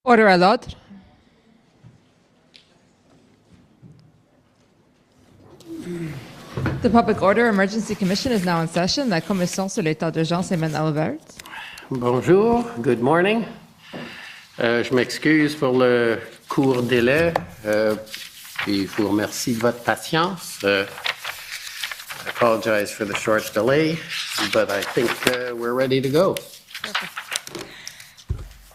Order à l'ordre. The Public Order Emergency Commission is now in session. La Commission sur l'état d'urgence est maintenant ouverte. Bonjour, good morning. Je m'excuse pour le court délai, puis je vous remercie de votre patience. I apologize for the short delay, but I think we're ready to go.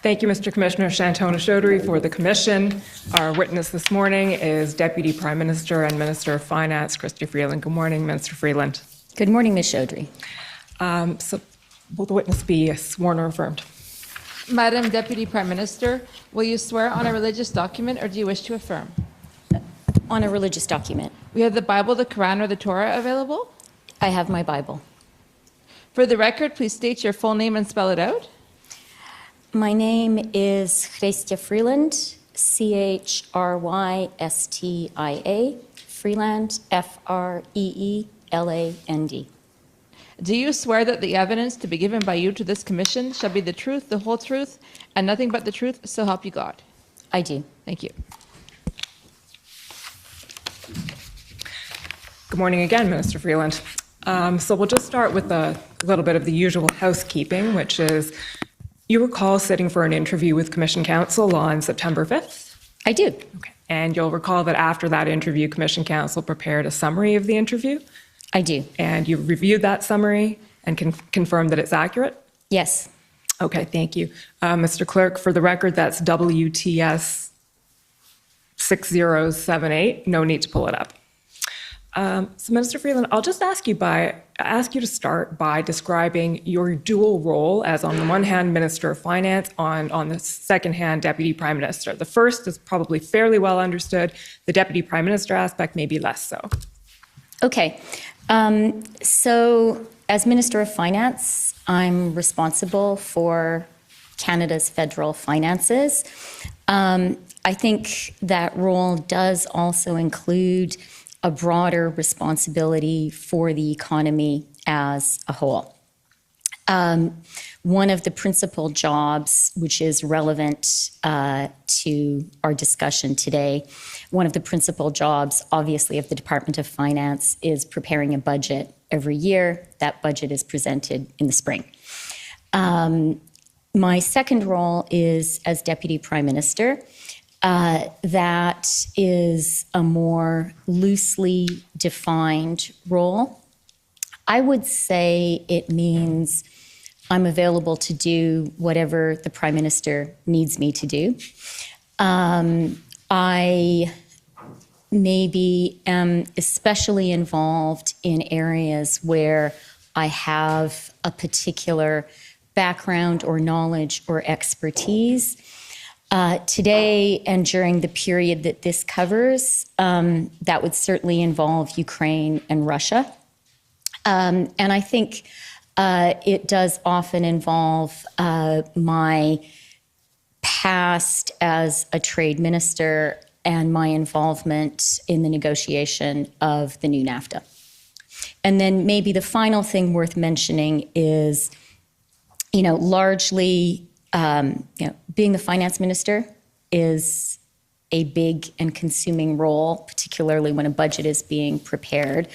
Thank you, Mr. Commissioner Shantona Chaudhary, for the commission. Our witness this morning is Deputy Prime Minister and Minister of Finance, Chrystia Freeland. Good morning, Minister Freeland. Good morning, Ms. Chaudhary. So will the witness be sworn or affirmed? Madam Deputy Prime Minister, will you swear on a religious document or do you wish to affirm? On a religious document. We have the Bible, the Quran, or the Torah available. I have my Bible. For the record, please state your full name and spell it out. My name is Chrystia Freeland, Chrystia, Freeland, Freeland. Do you swear that the evidence to be given by you to this commission shall be the truth, the whole truth, and nothing but the truth, so help you God? I do. Thank you. Good morning again, Minister Freeland. So we'll just start with a little bit of the usual housekeeping, which is you recall sitting for an interview with Commission Counsel on September 5th? I do. Okay. And you'll recall that after that interview, Commission Counsel prepared a summary of the interview? I do. And you reviewed that summary and confirmed that it's accurate? Yes. Okay, thank you. Mr. Clerk, for the record, that's WTS 6078. No need to pull it up. So, Minister Freeland, I'll just ask you to start by describing your dual role as, on the one hand, Minister of Finance, on the second hand, Deputy Prime Minister. The first is probably fairly well understood. The Deputy Prime Minister aspect may be less so. Okay. So, as Minister of Finance, I'm responsible for Canada's federal finances. I think that role does also include a broader responsibility for the economy as a whole. One of the principal jobs, which is relevant to our discussion today, one of the principal jobs, obviously, of the Department of Finance is preparing a budget every year. That budget is presented in the spring. My second role is as Deputy Prime Minister. That is a more loosely defined role. I would say it means I'm available to do whatever the Prime Minister needs me to do. I maybe am especially involved in areas where I have a particular background or knowledge or expertise. Today and during the period that this covers, that would certainly involve Ukraine and Russia. And I think it does often involve my past as a trade minister and my involvement in the negotiation of the new NAFTA. And then maybe the final thing worth mentioning is, largely, being the finance minister is a big and consuming role, particularly when a budget is being prepared.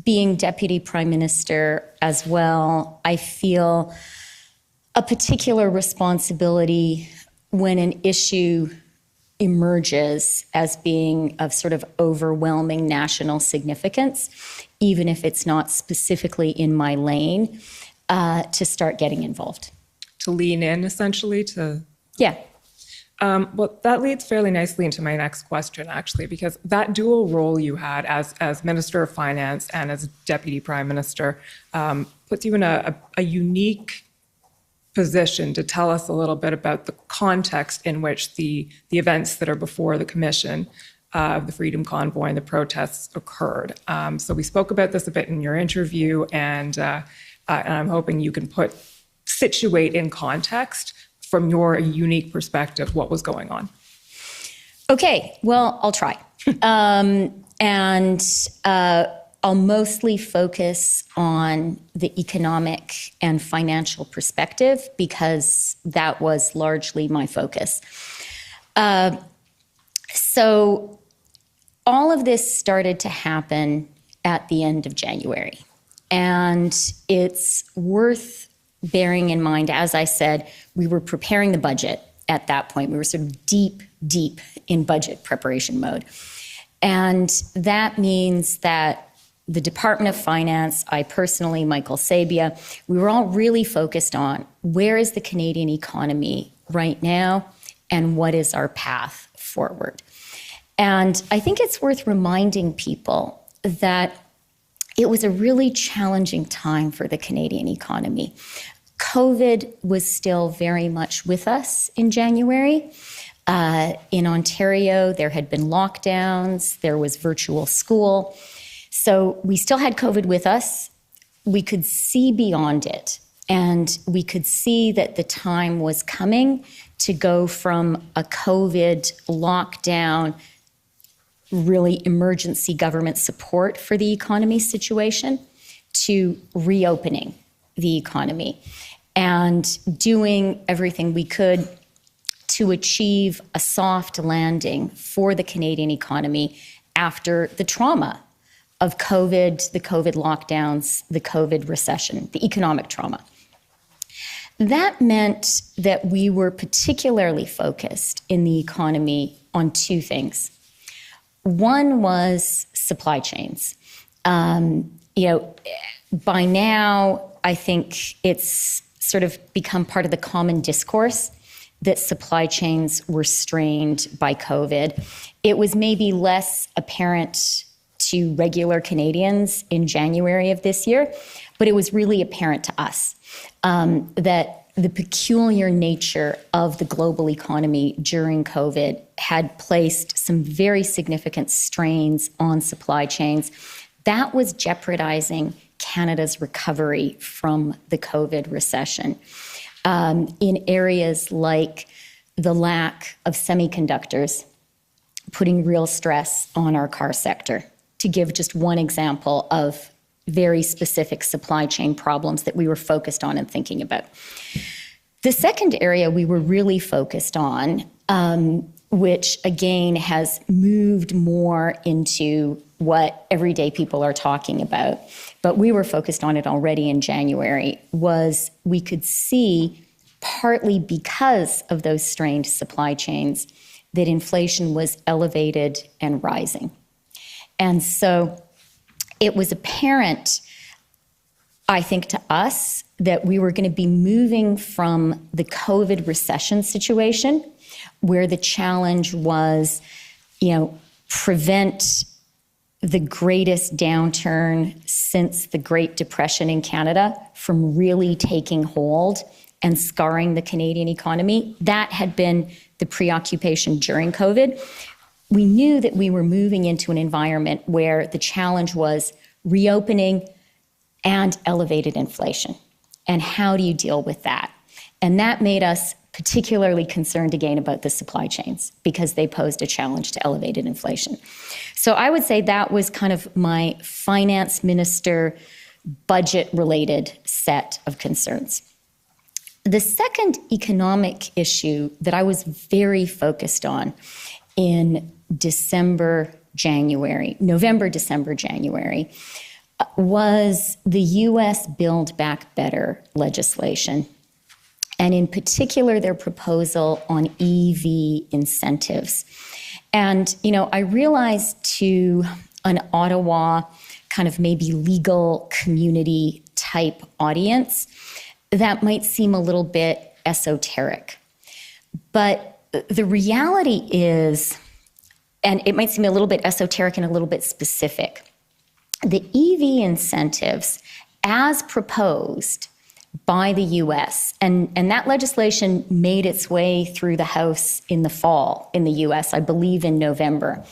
Being deputy prime minister as well, I feel a particular responsibility when an issue emerges as being of sort of overwhelming national significance, even if it's not specifically in my lane. To start getting involved. To lean in, essentially, Yeah. Well, that leads fairly nicely into my next question, actually, because that dual role you had as Minister of Finance and as Deputy Prime Minister puts you in a unique position to tell us a little bit about the context in which the events that are before the Commission, the Freedom Convoy and the protests occurred. So we spoke about this a bit in your interview, and I'm hoping you can situate in context from your unique perspective what was going on. Okay, well, I'll try. I'll mostly focus on the economic and financial perspective because that was largely my focus. So all of this started to happen at the end of January. And it's worth bearing in mind, as I said, we were preparing the budget at that point. We were sort of deep in budget preparation mode. And that means that the Department of Finance, I personally, Michael Sabia, we were all really focused on where is the Canadian economy right now and what is our path forward. And I think it's worth reminding people that it was a really challenging time for the Canadian economy. COVID was still very much with us in January. In Ontario, there had been lockdowns, there was virtual school. So we still had COVID with us. We could see beyond it, and we could see that the time was coming to go from a COVID lockdown, really emergency government support for the economy situation, to reopening the economy and doing everything we could to achieve a soft landing for the Canadian economy after the trauma of COVID, the COVID lockdowns, the COVID recession, the economic trauma. That meant that we were particularly focused in the economy on two things. One was supply chains. By now, I think it's sort of become part of the common discourse that supply chains were strained by COVID. It was maybe less apparent to regular Canadians in January of this year, but it was really apparent to us that the peculiar nature of the global economy during COVID had placed some very significant strains on supply chains. That was jeopardizing Canada's recovery from the COVID recession in areas like the lack of semiconductors, putting real stress on our car sector, to give just one example of very specific supply chain problems that we were focused on and thinking about. The second area we were really focused on, which again has moved more into what everyday people are talking about, but we were focused on it already in January, was we could see, partly because of those strained supply chains, that inflation was elevated and rising. And so it was apparent, I think, to us that we were going to be moving from the COVID recession situation, where the challenge was, prevent the greatest downturn since the Great Depression in Canada from really taking hold and scarring the Canadian economy. That had been the preoccupation during COVID. We knew that we were moving into an environment where the challenge was reopening and elevated inflation. And how do you deal with that? And that made us particularly concerned again about the supply chains, because they posed a challenge to elevated inflation. So I would say that was kind of my finance minister budget-related set of concerns. The second economic issue that I was very focused on in November, December, January, was the U.S. Build Back Better legislation, and in particular their proposal on EV incentives. And, I realized to an Ottawa kind of maybe legal community type audience that might seem a little bit esoteric. But the reality is, and it might seem a little bit esoteric and a little bit specific, the EV incentives as proposed by the U.S., and that legislation made its way through the House in the fall in the U.S., I believe in November.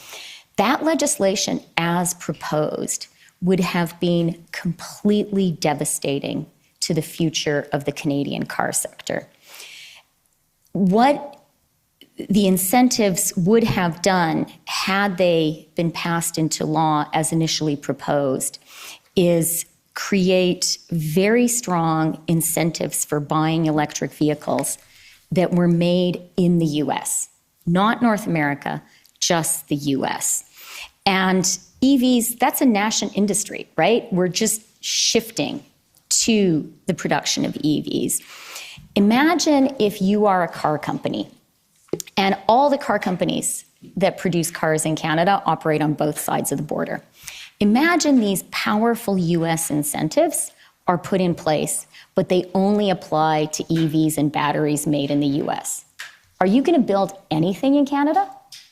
That legislation as proposed would have been completely devastating to the future of the Canadian car sector. What the incentives would have done, had they been passed into law as initially proposed, is create very strong incentives for buying electric vehicles that were made in the U.S., not North America, just the U.S. And EVs, that's a nascent industry, right? We're just shifting to the production of EVs. Imagine if you are a car company, and all the car companies that produce cars in Canada operate on both sides of the border. Imagine these powerful U.S. incentives are put in place, but they only apply to EVs and batteries made in the U.S. Are you going to build anything in Canada?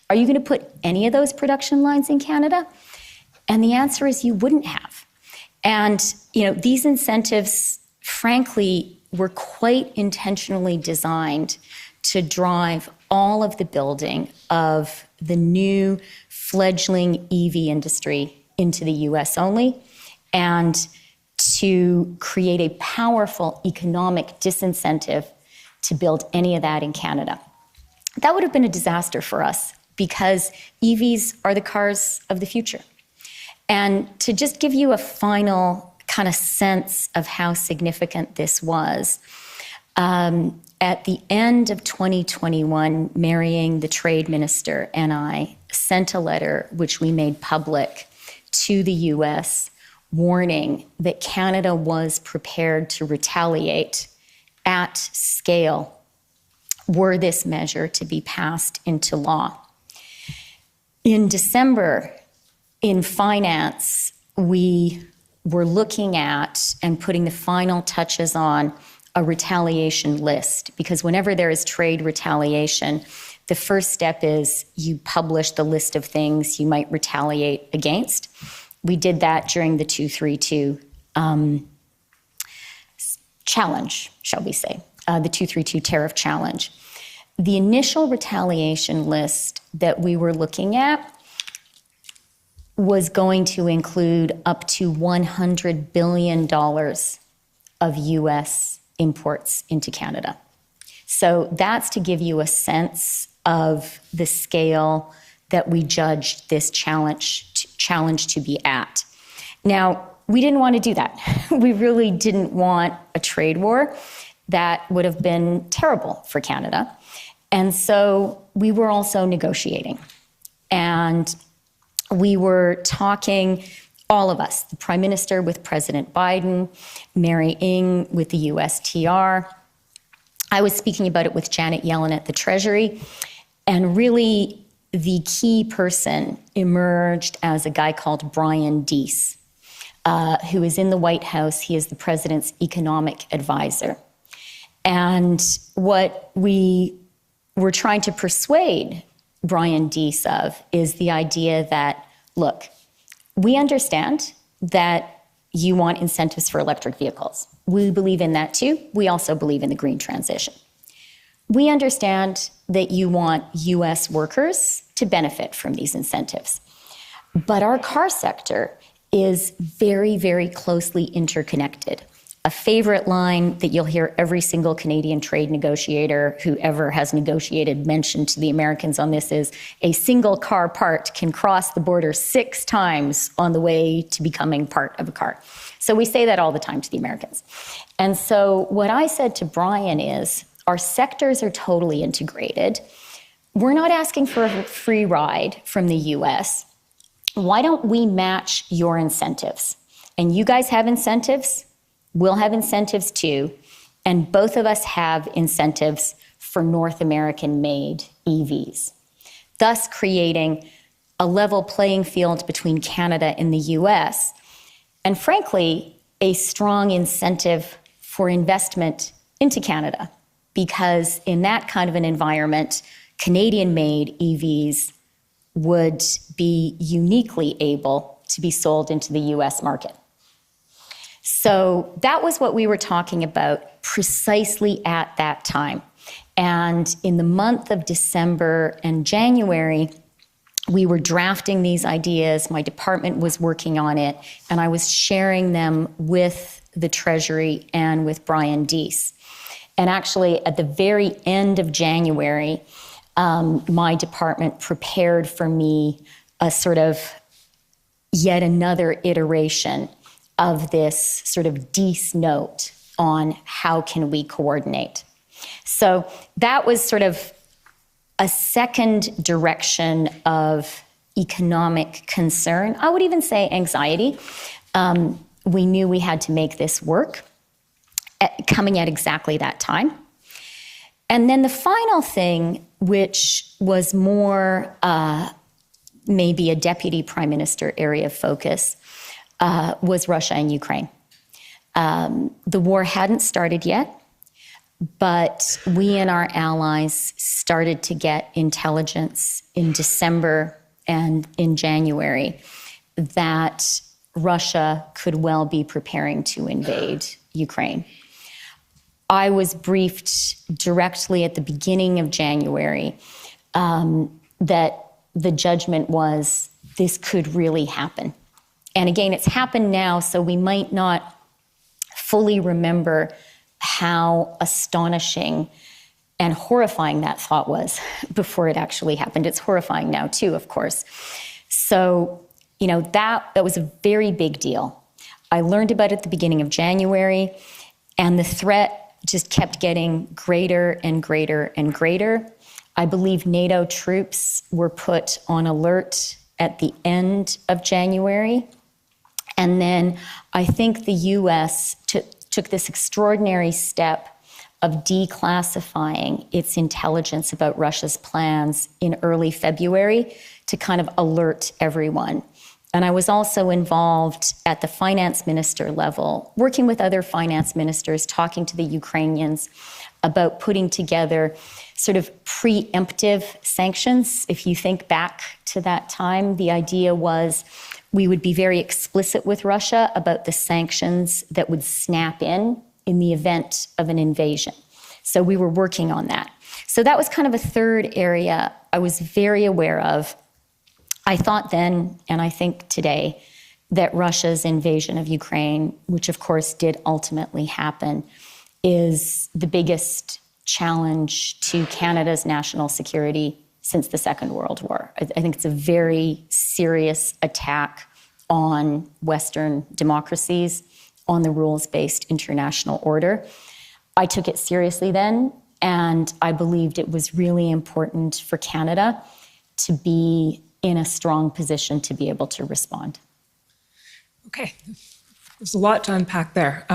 Are you going to put any of those production lines in Canada? And the answer is you wouldn't have. And, these incentives, frankly, were quite intentionally designed to drive all of the building of the new fledgling EV industry into the US only, and to create a powerful economic disincentive to build any of that in Canada. That would have been a disaster for us because EVs are the cars of the future. And to just give you a final kind of sense of how significant this was, at the end of 2021, Marrying, the trade minister, and I sent a letter which we made public to the US warning that Canada was prepared to retaliate at scale were this measure to be passed into law. In December, in finance, we were looking at and putting the final touches on a retaliation list, because whenever there is trade retaliation, the first step is you publish the list of things you might retaliate against. We did that during the 232 challenge, shall we say, the 232 tariff challenge. The initial retaliation list that we were looking at was going to include up to $100 billion of U.S. imports into Canada. So that's to give you a sense of the scale that we judged this challenge to be at. Now, we didn't want to do that. We really didn't want a trade war. That would have been terrible for Canada. And so we were also negotiating. And we were talking, all of us, the Prime Minister with President Biden, Mary Ng with the USTR. I was speaking about it with Janet Yellen at the Treasury. And really, the key person emerged as a guy called Brian Deese, who is in the White House. He is the president's economic advisor. And what we were trying to persuade Brian Deese of is the idea that, look, we understand that you want incentives for electric vehicles. We believe in that too. We also believe in the green transition. We understand that you want U.S. workers to benefit from these incentives. But our car sector is very, very closely interconnected. A favorite line that you'll hear every single Canadian trade negotiator who ever has negotiated mention to the Americans on this is a single car part can cross the border 6 times on the way to becoming part of a car. So we say that all the time to the Americans. And so what I said to Brian is, our sectors are totally integrated. We're not asking for a free ride from the US. Why don't we match your incentives? And you guys have incentives. We'll have incentives too. And both of us have incentives for North American-made EVs, thus creating a level playing field between Canada and the US, and frankly, a strong incentive for investment into Canada, because in that kind of an environment, Canadian-made EVs would be uniquely able to be sold into the US market. So that was what we were talking about precisely at that time. And in the month of December and January, we were drafting these ideas. My department was working on it, and I was sharing them with the Treasury and with Brian Deese. And actually, at the very end of January, my department prepared for me a sort of yet another iteration of this sort of DEIS note on how can we coordinate. So that was sort of a second direction of economic concern. I would even say anxiety. We knew we had to make this work, coming at exactly that time. And then the final thing, which was more maybe a deputy prime minister area of focus, was Russia and Ukraine. The war hadn't started yet, but we and our allies started to get intelligence in December and in January that Russia could well be preparing to invade Ukraine. I was briefed directly at the beginning of January that the judgment was this could really happen. And again, it's happened now, so we might not fully remember how astonishing and horrifying that thought was before it actually happened. It's horrifying now too, of course. So, that was a very big deal. I learned about it at the beginning of January, and the threat just kept getting greater and greater and greater. I believe NATO troops were put on alert at the end of January. And then I think the U.S. took this extraordinary step of declassifying its intelligence about Russia's plans in early February to kind of alert everyone. And I was also involved at the finance minister level, working with other finance ministers, talking to the Ukrainians about putting together sort of preemptive sanctions. If you think back to that time, the idea was we would be very explicit with Russia about the sanctions that would snap in the event of an invasion. So we were working on that. So that was kind of a third area I was very aware of. I thought then, and I think today, that Russia's invasion of Ukraine, which of course did ultimately happen, is the biggest challenge to Canada's national security since the Second World War. I think it's a very serious attack on Western democracies, on the rules-based international order. I took it seriously then, and I believed it was really important for Canada to be in a strong position to be able to respond. Okay, there's a lot to unpack there.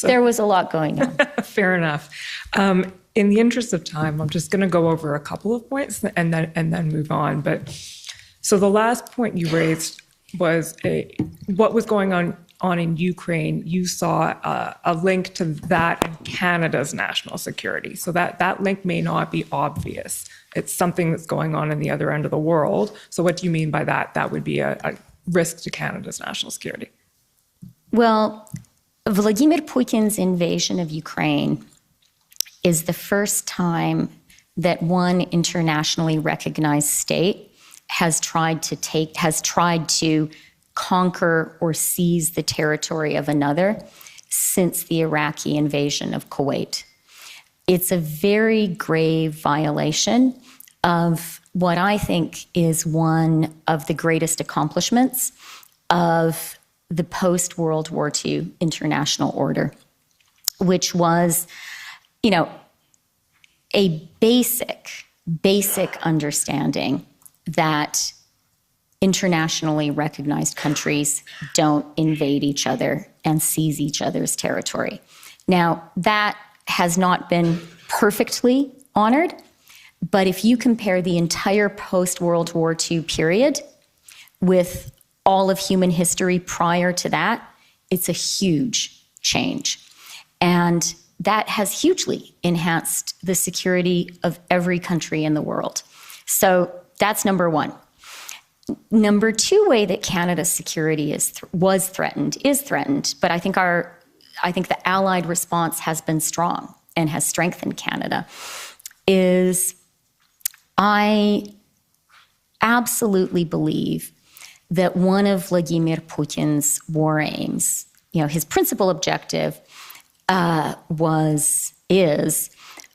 There was a lot going on. Fair enough. In the interest of time, I'm just going to go over a couple of points and then move on. But so the last point you raised was what was going on in Ukraine. You saw a link to that and Canada's national security. So that link may not be obvious. It's something that's going on in the other end of the world. So what do you mean by that? That would be a risk to Canada's national security. Well, Vladimir Putin's invasion of Ukraine is the first time that one internationally recognized state has tried to conquer or seize the territory of another since the Iraqi invasion of Kuwait. It's a very grave violation of what I think is one of the greatest accomplishments of the post-World War II international order, which was, a basic understanding that internationally recognized countries don't invade each other and seize each other's territory. Now, that has not been perfectly honored, but if you compare the entire post-World War II period with all of human history prior to that, it's a huge change. And that has hugely enhanced the security of every country in the world. So that's number one. Number two way that Canada's security is threatened, but I think the Allied response has been strong and has strengthened Canada, is I absolutely believe that one of Vladimir Putin's war aims, his principal objective is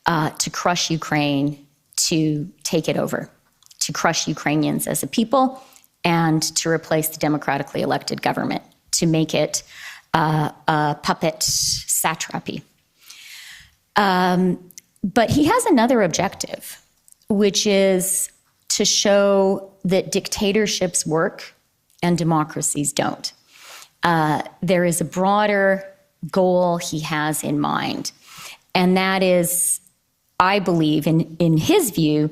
to crush Ukraine, to take it over, to crush Ukrainians as a people, and to replace the democratically elected government, to make it a puppet satrapy. But he has another objective, which is to show that dictatorships work and democracies don't. There is a broader goal he has in mind, and that is, I believe, in his view,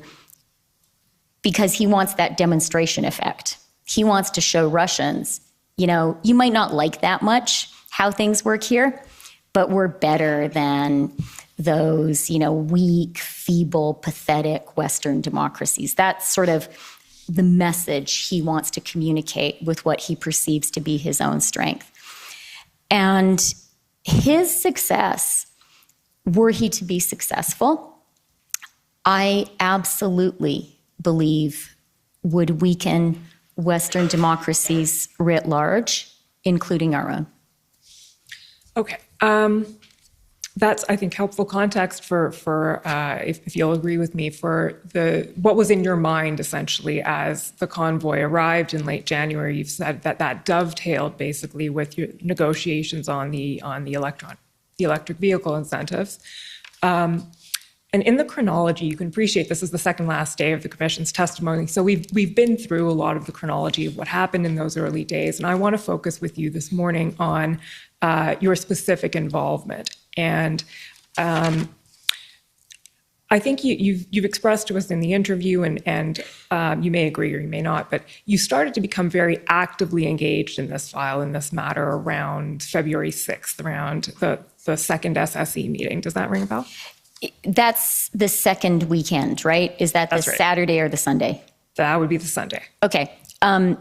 because he wants that demonstration effect. He wants to show Russians, you might not like that much how things work here, but we're better than those, weak, feeble, pathetic Western democracies. That's sort of the message he wants to communicate with what he perceives to be his own strength. And his success, were he to be successful, I absolutely believe would weaken Western democracies writ large, including our own. Okay. That's, I think, helpful context for if you'll agree with me, for what was in your mind, essentially, as the convoy arrived in late January. You've said that dovetailed, basically, with your negotiations on the electric vehicle incentives. And in the chronology, you can appreciate this is the second last day of the Commission's testimony. So we've been through a lot of the chronology of what happened in those early days. And I want to focus with you this morning on your specific involvement. And I think you've expressed to us in the interview, and you may agree or you may not, but you started to become very actively engaged in this file, in this matter, around February 6th, around the second SSE meeting. Does that ring a bell? That's the second weekend, right? Is that the Right. Saturday or the Sunday? That would be the Sunday. Okay.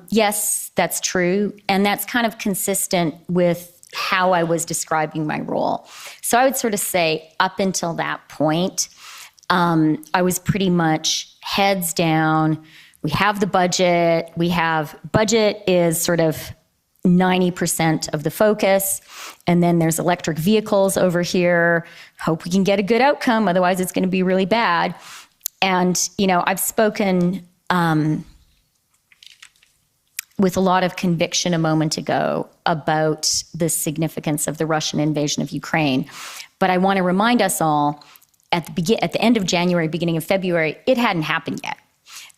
Yes, that's true. And that's kind of consistent with how I was describing my role. So I would sort of say up until that point, I was pretty much heads down. We have the budget. Budget is sort of 90% of the focus. And then there's electric vehicles over here. Hope we can get a good outcome. Otherwise, it's going to be really bad. And, I've spoken with a lot of conviction a moment ago about the significance of the Russian invasion of Ukraine. But I want to remind us all, at the end of January, beginning of February, it hadn't happened yet.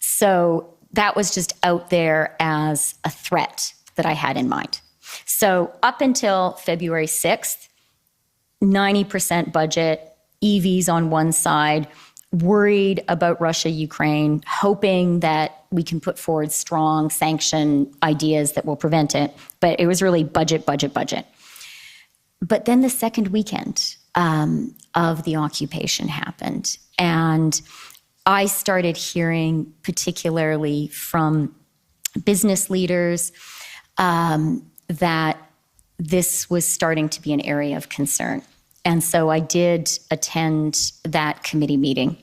So that was just out there as a threat that I had in mind. So up until February 6th, 90% budget, EVs on one side, worried about Russia, Ukraine, hoping that we can put forward strong sanction ideas that will prevent it. But it was really budget, budget, budget. But then the second weekend of the occupation happened. And I started hearing, particularly from business leaders, that this was starting to be an area of concern. And so I did attend that committee meeting.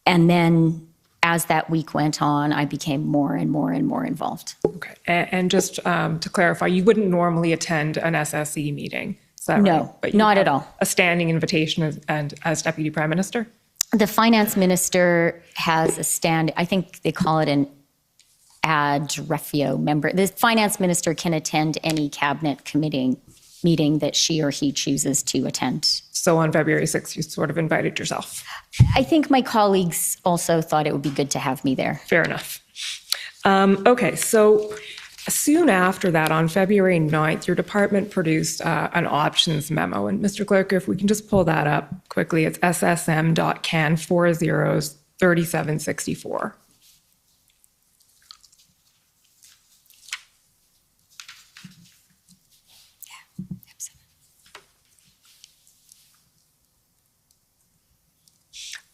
And then as that week went on, I became more and more and more involved. Okay. And just to clarify, you wouldn't normally attend an SSE meeting. Is that No, right? But you not have at all. A standing invitation as Deputy Prime Minister? The finance minister has a stand, I think they call it an ad refio member. The finance minister can attend any cabinet committee meeting that she or he chooses to attend. So on February 6th, you sort of invited yourself. I think my colleagues also thought it would be good to have me there. Fair enough. Okay, so soon after that, on February 9th, your department produced an options memo. And Mr. Clerk, if we can just pull that up quickly, it's ssm.can 403764.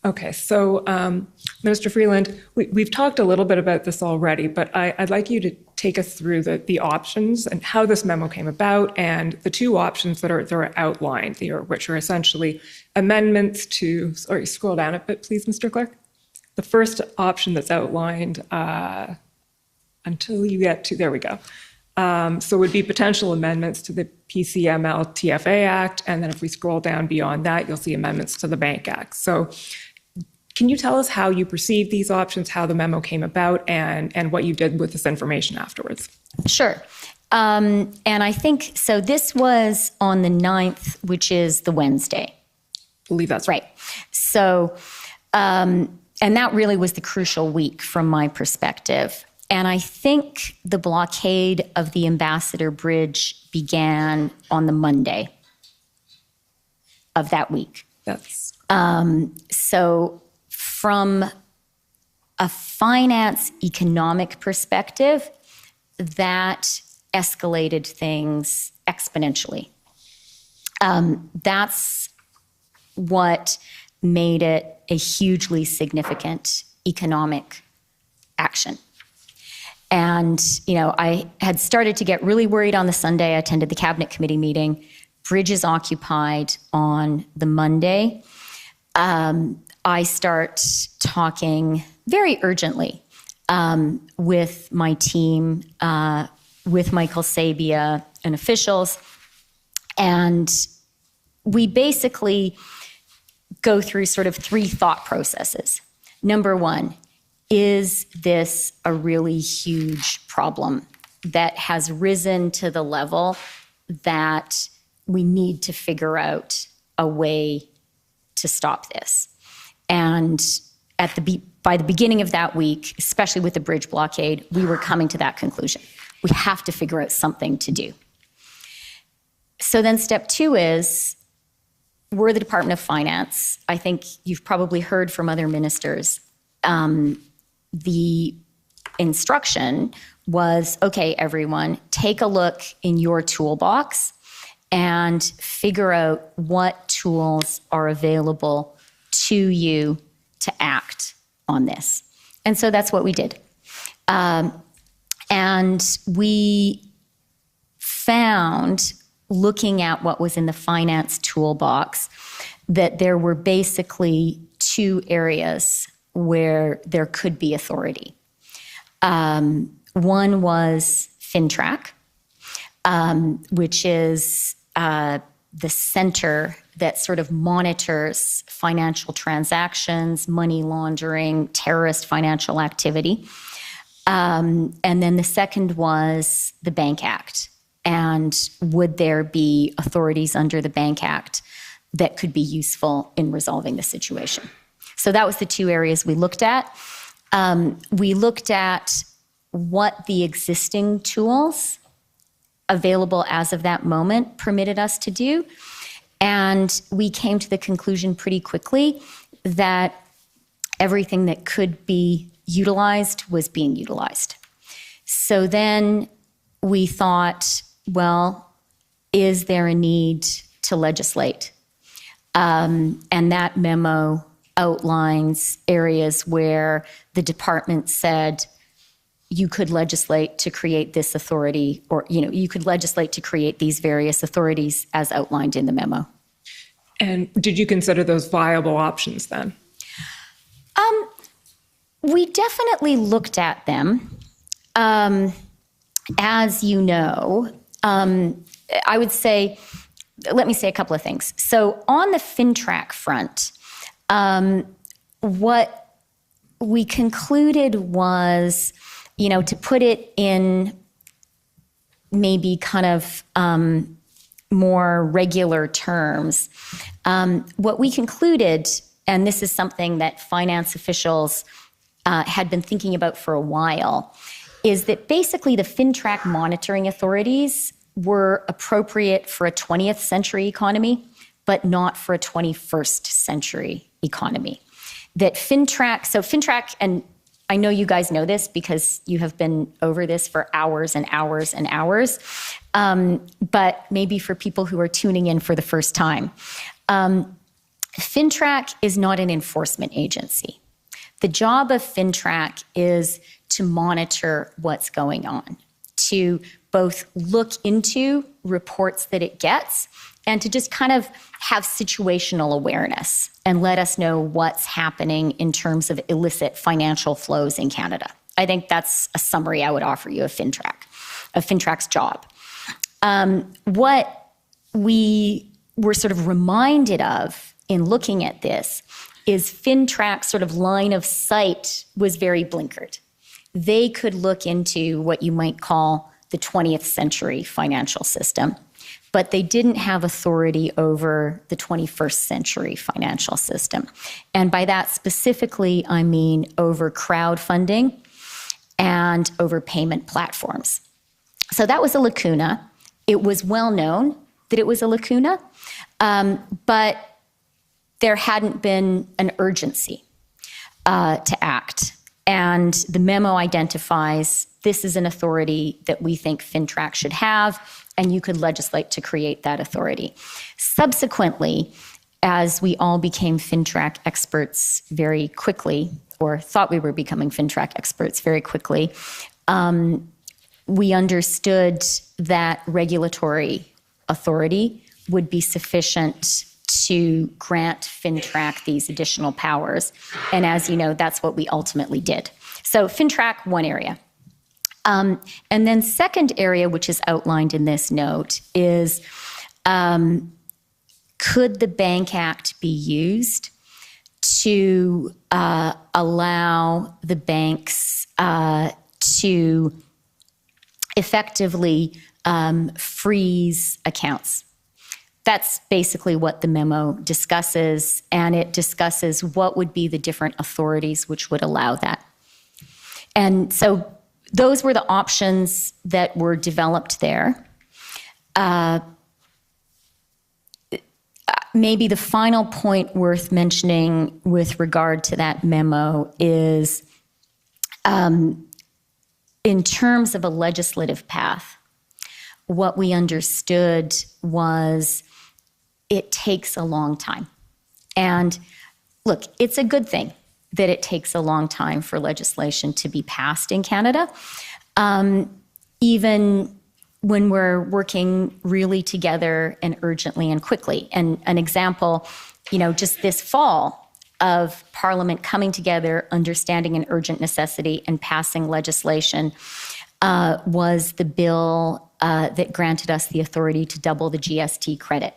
Okay, so Minister Freeland, we've talked a little bit about this already, but I'd like you to take us through the options and how this memo came about, and the two options that are outlined here, which are essentially amendments to, sorry, scroll down a bit, please, Mr. Clerk. The first option that's outlined until you get to, there we go. So it would be potential amendments to the PCML TFA Act. And then if we scroll down beyond that, you'll see amendments to the Bank Act. So can you tell us how you perceived these options, how the memo came about, and what you did with this information afterwards? Sure. And I think, so this was on the 9th, which is the Wednesday. I believe that's Right. So, and that really was the crucial week from my perspective. And I think the blockade of the Ambassador Bridge began on the Monday of that week. That's So from a finance economic perspective, that escalated things exponentially. That's what made it a hugely significant economic action. And, you know, I had started to get really worried on the Sunday. I attended the cabinet committee meeting. Bridge is occupied on the Monday. I start talking very urgently with my team, with Michael Sabia and officials. And we basically go through sort of 3 thought processes. Number 1, is this a really huge problem that has risen to the level that we need to figure out a way to stop this? And by the beginning of that week, especially with the bridge blockade, we were coming to that conclusion. We have to figure out something to do. So then step 2 is, we're the Department of Finance. I think you've probably heard from other ministers. The instruction was, okay, everyone, take a look in your toolbox and figure out what tools are available to you to act on this. And so that's what we did. And we found, looking at what was in the finance toolbox, that there were basically 2 areas where there could be authority. One was FINTRAC, which is the center that sort of monitors financial transactions, money laundering, terrorist financial activity. And then the second was the Bank Act. And would there be authorities under the Bank Act that could be useful in resolving the situation? So that was the 2 areas we looked at. We looked at what the existing tools available as of that moment permitted us to do. And we came to the conclusion pretty quickly that everything that could be utilized was being utilized. So then we thought, well, is there a need to legislate? And that memo outlines areas where the department said you could legislate to create this authority, or, you know, you could legislate to create these various authorities as outlined in the memo. And did you consider those viable options then? We definitely looked at them. As you know, I would say, let me say a couple of things. So on the FINTRAC front, what we concluded was, you know, to put it in maybe kind of more regular terms, what we concluded, and this is something that finance officials had been thinking about for a while, is that basically the FINTRAC monitoring authorities were appropriate for a 20th century economy, but not for a 21st century economy. That FINTRAC, and I know you guys know this because you have been over this for hours and hours and hours, but maybe for people who are tuning in for the first time, FINTRAC is not an enforcement agency. The job of FINTRAC is to monitor what's going on, to both look into reports that it gets and to just kind of have situational awareness and let us know what's happening in terms of illicit financial flows in Canada. I think that's a summary I would offer you of FINTRAC. FINTRAC's job. What we were sort of reminded of in looking at this is FINTRAC's sort of line of sight was very blinkered. They could look into what you might call the 20th century financial system, but they didn't have authority over the 21st century financial system. And by that specifically, I mean over crowdfunding and over payment platforms. So that was a lacuna. It was well known that it was a lacuna, but there hadn't been an urgency to act. And the memo identifies this is an authority that we think FINTRAC should have, and you could legislate to create that authority. Subsequently, as we all became FINTRAC experts very quickly, or thought we were becoming FINTRAC experts very quickly, we understood that regulatory authority would be sufficient to grant FINTRAC these additional powers. And as you know, that's what we ultimately did. So FINTRAC, one area. And then second area, which is outlined in this note, is could the Bank Act be used to allow the banks to effectively freeze accounts? That's basically what the memo discusses, and it discusses what would be the different authorities which would allow that. And so those were the options that were developed there. Maybe the final point worth mentioning with regard to that memo is in terms of a legislative path, what we understood was it takes a long time. And look, it's a good thing that it takes a long time for legislation to be passed in Canada, even when we're working really together and urgently and quickly. And an example, just this fall of Parliament coming together, understanding an urgent necessity and passing legislation was the bill that granted us the authority to double the GST credit,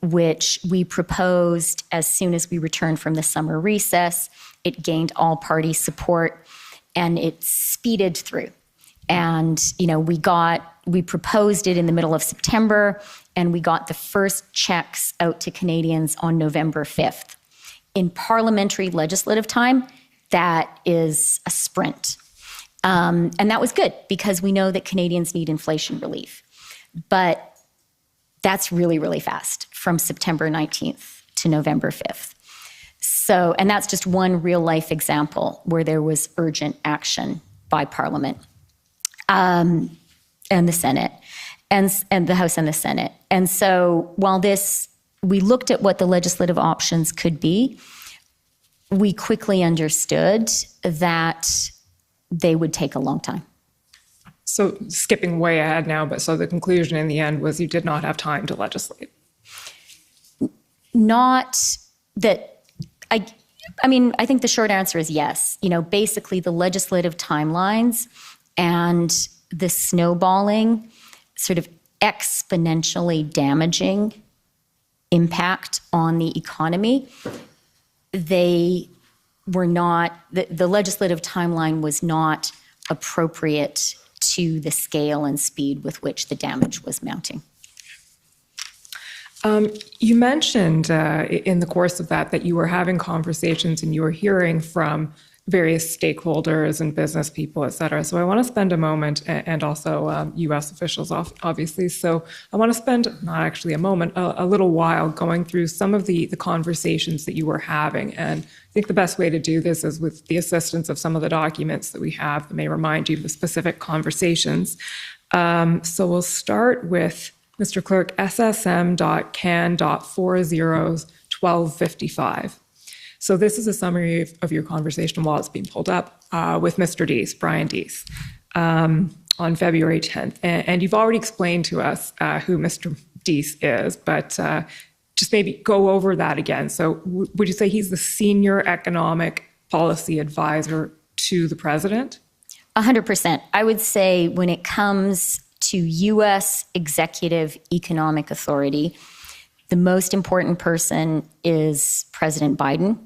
which we proposed as soon as we returned from the summer recess. It gained all party support and it speeded through. And, we proposed it in the middle of September, and we got the first checks out to Canadians on November 5th. In parliamentary legislative time, that is a sprint. And that was good because we know that Canadians need inflation relief. But that's really, really fast from September 19th to November 5th. So, and that's just one real life example where there was urgent action by Parliament and the Senate and the House and the Senate. And so while we looked at what the legislative options could be, we quickly understood that they would take a long time. So skipping way ahead now, but so the conclusion in the end was you did not have time to legislate. Not that, I think the short answer is yes. Basically the legislative timelines and the snowballing sort of exponentially damaging impact on the economy, they were not, the legislative timeline was not appropriate to the scale and speed with which the damage was mounting. You mentioned in the course of that you were having conversations and you were hearing from various stakeholders and business people, et cetera. So I want to spend a moment, and also U.S. officials, obviously. So I want to spend, not actually a moment, a little while going through some of the conversations that you were having. And I think the best way to do this is with the assistance of some of the documents that we have that may remind you of the specific conversations. So we'll start with Mr. Clerk, SSM.can.401255. So this is a summary of your conversation while it's being pulled up with Mr. Deese, Brian Deese, on February 10th. And you've already explained to us who Mr. Deese is, but just maybe go over that again. So would you say he's the senior economic policy advisor to the president? 100%. I would say when it comes to U.S. executive economic authority, the most important person is President Biden,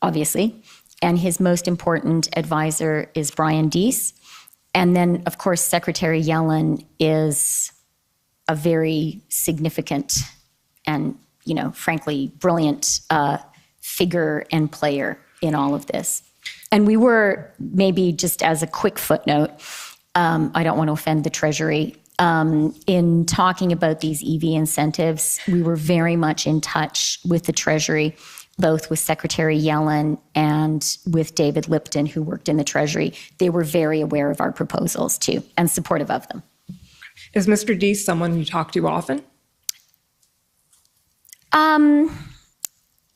obviously, and his most important advisor is Brian Deese. And then, of course, Secretary Yellen is a very significant and, frankly, brilliant figure and player in all of this. And we were, maybe just as a quick footnote, I don't want to offend the Treasury, in talking about these EV incentives, we were very much in touch with the Treasury, both with Secretary Yellen and with David Lipton, who worked in the Treasury. They were very aware of our proposals, too, and supportive of them. Is Mr. Deese someone you talk to often?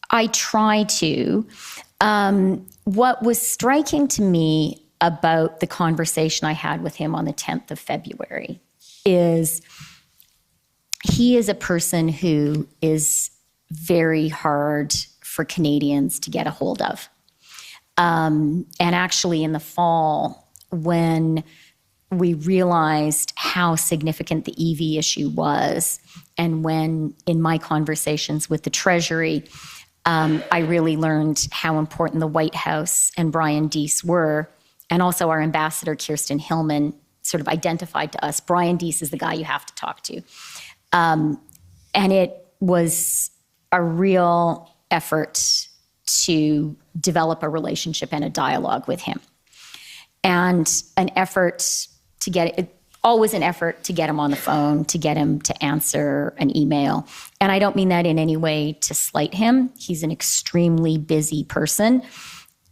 I try to. What was striking to me about the conversation I had with him on the 10th of February is he is a person who is very hard for Canadians to get a hold of. And actually in the fall, when we realized how significant the EV issue was, and when in my conversations with the Treasury, I really learned how important the White House and Brian Deese were, and also our ambassador, Kirsten Hillman, sort of identified to us, Brian Deese is the guy you have to talk to. And it was a real effort to develop a relationship and a dialogue with him. And an effort to get always an effort to get him on the phone, to get him to answer an email. And I don't mean that in any way to slight him. He's an extremely busy person.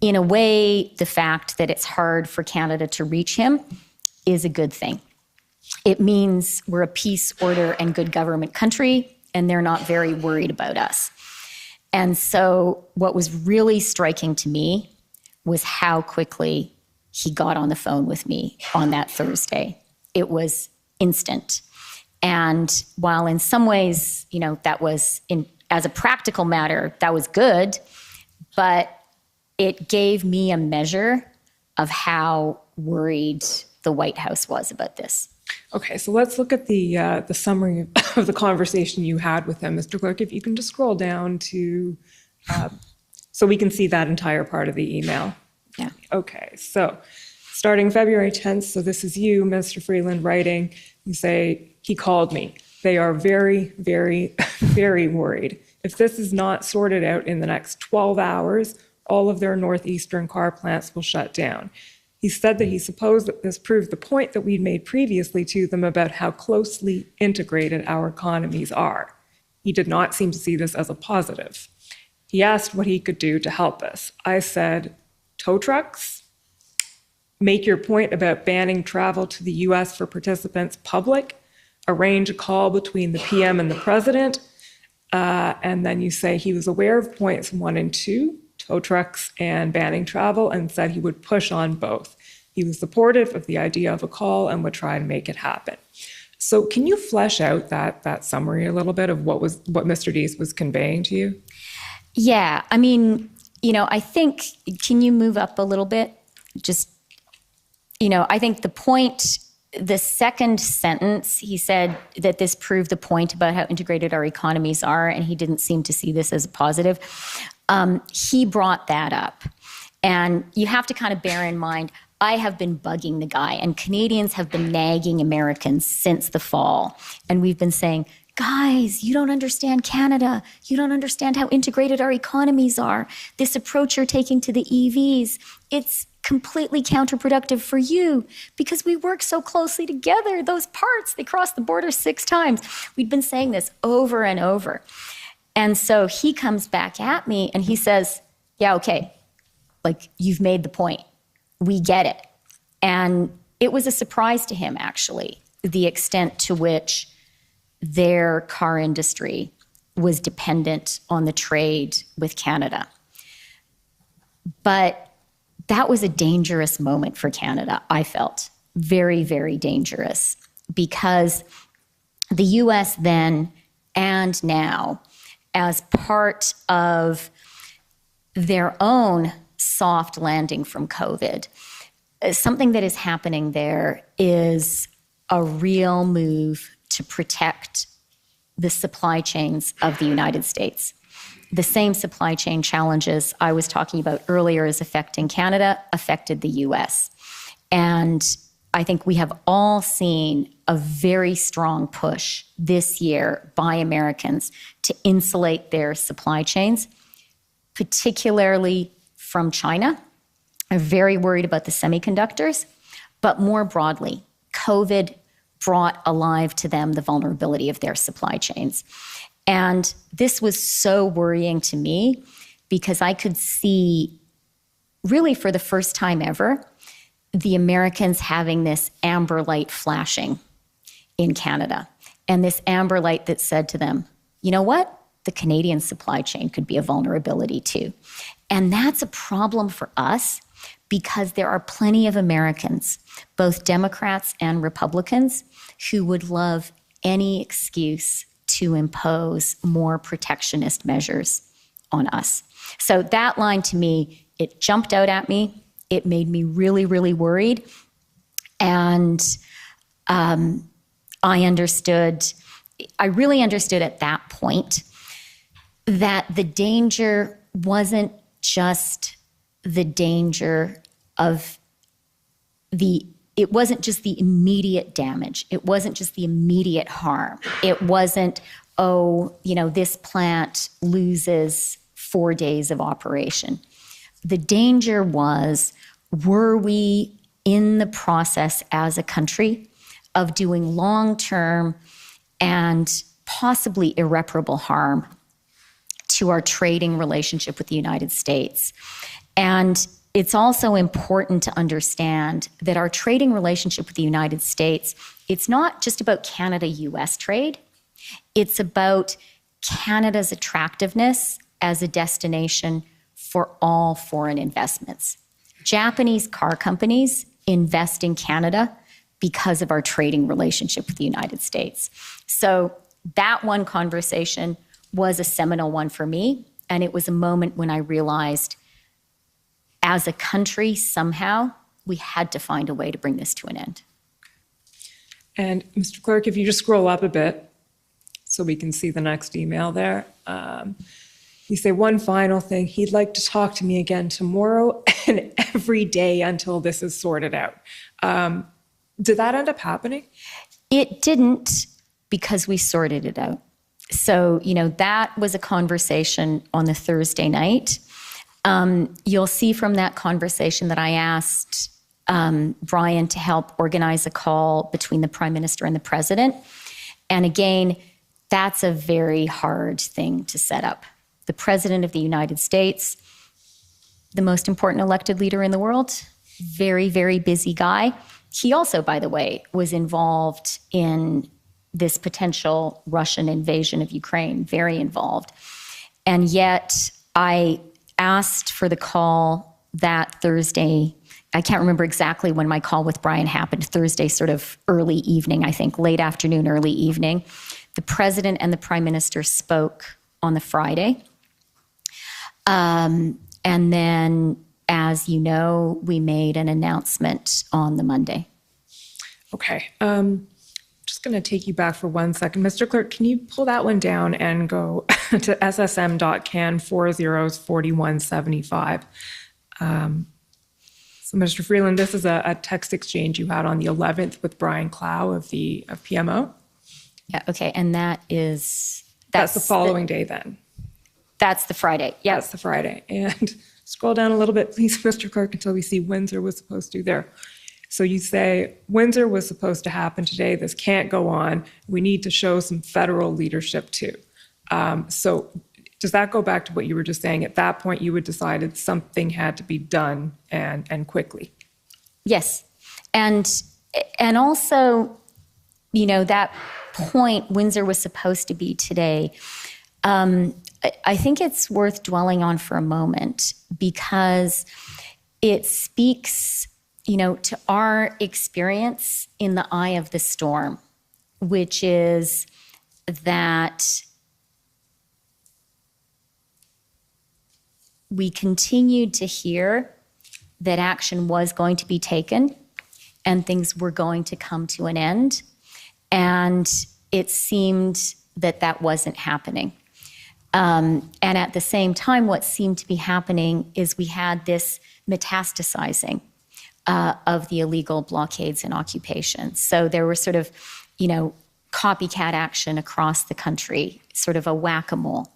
In a way, the fact that it's hard for Canada to reach him is a good thing. It means we're a peace, order, and good government country, and they're not very worried about us. And so what was really striking to me was how quickly he got on the phone with me on that Thursday. It was instant. And while in some ways, that was, as a practical matter, that was good, but it gave me a measure of how worried the White House was about this. Okay, so let's look at the summary of the conversation you had with him. Mr. Clerk, if you can just scroll down to, so we can see that entire part of the email. Yeah. Okay, so starting February 10th, so this is you, Mr. Freeland, writing, you say, he called me. They are very, very, very worried. If this is not sorted out in the next 12 hours, all of their northeastern car plants will shut down. He said that he supposed that this proved the point that we'd made previously to them about how closely integrated our economies are. He did not seem to see this as a positive. He asked what he could do to help us. I said, tow trucks? Make your point about banning travel to the U.S. for participants public, arrange a call between the PM and the president, and then you say he was aware of points 1 and 2, tow trucks and banning travel, and said he would push on both. He was supportive of the idea of a call and would try and make it happen. So can you flesh out that summary a little bit of what Mr. Deese was conveying to you? Yeah, I mean, I think, can you move up a little bit? Just, I think the second sentence, he said that this proved the point about how integrated our economies are, and he didn't seem to see this as a positive. He brought that up. And you have to kind of bear in mind, I have been bugging the guy, and Canadians have been nagging Americans since the fall. And we've been saying, guys, you don't understand Canada. You don't understand how integrated our economies are. This approach you're taking to the EVs, it's completely counterproductive for you because we work so closely together. Those parts, they cross the border 6 times. We've been saying this over and over. And so he comes back at me and he says, yeah, okay, like you've made the point. We get it. And it was a surprise to him, actually, the extent to which their car industry was dependent on the trade with Canada. But that was a dangerous moment for Canada, I felt. Very, very dangerous. Because the U.S. then and now, as part of their own soft landing from COVID, something that is happening there is a real move to protect the supply chains of the United States. The same supply chain challenges I was talking about earlier as affecting Canada affected the U.S. And I think we have all seen a very strong push this year by Americans to insulate their supply chains, particularly from China. I'm very worried about the semiconductors, but more broadly, COVID brought alive to them the vulnerability of their supply chains. And this was so worrying to me because I could see, really for the first time ever, the Americans having this amber light flashing in Canada. And this amber light that said to them, you know what? The Canadian supply chain could be a vulnerability too. And that's a problem for us because there are plenty of Americans, both Democrats and Republicans, who would love any excuse to impose more protectionist measures on us. So that line to me, it jumped out at me. It made me really, really worried. And I really understood at that point that the danger wasn't just the danger of it wasn't just the immediate damage. It wasn't just the immediate harm. It wasn't, this plant loses 4 days of operation. The danger was, were we in the process as a country of doing long-term and possibly irreparable harm to our trading relationship with the United States? And it's also important to understand that our trading relationship with the United States, it's not just about Canada-U.S. trade. It's about Canada's attractiveness as a destination for all foreign investments. Japanese car companies invest in Canada because of our trading relationship with the United States. So that one conversation was a seminal one for me, and it was a moment when I realized, as a country, somehow, we had to find a way to bring this to an end. And Mr. Clerk, if you just scroll up a bit so we can see the next email there. You say one final thing. He'd like to talk to me again tomorrow and every day until this is sorted out. Did that end up happening? It didn't, because we sorted it out. So, that was a conversation on the Thursday night. You'll see from that conversation that I asked Brian to help organize a call between the Prime Minister and the President. And again, that's a very hard thing to set up. The President of the United States, the most important elected leader in the world, very, very busy guy. He also, by the way, was involved in this potential Russian invasion of Ukraine, very involved. And yet I asked for the call that Thursday. I can't remember exactly when my call with Brian happened, Thursday, sort of early evening, I think, late afternoon, early evening. The President and the Prime Minister spoke on the Friday. And then, as you know, we made an announcement on the Monday. Okay. Just going to take you back for 1 second. Mr. Clerk, can you pull that one down and go to ssm.can 404175? So, Mr. Freeland, this is a text exchange you had on the 11th with Brian Clow of PMO. Yeah, okay, and that's the following day then. That's the Friday. Yeah, that's the Friday. And scroll down a little bit, please, Mr. Clerk, until we see Windsor was supposed to there. So you say, Windsor was supposed to happen today. This can't go on. We need to show some federal leadership too. So does that go back to what you were just saying? At that point, you had decided something had to be done and quickly. Yes. And also, that point Windsor was supposed to be today, I think it's worth dwelling on for a moment because it speaks, to our experience in the eye of the storm, which is that we continued to hear that action was going to be taken and things were going to come to an end. And it seemed that that wasn't happening. And at the same time, what seemed to be happening is we had this metastasizing of the illegal blockades and occupations. So there were sort of, copycat action across the country, sort of a whack-a-mole.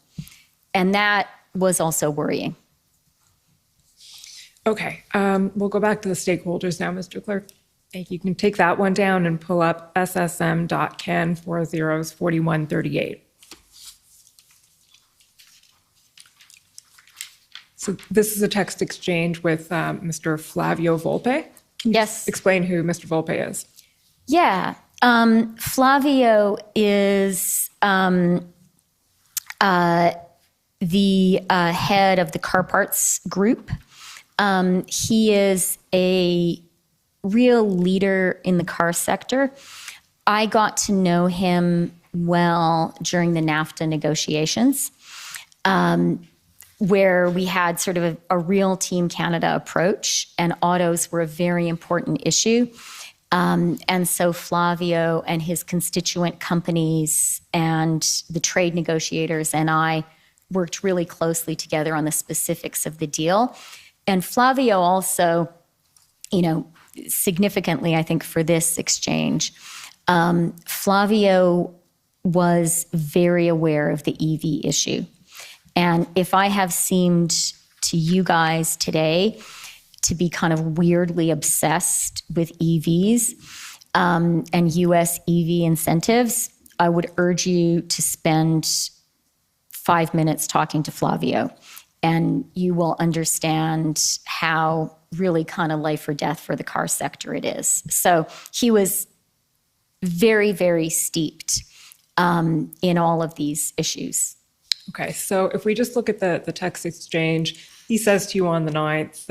And that was also worrying. Okay, we'll go back to the stakeholders now, Mr. Clerk. You can take that one down and pull up ssm.can 404138. So this is a text exchange with Mr. Flavio Volpe. Yes. Explain who Mr. Volpe is. Yeah. Flavio is the head of the car parts group. He is a real leader in the car sector. I got to know him well during the NAFTA negotiations, where we had sort of a real Team Canada approach, and autos were a very important issue. And so Flavio and his constituent companies and the trade negotiators and I worked really closely together on the specifics of the deal. And Flavio also, significantly, I think, for this exchange, Flavio was very aware of the EV issue. And if I have seemed to you guys today to be kind of weirdly obsessed with EVs and U.S. EV incentives, I would urge you to spend 5 minutes talking to Flavio, and you will understand how really kind of life or death for the car sector it is. So he was very, very steeped in all of these issues. Okay, so if we just look at the text exchange, he says to you on the 9th,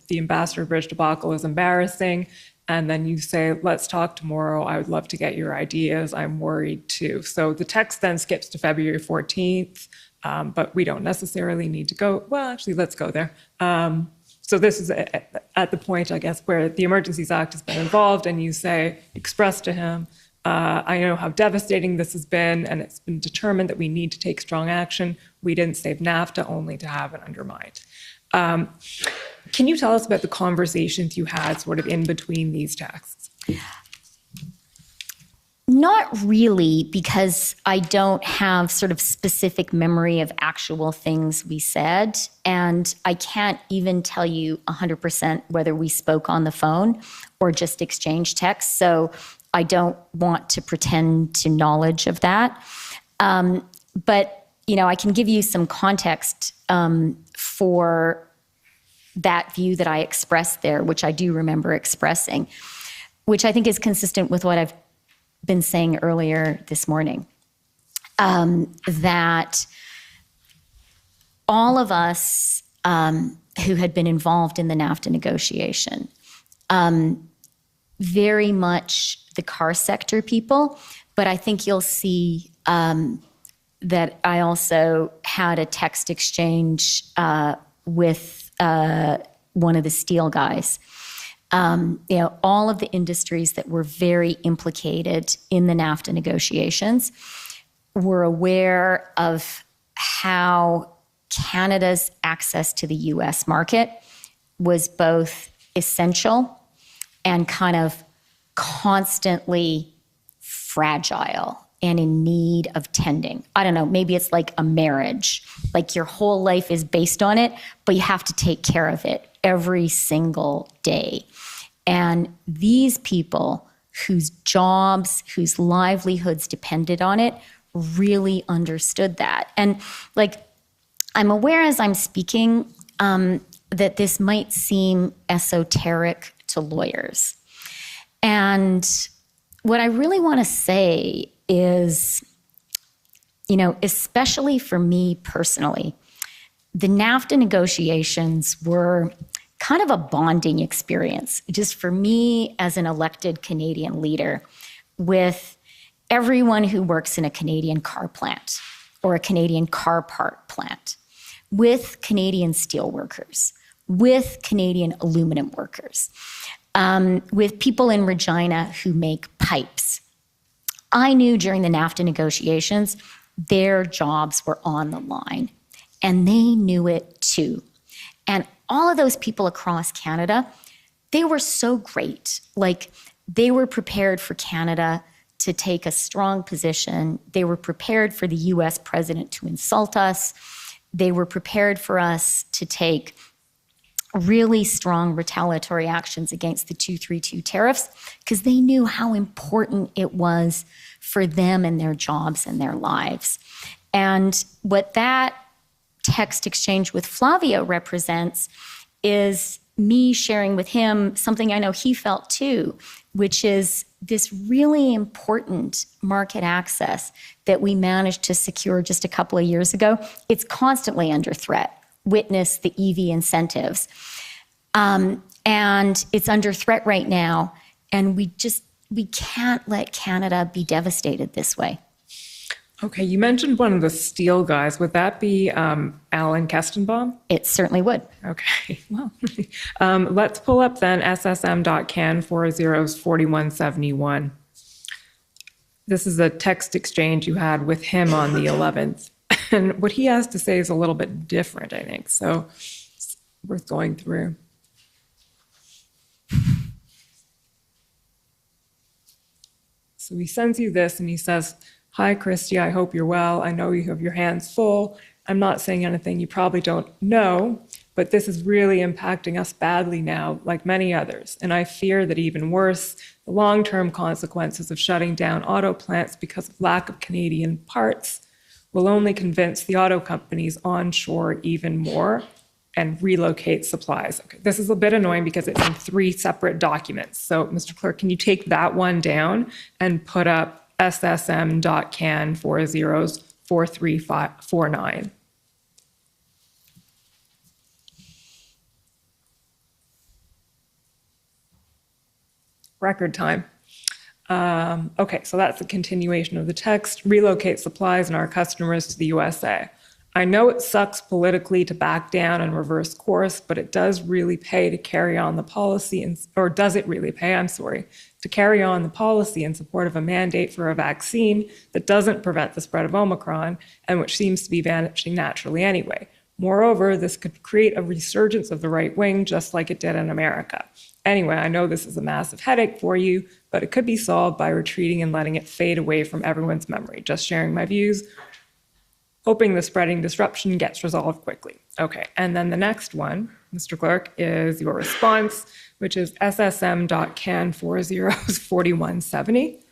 the Ambassador Bridge debacle is embarrassing. And then you say, let's talk tomorrow. I would love to get your ideas. I'm worried too. So the text then skips to February 14th, but we don't necessarily need to go. Well, actually, let's go there. So this is at the point, I guess, where the Emergencies Act has been involved, and you say, express to him, I know how devastating this has been, and it's been determined that we need to take strong action. We didn't save NAFTA only to have it undermined. Can you tell us about the conversations you had sort of in between these texts? Not really, because I don't have sort of specific memory of actual things we said. And I can't even tell you 100% whether we spoke on the phone or just exchanged texts. So I don't want to pretend to knowledge of that. But, I can give you some context for that view that I expressed there, which I do remember expressing, which I think is consistent with what I've been saying earlier this morning, that all of us who had been involved in the NAFTA negotiation, very much the car sector people, but I think you'll see that I also had a text exchange with one of the steel guys. All of the industries that were very implicated in the NAFTA negotiations were aware of how Canada's access to the U.S. market was both essential and kind of constantly fragile and in need of tending. I don't know, maybe it's like a marriage, like your whole life is based on it, but you have to take care of it every single day. And these people whose jobs, whose livelihoods depended on it, really understood that. And I'm aware as I'm speaking that this might seem esoteric to lawyers. And what I really want to say is, especially for me personally, the NAFTA negotiations were kind of a bonding experience, just for me as an elected Canadian leader, with everyone who works in a Canadian car plant or a Canadian car part plant, with Canadian steelworkers, with Canadian aluminum workers, with people in Regina who make pipes. I knew during the NAFTA negotiations, their jobs were on the line, and they knew it too. And all of those people across Canada, they were so great. Like, they were prepared for Canada to take a strong position. They were prepared for the U.S. president to insult us. They were prepared for us to take really strong retaliatory actions against the 232 tariffs because they knew how important it was for them and their jobs and their lives. And what that text exchange with Flavio represents is me sharing with him something I know he felt too, which is this really important market access that we managed to secure just a couple of years ago. It's constantly under threat. Witness the EV incentives. And it's under threat right now. And we can't let Canada be devastated this way. Okay, you mentioned one of the steel guys. Would that be Alan Kestenbaum? It certainly would. Okay, well, let's pull up then SSM.can 40's 4171. This is a text exchange you had with him on the 11th. And what he has to say is a little bit different, I think. So it's worth going through. So he sends you this and he says, "Hi, Chrystia, I hope you're well. I know you have your hands full. I'm not saying anything you probably don't know, but this is really impacting us badly now, like many others. And I fear that even worse, the long-term consequences of shutting down auto plants because of lack of Canadian parts will only convince the auto companies onshore even more and relocate supplies." Okay, this is a bit annoying because it's in 3 separate documents. So, Mr. Clerk, can you take that one down and put up SSM.can 40's 4349? Record time. Okay, so that's the continuation of the text. Relocate supplies and our customers to the USA. I know it sucks politically to back down and reverse course, but it does really pay to carry on the policy, or does it really pay, to carry on the policy in support of a mandate for a vaccine that doesn't prevent the spread of Omicron and which seems to be vanishing naturally anyway. Moreover, this could create a resurgence of the right wing just like it did in America. Anyway, I know this is a massive headache for you, but it could be solved by retreating and letting it fade away from everyone's memory. Just sharing my views, hoping the spreading disruption gets resolved quickly. Okay, and then the next one, Mr. Clerk, is your response, which is SSM.can 40's 4170.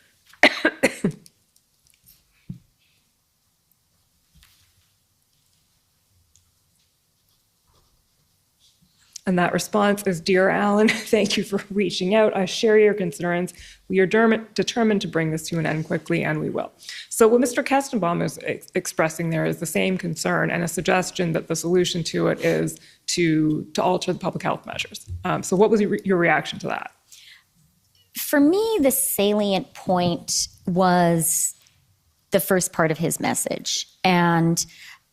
And that response is, "Dear Alan, thank you for reaching out. I share your concerns. We are determined to bring this to an end quickly, and we will." So what Mr. Kestenbaum is expressing there is the same concern and a suggestion that the solution to it is to alter the public health measures. So what was your reaction to that? For me, the salient point was the first part of his message. And,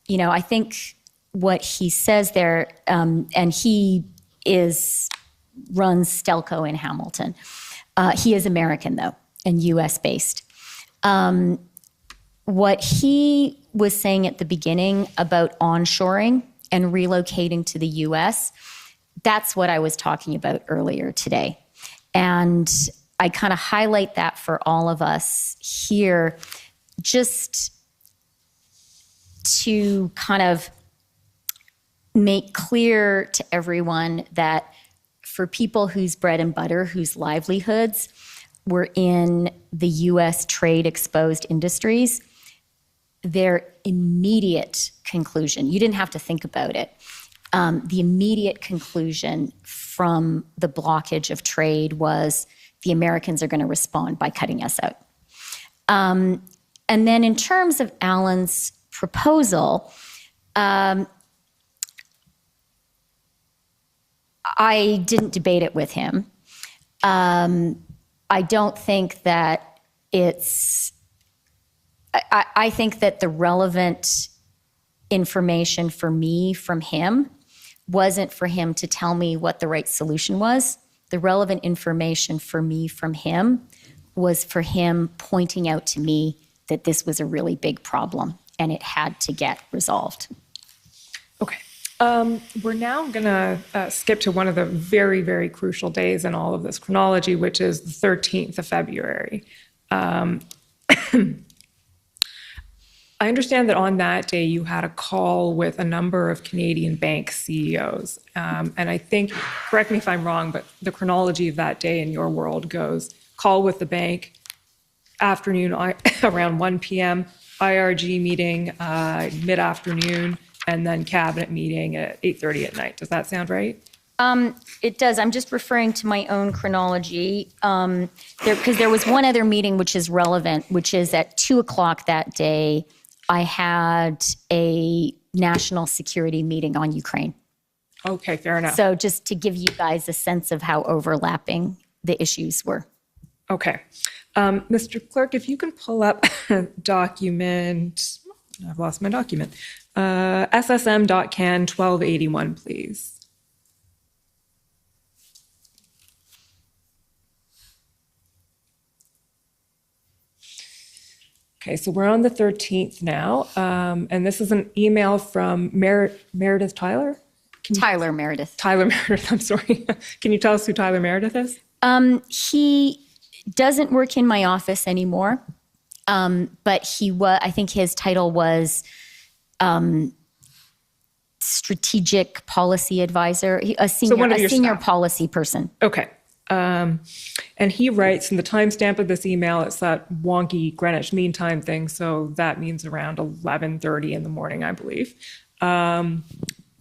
you know, I think what he says there, and he runs Stelco in Hamilton. He is American, though, and U.S. based. What he was saying at the beginning about onshoring and relocating to the U.S., that's what I was talking about earlier today. And I kind of highlight that for all of us here, just to kind of make clear to everyone that for people whose bread and butter, whose livelihoods were in the U.S. trade exposed industries, their immediate conclusion, you didn't have to think about it, the immediate conclusion from the blockage of trade was the Americans are going to respond by cutting us out. And then in terms of Alan's proposal, I didn't debate it with him. I don't think that I think that the relevant information for me from him wasn't for him to tell me what the right solution was. The relevant information for me from him was for him pointing out to me that this was a really big problem and it had to get resolved. Okay. We're now going to skip to one of the very, very crucial days in all of this chronology, which is the 13th of February. I understand that on that day you had a call with a number of Canadian bank CEOs. And I think, correct me if I'm wrong, but the chronology of that day in your world goes call with the bank, afternoon around 1 p.m., IRG meeting mid-afternoon, and then cabinet meeting at 8:30 at night. Does that sound right? It does. I'm just referring to my own chronology because there was one other meeting which is relevant, which is at 2 o'clock that day. I had a national security meeting on Ukraine. Okay, fair enough. So just to give you guys a sense of how overlapping the issues were. Okay. Mr. Clerk, if you can pull up document, I've lost my document, SSM.can 1281, please. Okay, so we're on the 13th now, and this is an email from Meredith Tyler? Tyler Meredith. Tyler Meredith, I'm sorry. Can you tell us who Tyler Meredith is? He doesn't work in my office anymore, but I think his title was strategic policy advisor, a senior policy person. Okay. And he writes, and the timestamp of this email, it's that wonky Greenwich Mean Time thing, so that means around 11:30 in the morning, I believe.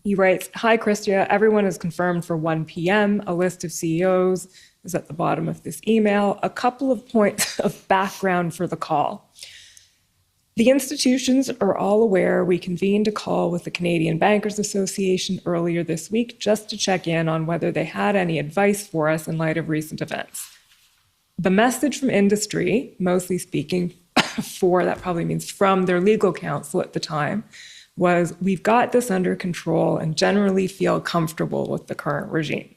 He writes, "Hi, Chrystia. Everyone is confirmed for 1 p.m. A list of CEOs is at the bottom of this email. A couple of points of background for the call. The institutions are all aware we convened a call with the Canadian Bankers Association earlier this week just to check in on whether they had any advice for us in light of recent events. The message from industry, mostly speaking that probably means from their legal counsel at the time, was we've got this under control and generally feel comfortable with the current regime."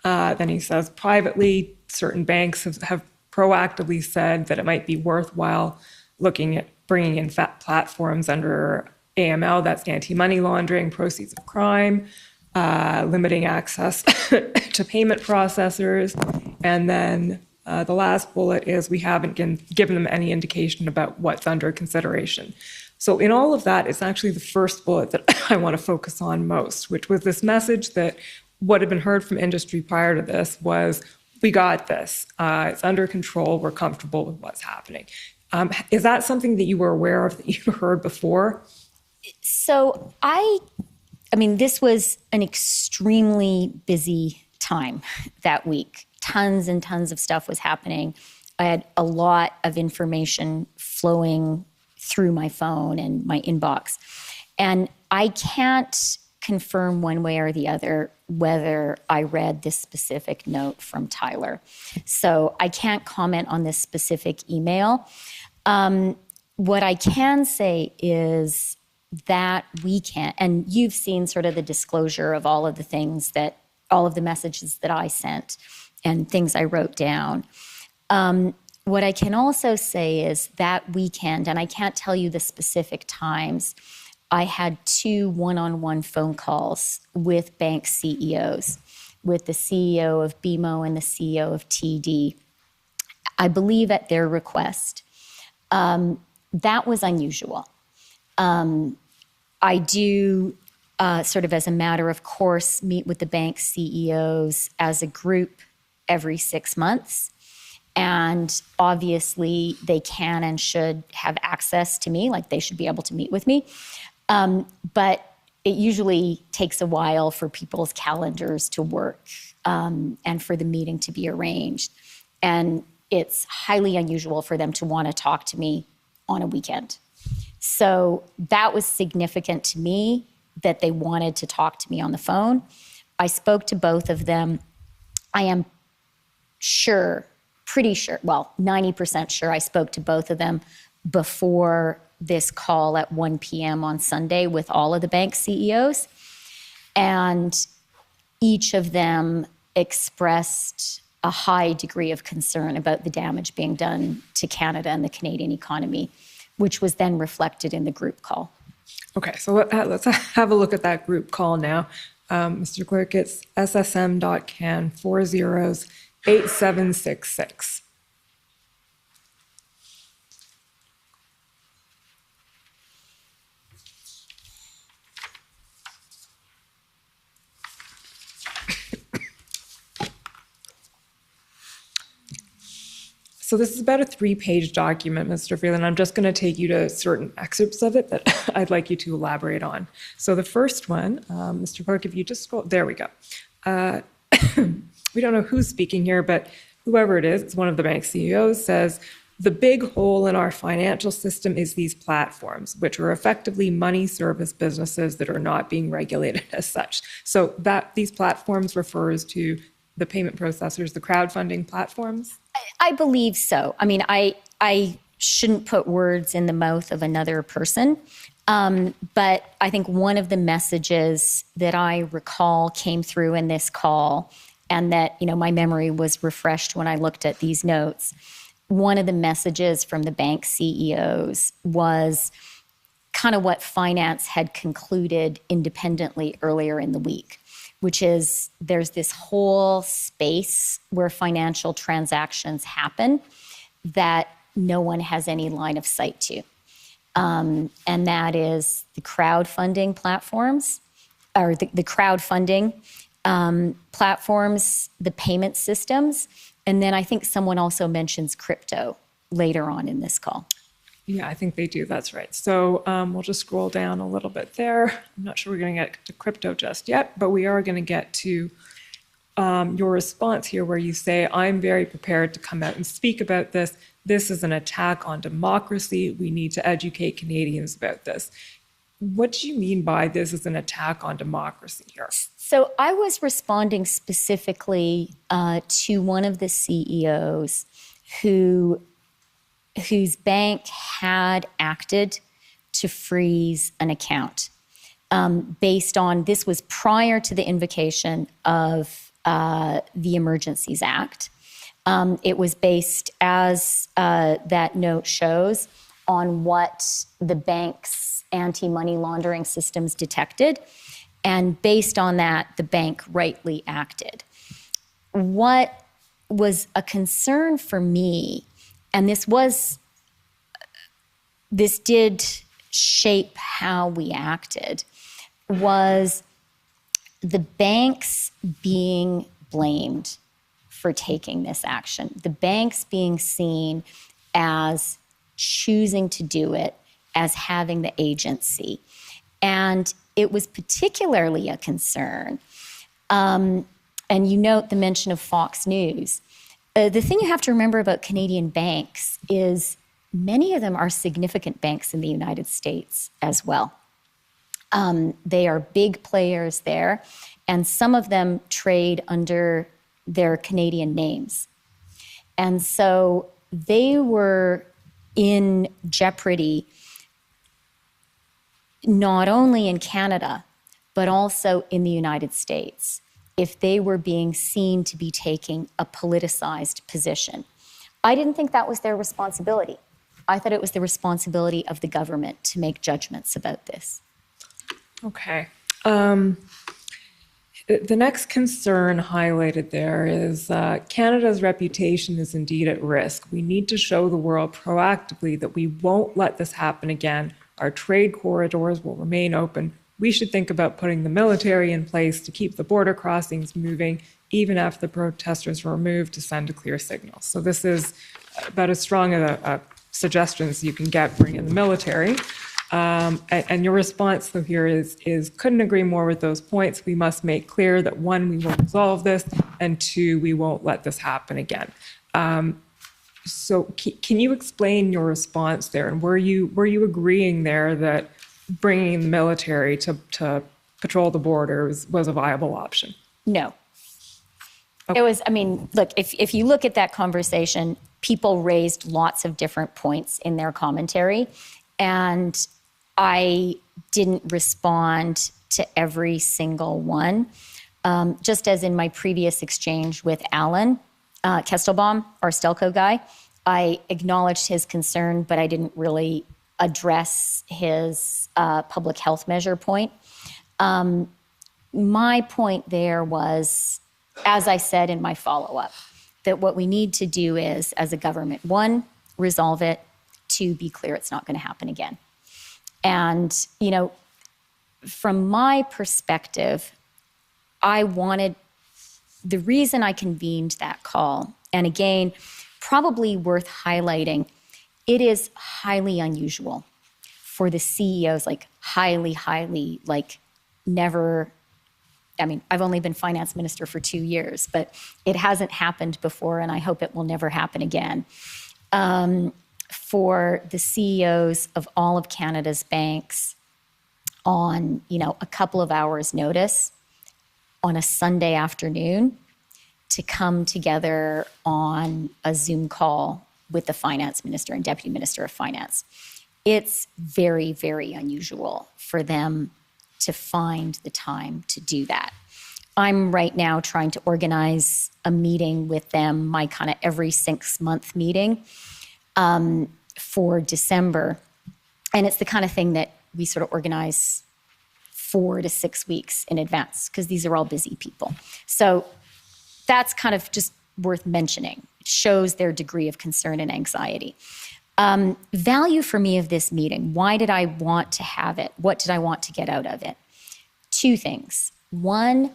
Then he says, privately, certain banks have proactively said that it might be worthwhile looking at bringing in platforms under AML, that's anti-money laundering, proceeds of crime, limiting access to payment processors. And then the last bullet is we haven't given them any indication about what's under consideration. So in all of that, it's actually the first bullet that I want to focus on most, which was this message that what had been heard from industry prior to this was, we got this, it's under control, we're comfortable with what's happening. Is that something that you were aware of, that you heard before? So I mean, this was an extremely busy time that week. Tons and tons of stuff was happening. I had a lot of information flowing through my phone and my inbox. And I can't confirm one way or the other whether I read this specific note from Tyler. So I can't comment on this specific email. What I can say is that weekend, and you've seen sort of the disclosure of all of the messages that I sent and things I wrote down. What I can also say is that weekend, and I can't tell you the specific times, I had 2 one-on-one phone calls with bank CEOs, with the CEO of BMO and the CEO of TD. I believe at their request. That was unusual. I do, sort of as a matter of course, meet with the bank CEOs as a group every 6 months. And obviously, they can and should have access to me, like they should be able to meet with me. But it usually takes a while for people's calendars to work and for the meeting to be arranged. And it's highly unusual for them to want to talk to me on a weekend. So that was significant to me that they wanted to talk to me on the phone. I spoke to both of them. I am pretty sure, 90% sure I spoke to both of them before this call at 1 p.m. on Sunday with all of the bank CEOs. And each of them expressed a high degree of concern about the damage being done to Canada and the Canadian economy, which was then reflected in the group call. Okay, so let's have a look at that group call now. Mr. Clerk, it's SSM.can 408766. So this is about a 3-page document, Mr. Freeland. I'm just going to take you to certain excerpts of it that I'd like you to elaborate on. So the first one, Mr. Clerk, if you just scroll, there we go. We don't know who's speaking here, but whoever it is, it's one of the bank CEOs, says, the big hole in our financial system is these platforms, which are effectively money service businesses that are not being regulated as such. So that these platforms refers to the payment processors, the crowdfunding platforms? I believe so. I mean, I shouldn't put words in the mouth of another person, but I think one of the messages that I recall came through in this call, and that, you know, my memory was refreshed when I looked at these notes. One of the messages from the bank CEOs was kind of what finance had concluded independently earlier in the week, which is there's this whole space where financial transactions happen that no one has any line of sight to. And that is the crowdfunding platforms, or the crowdfunding platforms, the payment systems. And then I think someone also mentions crypto later on in this call. Yeah, I think they do. That's right. So we'll just scroll down a little bit there. I'm not sure we're going to get to crypto just yet, but we are going to get to your response here where you say, I'm very prepared to come out and speak about this. This is an attack on democracy. We need to educate Canadians about this. What do you mean by this is an attack on democracy here? So I was responding specifically to one of the CEOs whose bank had acted to freeze an account based on, this was prior to the invocation of the Emergencies Act. It was based, as that note shows, on what the bank's anti-money laundering systems detected. And based on that, the bank rightly acted. What was a concern for me, and this did shape how we acted, was the banks being blamed for taking this action. The banks being seen as choosing to do it, as having the agency. And it was particularly a concern. And you note the mention of Fox News. The thing you have to remember about Canadian banks is many of them are significant banks in the United States as well. They are big players there, and some of them trade under their Canadian names. And so they were in jeopardy not only in Canada, but also in the United States, if they were being seen to be taking a politicized position. I didn't think that was their responsibility. I thought it was the responsibility of the government to make judgments about this. Okay. The next concern highlighted there is Canada's reputation is indeed at risk. We need to show the world proactively that we won't let this happen again. Our trade corridors will remain open. We should think about putting the military in place to keep the border crossings moving, even after the protesters were removed, to send a clear signal. So this is about as strong a suggestion as you can get, bring in the military. And your response though here is couldn't agree more with those points. We must make clear that 1, we will resolve this, and 2, we won't let this happen again. So can you explain your response there? And were you agreeing there that bringing the military to patrol the borders was a viable option? No. Okay. It was, I mean, look, if you look at that conversation, people raised lots of different points in their commentary. And I didn't respond to every single one. Just as in my previous exchange with Alan Kestelbaum, our Stelco guy, I acknowledged his concern, but I didn't really address his public health measure point. My point there was, as I said in my follow-up, that what we need to do is, as a government, one, resolve it, two, be clear it's not going to happen again. And, you know, from my perspective, the reason I convened that call, and again, probably worth highlighting, it is highly unusual for the CEOs, like highly, like never, I mean, I've only been finance minister for 2 years, but it hasn't happened before, and I hope it will never happen again. For the CEOs of all of Canada's banks on, you know, a couple of hours notice on a Sunday afternoon to come together on a Zoom call with the finance minister and deputy minister of finance. It's very, very unusual for them to find the time to do that. I'm right now trying to organize a meeting with them, my kind of every 6-month meeting for December. And it's the kind of thing that we sort of organize 4 to 6 weeks in advance because these are all busy people. So that's kind of just worth mentioning. It shows their degree of concern and anxiety. Value for me of this meeting, why did I want to have it? What did I want to get out of it? 2 things. One,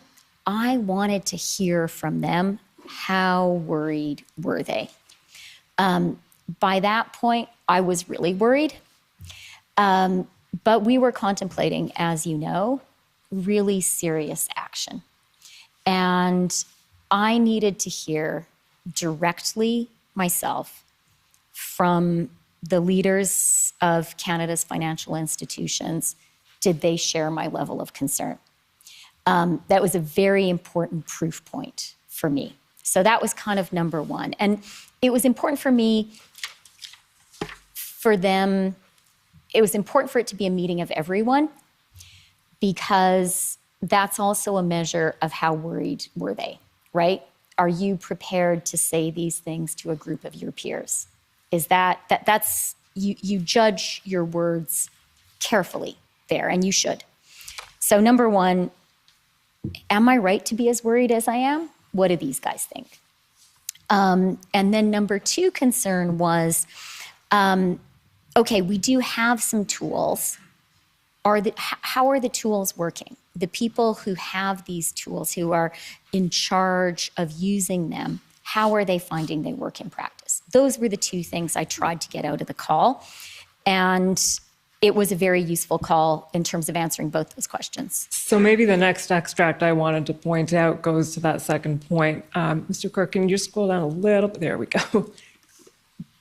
I wanted to hear from them, how worried were they? By that point, I was really worried. But we were contemplating, as you know, really serious action. And I needed to hear directly myself from the leaders of Canada's financial institutions. Did they share my level of concern? That was a very important proof point for me. So that was kind of number one. And it was important for me, for them, it was important for it to be a meeting of everyone because that's also a measure of how worried were they, right? Are you prepared to say these things to a group of your peers? Is that's you judge your words carefully there, and you should. So number one, am I right to be as worried as I am? What do these guys think? And then number 2 concern was, okay, we do have some tools. How are the tools working? The people who have these tools, who are in charge of using them, how are they finding they work in practice? Those were the 2 things I tried to get out of the call. And it was a very useful call in terms of answering both those questions. So maybe the next extract I wanted to point out goes to that second point. Mr. Clerk, can you just scroll down a little bit? There we go.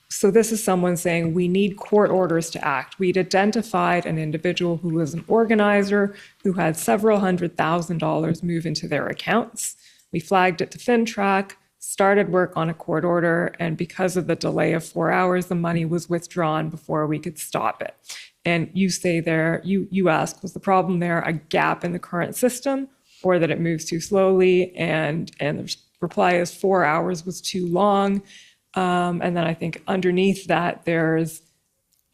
So this is someone saying, we need court orders to act. We'd identified an individual who was an organizer who had several $100,000 move into their accounts. We flagged it to FinTrack, started work on a court order, and because of the delay of 4 hours, the money was withdrawn before we could stop it. And you say there, you ask, was the problem there a gap in the current system or that it moves too slowly? And the reply is 4 hours was too long. And then I think underneath that there's,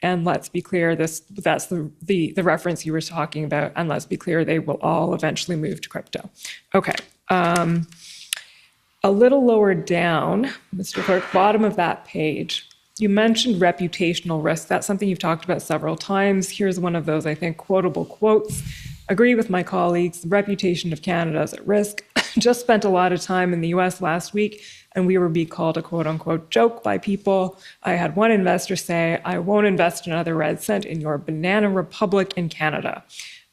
and let's be clear, that's the reference you were talking about, and let's be clear, they will all eventually move to crypto. Okay. A little lower down, Mr. Clerk, bottom of that page, you mentioned reputational risk. That's something you've talked about several times. Here's one of those, I think, quotable quotes. Agree with my colleagues, the reputation of Canada is at risk. Just spent a lot of time in the U.S. last week, and we were being called a quote-unquote joke by people. I had one investor say, I won't invest another red cent in your banana republic in Canada.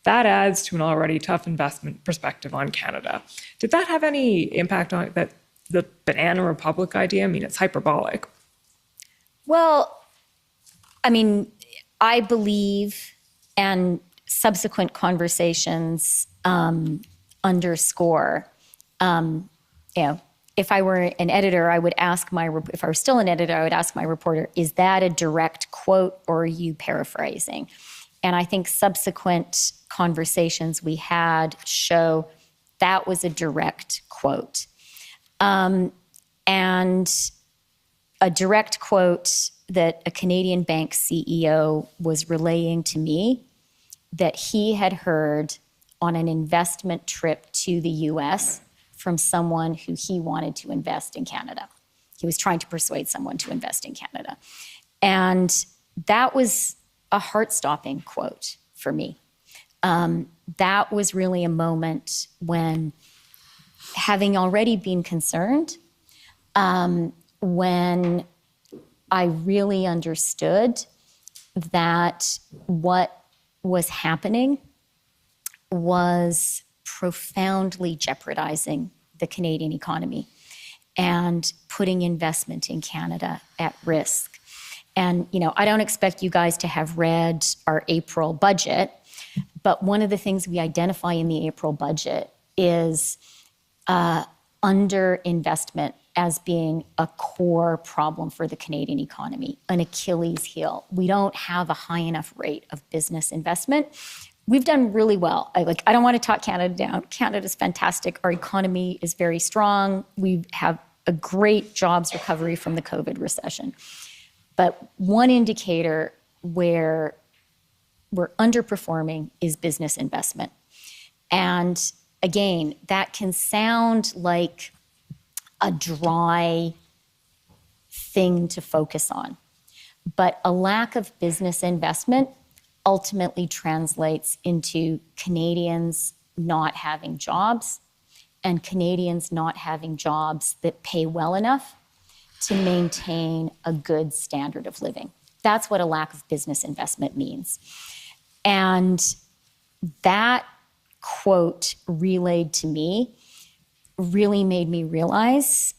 That adds to an already tough investment perspective on Canada. Did that have any impact on that, the banana republic idea? I mean, it's hyperbolic. Well, I mean, I believe, and subsequent conversations underscore, if I were an editor, I would ask if I were still an editor, I would ask my reporter, is that a direct quote or are you paraphrasing? And I think subsequent conversations we had show that was a direct quote. And a direct quote that a Canadian bank CEO was relaying to me that he had heard on an investment trip to the U.S. from someone who he wanted to invest in Canada. He was trying to persuade someone to invest in Canada. And that was a heart-stopping quote for me. That was really a moment when, having already been concerned, when I really understood that what was happening was profoundly jeopardizing the Canadian economy and putting investment in Canada at risk. And, I don't expect you guys to have read our April budget, but one of the things we identify in the April budget is underinvestment as being a core problem for the Canadian economy, an Achilles heel. We don't have a high enough rate of business investment. We've done really well. I don't want to talk Canada down. Canada's fantastic. Our economy is very strong. We have a great jobs recovery from the COVID recession. But one indicator where we're underperforming is business investment. And again, that can sound like a dry thing to focus on. But a lack of business investment ultimately translates into Canadians not having jobs and Canadians not having jobs that pay well enough to maintain a good standard of living. That's what a lack of business investment means. And that quote relayed to me really made me realize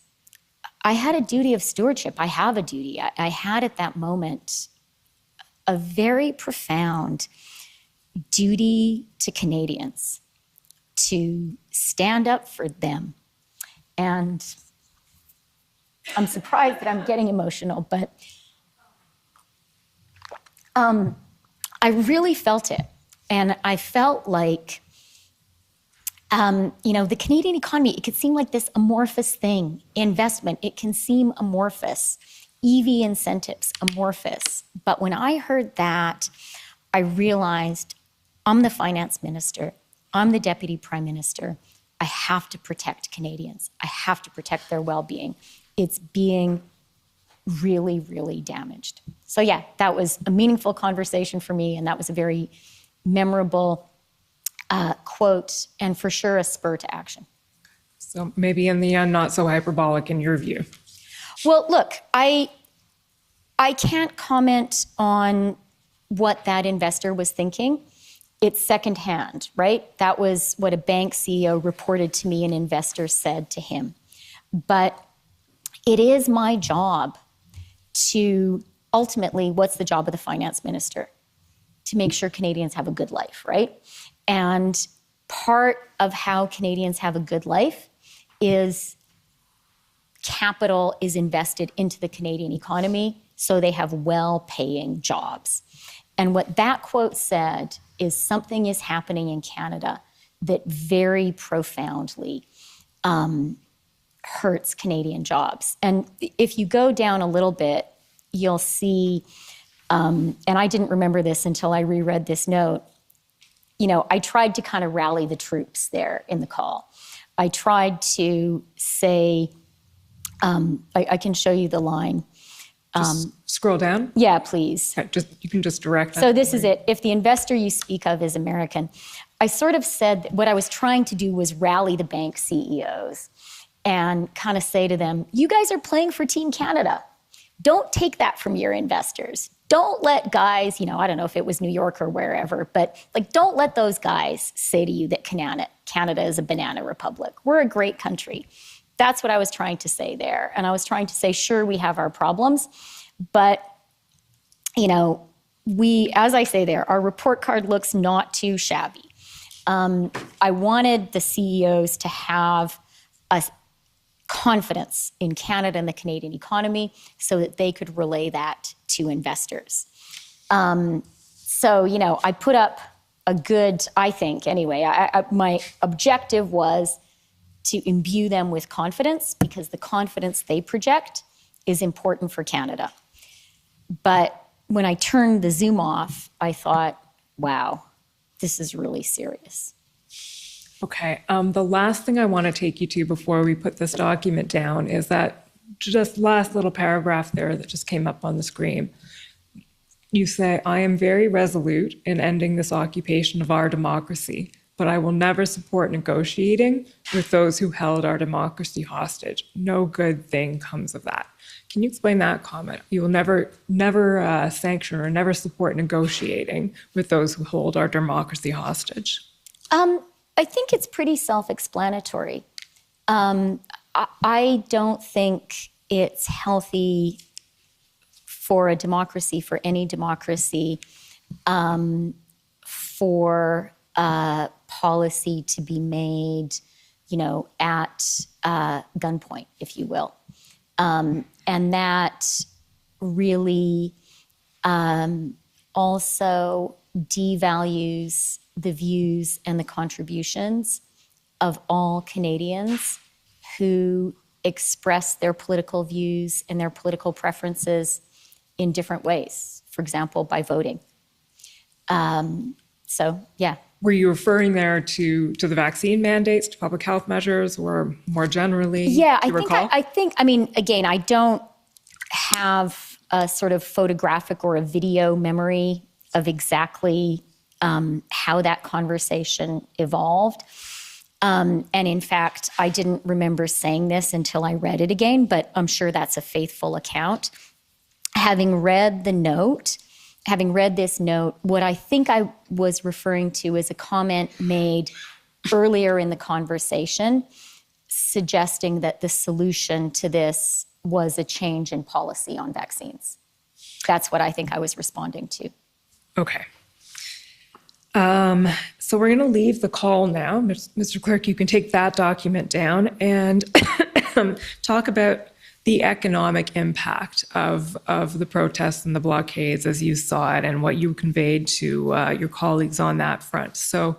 I had a duty of stewardship. I have a duty. I had at that moment a very profound duty to Canadians to stand up for them. And I'm surprised that I'm getting emotional, but I really felt it. And I felt like, the Canadian economy, it could seem like this amorphous thing. Investment, it can seem amorphous. EV incentives, amorphous. But when I heard that, I realized I'm the finance minister. I'm the deputy prime minister. I have to protect Canadians. I have to protect their well-being. It's being really, really damaged. So yeah, that was a meaningful conversation for me, and that was a very memorable quote, and for sure a spur to action. So maybe in the end, not so hyperbolic in your view. Well, look, I can't comment on what that investor was thinking. It's secondhand, right? That was what a bank CEO reported to me an investor said to him. But it is my job to ultimately, what's the job of the finance minister? To make sure Canadians have a good life, right? And part of how Canadians have a good life is capital is invested into the Canadian economy so they have well-paying jobs. And what that quote said is something is happening in Canada that very profoundly hurts Canadian jobs. And if you go down a little bit, you'll see, and I didn't remember this until I reread this note, I tried to kind of rally the troops there in the call. I tried to say, I can show you the line. Scroll down. Yeah, please. Okay, you can just direct. So this is it. If the investor you speak of is American, I sort of said that what I was trying to do was rally the bank CEOs and kind of say to them, you guys are playing for Team Canada. Don't take that from your investors. Don't let guys, I don't know if it was New York or wherever, but don't let those guys say to you that Canada is a banana republic. We're a great country. That's what I was trying to say there. And I was trying to say, sure, we have our problems, but, as I say there, our report card looks not too shabby. I wanted the CEOs to have a confidence in Canada and the Canadian economy so that they could relay that to investors. So, I put up a good, I think, anyway, my objective was to imbue them with confidence because the confidence they project is important for Canada. But when I turned the Zoom off, I thought, wow, this is really serious. Okay, the last thing I want to take you to before we put this document down is that just last little paragraph there that just came up on the screen. You say, I am very resolute in ending this occupation of our democracy, but I will never support negotiating with those who held our democracy hostage. No good thing comes of that. Can you explain that comment? You will never sanction or never support negotiating with those who hold our democracy hostage. I think it's pretty self-explanatory. I don't think it's healthy for a democracy, for any democracy, for policy to be made, at gunpoint, if you will. And that really also devalues the views and the contributions of all Canadians who express their political views and their political preferences in different ways, for example, by voting. Yeah. Were you referring there to the vaccine mandates, to public health measures, or more generally? Yeah, I don't have a sort of photographic or a video memory of exactly how that conversation evolved. And in fact, I didn't remember saying this until I read it again, but I'm sure that's a faithful account. Having read this note, what I think I was referring to is a comment made earlier in the conversation suggesting that the solution to this was a change in policy on vaccines. That's what I think I was responding to. Okay. So we're going to leave the call now. Mr. Clerk, you can take that document down and talk about the economic impact of the protests and the blockades as you saw it and what you conveyed to your colleagues on that front. So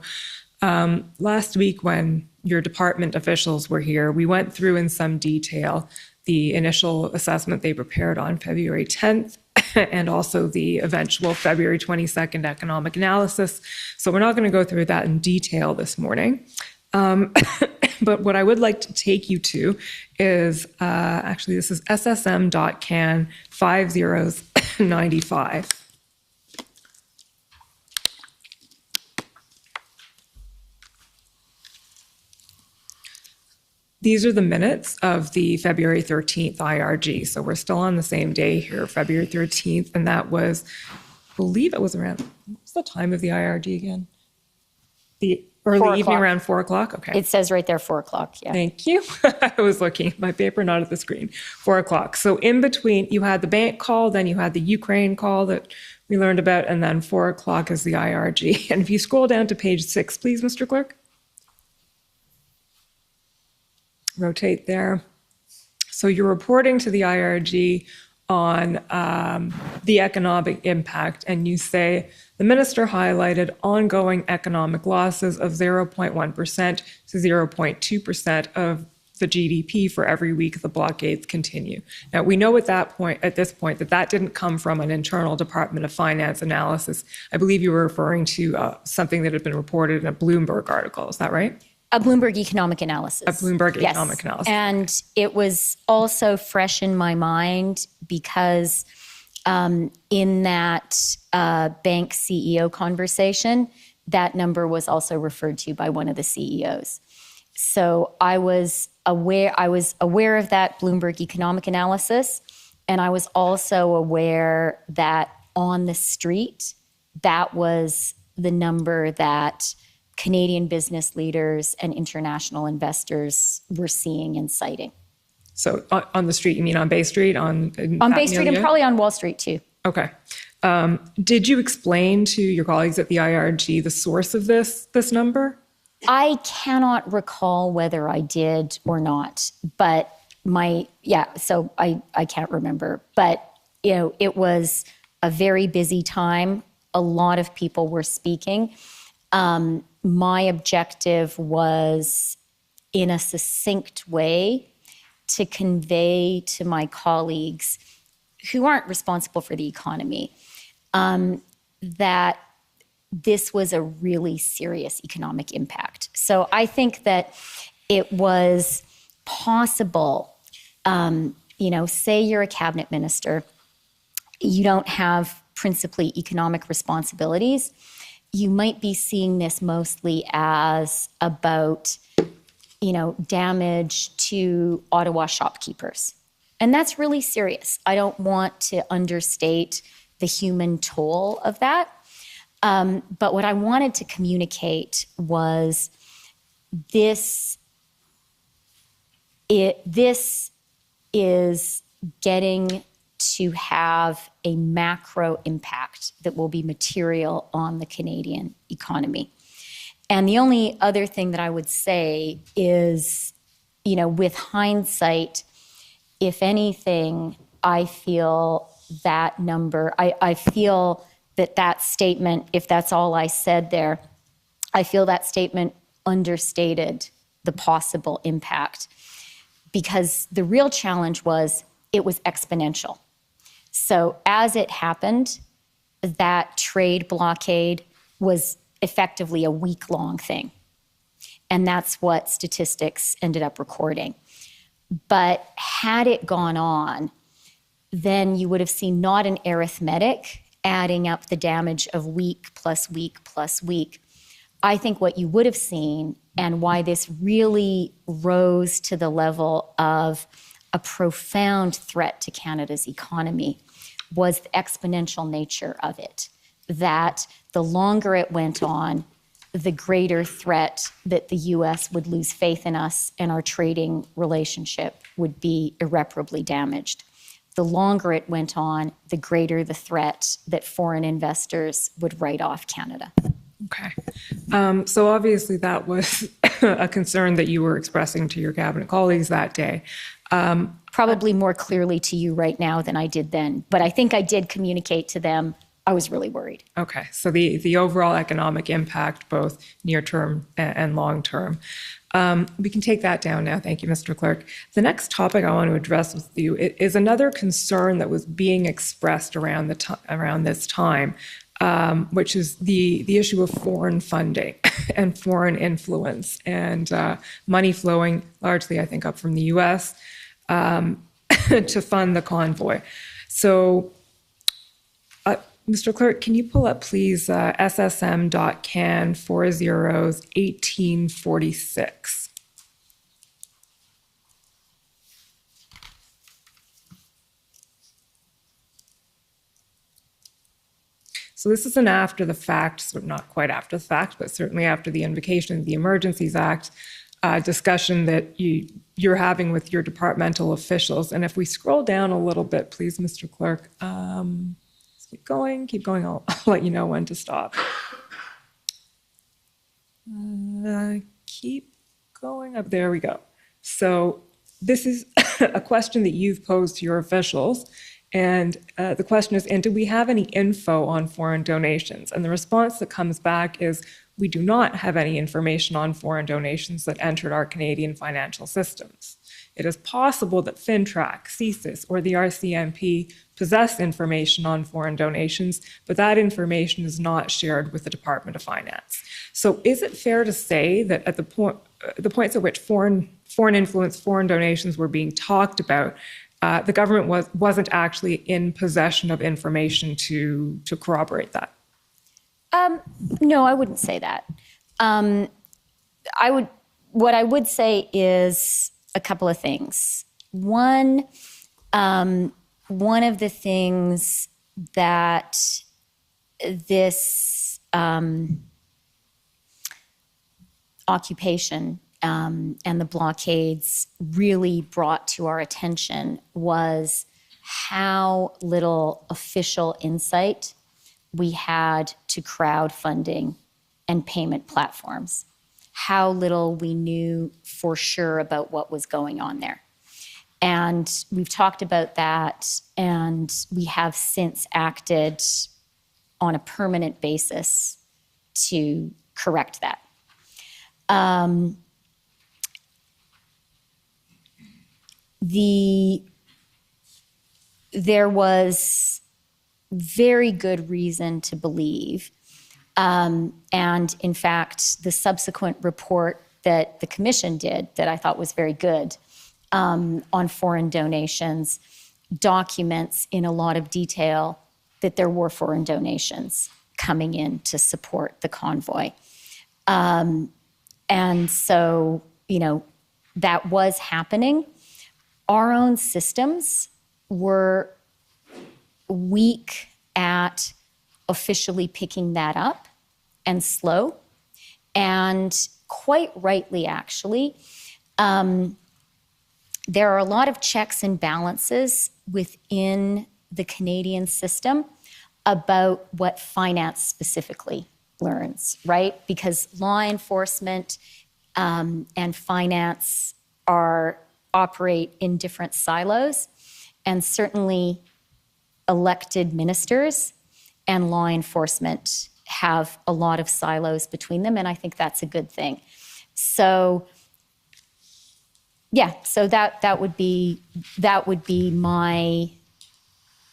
last week when your department officials were here, we went through in some detail the initial assessment they prepared on February 10th and also the eventual February 22nd economic analysis. So we're not going to go through that in detail this morning. But what I would like to take you to is, actually, this is ssm.can 5095. These are the minutes of the February 13th IRG. So we're still on the same day here, February 13th, and that was, I believe it was around, what's the time of the IRG again? The early evening, around 4 o'clock? Okay. It says right there 4 o'clock, yeah. Thank you. I was looking at my paper, not at the screen. 4 o'clock. So in between, you had the bank call, then you had the Ukraine call that we learned about, and then 4 o'clock is the IRG. And if you scroll down to page 6, please, Mr. Clerk. Rotate there. So you're reporting to the IRG on the economic impact, and you say the minister highlighted ongoing economic losses of 0.1% to 0.2% of the GDP for every week the blockades continue. Now we know at this point that didn't come from an internal Department of Finance analysis. I believe you were referring to something that had been reported in a Bloomberg article. Is that right? A Bloomberg economic analysis. A Bloomberg economic analysis. And it was also fresh in my mind because in that bank CEO conversation, that number was also referred to by one of the CEOs. So I was aware of that Bloomberg economic analysis, and I was also aware that on the street, that was the number that Canadian business leaders and international investors were seeing and citing. So on the street, you mean on Bay Street? On Bay Street and probably on Wall Street too. Okay. Did you explain to your colleagues at the IRG the source of this number? I cannot recall whether I did or not, but so I can't remember. But, it was a very busy time a lot of people were speaking. My objective was, in a succinct way, to convey to my colleagues who aren't responsible for the economy that this was a really serious economic impact. So I think that it was possible, say you're a cabinet minister, you don't have principally economic responsibilities. You might be seeing this mostly as about, damage to Ottawa shopkeepers. And that's really serious. I don't want to understate the human toll of that. But what I wanted to communicate was this is getting to have a macro impact that will be material on the Canadian economy. And the only other thing that I would say is, with hindsight, if anything, I feel that number, I feel that statement, if that's all I said there, I feel that statement understated the possible impact, because the real challenge was it was exponential. So as it happened, that trade blockade was effectively a week-long thing. And that's what statistics ended up recording. But had it gone on, then you would have seen not an arithmetic adding up the damage of week plus week plus week. I think what you would have seen, and why this really rose to the level of a profound threat to Canada's economy, was the exponential nature of it. That the longer it went on, the greater threat that the U.S. would lose faith in us and our trading relationship would be irreparably damaged. The longer it went on, the greater the threat that foreign investors would write off Canada. Okay. So obviously that was a concern that you were expressing to your cabinet colleagues that day. Probably more clearly to you right now than I did then, but I think I did communicate to them I was really worried. Okay. So the overall economic impact, both near term and long term. We can take that down now. Thank you, Mr. Clerk. The next topic I want to address with you is another concern that was being expressed around this time, which is the issue of foreign funding and foreign influence and money flowing largely, I think, up from the U.S. To fund the convoy. So, Mr. Clerk, can you pull up, please, SSM.can 40 1846? So this is an after the fact, so not quite after the fact, but certainly after the invocation of the Emergencies Act discussion that you're having with your departmental officials. And if we scroll down a little bit, please, Mr. Clerk. Keep going. I'll let you know when to stop. Keep going up. There we go. So this is a question that you've posed to your officials. And the question is, and do we have any info on foreign donations? And the response that comes back is, we do not have any information on foreign donations that entered our Canadian financial systems. It is possible that FINTRAC, CSIS, or the RCMP possess information on foreign donations, but that information is not shared with the Department of Finance. So is it fair to say that at the points at which foreign influence, foreign donations were being talked about, the government wasn't actually in possession of information to corroborate that? No, I wouldn't say that. What I would say is a couple of things. One of the things that this occupation and the blockades really brought to our attention was how little official insight we had to crowdfunding and payment platforms, how little we knew for sure about what was going on there. And we've talked about that, and we have since acted on a permanent basis to correct that. There was very good reason to believe, and in fact, the subsequent report that the commission did that I thought was very good on foreign donations documents in a lot of detail that there were foreign donations coming in to support the convoy. And so, that was happening. Our own systems were weak at officially picking that up and slow. And quite rightly, actually, there are a lot of checks and balances within the Canadian system about what finance specifically learns, right? Because law enforcement and finance operate in different silos, and certainly elected ministers and law enforcement have a lot of silos between them, and I think that's a good thing. So, yeah, so that would be my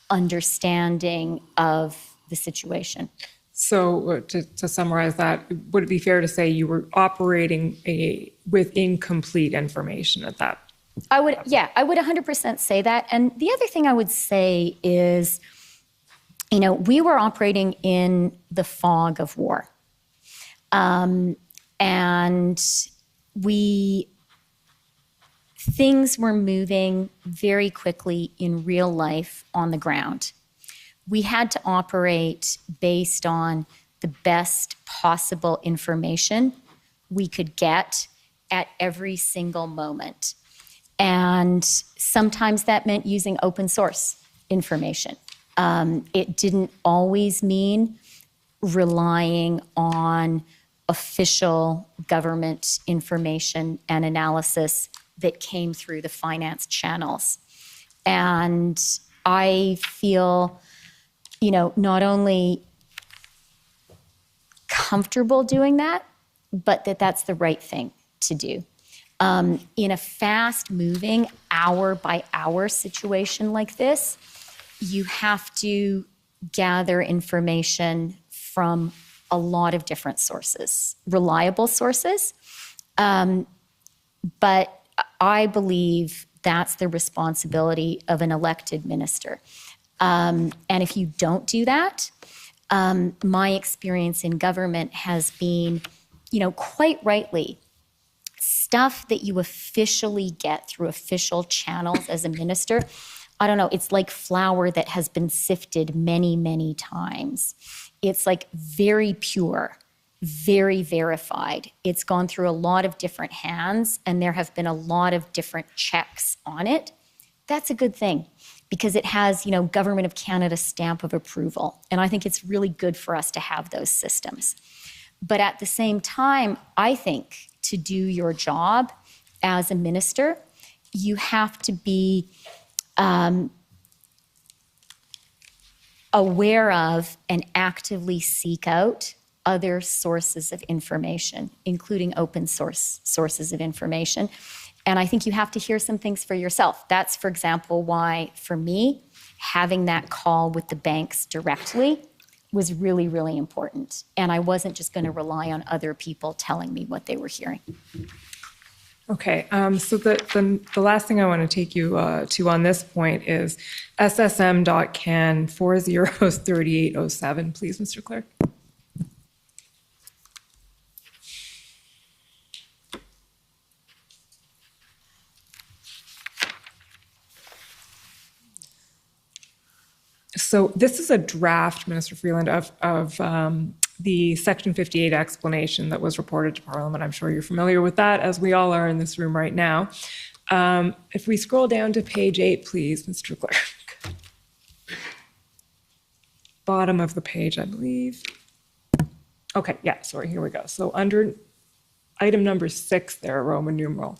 understanding of the situation. So to summarize that, would it be fair to say you were operating with incomplete information at that? I would 100% say that. And the other thing I would say is, we were operating in the fog of war. And things were moving very quickly in real life on the ground. We had to operate based on the best possible information we could get at every single moment. And sometimes that meant using open source information. It didn't always mean relying on official government information and analysis that came through the finance channels. And I feel, not only comfortable doing that, but that's the right thing to do. In a fast-moving, hour-by-hour situation like this, you have to gather information from a lot of different sources, reliable sources. But I believe that's the responsibility of an elected minister. And if you don't do that, my experience in government has been, quite rightly, stuff that you officially get through official channels as a minister, I don't know, it's like flour that has been sifted many, many times. It's like very pure, very verified. It's gone through a lot of different hands, and there have been a lot of different checks on it. That's a good thing because it has, Government of Canada stamp of approval. And I think it's really good for us to have those systems. But at the same time, I think to do your job as a minister, you have to be aware of and actively seek out other sources of information, including open source sources of information. And I think you have to hear some things for yourself. That's, for example, why, for me, having that call with the banks directly was really, really important. And I wasn't just going to rely on other people telling me what they were hearing. Okay, so the last thing I want to take you to on this point is SSM.can 403807, please, Mr. Clerk. So this is a draft, Minister Freeland, of the Section 58 explanation that was reported to Parliament. I'm sure you're familiar with that, as we all are in this room right now. If we scroll down to page 8, please, Mr. Clerk. Bottom of the page, I believe. Okay, yeah, sorry, here we go. So under item number 6 there, Roman numeral.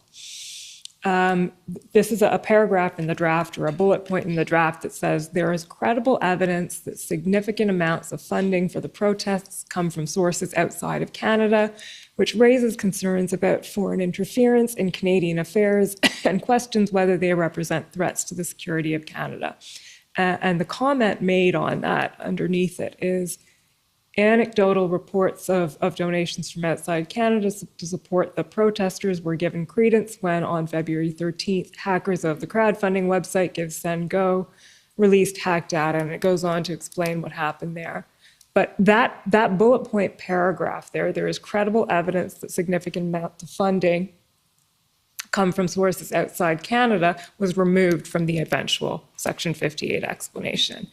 This is a paragraph in the draft or a bullet point in the draft that says there is credible evidence that significant amounts of funding for the protests come from sources outside of Canada, which raises concerns about foreign interference in Canadian affairs and questions whether they represent threats to the security of Canada. And the comment made on that underneath it is anecdotal reports of donations from outside Canada to support the protesters were given credence when on February 13th, hackers of the crowdfunding website GiveSendGo released hacked data, and it goes on to explain what happened there. But that bullet point paragraph there is credible evidence that significant amounts of funding come from sources outside Canada was removed from the eventual Section 58 explanation.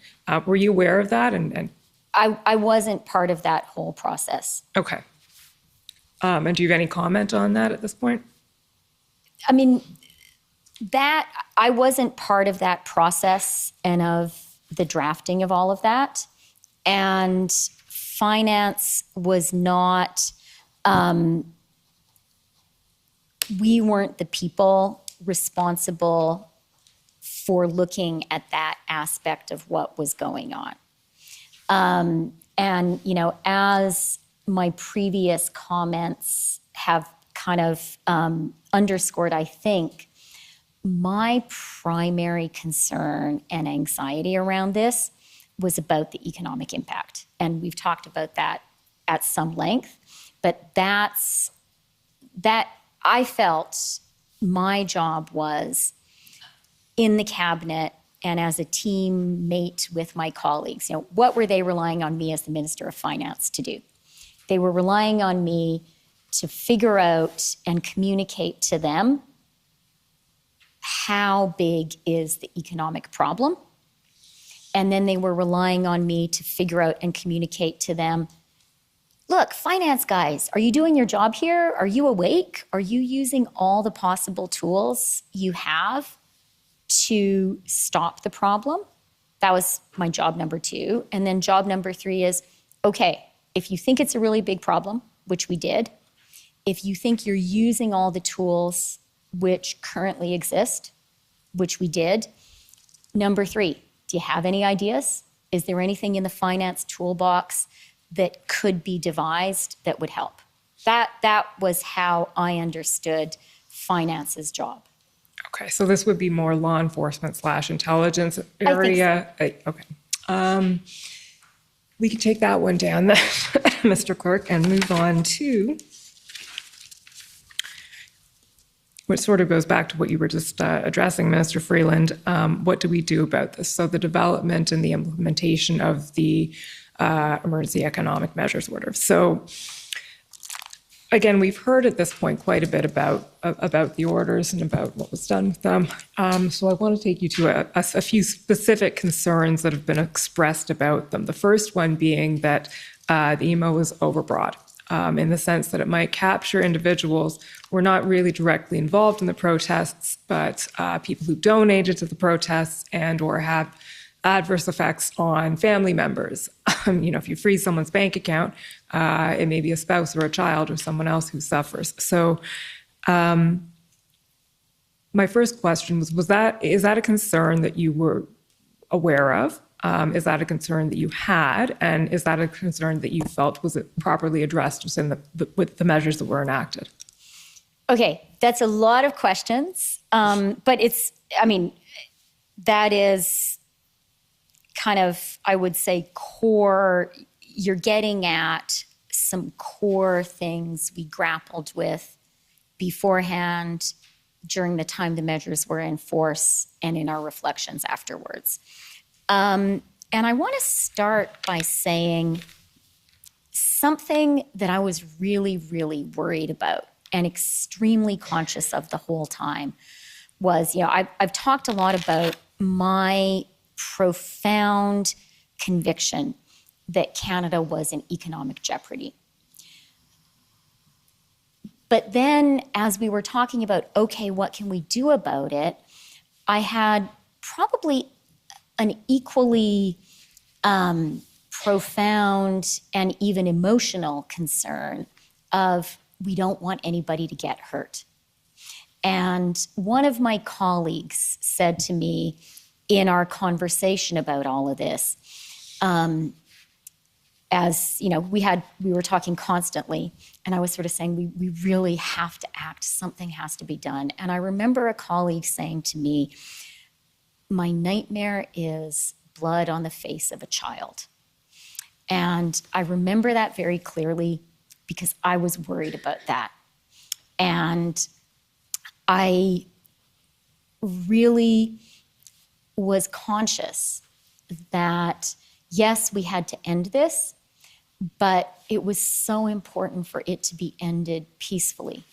Were you aware of that? And I wasn't part of that whole process. okay. And do you have any comment on that at this point? I mean, that I wasn't part of that process and of the drafting of all of that. And finance was not, we weren't the people responsible for looking at that aspect of what was going on. And, you know, as my previous comments have kind of underscored, I think, my primary concern and anxiety around this was about the economic impact. And we've talked about that at some length, but that I felt my job was in the cabinet and as a teammate with my colleagues. You know, what were they relying on me as the Minister of Finance to do? They were relying on me to figure out and communicate to them how big is the economic problem. And then they were relying on me to figure out and communicate to them, look, finance guys, are you doing your job here? Are you awake? Are you using all the possible tools you have to stop the problem? That was my job number 2. And then job number 3 is, okay, if you think it's a really big problem, which we did, if you think you're using all the tools which currently exist, which we did, number 3, do you have any ideas? Is there anything in the finance toolbox that could be devised that would help? That was how I understood finance's job. Okay, so this would be more law enforcement / intelligence area. I think so. Okay. We can take that one down, then, Mr. Clerk, and move on to which sort of goes back to what you were just addressing, Minister Freeland. What do we do about this? So the development and the implementation of the Emergency Economic Measures Order. So again, we've heard at this point quite a bit about the orders and about what was done with them. So I want to take you to a few specific concerns that have been expressed about them. The first one being that the EMO is overbroad. In the sense that it might capture individuals who are not really directly involved in the protests, but people who donated to the protests and or have adverse effects on family members. You know, if you freeze someone's bank account, it may be a spouse or a child or someone else who suffers. So my first question was is that a concern that you were aware of? Is that a concern that you had? And is that a concern that you felt was properly addressed within with the measures that were enacted? Okay, that's a lot of questions. But that is kind of, I would say, core. You're getting at some core things we grappled with beforehand, during the time the measures were in force, and in our reflections afterwards. And I want to start by saying something that I was really, really worried about and extremely conscious of the whole time was, you know, I've talked a lot about my profound conviction that Canada was in economic jeopardy. But then as we were talking about, okay, what can we do about it? I had probably an equally profound and even emotional concern of we don't want anybody to get hurt. And one of my colleagues said to me in our conversation about all of this, as you know, we were talking constantly, and I was sort of saying, we really have to act, something has to be done. And I remember a colleague saying to me, my nightmare is blood on the face of a child. And I remember that very clearly because I was worried about that. And I really was conscious that, yes, we had to end this, but it was so important for it to be ended peacefully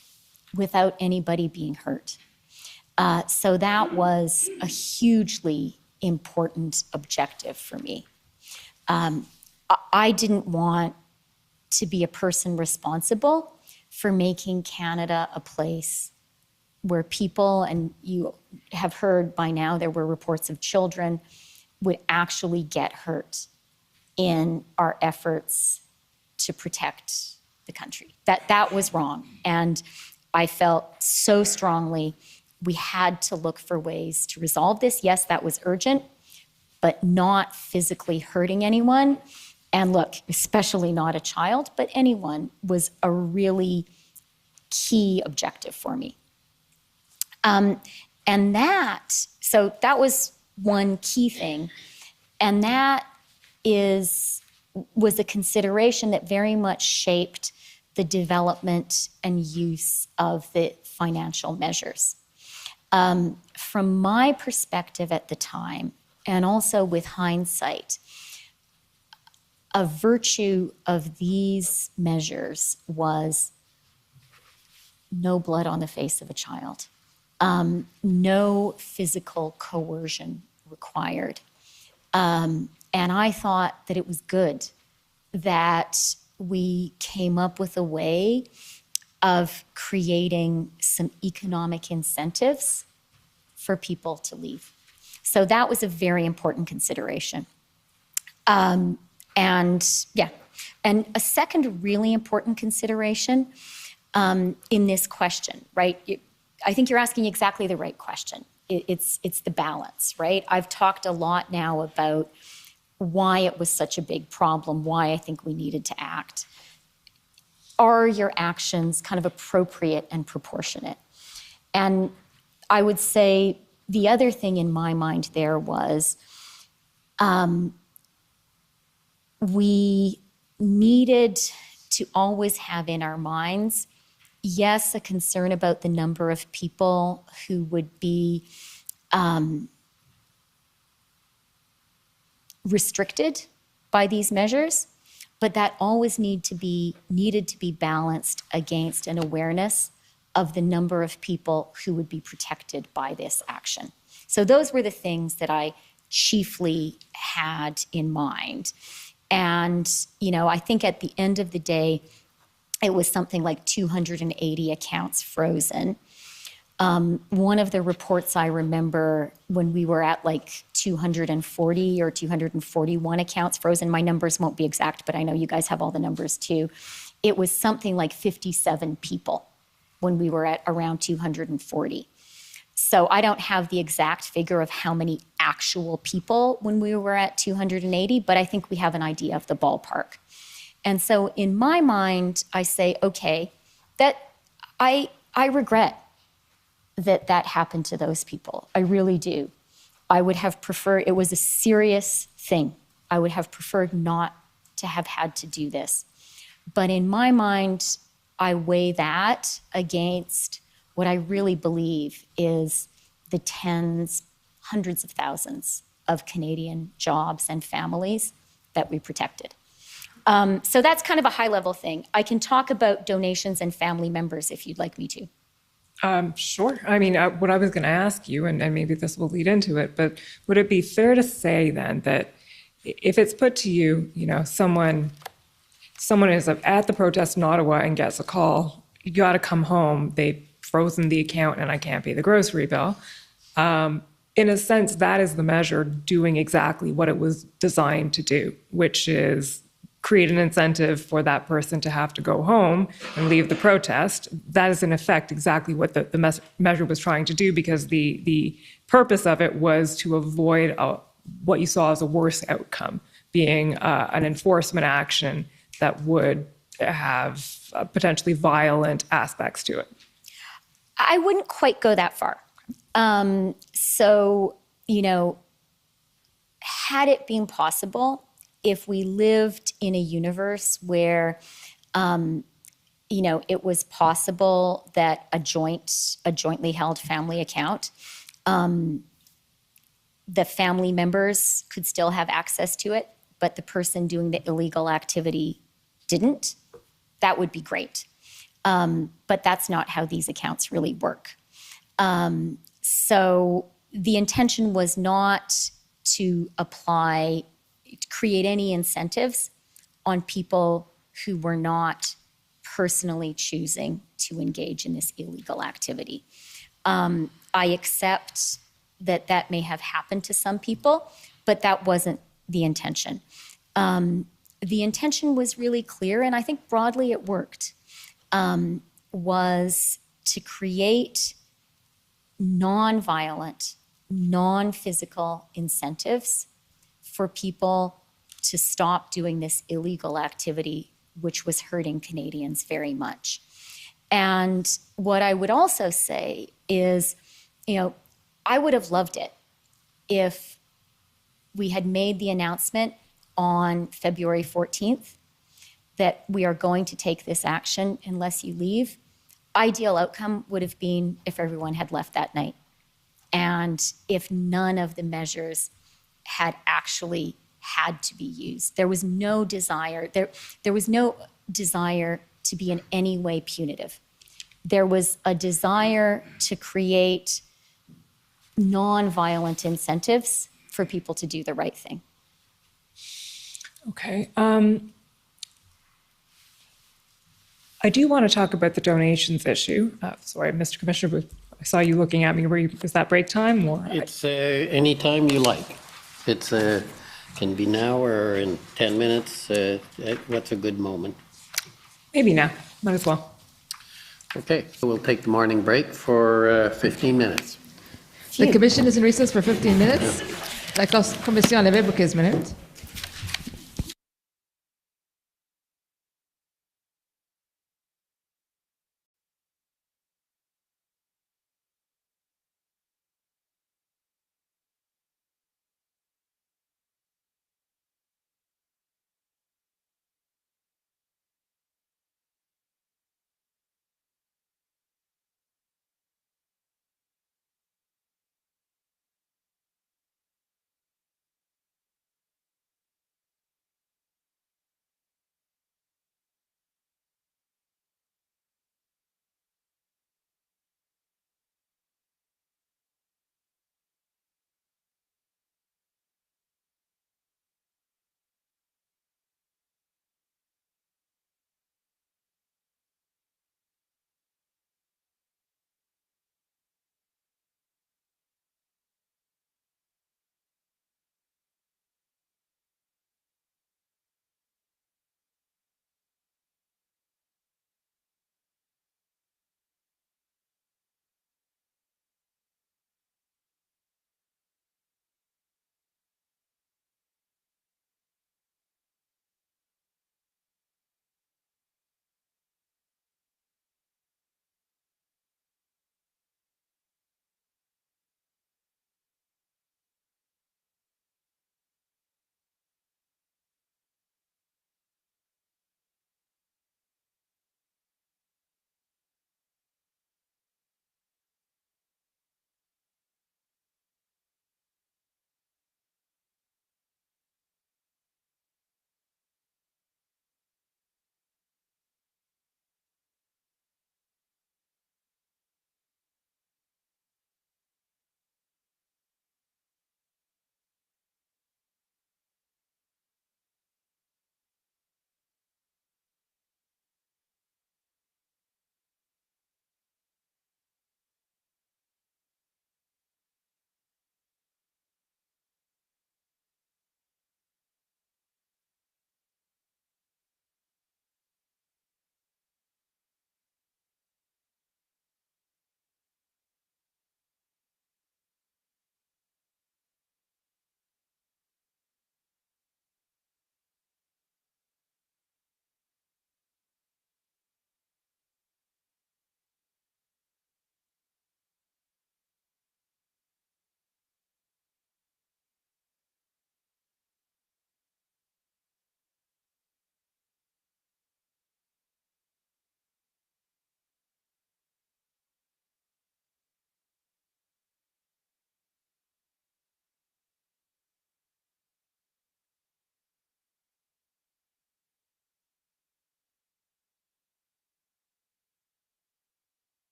without anybody being hurt. So that was a hugely important objective for me. I didn't want to be a person responsible for making Canada a place where people, and you have heard by now, there were reports of children, would actually get hurt in our efforts to protect the country. That was wrong. And I felt so strongly we had to look for ways to resolve this. Yes, that was urgent, but not physically hurting anyone. And look, especially not a child, but anyone, was a really key objective for me. So that was one key thing. And that was a consideration that very much shaped the development and use of the financial measures. From my perspective at the time, and also with hindsight, a virtue of these measures was no blood on the face of a child, no physical coercion required. And I thought that it was good that we came up with a way of creating some economic incentives for people to leave. So that was a very important consideration. And a second really important consideration in this question, right? I think you're asking exactly the right question. It's the balance, right? I've talked a lot now about why it was such a big problem, why I think we needed to act. Are your actions kind of appropriate and proportionate? And I would say the other thing in my mind there was we needed to always have in our minds, yes, a concern about the number of people who would be restricted by these measures, but that always needed to be balanced against an awareness of the number of people who would be protected by this action. So those were the things that I chiefly had in mind. And, you know, I think at the end of the day, it was something like 280 accounts frozen. One of the reports I remember when we were at like 240 or 241 accounts frozen, my numbers won't be exact, but I know you guys have all the numbers too. It was something like 57 people when we were at around 240. So I don't have the exact figure of how many actual people when we were at 280, but I think we have an idea of the ballpark. And so in my mind, I say, okay, that I regret that happened to those people. I really do. I would have preferred, it was a serious thing. I would have preferred not to have had to do this. But in my mind, I weigh that against what I really believe is the tens, hundreds of thousands of Canadian jobs and families that we protected. So that's kind of a high-level thing. I can talk about donations and family members if you'd like me to. Sure. I mean, what I was going to ask you, and maybe this will lead into it, but would it be fair to say then that if it's put to you, you know, someone is at the protest in Ottawa and gets a call, you got to come home, they've frozen the account and I can't pay the grocery bill. In a sense, that is the measure doing exactly what it was designed to do, which is create an incentive for that person to have to go home and leave the protest. That is in effect exactly what the measure was trying to do, because the purpose of it was to avoid what you saw as a worse outcome, being an enforcement action that would have potentially violent aspects to it. I wouldn't quite go that far. So, had it been possible, if we lived in a universe where, it was possible that a jointly held family account, the family members could still have access to it, but the person doing the illegal activity didn't, that would be great. But that's not how these accounts really work. So the intention was not to create any incentives on people who were not personally choosing to engage in this illegal activity. I accept that may have happened to some people, but that wasn't the intention. The intention was really clear, and I think broadly it worked, was to create non-violent, non-physical incentives for people to stop doing this illegal activity, which was hurting Canadians very much. And what I would also say is, I would have loved it if we had made the announcement on February 14th that we are going to take this action unless you leave. Ideal outcome would have been if everyone had left that night, and if none of the measures had actually had to be used. There was no desire. There was no desire to be in any way punitive. There was a desire to create non-violent incentives for people to do the right thing. Okay. I do want to talk about the donations issue. Sorry, Mr. Commissioner, I saw you looking at me. Was that break time or? It's any time you like. It's can be now or in 10 minutes. What's a good moment? Maybe now. Might as well. Okay, so we'll take the morning break for 15 minutes. The commission is in recess for 15 minutes. La commission levée pour 15 minutes.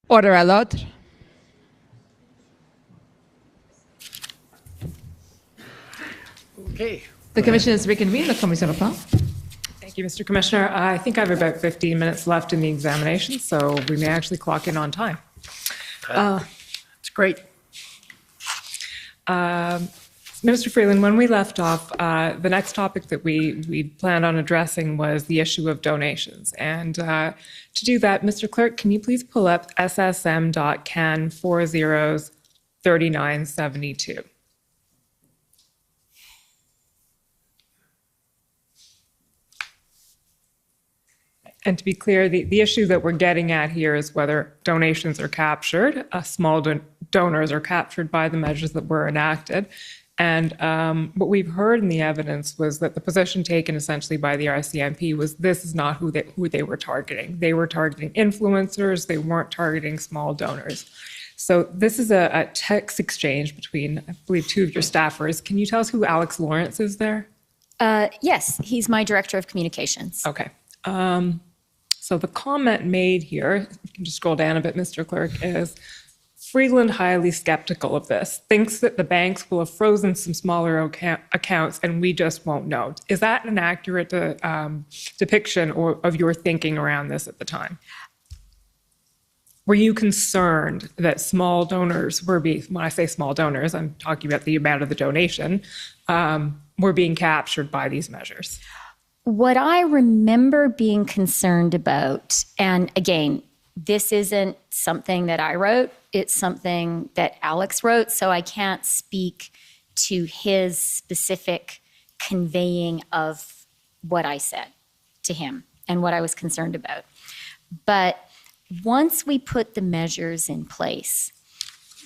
Order à l'ordre. Okay. The commission is reconvened. La commission reprend. Thank you, Mr. Commissioner. I think I have about 15 minutes left in the examination, so we may actually clock in on time. It's great. Minister Freeland, when we left off, the next topic that we planned on addressing was the issue of donations. And to do that, Mr. Clerk, can you please pull up SSM.can 403972? And to be clear, the issue that we're getting at here is whether donations are captured, small donors are captured by the measures that were enacted. And what we've heard in the evidence was that the position taken essentially by the RCMP was this is not who they were targeting. They were targeting influencers. They weren't targeting small donors. So this is a text exchange between, I believe, two of your staffers. Can you tell us who Alex Lawrence is there? Yes, he's my director of communications. Okay. So the comment made here, you can just scroll down a bit, Mr. Clerk, is Freeland highly skeptical of this, thinks that the banks will have frozen some smaller accounts and we just won't know. Is that an accurate depiction of your thinking around this at the time? Were you concerned that small donors were being, when I say small donors, I'm talking about the amount of the donation, were being captured by these measures? What I remember being concerned about, and again, this isn't something that I wrote, it's something that Alex wrote, so I can't speak to his specific conveying of what I said to him and what I was concerned about. But once we put the measures in place,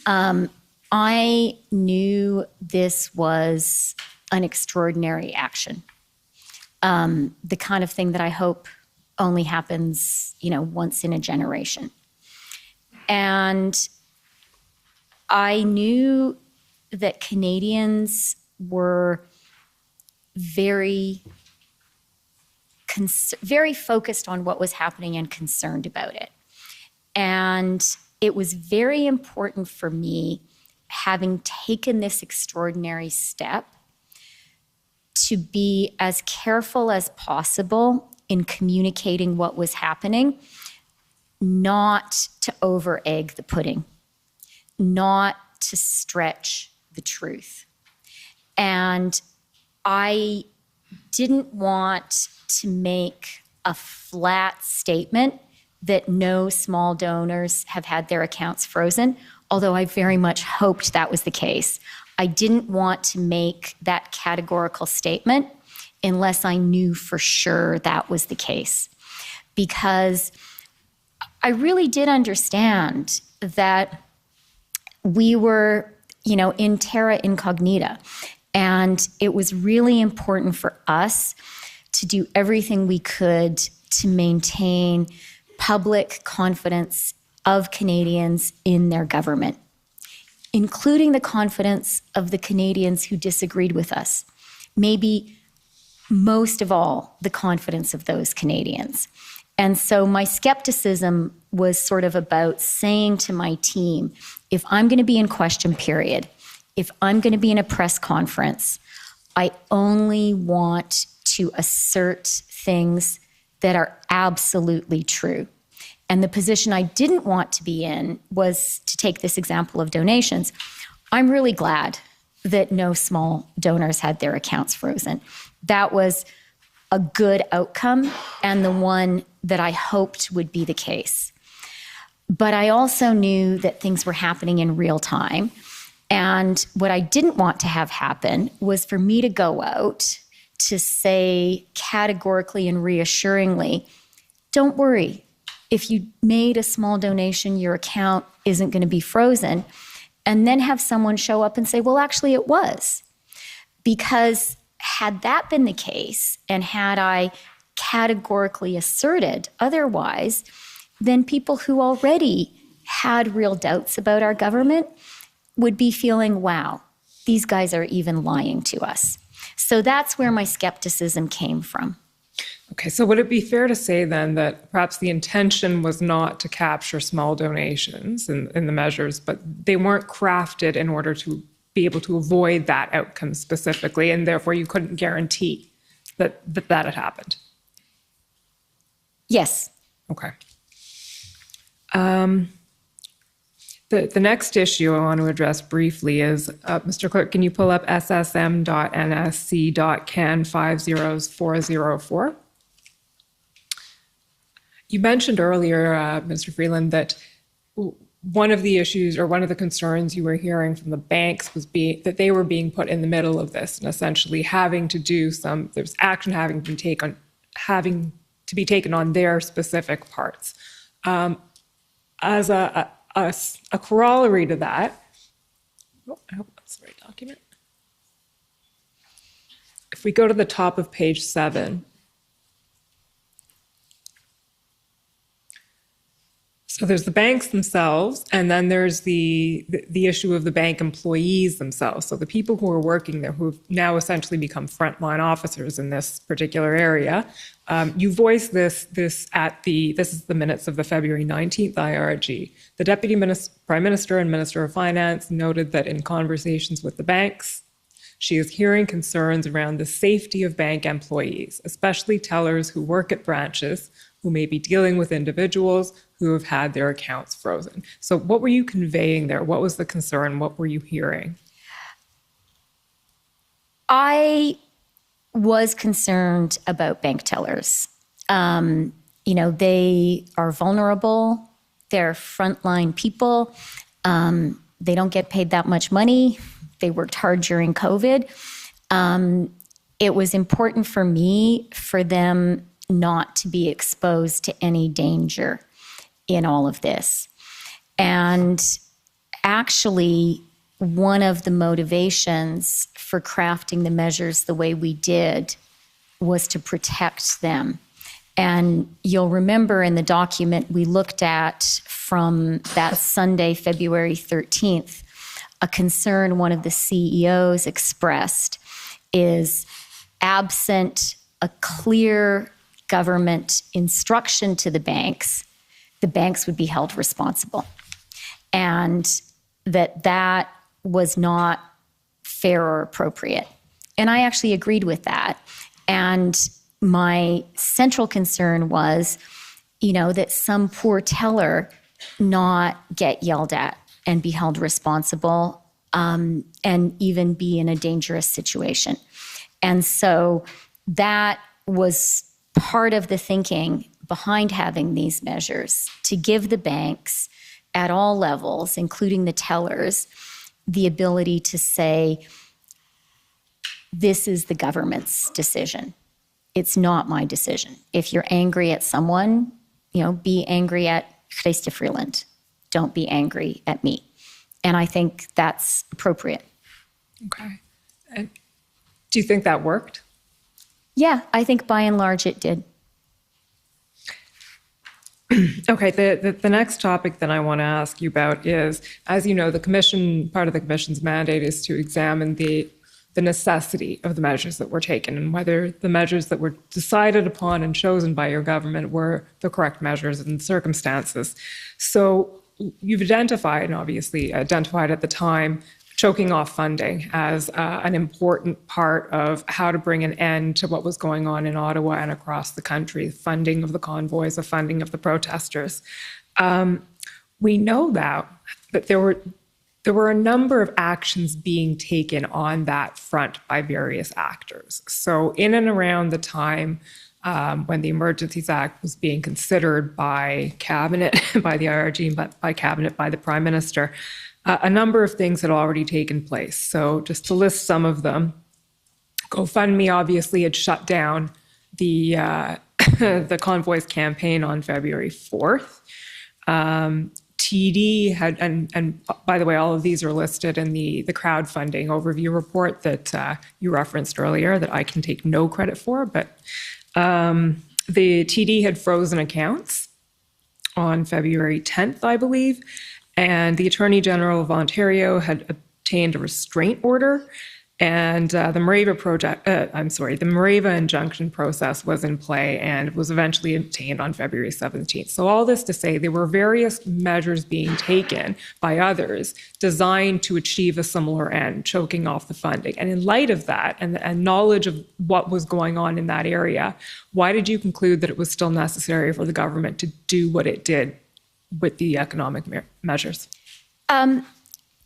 I knew this was an extraordinary action. The kind of thing that I hope only happens, once in a generation. And I knew that Canadians were very focused on what was happening and concerned about it. And it was very important for me, having taken this extraordinary step, to be as careful as possible in communicating what was happening, not to over-egg the pudding, not to stretch the truth. And I didn't want to make a flat statement that no small donors have had their accounts frozen, although I very much hoped that was the case. I didn't want to make that categorical statement unless I knew for sure that was the case. Because I really did understand that we were, in terra incognita. And it was really important for us to do everything we could to maintain public confidence of Canadians in their government, including the confidence of the Canadians who disagreed with us. Maybe most of all, the confidence of those Canadians. And so my skepticism was sort of about saying to my team, if I'm going to be in question period, if I'm going to be in a press conference, I only want to assert things that are absolutely true. And the position I didn't want to be in was to take this example of donations. I'm really glad that no small donors had their accounts frozen. That was a good outcome and the one that I hoped would be the case. But I also knew that things were happening in real time. And what I didn't want to have happen was for me to go out to say categorically and reassuringly, don't worry, if you made a small donation, your account isn't going to be frozen, and then have someone show up and say, well, actually it was. Because had that been the case, and had I categorically asserted otherwise, then people who already had real doubts about our government would be feeling, wow, these guys are even lying to us. So that's where my skepticism came from. Okay, so would it be fair to say then that perhaps the intention was not to capture small donations in the measures, but they weren't crafted in order to be able to avoid that outcome specifically, and therefore you couldn't guarantee that had happened? Yes. Okay. The next issue I want to address briefly is, Mr. Clerk, can you pull up ssm.nsc.can50404? You mentioned earlier, Mr. Freeland, that one of the issues or one of the concerns you were hearing from the banks was that they were being put in the middle of this and essentially having to do there's action having to be taken on their specific parts. As a corollary to that, I hope that's the right document. If we go to the top of page 7, so there's the banks themselves, and then there's the issue of the bank employees themselves. So the people who are working there, who've now essentially become frontline officers in this particular area. You voiced this is the minutes of the February 19th IRG. The Deputy Prime Minister and Minister of Finance noted that in conversations with the banks, she is hearing concerns around the safety of bank employees, especially tellers who work at branches who may be dealing with individuals who have had their accounts frozen. So what were you conveying there? What was the concern? What were you hearing? I was concerned about bank tellers. They are vulnerable. They're frontline people. They don't get paid that much money. They worked hard during COVID. It was important for me for them not to be exposed to any danger in all of this. And actually, one of the motivations for crafting the measures the way we did was to protect them. And you'll remember in the document we looked at from that Sunday, February 13th, a concern one of the CEOs expressed is absent a clear government instruction to the banks would be held responsible. And that was not fair or appropriate. And I actually agreed with that. And my central concern was, that some poor teller not get yelled at and be held responsible, and even be in a dangerous situation. And so that was part of the thinking behind having these measures, to give the banks at all levels, including the tellers, the ability to say, this is the government's decision. It's not my decision. If you're angry at someone, be angry at Chrystia Freeland. Don't be angry at me. And I think that's appropriate. Okay. And do you think that worked? Yeah, I think by and large it did. Okay, the next topic that I want to ask you about is, as you know, part of the commission's mandate is to examine the necessity of the measures that were taken and whether the measures that were decided upon and chosen by your government were the correct measures in the circumstances. So you've identified at the time, choking off funding as an important part of how to bring an end to what was going on in Ottawa and across the country, funding of the convoys, the funding of the protesters. We know that there were a number of actions being taken on that front by various actors. So in and around the time when the Emergencies Act was being considered by Cabinet, by the IRG, but by Cabinet, by the Prime Minister, a number of things had already taken place. So just to list some of them, GoFundMe obviously had shut down the the Convoy's campaign on February 4th. TD had, and by the way, all of these are listed in the crowdfunding overview report that you referenced earlier that I can take no credit for, but the TD had frozen accounts on February 10th, I believe, and the Attorney General of Ontario had obtained a restraint order And the Mareva injunction process was in play and was eventually obtained on February 17th. So all this to say, there were various measures being taken by others designed to achieve a similar end, choking off the funding. And in light of that and knowledge of what was going on in that area, why did you conclude that it was still necessary for the government to do what it did with the economic measures?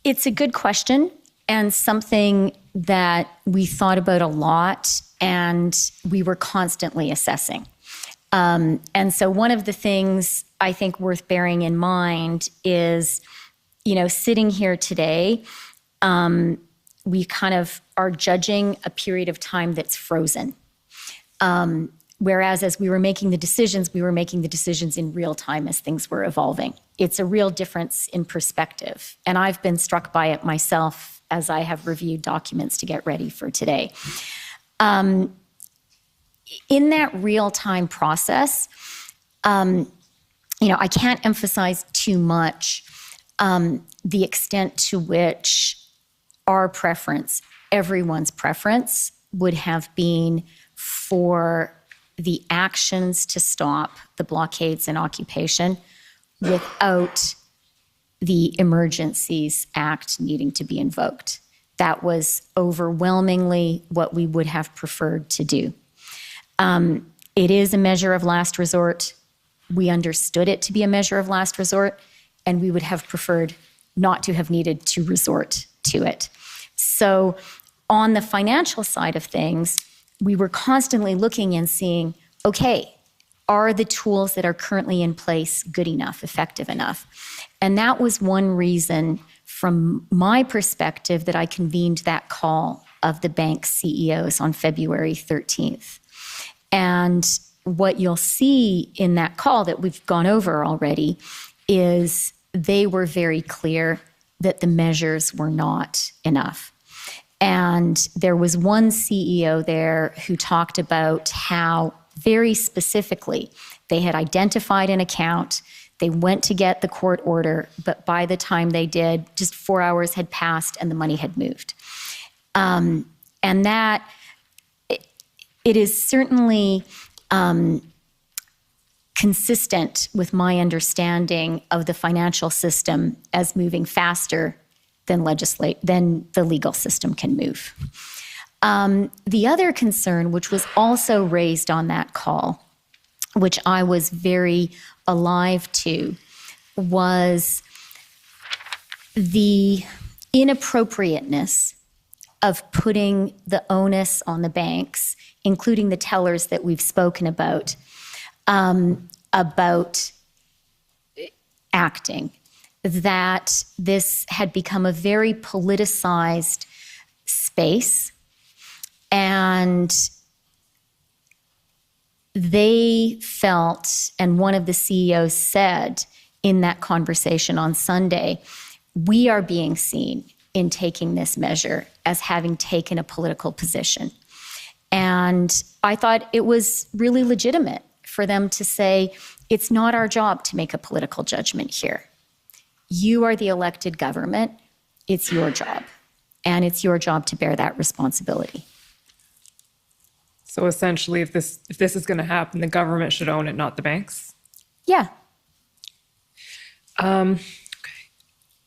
It's a good question and something that we thought about a lot and we were constantly assessing. And so one of the things I think worth bearing in mind is, sitting here today, we kind of are judging a period of time that's frozen. Whereas as we were making the decisions in real time as things were evolving. It's a real difference in perspective. And I've been struck by it myself as I have reviewed documents to get ready for today. In that real-time process, I can't emphasize too much the extent to which our preference, everyone's preference, would have been for the actions to stop the blockades and occupation without the Emergencies Act needing to be invoked. That was overwhelmingly what we would have preferred to do. It is a measure of last resort. We understood it to be a measure of last resort, and we would have preferred not to have needed to resort to it. So on the financial side of things, we were constantly looking and seeing, okay, are the tools that are currently in place good enough, effective enough? And that was one reason, from my perspective, that I convened that call of the bank CEOs on February 13th. And what you'll see in that call that we've gone over already is they were very clear that the measures were not enough. And there was one CEO there who talked about how very specifically they had identified an account, they went to get the court order, but by the time they did, just 4 hours had passed and the money had moved. And that, it is certainly consistent with my understanding of the financial system as moving faster than the legal system can move. The other concern, which was also raised on that call, which I was very alive to, was the inappropriateness of putting the onus on the banks, including the tellers that we've spoken about acting. That this had become a very politicized space, and they felt, and one of the CEOs said in that conversation on Sunday, we are being seen in taking this measure as having taken a political position. And I thought it was really legitimate for them to say, it's not our job to make a political judgment here. You are the elected government. It's your job. And it's your job to bear that responsibility. So essentially, if this is going to happen, the government should own it, not the banks? Yeah. Okay.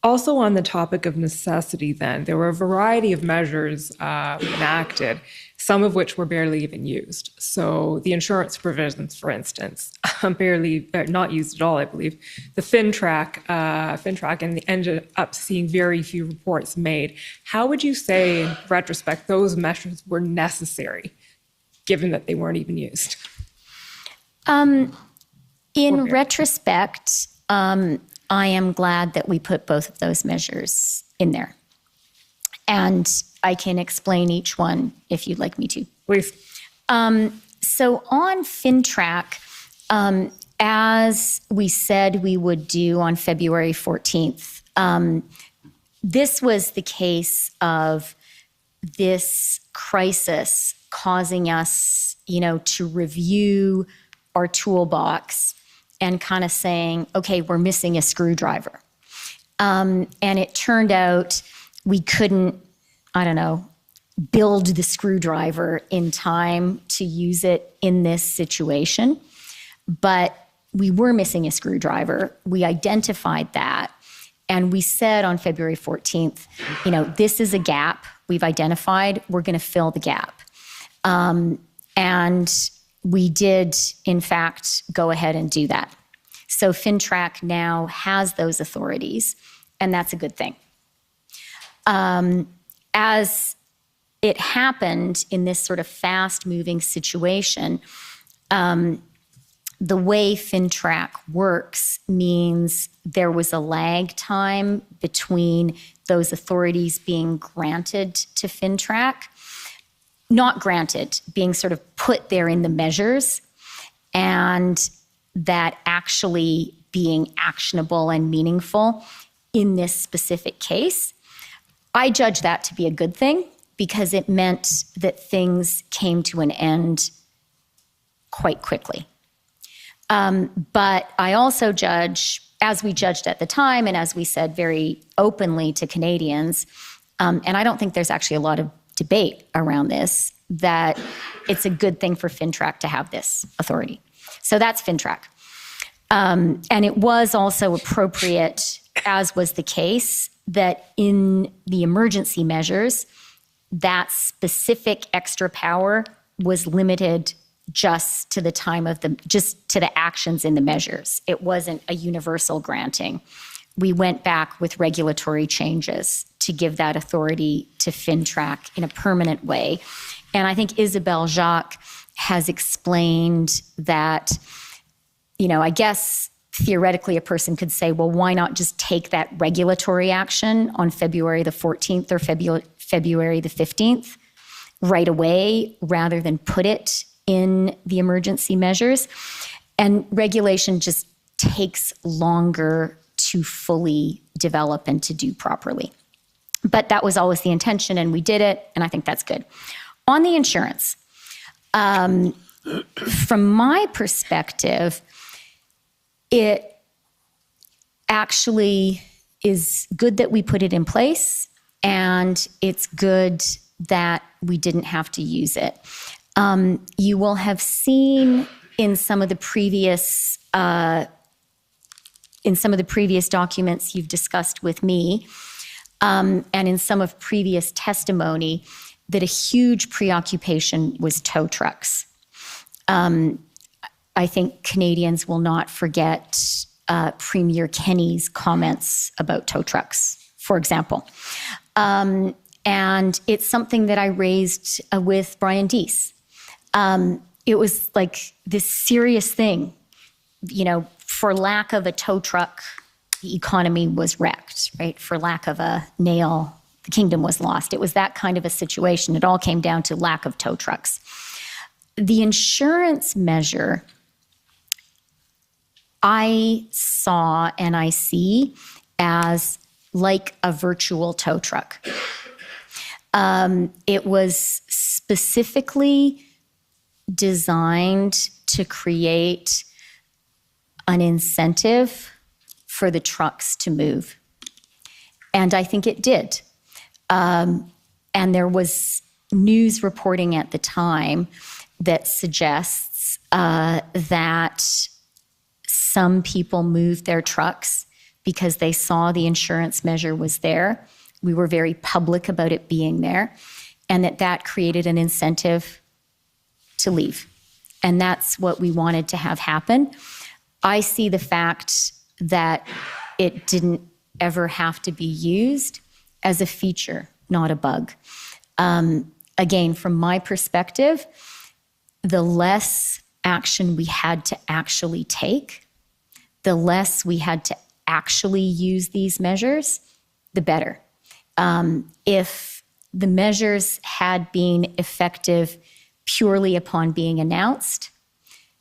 Also on the topic of necessity then, there were a variety of measures enacted, some of which were barely even used. So the insurance provisions, for instance, barely, not used at all, I believe. The FinTrack, and they ended up seeing very few reports made. How would you say, in retrospect, those measures were necessary, given that they weren't even used? In retrospect, I am glad that we put both of those measures in there. And I can explain each one if you'd like me to. Please. So on FinTrack, as we said we would do on February 14th, this was the case of this crisis causing us, to review our toolbox and kind of saying, okay, we're missing a screwdriver. And it turned out we couldn't, build the screwdriver in time to use it in this situation. But we were missing a screwdriver. We identified that. And we said on February 14th, this is a gap we've identified. We're going to fill the gap. And we did, in fact, go ahead and do that. So FINTRAC now has those authorities, and that's a good thing. As it happened in this sort of fast-moving situation, the way FINTRAC works means there was a lag time between those authorities being granted to FINTRAC, not granted, being sort of put there in the measures, and that actually being actionable and meaningful in this specific case. I judge that to be a good thing because it meant that things came to an end quite quickly. But I also judge, as we judged at the time and as we said very openly to Canadians, and I don't think there's actually a lot of debate around this, that it's a good thing for FINTRAC to have this authority. So that's FINTRAC. And it was also appropriate, as was the case, that in the emergency measures, that specific extra power was limited just to the time of just to the actions in the measures. It wasn't a universal granting. We went back with regulatory changes to give that authority to FINTRAC in a permanent way. And I think Isabelle Jacques has explained that, I guess theoretically a person could say, well, why not just take that regulatory action on February the 14th or February the 15th right away rather than put it in the emergency measures? And regulation just takes longer to fully develop and to do properly. But that was always the intention, and we did it, and I think that's good. On the insurance, from my perspective, it actually is good that we put it in place, and it's good that we didn't have to use it. You will have seen in some of the previous documents you've discussed with me, and in some of previous testimony, that a huge preoccupation was tow trucks. I think Canadians will not forget Premier Kenney's comments about tow trucks, for example. And it's something that I raised with Brian Deese. It was like this serious thing. For lack of a tow truck, the economy was wrecked, right? For lack of a nail, the kingdom was lost. It was that kind of a situation. It all came down to lack of tow trucks. The insurance measure, I saw and I see as like a virtual tow truck. It was specifically designed to create an incentive for the trucks to move. And I think it did. And there was news reporting at the time that suggests that some people moved their trucks because they saw the insurance measure was there. We were very public about it being there, and that created an incentive to leave. And that's what we wanted to have happen. I see the fact that it didn't ever have to be used as a feature, not a bug. Again, from my perspective, the less action we had to actually take, the less we had to actually use these measures, the better. If the measures had been effective purely upon being announced,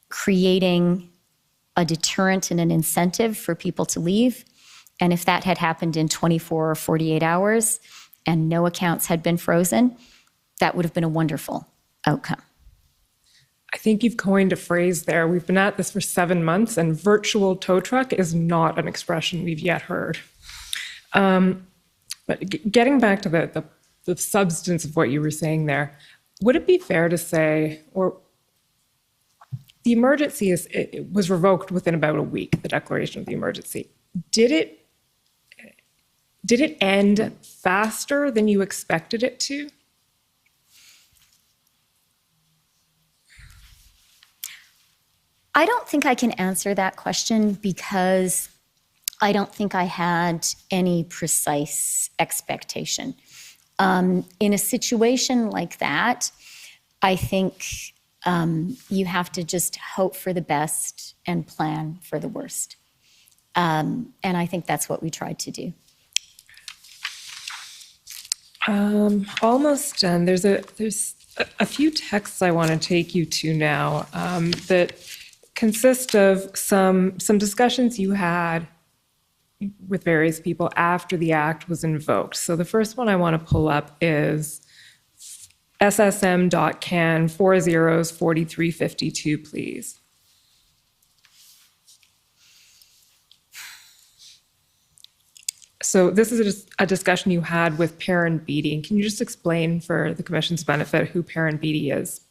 creating a deterrent and an incentive for people to leave, and if that had happened in 24 or 48 hours and no accounts had been frozen, that would have been a wonderful outcome. I think you've coined a phrase there. We've been at this for 7 months, and virtual tow truck is not an expression we've yet heard. But getting back to the the substance of what you were saying there. Would it be fair to say, or the emergency it was revoked within about a week, the declaration of the emergency. Did it end faster than you expected it to? I don't think I can answer that question because I don't think I had any precise expectation. In a situation like that, I think you have to just hope for the best and plan for the worst. And I think that's what we tried to do. Almost done. There's a few texts I want to take you to now that consist of some discussions you had with various people after the act was invoked. So the first one I want to pull up is ssm.can 404352, please. So this is a discussion you had with Perrin Beatty. Can you just explain for the Commission's benefit who Perrin Beatty is?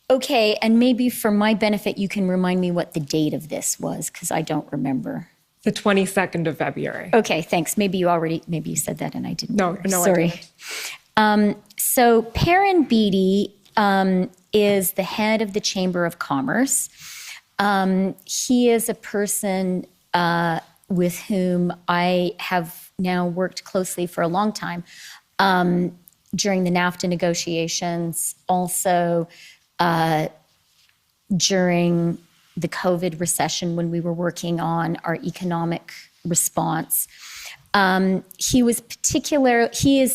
Okay, and maybe for my benefit, you can remind me what the date of this was, because I don't remember. The 22nd of February. Okay, thanks. Maybe you said that and I didn't. No, sorry. I didn't. So Perrin Beatty is the head of the Chamber of Commerce. He is a person with whom I have now worked closely for a long time during the NAFTA negotiations, also during the COVID recession when we were working on our economic response. He is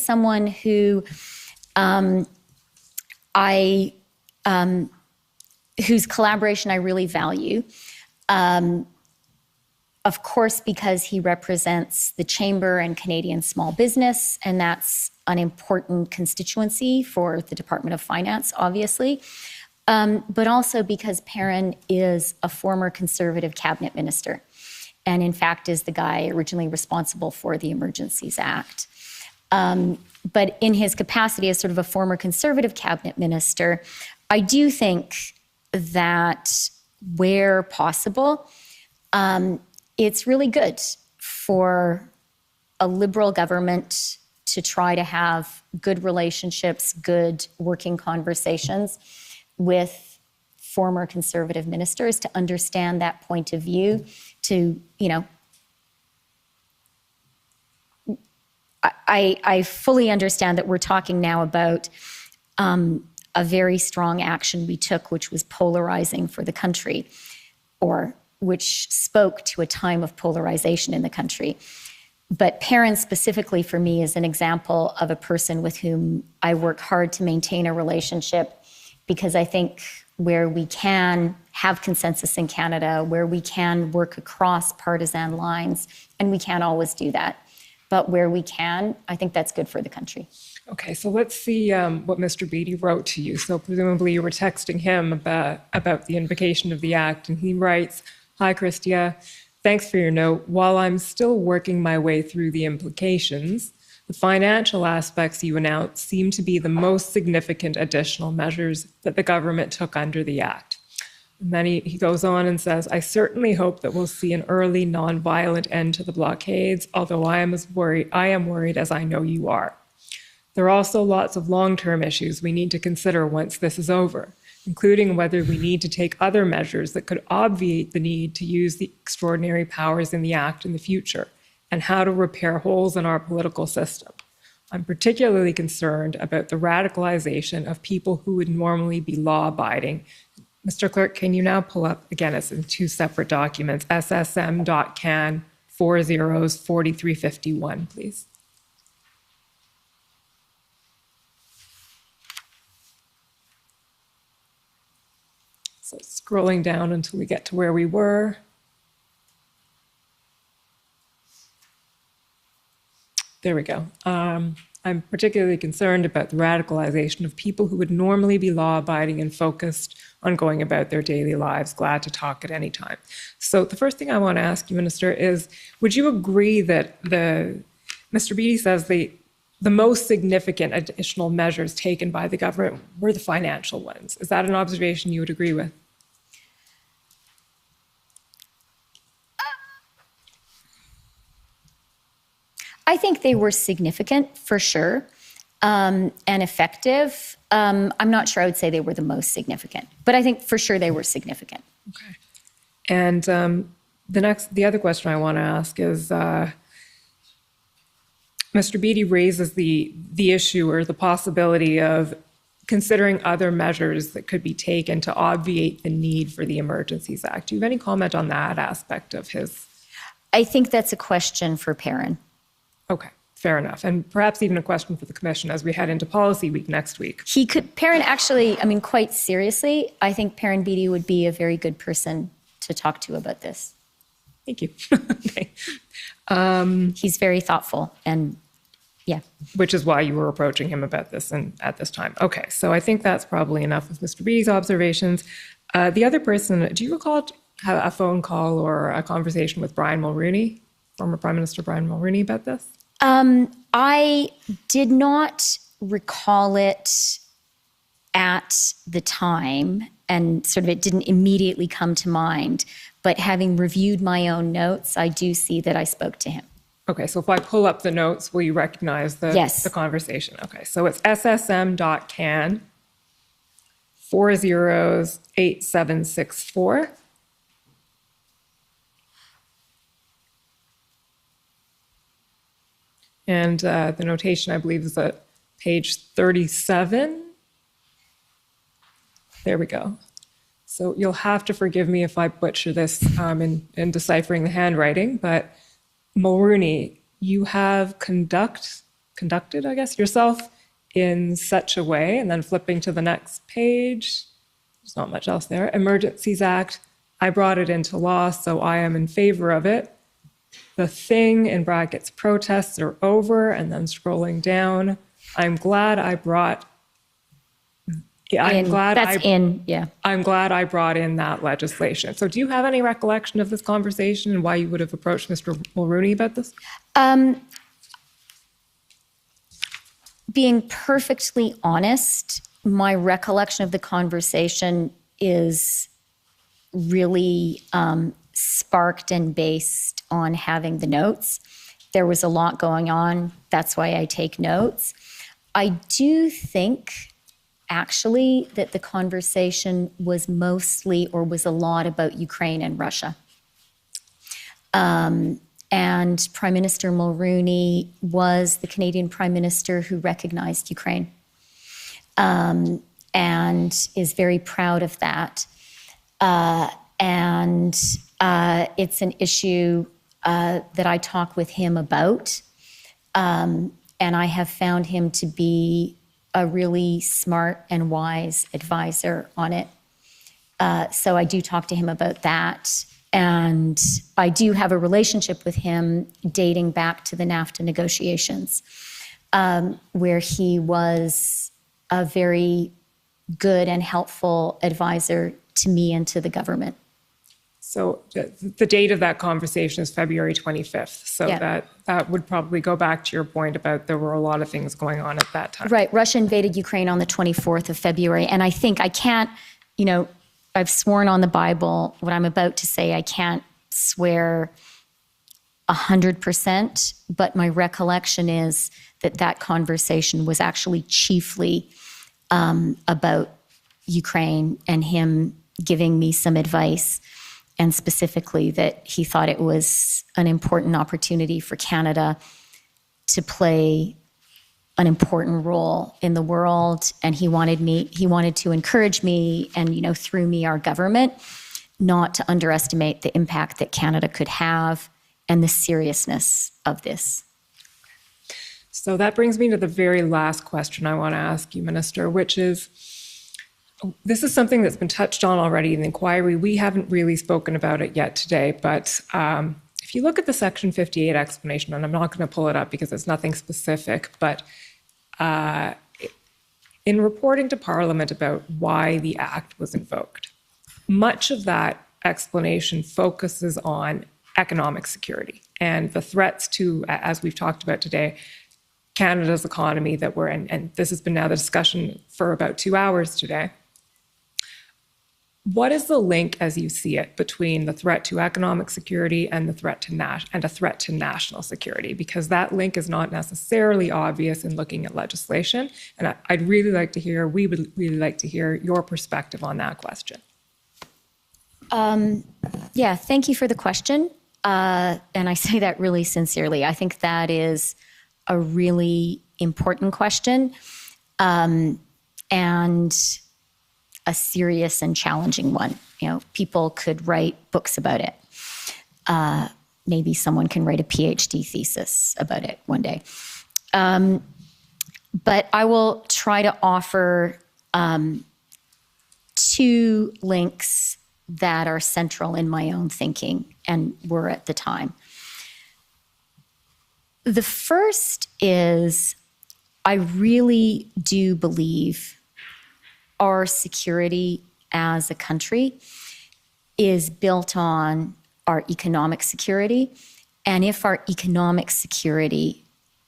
someone who whose collaboration I really value. Of course, because he represents the Chamber and Canadian small business, and that's an important constituency for the Department of Finance, obviously. But also because Perrin is a former Conservative cabinet minister, and in fact is the guy originally responsible for the Emergencies Act. But in his capacity as sort of a former Conservative cabinet minister, I do think that where possible, it's really good for a Liberal government to try to have good relationships, good working conversations with former Conservative ministers, to understand that point of view, to, I fully understand that we're talking now about a very strong action we took, which was polarizing for the country, or which spoke to a time of polarization in the country. But Perrin specifically for me is an example of a person with whom I work hard to maintain a relationship, because I think where we can have consensus in Canada, where we can work across partisan lines, and we can't always do that, but where we can, I think that's good for the country. Okay, so let's see what Mr. Beatty wrote to you. So presumably you were texting him about the invocation of the Act, and he writes, "Hi, Chrystia. Thanks for your note. While I'm still working my way through the implications, the financial aspects you announced seem to be the most significant additional measures that the government took under the Act." And then he goes on and says, "I certainly hope that we'll see an early, non-violent end to the blockades, although I am worried as I know you are. There are also lots of long-term issues we need to consider once this is over, including whether we need to take other measures that could obviate the need to use the extraordinary powers in the Act in the future, and how to repair holes in our political system. I'm particularly concerned about the radicalization of people who would normally be law-abiding." Mr. Clerk, can you now pull up, again, it's in two separate documents, ssm.can 404351, please. So scrolling down until we get to where we were. There we go. I'm particularly concerned about the radicalization of people who would normally be law-abiding and focused on going about their daily lives, glad to talk at any time. So the first thing I want to ask you, Minister, is would you agree that Mr. Beatty says the most significant additional measures taken by the government were the financial ones. Is that an observation you would agree with? I think they were significant for sure, and effective. I'm not sure I would say they were the most significant, but I think for sure they were significant. Okay. And the other question I want to ask is, Mr. Beattie raises the issue or the possibility of considering other measures that could be taken to obviate the need for the Emergencies Act. Do you have any comment on that aspect of his? I think that's a question for Perrin. Okay, fair enough. And perhaps even a question for the commission as we head into policy week next week. Perrin actually, I mean, quite seriously, I think Perrin Beattie would be a very good person to talk to about this. Thank you. Okay. He's very thoughtful and yeah. Which is why you were approaching him about this and at this time. Okay, so I think that's probably enough of Mr. Beattie's observations. The other person, do you recall a phone call or a conversation with Brian Mulroney, former Prime Minister Brian Mulroney, about this? I did not recall it at the time, and sort of it didn't immediately come to mind. But having reviewed my own notes, I do see that I spoke to him. Okay, so if I pull up the notes, will you recognize the, yes, the conversation? Okay, so it's ssm.can 408764. And the notation, I believe, is at page 37. There we go. So you'll have to forgive me if I butcher this in deciphering the handwriting, but Mulroney, you have conducted, I guess, yourself in such a way, and then flipping to the next page, there's not much else there. Emergencies Act, I brought it into law, so I am in favor of it. The thing, in brackets, protests are over, and then scrolling down, I'm glad I brought I'm glad I brought in that legislation. So do you have any recollection of this conversation and why you would have approached Mr. Mulroney about this? Being perfectly honest, my recollection of the conversation is really sparked and based on having the notes. There was a lot going on. That's why I take notes. I do think actually that the conversation was mostly or was a lot about Ukraine and Russia. And Prime Minister Mulroney was the Canadian Prime Minister who recognized Ukraine and is very proud of that. And it's an issue that I talk with him about. And I have found him to be a really smart and wise advisor on it. So I do talk to him about that. And I do have a relationship with him dating back to the NAFTA negotiations, where he was a very good and helpful advisor to me and to the government. So the date of that conversation is February 25th. So yeah, that would probably go back to your point about there were a lot of things going on at that time. Right. Russia invaded Ukraine on the 24th of February. And I think I can't, I've sworn on the Bible what I'm about to say. I can't swear 100%, but my recollection is that conversation was actually chiefly about Ukraine and him giving me some advice, and specifically that he thought it was an important opportunity for Canada to play an important role in the world. And he wanted to encourage me and, through me, our government, not to underestimate the impact that Canada could have and the seriousness of this. So that brings me to the very last question I want to ask you, Minister, which is, this is something that's been touched on already in the inquiry. We haven't really spoken about it yet today, but if you look at the Section 58 explanation, and I'm not going to pull it up because it's nothing specific, but in reporting to Parliament about why the Act was invoked, much of that explanation focuses on economic security and the threats to, as we've talked about today, Canada's economy that we're in, and this has been now the discussion for about 2 hours today. What is the link, as you see it, between the threat to economic security and the threat to a threat to national security? Because that link is not necessarily obvious in looking at legislation. And I'd really like to hear, we would really like to hear your perspective on that question. Yeah, thank you for the question. And I say that really sincerely. I think that is a really important question, and a serious and challenging one. You know, people could write books about it. Maybe someone can write a PhD thesis about it one day. But I will try to offer two links that are central in my own thinking and were at the time. The first is, I really do believe our security as a country is built on our economic security. And if our economic security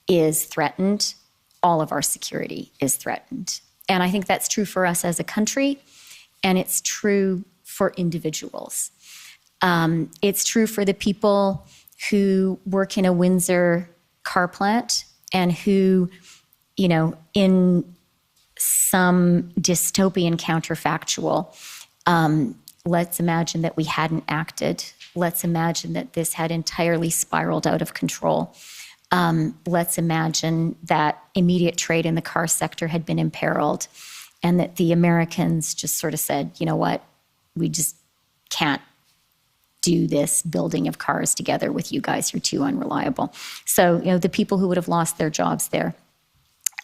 is threatened, all of our security is threatened. And I think that's true for us as a country, and it's true for individuals. It's true for the people who work in a Windsor car plant and who, you know, in some dystopian counterfactual, let's imagine that we hadn't acted. Let's imagine that this had entirely spiraled out of control. Let's imagine that immediate trade in the car sector had been imperiled and that the Americans just sort of said, you know what, we just can't do this building of cars together with you guys. You're too unreliable. So, you know, the people who would have lost their jobs there,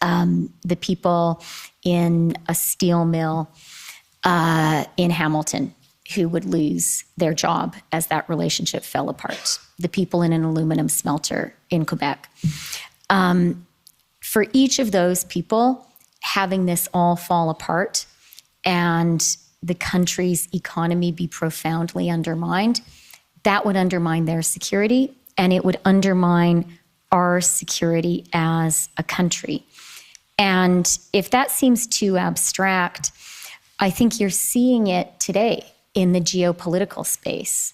the people in a steel mill in Hamilton who would lose their job as that relationship fell apart, the people in an aluminum smelter in Quebec. For each of those people, having this all fall apart and the country's economy be profoundly undermined, that would undermine their security, and it would undermine our security as a country. And if that seems too abstract, I think you're seeing it today in the geopolitical space,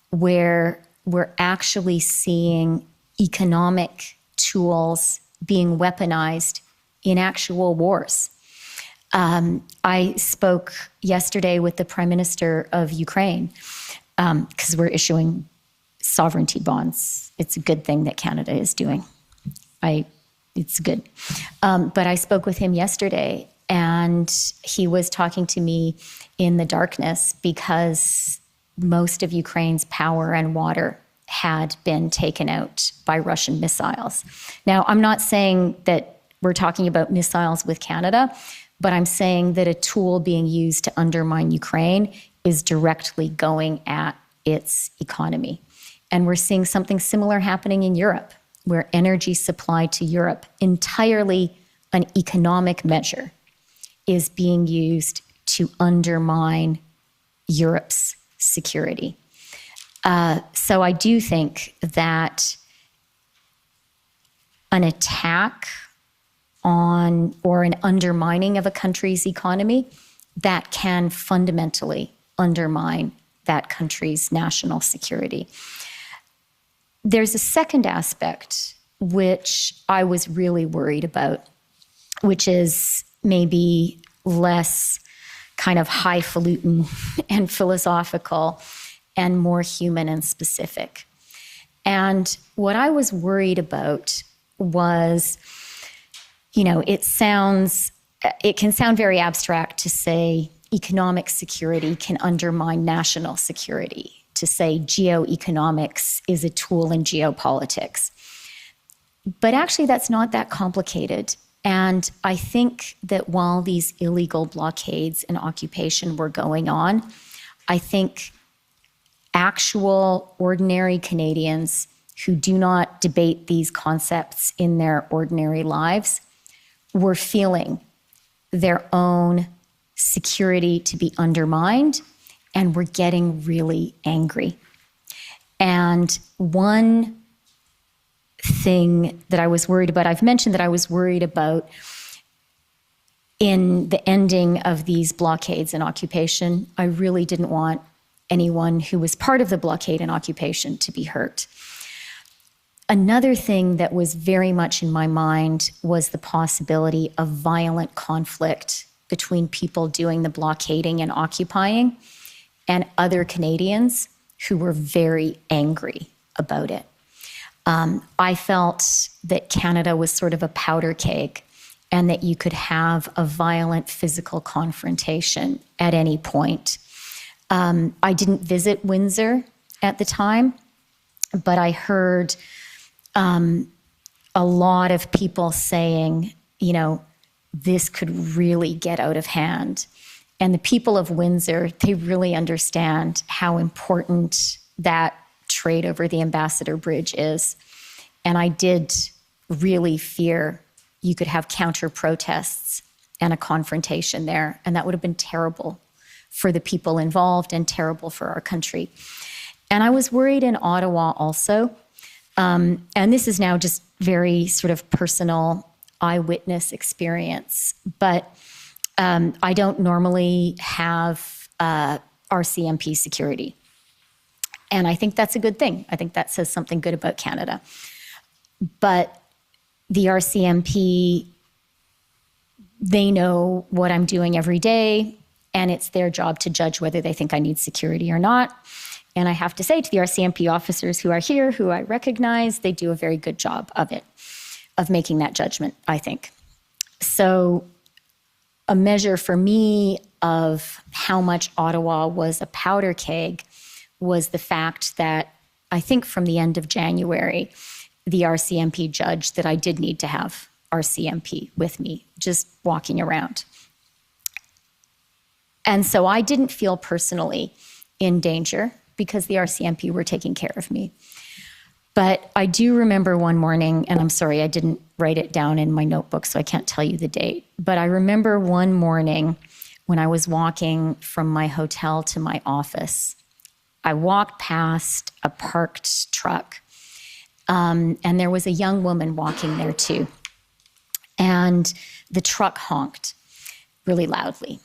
where we're actually seeing economic tools being weaponized in actual wars. I spoke yesterday with the Prime Minister of Ukraine, because we're issuing sovereignty bonds. It's a good thing that Canada is doing. It's good. But I spoke with him yesterday, and he was talking to me in the darkness because most of Ukraine's power and water had been taken out by Russian missiles. Now, I'm not saying that we're talking about missiles with Canada, but I'm saying that a tool being used to undermine Ukraine is directly going at its economy. And we're seeing something similar happening in Europe, where energy supply to Europe, entirely an economic measure, is being used to undermine Europe's security. So I do think that an attack on or an undermining of a country's economy, that can fundamentally undermine that country's national security. There's a second aspect which I was really worried about, which is maybe less kind of highfalutin and philosophical and more human and specific. And what I was worried about was, you know, it can sound very abstract to say economic security can undermine national security, to say geoeconomics is a tool in geopolitics. But actually, that's not that complicated. And I think that while these illegal blockades and occupation were going on, I think actual ordinary Canadians who do not debate these concepts in their ordinary lives were feeling their own security to be undermined, and were getting really angry. And one thing that I was worried about. I've mentioned that I was worried about in the ending of these blockades and occupation. I really didn't want anyone who was part of the blockade and occupation to be hurt. Another thing that was very much in my mind was the possibility of violent conflict between people doing the blockading and occupying and other Canadians who were very angry about it. I felt that Canada was sort of a powder keg and that you could have a violent physical confrontation at any point. I didn't visit Windsor at the time, but I heard a lot of people saying, you know, this could really get out of hand. And the people of Windsor, they really understand how important that trade over the Ambassador Bridge is. And I did really fear you could have counter protests and a confrontation there. And that would have been terrible for the people involved and terrible for our country. And I was worried in Ottawa also. And this is now just very sort of personal eyewitness experience. But I don't normally have RCMP security. And I think that's a good thing. I think that says something good about Canada. But the RCMP, they know what I'm doing every day, and it's their job to judge whether they think I need security or not. And I have to say to the RCMP officers who are here, who I recognize, they do a very good job of it, of making that judgment, I think. So a measure for me of how much Ottawa was a powder keg was the fact that I think from the end of January, the RCMP judged that I did need to have RCMP with me, just walking around. And so I didn't feel personally in danger because the RCMP were taking care of me. But I do remember one morning, and I'm sorry, I didn't write it down in my notebook, so I can't tell you the date. But I remember one morning when I was walking from my hotel to my office. I walked past a parked truck, and there was a young woman walking there too. And the truck honked really loudly.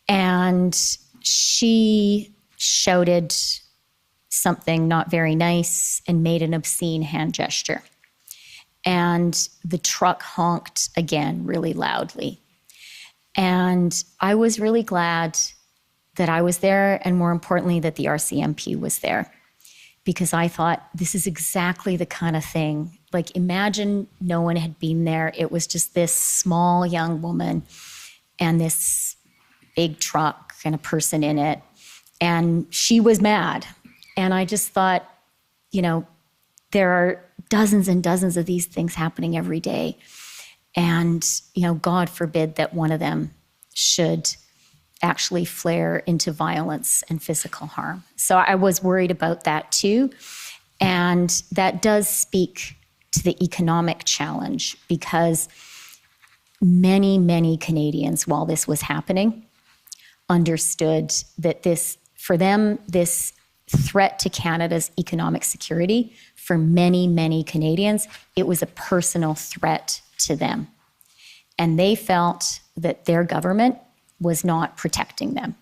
And she shouted something not very nice and made an obscene hand gesture. And the truck honked again really loudly. And I was really glad that I was there, and more importantly, that the RCMP was there. Because I thought, this is exactly the kind of thing. Like, imagine no one had been there. It was just this small young woman and this big truck and a person in it. And she was mad. And I just thought, you know, there are dozens and dozens of these things happening every day. And, you know, God forbid that one of them should actually flare into violence and physical harm. So I was worried about that too. And that does speak to the economic challenge, because many, many Canadians, while this was happening, understood that this, for them, this threat to Canada's economic security, for many, many Canadians, it was a personal threat to them. And they felt that their government was not protecting them.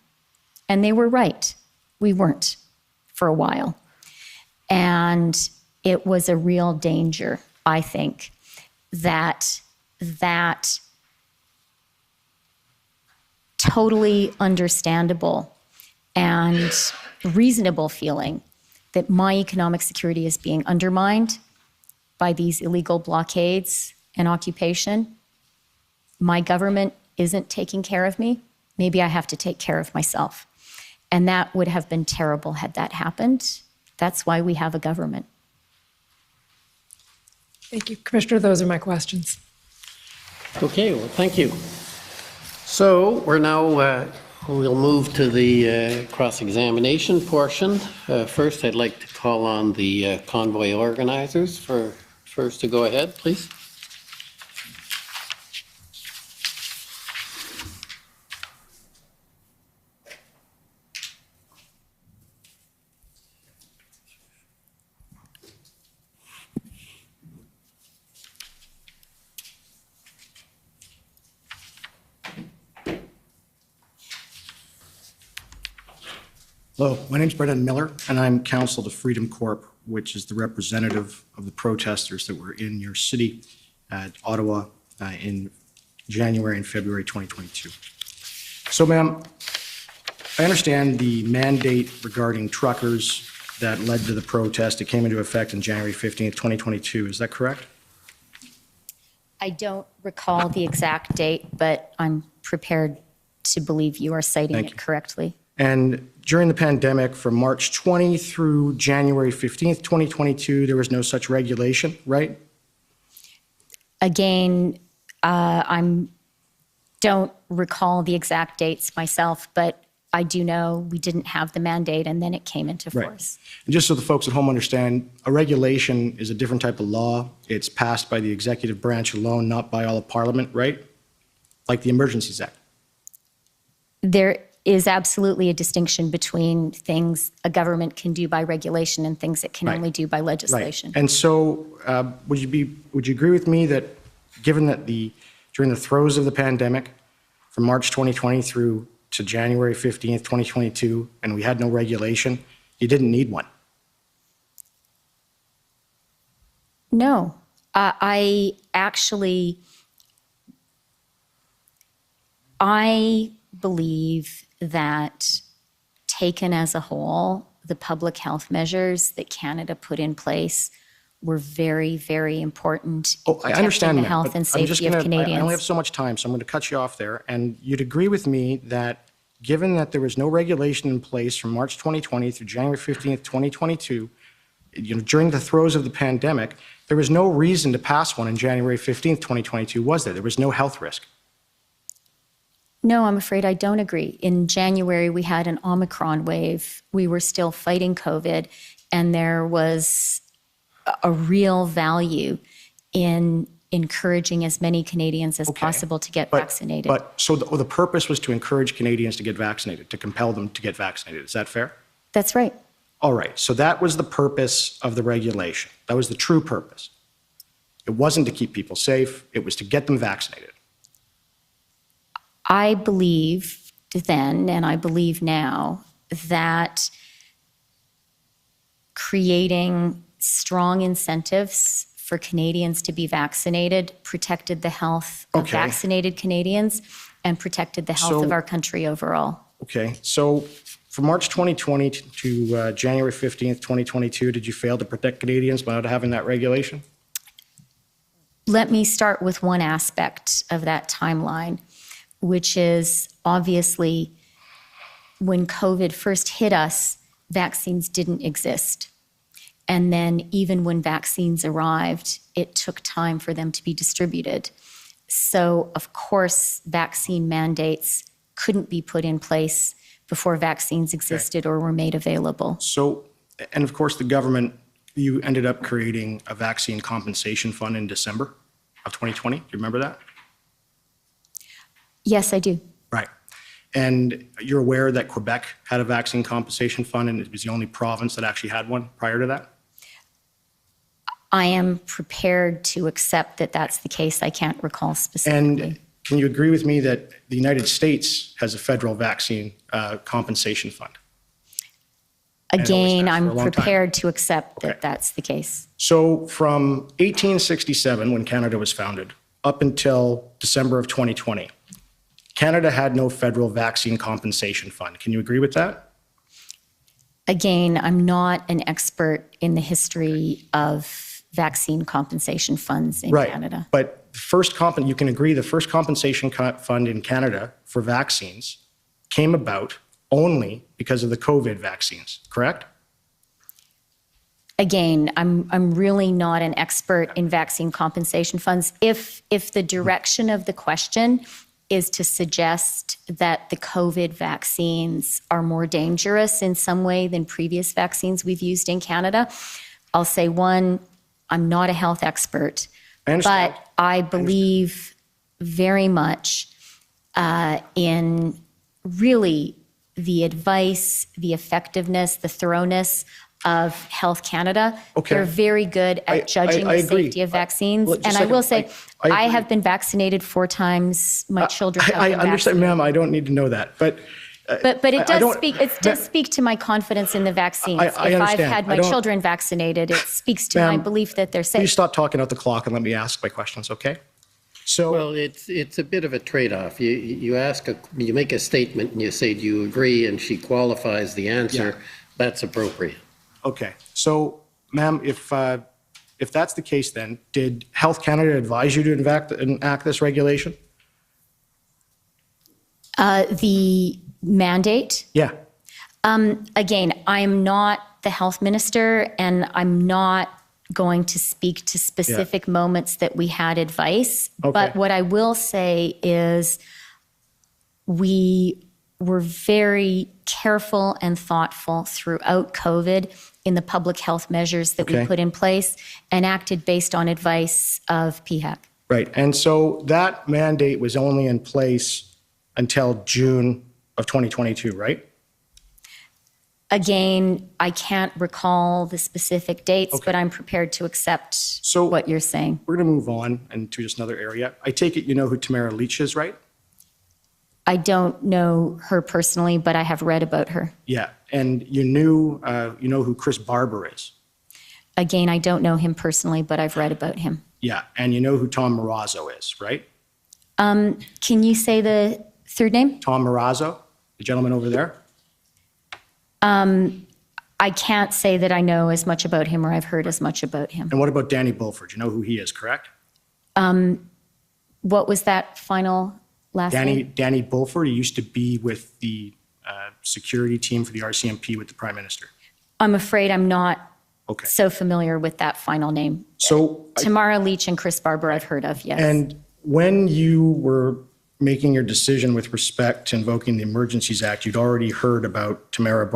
And they were right. We weren't for a while. And it was a real danger, I think, that totally understandable and reasonable feeling that my economic security is being undermined by these illegal blockades and occupation. My government isn't taking care of me. Maybe I have to take care of myself. And that would have been terrible had that happened. That's why we have a government. Thank you, Commissioner. Those are my questions. Okay, well, thank you. So we're now, we'll move to the cross-examination portion. First, I'd like to call on the Convoy organizers for first to go ahead, please. Hello, my name's Brendan Miller, and I'm counsel to Freedom Corp, which is the representative of the protesters that were in your city at Ottawa in January and February 2022. So, ma'am, I understand the mandate regarding truckers that led to the protest. It came into effect on January 15th, 2022. Is that correct? I don't recall the exact date, but I'm prepared to believe you are citing Thank it you. correctly. And during the pandemic, from March 20 through January 15th, 2022, there was no such regulation, right? Again, I don't recall the exact dates myself, but I do know we didn't have the mandate and then it came into Right. force. And just so the folks at home understand, a regulation is a different type of law. It's passed by the executive branch alone, not by all of Parliament, right? Like the Emergencies Act. There is absolutely a distinction between things a government can do by regulation and things it can Right. only do by legislation. Right. And so would you agree with me that given that during the throes of the pandemic, from March 2020 through to January 15th, 2022, and we had no regulation, you didn't need one? No, I believe that taken as a whole, the public health measures that Canada put in place were very, very important in Oh, I understand protecting the that, health but and I'm just safety of gonna, I only Canadians. have so much time, so I'm going to cut you off there. And you'd agree with me that given that there was no regulation in place from March 2020 through January 15th, 2022, during the throes of the pandemic, there was no reason to pass one on January 15th, 2022, was there? There was no health risk. No, I'm afraid I don't agree. In January, we had an Omicron wave. We were still fighting COVID, and there was a real value in encouraging as many Canadians as possible to get vaccinated. So the purpose was to encourage Canadians to get vaccinated, to compel them to get vaccinated. Is that fair? That's right. All right. So that was the purpose of the regulation. That was the true purpose. It wasn't to keep people safe. It was to get them vaccinated. I believed then, and I believe now, that creating strong incentives for Canadians to be vaccinated protected the health of Okay. vaccinated Canadians and protected the health of our country overall. Okay. So from March 2020 to January 15th, 2022, did you fail to protect Canadians by not having that regulation? Let me start with one aspect of that timeline, which is obviously when COVID first hit us, vaccines didn't exist. And then even when vaccines arrived, it took time for them to be distributed. So, of course, vaccine mandates couldn't be put in place before vaccines existed or were made available. So, and of course, the government, you ended up creating a vaccine compensation fund in December of 2020. Do you remember that? Yes, I do. Right. And you're aware that Quebec had a vaccine compensation fund and it was the only province that actually had one prior to that? I am prepared to accept that that's the case. I can't recall specifically. And can you agree with me that the United States has a federal vaccine compensation fund? Again, has for a I'm long time. prepared to accept that Okay. that's the case. So from 1867, when Canada was founded, up until December of 2020, Canada had no federal vaccine compensation fund. Can you agree with that? Again, I'm not an expert in the history of vaccine compensation funds in Canada. But you can agree the first compensation fund in Canada for vaccines came about only because of the COVID vaccines, correct? Again, I'm really not an expert in vaccine compensation funds. If the direction of the question is to suggest that the COVID vaccines are more dangerous in some way than previous vaccines we've used in Canada, I'll say, one, I'm not a health expert, I understand. but I believe very much in really the advice, the effectiveness, the thoroughness of Health Canada. Okay. They're very good at judging I the agree. safety of vaccines. Well, just And a I second. will say, I I agree. have been vaccinated 4 times. My children have I been understand, vaccinated. ma'am, I don't need to know that. But But it I does don't- speak, it does speak to my confidence in the vaccines. I If I've understand. had I my don't- children vaccinated, it speaks to my Ma'am, belief that they're Please safe. stop talking out the clock and let me ask my questions, okay? So, Well, it's a bit of a trade-off. You make a statement and you say, do you agree? And she qualifies the answer. Yeah. That's appropriate. okay. So, ma'am, if that's the case, then did Health Canada advise you to enact this regulation? The mandate, Yeah. again, I'm not the health minister, and I'm not going to speak to specific moments that we had advice. Okay. But what I will say is we were very careful and thoughtful throughout COVID in the public health measures that we Okay. put in place and acted based on advice of PHAC. Right. And so that mandate was only in place until June of 2022, right? Again, I can't recall the specific dates, Okay. but I'm prepared to accept So- what you're saying. We're going to move on into just another area. I take it you know who Tamara Leach is, right? I don't know her personally, but I have read about her. Yeah. And you know who Chris Barber is? Again, I don't know him personally, but I've read about him. Yeah. And you know who Tom Marazzo is, right? Can you say the third name? Tom Marazzo, the gentleman over there? I can't say that I know as much about him or I've heard as much about him. And what about Danny Bulford? You know who he is, correct? What was that final last name? Danny Bulford, he used to be with the security team for the RCMP with the Prime Minister. I'm afraid I'm not Okay. so familiar with that final name. So, Tamara Leach and Chris Barber I've heard of, yes. and when you were making your decision with respect to invoking the Emergencies Act, you'd already heard about Tamara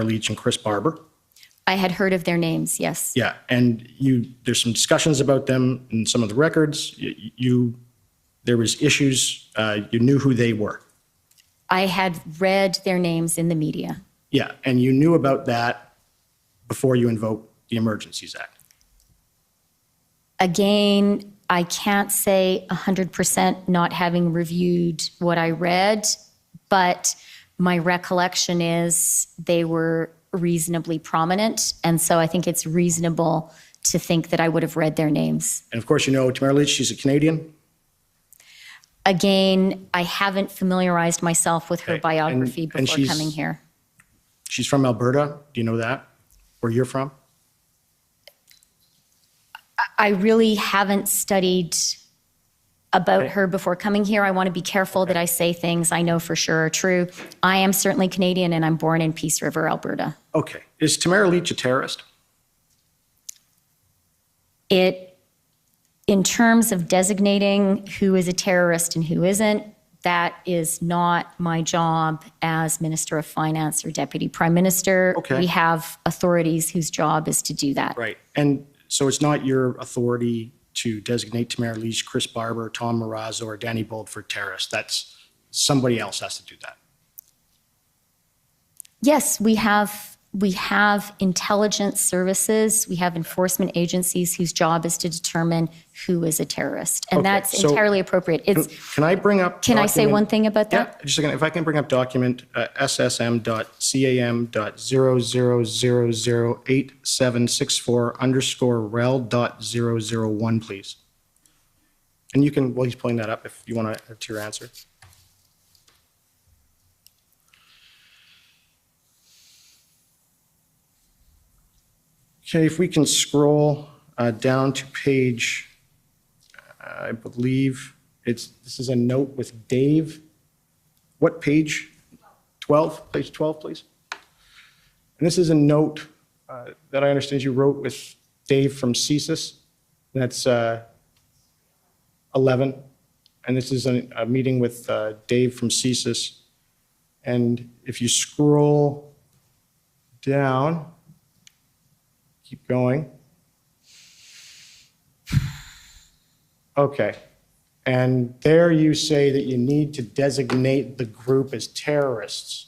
Leach and Chris Barber? I had heard of their names, yes. Yeah, and there's some discussions about them in some of the records. There was issues, you knew who they were. I had read their names in the media. Yeah, and you knew about that before you invoked the Emergencies Act. Again, I can't say 100% not having reviewed what I read, but my recollection is they were reasonably prominent, and so I think it's reasonable to think that I would have read their names. And of course, you know Tamara Leach, she's a Canadian. Again, I haven't familiarized myself with her Okay, biography and before she's- coming here. She's from Alberta. Do you know that? Where you're from? I really haven't studied about Okay. her before coming here. I want to be careful that I say things I know for sure are true. I am certainly Canadian, and I'm born in Peace River, Alberta. Okay. Is Tamara Leach a terrorist? In terms of designating who is a terrorist and who isn't, that is not my job as Minister of Finance or Deputy Prime Minister. Okay. We have authorities whose job is to do that. Right. And so it's not your authority to designate Tamara Leach, Chris Barber, Tom Marazzo, or Danny Bulford terrorists. That's somebody else has to do that. Yes, we have intelligence services, we have enforcement agencies whose job is to determine who is a terrorist, and Okay, that's so entirely appropriate. It's, Can I bring up? can I say document- one thing about Yeah, that? just a second. If I can bring up document SSM.000008764_rel.001, please. And you can, while he's pulling that up, if you want to add to your answer. Okay, if we can scroll down to page, I believe this is a note with Dave. What page? 12, page 12, please. And this is a note that I understand you wrote with Dave from CSIS. That's 11. And this is a meeting with Dave from CSIS. And if you scroll down, keep going. Okay. And there you say that you need to designate the group as terrorists.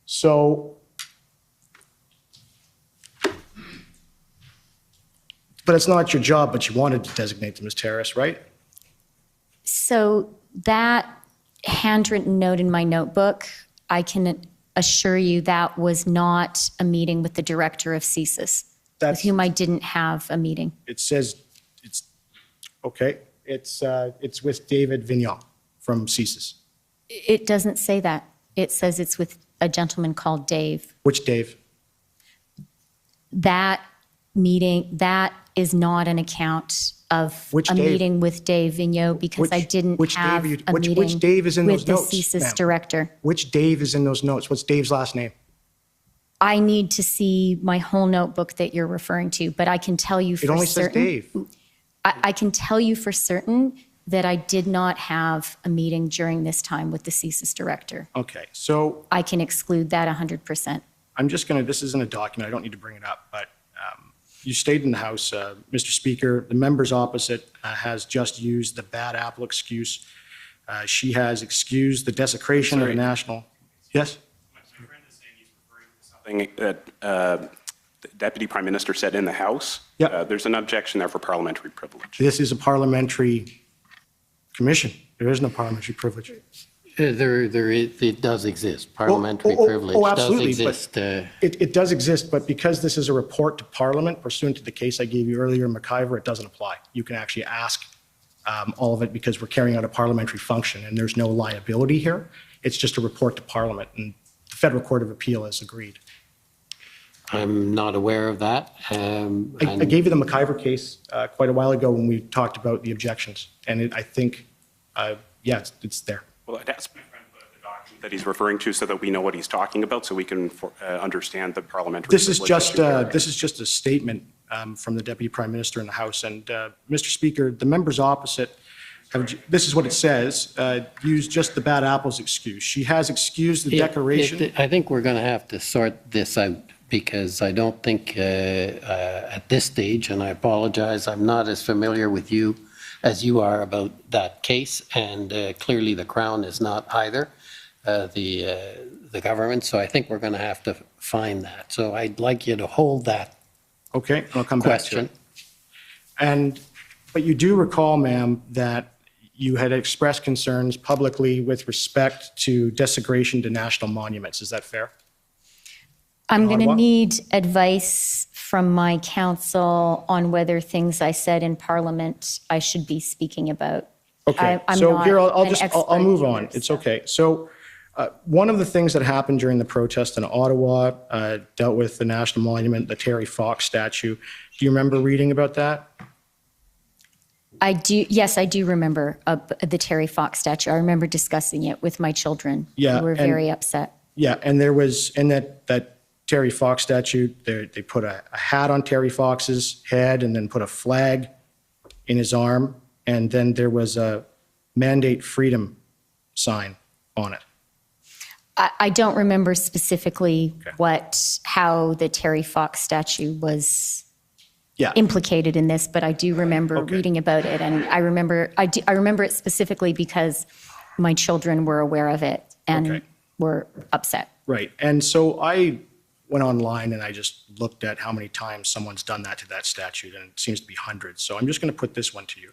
So, but it's not your job, but you wanted to designate them as terrorists, right? So that handwritten note in my notebook. I can assure you that was not a meeting with the director of CSIS, with whom I didn't have a meeting. It says, okay, it's with David Vignon from CSIS. It doesn't say that. It says it's with a gentleman called Dave. Which Dave? That meeting, that is not an account of Which a Dave? meeting with Dave Vigneault because I didn't have a meeting which Dave is in with those the notes, CSIS ma'am? director. Which Dave is in those notes? What's Dave's last name? I need to see my whole notebook that you're referring to, but I can tell you It for only says certain. Dave. I can tell you for certain that I did not have a meeting during this time with the CSIS director. Okay, so I can exclude that 100%. I'm just going to, this isn't a document, I don't need to bring it up, but you stayed in the House, Mr. Speaker. The members opposite has just used the bad apple excuse. She has excused the desecration of the national. Yes? My friend is saying he's referring to something that the Deputy Prime Minister said in the House. Yeah. There's an objection there for parliamentary privilege. This is a parliamentary commission. There is no parliamentary privilege. It does exist. Parliamentary privilege does absolutely, exist. It does exist, but because this is a report to Parliament pursuant to the case I gave you earlier in McIver, it doesn't apply. You can actually ask all of it because we're carrying out a parliamentary function and there's no liability here. It's just a report to Parliament, and the Federal Court of Appeal has agreed. I'm not aware of that. I gave you the McIver case quite a while ago when we talked about the objections, and I think, yeah, it's there. Well, I'd ask my friend the document that he's referring to so that we know what he's talking about, so we can understand the parliamentary This is privilege just a statement from the Deputy Prime Minister in the House. And Mr. Speaker, the members opposite this is what it says, use just the bad apples excuse. She has excused the declaration. I think we're going to have to sort this out because I don't think at this stage, and I apologize, I'm not as familiar with you as you are about that case, and clearly the Crown is not either, the government, so I think we're going to have to find that. So I'd like you to hold that Okay, I'll come back to question. it. But you do recall, ma'am, that you had expressed concerns publicly with respect to desecration to national monuments. Is that fair? I'm going to Ottawa? need advice from my counsel on whether things I said in Parliament I should be speaking about. Okay, I'm so not here, an I'll expert move either, on. It's so. okay. So one of the things that happened during the protest in Ottawa dealt with the national monument, the Terry Fox statue. Do you remember reading about that? I do. Yes, I do remember the Terry Fox statue. I remember discussing it with my children. Yeah, who were and- very upset. Yeah, and there was, in that Terry Fox statue, they put a hat on Terry Fox's head and then put a flag in his arm, and then there was a mandate freedom sign on it. I don't remember specifically Okay. how the Terry Fox statue was Yeah, implicated in this, but I do remember Okay. reading about it, and I remember it specifically because my children were aware of it and Okay. were upset. right. And so I went online and I just looked at how many times someone's done that to that statute, and it seems to be hundreds. So I'm just going to put this one to you.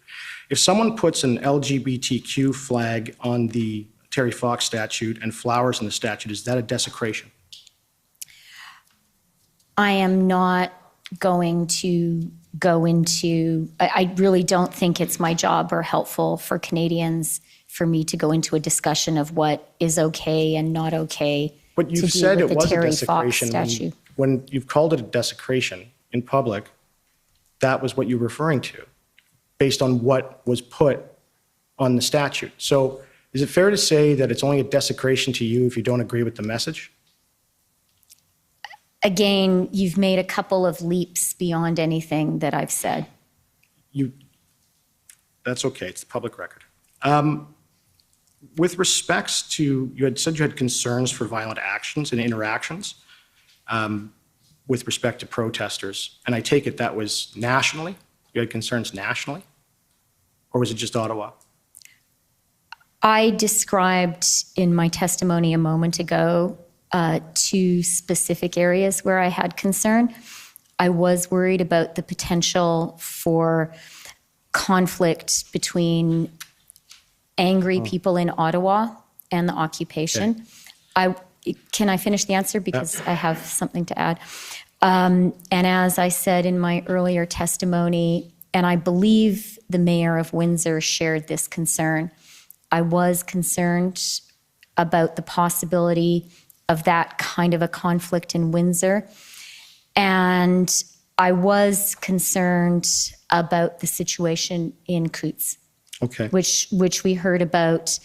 If someone puts an LGBTQ flag on the Terry Fox statute and flowers in the statute, is that a desecration? I am not going to go into, I really don't think it's my job or helpful for Canadians for me to go into a discussion of what is okay and not okay But to you've deal said with it the was a Terry Fox desecration. statue. When you've called it a desecration in public, that was what you're referring to, based on what was put on the statute. So is it fair to say that it's only a desecration to you if you don't agree with the message? Again, you've made a couple of leaps beyond anything that I've said. That's okay, it's the public record. With respects to, you had said you had concerns for violent actions and interactions with respect to protesters, and I take it that was nationally? You had concerns nationally? Or was it just Ottawa? I described in my testimony a moment ago 2 specific areas where I had concern. I was worried about the potential for conflict between angry people in Ottawa and the occupation. Can I finish the answer? Because I have something to add. And as I said in my earlier testimony, and I believe the mayor of Windsor shared this concern, I was concerned about the possibility of that kind of a conflict in Windsor. And I was concerned about the situation in Coutts, Okay. which we heard about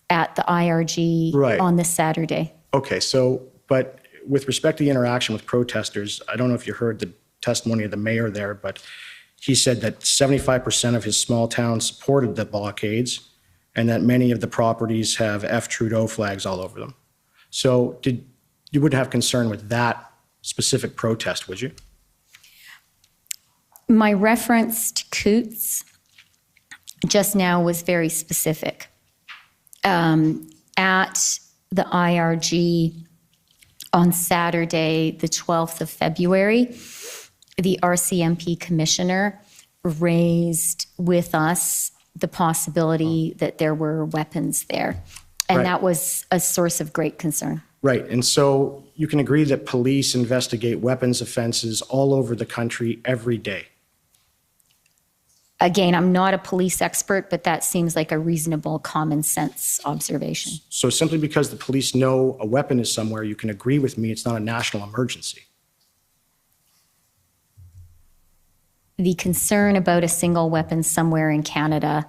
at the IRG Right. on this Saturday. Okay, so, but with respect to the interaction with protesters, I don't know if you heard the testimony of the mayor there, but he said that 75% of his small town supported the blockades and that many of the properties have F. Trudeau flags all over them. So you wouldn't have concern with that specific protest, would you? My reference to Coutts just now was very specific. At the IRG on Saturday, the 12th of February, the RCMP commissioner raised with us the possibility that there were weapons there. And Right. that was a source of great concern. Right, and so you can agree that police investigate weapons offenses all over the country every day. Again, I'm not a police expert, but that seems like a reasonable common sense observation. So simply because the police know a weapon is somewhere, you can agree with me it's not a national emergency. The concern about a single weapon somewhere in Canada,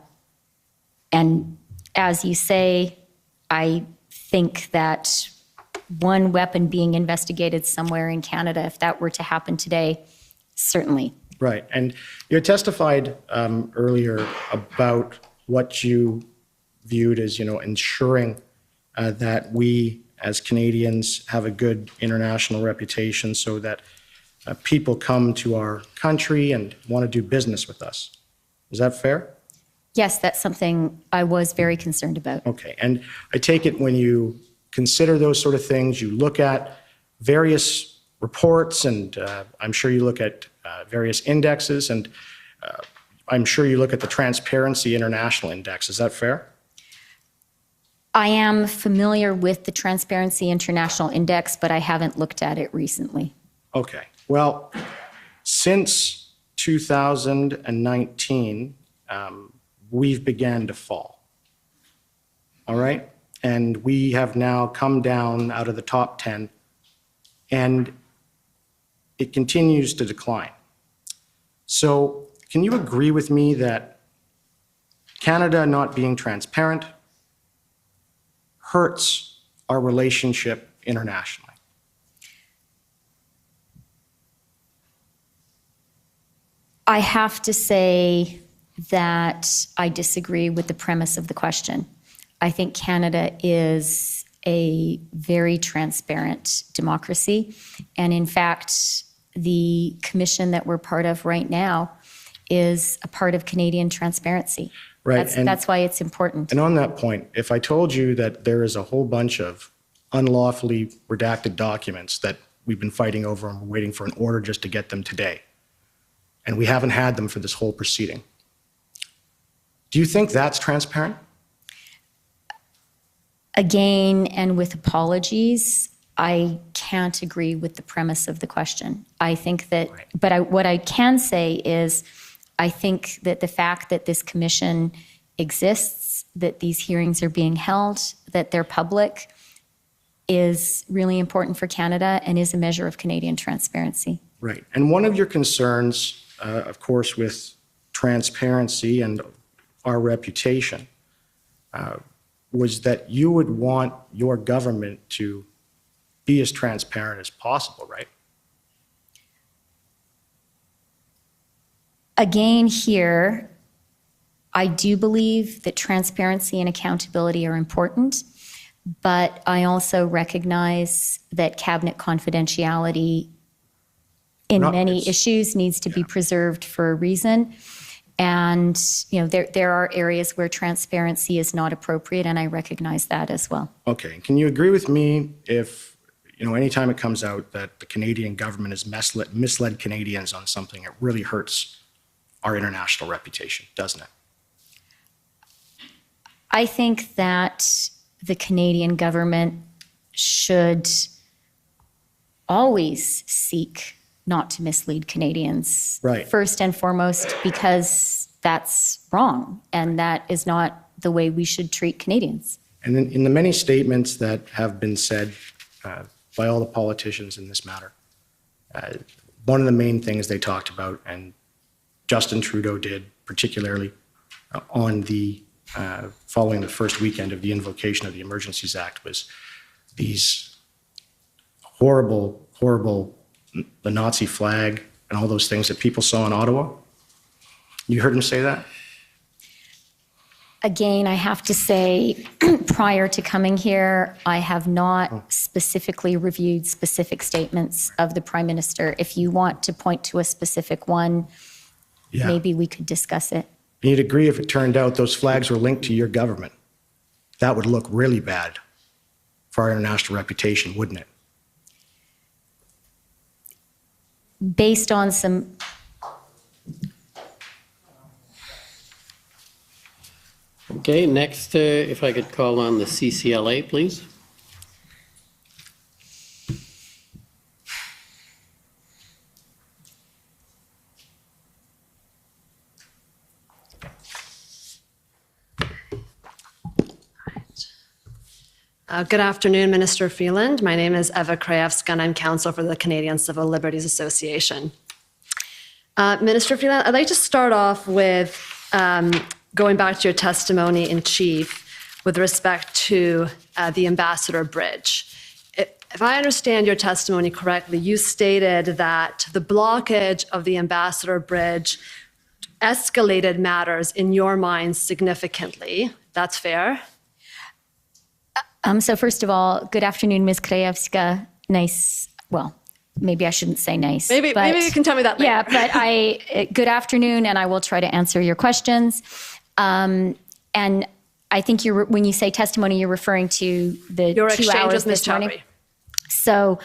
and as you say, I think that one weapon being investigated somewhere in Canada, if that were to happen today, certainly. Right, and you had testified earlier about what you viewed as, ensuring that we as Canadians have a good international reputation so that people come to our country and want to do business with us. Is that fair? Yes, that's something I was very concerned about. Okay, and I take it when you consider those sort of things, you look at various reports, and I'm sure you look at various indexes, and I'm sure you look at the Transparency International Index. Is that fair? I am familiar with the Transparency International Index, but I haven't looked at it recently. Okay, well, since 2019, we've began to fall. All right? And we have now come down out of the top 10, and it continues to decline. So can you agree with me that Canada not being transparent hurts our relationship internationally? I have to say that I disagree with the premise of the question. I think Canada is a very transparent democracy. And in fact, the commission that we're part of right now is a part of Canadian transparency. Right. That's why it's important. And on that point, if I told you that there is a whole bunch of unlawfully redacted documents that we've been fighting over and we're waiting for an order just to get them today, and we haven't had them for this whole proceeding, do you think that's transparent? Again, and with apologies, I can't agree with the premise of the question. I think that, but what I can say is, I think that the fact that this commission exists, that these hearings are being held, that they're public, is really important for Canada and is a measure of Canadian transparency. Right. And one of your concerns, of course, with transparency and our reputation, was that you would want your government to be as transparent as possible, right? Again, here, I do believe that transparency and accountability are important, but I also recognize that cabinet confidentiality in many issues needs to be preserved for a reason. And, there are areas where transparency is not appropriate, and I recognize that as well. Okay. Can you agree with me if, anytime it comes out that the Canadian government has misled Canadians on something, it really hurts our international reputation, doesn't it? I think that the Canadian government should always seek not to mislead Canadians. Right. First and foremost, because that's wrong, and that is not the way we should treat Canadians. And in the many statements that have been said by all the politicians in this matter, one of the main things they talked about, and Justin Trudeau did particularly on the following the first weekend of the invocation of the Emergencies Act, was these horrible, the Nazi flag and all those things that people saw in Ottawa. You heard him say that? Again, I have to say, prior to coming here, I have not specifically reviewed specific statements of the Prime Minister. If you want to point to a specific one, maybe we could discuss it. You'd agree if it turned out those flags were linked to your government. That would look really bad for our international reputation, wouldn't it? Based on some... Okay, next, if I could call on the CCLA, please. Good afternoon, Minister Freeland. My name is Eva Krajewska, and I'm counsel for the Canadian Civil Liberties Association. Minister Freeland, I'd like to start off with going back to your testimony in chief with respect to the Ambassador Bridge. If I understand your testimony correctly, you stated that the blockage of the Ambassador Bridge escalated matters in your mind significantly. That's fair? So first of all, good afternoon, Ms. Krajewska. Nice, well, maybe I shouldn't say nice. Maybe you can tell me that later. Yeah, but good afternoon, and I will try to answer your questions. And I think when you say testimony, you're referring to the your 2 exchange hours with Ms. this morning. Chowdhury. So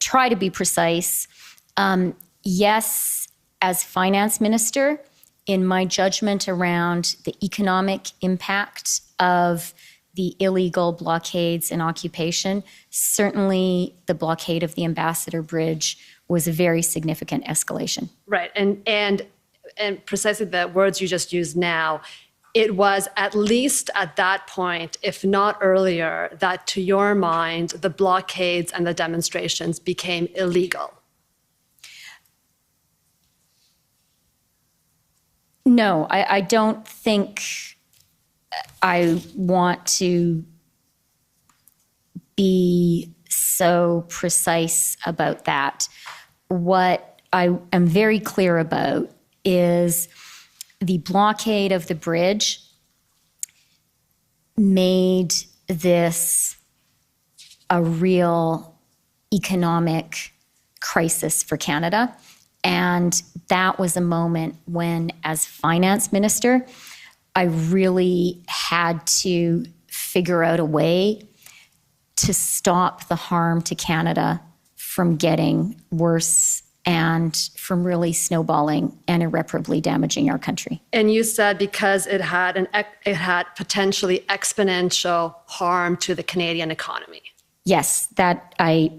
try to be precise, yes, as finance minister, in my judgment around the economic impact of the illegal blockades and occupation, certainly the blockade of the Ambassador Bridge was a very significant escalation. Right, and precisely the words you just used now, it was at least at that point, if not earlier, that to your mind, the blockades and the demonstrations became illegal. No, I don't think I want to be so precise about that. What I am very clear about is the blockade of the bridge made this a real economic crisis for Canada. And that was a moment when, as finance minister, I really had to figure out a way to stop the harm to Canada from getting worse and from really snowballing and irreparably damaging our country. And you said because it had potentially exponential harm to the Canadian economy. Yes, that I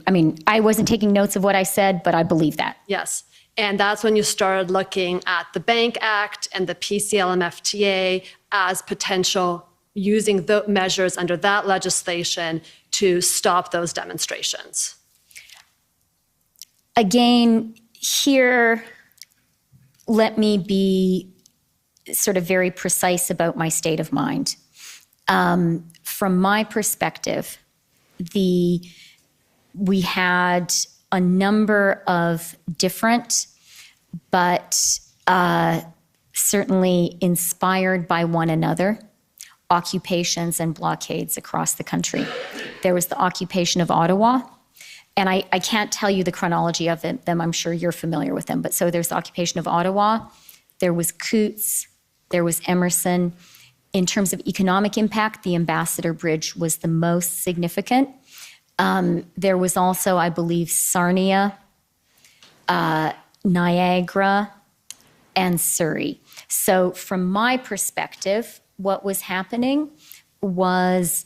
wasn't taking notes of what I said, but I believe that. Yes. And that's when you started looking at the Bank Act and the PCLMFTA as potential, using the measures under that legislation to stop those demonstrations. Again, Here, let me be sort of very precise about my state of mind. From my perspective, we had a number of different, but certainly inspired by one another, occupations and blockades across the country. There was the occupation of Ottawa, and I can't tell you the chronology of them. I'm sure you're familiar with them. But so there's the occupation of Ottawa, there was Coutts, there was Emerson. In terms of economic impact, the Ambassador Bridge was the most significant. There was also, I believe, Sarnia, Niagara, and Surrey. So from my perspective, what was happening was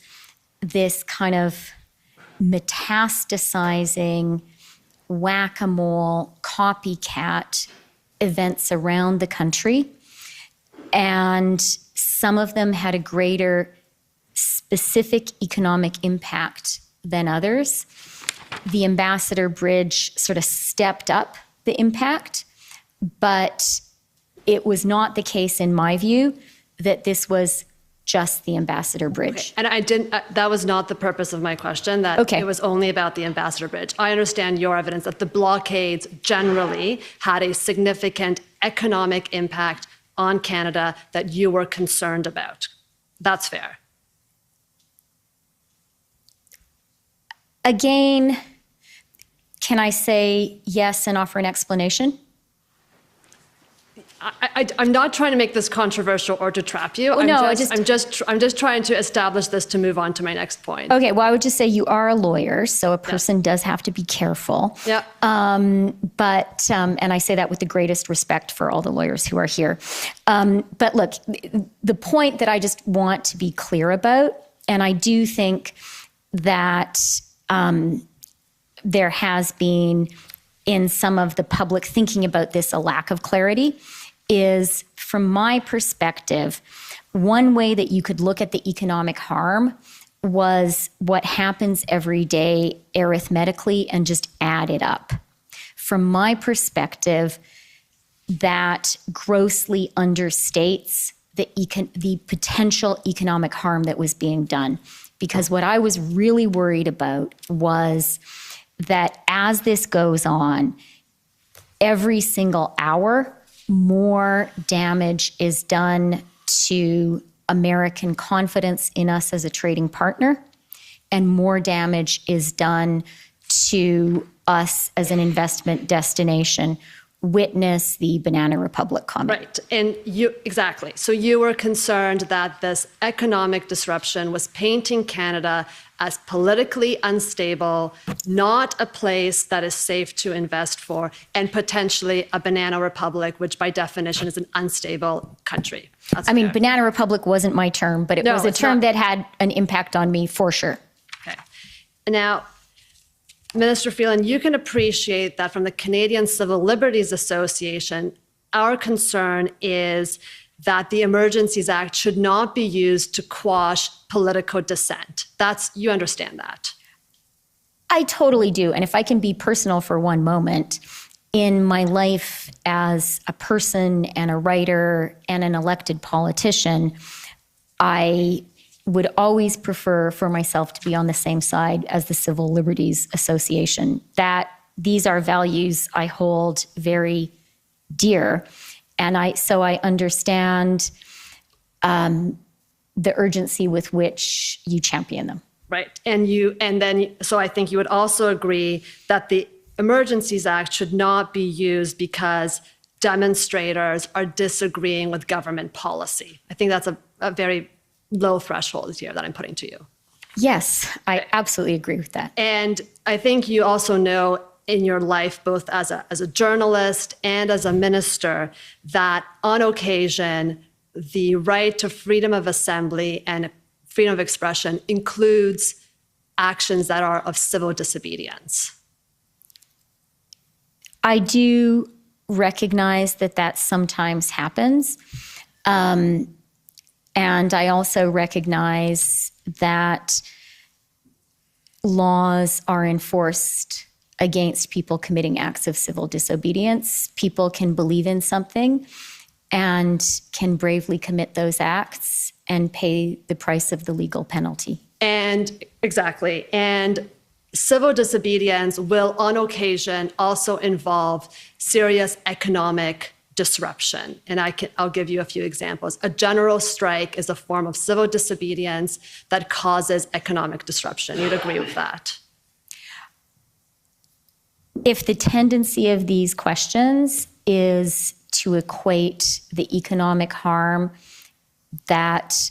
this kind of metastasizing whack-a-mole copycat events around the country. And some of them had a greater specific economic impact than others. The Ambassador Bridge sort of stepped up the impact, but it was not the case, in my view, that this was just the Ambassador Bridge. And I didn't, that was not the purpose of my question, that it was only about the Ambassador Bridge. I understand your evidence that the blockades generally had a significant economic impact on Canada that you were concerned about. That's fair. Again, can I say yes and offer an explanation? I'm not trying to make this controversial or to trap you. Well, I'm just trying to establish this to move on to my next point. Okay, well, I would just say you are a lawyer, so a person does have to be careful. Yeah. But and I say that with the greatest respect for all the lawyers who are here. But look, the point that I just want to be clear about, and I do think that there has been in some of the public thinking about this a lack of clarity, is from my perspective, one way that you could look at the economic harm was what happens every day arithmetically and just add it up. From my perspective, that grossly understates the potential economic harm that was being done. Because what I was really worried about was that as this goes on, every single hour, more damage is done to American confidence in us as a trading partner, and more damage is done to us as an investment destination. Witness the Banana Republic comment. Right, and exactly. So you were concerned that this economic disruption was painting Canada as politically unstable, not a place that is safe to invest for, and potentially a Banana Republic, which by definition is an unstable country. That's fair. Banana Republic wasn't my term, but it was a term that had an impact on me for sure. Okay. Now, Minister Freeland, you can appreciate that from the Canadian Civil Liberties Association, our concern is that the Emergencies Act should not be used to quash political dissent. You understand that? I totally do. And if I can be personal for one moment, in my life as a person and a writer and an elected politician, I would always prefer for myself to be on the same side as the Civil Liberties Association. These are values I hold very dear, and so I understand the urgency with which you champion them. Right, so I think you would also agree that the Emergencies Act should not be used because demonstrators are disagreeing with government policy. I think that's a very low threshold here that I'm putting to you. Yes, I absolutely agree with that. And I think you also know in your life, both as a journalist and as a minister, that on occasion, the right to freedom of assembly and freedom of expression includes actions that are of civil disobedience. I do recognize that sometimes happens. And I also recognize that laws are enforced against people committing acts of civil disobedience. People can believe in something and can bravely commit those acts and pay the price of the legal penalty. And exactly. And civil disobedience will on occasion also involve serious economic disruption. And I'll give you a few examples. A general strike is a form of civil disobedience that causes economic disruption. You'd agree with that? If the tendency of these questions is to equate the economic harm that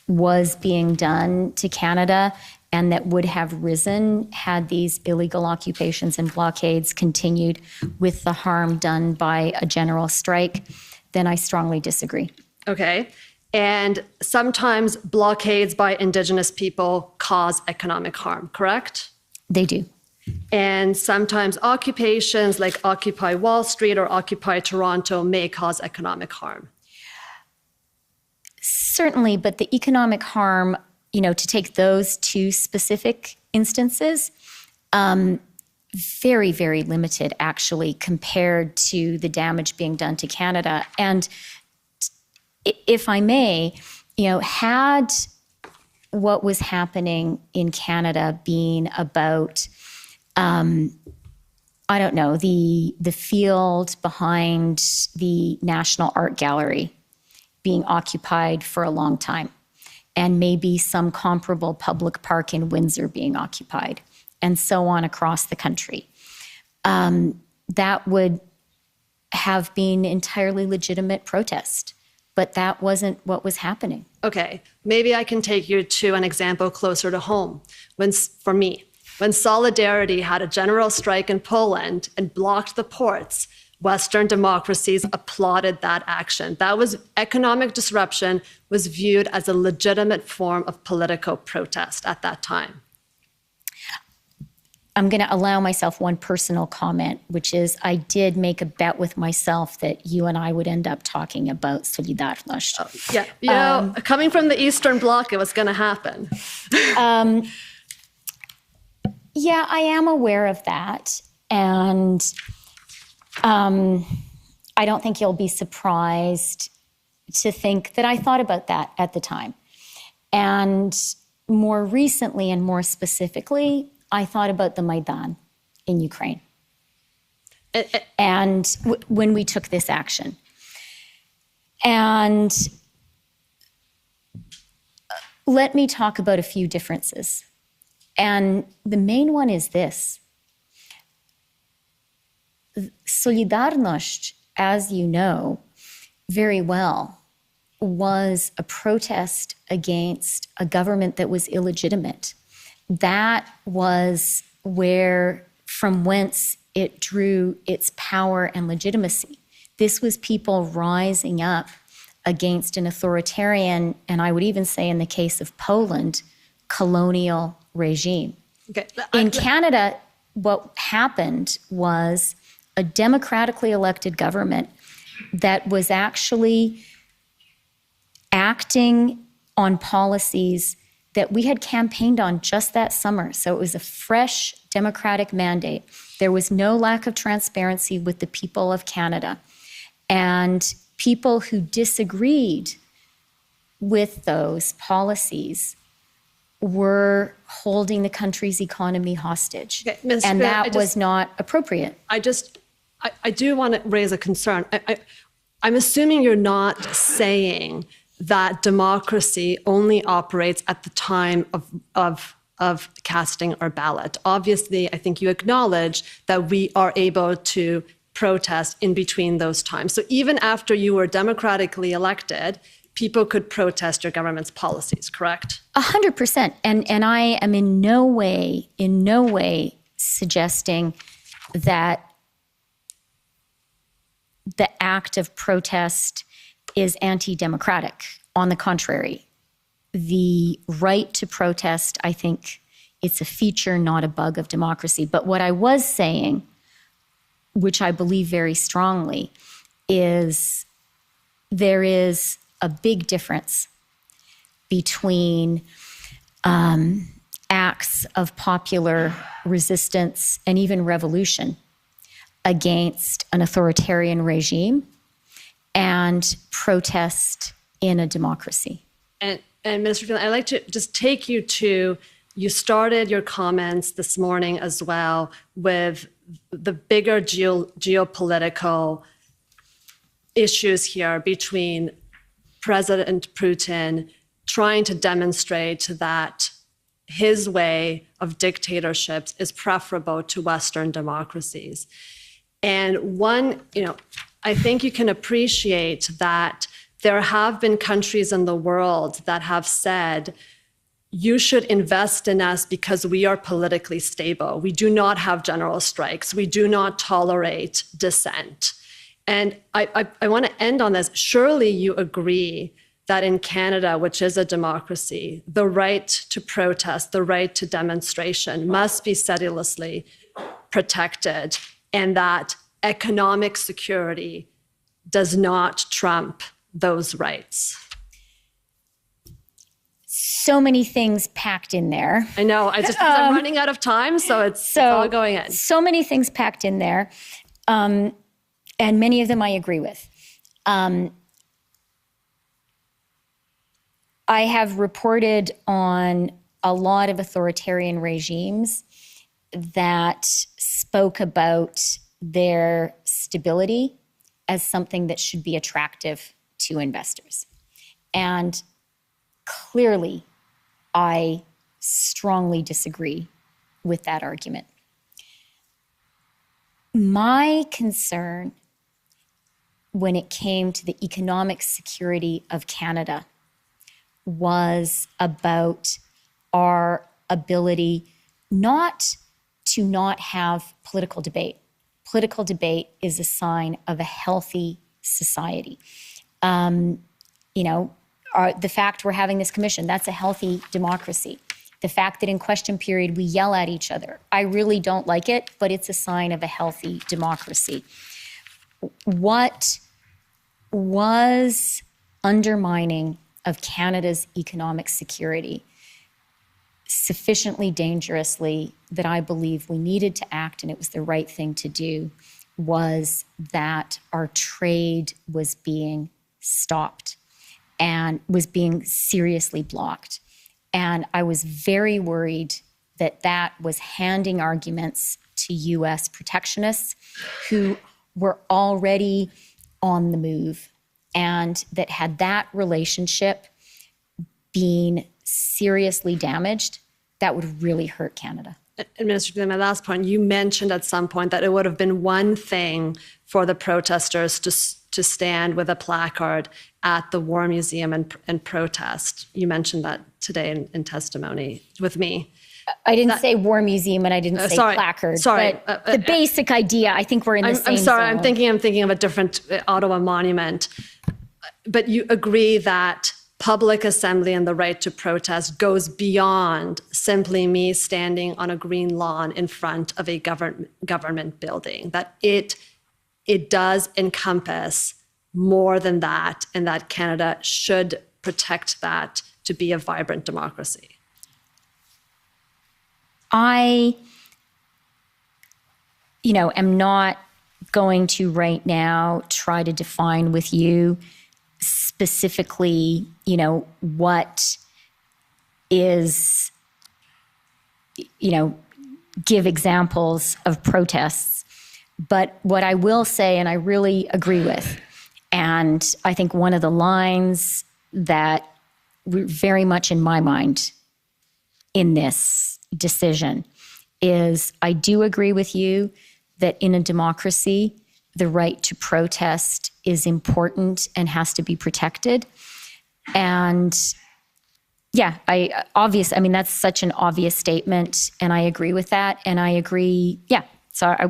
was being done to Canada and that would have risen had these illegal occupations and blockades continued with the harm done by a general strike, then I strongly disagree. Okay. And sometimes blockades by Indigenous people cause economic harm, correct? They do. And sometimes occupations like Occupy Wall Street or Occupy Toronto may cause economic harm. Certainly, but the economic harm, to take those two specific instances, very, very limited, actually, compared to the damage being done to Canada. And if I may, had what was happening in Canada been about, I don't know, the field behind the National Art Gallery being occupied for a long time, and maybe some comparable public park in Windsor being occupied, and so on across the country, that would have been entirely legitimate protest. But that wasn't what was happening. Okay, maybe I can take you to an example closer to home. For me, when Solidarity had a general strike in Poland and blocked the ports, Western democracies applauded that action. That was economic disruption, was viewed as a legitimate form of political protest at that time. I'm going to allow myself one personal comment, which is I did make a bet with myself that you and I would end up talking about Solidarność. Yeah, coming from the Eastern Bloc, it was going to happen. Yeah, I am aware of that. And I don't think you'll be surprised to think that I thought about that at the time. And more recently and more specifically, I thought about the Maidan in Ukraine. And when we took this action. And let me talk about a few differences. And the main one is this. Solidarność, as you know very well, was a protest against a government that was illegitimate. That was from whence it drew its power and legitimacy. This was people rising up against an authoritarian, and I would even say in the case of Poland, colonial regime. Okay. In Canada, what happened was a democratically elected government that was actually acting on policies that we had campaigned on just that summer. So it was a fresh democratic mandate. There was no lack of transparency with the people of Canada. And people who disagreed with those policies were holding the country's economy hostage. Okay, Ms. And Spear, that was not appropriate. I do want to raise a concern. I'm assuming you're not saying that democracy only operates at the time of casting our ballot. Obviously, I think you acknowledge that we are able to protest in between those times. So even after you were democratically elected, people could protest your government's policies, correct? 100%. And I am in no way suggesting that the act of protest is anti-democratic. On the contrary, the right to protest, I think it's a feature, not a bug of democracy. But what I was saying, which I believe very strongly, is there is a big difference between acts of popular resistance and even revolution against an authoritarian regime and protest in a democracy. And Minister Freeland, I'd like to just take you to, you started your comments this morning as well with the bigger geopolitical issues here between President Putin trying to demonstrate that his way of dictatorships is preferable to Western democracies. And one, I think you can appreciate that there have been countries in the world that have said, you should invest in us because we are politically stable. We do not have general strikes. We do not tolerate dissent. And I want to end on this. Surely you agree that in Canada, which is a democracy, the right to protest, the right to demonstration must be sedulously protected, and that economic security does not trump those rights. So many things packed in there. I know, I'm running out of time, so it's all going in. So many things packed in there, and many of them I agree with. I have reported on a lot of authoritarian regimes that spoke about their stability as something that should be attractive to investors. And clearly, I strongly disagree with that argument. My concern when it came to the economic security of Canada was about our ability not to not have political debate. Political debate is a sign of a healthy society. The fact we're having this commission, that's a healthy democracy. The fact that in question period we yell at each other, I really don't like it, but it's a sign of a healthy democracy. What was undermining of Canada's economic security sufficiently dangerously that I believe we needed to act, and it was the right thing to do, was that our trade was being stopped and was being seriously blocked. And I was very worried that that was handing arguments to U.S. protectionists who were already on the move, and that had that relationship been seriously damaged, that would really hurt Canada. And Minister Freeland, my last point, you mentioned at some point that it would have been one thing for the protesters to stand with a placard at the War Museum and protest. You mentioned that today in testimony with me. I didn't say War Museum and I didn't say placard. Sorry. But the basic idea, I think we're in the same I'm sorry, zone. I'm thinking of a different Ottawa monument. But you agree that public assembly and the right to protest goes beyond simply me standing on a green lawn in front of a government building, that it does encompass more than that, and that Canada should protect that to be a vibrant democracy. I, am not going to right now try to define with you specifically, what is, give examples of protests. But what I will say, and I really agree with, and I think one of the lines that were very much in my mind in this decision is I do agree with you that in a democracy, the right to protest is important and has to be protected. And that's such an obvious statement, and I agree with that. And I agree,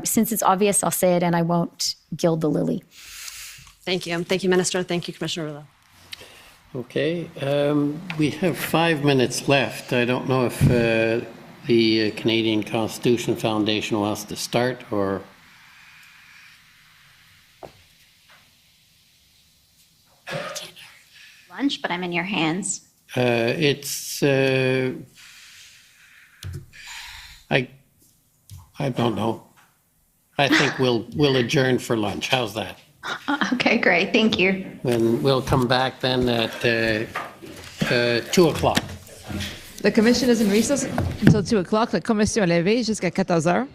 since it's obvious, I'll say it and I won't gild the lily. Thank you. Thank you, Minister. Thank you, Commissioner Rouleau. Okay, we have 5 minutes left. I don't know if the Canadian Constitution Foundation wants to start or... Lunch, but I'm in your hands. I don't know. I think we'll adjourn for lunch. How's that? Okay, great. Thank you. And we'll come back then at 2 o'clock. The commission is in recess until 2 o'clock. La commission est levée jusqu'à 14 heures.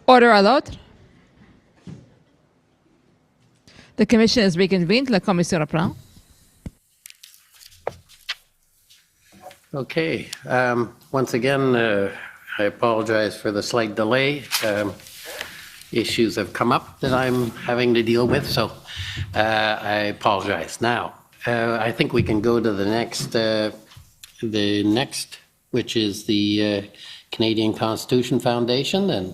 Order à l'autre. The commission is reconvened. La commission reprend. Okay. Once again, I apologize for the slight delay. Issues have come up that I'm having to deal with, so I apologize. Now, I think we can go to the next, which is the Canadian Constitution Foundation, and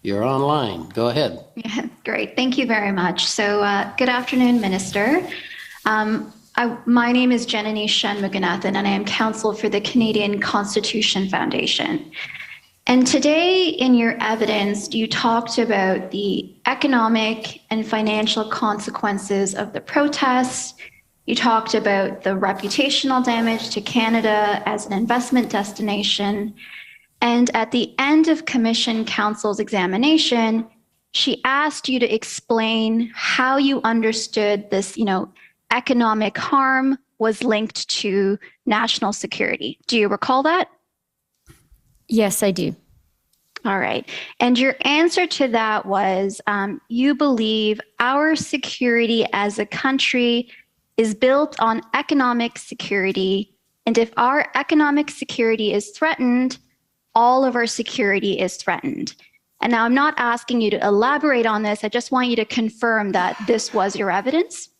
you're online. Go ahead. Yeah, great. Thank you very much. So good afternoon, Minister. My name is Janani Shanmuganathan, and I am counsel for the Canadian Constitution Foundation. And today in your evidence, you talked about the economic and financial consequences of the protests. You talked about the reputational damage to Canada as an investment destination. And at the end of Commission Counsel's examination, she asked you to explain how you understood this, economic harm was linked to national security. Do you recall that? Yes, I do. All right. And your answer to that was you believe our security as a country is built on economic security. And if our economic security is threatened, all of our security is threatened. And now I'm not asking you to elaborate on this. I just want you to confirm that this was your evidence.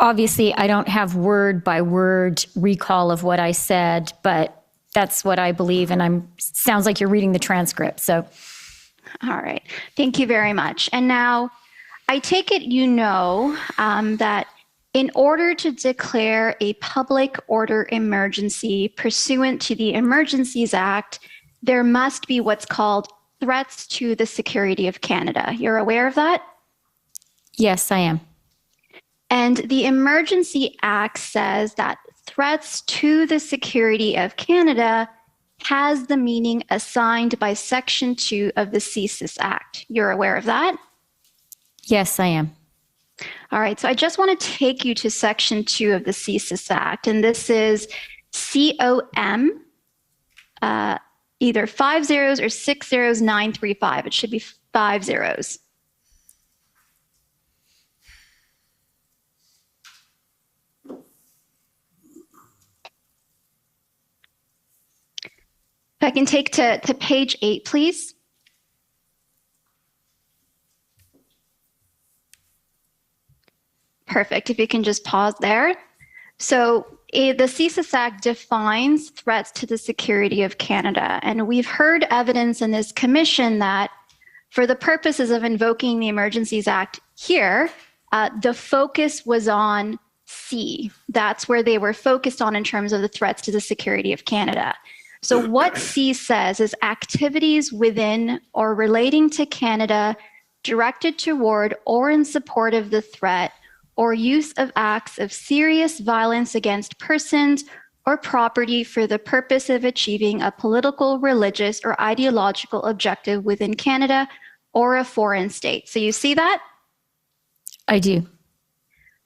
Obviously, I don't have word by word recall of what I said, but that's what I believe. And sounds like you're reading the transcript. So, all right. Thank you very much. And now I take it that in order to declare a public order emergency pursuant to the Emergencies Act, there must be what's called threats to the security of Canada. You're aware of that? yes, I am. And the Emergency Act says that threats to the security of Canada has the meaning assigned by Section 2 of the CSIS Act. You're aware of that? Yes, I am. All right, so I just want to take you to Section 2 of the CSIS Act, and this is COM, either 5 zeros or 6 zeros 935. It should be 5 zeros. If I can take to page 8, please. Perfect. If you can just pause there. So the CSIS Act defines threats to the security of Canada. And we've heard evidence in this commission that for the purposes of invoking the Emergencies Act here, the focus was on C. That's where they were focused on in terms of the threats to the security of Canada. So what C says is activities within or relating to Canada directed toward or in support of the threat or use of acts of serious violence against persons or property for the purpose of achieving a political, religious, or ideological objective within Canada or a foreign state. So you see that? I do.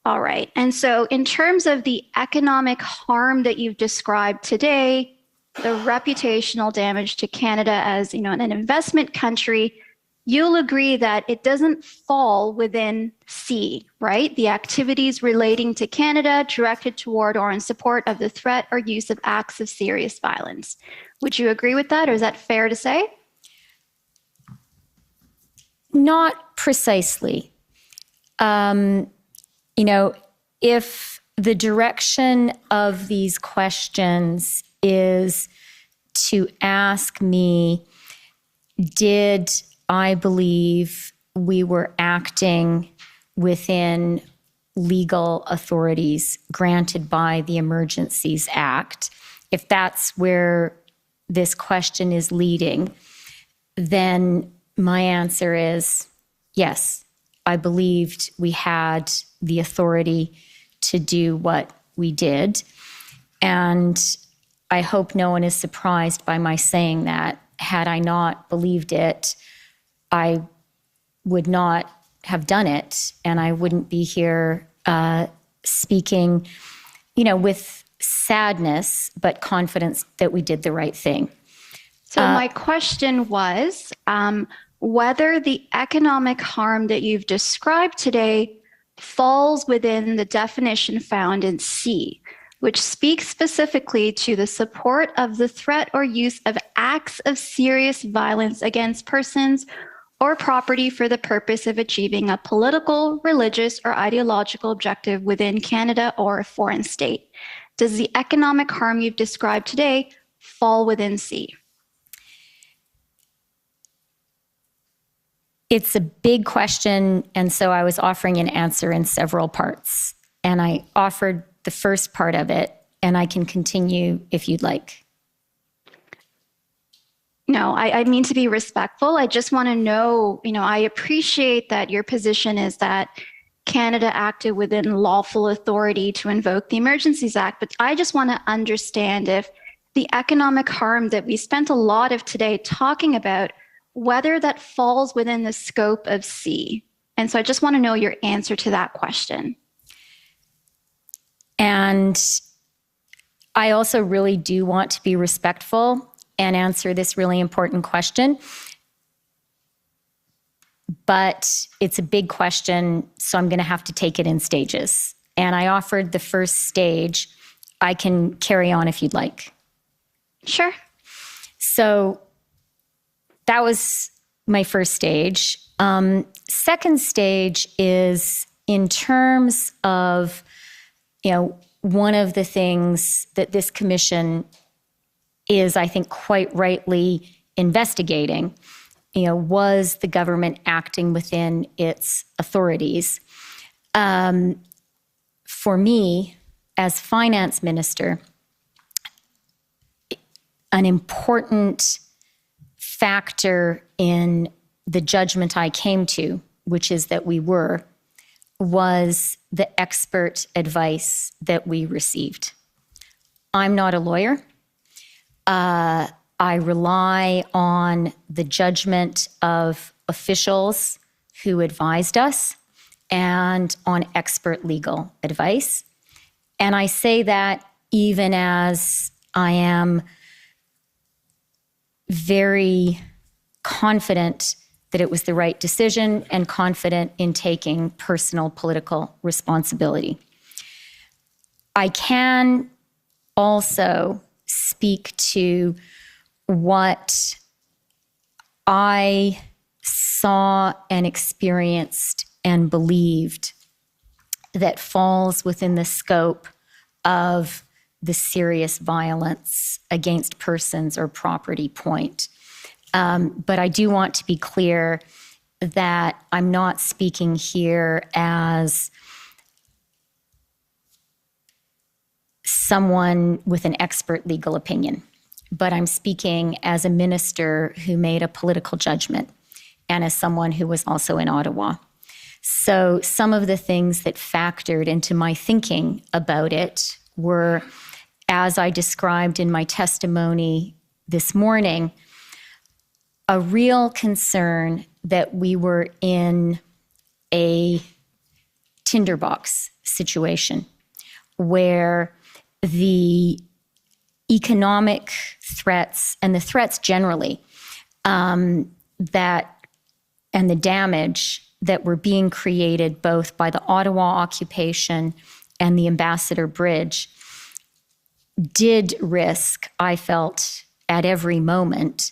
All right. And so in terms of the economic harm that you've described today, the reputational damage to Canada as, an investment country, you'll agree that it doesn't fall within C, right? The activities relating to Canada directed toward or in support of the threat or use of acts of serious violence. Would you agree with that, or is that fair to say? Not precisely. If the direction of these questions is to ask me, did I believe we were acting within legal authorities granted by the Emergencies Act, if that's where this question is leading, then my answer is yes, I believed we had the authority to do what we did. And I hope no one is surprised by my saying that. Had I not believed it, I would not have done it, and I wouldn't be here speaking, with sadness, but confidence that we did the right thing. So my question was whether the economic harm that you've described today falls within the definition found in C, which speaks specifically to the support of the threat or use of acts of serious violence against persons or property for the purpose of achieving a political, religious, or ideological objective within Canada or a foreign state. Does the economic harm you've described today fall within C? It's a big question, and so I was offering an answer in several parts. And I offered the first part of it, and I can continue if you'd like. No, I mean to be respectful. I just want to know, I appreciate that your position is that Canada acted within lawful authority to invoke the Emergencies Act, but I just want to understand if the economic harm that we spent a lot of today talking about, whether that falls within the scope of C. And so I just want to know your answer to that question. And I also really do want to be respectful and answer this really important question. But it's a big question, so I'm going to have to take it in stages. And I offered the first stage. I can carry on if you'd like. Sure. So that was my first stage. Second stage is in terms of, one of the things that this commission is, I think, quite rightly investigating, was the government acting within its authorities. For me, as finance minister, an important factor in the judgment I came to, which is that we were, was the expert advice that we received. I'm not a lawyer. I rely on the judgment of officials who advised us and on expert legal advice. And I say that even as I am very confident that it was the right decision and confident in taking personal political responsibility. I can also speak to what I saw and experienced and believed that falls within the scope of the serious violence against persons or property point. But I do want to be clear that I'm not speaking here as someone with an expert legal opinion, but I'm speaking as a minister who made a political judgment and as someone who was also in Ottawa. So some of the things that factored into my thinking about it were, as I described in my testimony this morning, a real concern that we were in a tinderbox situation where the economic threats and the threats generally that and the damage that were being created both by the Ottawa occupation and the Ambassador Bridge did risk, I felt, at every moment,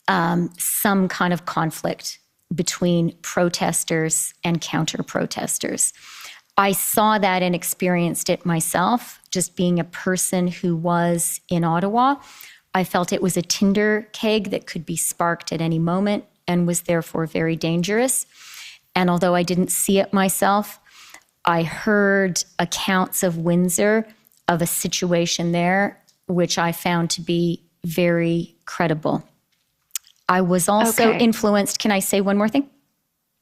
some kind of conflict between protesters and counter-protesters. I saw that and experienced it myself, just being a person who was in Ottawa. I felt it was a tinder keg that could be sparked at any moment and was therefore very dangerous. And although I didn't see it myself, I heard accounts of Windsor of a situation there, which I found to be very credible. I was also influenced, can I say one more thing?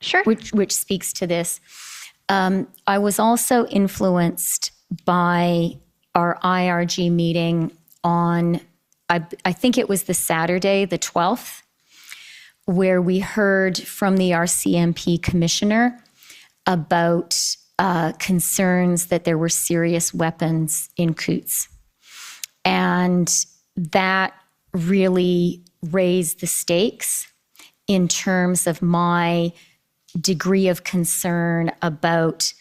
Sure. Which speaks to this. I was also influenced by our IRG meeting on, I think it was the Saturday, the 12th, where we heard from the RCMP commissioner about concerns that there were serious weapons in Coutts. And that really raise the stakes in terms of my degree of concern about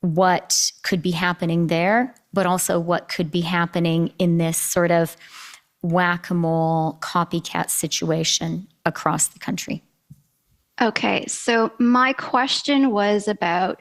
what could be happening there, but also what could be happening in this sort of whack-a-mole copycat situation across the country. Okay, so my question was about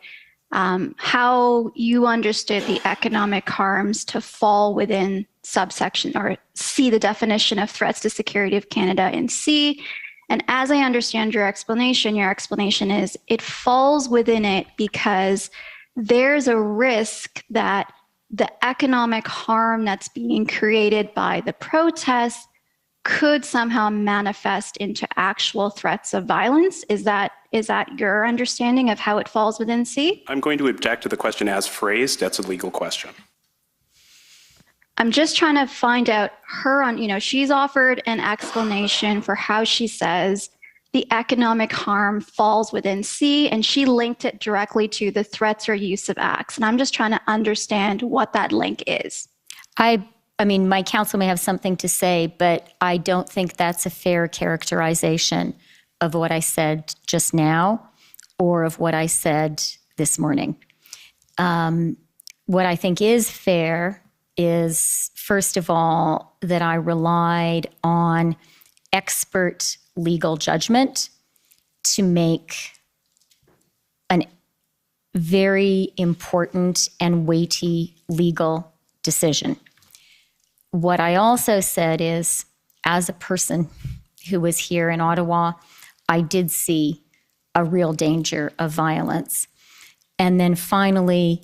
how you understood the economic harms to fall within subsection or C, the definition of threats to security of Canada in C. And as I understand your explanation is it falls within it because there's a risk that the economic harm that's being created by the protests could somehow manifest into actual threats of violence. Is that your understanding of how it falls within C? I'm going to object to the question as phrased. That's a legal question. I'm just trying to find out she's offered an explanation for how she says the economic harm falls within C, and she linked it directly to the threats or use of acts. And I'm just trying to understand what that link is. I mean, my counsel may have something to say, but I don't think that's a fair characterization of what I said just now or of what I said this morning. What I think is fair is, first of all, that I relied on expert legal judgment to make a very important and weighty legal decision. What I also said is, as a person who was here in Ottawa, I did see a real danger of violence. And then finally,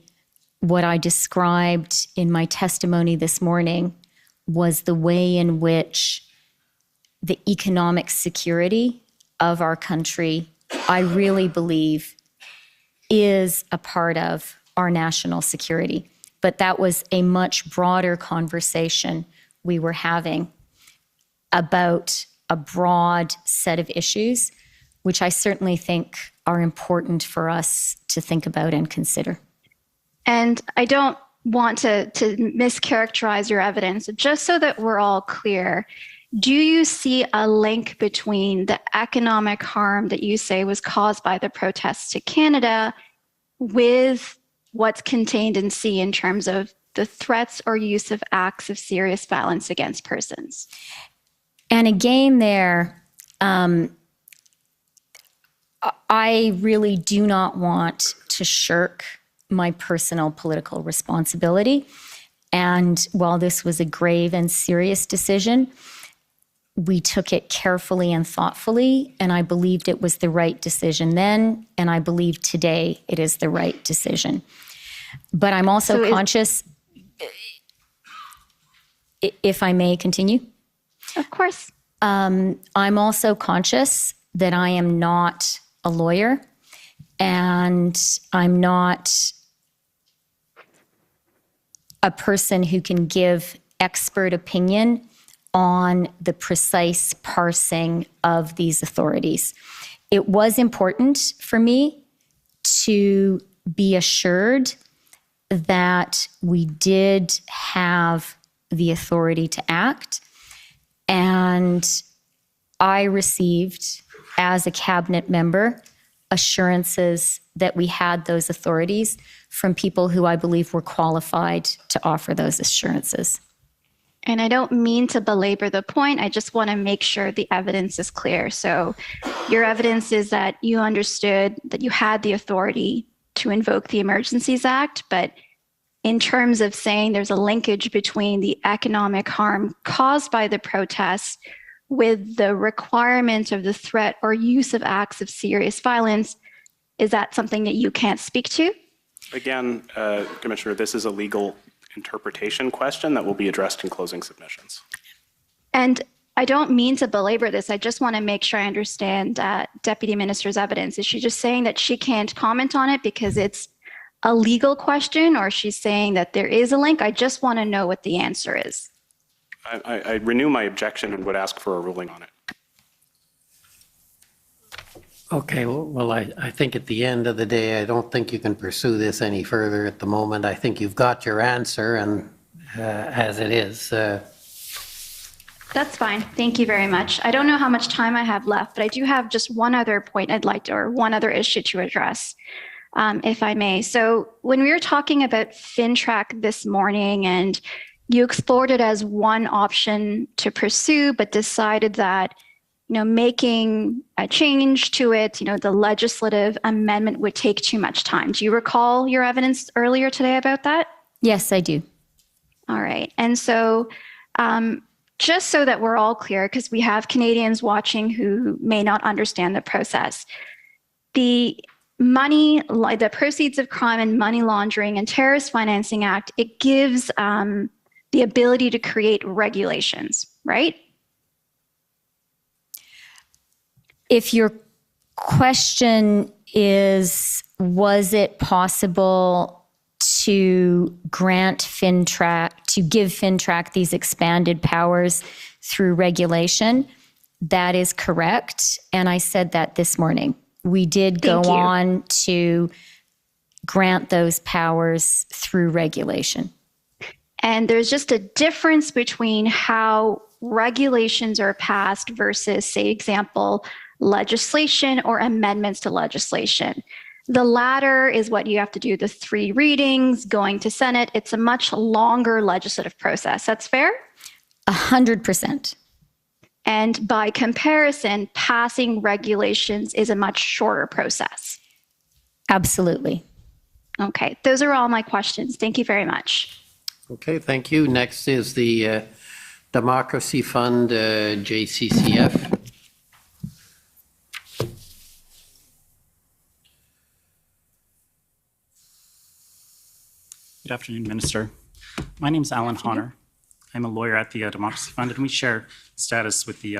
what I described in my testimony this morning was the way in which the economic security of our country, I really believe, is a part of our national security. But that was a much broader conversation we were having about a broad set of issues, which I certainly think are important for us to think about and consider. And I don't want to mischaracterize your evidence, just so that we're all clear. Do you see a link between the economic harm that you say was caused by the protests to Canada with what's contained in C in terms of the threats or use of acts of serious violence against persons? And again there, I really do not want to shirk my personal political responsibility. And while this was a grave and serious decision, we took it carefully and thoughtfully, and I believed it was the right decision then, and I believe today it is the right decision. But I'm also conscious, if I may continue. Of course. I'm also conscious that I am not a lawyer, and I'm not a person who can give expert opinion on the precise parsing of these authorities. It was important for me to be assured that we did have the authority to act, and I received, as a cabinet member, assurances that we had those authorities from people who I believe were qualified to offer those assurances. And I don't mean to belabor the point. I just want to make sure the evidence is clear. So your evidence is that you understood that you had the authority to invoke the Emergencies Act, but in terms of saying there's a linkage between the economic harm caused by the protests with the requirement of the threat or use of acts of serious violence, is that something that you can't speak to? Again, Commissioner, this is a legal interpretation question that will be addressed in closing submissions. And I don't mean to belabor this. I just want to make sure I understand Deputy Minister's evidence. Is she just saying that she can't comment on it because it's a legal question, or she's saying that there is a link? I just want to know what the answer is. I renew my objection and would ask for a ruling on it. Okay, well, I think at the end of the day, I don't think you can pursue this any further at the moment. I think you've got your answer, and as it is, That's fine. Thank you very much. I don't know how much time I have left, but I do have just one other point or one other issue to address, if I may. So when we were talking about FinTrack this morning, and you explored it as one option to pursue, but decided that, making a change to it, the legislative amendment would take too much time. Do you recall your evidence earlier today about that? Yes, I do. All right. And so, just so that we're all clear, because we have Canadians watching who may not understand the process, the Proceeds of Crime and Money Laundering and Terrorist Financing Act, it gives the ability to create regulations, right? If your question is, was it possible to give FinTrack these expanded powers through regulation, that is correct. And I said that this morning. We did go on to grant those powers through regulation. And there's just a difference between how regulations are passed versus, say, example, legislation or amendments to legislation. The latter is what you have to do, the 3 readings, going to Senate. It's a much longer legislative process. That's fair? 100%. And by comparison, passing regulations is a much shorter process. Absolutely. Okay, those are all my questions. Thank you very much. Okay, thank you. Next is the Democracy Fund, JCCF. Good afternoon, Minister. My name is Alan Honor. I'm a lawyer at the Democracy Fund, and we share status with the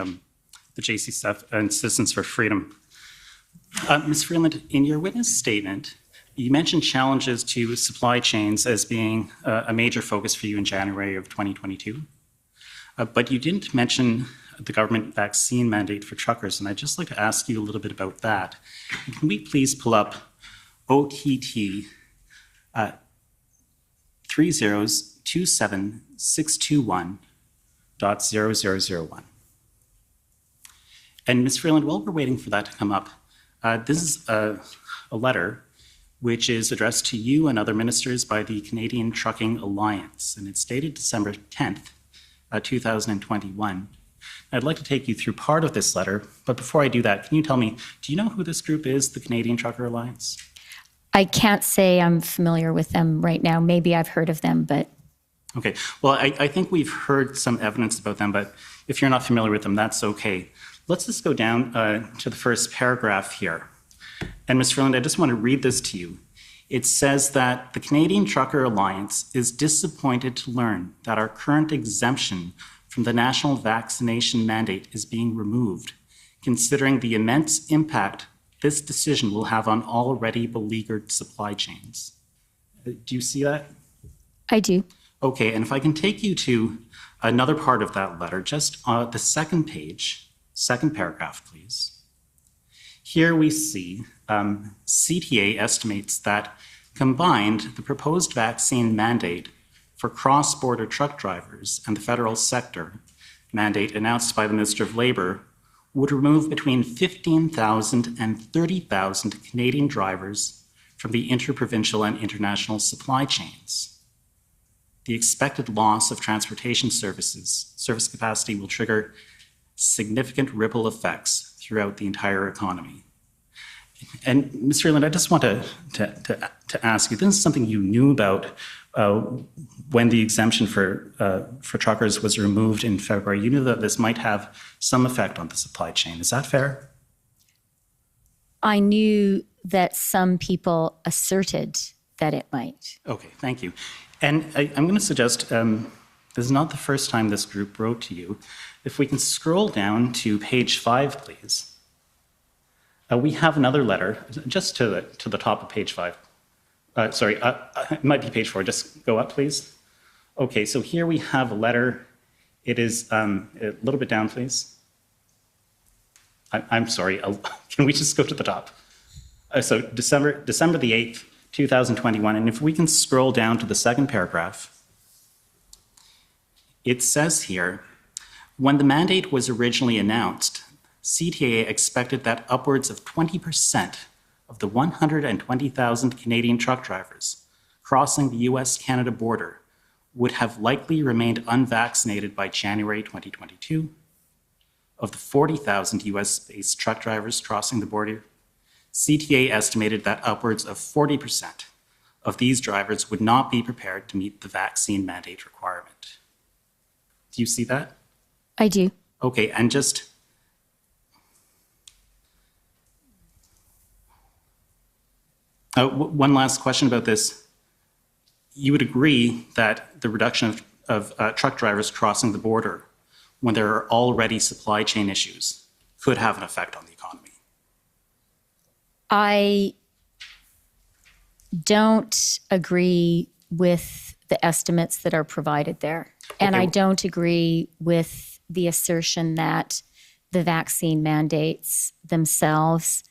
JCCF and Citizens for Freedom. Ms. Freeland, in your witness statement, you mentioned challenges to supply chains as being a major focus for you in January of 2022, but you didn't mention the government vaccine mandate for truckers, and I'd just like to ask you a little bit about that. Can we please pull up OTT 3027621.0001. And Ms. Freeland, while we're waiting for that to come up, this is a letter which is addressed to you and other ministers by the Canadian Trucking Alliance, and it's dated December 10th, 2021. I'd like to take you through part of this letter, but before I do that, can you tell me, do you know who this group is, the Canadian Trucker Alliance? I can't say I'm familiar with them right now. Maybe I've heard of them, but... Okay. Well, I think we've heard some evidence about them, but if you're not familiar with them, that's okay. Let's just go down to the first paragraph here. And Ms. Freeland, I just want to read this to you. It says that the Canadian Trucker Alliance is disappointed to learn that our current exemption from the national vaccination mandate is being removed, considering the immense impact this decision will have on already beleaguered supply chains. Do you see that? I do. Okay, and if I can take you to another part of that letter, just the second page, second paragraph, please. Here we see CTA estimates that combined, the proposed vaccine mandate for cross-border truck drivers and the federal sector mandate announced by the Minister of Labour would remove between 15,000 and 30,000 Canadian drivers from the interprovincial and international supply chains. The expected loss of transportation service capacity will trigger significant ripple effects throughout the entire economy. And Ms. Freeland, I just want to ask you, this is something you knew about when the exemption for truckers was removed in February. You knew that this might have some effect on the supply chain. Is that fair? I knew that some people asserted that it might. Okay, thank you. And I'm going to suggest, this is not the first time this group wrote to you. If we can scroll down to page 5, please. We have another letter, just to the top of page 5. Sorry, it might be page 4. Just go up, please. Okay, so here we have a letter. It is a little bit down, please. I'm sorry. Can we just go to the top? So December the 8th, 2021. And if we can scroll down to the second paragraph, it says here, When the mandate was originally announced, CTA expected that upwards of 20% of the 120,000 Canadian truck drivers crossing the U.S.-Canada border would have likely remained unvaccinated by January 2022. Of the 40,000 U.S.-based truck drivers crossing the border, CTA estimated that upwards of 40% of these drivers would not be prepared to meet the vaccine mandate requirement. Do you see that? I do. Okay, and just one last question about this. You would agree that the reduction of truck drivers crossing the border when there are already supply chain issues could have an effect on the economy? I don't agree with the estimates that are provided there. And Okay. I don't agree with the assertion that the vaccine mandates themselves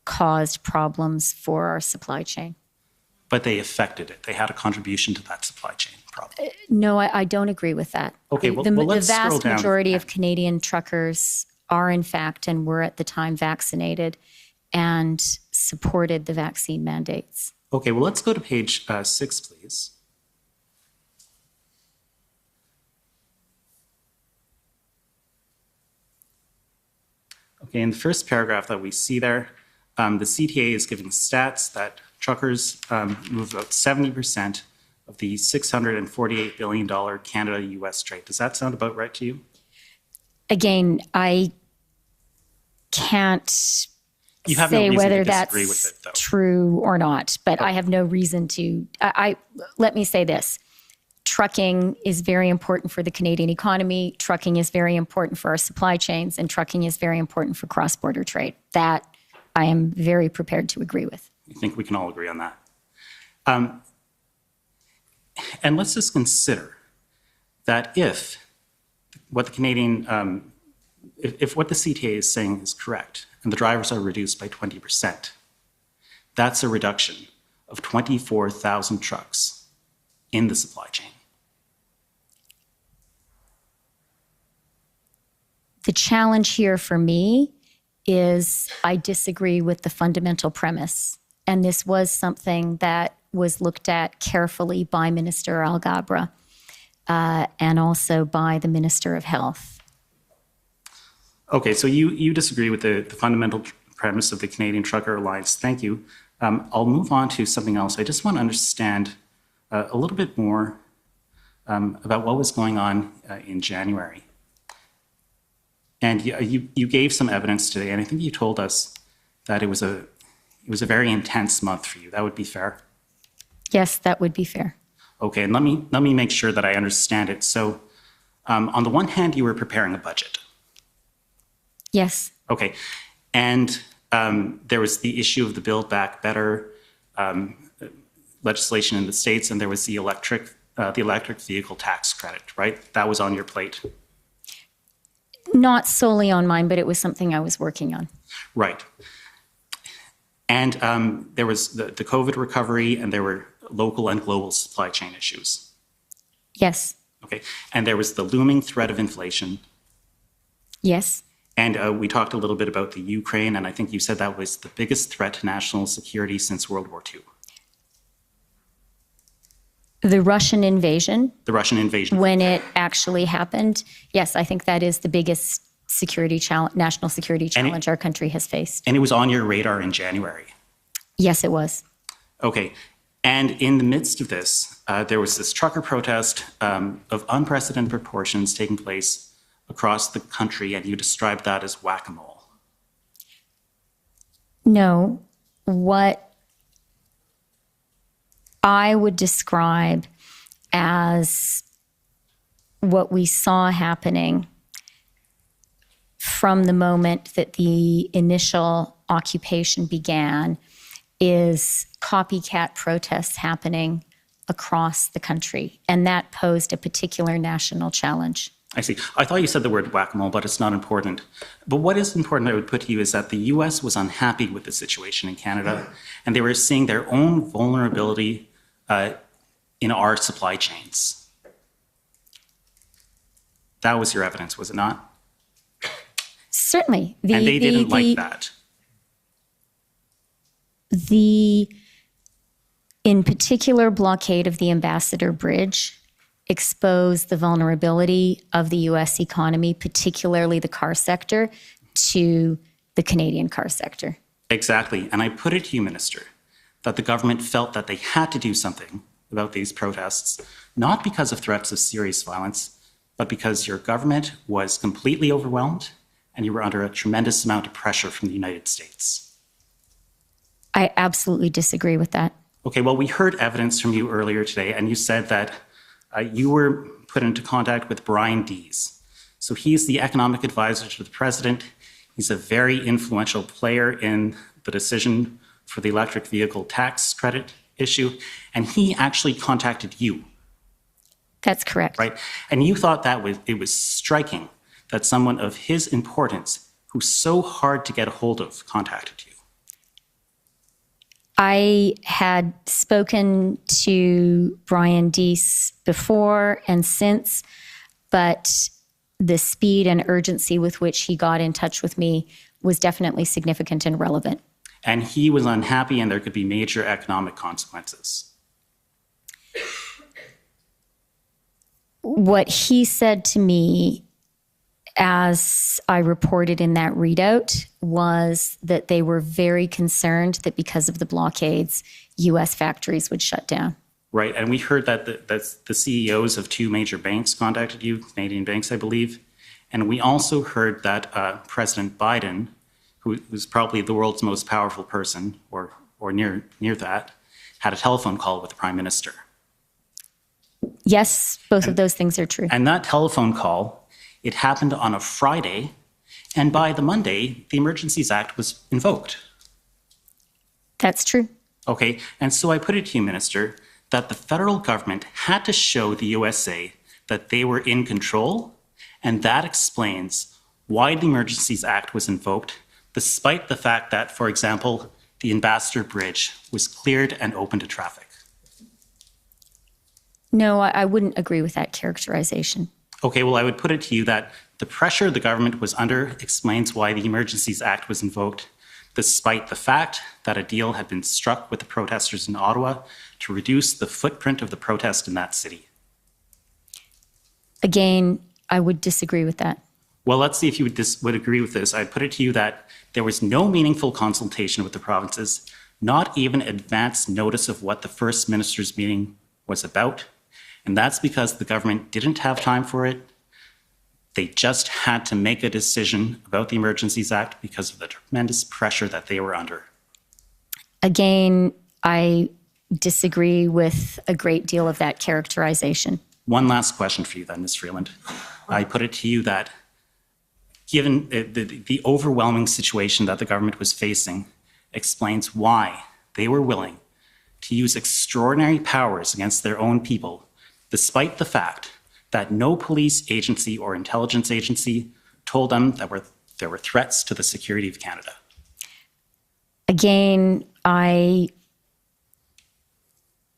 caused problems for our supply chain. But they affected it. They had a contribution to that supply chain problem. No, I don't agree with that. Okay, The let's scroll vast down. majority of Canadian truckers are, in fact, and were at the time vaccinated and supported the vaccine mandates. Okay, well, let's go to page 6, please. Okay, in the first paragraph that we see there, the CTA is giving stats that truckers move about 70% of the $648 billion Canada-U.S. trade. Does that sound about right to you? Again, I can't You have no say reason whether to disagree that's with it, though. true or not, but I have no reason to. Let me say this. Trucking is very important for the Canadian economy. Trucking is very important for our supply chains, and trucking is very important for cross-border trade. That I am very prepared to agree with. I think we can all agree on that. And let's just consider that if what the Canadian, if what the CTA is saying is correct, and the drivers are reduced by 20%, that's a reduction of 24,000 trucks in the supply chain. The challenge here for me is I disagree with the fundamental premise. And this was something that was looked at carefully by Minister Alghabra and also by the Minister of Health. Okay, so you disagree with the fundamental premise of the Canadian Trucker Alliance. Thank you. I'll move on to something else. I just want to understand a little bit more about what was going on in January. And you gave some evidence today, and I think you told us that it was a very intense month for you. That would be fair? Yes, that would be fair. Okay, and let me make sure that I understand it. So on the one hand, you were preparing a budget. Yes. Okay, and there was the issue of the Build Back Better legislation in the States, and there was the electric vehicle tax credit, right? That was on your plate. Not solely on mine, but it was something I was working on. Right. And there was the COVID recovery, and there were local and global supply chain issues. Yes. Okay, and there was the looming threat of inflation. Yes. And we talked a little bit about the Ukraine, and I think you said that was the biggest threat to national security since World War II. The Russian invasion. The Russian invasion. When it actually happened, yes, I think that is the biggest national security challenge our country has faced. And it was on your radar in January. Yes, it was. Okay. And in the midst of this, there was this trucker protest of unprecedented proportions taking place across the country, and you described that as whack-a-mole. No, what I would describe as what we saw happening from the moment that the initial occupation began is copycat protests happening across the country. And that posed a particular national challenge. I see. I thought you said the word whack-a-mole, but it's not important. But what is important, I would put to you, is that the U.S. was unhappy with the situation in Canada, and they were seeing their own vulnerability in our supply chains. That was your evidence, was it not? Certainly. And they didn't like that. In particular, blockade of the Ambassador Bridge exposed the vulnerability of the U.S. economy, particularly the car sector, to the Canadian car sector. Exactly. And I put it to you, Minister, that the government felt that they had to do something about these protests, not because of threats of serious violence, but because your government was completely overwhelmed and you were under a tremendous amount of pressure from the United States. I absolutely disagree with that. Okay, well, we heard evidence from you earlier today, and you said that you were put into contact with Brian Dees. So he's the economic advisor to the president. He's a very influential player in the decision for the electric vehicle tax credit issue, and he actually contacted you. That's correct. Right? And you thought that it was striking that someone of his importance, who's so hard to get a hold of, contacted you. I had spoken to Brian Dees before and since, but the speed and urgency with which he got in touch with me was definitely significant and relevant. And he was unhappy, and there could be major economic consequences. What he said to me, as I reported in that readout, was that they were very concerned that because of the blockades, U.S. factories would shut down. Right, and we heard that the CEOs of two major banks contacted you, Canadian banks, I believe. And we also heard that President Biden, who's probably the world's most powerful person, or near that, had a telephone call with the Prime Minister. Yes, both of those things are true. And that telephone call, it happened on a Friday, and by the Monday, the Emergencies Act was invoked. That's true. Okay, and so I put it to you, Minister, that the federal government had to show the USA that they were in control, and that explains why the Emergencies Act was invoked, despite the fact that, for example, the Ambassador Bridge was cleared and open to traffic. No, I wouldn't agree with that characterization. Okay, well, I would put it to you that the pressure the government was under explains why the Emergencies Act was invoked, despite the fact that a deal had been struck with the protesters in Ottawa to reduce the footprint of the protest in that city. Again, I would disagree with that. Well, let's see if you would agree with this. I'd put it to you that there was no meaningful consultation with the provinces, not even advance notice of what the First Minister's meeting was about. And that's because the government didn't have time for it. They just had to make a decision about the Emergencies Act because of the tremendous pressure that they were under. Again, I disagree with a great deal of that characterization. One last question for you then, Ms. Freeland. I put it to you that given the overwhelming situation that the government was facing explains why they were willing to use extraordinary powers against their own people, despite the fact that no police agency or intelligence agency told them that there were threats to the security of Canada. Again, I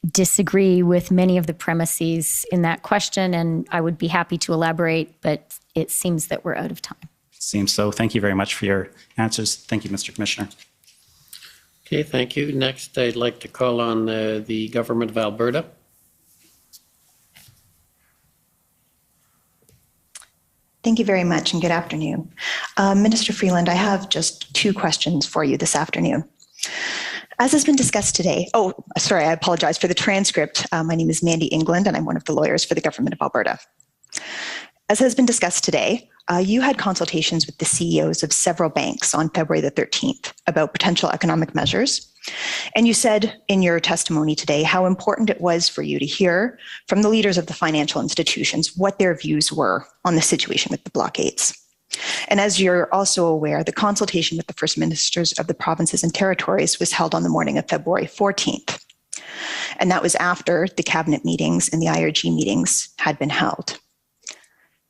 disagree with many of the premises in that question, and I would be happy to elaborate, but it seems that we're out of time. Seems so. Thank you very much for your answers. Thank you, Mr. Commissioner. Okay, thank you. Next, I'd like to call on the Government of Alberta. Thank you very much and good afternoon. Minister Freeland, I have just two questions for you this afternoon. As has been discussed today, I apologize for the transcript. My name is Mandy England and I'm one of the lawyers for the Government of Alberta. As has been discussed today, you had consultations with the CEOs of several banks on February the 13th about potential economic measures. And you said in your testimony today how important it was for you to hear from the leaders of the financial institutions what their views were on the situation with the blockades. And as you're also aware, the consultation with the First Ministers of the provinces and territories was held on the morning of February 14th. And that was after the cabinet meetings and the IRG meetings had been held.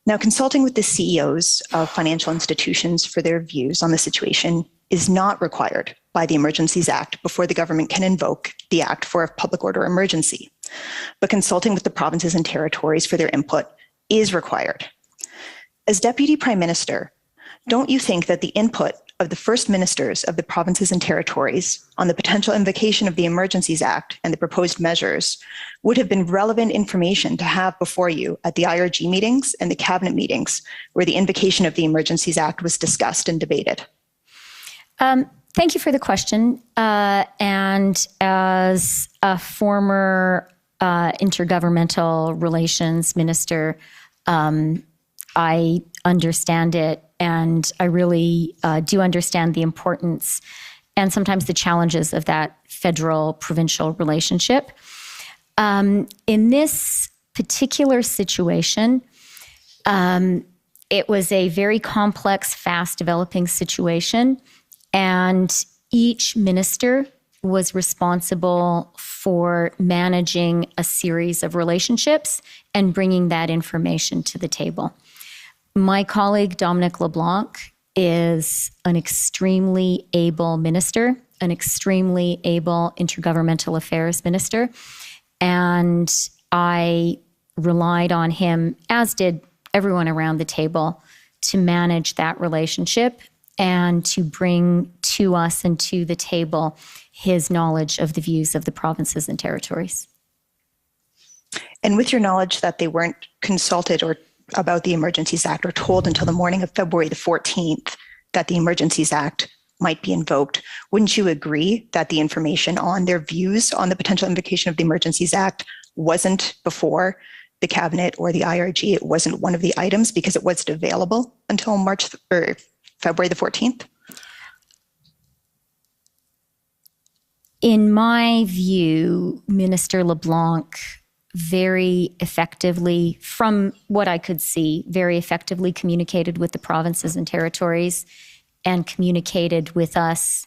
Now, consulting with the CEOs of financial institutions for their views on the situation is not required by the Emergencies Act before the government can invoke the Act for a public order emergency. But consulting with the provinces and territories for their input is required. As Deputy Prime Minister, don't you think that the input of the First Ministers of the provinces and territories on the potential invocation of the Emergencies Act and the proposed measures would have been relevant information to have before you at the IRG meetings and the cabinet meetings where the invocation of the Emergencies Act was discussed and debated? Thank you for the question. And as a former intergovernmental relations minister, I understand it, and I really do understand the importance and sometimes the challenges of that federal-provincial relationship. In this particular situation, it was a very complex, fast-developing situation, and each minister was responsible for managing a series of relationships and bringing that information to the table. My colleague, Dominic LeBlanc, is an extremely able minister, an extremely able intergovernmental affairs minister, and I relied on him, as did everyone around the table, to manage that relationship and to bring to us and to the table his knowledge of the views of the provinces and territories. And with your knowledge that they weren't consulted or about the Emergencies Act or told until the morning of February the 14th that the Emergencies Act might be invoked, wouldn't you agree that the information on their views on the potential invocation of the Emergencies Act wasn't before the Cabinet or the IRG? It wasn't one of the items because it wasn't available until February the 14th? In my view, Minister LeBlanc very effectively, from what I could see, very effectively communicated with the provinces and territories and communicated with us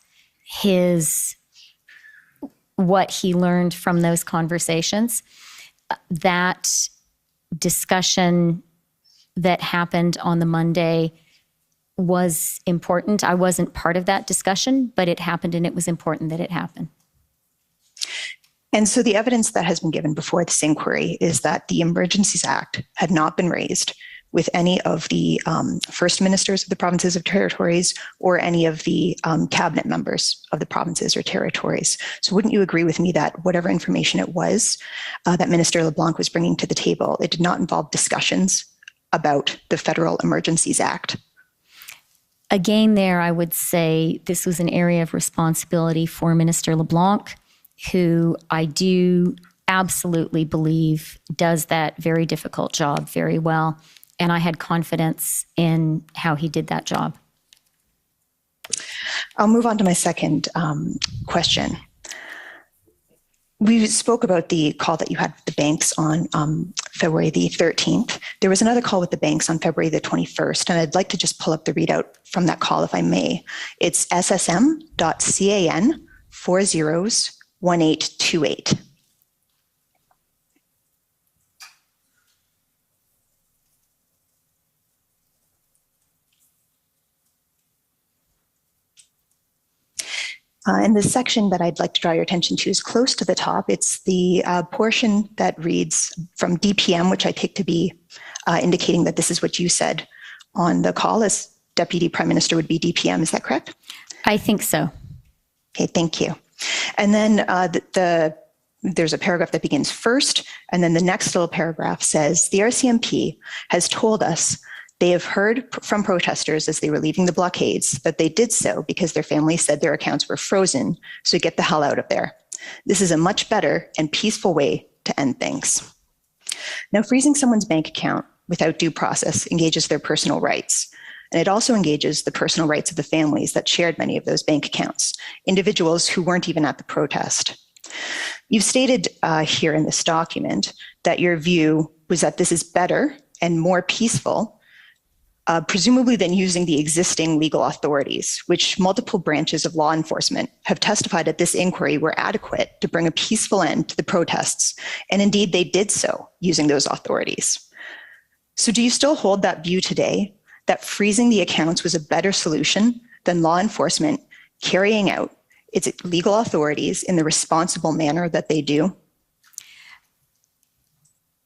what he learned from those conversations. That discussion that happened on the Monday was important. I wasn't part of that discussion, but it happened, and it was important that it happened. And so the evidence that has been given before this inquiry is that the Emergencies Act had not been raised with any of the first ministers of the provinces or territories or any of the cabinet members of the provinces or territories. So wouldn't you agree with me that whatever information it was that Minister LeBlanc was bringing to the table, it did not involve discussions about the Federal Emergencies Act? Again, there, I would say this was an area of responsibility for Minister LeBlanc, who I do absolutely believe does that very difficult job very well. And I had confidence in how he did that job. I'll move on to my second question. We spoke about the call that you had with the banks on February the 13th. There was another call with the banks on February the 21st, and I'd like to just pull up the readout from that call, if I may. It's ssm.can 401828. And the section that I'd like to draw your attention to is close to the top. It's the portion that reads from DPM, which I take to be indicating that this is what you said on the call as Deputy Prime Minister would be DPM. Is that correct? I think so. Okay, thank you. And then there's a paragraph that begins first, and then the next little paragraph says, the RCMP has told us they have heard from protesters as they were leaving the blockades that they did so because their families said their accounts were frozen, so get the hell out of there. This is a much better and peaceful way to end things. Now, freezing someone's bank account without due process engages their personal rights, and it also engages the personal rights of the families that shared many of those bank accounts, individuals who weren't even at the protest. You've stated here in this document that your view was that this is better and more peaceful, presumably than using the existing legal authorities, which multiple branches of law enforcement have testified at this inquiry were adequate to bring a peaceful end to the protests. And indeed, they did so using those authorities. So do you still hold that view today, that freezing the accounts was a better solution than law enforcement carrying out its legal authorities in the responsible manner that they do?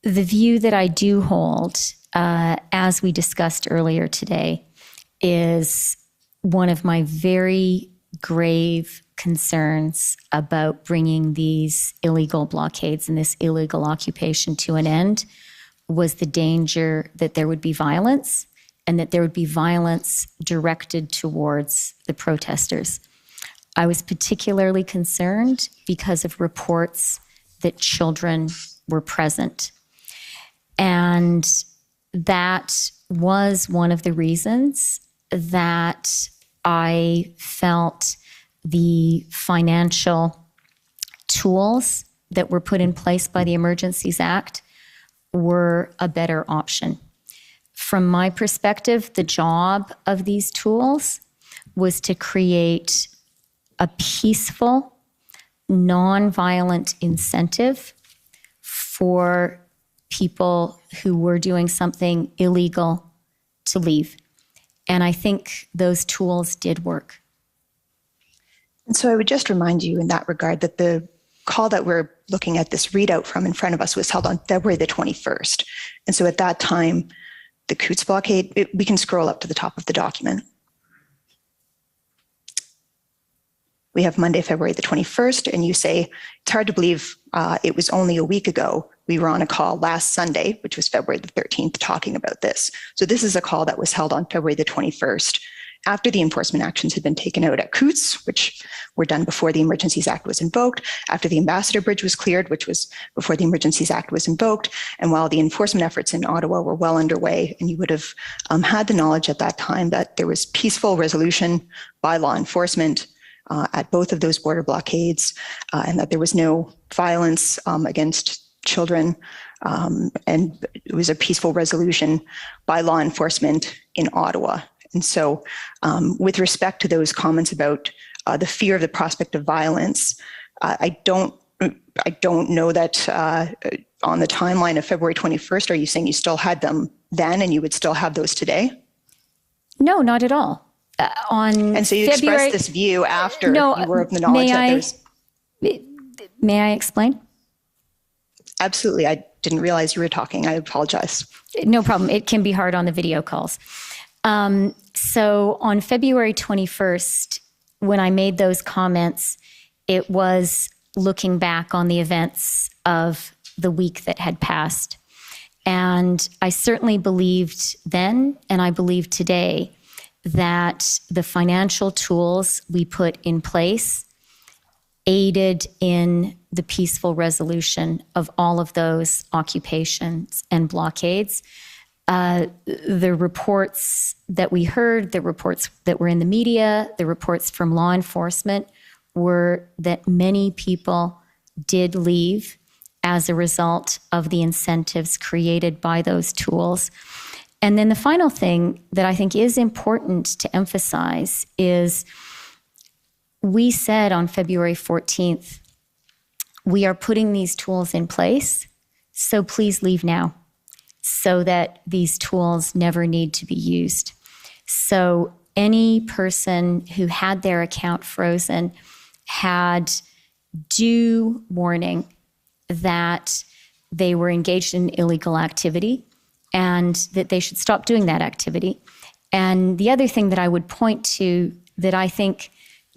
The view that I do hold as we discussed earlier today, is one of my very grave concerns about bringing these illegal blockades and this illegal occupation to an end was the danger that there would be violence and that there would be violence directed towards the protesters. I was particularly concerned because of reports that children were present. And that was one of the reasons that I felt the financial tools that were put in place by the Emergencies Act were a better option. From my perspective, the job of these tools was to create a peaceful, non-violent incentive for people who were doing something illegal to leave. And I think those tools did work. And so I would just remind you in that regard that the call that we're looking at this readout from in front of us was held on February the 21st. And so at that time, the Coutts blockade, we can scroll up to the top of the document. We have Monday, February the 21st, and you say, it's hard to believe it was only a week ago. We were on a call last Sunday, which was February the 13th, talking about this. So this is a call that was held on February the 21st, after the enforcement actions had been taken out at Coutts, which were done before the Emergencies Act was invoked, after the Ambassador Bridge was cleared, which was before the Emergencies Act was invoked, and while the enforcement efforts in Ottawa were well underway, and you would have had the knowledge at that time that there was peaceful resolution by law enforcement at both of those border blockades, and that there was no violence against children, and it was a peaceful resolution by law enforcement in Ottawa. And so with respect to those comments about the fear of the prospect of violence, I don't know that on the timeline of February 21st, are you saying you still had them then and you would still have those today? No, not at all. And so you expressed this view after you were of the knowledge that there's... May I explain? Absolutely. I didn't realize you were talking. I apologize. No problem. It can be hard on the video calls. So on February 21st, when I made those comments, it was looking back on the events of the week that had passed. And I certainly believed then, and I believe today, that the financial tools we put in place aided in the peaceful resolution of all of those occupations and blockades. The reports that we heard, the reports that were in the media, the reports from law enforcement were that many people did leave as a result of the incentives created by those tools. And then the final thing that I think is important to emphasize is we said on February 14th, we are putting these tools in place, so please leave now, so that these tools never need to be used. So any person who had their account frozen had due warning that they were engaged in illegal activity and that they should stop doing that activity. And the other thing that I would point to that I think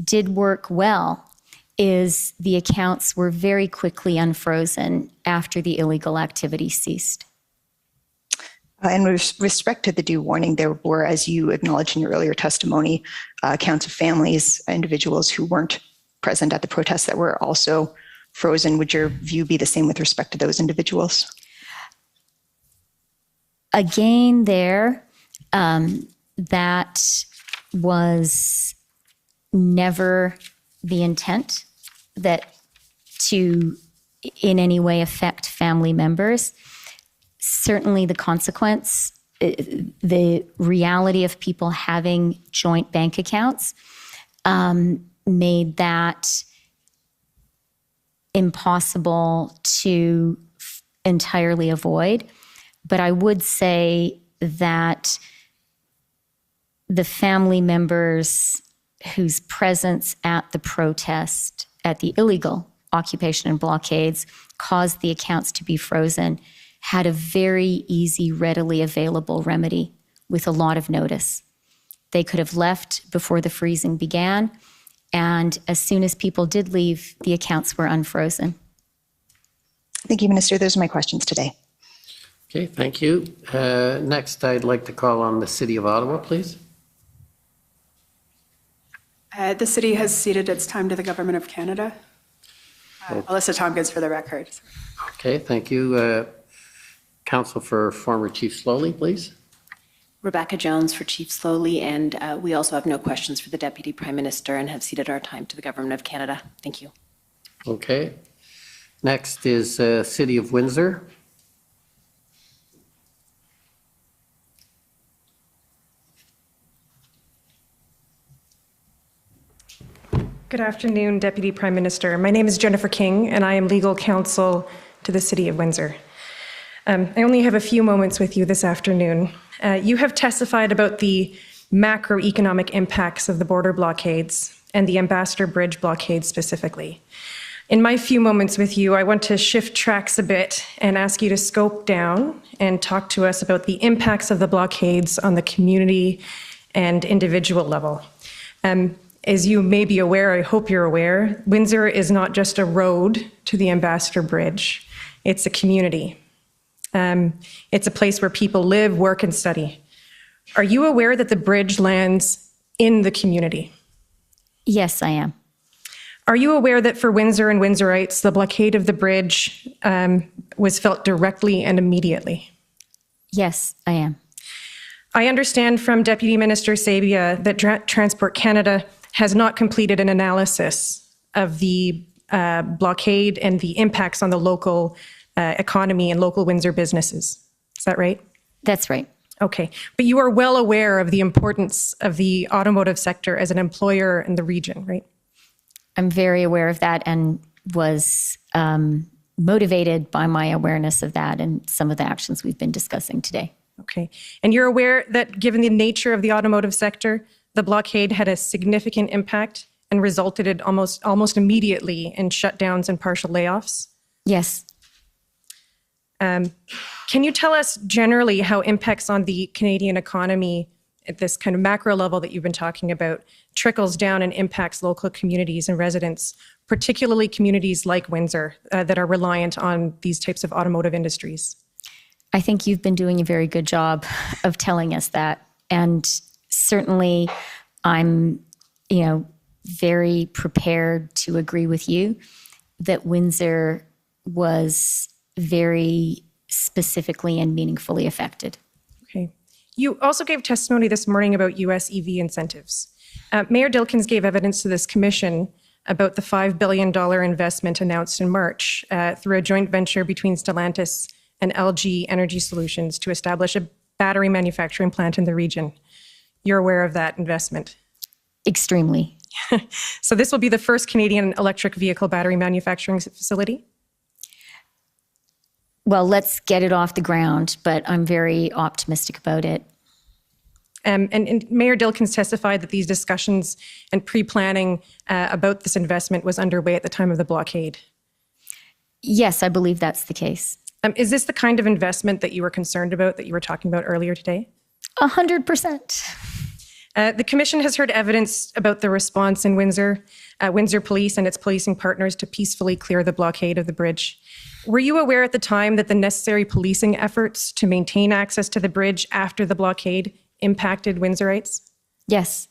did work well is the accounts were very quickly unfrozen after the illegal activity ceased. And with respect to the due warning, there were, as you acknowledged in your earlier testimony, accounts of families, individuals who weren't present at the protests that were also frozen. Would your view be the same with respect to those individuals? Again, that was never the intent, that to in any way affect family members. Certainly the consequence, the reality of people having joint bank accounts made that impossible to entirely avoid. But I would say that the family members whose presence at the protest, at the illegal occupation and blockades, caused the accounts to be frozen, had a very easy, readily available remedy with a lot of notice. They could have left before the freezing began, and as soon as people did leave, the accounts were unfrozen. Thank you, Minister. Those are my questions today. Okay, thank you. Next, I'd like to call on the City of Ottawa, please. The city has ceded its time to the Government of Canada. Alyssa Tompkins for the record. Okay, thank you. Counsel for former Chief Slowly, please. Rebecca Jones for Chief Slowly, and we also have no questions for the Deputy Prime Minister and have ceded our time to the Government of Canada. Thank you. Okay. Next is City of Windsor. Good afternoon, Deputy Prime Minister. My name is Jennifer King, and I am legal counsel to the City of Windsor. I only have a few moments with you this afternoon. You have testified about the macroeconomic impacts of the border blockades and the Ambassador Bridge blockade specifically. In my few moments with you, I want to shift tracks a bit and ask you to scope down and talk to us about the impacts of the blockades on the community and individual level. As you may be aware, I hope you're aware, Windsor is not just a road to the Ambassador Bridge, it's a community. It's a place where people live, work, and study. Are you aware that the bridge lands in the community? Yes, I am. Are you aware that for Windsor and Windsorites, the blockade of the bridge was felt directly and immediately? Yes, I am. I understand from Deputy Minister Sabia that Transport Canada has not completed an analysis of the blockade and the impacts on the local economy and local Windsor businesses. Is that right? That's right. Okay. But you are well aware of the importance of the automotive sector as an employer in the region, right? I'm very aware of that and was motivated by my awareness of that and some of the actions we've been discussing today. Okay. And you're aware that given the nature of the automotive sector, the blockade had a significant impact and resulted in almost immediately in shutdowns and partial layoffs? Yes. Can you tell us generally how impacts on the Canadian economy at this kind of macro level that you've been talking about trickles down and impacts local communities and residents, particularly communities like Windsor that are reliant on these types of automotive industries? I think you've been doing a very good job of telling us that. And certainly I'm, very prepared to agree with you that Windsor was very specifically and meaningfully affected. Okay. You also gave testimony this morning about U.S. EV incentives. Mayor Dilkens gave evidence to this commission about the $5 billion investment announced in March through a joint venture between Stellantis and LG Energy Solutions to establish a battery manufacturing plant in the region. You're aware of that investment? Extremely. So this will be the first Canadian electric vehicle battery manufacturing facility? Well, let's get it off the ground, but I'm very optimistic about it. And Mayor Dilkens testified that these discussions and pre-planning about this investment was underway at the time of the blockade. Yes, I believe that's the case. Is this the kind of investment that you were concerned about, that you were talking about earlier today? 100%. The Commission has heard evidence about the response in Windsor, Windsor Police and its policing partners to peacefully clear the blockade of the bridge. Were you aware at the time that the necessary policing efforts to maintain access to the bridge after the blockade impacted Windsorites? Yes.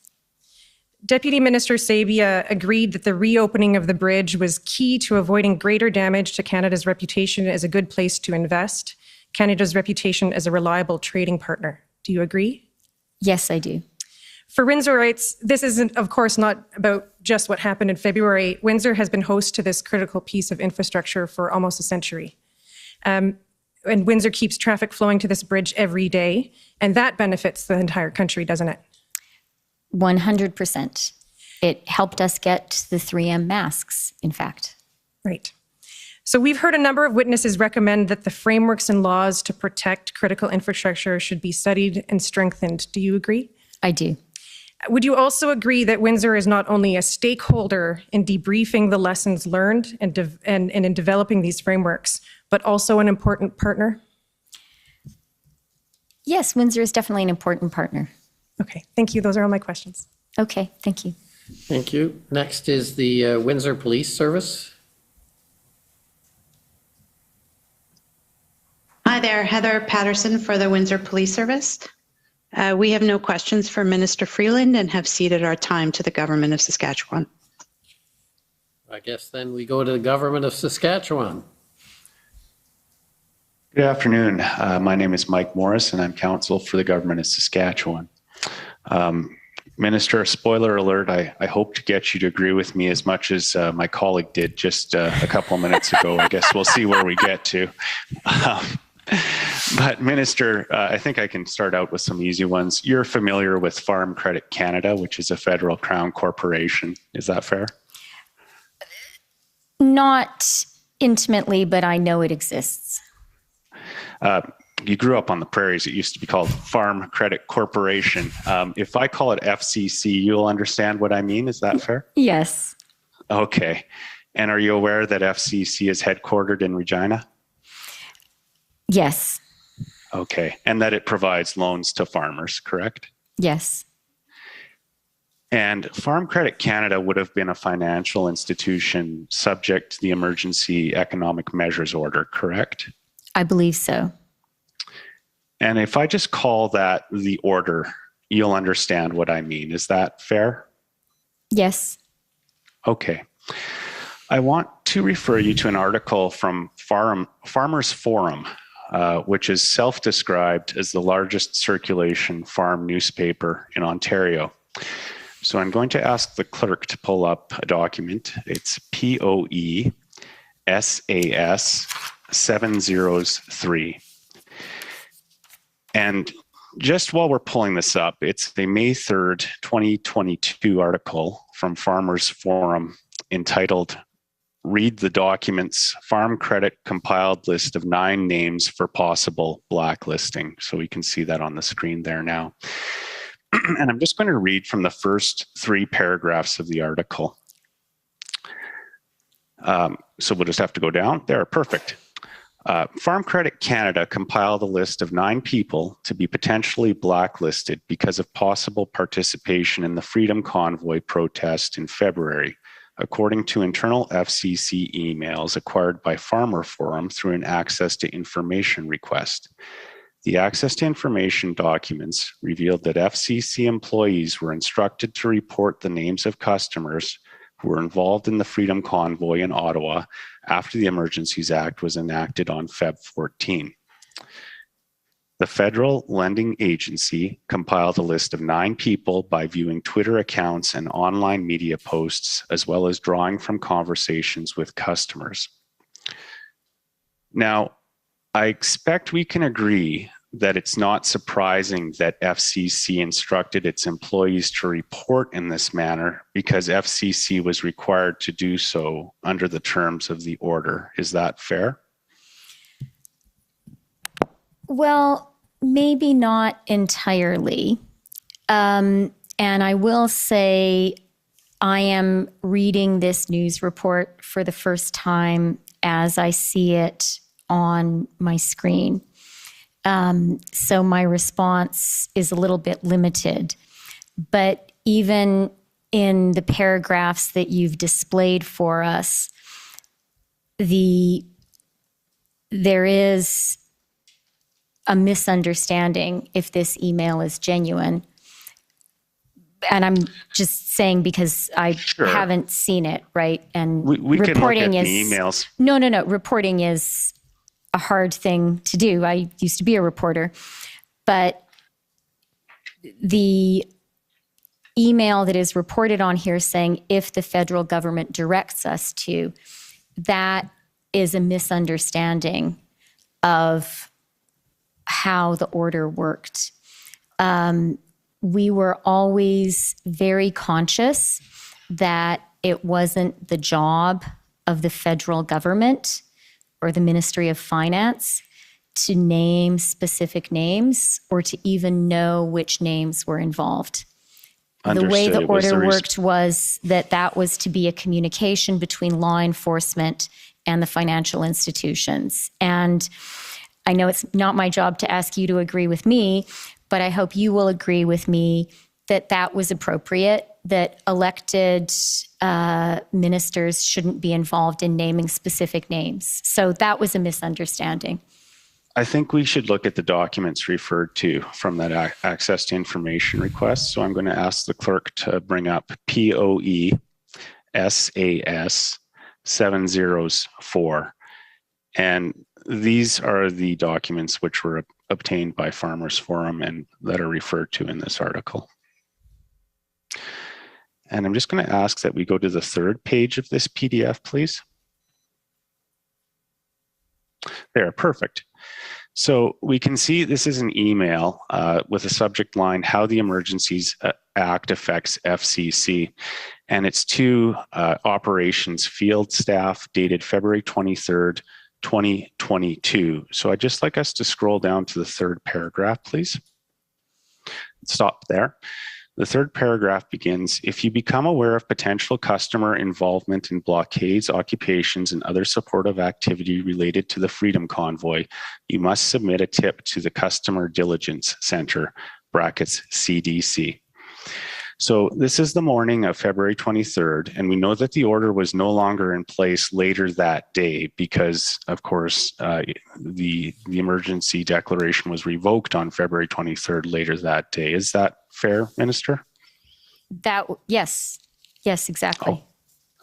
Deputy Minister Sabia agreed that the reopening of the bridge was key to avoiding greater damage to Canada's reputation as a good place to invest, Canada's reputation as a reliable trading partner. Do you agree? Yes, I do. For Windsorites, this isn't, of course, not about just what happened in February. Windsor has been host to this critical piece of infrastructure for almost a century. And Windsor keeps traffic flowing to this bridge every day, and that benefits the entire country, doesn't it? 100%. It helped us get the 3M masks, in fact. Right. So we've heard a number of witnesses recommend that the frameworks and laws to protect critical infrastructure should be studied and strengthened. Do you agree? I do. Would you also agree that Windsor is not only a stakeholder in debriefing the lessons learned and in developing these frameworks, but also an important partner? Yes, Windsor is definitely an important partner. Okay, thank you. Those are all my questions. Okay, thank you. Thank you. Next is the Windsor Police Service. Hi there, Heather Patterson for the Windsor Police Service. We have no questions for Minister Freeland and have ceded our time to the Government of Saskatchewan. I guess then we go to the Government of Saskatchewan. Good afternoon. My name is Mike Morris, and I'm counsel for the Government of Saskatchewan. Minister, spoiler alert, I hope to get you to agree with me as much as my colleague did just a couple of minutes ago. I guess we'll see where we get to. But Minister, I think I can start out with some easy ones. You're familiar with Farm Credit Canada, which is a federal crown corporation. Is that fair? Not intimately, but I know it exists. You grew up on the prairies. It used to be called Farm Credit Corporation. If I call it FCC, you'll understand what I mean. Is that fair? Yes. Okay. And are you aware that FCC is headquartered in Regina? Yes. Okay. And that it provides loans to farmers, correct? Yes. And Farm Credit Canada would have been a financial institution subject to the Emergency Economic Measures Order, correct? I believe so. And if I just call that the order, you'll understand what I mean. Is that fair? Yes. Okay. I want to refer you to an article from Farmers Forum, which is self-described as the largest circulation farm newspaper in Ontario. So I'm going to ask the clerk to pull up a document. It's POEC SAS 703. And just while we're pulling this up, it's the May 3rd, 2022 article from Farmers Forum entitled, "Read the Documents, Farm Credit Compiled List of 9 Names for Possible Blacklisting." So we can see that on the screen there now. And I'm just going to read from the first 3 paragraphs of the article. So we'll just have to go down. There, perfect. Farm Credit Canada compiled a list of 9 people to be potentially blacklisted because of possible participation in the Freedom Convoy protest in February, according to internal FCC emails acquired by Farmer Forum through an Access to Information request. The Access to Information documents revealed that FCC employees were instructed to report the names of customers who were involved in the Freedom Convoy in Ottawa after the Emergencies Act was enacted on Feb 14. The Federal Lending Agency compiled a list of 9 people by viewing Twitter accounts and online media posts, as well as drawing from conversations with customers. Now, I expect we can agree that it's not surprising that FCC instructed its employees to report in this manner because FCC was required to do so under the terms of the order. Is that fair? Well, maybe not entirely. And I will say I am reading this news report for the first time as I see it on my screen. So my response is a little bit limited. But even in the paragraphs that you've displayed for us, there is a misunderstanding if this email is genuine. And I'm just saying because I haven't seen it, right? And we reporting can look at is the emails. No. Reporting is a hard thing to do. I used to be a reporter, but the email that is reported on here saying if the federal government directs us to, that is a misunderstanding of how the order worked. We were always very conscious that it wasn't the job of the federal government or the Ministry of Finance to name specific names or to even know which names were involved. Understood. The way the order worked was that was to be a communication between law enforcement and the financial institutions. And I know it's not my job to ask you to agree with me, but I hope you will agree with me that that was appropriate, that elected ministers shouldn't be involved in naming specific names. So that was a misunderstanding. I think we should look at the documents referred to from that access to information request. So I'm going to ask the clerk to bring up POEC SAS 704. And these are the documents which were obtained by Farmers Forum and that are referred to in this article. And I'm just going to ask that we go to the third page of this PDF, please. There, perfect. So we can see this is an email with a subject line, how the Emergencies Act affects FCC. And it's to operations field staff dated February 23rd, 2022. So I'd just like us to scroll down to the third paragraph, please. Stop there. The third paragraph begins, if you become aware of potential customer involvement in blockades, occupations, and other supportive activity related to the Freedom Convoy, you must submit a tip to the Customer Diligence Center, brackets CDC. So this is the morning of February 23rd, and we know that the order was no longer in place later that day because, of course, the emergency declaration was revoked on February 23rd later that day. Is that fair, Minister? Yes, exactly.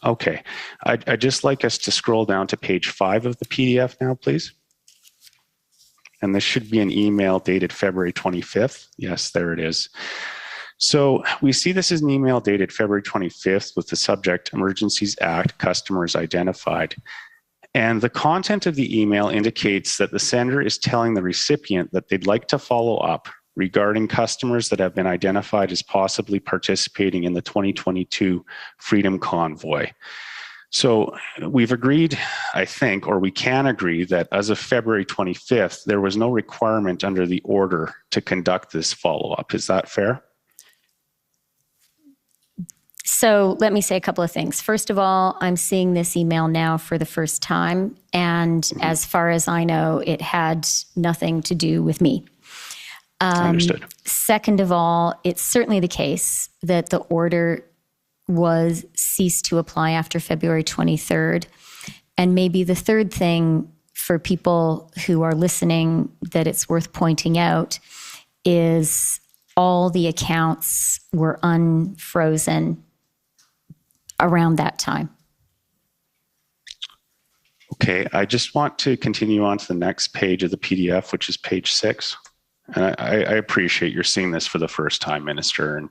Oh, okay. I'd just like us to scroll down to page 5 of the PDF now, please. And this should be an email dated February 25th. Yes, there it is. So we see this is an email dated February 25th with the subject Emergencies Act, customers identified. And the content of the email indicates that the sender is telling the recipient that they'd like to follow up regarding customers that have been identified as possibly participating in the 2022 Freedom Convoy. So we've agreed, I think, or we can agree that as of February 25th, there was no requirement under the order to conduct this follow-up. Is that fair? So let me say a couple of things. First of all, I'm seeing this email now for the first time. And as far as I know, it had nothing to do with me. Understood. Second of all, it's certainly the case that the order was ceased to apply after February 23rd. And maybe the third thing for people who are listening that it's worth pointing out is all the accounts were unfrozen around that time. Okay, I just want to continue on to the next page of the PDF, which is page 6. And I appreciate you're seeing this for the first time, Minister, and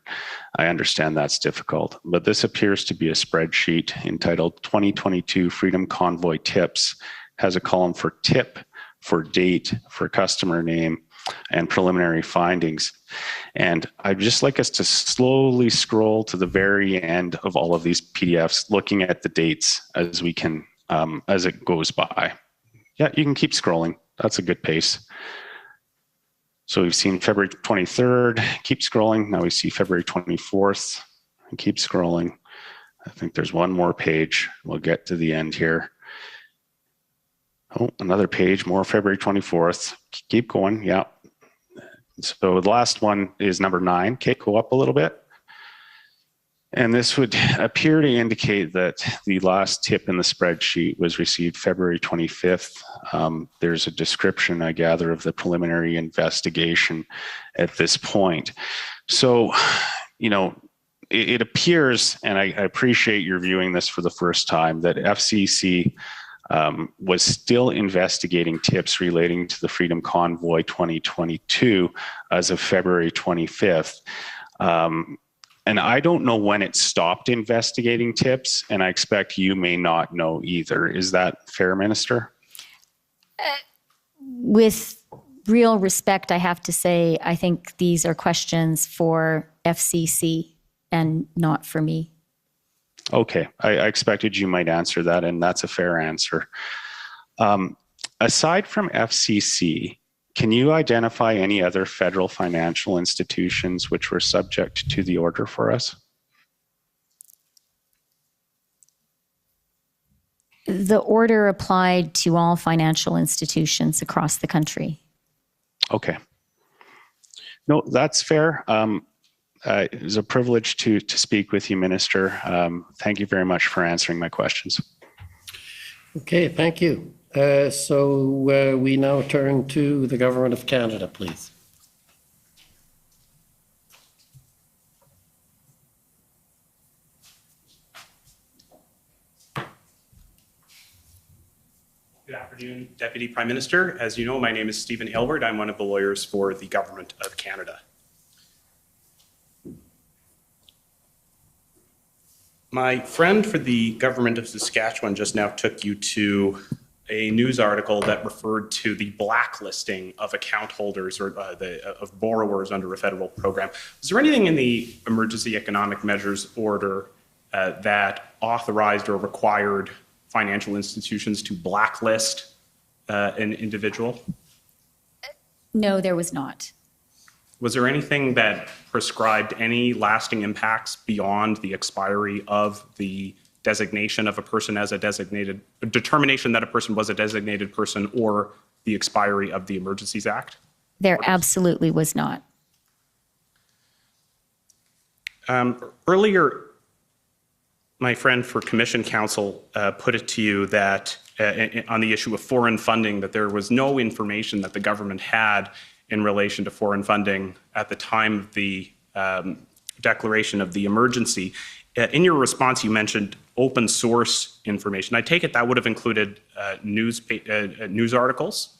I understand that's difficult. But this appears to be a spreadsheet entitled 2022 Freedom Convoy Tips, has a column for tip, for date, for customer name, and preliminary findings. And I'd just like us to slowly scroll to the very end of all of these PDFs, looking at the dates as we can, as it goes by. Yeah, you can keep scrolling. That's a good pace. So we've seen February 23rd, keep scrolling. Now we see February 24th, and keep scrolling. I think there's one more page. We'll get to the end here. Oh, another page, more February 24th. Keep going, yeah. So the last one is number 9. Okay, go up a little bit. And this would appear to indicate that the last tip in the spreadsheet was received February 25th. There's a description, I gather, of the preliminary investigation at this point. So, you know, it appears, and I appreciate your viewing this for the first time, that FCC was still investigating tips relating to the Freedom Convoy 2022 as of February 25th. And I don't know when it stopped investigating tips, and I expect you may not know either. Is that fair, Minister? With real respect, I have to say, I think these are questions for FCC and not for me. Okay, I expected you might answer that, and that's a fair answer. Aside from FCC, can you identify any other federal financial institutions which were subject to the order for us? The order applied to all financial institutions across the country. Okay. No, that's fair. It was a privilege to speak with you, Minister. Thank you very much for answering my questions. Okay, thank you. We now turn to the Government of Canada, please. Good afternoon, Deputy Prime Minister. As you know, my name is Stephen Aylward. I'm one of the lawyers for the Government of Canada. My friend for the Government of Saskatchewan just now took you to a news article that referred to the blacklisting of account holders or of borrowers under a federal program. Was there anything in the Emergency Economic Measures Order that authorized or required financial institutions to blacklist an individual? No, there was not. Was there anything that prescribed any lasting impacts beyond the expiry of the designation of a person as a determination that a person was a designated person or the expiry of the Emergencies Act? There absolutely was not. Earlier, my friend for Commission Counsel put it to you that on the issue of foreign funding, that there was no information that the government had in relation to foreign funding at the time of the declaration of the emergency. In your response, you mentioned open source information. I take it that would have included news articles?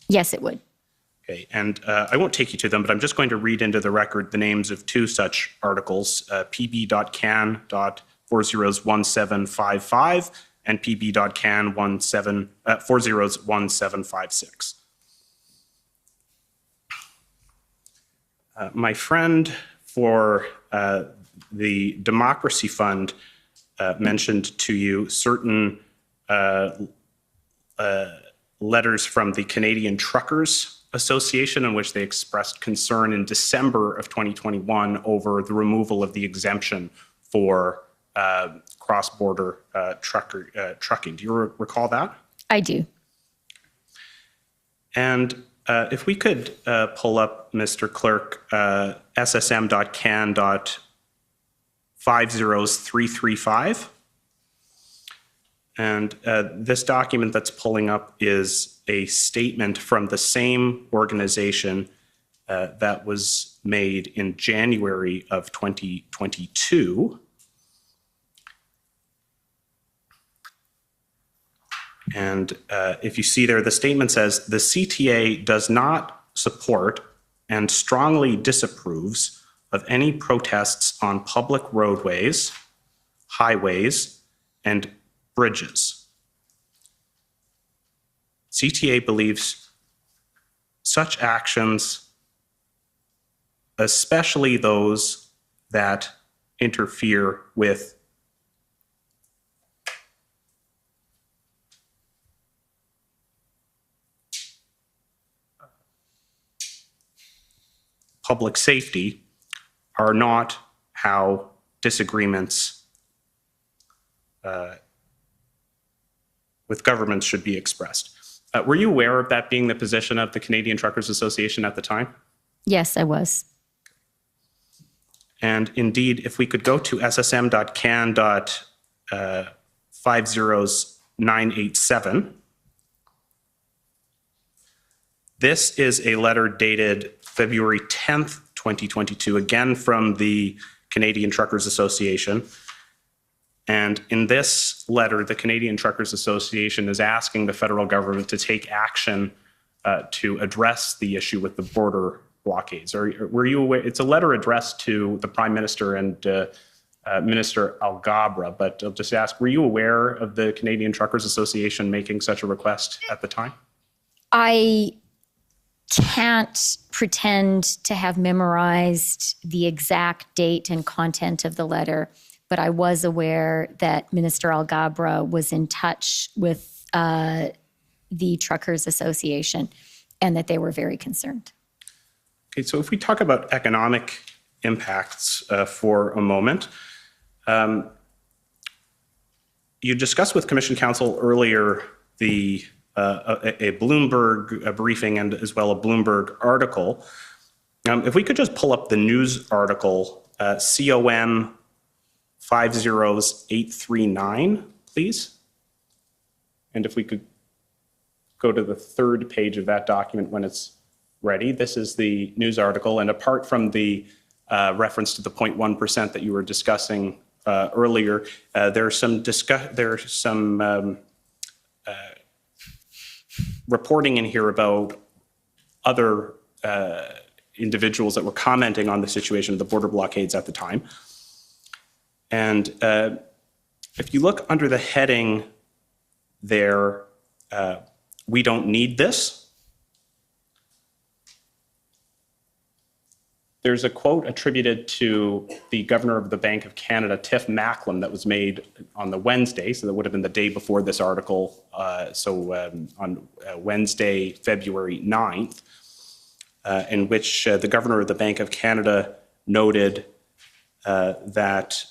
Yes, it would. Okay, and I won't take you to them, but I'm just going to read into the record the names of two such articles, pb.can.401755 and pb.can401756. My friend for the Democracy Fund mentioned to you certain letters from the Canadian Truckers Association in which they expressed concern in December of 2021 over the removal of the exemption for cross-border trucking. Do you recall that? I do. And if we could pull up, Mr. Clerk, ssm.can.50335. And this document that's pulling up is a statement from the same organization that was made in January of 2022. And if you see there, the statement says, the CTA does not support and strongly disapproves of any protests on public roadways, highways, and bridges. CTA believes such actions, especially those that interfere with public safety, are not how disagreements with governments should be expressed. Were you aware of that being the position of the Canadian Truckers Association at the time? Yes, I was. And indeed, if we could go to ssm.can.50987, this is a letter dated February 10th, 2022, again from the Canadian Truckers Association. And in this letter, the Canadian Truckers Association is asking the federal government to take action to address the issue with the border blockades. Were you aware? It's a letter addressed to the Prime Minister and Minister Alghabra, but I'll just ask, were you aware of the Canadian Truckers Association making such a request at the time? I can't pretend to have memorized the exact date and content of the letter, but I was aware that Minister Alghabra was in touch with the Truckers Association and that they were very concerned. Okay, so if we talk about economic impacts for a moment, you discussed with Commission Counsel earlier a Bloomberg briefing and as well a Bloomberg article. If we could just pull up the news article, COM 50839, please. And if we could go to the third page of that document when it's ready. This is the news article, and apart from the reference to the 0.1% that you were discussing earlier, there's some reporting in here about other individuals that were commenting on the situation of the border blockades at the time. And if you look under the heading there, we don't need this. There's a quote attributed to the Governor of the Bank of Canada, Tiff Macklem, that was made on the Wednesday, so that would have been the day before this article, on Wednesday, February 9th, in which the Governor of the Bank of Canada noted that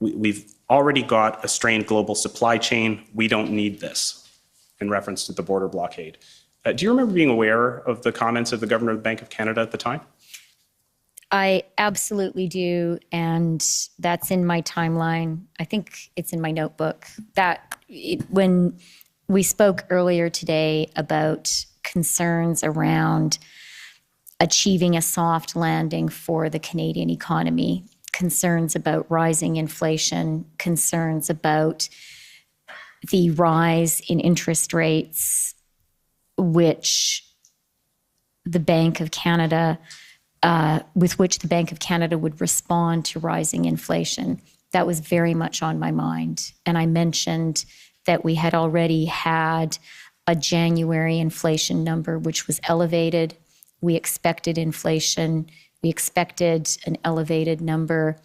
we've already got a strained global supply chain, we don't need this, in reference to the border blockade. Do you remember being aware of the comments of the Governor of the Bank of Canada at the time? I absolutely do, and that's in my timeline. I think it's in my notebook. When we spoke earlier today about concerns around achieving a soft landing for the Canadian economy, concerns about rising inflation, concerns about the rise in interest rates, which the Bank of Canada, with which the Bank of Canada would respond to rising inflation. That was very much on my mind. And I mentioned that we had already had a January inflation number, which was elevated. We expected inflation. We expected an elevated number.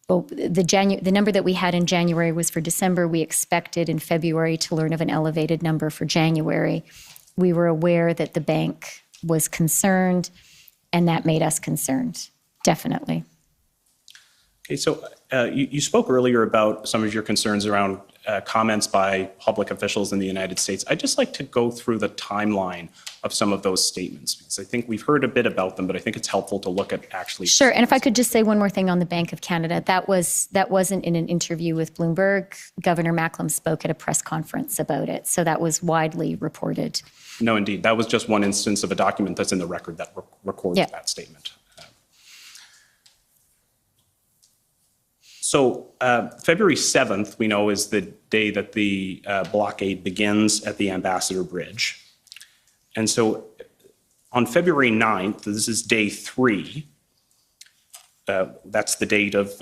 Well, the number that we had in January was for December. We expected in February to learn of an elevated number for January. We were aware that the bank was concerned, and that made us concerned, definitely. Okay, so you spoke earlier about some of your concerns around comments by public officials in the United States. I'd just like to go through the timeline of some of those statements, because I think we've heard a bit about them, but I think it's helpful to look at actually. Sure, and if I could just say one more thing on the Bank of Canada, that wasn't in an interview with Bloomberg. Governor Macklem spoke at a press conference about it, so that was widely reported. No, indeed. That was just one instance of a document that's in the record that records that statement. So February 7th, we know, is the day that the blockade begins at the Ambassador Bridge. And so on February 9th, this is day 3, that's the date of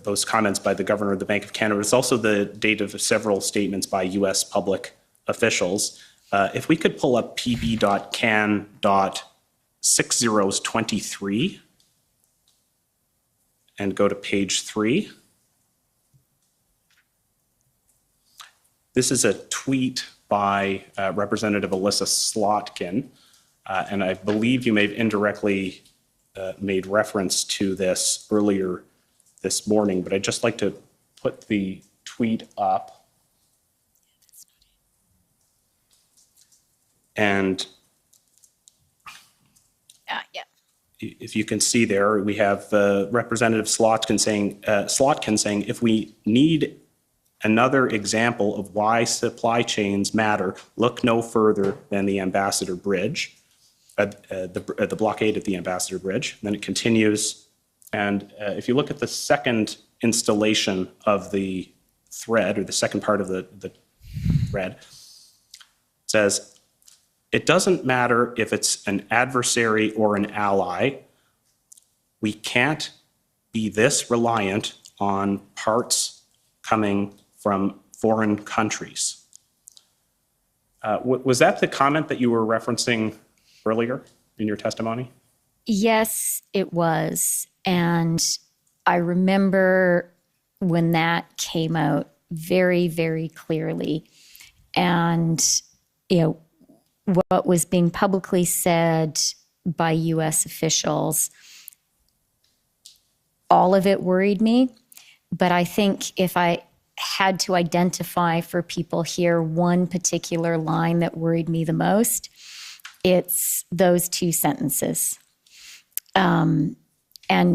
those comments by the Governor of the Bank of Canada. It's also the date of several statements by U.S. public officials. If we could pull up pb.can.6023 and go to page 3. This is a tweet by Representative Alyssa Slotkin, and I believe you may have indirectly made reference to this earlier this morning, but I'd just like to put the tweet up. And if you can see there, we have Representative Slotkin saying, if we need another example of why supply chains matter, look no further than the Ambassador Bridge, the blockade at the Ambassador Bridge. And then it continues. And if you look at the second installation of the thread, or the second part of the thread, it says, it doesn't matter if it's an adversary or an ally. We can't be this reliant on parts coming from foreign countries. Was that the comment that you were referencing earlier in your testimony? Yes, it was. And I remember when that came out very, very clearly. And, what was being publicly said by U.S. officials, all of it worried me. But I think if I had to identify for people here one particular line that worried me the most, it's those two sentences. And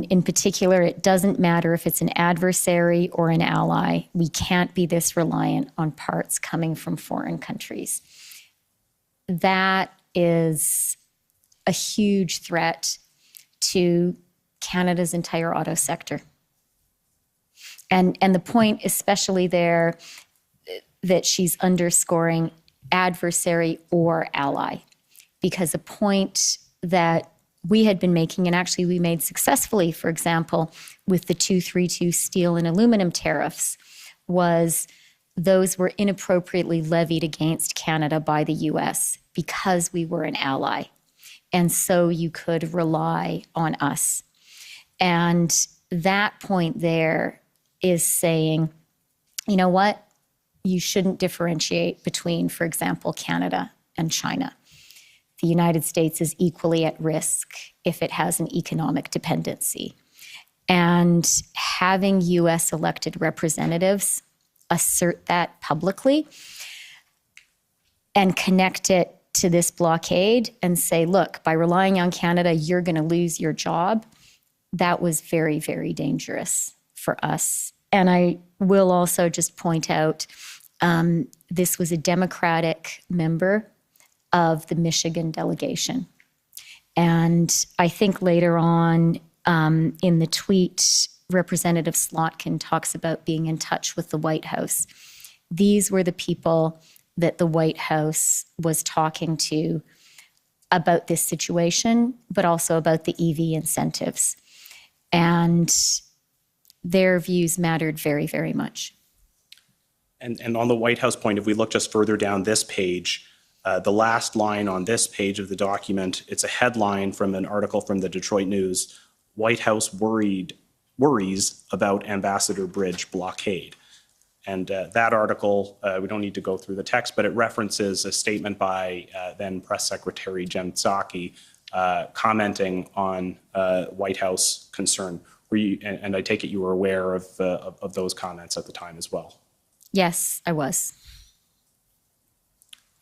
in particular, it doesn't matter if it's an adversary or an ally. We can't be this reliant on parts coming from foreign countries. That is a huge threat to Canada's entire auto sector. And the point especially there that she's underscoring adversary or ally, because a point that we had been making, and actually we made successfully, for example, with the 232 steel and aluminum tariffs, was those were inappropriately levied against Canada by the U.S. because we were an ally. And so you could rely on us. And that point there is saying, you know what? You shouldn't differentiate between, for example, Canada and China. The United States is equally at risk if it has an economic dependency. And having U.S. elected representatives assert that publicly and connect it to this blockade and say, look, by relying on Canada, you're going to lose your job. That was very, very dangerous for us. And I will also just point out, this was a Democratic member of the Michigan delegation. And I think later on in the tweet, Representative Slotkin talks about being in touch with the White House. These were the people that the White House was talking to about this situation, but also about the EV incentives. And their views mattered very, very much. And on the White House point, if we look just further down this page, the last line on this page of the document, it's a headline from an article from the Detroit News, White House worries about Ambassador Bridge blockade. And that article, we don't need to go through the text, but it references a statement by then Press Secretary Jen Psaki commenting on White House concern. And I take it you were aware of those comments at the time as well? Yes, I was.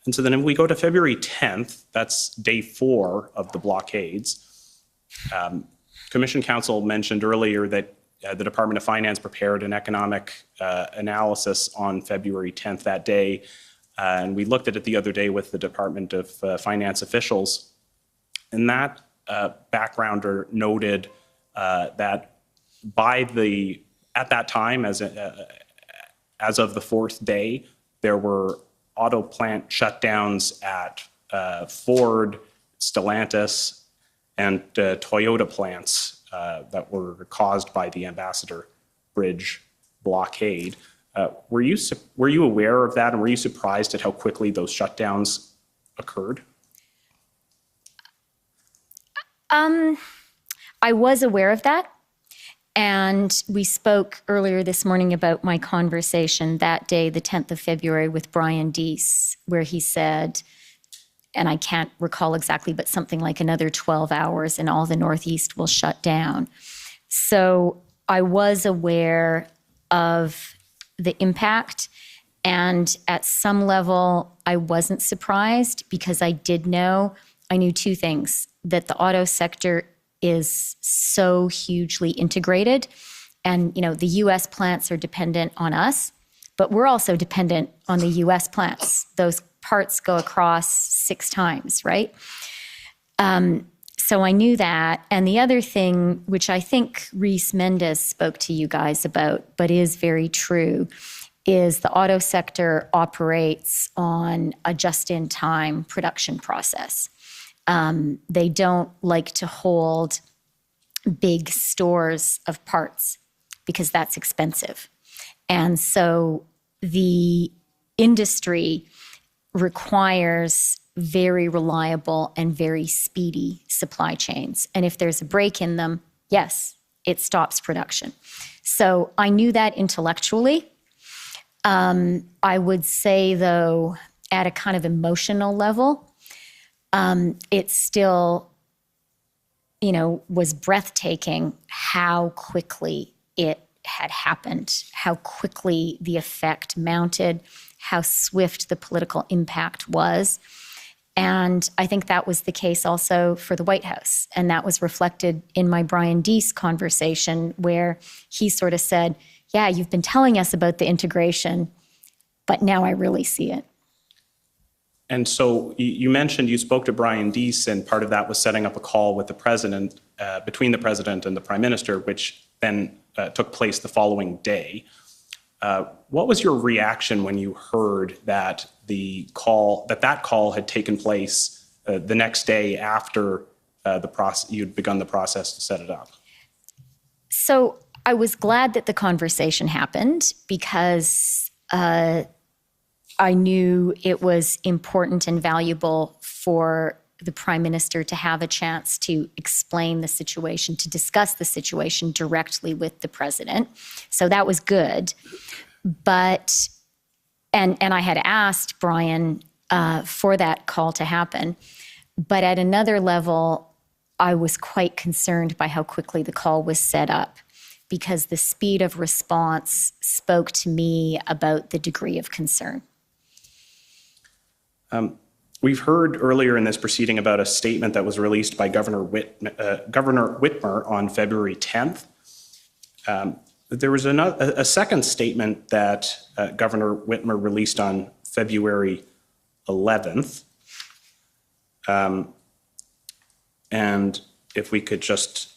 And so then if we go to February 10th, that's day 4 of the blockades. Commission Counsel mentioned earlier that the Department of Finance prepared an economic analysis on February 10th that day. And we looked at it the other day with the Department of Finance officials. And that backgrounder noted that at that time, as of the 4th day, there were auto plant shutdowns at Ford, Stellantis, and Toyota plants that were caused by the Ambassador Bridge blockade. Were you aware of that, and were you surprised at how quickly those shutdowns occurred? I was aware of that. And we spoke earlier this morning about my conversation that day, the 10th of February, with Brian Deese, where he said, and I can't recall exactly, but something like another 12 hours and all the Northeast will shut down. So I was aware of the impact. And at some level, I wasn't surprised because I knew 2 things, that the auto sector is so hugely integrated. And, the U.S. plants are dependent on us, but we're also dependent on the U.S. plants. Those parts go across 6 times, right? So I knew that. And the other thing, which I think Reese Mendez spoke to you guys about, but is very true, is the auto sector operates on a just-in-time production process. They don't like to hold big stores of parts because that's expensive. And so the industry requires very reliable and very speedy supply chains. And if there's a break in them, yes, it stops production. So I knew that intellectually. I would say, though, at a kind of emotional level, it still, was breathtaking how quickly it had happened, how quickly the effect mounted, how swift the political impact was. And I think that was the case also for the White House. And that was reflected in my Brian Deese conversation, where he sort of said, yeah, you've been telling us about the integration, but now I really see it. And so you mentioned you spoke to Brian Deese, and part of that was setting up a call with the president, between the president and the prime minister, which then took place the following day. What was your reaction when you heard that that call had taken place the next day after you'd begun the process to set it up? So I was glad that the conversation happened, because I knew it was important and valuable for the prime minister to have a chance to explain the situation, to discuss the situation directly with the president. So that was good. But, and I had asked Brian for that call to happen. But at another level, I was quite concerned by how quickly the call was set up, because the speed of response spoke to me about the degree of concern. We've heard earlier in this proceeding about a statement that was released by Governor Whitmer on February 10th. There was a second statement that Governor Whitmer released on February 11th. And if we could just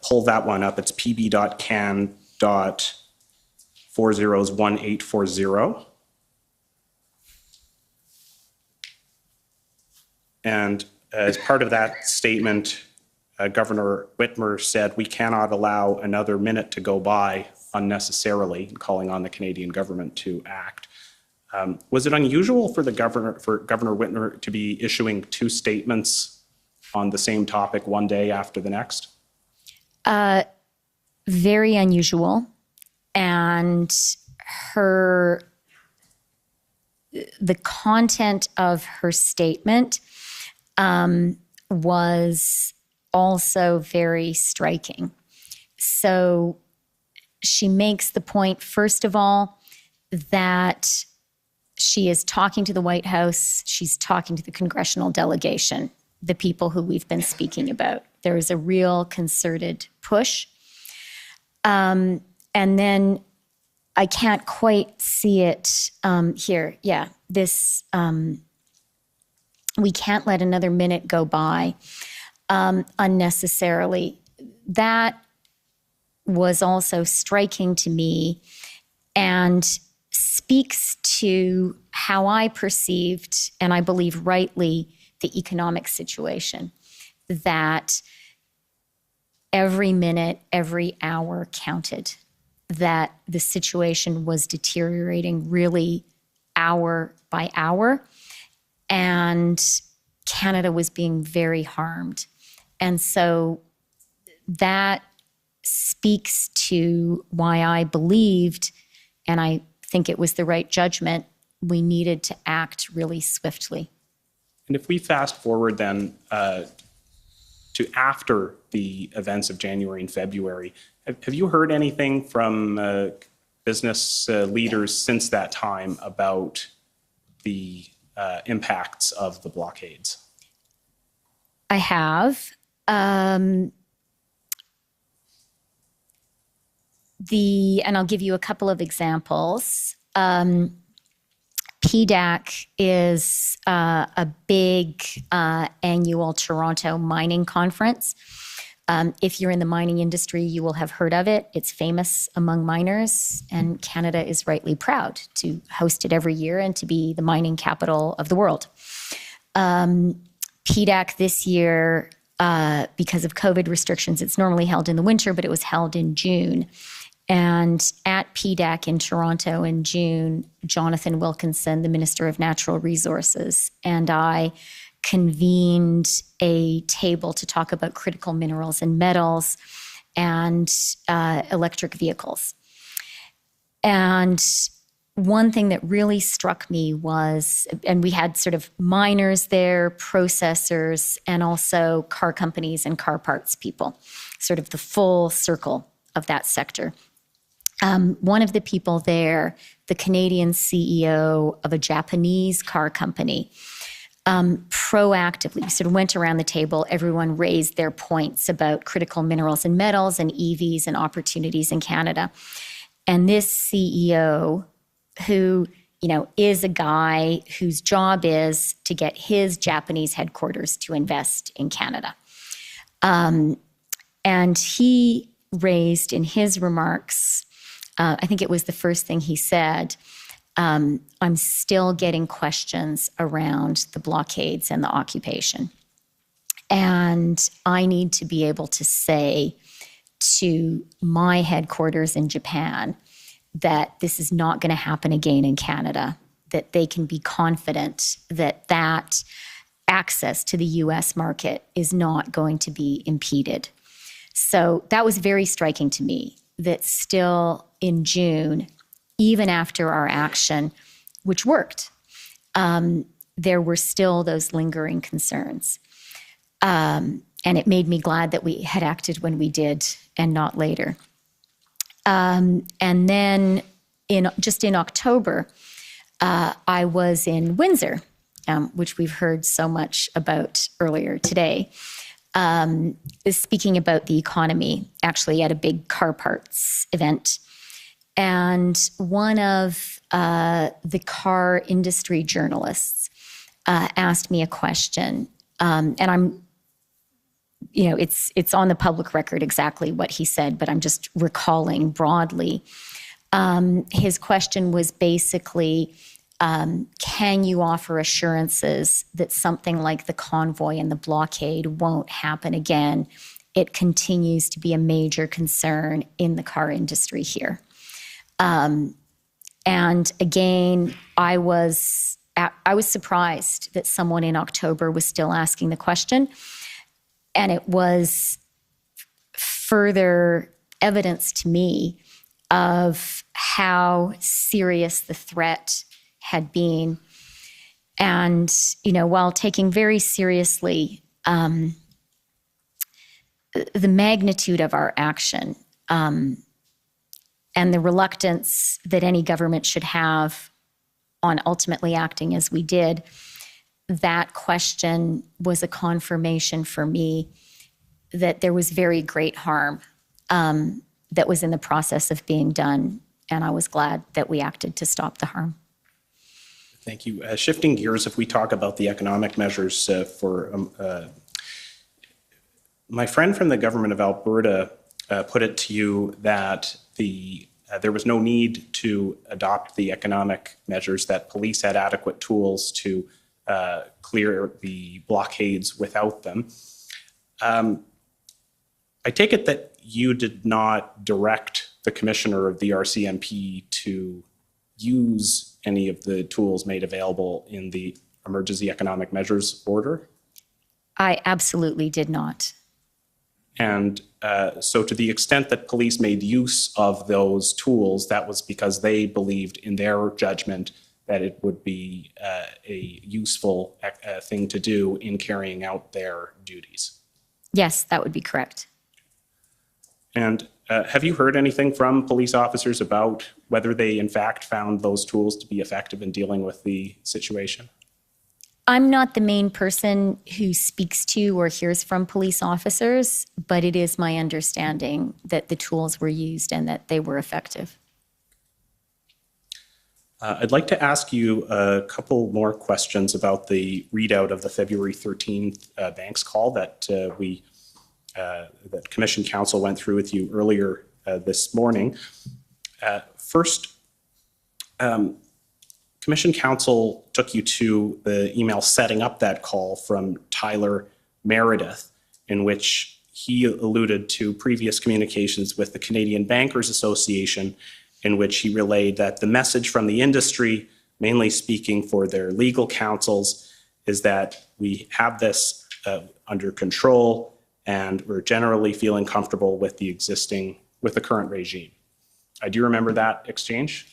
pull that one up, it's pb.can.401840. And as part of that statement, Governor Whitmer said, we cannot allow another minute to go by unnecessarily, calling on the Canadian government to act. Was it unusual for Governor Whitmer to be issuing two statements on the same topic one day after the next? Very unusual. And the content of her statement was also very striking. So she makes the point, first of all, that she is talking to the White House, she's talking to the congressional delegation, the people who we've been speaking about. There is a real concerted push. And then I can't quite see it here. Yeah, this, we can't let another minute go by unnecessarily. That was also striking to me and speaks to how I perceived, and I believe rightly, the economic situation, that every minute, every hour counted, that the situation was deteriorating really hour by hour, and Canada was being very harmed. And so that speaks to why I believed, and I think it was the right judgment, we needed to act really swiftly. And if we fast forward then to after the events of January and February, have you heard anything from business leaders since that time about the impacts of the blockades? I have. And I'll give you a couple of examples. PDAC is a big annual Toronto mining conference. If you're in the mining industry, you will have heard of it. It's famous among miners, and Canada is rightly proud to host it every year and to be the mining capital of the world. PDAC this year, because of COVID restrictions, it's normally held in the winter, but it was held in June. And at PDAC in Toronto in June, Jonathan Wilkinson, the Minister of Natural Resources, and I convened a table to talk about critical minerals and metals and electric vehicles. And one thing that really struck me was, and we had sort of miners there, processors, and also car companies and car parts people, sort of the full circle of that sector. One of the people there, the Canadian CEO of a Japanese car company, proactively sort of went around the table. Everyone raised their points about critical minerals and metals and EVs and opportunities in Canada. And this CEO, who, you know, is a guy whose job is to get his Japanese headquarters to invest in Canada. And he raised in his remarks, I think it was the first thing he said, I'm still getting questions around the blockades and the occupation. And I need to be able to say to my headquarters in Japan that this is not going to happen again in Canada, that they can be confident that that access to the U.S. market is not going to be impeded. So that was very striking to me, that still in June, even after our action, which worked, there were still those lingering concerns. And it made me glad that we had acted when we did and not later. And then just in October, I was in Windsor, which we've heard so much about earlier today, speaking about the economy, actually at a big car parts event. And one of the car industry journalists asked me a question, and I'm, you know, it's on the public record exactly what he said, but I'm just recalling broadly. His question was basically, can you offer assurances that something like the convoy and the blockade won't happen again? It continues to be a major concern in the car industry here. And again, I was surprised that someone in October was still asking the question. And it was further evidence to me of how serious the threat had been. And, you know, while taking very seriously the magnitude of our action, and the reluctance that any government should have on ultimately acting as we did, that question was a confirmation for me that there was very great harm that was in the process of being done, and I was glad that we acted to stop the harm. Thank you. Shifting gears, if we talk about the economic measures my friend from the government of Alberta put it to you that there was no need to adopt the economic measures, that police had adequate tools to clear the blockades without them. I take it that you did not direct the commissioner of the RCMP to use any of the tools made available in the emergency economic measures order? I absolutely did not. And so to the extent that police made use of those tools, that was because they believed in their judgment that it would be a useful thing to do in carrying out their duties. Yes, that would be correct. And have you heard anything from police officers about whether they in fact found those tools to be effective in dealing with the situation? I'm not the main person who speaks to or hears from police officers, but it is my understanding that the tools were used and that they were effective. I'd like to ask you a couple more questions about the readout of the February 13th banks call that that Commission Counsel went through with you earlier this morning. First, Commission Counsel took you to the email setting up that call from Tyler Meredith, in which he alluded to previous communications with the Canadian Bankers Association, in which he relayed that the message from the industry, mainly speaking for their legal counsels, is that we have this under control and we're generally feeling comfortable with the current regime. Do you remember that exchange?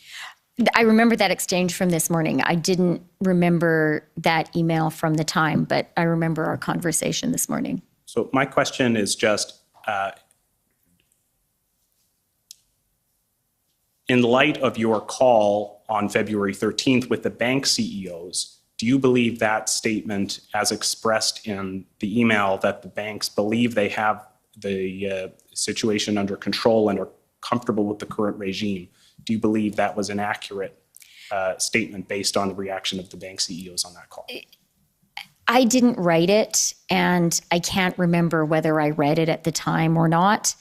I remember that exchange from this morning. I didn't remember that email from the time, but I remember our conversation this morning. So my question is just, in light of your call on February 13th with the bank CEOs, do you believe that statement, as expressed in the email, that the banks believe they have the situation under control and are comfortable with the current regime, do you believe that was an accurate statement based on the reaction of the bank CEOs on that call? I didn't write it, and I can't remember whether I read it at the time or not.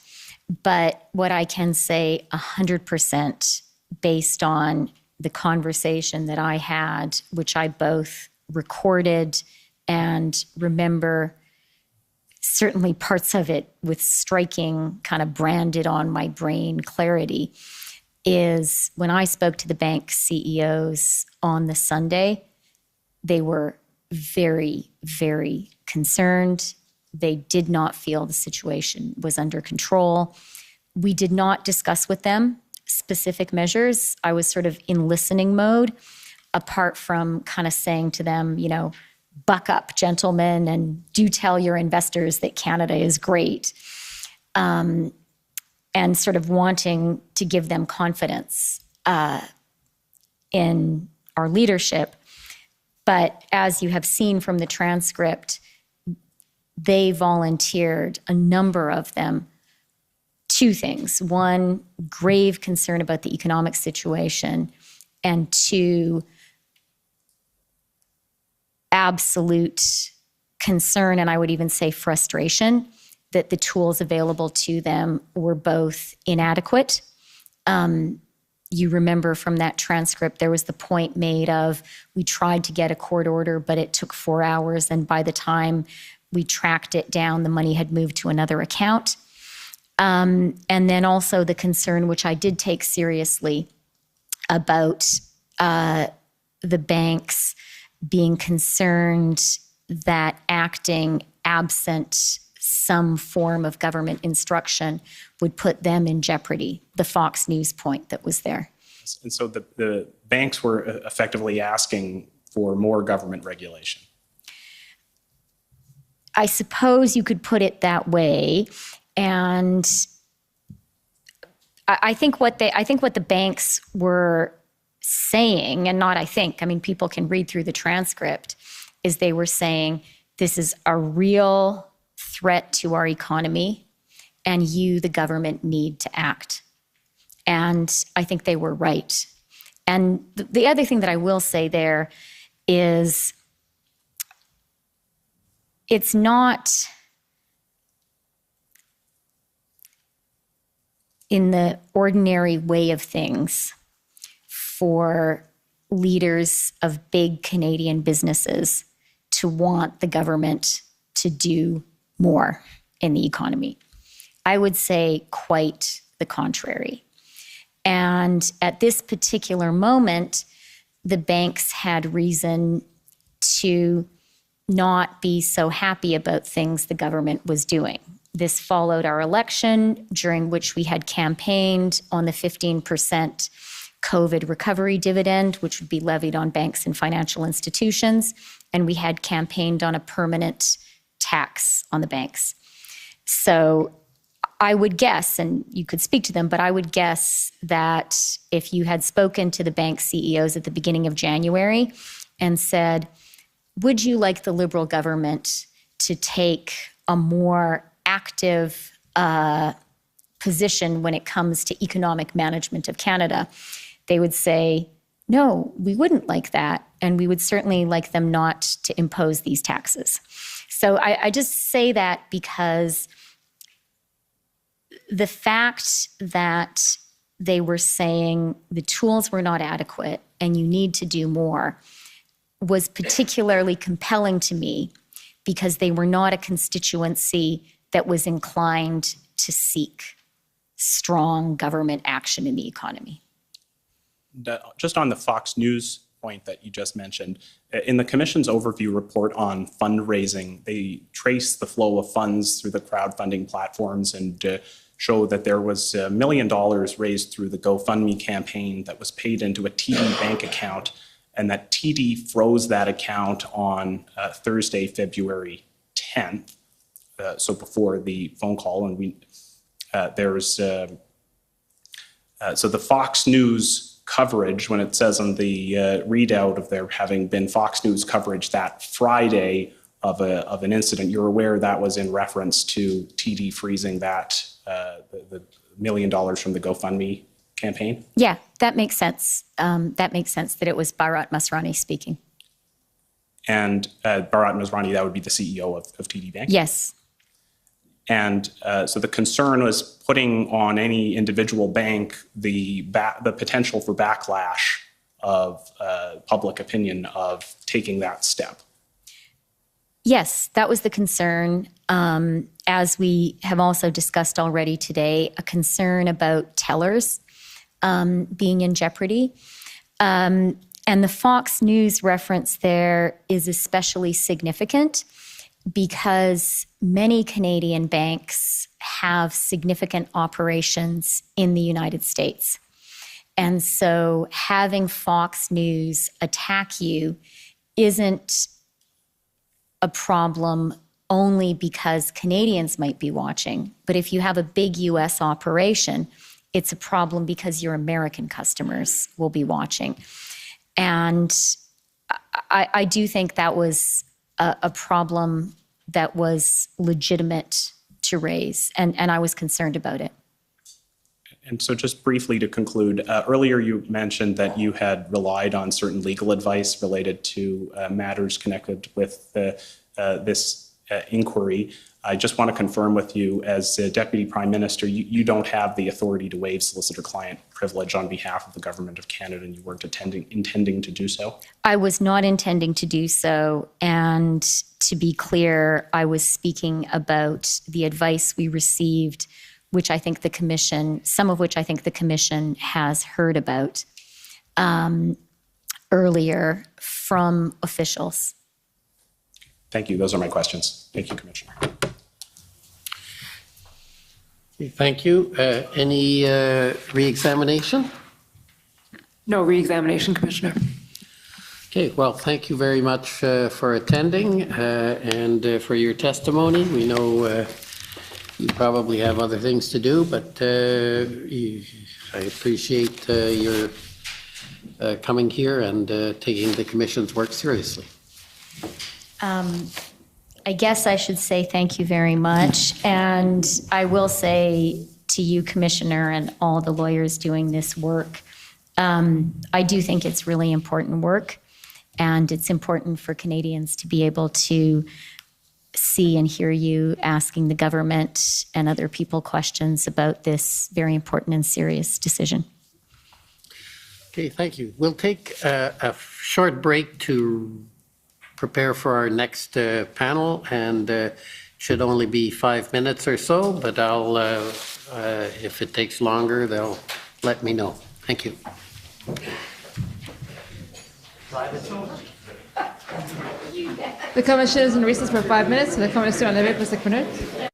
But what I can say 100% based on the conversation that I had, which I both recorded and remember certainly parts of it with striking kind of branded on my brain clarity, is when I spoke to the bank CEOs on the Sunday, they were very, very concerned. They did not feel the situation was under control. We did not discuss with them specific measures. I was sort of in listening mode, apart from kind of saying to them, you know, buck up, gentlemen, and do tell your investors that Canada is great, and sort of wanting to give them confidence in our leadership. But as you have seen from the transcript, they volunteered, a number of them, two things. One, grave concern about the economic situation, and two, absolute concern, and I would even say frustration, that the tools available to them were both inadequate. You remember from that transcript, there was the point made of, we tried to get a court order, but it took 4 hours, and by the time we tracked it down, the money had moved to another account. And then also the concern, which I did take seriously, about the banks being concerned that acting absent some form of government instruction would put them in jeopardy, the Fox News point that was there. And so the banks were effectively asking for more government regulation. I suppose you could put it that way. And I think what the banks were saying, and not I think, I mean, people can read through the transcript, is they were saying, this is a real threat to our economy, and you, the government, need to act. And I think they were right. And the other thing that I will say there is, it's not in the ordinary way of things for leaders of big Canadian businesses to want the government to do more in the economy. I would say quite the contrary. And at this particular moment, the banks had reason to not be so happy about things the government was doing. This followed our election, during which we had campaigned on the 15% COVID recovery dividend, which would be levied on banks and financial institutions. And we had campaigned on a permanent tax on the banks. So I would guess, and you could speak to them, but I would guess that if you had spoken to the bank CEOs at the beginning of January and said, would you like the Liberal government to take a more active position when it comes to economic management of Canada, they would say, no, we wouldn't like that. And we would certainly like them not to impose these taxes. So I just say that because the fact that they were saying the tools were not adequate and you need to do more was particularly compelling to me, because they were not a constituency that was inclined to seek strong government action in the economy. Just on the Fox News point that you just mentioned, in the Commission's overview report on fundraising, they trace the flow of funds through the crowdfunding platforms and show that there was $1 million raised through the GoFundMe campaign that was paid into a TD bank account, and that TD froze that account on Thursday, February 10th, so before the phone call. And there's So the Fox News coverage, when it says on the readout of there having been Fox News coverage that Friday of an incident, you're aware that was in reference to TD freezing that the $1 million from the GoFundMe campaign? Yeah, that makes sense. That makes sense that it was Bharat Masrani speaking. And Bharat Masrani, that would be the CEO of TD Bank? Yes. And so the concern was putting on any individual bank the potential for backlash of public opinion of taking that step. Yes, that was the concern. As we have also discussed already today, a concern about tellers being in jeopardy. And the Fox News reference there is especially significant because many Canadian banks have significant operations in the United States. And so having Fox News attack you isn't a problem only because Canadians might be watching, but if you have a big US operation, it's a problem because your American customers will be watching. And I do think that was a problem that was legitimate to raise, and I was concerned about it. And so just briefly to conclude, earlier you mentioned that you had relied on certain legal advice related to matters connected with this inquiry. I just want to confirm with you, as Deputy Prime Minister, you don't have the authority to waive solicitor-client privilege on behalf of the Government of Canada, and you weren't intending to do so? I was not intending to do so, and to be clear, I was speaking about the advice we received, which I think the Commission, some of which I think the Commission has heard about earlier from officials. Thank you. Those are my questions. Thank you, Commissioner. Thank you. Any re-examination? No re-examination, Commissioner. Okay, well, thank you very much for attending and for your testimony. We know you probably have other things to do, but I appreciate your coming here and taking the Commission's work seriously. I guess I should say thank you very much. And I will say to you, Commissioner, and all the lawyers doing this work, I do think it's really important work. And it's important for Canadians to be able to see and hear you asking the government and other people questions about this very important and serious decision. Okay, thank you. We'll take a short break to prepare for our next panel, and should only be 5 minutes or so, but I'll, if it takes longer, they'll let me know. Thank you. The Commission is in recess for 5 minutes. The Commission est en levé pour 5 minutes.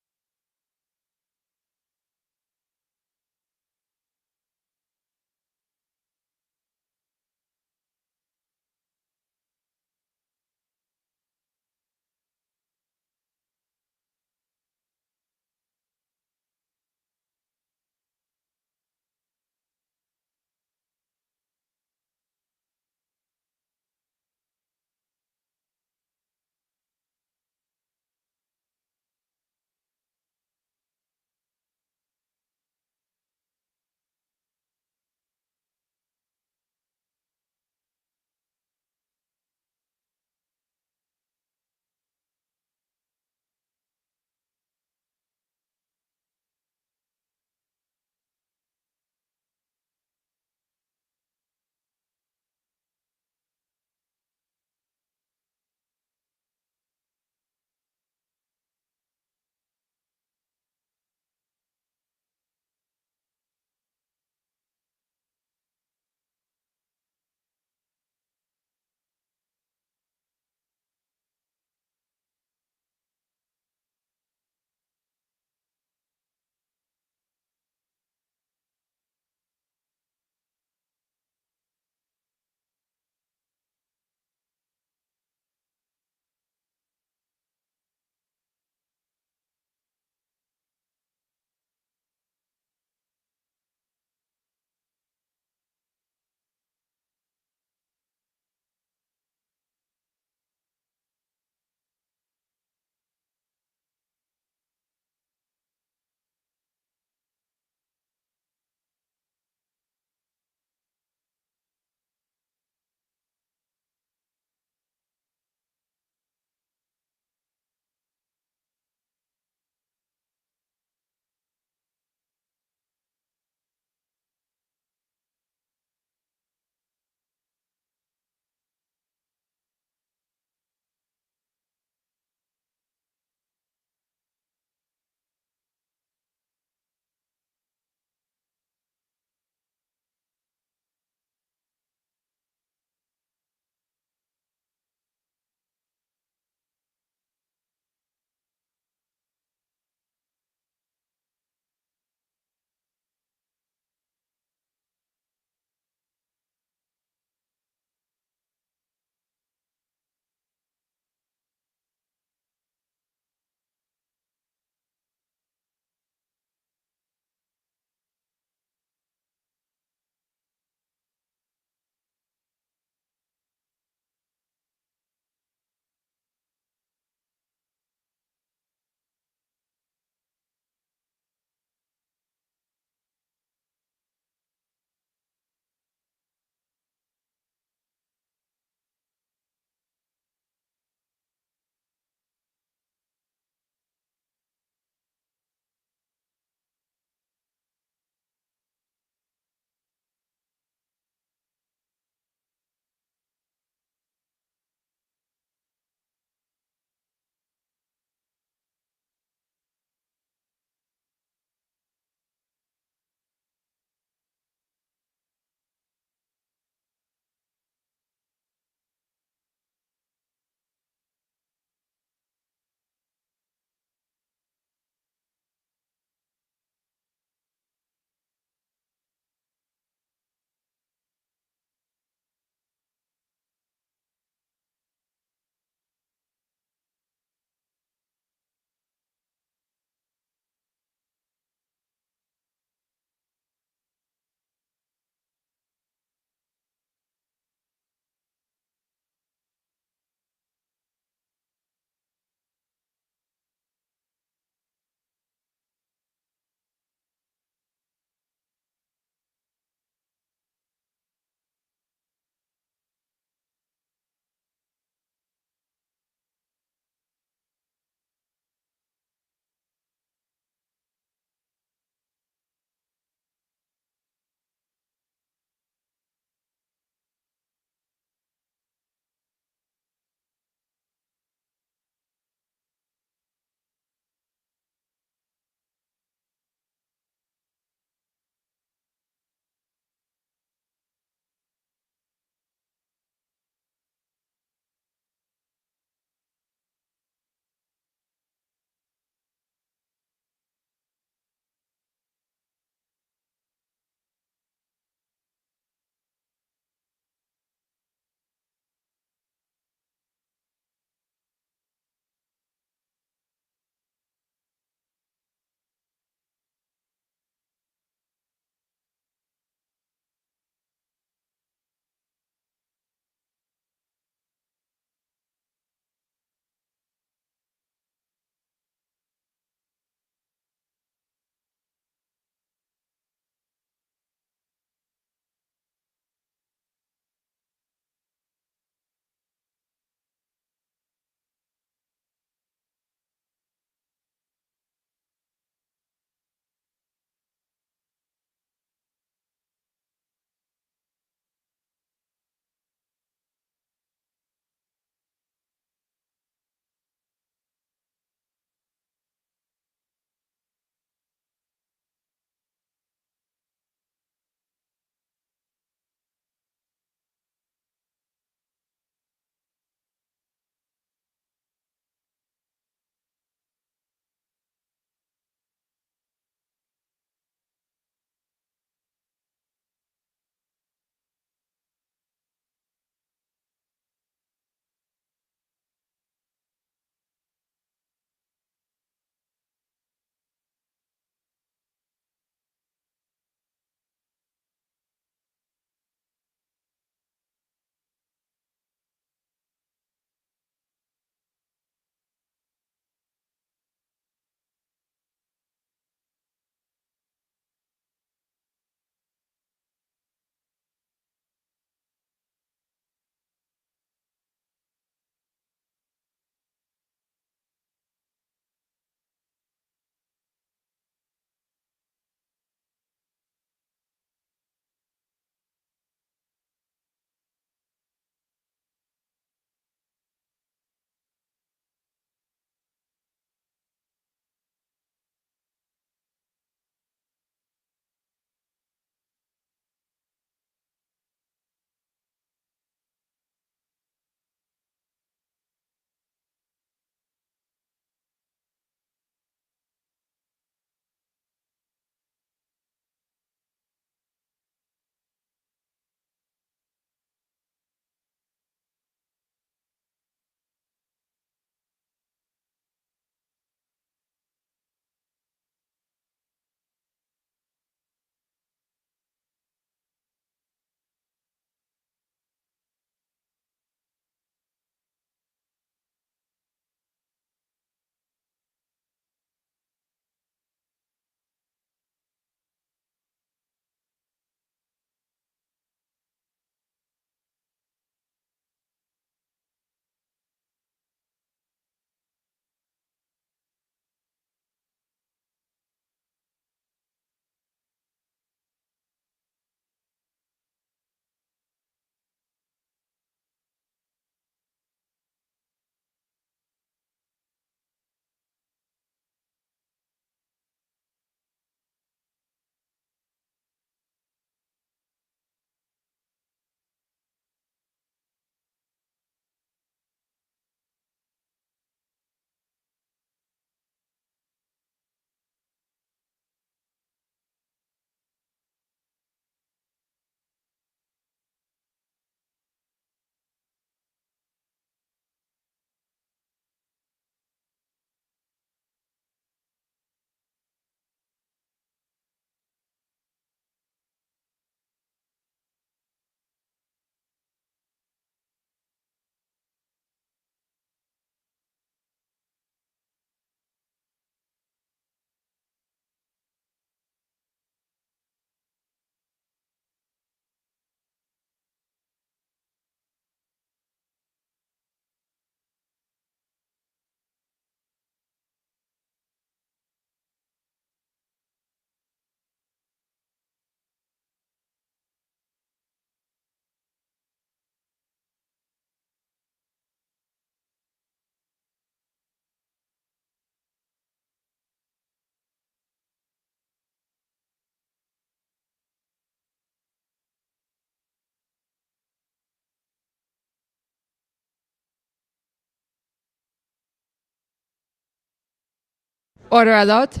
Order à l'ordre.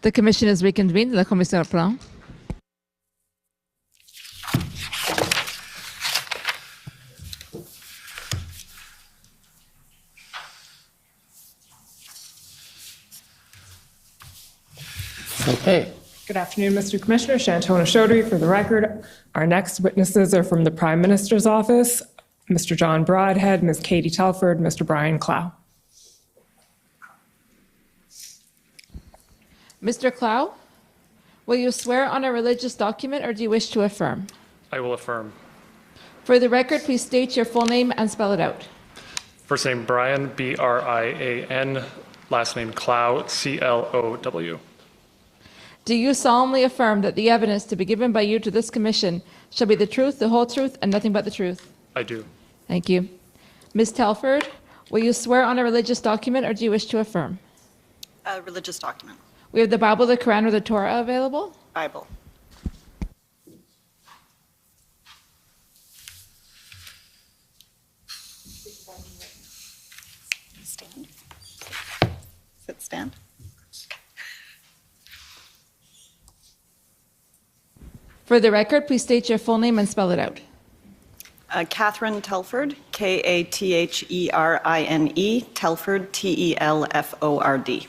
The commission is reconvened. La commission reprend. Okay. Good afternoon, Mr. Commissioner. Shantona Chaudhry for the record. Our next witnesses are from the Prime Minister's office, Mr. John Broadhead, Ms. Katie Telford, Mr. Brian Clow. Mr. Clow, will you swear on a religious document or do you wish to affirm? I will affirm. For the record, please state your full name and spell it out. First name Brian, B-R-I-A-N. Last name Clow, C-L-O-W. Do you solemnly affirm that the evidence to be given by you to this commission shall be the truth, the whole truth, and nothing but the truth? I do. Thank you. Ms. Telford, will you swear on a religious document or do you wish to affirm? A religious document. We have the Bible, the Quran, or the Torah available? Bible. Stand. Sit, stand. For the record, please state your full name and spell it out. Catherine Telford, K-A-T-H-E-R-I-N-E, Telford, T-E-L-F-O-R-D.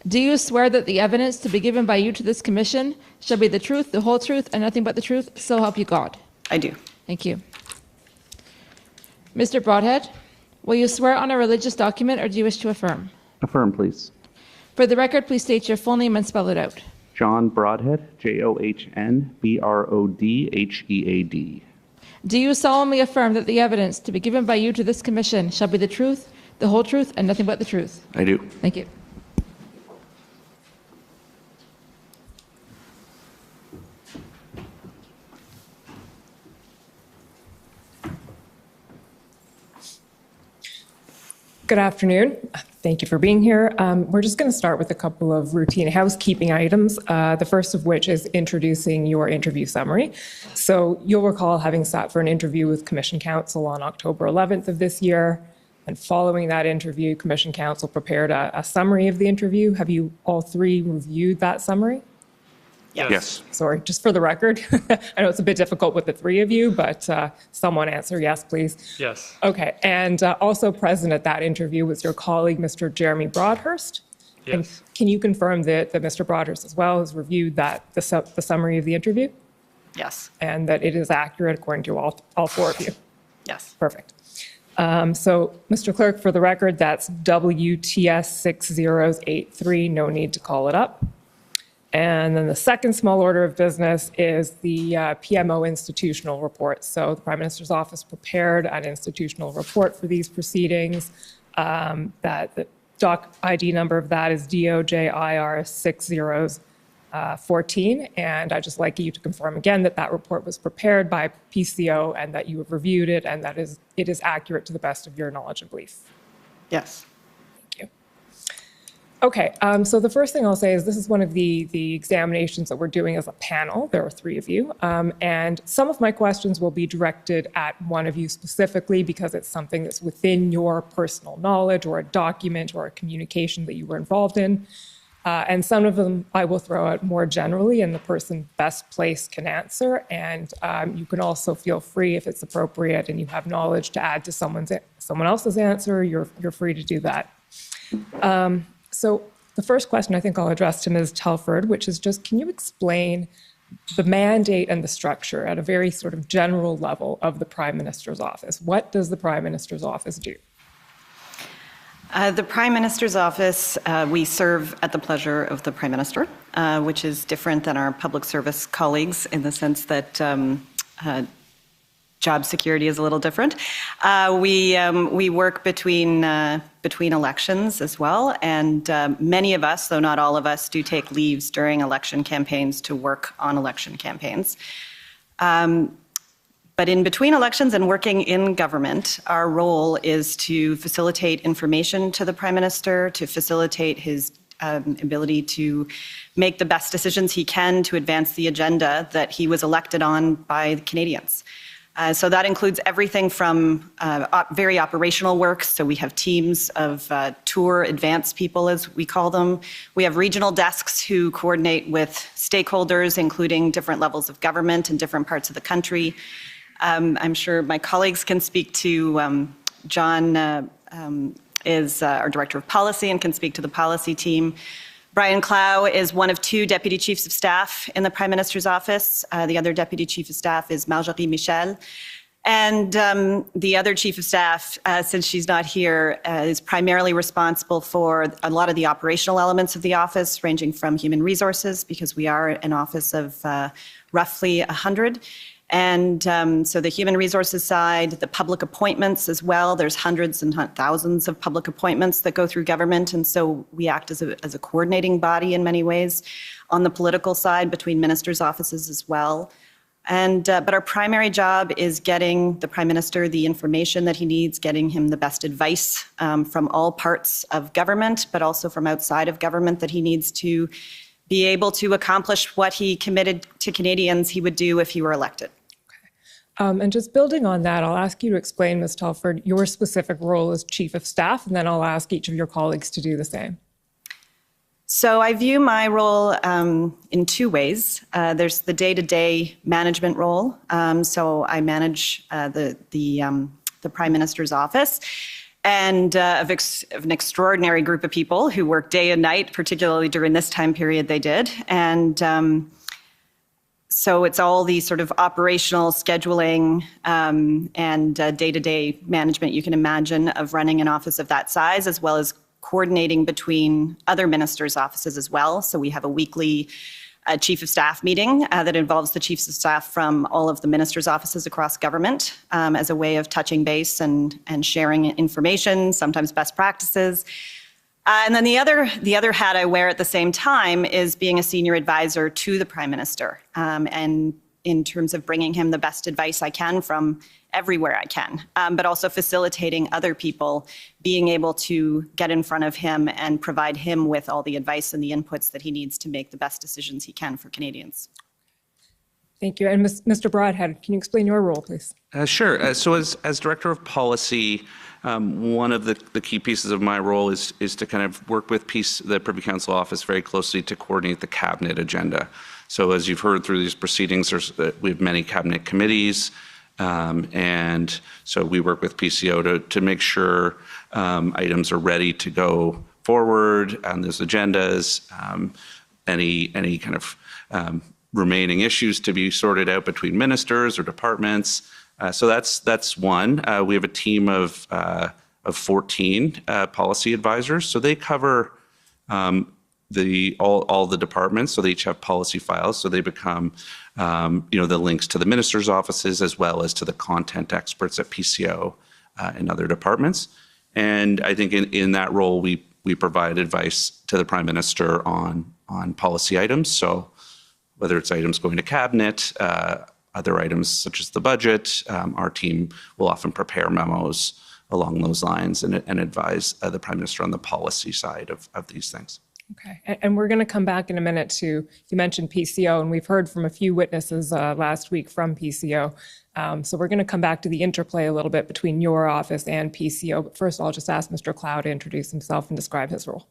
Do you swear that the evidence to be given by you to this commission shall be the truth, the whole truth, and nothing but the truth, so help you God? I do. Thank you. Mr. Broadhead, will you swear on a religious document or do you wish to affirm? Affirm, please. For the record, please state your full name and spell it out. John Broadhead, John-Broadhead. Do you solemnly affirm that the evidence to be given by you to this commission shall be the truth, the whole truth, and nothing but the truth? I do. Thank you. Good afternoon. Thank you for being here. We're just going to start with a couple of routine housekeeping items, the first of which is introducing your interview summary. So you'll recall having sat for an interview with Commission Counsel on October 11th of this year. And following that interview, Commission Counsel prepared a summary of the interview. Have you all three reviewed that summary? Yes. Sorry, just for the record. I know it's a bit difficult with the three of you, but someone answer yes, please. Yes. Okay, and also present at that interview was your colleague, Mr. Jeremy Broadhurst. Yes. And can you confirm that Mr. Broadhurst as well has reviewed the summary of the interview? Yes. And that it is accurate according to all four of you? Yes. Perfect. So, Mr. Clerk, for the record, that's WTS 6083, no need to call it up. And then the second small order of business is the PMO institutional report. So the Prime Minister's office prepared an institutional report for these proceedings. That the doc ID number of that is DOJIR 6014. And I'd just like you to confirm again that that report was prepared by PCO and that you have reviewed it and that it is accurate to the best of your knowledge and belief. Yes. Okay, so the first thing I'll say is this is one of the examinations that we're doing as a panel. There are three of you, and some of my questions will be directed at one of you specifically because it's something that's within your personal knowledge or a document or a communication that you were involved in. And some of them I will throw out more generally and the person best placed can answer. And you can also feel free if it's appropriate and you have knowledge to add to someone else's answer, you're free to do that. So the first question I think I'll address to Ms. Telford, which is just, can you explain the mandate and the structure at a very sort of general level of the Prime Minister's office? What does the Prime Minister's office do? The Prime Minister's office, we serve at the pleasure of the Prime Minister, which is different than our public service colleagues in the sense that job security is a little different. We work between elections as well, and many of us, though not all of us, do take leaves during election campaigns to work on election campaigns. But in between elections and working in government, our role is to facilitate information to the Prime Minister, to facilitate his ability to make the best decisions he can to advance the agenda that he was elected on by the Canadians. So that includes everything from very operational work. So we have teams of tour advanced people, as we call them. We have regional desks who coordinate with stakeholders, including different levels of government in different parts of the country. I'm sure my colleagues can speak to, John is our Director of Policy and can speak to the policy team. Brian Clow is one of 2 Deputy Chiefs of Staff in the Prime Minister's office. The other Deputy Chief of Staff is Marjorie Michel. And the other Chief of Staff, since she's not here, is primarily responsible for a lot of the operational elements of the office, ranging from human resources, because we are an office of roughly 100. And so the human resources side, the public appointments as well, there's hundreds and thousands of public appointments that go through government. And so we act as a coordinating body in many ways on the political side between ministers' offices as well. And but our primary job is getting the Prime Minister the information that he needs, getting him the best advice from all parts of government, but also from outside of government that he needs to be able to accomplish what he committed to Canadians he would do if he were elected. And just building on that, I'll ask you to explain, Ms. Telford, your specific role as Chief of Staff, and then I'll ask each of your colleagues to do the same. So I view my role in 2 ways. There's the day-to-day management role. So I manage the Prime Minister's office and of an extraordinary group of people who work day and night, particularly during this time period they did. And so it's all the sort of operational scheduling and day-to-day management you can imagine of running an office of that size, as well as coordinating between other ministers' offices as well. So we have a weekly Chief of Staff meeting that involves the Chiefs of Staff from all of the ministers' offices across government as a way of touching base and sharing information, sometimes best practices. And then the other hat I wear at the same time is being a senior advisor to the Prime Minister, and in terms of bringing him the best advice I can from everywhere I can, but also facilitating other people being able to get in front of him and provide him with all the advice and the inputs that he needs to make the best decisions he can for Canadians. Thank you. And Mr. Broadhead, can you explain your role, please? Sure. So as Director of Policy, one of the key pieces of my role is to kind of work with the Privy Council office very closely to coordinate the cabinet agenda. So as you've heard through these proceedings, we have many cabinet committees, and so we work with PCO to make sure items are ready to go forward on those agendas, any kind of remaining issues to be sorted out between ministers or departments. So that's one. We have a team of 14 policy advisors. So they cover all the departments. So they each have policy files. So they become the links to the ministers' offices as well as to the content experts at PCO and other departments. And I think in that role we provide advice to the Prime Minister on policy items. So whether it's items going to cabinet, other items such as the budget, our team will often prepare memos along those lines and advise the Prime Minister on the policy side of these things. Okay, and we're going to come back in a minute to, you mentioned PCO, and we've heard from a few witnesses last week from PCO. So we're going to come back to the interplay a little bit between your office and PCO. But first, I'll just ask Mr. Clow to introduce himself and describe his role.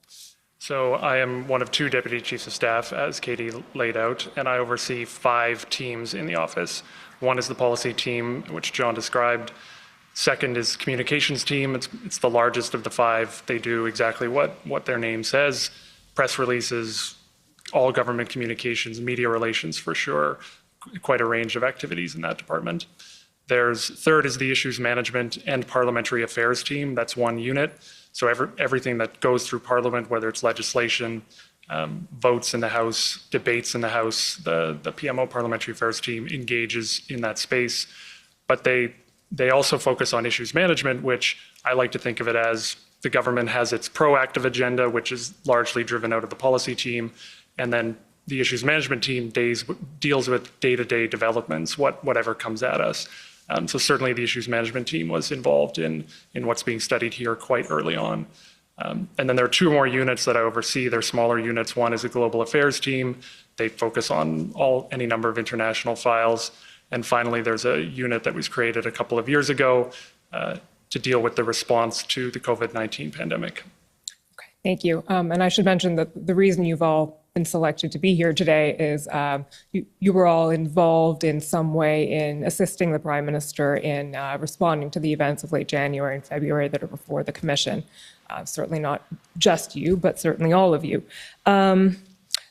So I am one of 2 Deputy Chiefs of Staff, as Katie laid out, and I oversee 5 teams in the office. One is the policy team, which John described. Second is communications team. It's the largest of the 5. They do exactly what their name says. Press releases, all government communications, media relations for sure, quite a range of activities in that department. Third is the issues management and parliamentary affairs team. That's one unit. So everything that goes through Parliament, whether it's legislation, votes in the House, debates in the House, the PMO Parliamentary Affairs team engages in that space. But they also focus on issues management, which I like to think of it as the government has its proactive agenda, which is largely driven out of the policy team, and then the issues management team deals with day-to-day developments, whatever comes at us. So certainly the issues management team was involved in what's being studied here quite early on. And then there are 2 more units that I oversee. They're smaller units. One is a global affairs team. They focus on any number of international files. And finally, there's a unit that was created a couple of years ago to deal with the response to the COVID-19 pandemic. Thank you. And I should mention that the reason you've all been selected to be here today is you were all involved in some way in assisting the Prime Minister in responding to the events of late January and February that are before the Commission. Certainly not just you, but certainly all of you.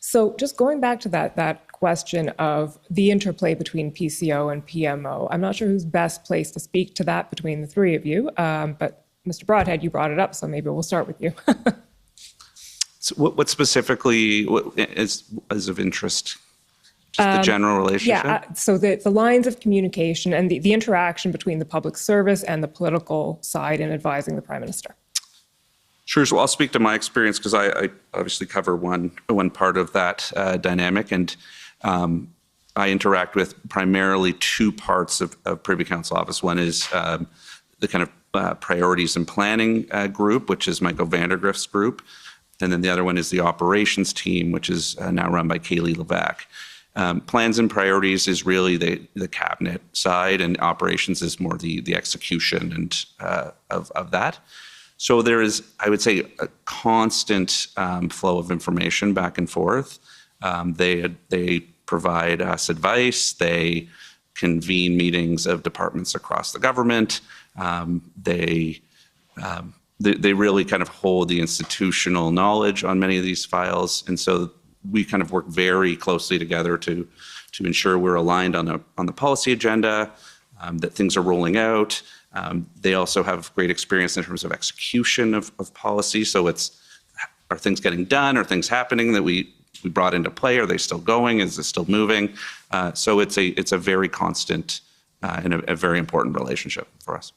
So just going back to that question of the interplay between PCO and PMO, I'm not sure who's best placed to speak to that between the three of you, but Mr. Broadhead, you brought it up, so maybe we'll start with you. So what specifically is of interest? Just the general relationship? Yeah, so the lines of communication and the interaction between the public service and the political side in advising the Prime Minister. Sure. So I'll speak to my experience because I obviously cover one part of that dynamic, and I interact with primarily two parts of Privy Council Office. One is the kind of priorities and planning group, which is Michael Vandergrift's group. And then the other one is the operations team, which is now run by Kaylee Levac. Plans and priorities is really the cabinet side, and operations is more the execution and of that. So there is, I would say, a constant flow of information back and forth. They provide us advice. They convene meetings of departments across the government. They really kind of hold the institutional knowledge on many of these files, and so we kind of work very closely together to ensure we're aligned on the policy agenda, that things are rolling out. They also have great experience in terms of execution of policy. So are things getting done? Are things happening that we brought into play? Are they still going? Is it still moving? So it's a very constant and a very important relationship for us.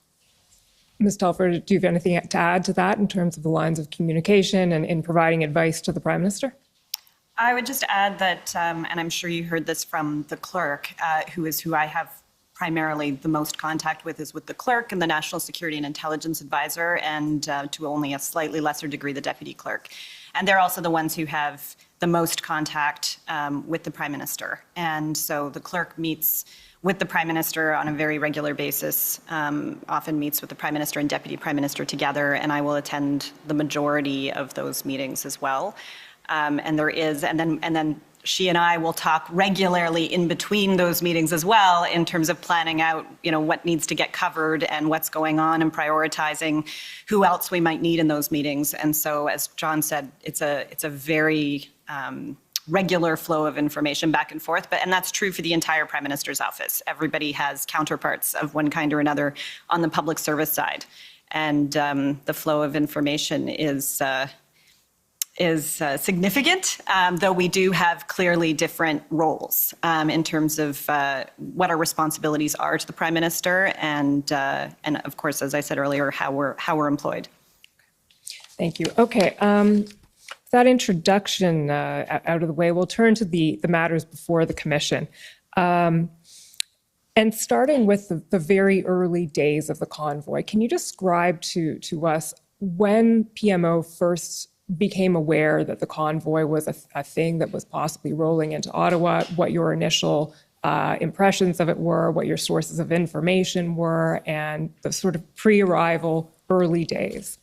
Ms. Telford, do you have anything to add to that in terms of the lines of communication and in providing advice to the Prime Minister? I would just add that, and I'm sure you heard this from the clerk, who I have primarily the most contact with is with the clerk and the National Security and Intelligence Advisor, and to only a slightly lesser degree, the deputy clerk. And they're also the ones who have the most contact with the Prime Minister. And so the clerk meets with the Prime Minister on a very regular basis, often meets with the Prime Minister and Deputy Prime Minister together, and I will attend the majority of those meetings as well. And then she and I will talk regularly in between those meetings as well in terms of planning out, what needs to get covered and what's going on and prioritizing who else we might need in those meetings. And so, as John said, it's a very regular flow of information back and forth, and that's true for the entire Prime Minister's office. Everybody has counterparts of one kind or another on the public service side, and the flow of information is significant, though we do have clearly different roles in terms of what our responsibilities are to the Prime Minister, and of course, as I said earlier, how we're employed. Thank you. Okay. That introduction out of the way, we'll turn to the matters before the Commission. And starting with the very early days of the convoy, can you describe to us when PMO first became aware that the convoy was a thing that was possibly rolling into Ottawa, what your initial impressions of it were, what your sources of information were, and the sort of pre-arrival early days?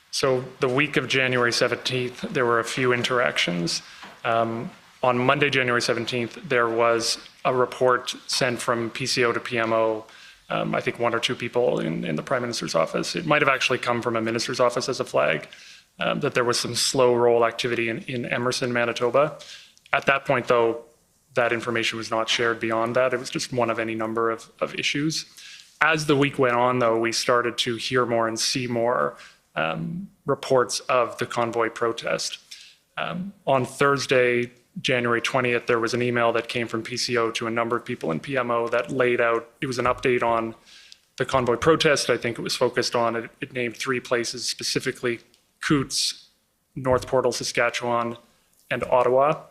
So the week of January 17th, there were a few interactions. On Monday, January 17th, there was a report sent from PCO to PMO, I think one or two people in the Prime Minister's office. It might have actually come from a minister's office as a flag, that there was some slow roll activity in Emerson, Manitoba. At that point, though, that information was not shared beyond that. It was just one of any number of issues. As the week went on, though, we started to hear more and see more reports of the convoy protest. On Thursday, January 20th, there was an email that came from PCO to a number of people in PMO that laid out, it was an update on the convoy protest. I think it was focused on, it named three places specifically: Coutts, North Portal, Saskatchewan, and Ottawa.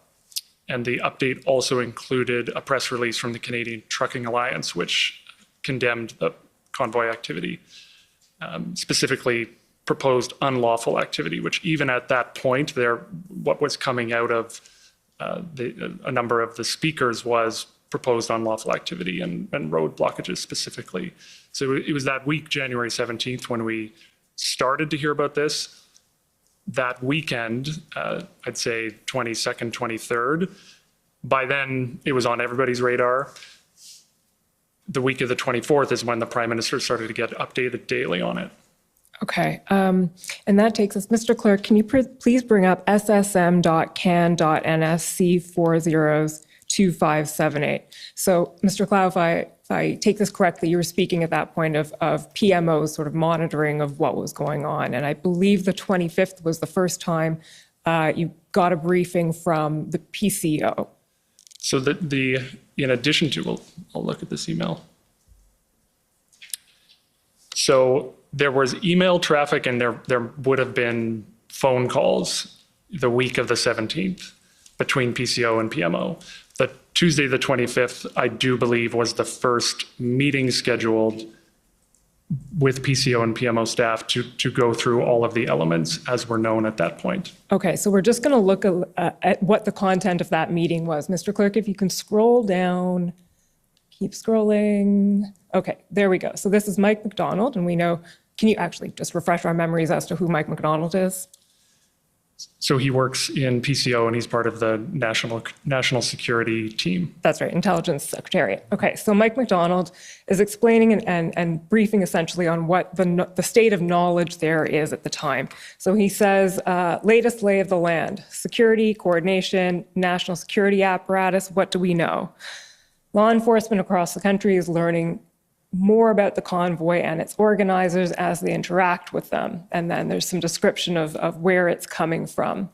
And the update also included a press release from the Canadian Trucking Alliance, which condemned the convoy activity, specifically proposed unlawful activity, which even at that point, what was coming out of a number of the speakers was proposed unlawful activity and road blockages specifically. So it was that week, January 17th, when we started to hear about this. That weekend, I'd say 22nd, 23rd, by then it was on everybody's radar. The week of the 24th is when the Prime Minister started to get updated daily on it. Okay, and that takes us, Mr. Clerk, can you please bring up ssm.can.nsc402578? So, Mr. Clow, if I take this correctly, you were speaking at that point of PMO's sort of monitoring of what was going on. And I believe the 25th was the first time you got a briefing from the PCO. So in addition to, I'll look at this email. So there was email traffic and there would have been phone calls the week of the 17th between PCO and PMO. The Tuesday, the 25th, I do believe was the first meeting scheduled with PCO and PMO staff to go through all of the elements as were known at that point. Okay, so we're just going to look at what the content of that meeting was. Mr. Clerk, if you can scroll down, keep scrolling. Okay, there we go. So this is Mike McDonald, and we know, can you actually just refresh our memories as to who Mike McDonald is? So he works in PCO and he's part of the national security team. That's right, Intelligence Secretariat. Okay, so Mike McDonald is explaining and briefing essentially on what the state of knowledge there is at the time. So he says, latest lay of the land, security, coordination, national security apparatus, what do we know? Law enforcement across the country is learning more about the convoy and its organizers as they interact with them. And then there's some description of where it's coming from.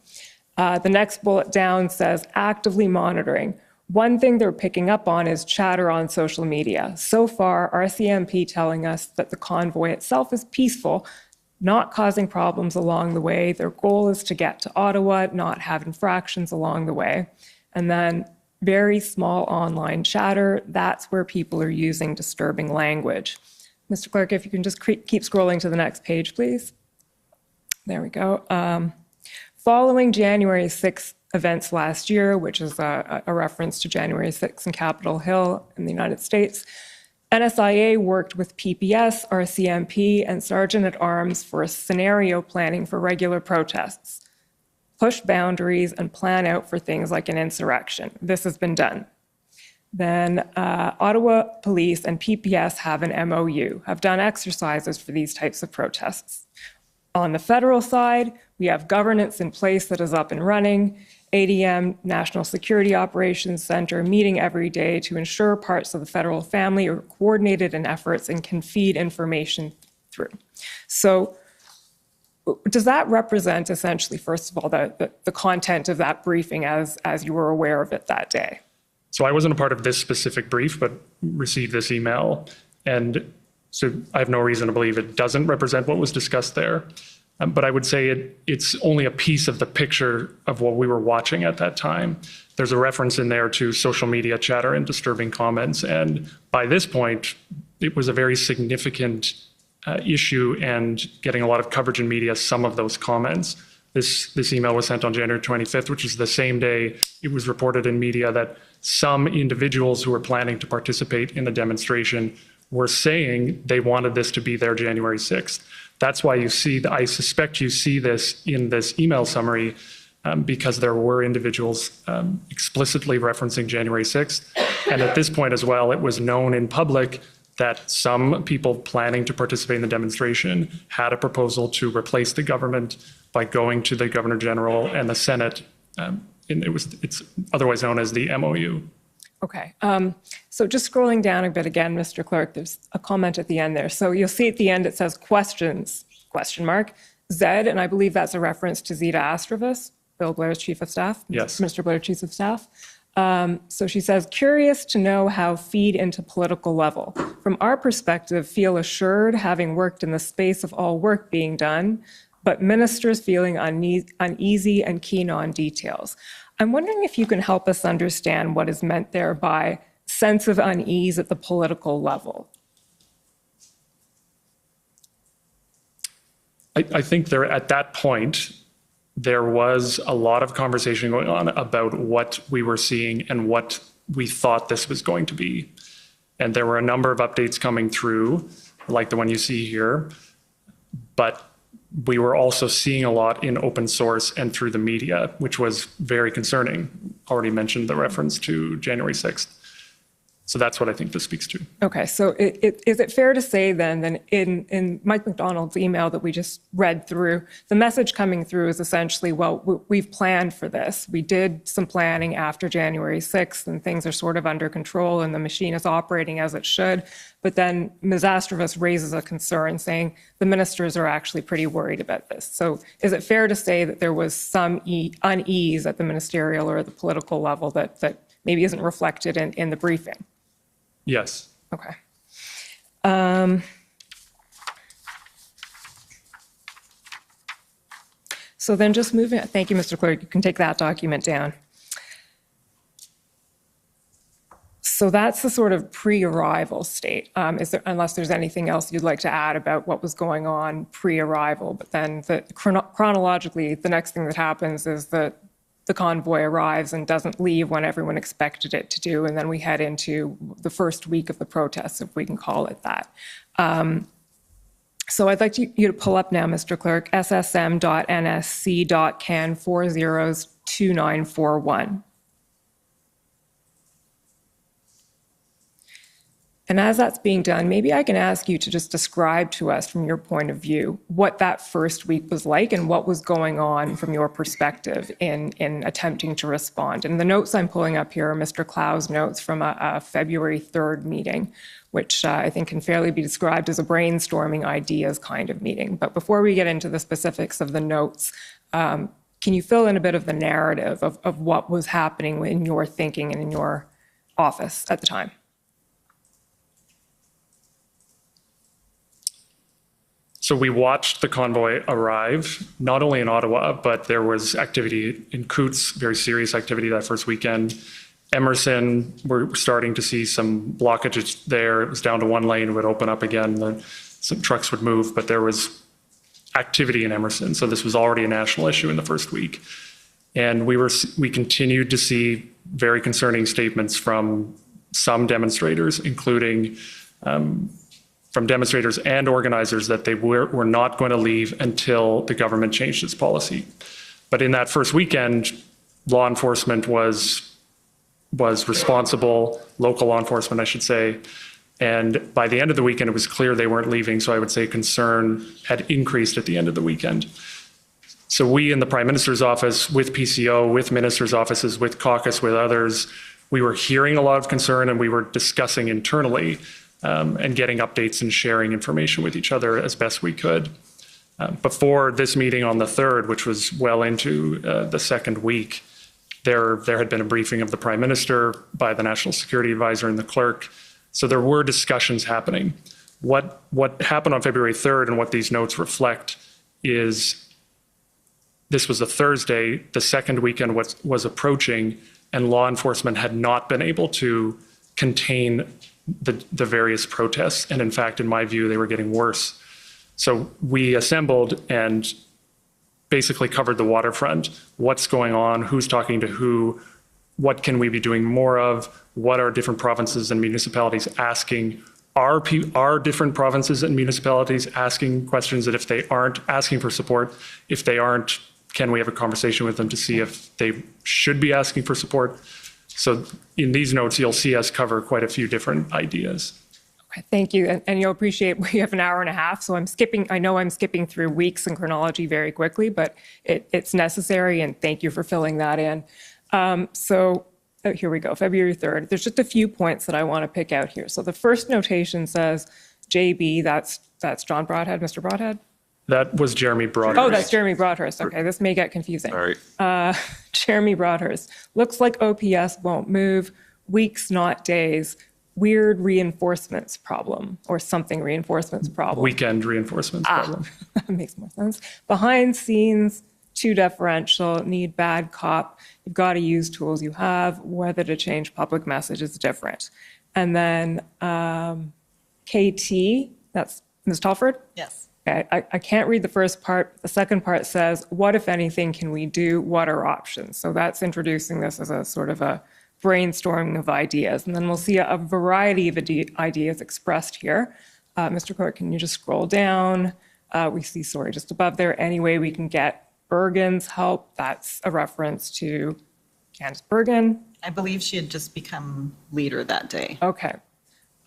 The next bullet down says actively monitoring. One thing they're picking up on is chatter on social media. So far, RCMP telling us that the convoy itself is peaceful, not causing problems along the way. Their goal is to get to Ottawa, not have infractions along the way. And then very small online chatter, that's where people are using disturbing language. Mr. Clerk, if you can just keep scrolling to the next page, please. There we go. Following January 6th events last year, which is a reference to January 6th in Capitol Hill in the United States, NSIA worked with PPS, RCMP, and Sergeant-at-Arms for scenario planning for regular protests. Push boundaries and plan out for things like an insurrection. This has been done. Then Ottawa Police and PPS have an MOU, have done exercises for these types of protests. On the federal side, we have governance in place that is up and running, ADM, National Security Operations Center, meeting every day to ensure parts of the federal family are coordinated in efforts and can feed information through. So does that represent essentially, first of all, the content of that briefing as you were aware of it that day? So I wasn't a part of this specific brief, but received this email. And so I have no reason to believe it doesn't represent what was discussed there. But I would say it's only a piece of the picture of what we were watching at that time. There's a reference in there to social media chatter and disturbing comments. And by this point, it was a very significant issue and getting a lot of coverage in media, some of those comments. This email was sent on January 25th, which is the same day it was reported in media that some individuals who were planning to participate in the demonstration were saying they wanted this to be their January 6th. That's why you see, I suspect you see this in this email summary because there were individuals explicitly referencing January 6th. And at this point as well, it was known in public that some people planning to participate in the demonstration had a proposal to replace the government by going to the Governor General and the Senate. It's otherwise known as the MOU. Okay, so just scrolling down a bit again, Mr. Clerk, there's a comment at the end there. So you'll see at the end it says questions, question mark, Zed, and I believe that's a reference to Zita Astrovas, Bill Blair's Chief of Staff. Yes. Mr. Blair, Chief of Staff. So she says, curious to know how feed into political level. From our perspective, feel assured having worked in the space of all work being done, but ministers feeling uneasy and keen on details. I'm wondering if you can help us understand what is meant there by sense of unease at the political level. I think there at that point, there was a lot of conversation going on about what we were seeing and what we thought this was going to be. And there were a number of updates coming through, like the one you see here, but we were also seeing a lot in open source and through the media, which was very concerning. Already mentioned the reference to January 6th. So that's what I think this speaks to. Okay, so is it fair to say then that in Mike McDonald's email that we just read through, the message coming through is essentially, well, we've planned for this. We did some planning after January 6th and things are sort of under control and the machine is operating as it should. But then Ms. Astrovas raises a concern saying the ministers are actually pretty worried about this. So is it fair to say that there was some unease at the ministerial or the political level that maybe isn't reflected in the briefing? Yes. Okay. So then just moving, thank you, Mr. Clerk, you can take that document down. So that's the sort of pre-arrival state. Unless there's anything else you'd like to add about what was going on pre-arrival, but then chronologically, the next thing that happens is that the convoy arrives and doesn't leave when everyone expected it to do, and then we head into the first week of the protests, if we can call it that. So I'd like you to pull up now, Mr. Clerk, ssm.nsc.can402941. And as that's being done, maybe I can ask you to just describe to us from your point of view what that first week was like and what was going on from your perspective in attempting to respond. And the notes I'm pulling up here are Mr. Clow's notes from a February 3rd meeting, which I think can fairly be described as a brainstorming ideas kind of meeting. But before we get into the specifics of the notes, can you fill in a bit of the narrative of what was happening in your thinking and in your office at the time? So we watched the convoy arrive, not only in Ottawa, but there was activity in Coutts, very serious activity that first weekend. Emerson, we're starting to see some blockages there. It was down to one lane, it would open up again, some trucks would move, but there was activity in Emerson. So this was already a national issue in the first week. And we continued to see very concerning statements from some demonstrators, including from demonstrators and organizers that they were not going to leave until the government changed its policy. But in that first weekend, law enforcement was responsible, local law enforcement, I should say. And by the end of the weekend, it was clear they weren't leaving. So I would say concern had increased at the end of the weekend. So we in the Prime Minister's office, with PCO, with ministers' offices, with caucus, with others, we were hearing a lot of concern and we were discussing internally and getting updates and sharing information with each other as best we could. Before this meeting on the 3rd, which was well into the second week, there had been a briefing of the Prime Minister by the National Security Advisor and the clerk. So there were discussions happening. What happened on February 3rd and what these notes reflect is this was a Thursday, the second weekend was approaching, and law enforcement had not been able to contain the various protests. And in fact, in my view, they were getting worse. So we assembled and basically covered the waterfront. What's going on? Who's talking to who? What can we be doing more of? What are different provinces and municipalities asking? Are different provinces and municipalities asking questions that if they aren't asking for support, if they aren't, can we have a conversation with them to see if they should be asking for support? So in these notes, you'll see us cover quite a few different ideas. Okay, thank you. And you'll appreciate we have an hour and a half, so I know I'm skipping through weeks and chronology very quickly, but it's necessary, and thank you for filling that in. Here we go, February 3rd. There's just a few points that I want to pick out here. So the first notation says, JB, that's John Broadhead, Mr. Broadhead? That was Jeremy Broadhurst. Oh, that's Jeremy Broadhurst. Okay, this may get confusing. Sorry. Jeremy Broadhurst. Looks like OPS won't move. Weeks, not days. Weird reinforcements problem, or something reinforcements problem. Weekend reinforcements problem. That makes more sense. Behind scenes, too deferential, need bad cop. You've got to use tools you have. Whether to change public message is different. And then KT, that's Ms. Telford? Yes. Okay, I can't read the first part. The second part says, what, if anything, can we do? What are options? So that's introducing this as a sort of a brainstorming of ideas. And then we'll see a variety of ideas expressed here. Mr. Clerk, can you just scroll down? We see, sorry, just above there, any way we can get Bergen's help. That's a reference to Candace Bergen. I believe she had just become leader that day. Okay.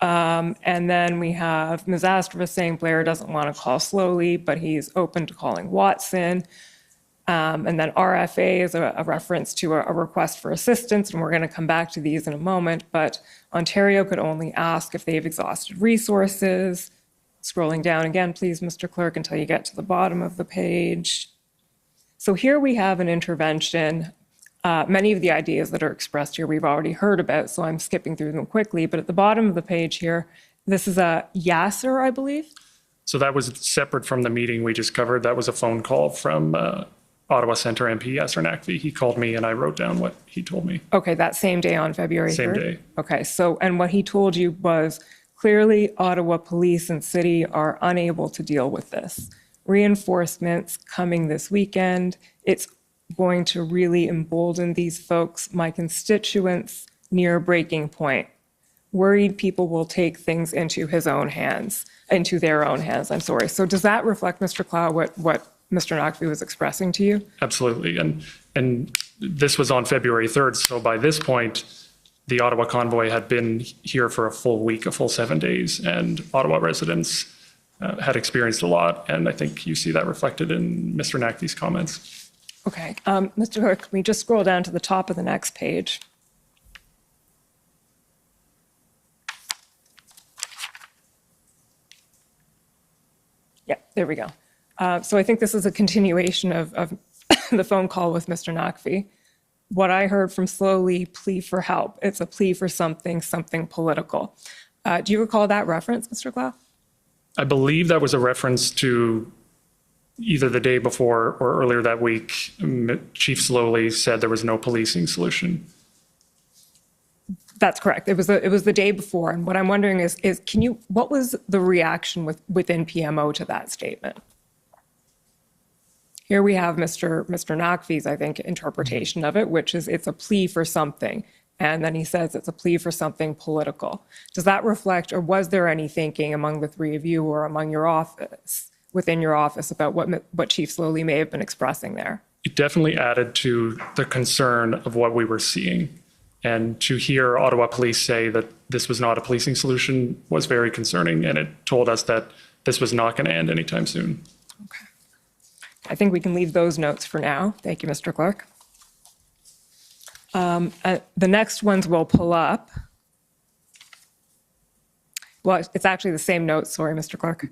And then we have Ms. Astrova saying Blair doesn't want to call slowly, but he's open to calling Watson. And then RFA is a reference to a request for assistance, and we're going to come back to these in a moment, but Ontario could only ask if they've exhausted resources. Scrolling down again, please, Mr. Clerk, until you get to the bottom of the page. So here we have an intervention. Many of the ideas that are expressed here we've already heard about, so I'm skipping through them quickly, but at the bottom of the page here, this is a Yasser, I believe? So that was separate from the meeting we just covered. That was a phone call from Ottawa Centre MP Yasser Naqvi. He called me and I wrote down what he told me. Okay, that same day on February 3rd? Same day. Okay, so, and what he told you was clearly Ottawa Police and City are unable to deal with this. Reinforcements coming this weekend. It's going to really embolden these folks, my constituents, near breaking point. Worried people will take things into their own hands, I'm sorry. So does that reflect, Mr. Clow, what Mr. Naqvi was expressing to you? Absolutely. And this was on February 3rd. So by this point, the Ottawa Convoy had been here for a full week, a full 7 days, and Ottawa residents had experienced a lot. And I think you see that reflected in Mr. Naqvi's comments. Okay, Mr. Clerk, can we just scroll down to the top of the next page? Yeah, there we go. So I think this is a continuation of the phone call with Mr. Naqvi. What I heard from Slowly, plea for help. It's a plea for something political. Do you recall that reference, Mr. Clow? I believe that was a reference to either the day before or earlier that week. Chief Slowly said there was no policing solution. That's correct. It was the day before. And what I'm wondering is what was the reaction within PMO to that statement? Here we have Mr. Naqvi's, I think, interpretation of it, which is it's a plea for something. And then he says it's a plea for something political. Does that reflect, or was there any thinking among the three of you or among your office, within your office, about what Chief Slowly may have been expressing there? It definitely added to the concern of what we were seeing. And to hear Ottawa Police say that this was not a policing solution was very concerning, and it told us that this was not going to end anytime soon. Okay. I think we can leave those notes for now. Thank you, Mr. Clerk. The next ones we'll pull up. Well, it's actually the same notes. Sorry, Mr. Clerk.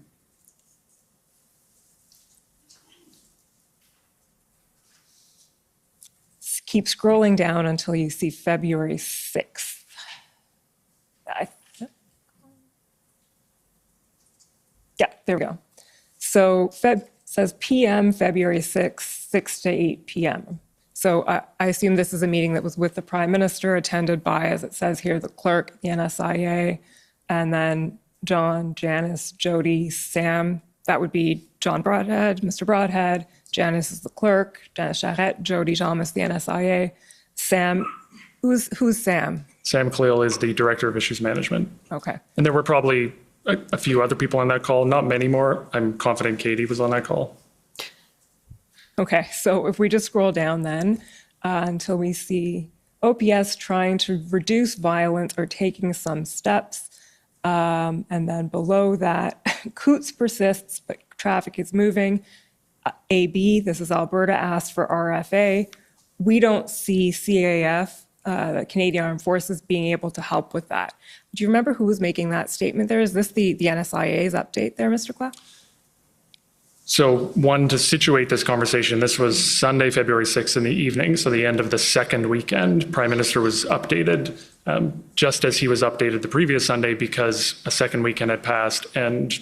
Keep scrolling down until you see February 6th. Yeah, there we go. So says PM February 6th, 6 to 8 p.m. So I assume this is a meeting that was with the Prime Minister, attended by, as it says here, the clerk, the NSIA, and then John, Janice, Jody, Sam. That would be John Broadhead, Mr. Broadhead. Janice is the clerk. Janice Charette, Jody Thomas, the NSIA. Sam, who's Sam? Sam Cleal is the Director of Issues Management. Okay. And there were probably a few other people on that call, not many more. I'm confident Katie was on that call. Okay, so if we just scroll down then until we see OPS trying to reduce violence or taking some steps. And then below that, Coots persists, but traffic is moving. AB, this is Alberta, asked for RFA. We don't see CAF, the Canadian Armed Forces, being able to help with that. Do you remember who was making that statement there? Is this the NSIA's update there, Mr. Clough? So one, to situate this conversation, this was Sunday, February 6th in the evening, so the end of the second weekend. Prime Minister was updated just as he was updated the previous Sunday, because a second weekend had passed and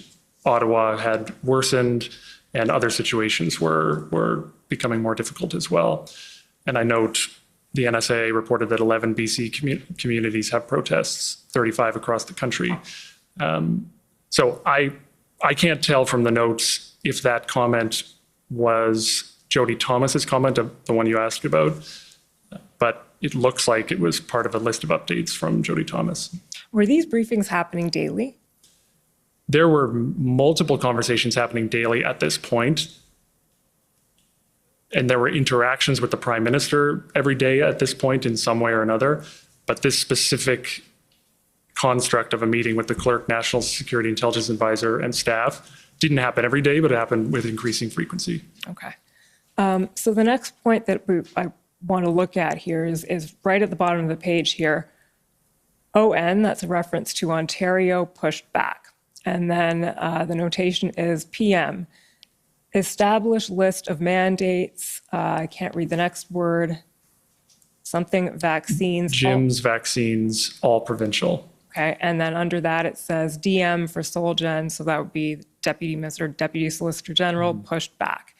Ottawa had worsened and other situations were becoming more difficult as well. And I note the NSA reported that 11 BC communities have protests, 35 across the country. So I can't tell from the notes if that comment was Jody Thomas's comment, the one you asked about. but it looks like it was part of a list of updates from Jody Thomas. Were these briefings happening daily? There were multiple conversations happening daily at this point, and there were interactions with the Prime Minister every day at this point in some way or another. But this specific construct of a meeting with the clerk, National Security Intelligence Advisor, and staff didn't happen every day, but it happened with increasing frequency. Okay. So the next point that I want to look at here is right at the bottom of the page here. ON, that's a reference to Ontario pushed back. And then the notation is PM, established list of mandates. I can't read the next word. Something vaccines. Gyms, vaccines, all provincial. Okay, and then under that it says DM for Solgen, so that would be Deputy Minister, Deputy Solicitor General, pushed back.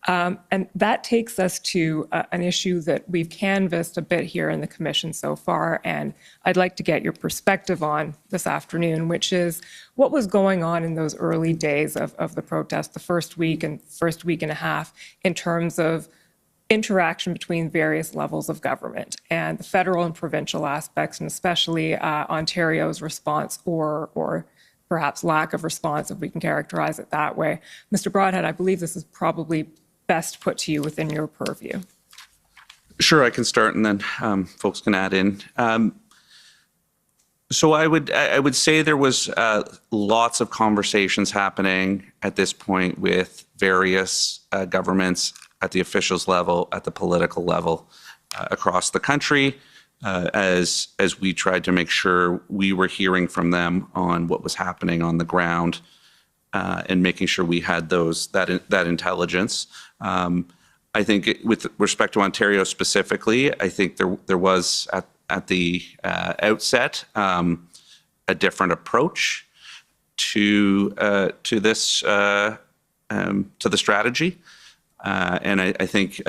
And that takes us to an issue that we've canvassed a bit here in the commission so far, and I'd like to get your perspective on this afternoon, which is what was going on in those early days of the protest, the first week and a half, in terms of interaction between various levels of government and the federal and provincial aspects, and especially Ontario's response or perhaps lack of response, if we can characterize it that way. Mr. Broadhead, I believe this is probably best put to you within your purview. Sure, I can start and then folks can add in. So I would say there was lots of conversations happening at this point with various governments at the officials level, at the political level, across the country, as we tried to make sure we were hearing from them on what was happening on the ground, and making sure we had that intelligence. I think with respect to Ontario specifically, I think there was at the outset a different approach to this to the strategy, and I think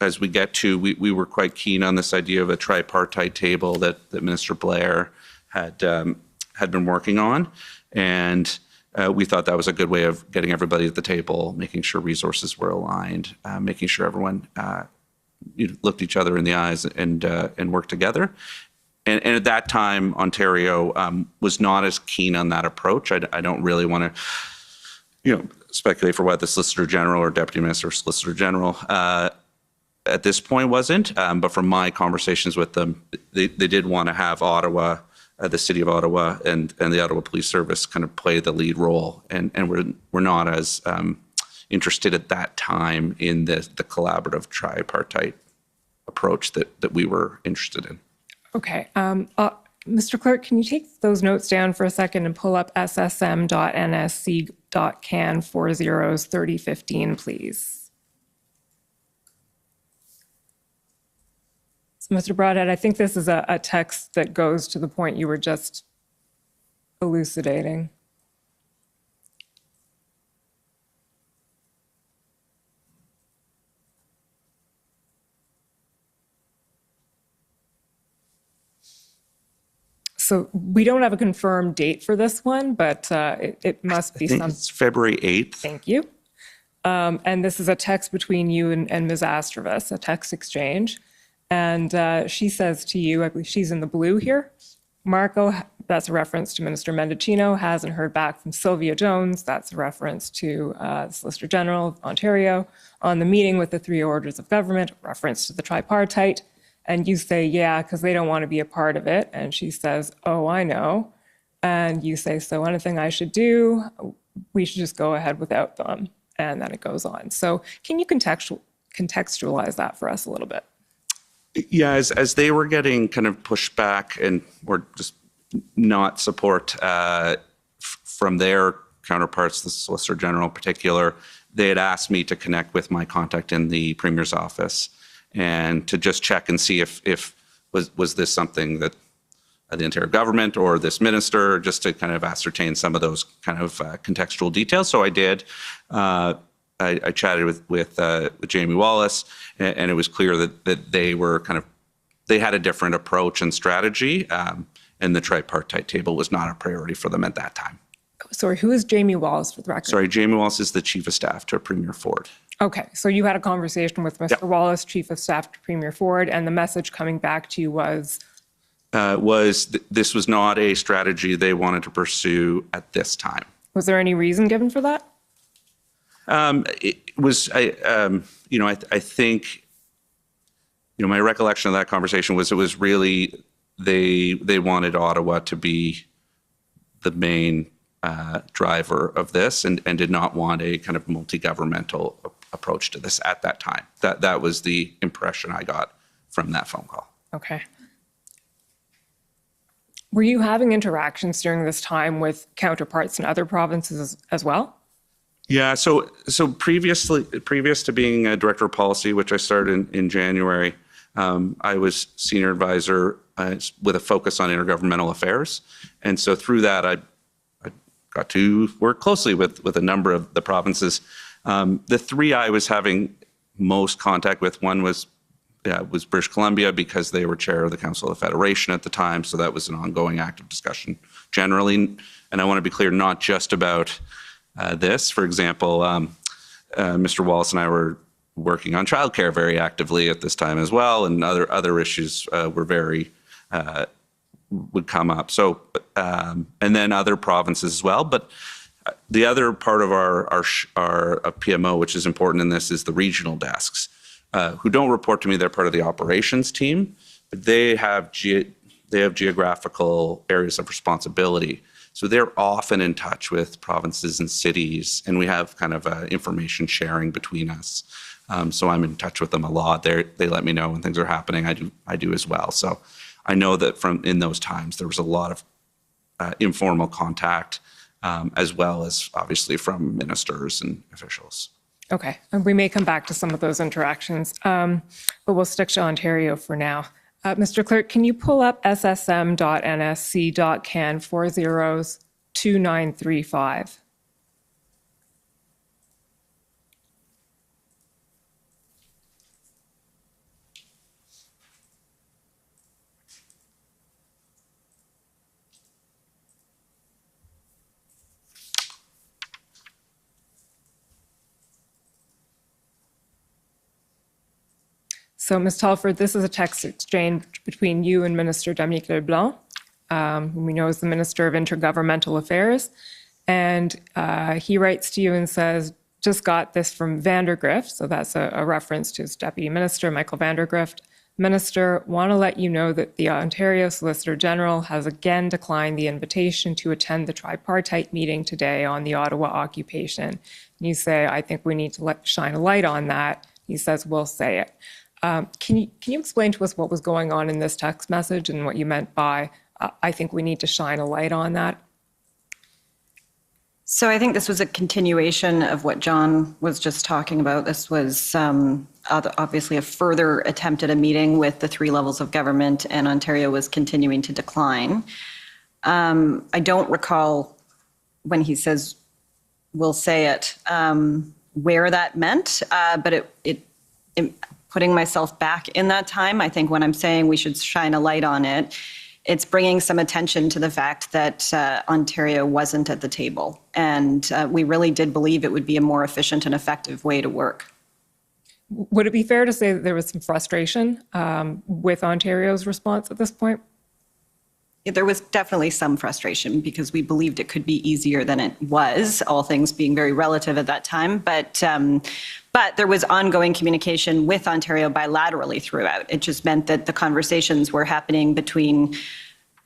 as we get to, we were quite keen on this idea of a tripartite table that Minister Blair had been working on, and we thought that was a good way of getting everybody at the table, making sure resources were aligned, making sure everyone looked each other in the eyes and worked together. And at that time, Ontario was not as keen on that approach. I don't really want to, speculate for what the Solicitor General or Deputy Minister Solicitor General at this point wasn't. But from my conversations with them, they did want to have Ottawa, the City of Ottawa, and the Ottawa Police Service kind of play the lead role, and we're not as interested at that time in the collaborative tripartite approach that we were interested in. Okay. Mr. Clerk, can you take those notes down for a second and pull up ssm.nsc.can 40/3015, please? So, Mr. Broadhead, I think this is a text that goes to the point you were just elucidating. So we don't have a confirmed date for this one, but it must be some. It's February 8th. Thank you. And this is a text between you and Ms. Astravas, a text exchange. And she says to you, I believe she's in the blue here, Marco, that's a reference to Minister Mendicino, hasn't heard back from Sylvia Jones. That's a reference to the Solicitor General of Ontario on the meeting with the three orders of government, reference to the tripartite. And you say, yeah, because they don't want to be a part of it. And she says, oh, I know. And you say, so anything I should do, we should just go ahead without them. And then it goes on. So can you contextualize that for us a little bit? Yeah, as they were getting kind of pushed back and or just not support from their counterparts, the Solicitor General in particular, they had asked me to connect with my contact in the Premier's office and to just check and see if was this something that the Ontario government or this minister, just to kind of ascertain some of those kind of contextual details. So I did. I chatted with Jamie Wallace, and it was clear that they were they had a different approach and strategy, and the tripartite table was not a priority for them at that time. Sorry, who is Jamie Wallace for the record? Sorry, Jamie Wallace is the Chief of Staff to Premier Ford. Okay, so you had a conversation with Mr. Wallace, Chief of Staff to Premier Ford, and the message coming back to you was? This was not a strategy they wanted to pursue at this time. Was there any reason given for that? It was, I think, my recollection of that conversation was it was really they wanted Ottawa to be the main driver of this and did not want a kind of multi-governmental approach to this at that time. That was the impression I got from that phone call. Okay. Were you having interactions during this time with counterparts in other provinces as well? Yeah, so previous to being a director of policy, which I started in January, I was senior advisor with a focus on intergovernmental affairs. And so through that, I got to work closely with a number of the provinces. The three I was having most contact with, one was British Columbia because they were chair of the Council of the Federation at the time. So that was an ongoing active discussion generally. And I want to be clear, not just about this. For example, Mr. Wallace and I were working on childcare very actively at this time as well, and other issues were very would come up. So and then other provinces as well. But the other part of our PMO, which is important in this, is the regional desks, who don't report to me. They're part of the operations team, but they have geographical areas of responsibility. So they're often in touch with provinces and cities, and we have kind of information sharing between us. So I'm in touch with them a lot. They let me know when things are happening. I do as well. So I know that in those times there was a lot of informal contact, as well as obviously from ministers and officials. Okay, and we may come back to some of those interactions, but we'll stick to Ontario for now. Mr. Clerk, can you pull up ssm.nsc.can 402935? So, Ms. Telford, this is a text exchange between you and Minister Dominique LeBlanc, whom we know is the Minister of Intergovernmental Affairs. And he writes to you and says, just got this from Vandergrift. So that's a reference to his Deputy Minister, Michael Vandergrift. Minister, want to let you know that the Ontario Solicitor General has again declined the invitation to attend the tripartite meeting today on the Ottawa occupation. And you say, I think we need to shine a light on that. He says, we'll say it. Can you explain to us what was going on in this text message and what you meant by, I think we need to shine a light on that? So I think this was a continuation of what John was just talking about. This was obviously a further attempt at a meeting with the three levels of government, and Ontario was continuing to decline. I don't recall when he says, we'll say it, where that meant, but it putting myself back in that time, I think when I'm saying we should shine a light on it, it's bringing some attention to the fact that Ontario wasn't at the table. And we really did believe it would be a more efficient and effective way to work. Would it be fair to say that there was some frustration with Ontario's response at this point? There was definitely some frustration because we believed it could be easier than it was, all things being very relative at that time. But there was ongoing communication with Ontario bilaterally throughout. It just meant that the conversations were happening between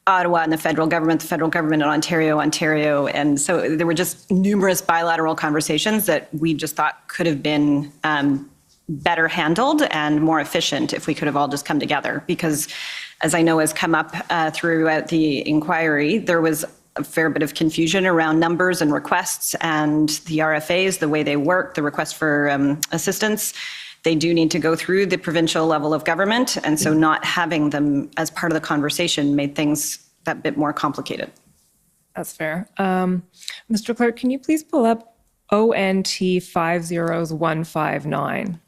Ottawa and the federal government and Ontario. And so there were just numerous bilateral conversations that we just thought could have been better handled and more efficient if we could have all just come together. Because as I know has come up throughout the inquiry, there was a fair bit of confusion around numbers and requests and the RFAs, the way they work, the request for assistance. They do need to go through the provincial level of government. And so not having them as part of the conversation made things that bit more complicated. That's fair. Mr. Clerk, can you please pull up ONT 50159?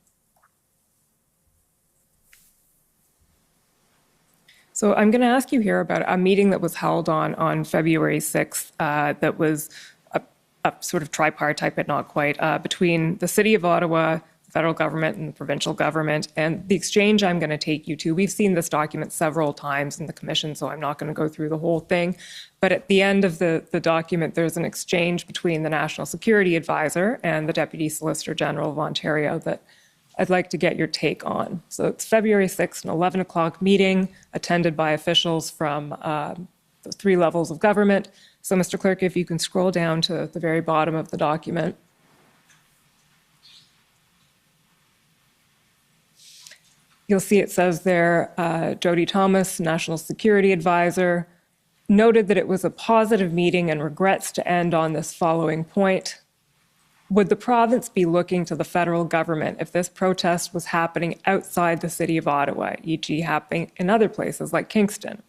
So I'm going to ask you here about a meeting that was held on February 6th that was a sort of tripartite, but not quite, between the City of Ottawa, the federal government, and the provincial government. And the exchange I'm going to take you to, we've seen this document several times in the commission, so I'm not going to go through the whole thing. But at the end of the document, there's an exchange between the National Security Advisor and the Deputy Solicitor General of Ontario that I'd like to get your take on. So it's February 6th, an 11 o'clock meeting attended by officials from the 3 levels of government. So Mr. Clerk, if you can scroll down to the very bottom of the document. You'll see it says there, Jody Thomas, National Security Advisor, noted that it was a positive meeting and regrets to end on this following point. Would the province be looking to the federal government if this protest was happening outside the City of Ottawa, e.g. happening in other places like Kingston?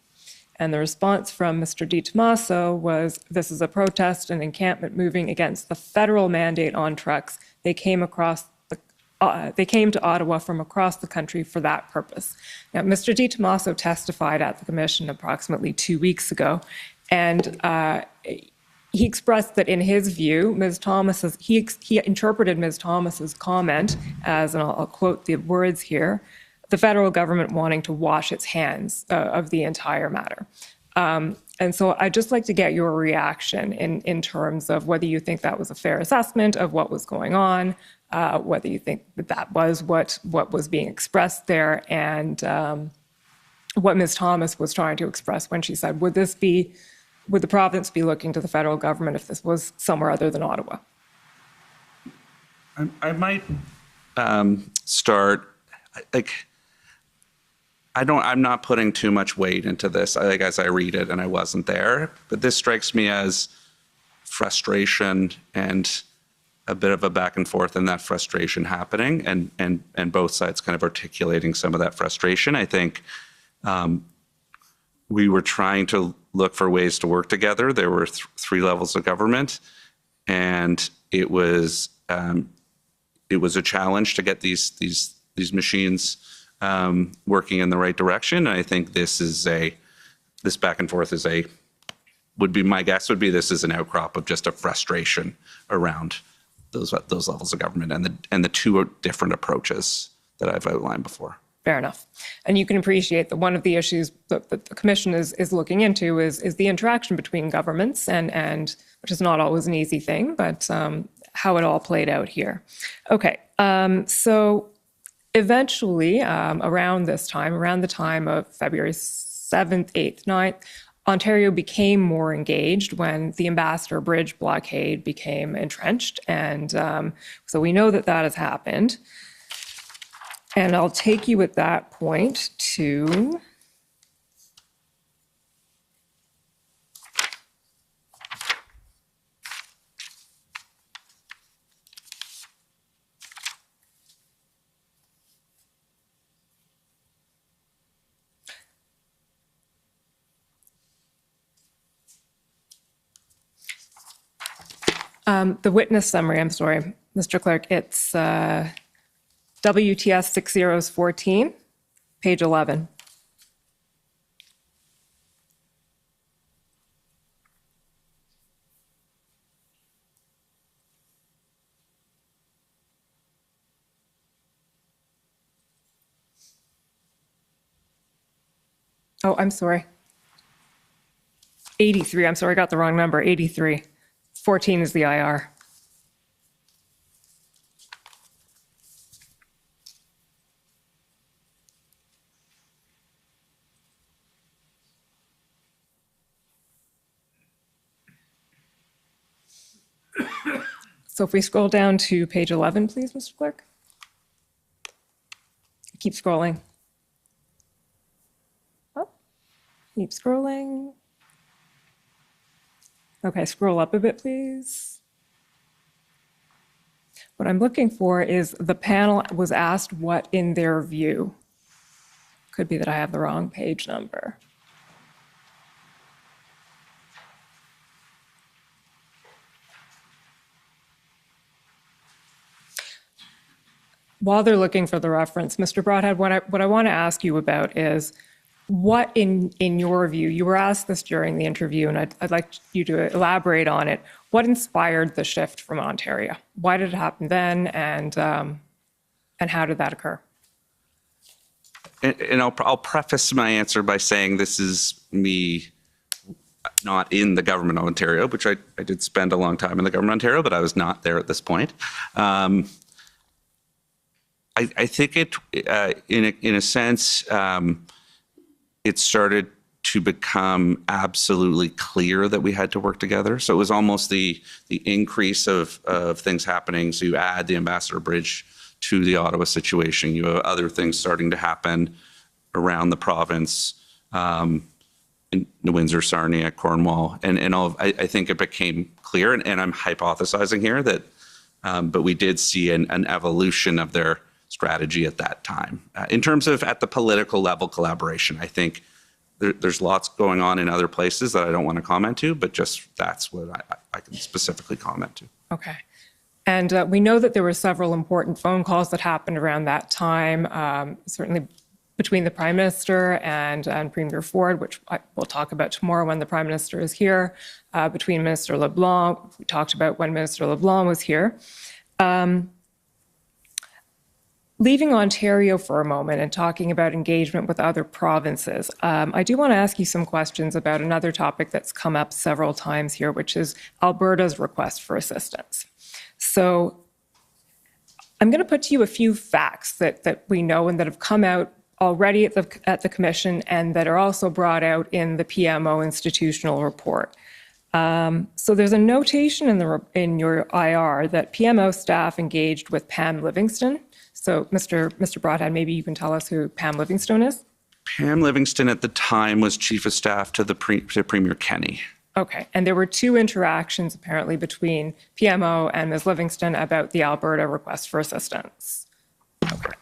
And the response from Mr. Di Tommaso was, this is a protest and encampment moving against the federal mandate on trucks. They came to Ottawa from across the country for that purpose. Now, Mr. Di Tommaso testified at the commission approximately 2 weeks ago, and he expressed that in his view, he interpreted Ms. Thomas's comment as, and I'll quote the words here, the federal government wanting to wash its hands of the entire matter. And so I'd just like to get your reaction in terms of whether you think that was a fair assessment of what was going on, whether you think that was what was being expressed there, and what Ms. Thomas was trying to express when she said, would the province be looking to the federal government if this was somewhere other than Ottawa? I might start, I'm not putting too much weight into this, as I read it, and I wasn't there, but this strikes me as frustration and a bit of a back and forth in that frustration happening, and both sides kind of articulating some of that frustration. I think we were trying to look for ways to work together. There were 3 levels of government, and it was a challenge to get these machines working in the right direction. And I think this back and forth my guess would be this is an outcrop of just a frustration around those levels of government and the 2 different approaches that I've outlined before. Fair enough. And you can appreciate that one of the issues that the commission is looking into is the interaction between governments, and which is not always an easy thing, but how it all played out here. Okay, so eventually, around the time of February 7th, 8th, 9th, Ontario became more engaged when the Ambassador Bridge blockade became entrenched. And so we know that has happened. And I'll take you at that point to the witness summary. I'm sorry, Mr. Clerk. It's WTS 6014, page 11. Oh, I'm sorry. 83. I'm sorry, I got the wrong number. 83. 14 is the IR. So if we scroll down to page 11, please, Mr. Clerk. Keep scrolling. Oh, keep scrolling. Okay, scroll up a bit, please. What I'm looking for is the panel was asked what in their view. Could be that I have the wrong page number. While they're looking for the reference, Mr. Broadhead, what I want to ask you about is What, in your view, you were asked this during the interview, and I'd like you to elaborate on it. What inspired the shift from Ontario? Why did it happen then, and how did that occur? And I'll preface my answer by saying this is me not in the government of Ontario, which I did spend a long time in the government of Ontario, but I was not there at this point. I think it, in a sense, it started to become absolutely clear that we had to work together. So it was almost the increase of things happening. So you add the Ambassador Bridge to the Ottawa situation. You have other things starting to happen around the province, in New Windsor, Sarnia, Cornwall, and all. I think it became clear, and I'm hypothesizing here that, but we did see an evolution of their strategy at that time. In terms of at the political level collaboration, I think there's lots going on in other places that I don't want to comment to, but just that's what I can specifically comment to. Okay. And we know that there were several important phone calls that happened around that time, certainly between the Prime Minister and Premier Ford, which we'll talk about tomorrow when the Prime Minister is here, between Minister LeBlanc, we talked about when Minister LeBlanc was here. Leaving Ontario for a moment and talking about engagement with other provinces, I do want to ask you some questions about another topic that's come up several times here, which is Alberta's request for assistance. So I'm going to put to you a few facts that we know and that have come out already at the Commission and that are also brought out in the PMO institutional report. So there's a notation in your IR that PMO staff engaged with Pam Livingston. So Mr. Broadhead, maybe you can tell us who Pam Livingston is? Pam Livingston at the time was Chief of Staff to Premier Kenney. Okay, and there were two interactions apparently between PMO and Ms. Livingston about the Alberta request for assistance. Okay.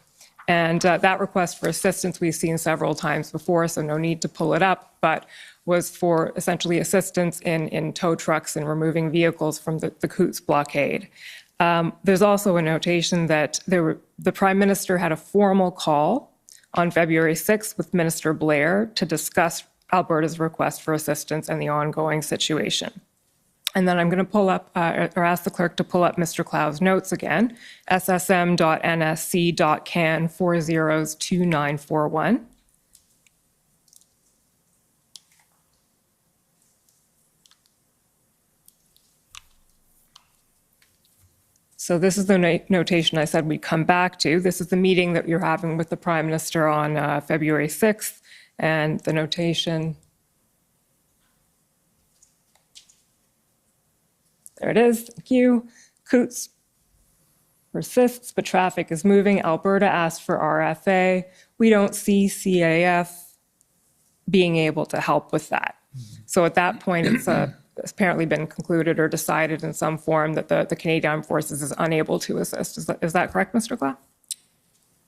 And that request for assistance we've seen several times before, so no need to pull it up, but was for essentially assistance in tow trucks and removing vehicles from the Coutts blockade. There's also a notation that the Prime Minister had a formal call on February 6th with Minister Blair to discuss Alberta's request for assistance and the ongoing situation. And then I'm going to pull up, or ask the clerk to pull up Mr. Clow's notes again, ssm.nsc.can 402941. So this is the notation I said we'd come back to. This is the meeting that you're having with the Prime Minister on February 6th, and the notation, there it is, thank you. Coutts persists, but traffic is moving. Alberta asked for RFA. We don't see CAF being able to help with that. So at that point, it's apparently been concluded or decided in some form that the Canadian Armed Forces is unable to assist. Is that correct, Mr. Clow?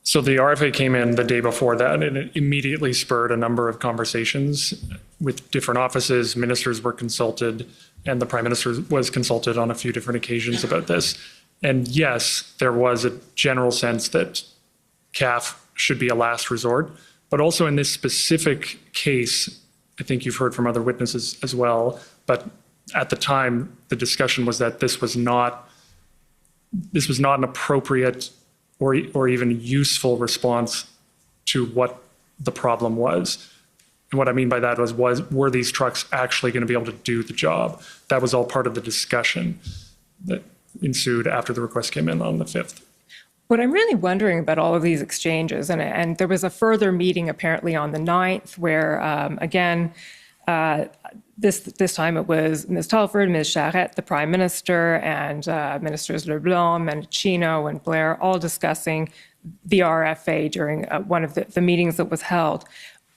So the RFA came in the day before that, and it immediately spurred a number of conversations with different offices. Ministers were consulted, and the Prime Minister was consulted on a few different occasions about this. And yes, there was a general sense that CAF should be a last resort, but also in this specific case, I think you've heard from other witnesses as well, but at the time, the discussion was that this was not an appropriate or even useful response to what the problem was. And what I mean by that was were these trucks actually going to be able to do the job? That was all part of the discussion that ensued after the request came in on the 5th. What I'm really wondering about all of these exchanges, and there was a further meeting apparently on the 9th where, again, this time it was Ms. Telford, Ms. Charette, the Prime Minister, and Ministers LeBlanc, Mendicino, and Blair all discussing the RFA during one of the meetings that was held.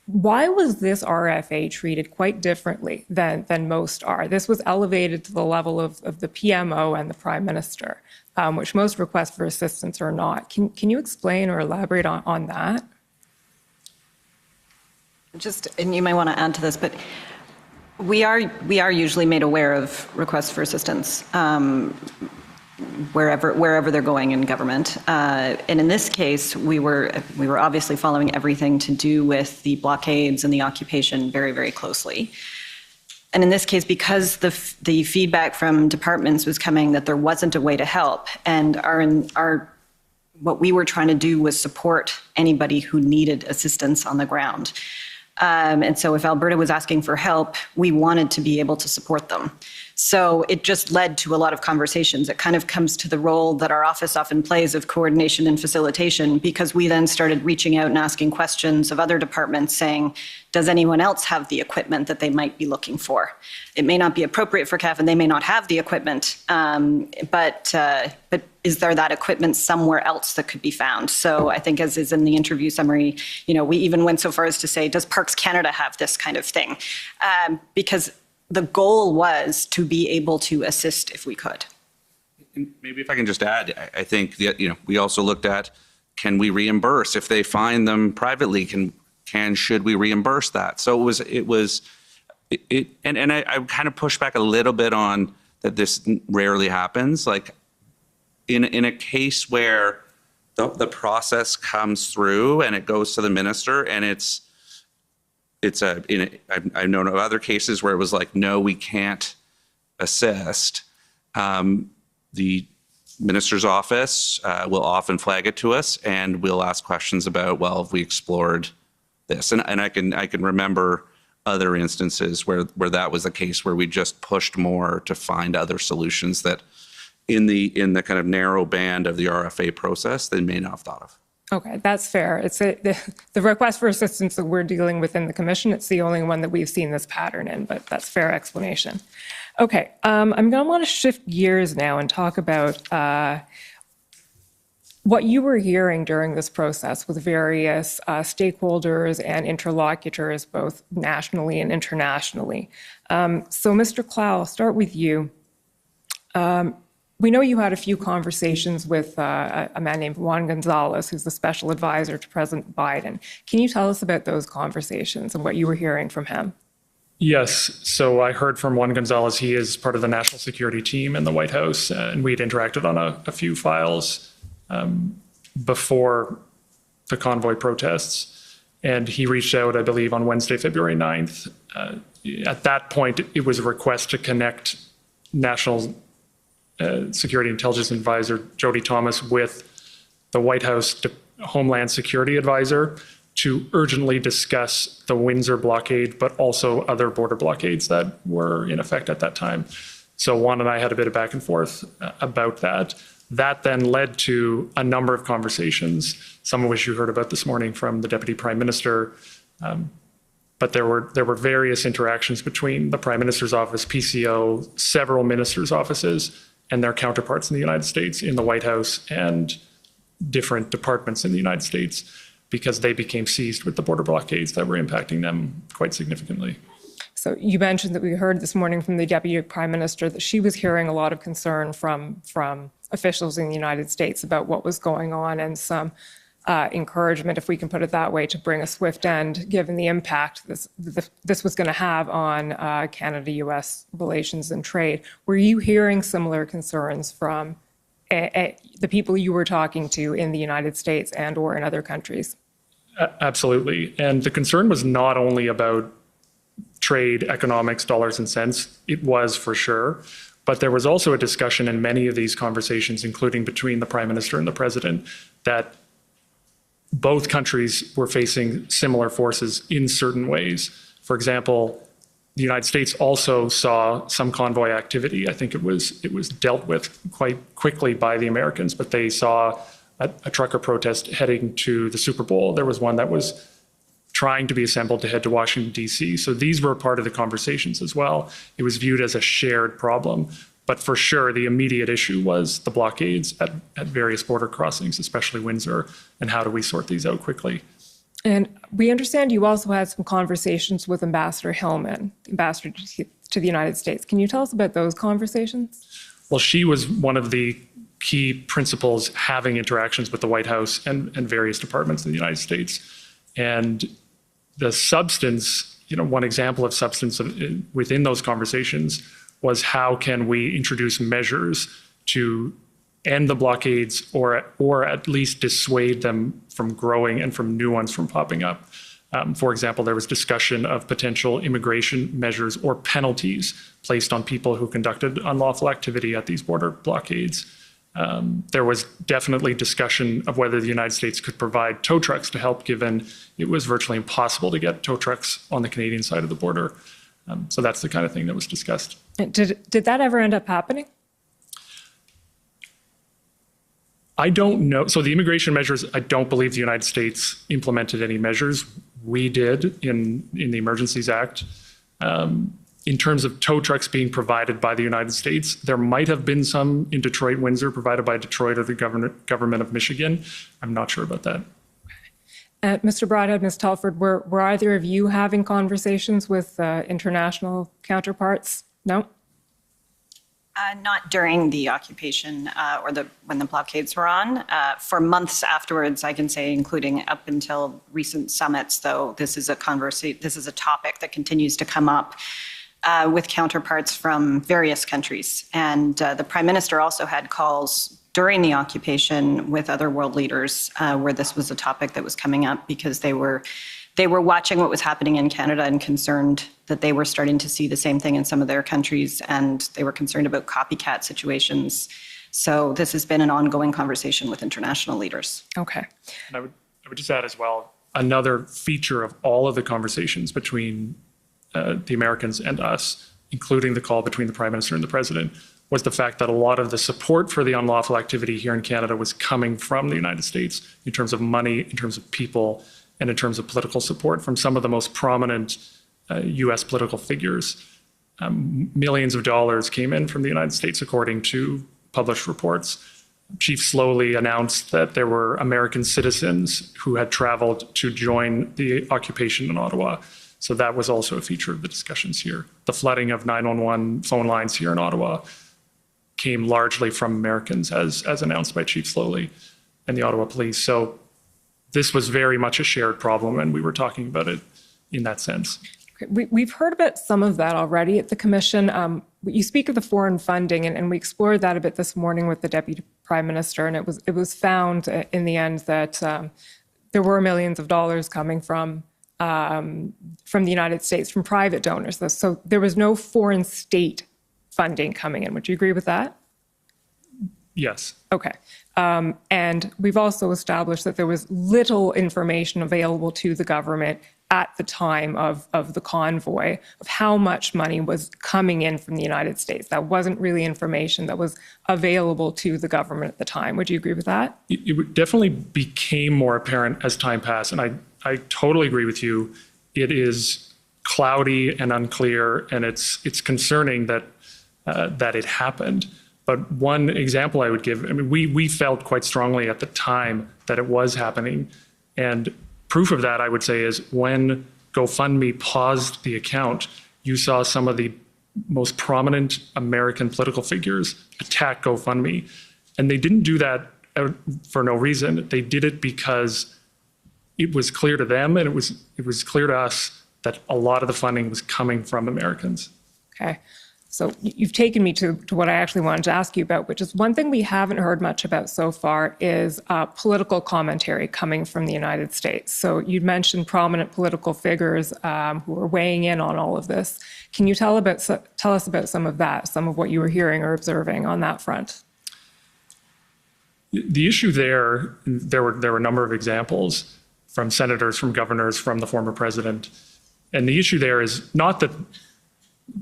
Why was this RFA treated quite differently than most are? This was elevated to the level of the PMO and the Prime Minister, which most requests for assistance are not. Can you explain or elaborate on that? And you might want to add to this, but we are usually made aware of requests for assistance. wherever they're going in government. And in this case, we were obviously following everything to do with the blockades and the occupation very, very closely. And in this case, because the feedback from departments was coming that there wasn't a way to help, and what we were trying to do was support anybody who needed assistance on the ground. And so if Alberta was asking for help, we wanted to be able to support them. So it just led to a lot of conversations. It kind of comes to the role that our office often plays of coordination and facilitation, because we then started reaching out and asking questions of other departments saying, does anyone else have the equipment that they might be looking for? It may not be appropriate for CAF and they may not have the equipment, but is there that equipment somewhere else that could be found? So I think, as is in the interview summary, we even went so far as to say, does Parks Canada have this kind of thing? Because the goal was to be able to assist if we could. Maybe if I can just add, I think that, we also looked at, can we reimburse if they find them privately? Should we reimburse that? So I kind of push back a little bit on that. This rarely happens. Like in a case where the process comes through and it goes to the minister, and I've known of other cases where it was like, no, we can't assist. The minister's office will often flag it to us, and we'll ask questions about, well, have we explored this? And I can remember other instances where that was the case, where we just pushed more to find other solutions that in the kind of narrow band of the RFA process they may not have thought of. Okay, that's fair. It's the request for assistance that we're dealing with in the commission. It's the only one that we've seen this pattern in, but that's fair explanation. Okay, I'm going to want to shift gears now and talk about what you were hearing during this process with various stakeholders and interlocutors, both nationally and internationally. So, Mr. Clow, I'll start with you. We know you had a few conversations with a man named Juan Gonzalez, who's the special advisor to President Biden. Can you tell us about those conversations and what you were hearing from him? Yes. So I heard from Juan Gonzalez. He is part of the national security team in the White House, and we'd interacted on a few files before the Convoy protests. And he reached out, I believe, on Wednesday, February 9th. At that point, it was a request to connect National Security Intelligence Advisor Jody Thomas with the White House Homeland Security Advisor to urgently discuss the Windsor blockade, but also other border blockades that were in effect at that time. So Juan and I had a bit of back and forth about that. That then led to a number of conversations, some of which you heard about this morning from the Deputy Prime Minister. But there were various interactions between the Prime Minister's office, PCO, several ministers' offices, and their counterparts in the United States, in the White House, and different departments in the United States, because they became seized with the border blockades that were impacting them quite significantly. So you mentioned that we heard this morning from the Deputy Prime Minister that she was hearing a lot of concern from officials in the United States about what was going on, and some encouragement, if we can put it that way, to bring a swift end, given the impact this was going to have on Canada-U.S. relations and trade. Were you hearing similar concerns from the people you were talking to in the United States and or in other countries? Absolutely. And the concern was not only about trade, economics, dollars and cents. It was for sure. But there was also a discussion in many of these conversations, including between the Prime Minister and the President, that both countries were facing similar forces in certain ways. For example, the United States also saw some convoy activity. I think it was dealt with quite quickly by the Americans, but they saw a trucker protest heading to the Super Bowl. There was one that was trying to be assembled to head to Washington, D.C. So these were part of the conversations as well. It was viewed as a shared problem. But for sure, the immediate issue was the blockades at various border crossings, especially Windsor, and how do we sort these out quickly. And we understand you also had some conversations with Ambassador Hillman, ambassador to the United States. Can you tell us about those conversations? Well, she was one of the key principals having interactions with the White House and various departments in the United States. And the substance, one example of substance within those conversations was how can we introduce measures to end the blockades or at least dissuade them from growing and from new ones from popping up. For example, there was discussion of potential immigration measures or penalties placed on people who conducted unlawful activity at these border blockades. There was definitely discussion of whether the United States could provide tow trucks to help, given it was virtually impossible to get tow trucks on the Canadian side of the border. So that's the kind of thing that was discussed. Did that ever end up happening? I don't know. So the immigration measures, I don't believe the United States implemented any measures. We did in the Emergencies Act. In terms of tow trucks being provided by the United States, there might have been some in Detroit, Windsor, provided by Detroit or the government of Michigan. I'm not sure about that. Mr. Broadhead, Ms. Telford, were either of you having conversations with international counterparts? No? Not during the occupation or when the blockades were on. For months afterwards, I can say, including up until recent summits, though, this is a topic that continues to come up with counterparts from various countries. And the Prime Minister also had calls during the occupation with other world leaders where this was a topic that was coming up because they were watching what was happening in Canada and concerned that they were starting to see the same thing in some of their countries, and they were concerned about copycat situations. So this has been an ongoing conversation with international leaders. Okay. And I would just add as well, another feature of all of the conversations between the Americans and us, including the call between the Prime Minister and the President, was the fact that a lot of the support for the unlawful activity here in Canada was coming from the United States in terms of money, in terms of people, and in terms of political support from some of the most prominent U.S. political figures. Millions of dollars came in from the United States, according to published reports. Chief Slowly announced that there were American citizens who had traveled to join the occupation in Ottawa. So that was also a feature of the discussions here. The flooding of 911 phone lines here in Ottawa came largely from Americans, as announced by Chief Slowly and the Ottawa Police. So this was very much a shared problem, and we were talking about it in that sense. We've heard about some of that already at the Commission. You speak of the foreign funding, and we explored that a bit this morning with the Deputy Prime Minister, and it was found in the end that there were millions of dollars coming from the United States, from private donors. So there was no foreign state funding coming in. Would you agree with that? Yes. Okay. And we've also established that there was little information available to the government at the time of the convoy of how much money was coming in from the United States. That wasn't really information that was available to the government at the time. Would you agree with that? It definitely became more apparent as time passed, and I totally agree with you. It is cloudy and unclear, and it's concerning that it happened. But one example I would give, I mean, we felt quite strongly at the time that it was happening. And proof of that, I would say, is when GoFundMe paused the account, you saw some of the most prominent American political figures attack GoFundMe. And they didn't do that for no reason. They did it because it was clear to them, and it was clear to us that a lot of the funding was coming from Americans. Okay. So you've taken me to what I actually wanted to ask you about, which is one thing we haven't heard much about so far is political commentary coming from the United States. So you'd mentioned prominent political figures who are weighing in on all of this. Can you tell us about some of that, some of what you were hearing or observing on that front? The issue there were a number of examples from senators, from governors, from the former president. And the issue there is not that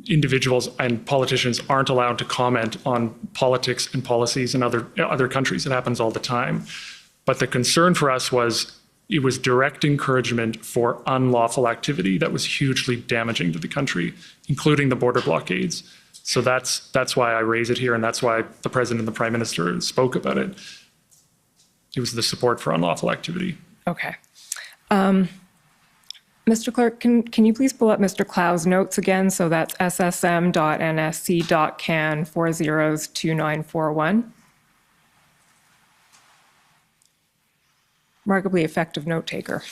individuals and politicians aren't allowed to comment on politics and policies in other countries. It happens all the time. But the concern for us was it was direct encouragement for unlawful activity that was hugely damaging to the country, including the border blockades. So that's why I raise it here, and that's why the President and the Prime Minister spoke about it. It was the support for unlawful activity. Okay. Mr. Clerk, can you please pull up Mr. Clow's notes again? So that's ssm.nsc.can 402941. Remarkably effective note taker.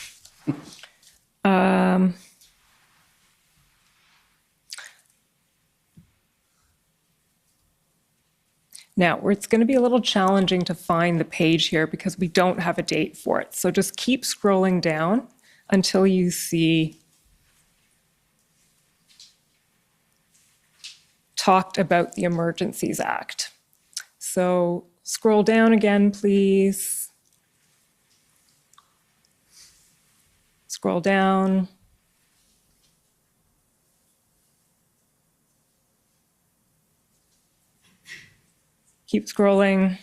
Now, it's going to be a little challenging to find the page here because we don't have a date for it. So just keep scrolling down until you see talked about the Emergencies Act. So scroll down again, please. Scroll down. Keep scrolling.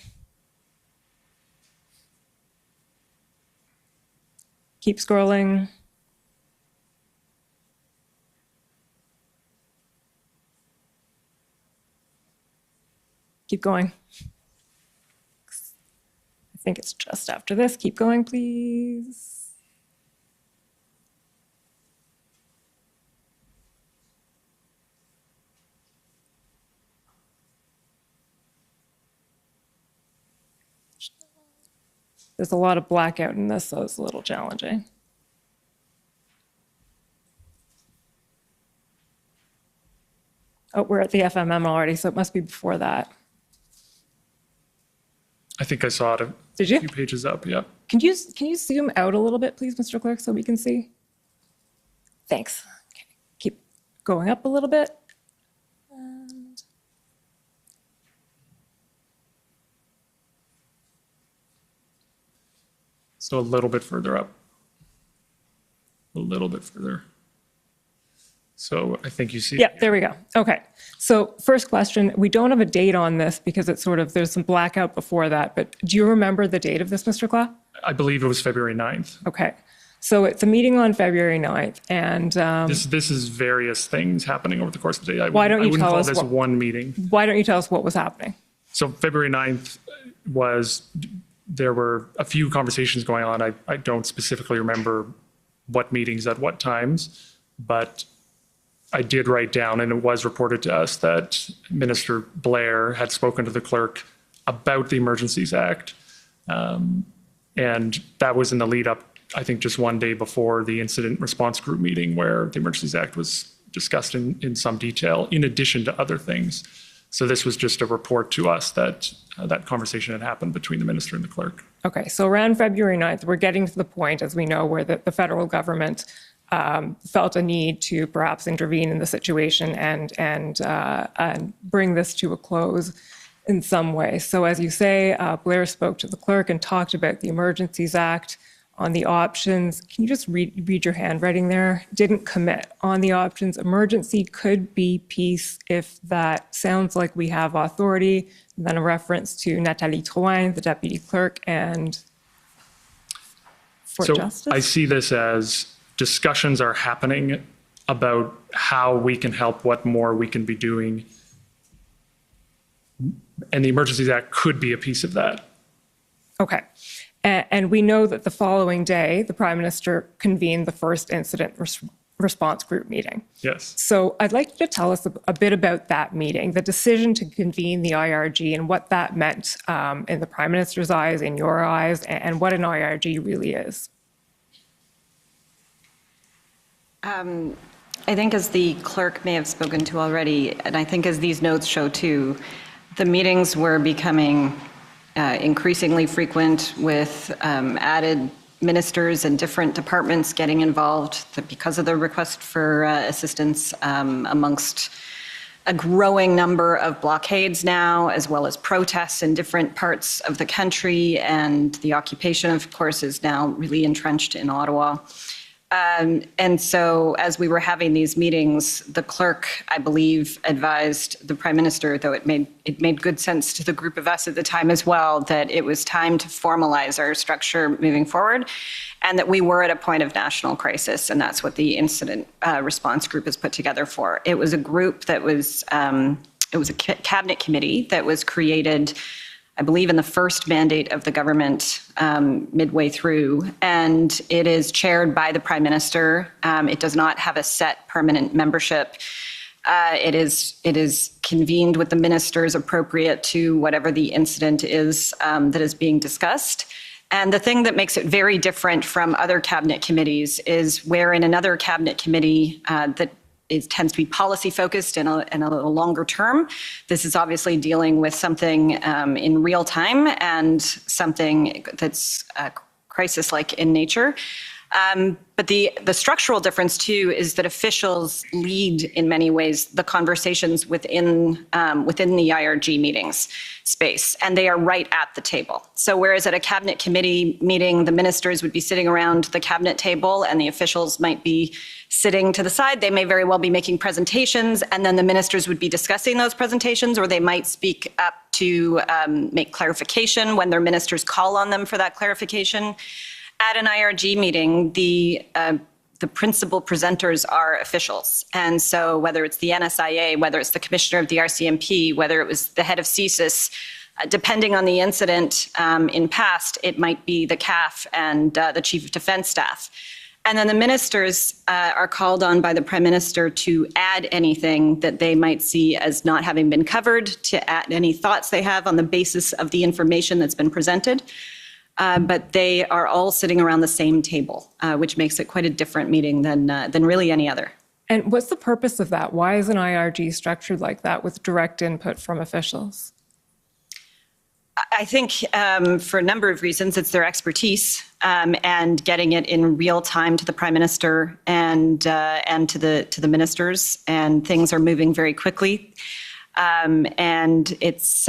Keep scrolling. Keep going. I think it's just after this. Keep going, please. There's a lot of blackout in this, so it's a little challenging. Oh, we're at the FMM already, so it must be before that. I think I saw it a Did you? few pages up, yeah. Can you zoom out a little bit, please, Mr. Clerk, so we can see? Thanks. Okay. Keep going up a little bit. And So a little bit further up. A little bit further. So I think you see. yeah, there we go. Okay. So first question, we don't have a date on this because it's sort of, there's some blackout before that, but do you remember the date of this, Mr. Claw? I believe it was February 9th. Okay. So it's a meeting on February 9th, and This is various things happening over the course of the day. Why don't you I wouldn't tell call us this what- one meeting. why don't you tell us what was happening? So February 9th was, there were a few conversations going on. I don't specifically remember what meetings at what times, but I did write down, and it was reported to us that Minister Blair had spoken to the clerk about the Emergencies Act. And that was in the lead up, I think, just one day before the incident response group meeting where the Emergencies Act was discussed in some detail, in addition to other things. So this was just a report to us that that conversation had happened between the minister and the clerk. Okay, so around February 9th, we're getting to the point, as we know, where the federal government felt a need to perhaps intervene in the situation and bring this to a close in some way. So as you say, Blair spoke to the clerk and talked about the Emergencies Act on the options. Can you just read your handwriting there? Didn't commit on the options. Emergency could be peace if that sounds like we have authority. And then a reference to Nathalie Drouin, the deputy clerk, and Fort So Justice. I see this as discussions are happening about how we can help, what more we can be doing. And the Emergencies Act could be a piece of that. Okay. And we know that the following day, the Prime Minister convened the first incident response group meeting. Yes. So I'd like you to tell us a bit about that meeting, the decision to convene the IRG and what that meant in the Prime Minister's eyes, in your eyes, and what an IRG really is. I think as the clerk may have spoken to already, and I think as these notes show too, the meetings were becoming increasingly frequent with added ministers and different departments getting involved because of the request for assistance amongst a growing number of blockades now, as well as protests in different parts of the country. And the occupation, of course, is now really entrenched in Ottawa. And so as we were having these meetings, the clerk, I believe, advised the Prime Minister, though it made good sense to the group of us at the time as well, that it was time to formalize our structure moving forward, and that we were at a point of national crisis, and that's what the incident response group is put together for. It was a group that was, it was a cabinet committee that was created, I believe, in the first mandate of the government midway through, and it is chaired by the Prime Minister. It does not have a set permanent membership. It is convened with the ministers appropriate to whatever the incident is that is being discussed. And the thing that makes it very different from other cabinet committees is where in another cabinet committee that tends to be policy focused and a little longer term. This is obviously dealing with something in real time and something that's crisis-like in nature. But the structural difference too is that officials lead in many ways the conversations within the IRG meetings space, and they are right at the table. So whereas at a cabinet committee meeting, the ministers would be sitting around the cabinet table and the officials might be sitting to the side, they may very well be making presentations, and then the ministers would be discussing those presentations, or they might speak up to make clarification when their ministers call on them for that clarification. At an IRG meeting, the principal presenters are officials. And so whether it's the NSIA, whether it's the commissioner of the RCMP, whether it was the head of CSIS, depending on the incident in past, it might be the CAF and the chief of defense staff. And then the ministers are called on by the Prime Minister to add anything that they might see as not having been covered, to add any thoughts they have on the basis of the information that's been presented. But they are all sitting around the same table, which makes it quite a different meeting than really any other. And what's the purpose of that? Why is an IRG structured like that with direct input from officials? I think for a number of reasons, it's their expertise and getting it in real time to the Prime Minister and to the ministers, and things are moving very quickly. And it's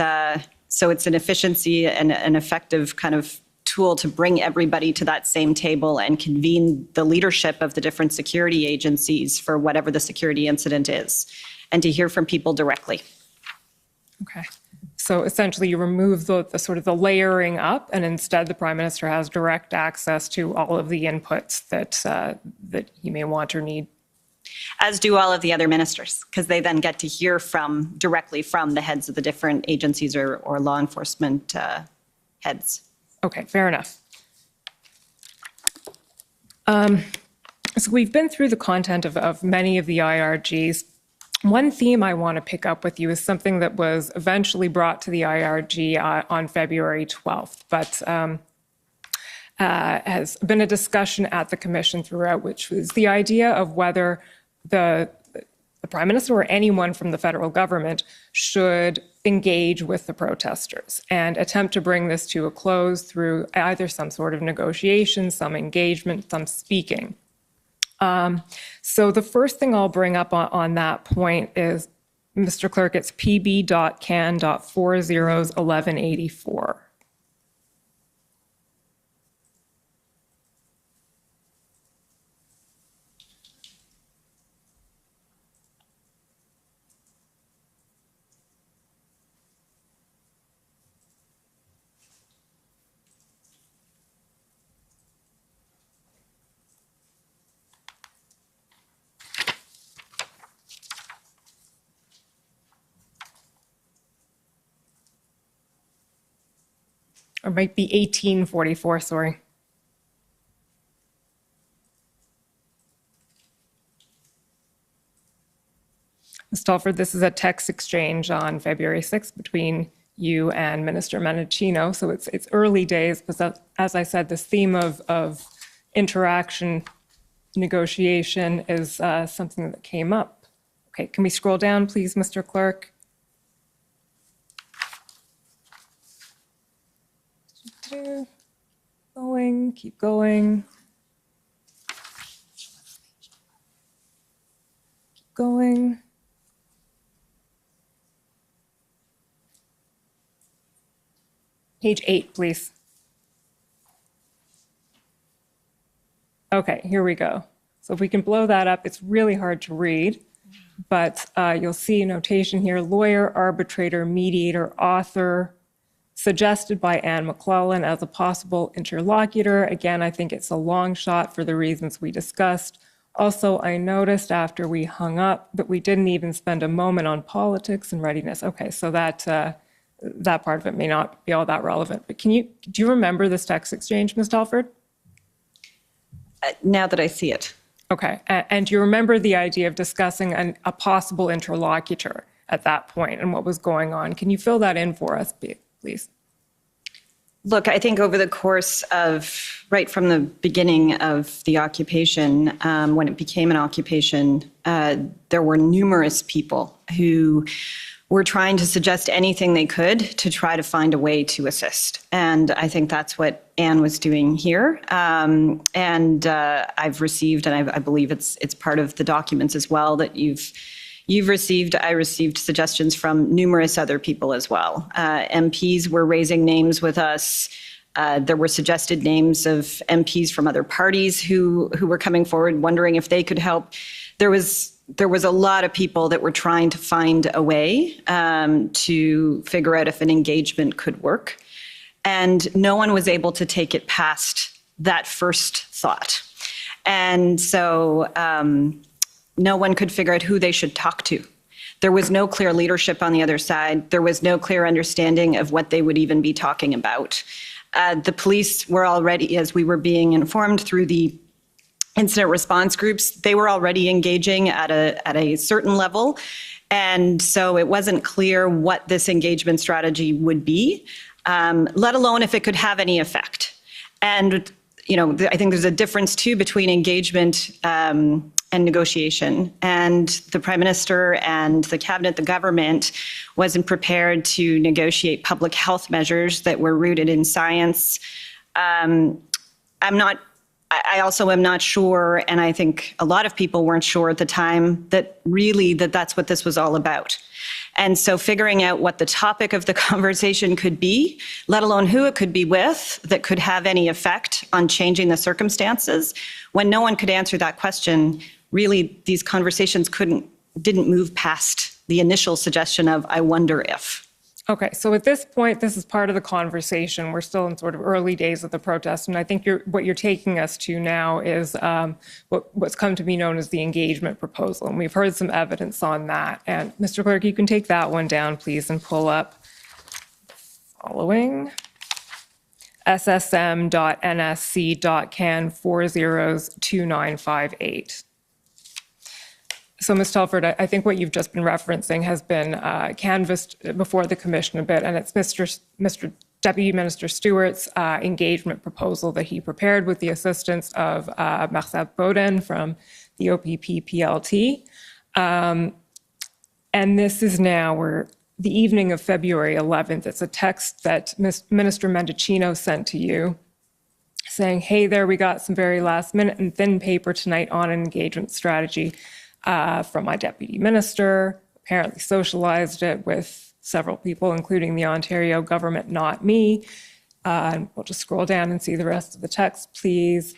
so it's an efficiency and an effective kind of tool to bring everybody to that same table and convene the leadership of the different security agencies for whatever the security incident is, and to hear from people directly. Okay. So essentially you remove the sort of the layering up, and instead the Prime Minister has direct access to all of the inputs that he may want or need. As do all of the other ministers, because they then get to hear directly from the heads of the different agencies or law enforcement heads. Okay, fair enough. So we've been through the content of many of the IRGs. One theme I want to pick up with you is something that was eventually brought to the IRG on February 12th, but has been a discussion at the Commission throughout, which was the idea of whether the Prime Minister or anyone from the federal government should engage with the protesters and attempt to bring this to a close through either some sort of negotiation, some engagement, some speaking. So the first thing I'll bring up on that point is, Mr. Clerk, it's PB.can.401184. Or might be 1844, sorry. Ms. Telford, this is a text exchange on February 6th between you and Minister Menachino. So it's early days, but as I said, this theme of interaction, negotiation is something that came up. Okay, can we scroll down, please, Mr. Clerk? Going, keep going. Keep going. Page 8, please. Okay, here we go. So if we can blow that up, it's really hard to read, but you'll see a notation here: lawyer, arbitrator, mediator, author, suggested by Anne McClellan as a possible interlocutor. Again, I think it's a long shot for the reasons we discussed. Also, I noticed after we hung up that we didn't even spend a moment on politics and readiness. Okay, so that part of it may not be all that relevant. But do you remember this text exchange, Ms. Telford? Now that I see it. Okay, and do you remember the idea of discussing a possible interlocutor at that point and what was going on? Can you fill that in for us, please? Look, I think over the course of, right from the beginning of the occupation, when it became an occupation, there were numerous people who were trying to suggest anything they could to try to find a way to assist. And I think that's what Anne was doing here. I've received, and I believe it's part of the documents as well that you've received. I received suggestions from numerous other people as well. MPs were raising names with us. There were suggested names of MPs from other parties who were coming forward, wondering if they could help. There was a lot of people that were trying to find a way to figure out if an engagement could work. And no one was able to take it past that first thought. And so no one could figure out who they should talk to. There was no clear leadership on the other side. There was no clear understanding of what they would even be talking about. The police were already, as we were being informed through the incident response groups, they were already engaging at a certain level. And so it wasn't clear what this engagement strategy would be, let alone if it could have any effect. And, I think there's a difference too between engagement and negotiation. And the Prime Minister and the Cabinet, the government, wasn't prepared to negotiate public health measures that were rooted in science. I also am not sure, and I think a lot of people weren't sure at the time, that that's what this was all about. And so figuring out what the topic of the conversation could be, let alone who it could be with, that could have any effect on changing the circumstances, when no one could answer that question, really these conversations didn't move past the initial suggestion of, I wonder if. Okay, so at this point, this is part of the conversation. We're still in sort of early days of the protest, and I think what you're taking us to now is what's come to be known as the engagement proposal, and we've heard some evidence on that. And Mr. Clerk, you can take that one down, please, and pull up following ssm.nsc.can402958. So, Ms. Telford, I think what you've just been referencing has been canvassed before the commission a bit, and it's Mr. Deputy Minister Stewart's engagement proposal that he prepared with the assistance of Marcel Boden from the OPP-PLT. And this is now the evening of February 11th. It's a text that Minister Mendicino sent to you saying, hey there, we got some very last minute and thin paper tonight on an engagement strategy. From my deputy minister, apparently socialized it with several people, including the Ontario government, not me. We'll just scroll down and see the rest of the text, please.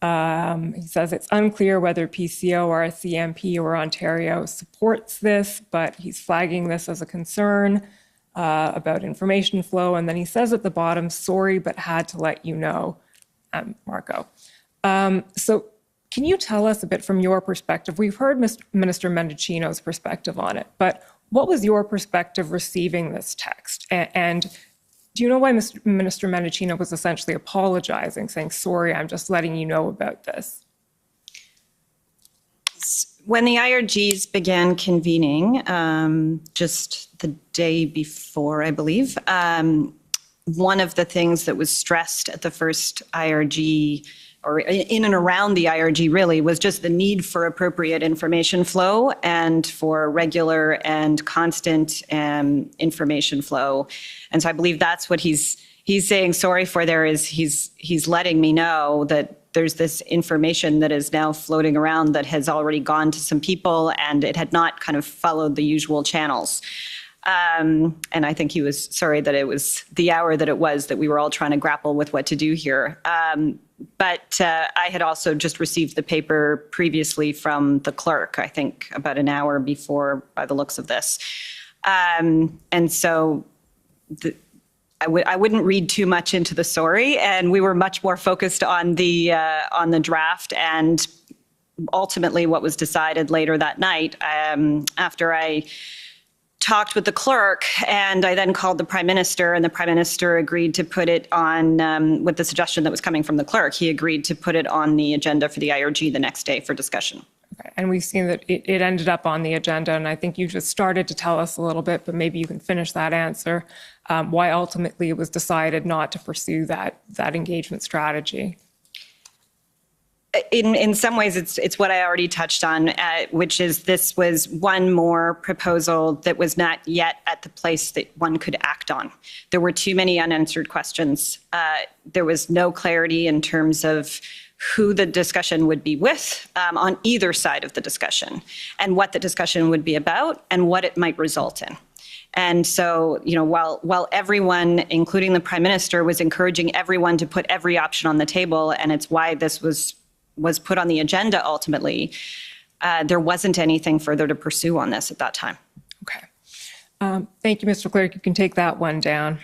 He says it's unclear whether PCO, RCMP, or Ontario supports this, but he's flagging this as a concern about information flow. And then he says at the bottom, sorry, but had to let you know, Marco. So can you tell us a bit from your perspective? We've heard Minister Mendicino's perspective on it, but what was your perspective receiving this text? And do you know why Minister Mendicino was essentially apologizing, saying, sorry, I'm just letting you know about this? When the IRGs began convening, just the day before, I believe, one of the things that was stressed at the first IRG, or in and around the IRG really, was just the need for appropriate information flow and for regular and constant information flow. And so I believe that's what he's saying sorry for there, is he's letting me know that there's this information that is now floating around that has already gone to some people and it had not kind of followed the usual channels. And I think he was sorry that it was the hour that it was, that we were all trying to grapple with what to do here. But I had also just received the paper previously from the clerk, I think about an hour before, by the looks of this. And so I wouldn't read too much into the sorry, and we were much more focused on the draft and ultimately what was decided later that night after I talked with the clerk, and I then called the Prime Minister, and the Prime Minister agreed to put it on, with the suggestion that was coming from the clerk, he agreed to put it on the agenda for the IRG the next day for discussion. And we've seen that it ended up on the agenda, and I think you just started to tell us a little bit, but maybe you can finish that answer, why ultimately it was decided not to pursue that engagement strategy. In some ways, it's what I already touched on, which is this was one more proposal that was not yet at the place that one could act on. There were too many unanswered questions. There was no clarity in terms of who the discussion would be with on either side of the discussion, and what the discussion would be about, and what it might result in. And so, while everyone, including the Prime Minister, was encouraging everyone to put every option on the table, and it's why this was put on the agenda ultimately, there wasn't anything further to pursue on this at that time. Okay. Thank you, Mr. Clerk. You can take that one down.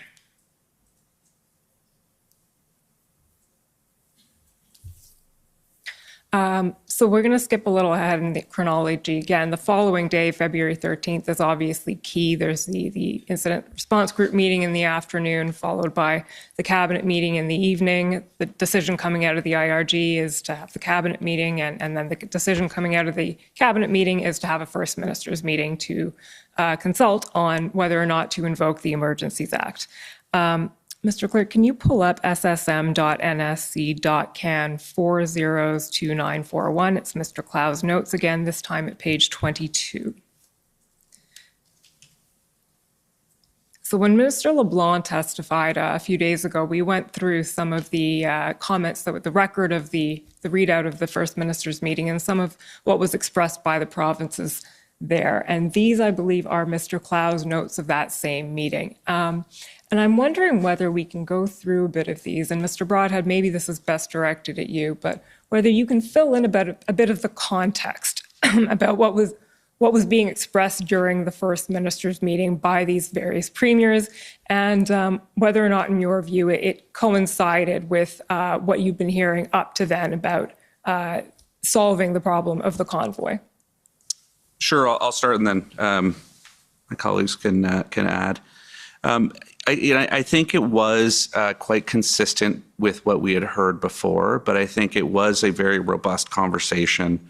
So we're going to skip a little ahead in the chronology. Again, the following day, February 13th, is obviously key. There's the incident response group meeting in the afternoon, followed by the cabinet meeting in the evening. The decision coming out of the IRG is to have the cabinet meeting, and then the decision coming out of the cabinet meeting is to have a First Minister's meeting to consult on whether or not to invoke the Emergencies Act. Mr. Clerk, can you pull up ssm.nsc.can 402941? It's Mr. Clow's notes again, this time at page 22. So when Minister LeBlanc testified a few days ago, we went through some of the comments, the record of the readout of the First Minister's meeting and some of what was expressed by the provinces there. And these, I believe, are Mr. Clow's notes of that same meeting. And I'm wondering whether we can go through a bit of these, and Mr. Broadhead, maybe this is best directed at you, but whether you can fill in a bit of the context about what was being expressed during the First Minister's meeting by these various premiers, and whether or not, in your view, it coincided with what you've been hearing up to then about solving the problem of the convoy. Sure, I'll start, and then my colleagues can add. I think it was quite consistent with what we had heard before, but I think it was a very robust conversation.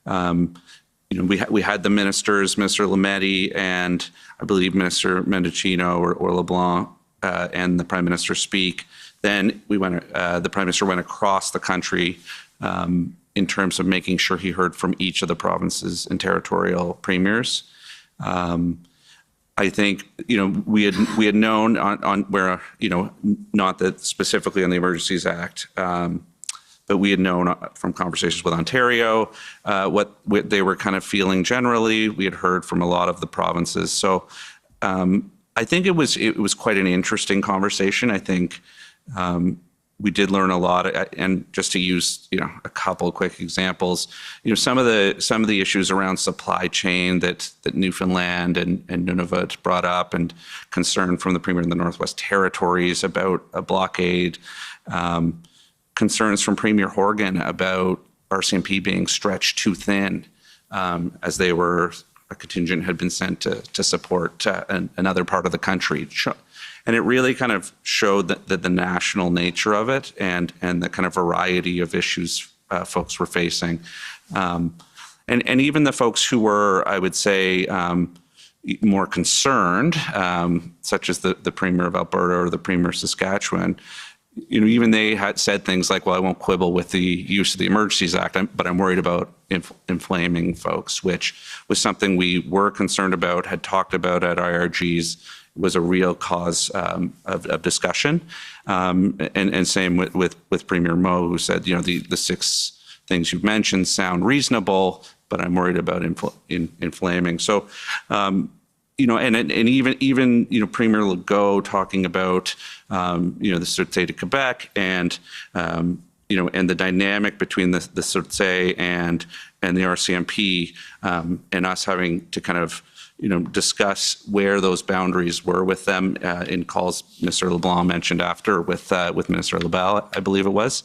We had the ministers, Minister Lametti and I believe Minister Mendocino or LeBlanc and the Prime Minister speak. Then the Prime Minister went across the country in terms of making sure he heard from each of the provinces and territorial premiers. I think we had known on where not that specifically on the Emergencies Act, but we had known from conversations with Ontario what they were kind of feeling generally. We had heard from a lot of the provinces, so I think it was quite an interesting conversation. I think we did learn a lot, and just to use a couple of quick examples, some of the issues around supply chain that Newfoundland and Nunavut brought up, and concern from the Premier in the Northwest Territories about a blockade, concerns from Premier Horgan about RCMP being stretched too thin, as a contingent had been sent to support another part of the country. And it really kind of showed the national nature of it and the kind of variety of issues folks were facing. And even the folks who were, I would say, more concerned, such as the Premier of Alberta or the Premier of Saskatchewan, even they had said things like, well, I won't quibble with the use of the Emergencies Act, but I'm worried about inflaming folks, which was something we were concerned about, had talked about at IRGs, was a real cause of discussion. And same with Premier Moe, who said, the 6 things you've mentioned sound reasonable, but I'm worried about inflaming. So, and even Premier Legault talking about, the Sûreté de Quebec and, and the dynamic between the Sûreté and the RCMP, and us having to kind of, discuss where those boundaries were with them in calls Minister LeBlanc mentioned after with Minister Lebel, I believe it was,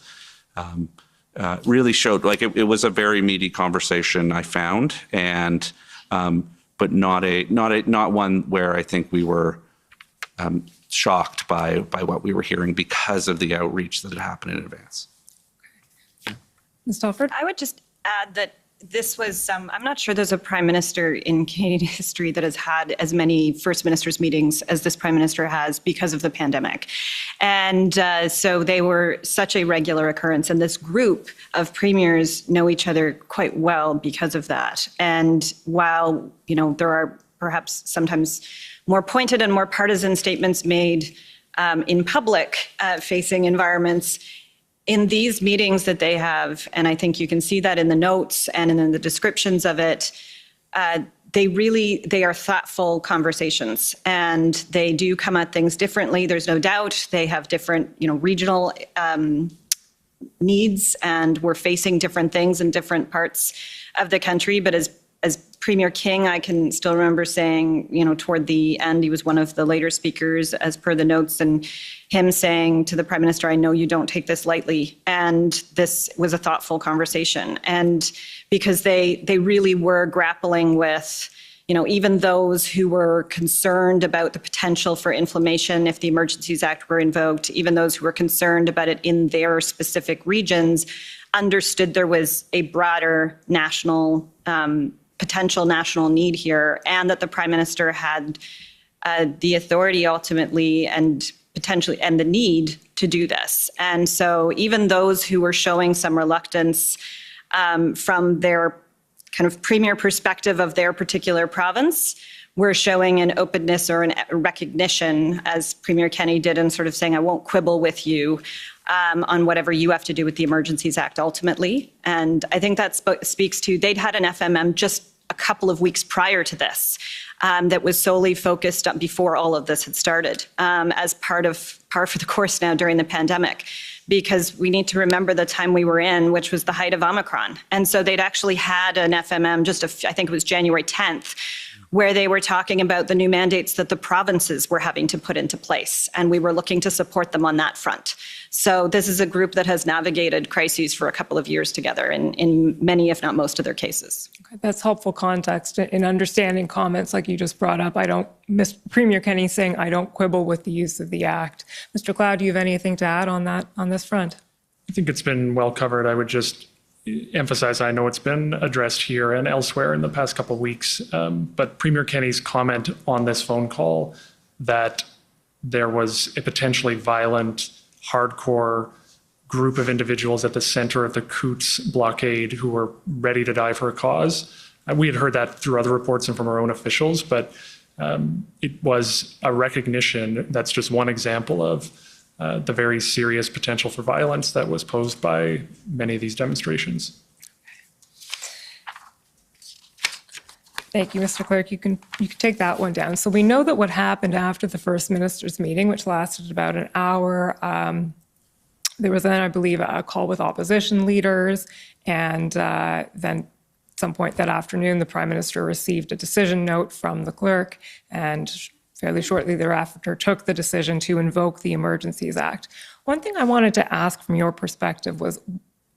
really showed like it was a very meaty conversation, I found, and but not one where I think we were shocked by what we were hearing because of the outreach that had happened in advance. Ms. Telford? I would just add that This was, I'm not sure there's a prime minister in Canadian history that has had as many first ministers meetings as this prime minister has because of the pandemic. And so they were such a regular occurrence. And this group of premiers know each other quite well because of that. And while, there are perhaps sometimes more pointed and more partisan statements made in public facing environments, in these meetings that they have, and I think you can see that in the notes and in the descriptions of it, they are thoughtful conversations, and they do come at things differently. There's no doubt they have different, regional needs, and we're facing different things in different parts of the country. But as Premier King, I can still remember saying, toward the end, he was one of the later speakers as per the notes, and him saying to the Prime Minister, I know you don't take this lightly. And this was a thoughtful conversation. And because they really were grappling with, even those who were concerned about the potential for inflammation if the Emergencies Act were invoked, even those who were concerned about it in their specific regions, understood there was a broader national potential national need here, and that the Prime Minister had the authority ultimately and potentially and the need to do this. And so even those who were showing some reluctance from their kind of premier perspective of their particular province were showing an openness or a recognition, as Premier Kenney did, and sort of saying, I won't quibble with you on whatever you have to do with the Emergencies Act ultimately. And I think that speaks to, they'd had an FMM just a couple of weeks prior to this that was solely focused on, before all of this had started, as par for the course now during the pandemic, because we need to remember the time we were in, which was the height of Omicron. And so they'd actually had an FMM I think it was January 10th, where they were talking about the new mandates that the provinces were having to put into place. And we were looking to support them on that front. So this is a group that has navigated crises for a couple of years together in many, if not most of their cases. Okay, that's helpful context in understanding comments like you just brought up. Premier Kenney saying, I don't quibble with the use of the act. Mr. Cloud, do you have anything to add on this front? I think it's been well covered. I would just emphasize, I know it's been addressed here and elsewhere in the past couple of weeks, but Premier Kenney's comment on this phone call that there was a potentially violent, hardcore group of individuals at the center of the Coutts blockade who were ready to die for a cause. We had heard that through other reports and from our own officials, but it was a recognition. That's just one example of the very serious potential for violence that was posed by many of these demonstrations. Thank you, Mr. Clerk. You can take that one down. So we know that what happened after the First Minister's meeting, which lasted about an hour, there was then, I believe, a call with opposition leaders, and then at some point that afternoon, the Prime Minister received a decision note from the clerk, and fairly shortly thereafter took the decision to invoke the Emergencies Act. One thing I wanted to ask from your perspective was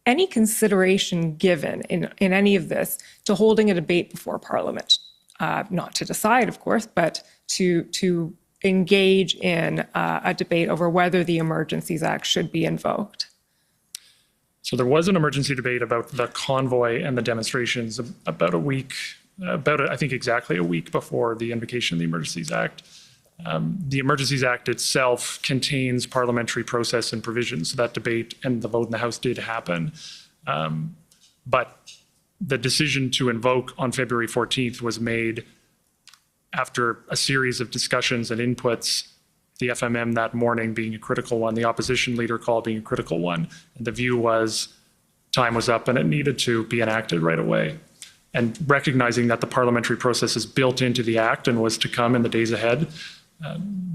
any consideration given in any of this to holding a debate before Parliament, not to decide, of course, but to engage in a debate over whether the Emergencies Act should be invoked? So there was an emergency debate about the convoy and the demonstrations about a week, I think exactly a week before the invocation of the Emergencies Act. The Emergencies Act itself contains parliamentary process and provisions. So that debate and the vote in the House did happen. But the decision to invoke on February 14th was made after a series of discussions and inputs, the FMM that morning being a critical one, the opposition leader call being a critical one. And the view was time was up and it needed to be enacted right away. And recognizing that the parliamentary process is built into the act and was to come in the days ahead,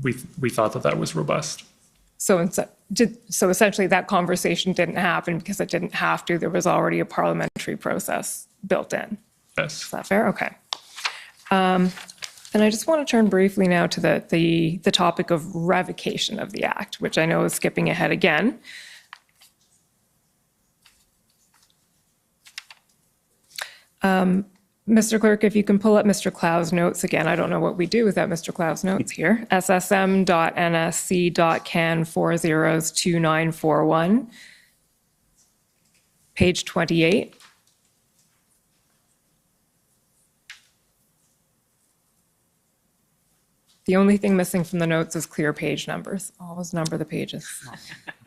we thought that was robust. So essentially that conversation didn't happen because it didn't have to. There was already a parliamentary process built in. Yes. Is that fair? Okay. And I just want to turn briefly now to the topic of revocation of the act, which I know is skipping ahead again. Mr. Clerk, if you can pull up Mr. Clow's notes again. I don't know what we do without Mr. Clow's notes here. SSM.NSC.can402941, page 28. The only thing missing from the notes is clear page numbers. Always number the pages.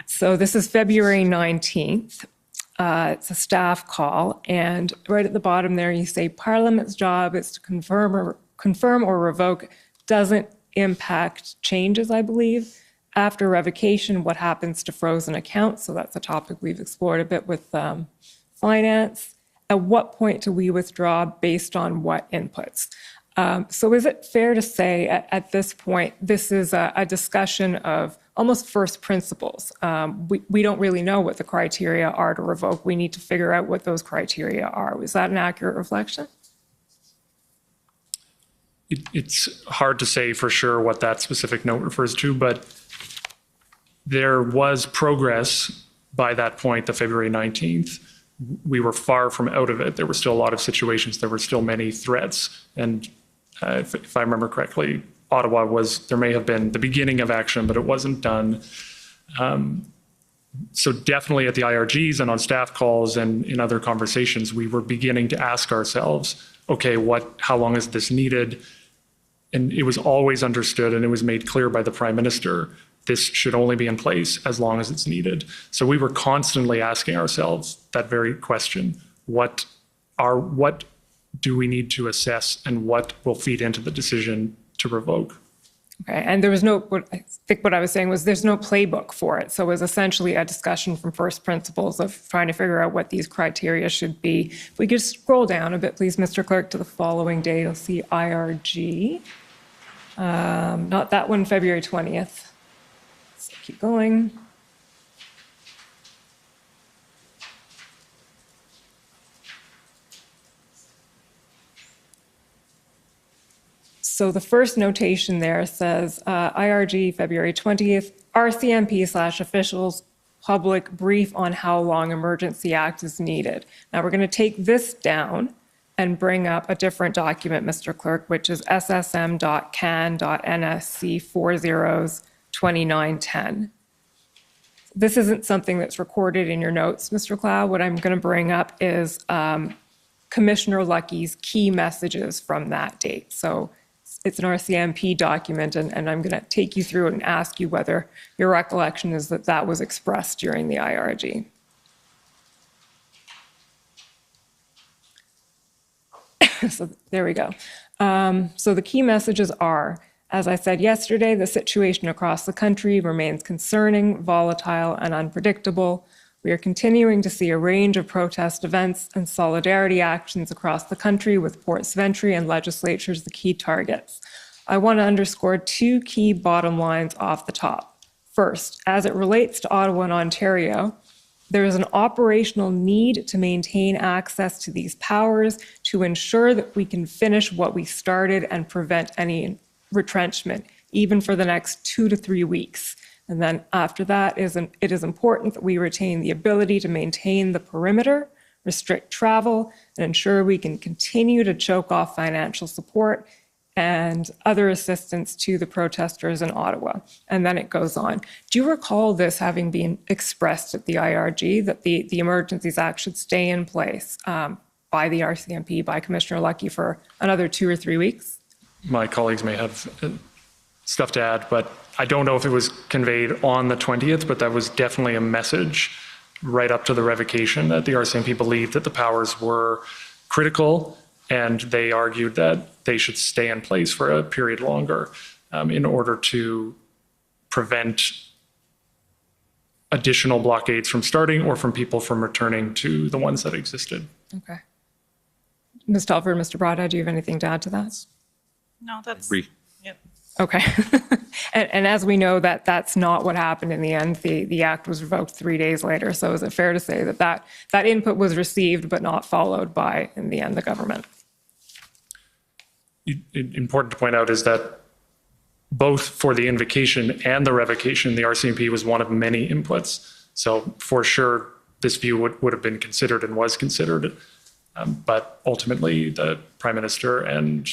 So this is February 19th. It's a staff call, and right at the bottom there, you say Parliament's job is to confirm or revoke. Doesn't impact changes, I believe. After revocation, what happens to frozen accounts? So that's a topic we've explored a bit with finance. At what point do we withdraw based on what inputs? So is it fair to say at this point, this is a discussion of almost first principles? We don't really know what the criteria are to revoke. We need to figure out what those criteria are. Is that an accurate reflection? It's hard to say for sure what that specific note refers to, but there was progress by that point, the February 19th. We were far from out of it. There were still a lot of situations. There were still many threats. And if I remember correctly, Ottawa there may have been the beginning of action, but it wasn't done. So definitely at the IRGs and on staff calls and in other conversations, we were beginning to ask ourselves, okay, how long is this needed? And it was always understood and it was made clear by the Prime Minister, this should only be in place as long as it's needed. So we were constantly asking ourselves that very question, what do we need to assess and what will feed into the decision to revoke? Okay, and there was I think what I was saying was there's no playbook for it. So it was essentially a discussion from first principles of trying to figure out what these criteria should be. If we could scroll down a bit, please, Mr. Clerk, to the following day, you'll see IRG. Not that one, February 20th. So keep going. So the first notation there says IRG, February 20th, RCMP/officials public brief on how long Emergency Act is needed. Now we're going to take this down and bring up a different document, Mr. Clerk, which is ssm.can.nsc 40/2910. This isn't something that's recorded in your notes, Mr. Clow. What I'm going to bring up is Commissioner Lucky's key messages from that date. So it's an RCMP document, and I'm going to take you through it and ask you whether your recollection is that that was expressed during the IRG. So there we go. So the key messages are, as I said yesterday, the situation across the country remains concerning, volatile, and unpredictable. We are continuing to see a range of protest events and solidarity actions across the country, with ports of entry and legislatures the key targets. I want to underscore two key bottom lines off the top. First, as it relates to Ottawa and Ontario, there is an operational need to maintain access to these powers to ensure that we can finish what we started and prevent any retrenchment, even for the next 2 to 3 weeks. And then after that, it is important that we retain the ability to maintain the perimeter, restrict travel, and ensure we can continue to choke off financial support and other assistance to the protesters in Ottawa. And then it goes on. Do you recall this having been expressed at the IRG, that the Emergencies Act should stay in place by the RCMP, by Commissioner Lucky, for another 2 or 3 weeks? My colleagues may have stuff to add, but I don't know if it was conveyed on the 20th, but that was definitely a message right up to the revocation that the RCMP believed that the powers were critical, and they argued that they should stay in place for a period longer in order to prevent additional blockades from starting or from people from returning to the ones that existed. Okay. Ms. Telford, Mr. Broadhead, do you have anything to add to that? No, that's... Yep. Okay. and as we know, that's not what happened in the end. The act was revoked 3 days later. So is it fair to say that input was received but not followed by, in the end, the government? Important to point out is that both for the invocation and the revocation, the RCMP was one of many inputs. So for sure, this view would have been considered and was considered. But ultimately, the Prime Minister and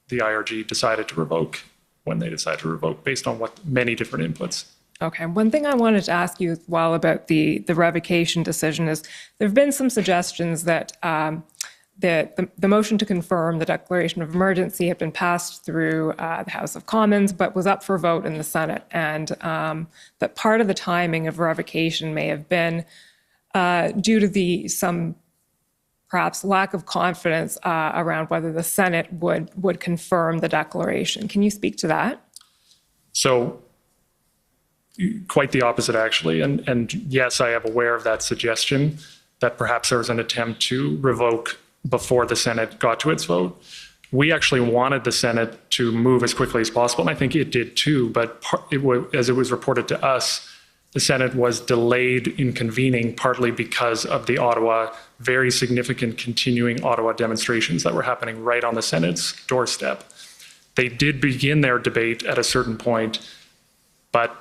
the IRG decided to revoke when they decided to revoke based on many different inputs. Okay. One thing I wanted to ask you as well about the revocation decision is there have been some suggestions that the motion to confirm the declaration of emergency had been passed through the House of Commons, but was up for vote in the Senate, and that part of the timing of revocation may have been due to some perhaps lack of confidence around whether the Senate would confirm the declaration. Can you speak to that? So quite the opposite, actually. And yes, I am aware of that suggestion that perhaps there was an attempt to revoke before the Senate got to its vote. We actually wanted the Senate to move as quickly as possible, and I think it did too, but as it was reported to us, the Senate was delayed in convening partly because of the very significant continuing Ottawa demonstrations that were happening right on the Senate's doorstep. They did begin their debate at a certain point, but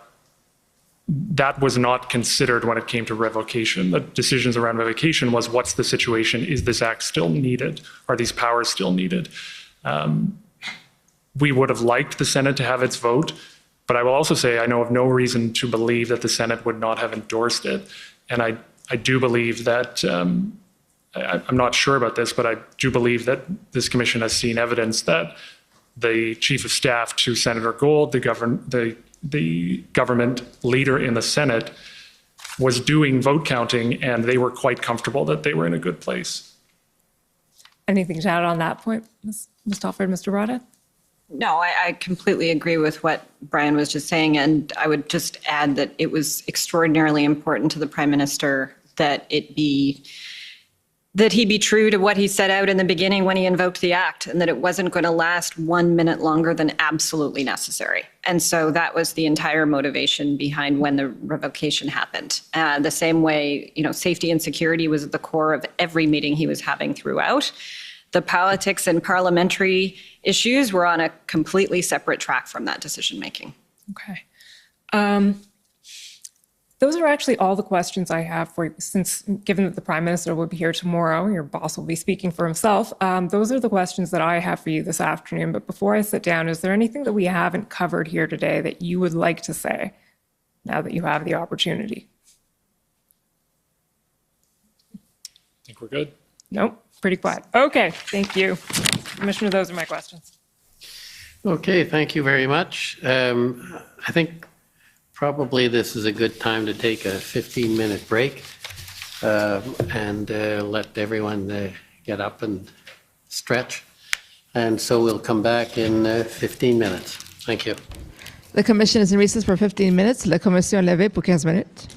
that was not considered when it came to revocation. The decisions around revocation was, what's the situation? Is this act still needed? Are these powers still needed? We would have liked the Senate to have its vote, but I will also say I know of no reason to believe that the Senate would not have endorsed it. And I do believe that, I'm not sure about this, but I do believe that this commission has seen evidence that the Chief of Staff to Senator Gold, the government leader in the Senate, was doing vote counting, and they were quite comfortable that they were in a good place. Anything to add on that point, Ms. Telford, Mr. Rada? No, I completely agree with what Brian was just saying, and I would just add that it was extraordinarily important to the Prime Minister that he be true to what he set out in the beginning when he invoked the act, and that it wasn't going to last 1 minute longer than absolutely necessary. And so that was the entire motivation behind when the revocation happened. The same way, safety and security was at the core of every meeting he was having throughout. The politics and parliamentary issues were on a completely separate track from that decision-making. Okay. Those are actually all the questions I have for you, since given that the Prime Minister will be here tomorrow, your boss will be speaking for himself. Those are the questions that I have for you this afternoon. But before I sit down, is there anything that we haven't covered here today that you would like to say now that you have the opportunity? I think we're good. Nope, pretty quiet. Okay, thank you. Commissioner, those are my questions. Okay, thank you very much. I think probably this is a good time to take a 15-minute break and let everyone get up and stretch. And so we'll come back in 15 minutes. Thank you. The commission is in recess for 15 minutes. La commission est levée pour 15 minutes.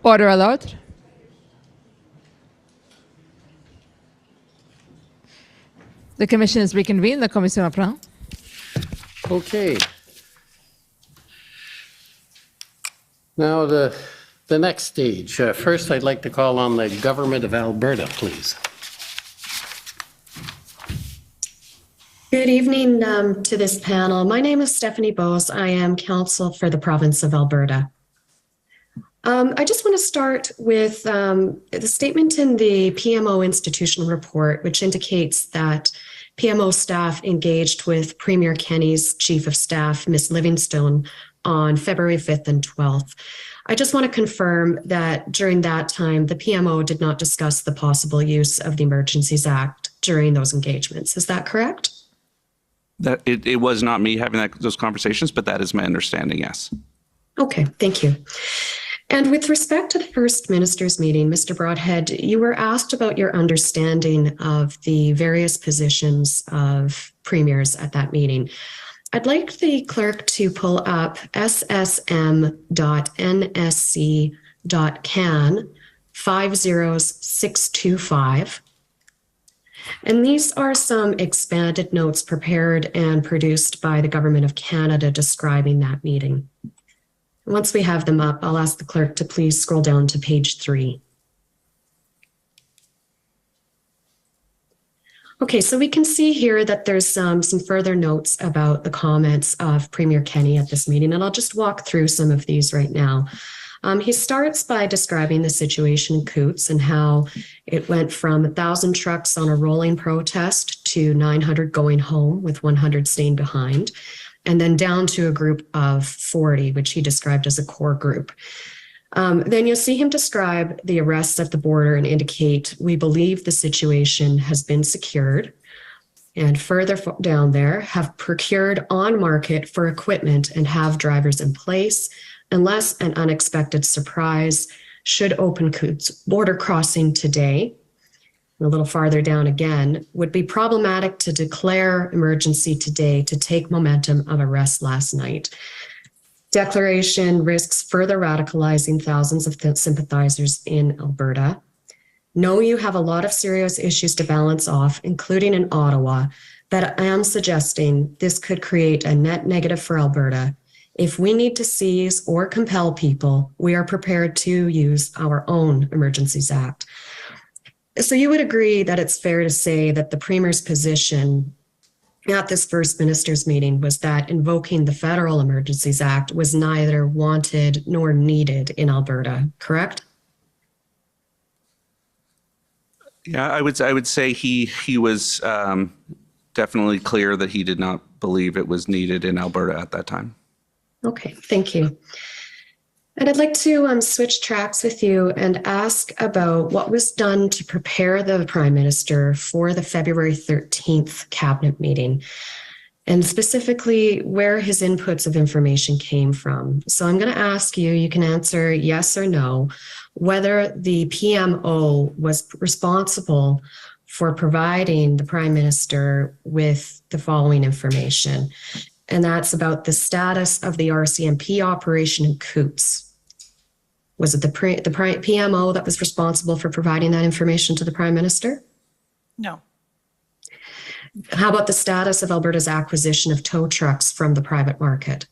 Order à l'ordre. The commission is reconvened. La commission reprend. Okay. Now, the next stage. First, I'd like to call on the Government of Alberta, please. Good evening to this panel. My name is Stephanie Bose. I am counsel for the province of Alberta. I just want to start with the statement in the PMO institutional report, which indicates that PMO staff engaged with Premier Kenney's Chief of Staff, Ms. Livingstone, on February 5th and 12th. I just want to confirm that during that time, the PMO did not discuss the possible use of the Emergencies Act during those engagements. Is that correct? That it was not me having those conversations, but that is my understanding, yes. Okay, thank you. And with respect to the First Minister's meeting, Mr. Broadhead, you were asked about your understanding of the various positions of premiers at that meeting. I'd like the clerk to pull up ssm.nsc.can 50625. And these are some expanded notes prepared and produced by the Government of Canada describing that meeting. Once we have them up, I'll ask the clerk to please scroll down to page 3. Okay, so we can see here that there's some further notes about the comments of Premier Kenney at this meeting, and I'll just walk through some of these right now. He starts by describing the situation in Coutts and how it went from 1,000 trucks on a rolling protest to 900 going home with 100 staying behind, and then down to a group of 40, which he described as a core group. Then you'll see him describe the arrests at the border and indicate, we believe the situation has been secured. And further down there, have procured on market for equipment and have drivers in place, unless an unexpected surprise should open Coutts border crossing today. A little farther down again, would be problematic to declare emergency today to take momentum of arrest last night. Declaration risks further radicalizing thousands of sympathizers in Alberta. Know you have a lot of serious issues to balance off, including in Ottawa, but I am suggesting this could create a net negative for Alberta. If we need to seize or compel people, we are prepared to use our own Emergencies Act. So you would agree that it's fair to say that the Premier's position at this First Minister's meeting was that invoking the Federal Emergencies Act was neither wanted nor needed in Alberta, correct? Yeah, I would say he was definitely clear that he did not believe it was needed in Alberta at that time. Okay, thank you. And I'd like to switch tracks with you and ask about what was done to prepare the Prime Minister for the February 13th cabinet meeting, and specifically where his inputs of information came from. So I'm going to ask you, you can answer yes or no, whether the PMO was responsible for providing the Prime Minister with the following information. And that's about the status of the RCMP operation in Coutts. Was it the PMO that was responsible for providing that information to the Prime Minister? No. How about the status of Alberta's acquisition of tow trucks from the private market?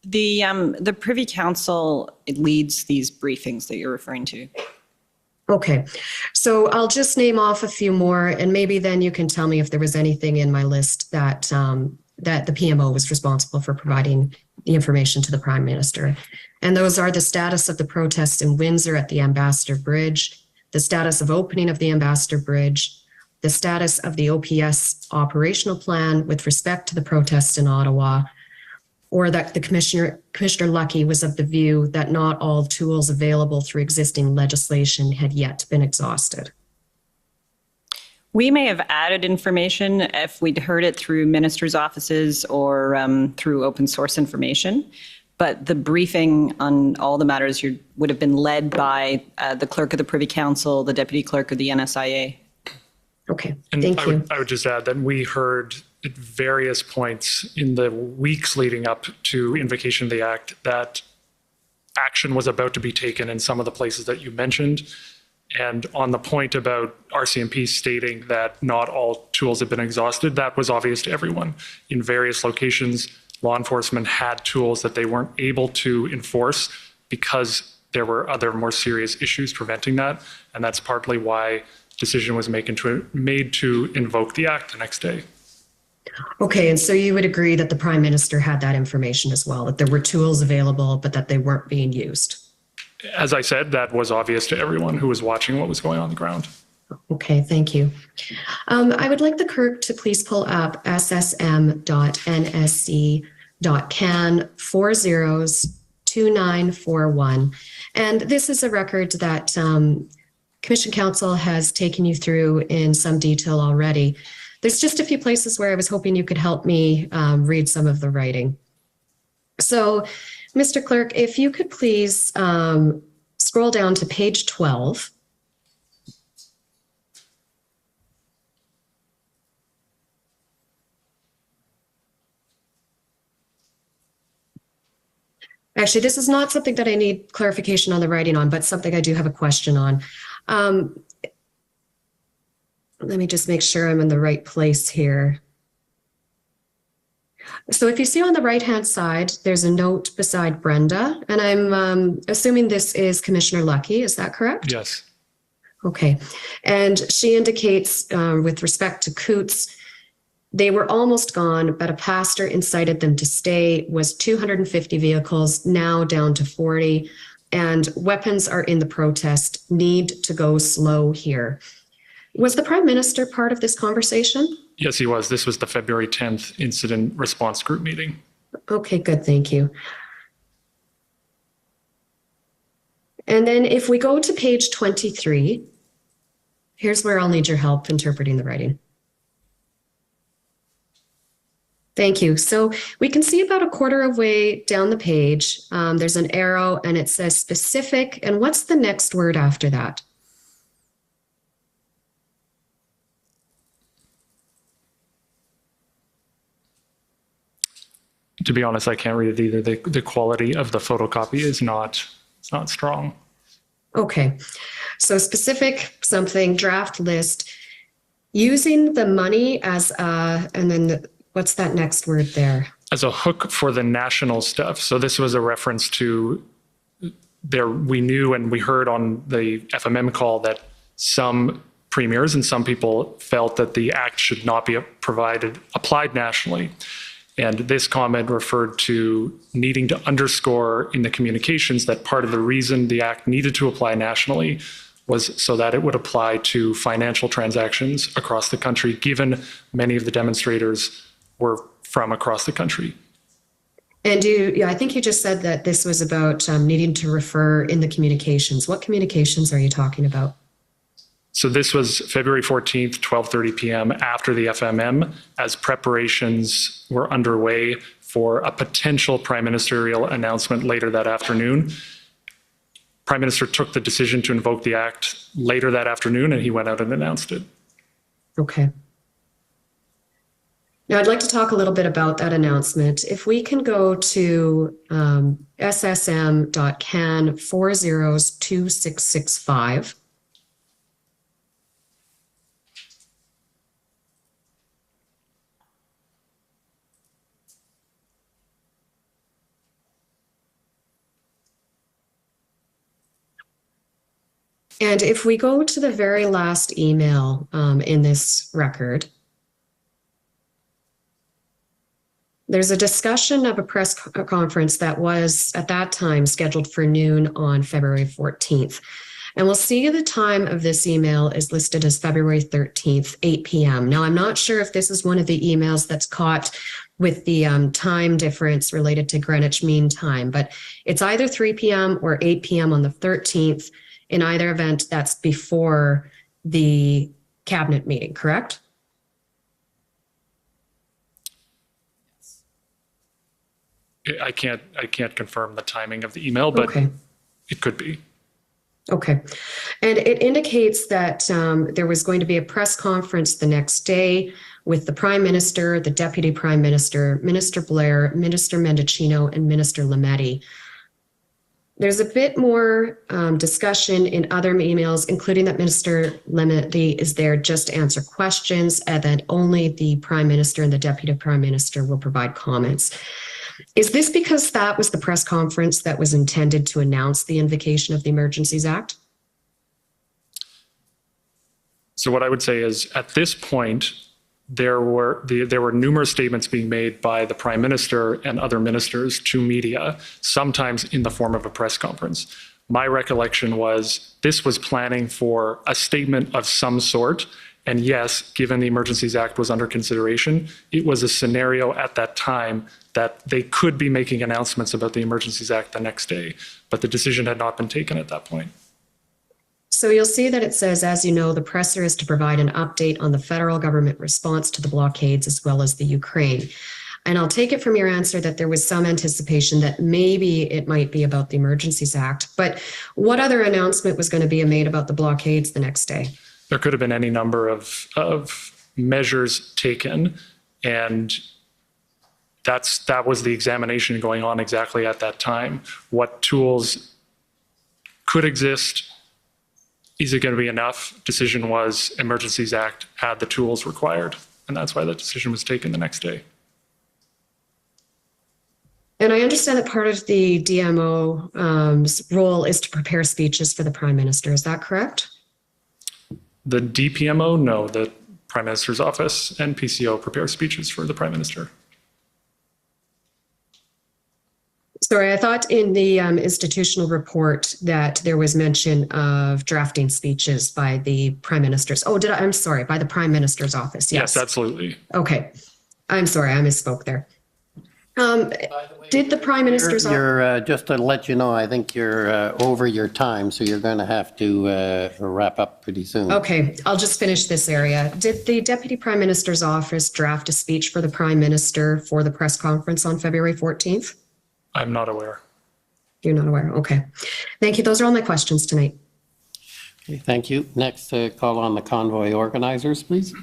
The Privy Council leads these briefings that you're referring to. Okay, so I'll just name off a few more, and maybe then you can tell me if there was anything in my list that that the PMO was responsible for providing the information to the Prime Minister. And those are the status of the protests in Windsor at the Ambassador Bridge, the status of opening of the Ambassador Bridge, the status of the OPS operational plan with respect to the protests in Ottawa, or that the Commissioner Lucky was of the view that not all tools available through existing legislation had yet been exhausted. We may have added information if we'd heard it through ministers' offices or through open source information, but the briefing on all the matters would have been led by the clerk of the Privy Council, the deputy clerk of the NSIA. Okay, and thank you. I would just add that we heard at various points in the weeks leading up to invocation of the Act that action was about to be taken in some of the places that you mentioned. And on the point about RCMP stating that not all tools have been exhausted, that was obvious to everyone. In various locations, law enforcement had tools that they weren't able to enforce because there were other more serious issues preventing that. And that's partly why decision was made to invoke the act the next day. Okay, and so you would agree that the Prime Minister had that information as well, that there were tools available, but that they weren't being used? As I said, that was obvious to everyone who was watching what was going on the ground. Okay, thank you. I would like the clerk to please pull up ssm.nsc.can402941. And this is a record that Commission Counsel has taken you through in some detail already. There's just a few places where I was hoping you could help me read some of the writing. So, Mr. Clerk, if you could please scroll down to page 12. Actually, this is not something that I need clarification on the writing on, but something I do have a question on. Let me just make sure I'm in the right place here. So if you see on the right-hand side, there's a note beside Brenda, and I'm assuming this is Commissioner Lucky. Is that correct? Yes. Okay. And she indicates with respect to Coots, they were almost gone, but a pastor incited them to stay, was 250 vehicles, now down to 40, and weapons are in the protest, need to go slow here. Was the Prime Minister part of this conversation? Yes, he was. This was the February 10th incident response group meeting. Okay, good. Thank you. And then if we go to page 23, here's where I'll need your help interpreting the writing. Thank you. So we can see about a quarter of way down the page, there's an arrow and it says specific. And what's the next word after that? To be honest, I can't read it either. The quality of the photocopy is not strong. Okay. So specific something, draft list, using the money as and then what's that next word there? As a hook for the national stuff. So this was a reference to we knew and we heard on the FMM call that some premiers and some people felt that the act should not be applied nationally. And this comment referred to needing to underscore in the communications that part of the reason the act needed to apply nationally was so that it would apply to financial transactions across the country, given many of the demonstrators were from across the country. And I think you just said that this was about needing to refer in the communications. What communications are you talking about? So this was February 14th, 12:30 p.m. after the FMM, as preparations were underway for a potential prime ministerial announcement later that afternoon. Prime Minister took the decision to invoke the act later that afternoon, and he went out and announced it. Okay. Now, I'd like to talk a little bit about that announcement. If we can go to ssm.can402665. And if we go to the very last email in this record, there's a discussion of a press conference that was at that time scheduled for noon on February 14th. And we'll see the time of this email is listed as February 13th, 8 p.m. Now, I'm not sure if this is one of the emails that's caught with the time difference related to Greenwich Mean Time, but it's either 3 p.m. or 8 p.m. on the 13th. In either event, that's before the cabinet meeting, correct? I can't confirm the timing of the email, but okay. It could be. Okay. And it indicates that there was going to be a press conference the next day with the Prime Minister, the Deputy Prime Minister, Minister Blair, Minister Mendicino, and Minister Lametti. There's a bit more discussion in other emails, including that Minister Lemaitre is there just to answer questions and that only the Prime Minister and the Deputy Prime Minister will provide comments. Is this because that was the press conference that was intended to announce the invocation of the Emergencies Act? So what I would say is, at this point, there were numerous statements being made by the Prime Minister and other ministers to media, sometimes in the form of a press conference. My recollection was this was planning for a statement of some sort. And yes, given the Emergencies Act was under consideration, it was a scenario at that time that they could be making announcements about the Emergencies Act the next day, but the decision had not been taken at that point. So you'll see that it says, as you know, the presser is to provide an update on the federal government response to the blockades as well as the Ukraine. And I'll take it from your answer that there was some anticipation that maybe it might be about the Emergencies Act. But what other announcement was going to be made about the blockades the next day? There could have been any number of measures taken, and that was the examination going on exactly at that time. What tools could exist? Is it going to be enough? Decision was Emergencies Act had the tools required, and that's why that decision was taken the next day. And I understand that part of the DMO's role is to prepare speeches for the Prime Minister. Is that correct? The DPMO, no. The Prime Minister's office and PCO prepare speeches for the Prime Minister. Sorry, I thought in the institutional report that there was mention of drafting speeches by the Prime Minister's. Oh, I'm sorry, by the Prime Minister's office. Yes, absolutely. Okay. I'm sorry, I misspoke there. Did the Prime Minister's office... Just to let you know, I think you're over your time, so you're going to have to wrap up pretty soon. Okay, I'll just finish this area. Did the Deputy Prime Minister's office draft a speech for the Prime Minister for the press conference on February 14th? I'm not aware. You're not aware. Okay. Thank you. Those are all my questions tonight. Okay, thank you. Next, call on the convoy organizers, please.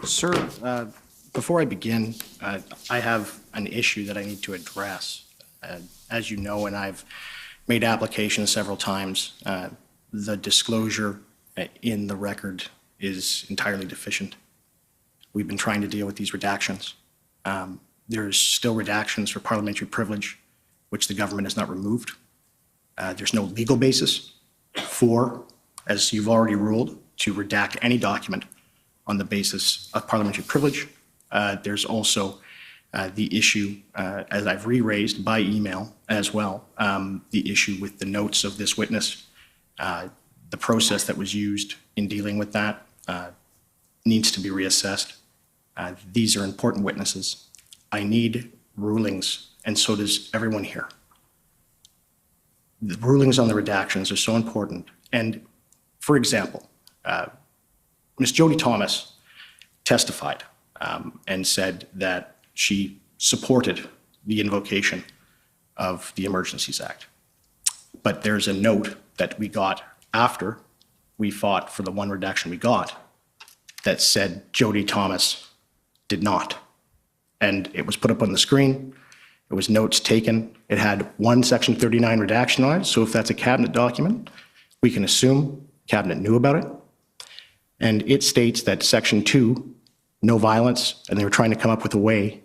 Sir, before I begin, I have an issue that I need to address. As you know, and I've made applications several times, the disclosure in the record is entirely deficient. We've been trying to deal with these redactions. There's still redactions for parliamentary privilege, which the government has not removed. There's no legal basis for, as you've already ruled, to redact any document on the basis of parliamentary privilege. There's also the issue, as I've re-raised by email as well, the issue with the notes of this witness. The process that was used in dealing with that needs to be reassessed. These are important witnesses. I need rulings, and so does everyone here. The rulings on the redactions are so important. And for example, Ms. Jody Thomas testified and said that she supported the invocation of the Emergencies Act. But there's a note that we got after we fought for the one redaction we got that said Jody Thomas did not. And it was put up on the screen. It was notes taken. It had one Section 39 redaction on it. So if that's a cabinet document, we can assume cabinet knew about it. And it states that Section 2, no violence, and they were trying to come up with a way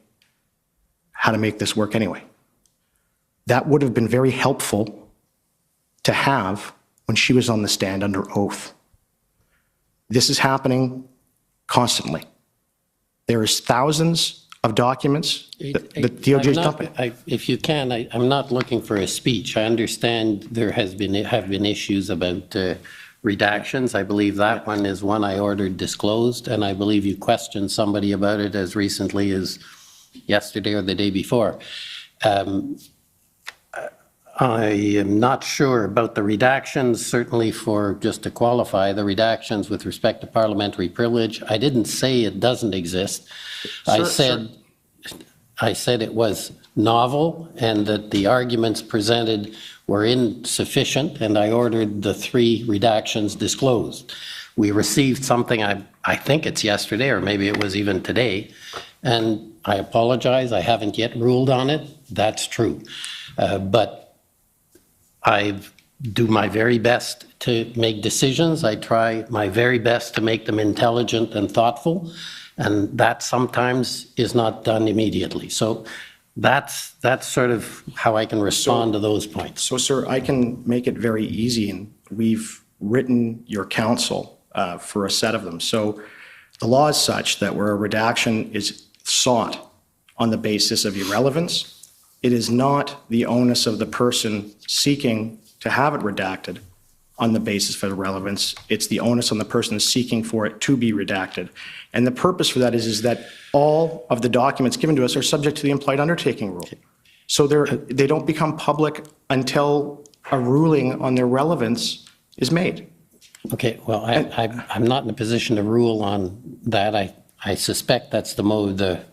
how to make this work anyway. That would have been very helpful to have when she was on the stand under oath. This is happening constantly. There is thousands of documents that DOJ is dumping. If you can, I'm not looking for a speech. I understand there have been issues about redactions. I believe that one is one I ordered disclosed, and I believe you questioned somebody about it as recently as yesterday or the day before. I am not sure about the redactions, certainly for, just to qualify, the redactions with respect to parliamentary privilege. I didn't say it doesn't exist. I said it was novel and that the arguments presented were insufficient, and I ordered the 3 redactions disclosed. we received something, I think it's yesterday, or maybe it was even today, and I apologize, I haven't yet ruled on it. That's true. But I do my very best to make decisions. I try my very best to make them intelligent and thoughtful, and that sometimes is not done immediately. So that's sort of how I can respond to those points. So, sir, I can make it very easy, and we've written your counsel for a set of them. So the law is such that where a redaction is sought on the basis of irrelevance, it is not the onus of the person seeking to have it redacted on the basis of irrelevance. It's the onus on the person seeking for it to be redacted. And the purpose for that is that all of the documents given to us are subject to the implied undertaking rule. So they don't become public until a ruling on their relevance is made. Okay, well, I'm not in a position to rule on that. I suspect that's the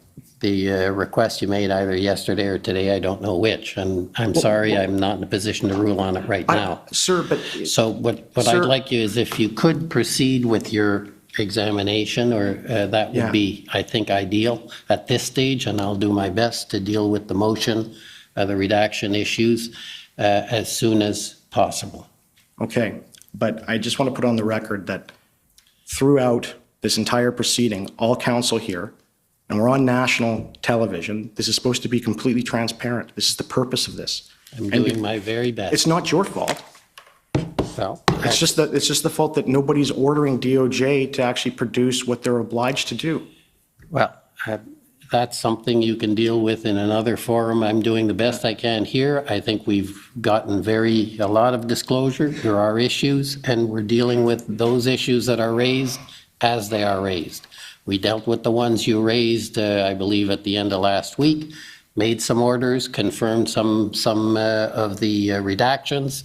request you made either yesterday or today, I don't know which, and I'm sorry, I'm not in a position to rule on it right now. Sir, but... So what I'd like you is if you could proceed with your examination, or that would be, I think, ideal at this stage, and I'll do my best to deal with the motion, the redaction issues, as soon as possible. Okay, but I just want to put on the record that throughout this entire proceeding, all counsel here, and we're on national television, this is supposed to be completely transparent. This is the purpose of this. I'm doing my very best. It's not your fault. Well, it's just the fault that nobody's ordering DOJ to actually produce what they're obliged to do. Well, that's something you can deal with in another forum. I'm doing the best I can here. I think we've gotten a lot of disclosure. There are issues, and we're dealing with those issues that are raised as they are raised. We dealt with the ones you raised, I believe, at the end of last week, made some orders, confirmed some of the redactions,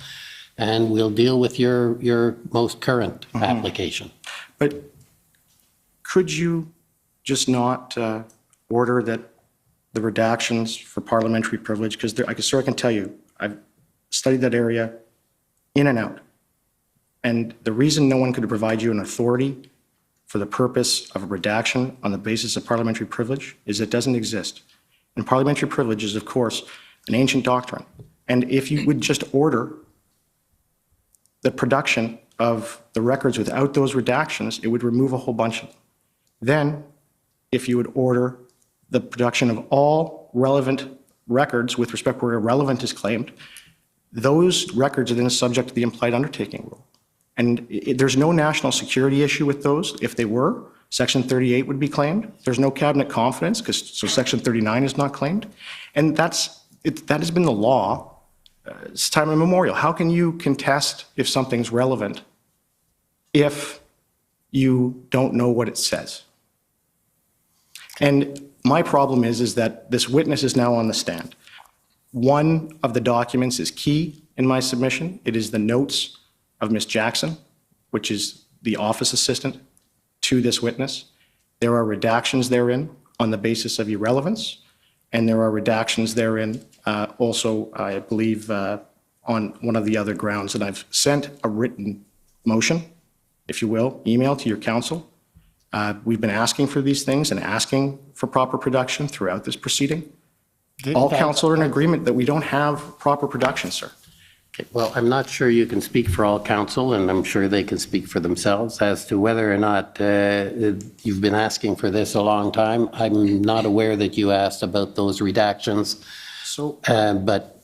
and we'll deal with your most current application. But could you just not order that the redactions for parliamentary privilege, because I can tell you, I've studied that area in and out, and the reason no one could provide you an authority for the purpose of a redaction on the basis of parliamentary privilege is it doesn't exist. And parliamentary privilege is, of course, an ancient doctrine. And if you would just order the production of the records without those redactions, it would remove a whole bunch of them. Then, if you would order the production of all relevant records with respect where irrelevant is claimed, those records are then subject to the implied undertaking rule. And there's no national security issue with those. If they were, Section 38 would be claimed. There's no cabinet confidence, so Section 39 is not claimed. And that has been the law since time immemorial. How can you contest if something's relevant if you don't know what it says? And my problem is that this witness is now on the stand. One of the documents is key in my submission. It is the notes of Ms. Jackson, which is the office assistant to this witness. There are redactions therein on the basis of irrelevance, and there are redactions therein also, I believe, on one of the other grounds. And I've sent a written motion, if you will, email to your counsel. We've been asking for these things and asking for proper production throughout this proceeding. All counsel are in agreement that we don't have proper production, sir. Okay, well, I'm not sure you can speak for all counsel, and I'm sure they can speak for themselves as to whether or not you've been asking for this a long time. I'm not aware that you asked about those redactions, but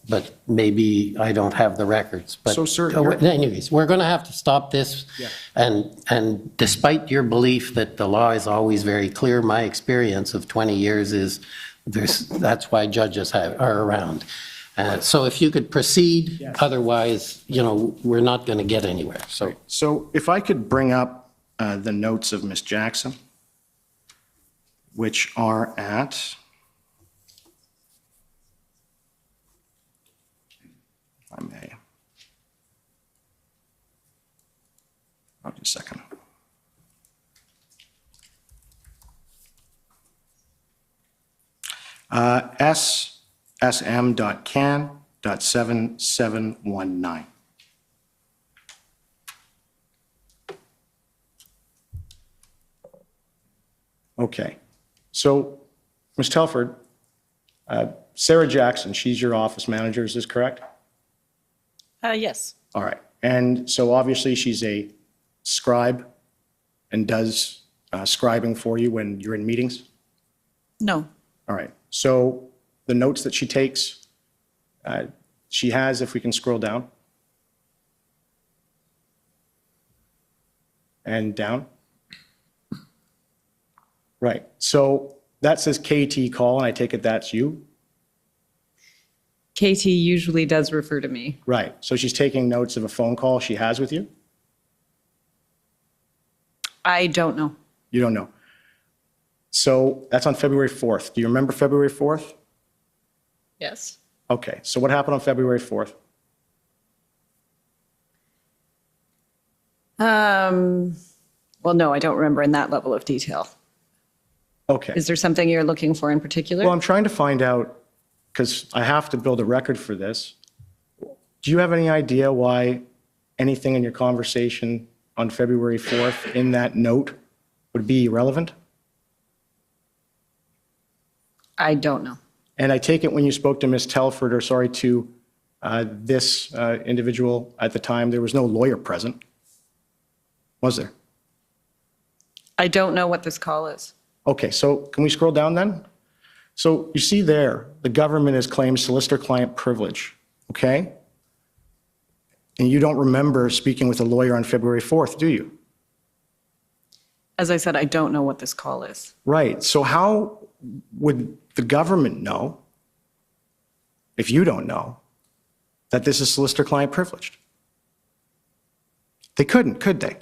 maybe I don't have the records. But so, sir, anyways, we're going to have to stop this. Yeah. And despite your belief that the law is always very clear, my experience of 20 years is that's why judges are around. So if you could proceed, yes. Otherwise, we're not going to get anywhere. So if I could bring up the notes of Ms. Jackson, which are at, if I may, just a second. SM.can.7719. Okay. So, Ms. Telford, Sarah Jackson, she's your office manager, is this correct? Yes. All right. And so obviously she's a scribe and does scribing for you when you're in meetings? No. All right. So the notes that she takes, she has, if we can scroll down. And down. Right. So that says KT call, and I take it that's you? KT usually does refer to me. Right. So she's taking notes of a phone call she has with you? I don't know. You don't know. So that's on February 4th. Do you remember February 4th? Yes. Okay. So what happened on February 4th? Well, no, I don't remember in that level of detail. Okay. Is there something you're looking for in particular? Well, I'm trying to find out, because I have to build a record for this. Do you have any idea why anything in your conversation on February 4th in that note would be irrelevant? I don't know. And I take it when you spoke to Ms. Telford, or sorry, to this individual at the time, there was no lawyer present, was there? I don't know what this call is. Okay, so can we scroll down then? So you see there, the government has claimed solicitor-client privilege, okay? And you don't remember speaking with a lawyer on February 4th, do you? As I said, I don't know what this call is. Right, so how would the government know, if you don't know, that this is solicitor-client privileged? They couldn't, could they?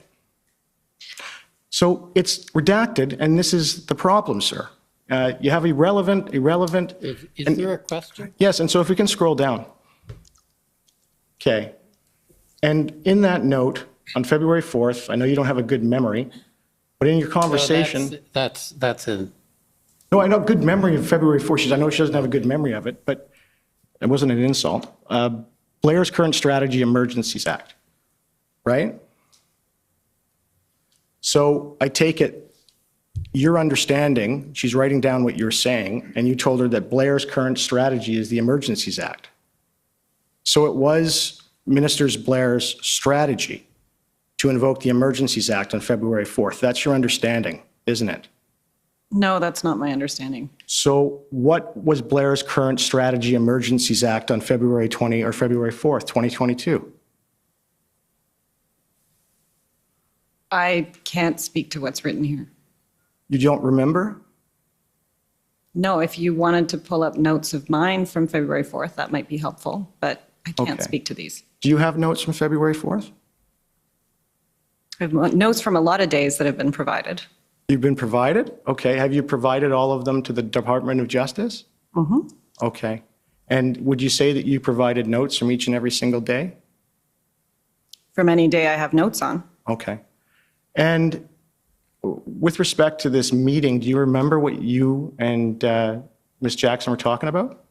So it's redacted, and this is the problem, sir. You have irrelevant. Is there a question? Yes, and so if we can scroll down. Okay. And in that note, on February 4th, I know you don't have a good memory, but in your conversation. No, that's a. No, I know good memory of February 4th. I know she doesn't have a good memory of it, but it wasn't an insult. Blair's current strategy, Emergencies Act, right? So I take it, your understanding, she's writing down what you're saying, and you told her that Blair's current strategy is the Emergencies Act. So it was Minister Blair's strategy to invoke the Emergencies Act on February 4th. That's your understanding, isn't it? No, that's not my understanding. So what was Blair's current strategy, Emergencies Act, on February 4th, 2022? I can't speak to what's written here. You don't remember? No, if you wanted to pull up notes of mine from February 4th, that might be helpful, but I can't Okay. speak to these. Do you have notes from February 4th? I have notes from a lot of days that have been provided. You've been provided? Okay. Have you provided all of them to the Department of Justice? Mm-hmm. Okay. And would you say that you provided notes from each and every single day? From any day I have notes on. Okay. And with respect to this meeting, do you remember what you and Ms. Jackson were talking about?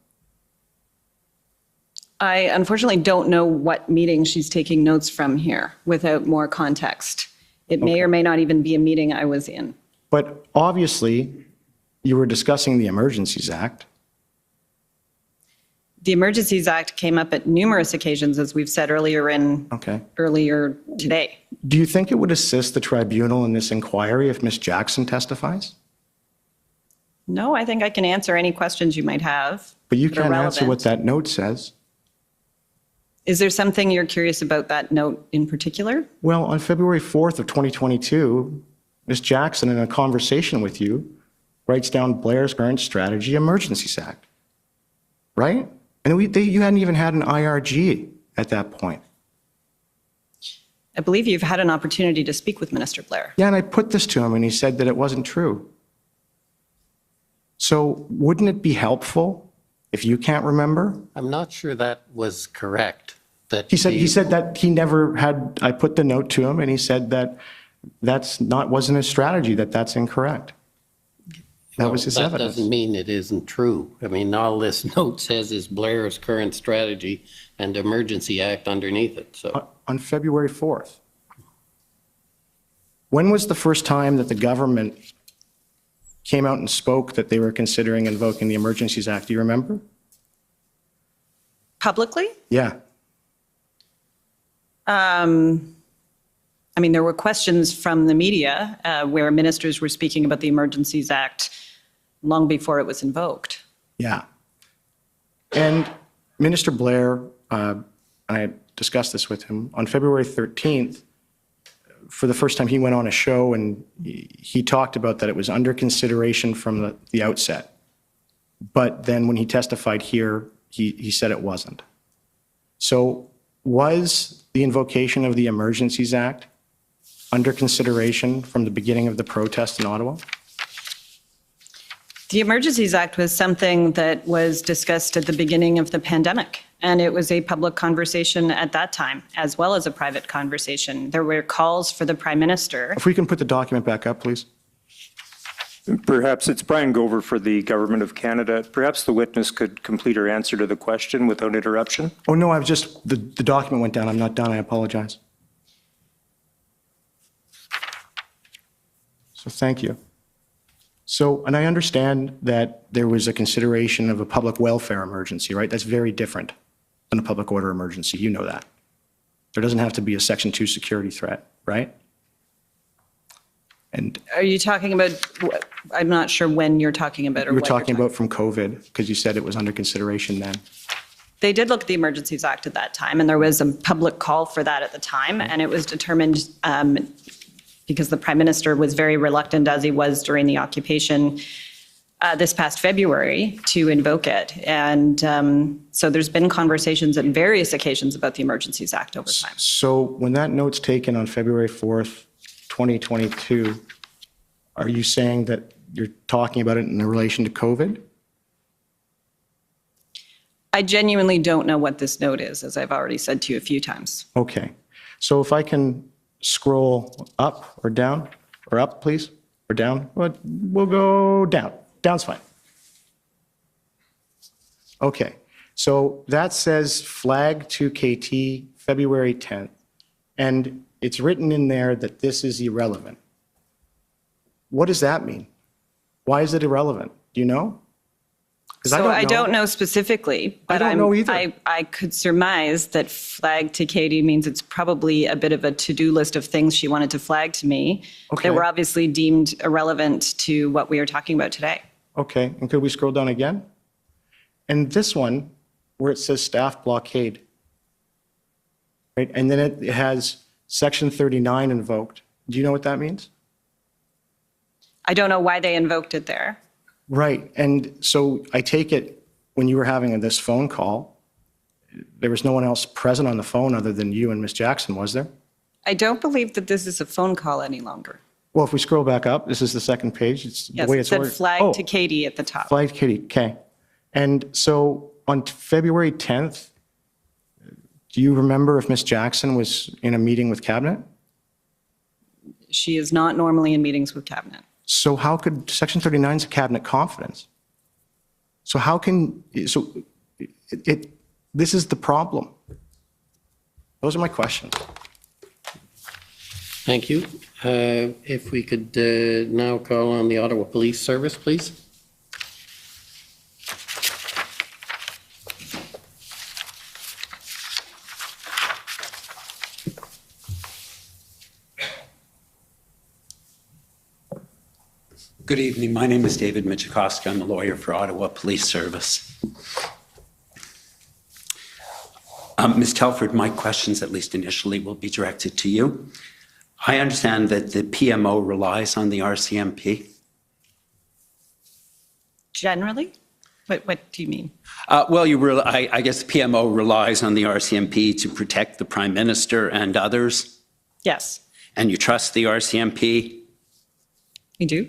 I unfortunately don't know what meeting she's taking notes from here without more context. It may or may not even be a meeting I was in. But obviously, you were discussing the Emergencies Act. The Emergencies Act came up at numerous occasions, as we've said earlier earlier today. Do you think it would assist the tribunal in this inquiry if Ms. Jackson testifies? No, I think I can answer any questions you might have. But you that are can't answer what relevant. that note says. Is there something you're curious about that note in particular? Well, on February 4th of 2022, Ms. Jackson, in a conversation with you, writes down Blair's current strategy, Emergencies Act, right? And you hadn't even had an IRG at that point. I believe you've had an opportunity to speak with Minister Blair. Yeah, and I put this to him, and he said that it wasn't true. So wouldn't it be helpful if you can't remember? I'm not sure that was correct. He said that he never had. I put the note to him, and he said that wasn't his strategy. That's incorrect. That was his evidence. That doesn't mean it isn't true. I mean, all this note says is Blair's current strategy and Emergency Act underneath it. So on February 4th. When was the first time that the government came out and spoke that they were considering invoking the Emergencies Act. Do you remember? Publicly? Yeah. I mean, there were questions from the media where ministers were speaking about the Emergencies Act long before it was invoked. Yeah. And Minister Blair, I discussed this with him, on February 13th, for the first time he went on a show and he talked about that it was under consideration from the outset. But then when he testified here, he said it wasn't. So was the invocation of the Emergencies Act under consideration from the beginning of the protest in Ottawa? The Emergencies Act was something that was discussed at the beginning of the pandemic, and it was a public conversation at that time, as well as a private conversation. There were calls for the Prime Minister. If we can put the document back up, please. Perhaps it's Brian Gover for the Government of Canada. Perhaps the witness could complete her answer to the question without interruption. Oh, no, the document went down. I'm not done. I apologize. So thank you. So, and I understand that there was a consideration of a public welfare emergency, right? That's very different than a public order emergency. You know that. There doesn't have to be a Section 2 security threat, right? And Are you talking about, I'm not sure when you're talking about or you were what you're talking about from COVID, because you said it was under consideration then. They did look at the Emergencies Act at that time, and there was a public call for that at the time, and it was determined because the Prime Minister was very reluctant, as he was during the occupation this past February, to invoke it. And so there's been conversations at various occasions about the Emergencies Act over time. So when that note's taken on February 4th, 2022, are you saying that you're talking about it in relation to COVID? I genuinely don't know what this note is, as I've already said to you a few times. Okay. So if I can scroll up or down, or up, please, or down. We'll go down. Down's fine. Okay. So that says flag to KT February 10th. And it's written in there that this is irrelevant. What does that mean? Why is it irrelevant? Do you know? So I don't know specifically, but I don't know either. I could surmise that flag to Katie means it's probably a bit of a to-do list of things she wanted to flag to me that were obviously deemed irrelevant to what we are talking about today. Okay, and could we scroll down again? And this one, where it says staff blockade, right? And then it has Section 39 invoked. Do you know what that means? I don't know why they invoked it there. Right. And so I take it when you were having this phone call, there was no one else present on the phone other than you and Ms. Jackson, was there? I don't believe that this is a phone call any longer. Well, if we scroll back up, this is the second page. It's Yes, the way it it's said ordered. flag to Katie at the top. Flag to Katie, okay. And so on February 10th, do you remember if Ms. Jackson was in a meeting with Cabinet? She is not normally in meetings with Cabinet. So how could Section 39 is a Cabinet confidence? So how can, this is the problem. Those are my questions. Thank you. If we could now call on the Ottawa Police Service, please. Good evening. My name is David Michikowski. I'm a lawyer for Ottawa Police Service. Ms. Telford, my questions, at least initially, will be directed to you. I understand that the PMO relies on the RCMP. Generally? What do you mean? Well, I guess the PMO relies on the RCMP to protect the Prime Minister and others. Yes. And you trust the RCMP? We do.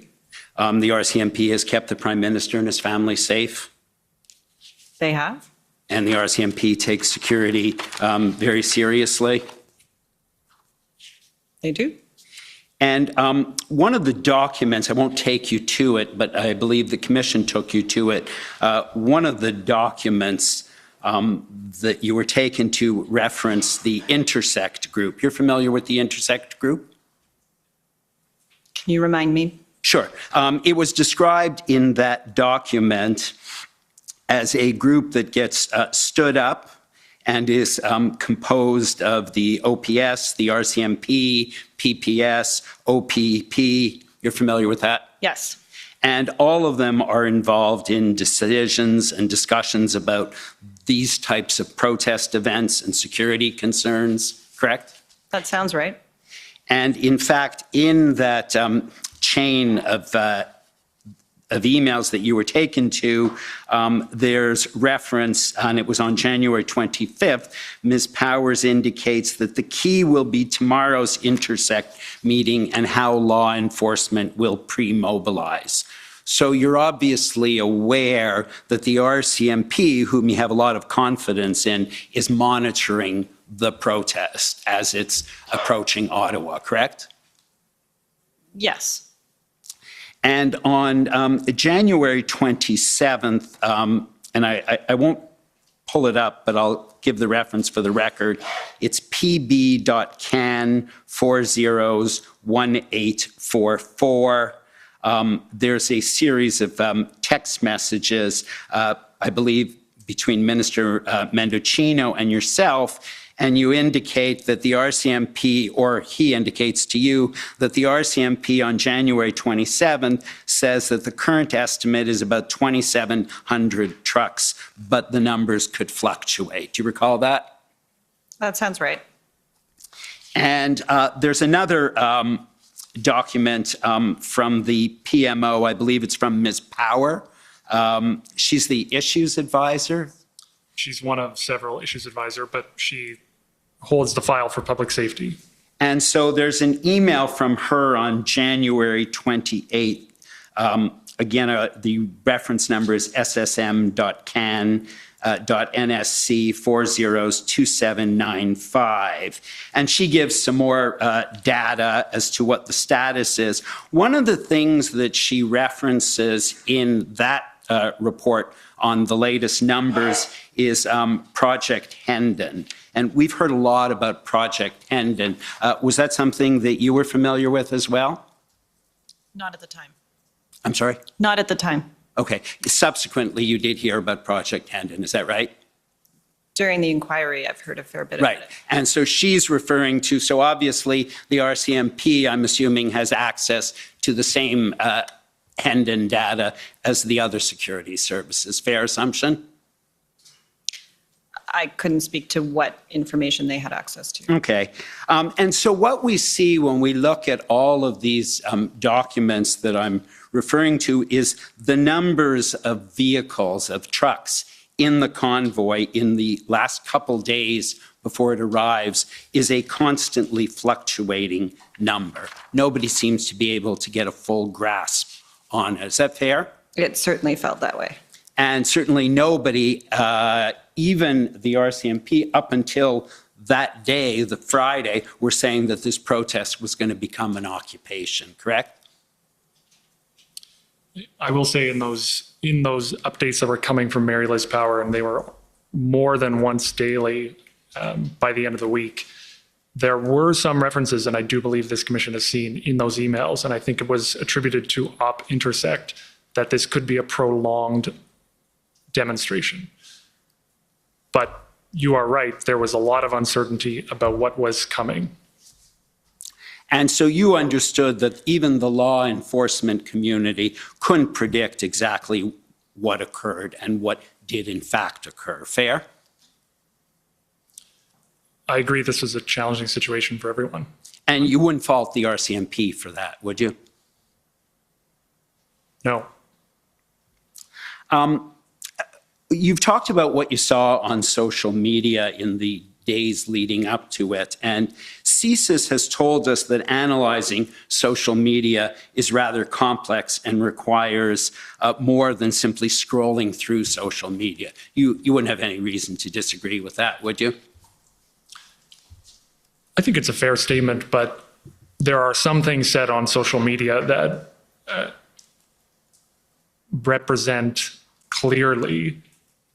The RCMP has kept the Prime Minister and his family safe. They have. And the RCMP takes security very seriously. They do. And one of the documents, I won't take you to it, but I believe the Commission took you to it. One of the documents that you were taken to reference the Intersect group. You're familiar with the Intersect group? Can you remind me? Sure. It was described in that document as a group that gets stood up and is composed of the OPS, the RCMP, PPS, OPP. You're familiar with that? Yes. And all of them are involved in decisions and discussions about these types of protest events and security concerns, correct? That sounds right. And in fact, in that chain of emails that you were taken to, there's reference, and it was on January 25th, Ms. Powers indicates that the key will be tomorrow's Intersect meeting and how law enforcement will pre-mobilize. So you're obviously aware that the RCMP, whom you have a lot of confidence in, is monitoring the protest as it's approaching Ottawa, correct? Yes. And on January 27th, and I won't pull it up, but I'll give the reference for the record. It's pb.can401844. There's a series of text messages, I believe, between Minister Mendocino and yourself, and you indicate that the RCMP, or he indicates to you, that the RCMP on January 27th says that the current estimate is about 2,700 trucks, but the numbers could fluctuate. Do you recall that? That sounds right. And there's another document from the PMO, I believe it's from Ms. Power. She's the issues advisor. She's one of several issues advisor, but she holds the file for public safety. And so there's an email from her on January 28th. Again, the reference number is ssm.can.nsc402795. And she gives some more data as to what the status is. One of the things that she references in that report on the latest numbers is Project Hendon. And we've heard a lot about Project Hendon. Was that something that you were familiar with as well? Not at the time. I'm sorry? Not at the time. Okay. Subsequently, you did hear about Project Hendon, is that right? During the inquiry, I've heard a fair bit about it. And so she's referring to, so obviously the RCMP, I'm assuming, has access to the same Hendon data as the other security services. Fair assumption? I couldn't speak to what information they had access to. Okay. And so what we see when we look at all of these documents that I'm referring to is the numbers of vehicles, of trucks in the convoy in the last couple days before it arrives is a constantly fluctuating number. Nobody seems to be able to get a full grasp on it. Is that fair? It certainly felt that way. And certainly nobody, even the RCMP, up until that day, the Friday, were saying that this protest was going to become an occupation, correct? I will say in those updates that were coming from Mary Liz Power, and they were more than once daily by the end of the week, there were some references, and I do believe this commission has seen in those emails, and I think it was attributed to Op Intersect, that this could be a prolonged demonstration. But you are right, there was a lot of uncertainty about what was coming. And so you understood that even the law enforcement community couldn't predict exactly what occurred and what did in fact occur. Fair? I agree this was a challenging situation for everyone. And you wouldn't fault the RCMP for that, would you? No. You've talked about what you saw on social media in the days leading up to it, and CSIS has told us that analyzing social media is rather complex and requires more than simply scrolling through social media. You wouldn't have any reason to disagree with that, would you? I think it's a fair statement, but there are some things said on social media that represent clearly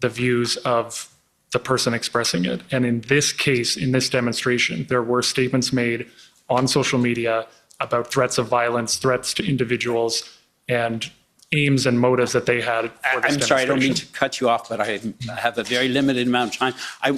the views of the person expressing it. And in this case, in this demonstration, there were statements made on social media about threats of violence, threats to individuals, and aims and motives that they had for this I'm sorry, I don't mean demonstration. to cut you off, but I have a very limited amount of time.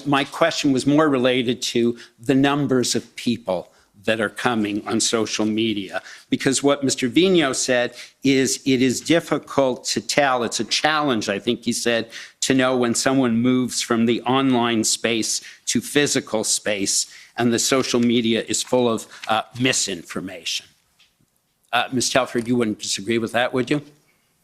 My question was more related to the numbers of people that are coming on social media, because what Mr. Vigneault said is it is difficult to tell. It's a challenge, I think he said, to know when someone moves from the online space to physical space, and the social media is full of misinformation. Ms. Telford, you wouldn't disagree with that, would you?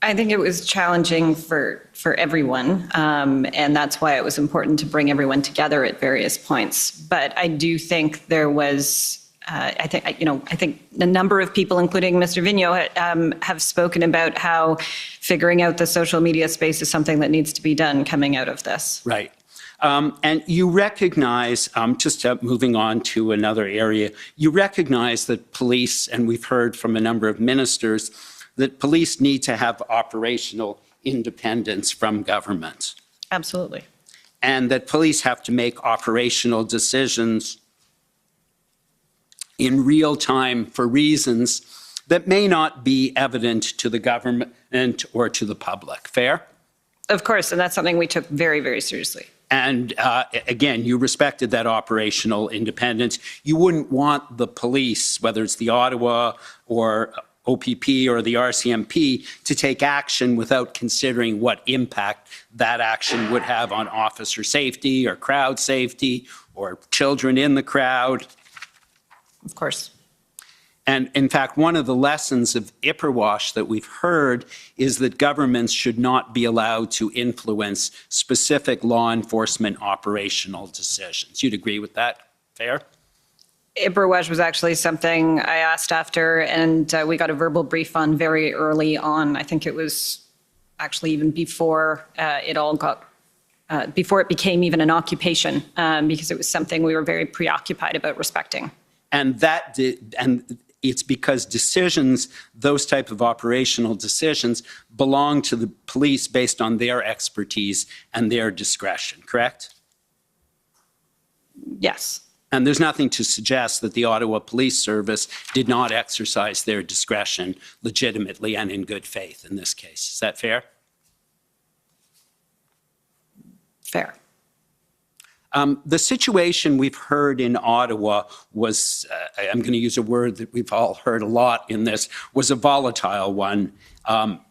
I think it was challenging for everyone, and that's why it was important to bring everyone together at various points. But I do think there was, I think a number of people, including Mr. Vigneault, have spoken about how figuring out the social media space is something that needs to be done coming out of this. Right. And you recognize, just moving on to another area, you recognize that police, and we've heard from a number of ministers, that police need to have operational independence from government. Absolutely. And that police have to make operational decisions in real time for reasons that may not be evident to the government or to the public. Fair? Of course, and that's something we took very, very seriously. And again, you respected that operational independence. You wouldn't want the police, whether it's the Ottawa or OPP or the RCMP, to take action without considering what impact that action would have on officer safety or crowd safety or children in the crowd. Of course. And in fact, one of the lessons of IPERWASH that we've heard is that governments should not be allowed to influence specific law enforcement operational decisions. You'd agree with that? Fair? IPERWASH was actually something I asked after, and we got a verbal brief on very early on. I think it was actually even before before it became even an occupation, because it was something we were very preoccupied about respecting. And it's because decisions, those type of operational decisions, belong to the police based on their expertise and their discretion, correct? Yes. And there's nothing to suggest that the Ottawa Police Service did not exercise their discretion legitimately and in good faith in this case. Is that fair? Fair. The situation we've heard in Ottawa was, I'm going to use a word that we've all heard a lot in this, was a volatile one.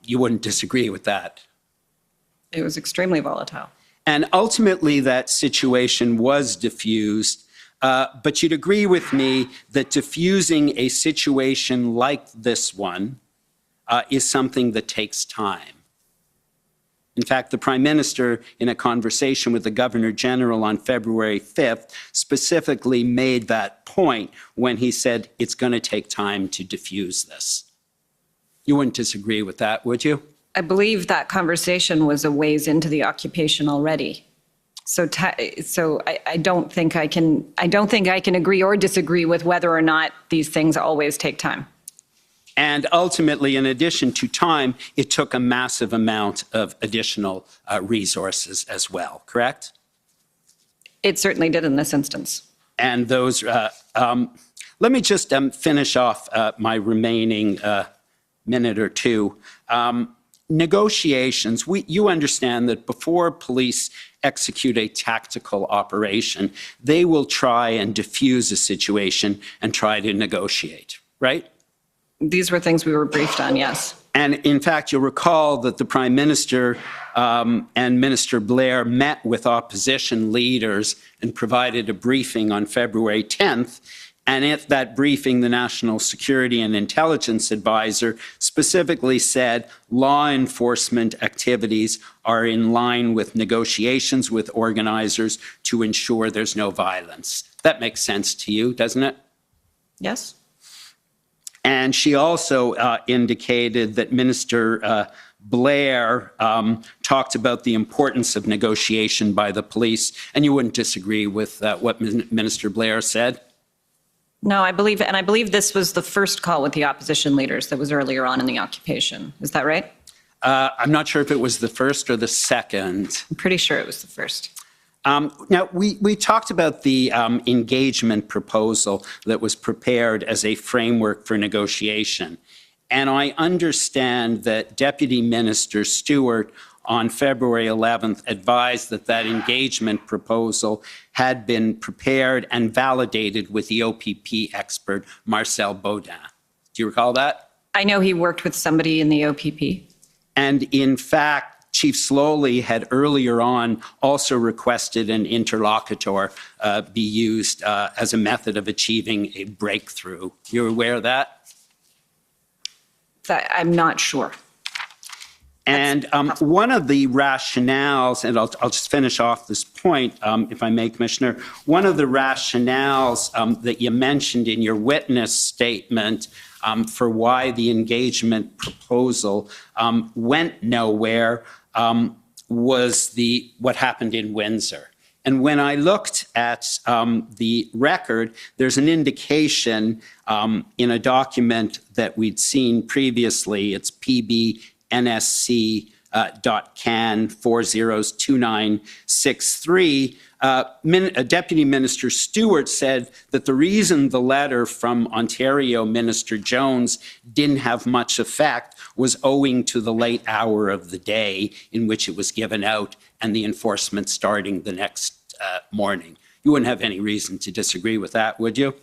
You wouldn't disagree with that. It was extremely volatile. And ultimately that situation was diffused. But you'd agree with me that diffusing a situation like this one is something that takes time. In fact, the Prime Minister, in a conversation with the Governor General on February 5th, specifically made that point when he said it's going to take time to diffuse this. You wouldn't disagree with that, would you? I believe that conversation was a ways into the occupation already. So I don't think I can agree or disagree with whether or not these things always take time. And ultimately, in addition to time, it took a massive amount of additional resources as well, correct? It certainly did in this instance. And those, let me just finish off my remaining minute or two. Negotiations, you understand that before police execute a tactical operation, they will try and diffuse a situation and try to negotiate, right? These were things we were briefed on, yes. And in fact, you'll recall that the Prime Minister and Minister Blair met with opposition leaders and provided a briefing on February 10th. And at that briefing, the National Security and Intelligence Advisor specifically said law enforcement activities are in line with negotiations with organizers to ensure there's no violence. That makes sense to you, doesn't it? Yes. And she also indicated that Minister Blair talked about the importance of negotiation by the police, and you wouldn't disagree with what Minister Blair said? No, I believe this was the first call with the opposition leaders that was earlier on in the occupation. Is that right? I'm not sure if it was the first or the second. I'm pretty sure it was the first. Now, we talked about the engagement proposal that was prepared as a framework for negotiation. And I understand that Deputy Minister Stewart on February 11th advised that that engagement proposal had been prepared and validated with the OPP expert, Marcel Baudin. Do you recall that? I know he worked with somebody in the OPP. And in fact, Chief Slowly had earlier on also requested an interlocutor be used as a method of achieving a breakthrough. You're aware of that? I'm not sure. And one of the rationales, and I'll just finish off this point, if I may, Commissioner, one of the rationales that you mentioned in your witness statement for why the engagement proposal went nowhere was what happened in Windsor. And when I looked at the record, there's an indication in a document that we'd seen previously. It's PBNSC.CAN 402963. Deputy Minister Stewart said that the reason the letter from Ontario Minister Jones didn't have much effect was owing to the late hour of the day in which it was given out and the enforcement starting the next morning. You wouldn't have any reason to disagree with that, would you?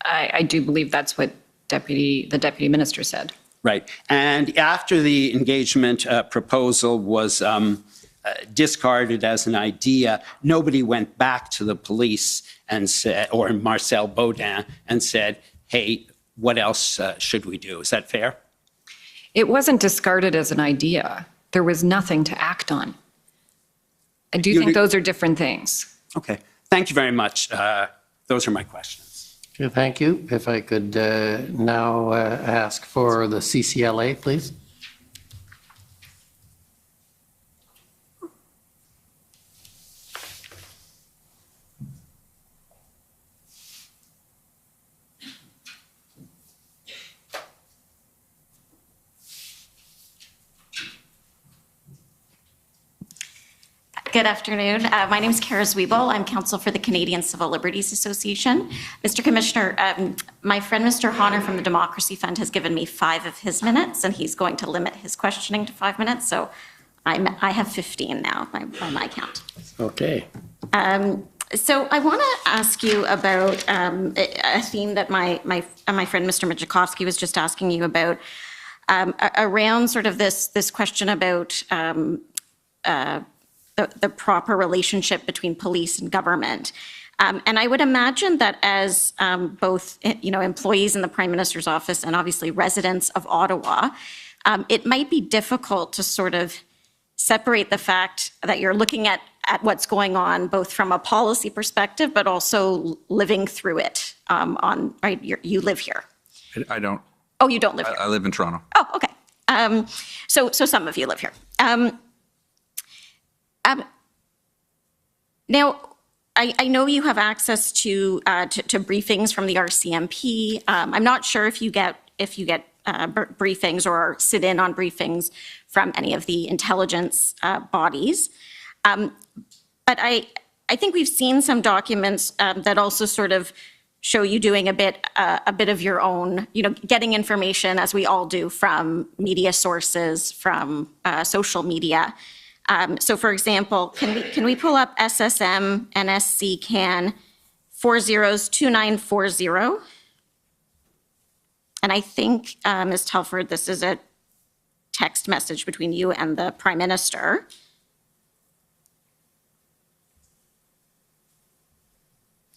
I do believe that's what the Deputy Minister said. Right. And after the engagement proposal was discarded as an idea, nobody went back to the police and said, or Marcel Baudin, and said, hey, what else should we do? Is that fair? It wasn't discarded as an idea. There was nothing to act on. I do think those are different things. Okay. Thank you very much. Those are my questions. Okay, thank you. If I could now ask for the CCLA, please. Good afternoon. My name is Kara Zwiebel. I'm counsel for the Canadian Civil Liberties Association. Mr. Commissioner, my friend Mr. Honor from the Democracy Fund has given me 5 of his minutes, and he's going to limit his questioning to 5 minutes. So I have 15 now by my count. Okay. So I want to ask you about a theme that my friend Mr. Mijakowski was just asking you about around sort of this question about the proper relationship between police and government. And I would imagine that as both employees in the Prime Minister's office and obviously residents of Ottawa, it might be difficult to sort of separate the fact that you're looking at what's going on both from a policy perspective, but also living through it. You live here. I don't. Oh, you don't live here. I live in Toronto. Oh, okay. So some of you live here. Now, I know you have access to briefings from the RCMP. I'm not sure if you get briefings or sit in on briefings from any of the intelligence bodies. But I think we've seen some documents that also sort of show you doing a bit of your own, getting information, as we all do, from media sources, from social media. So, for example, can we pull up SSM NSC CAN 402940? And I think, Ms. Telford, this is a text message between you and the Prime Minister.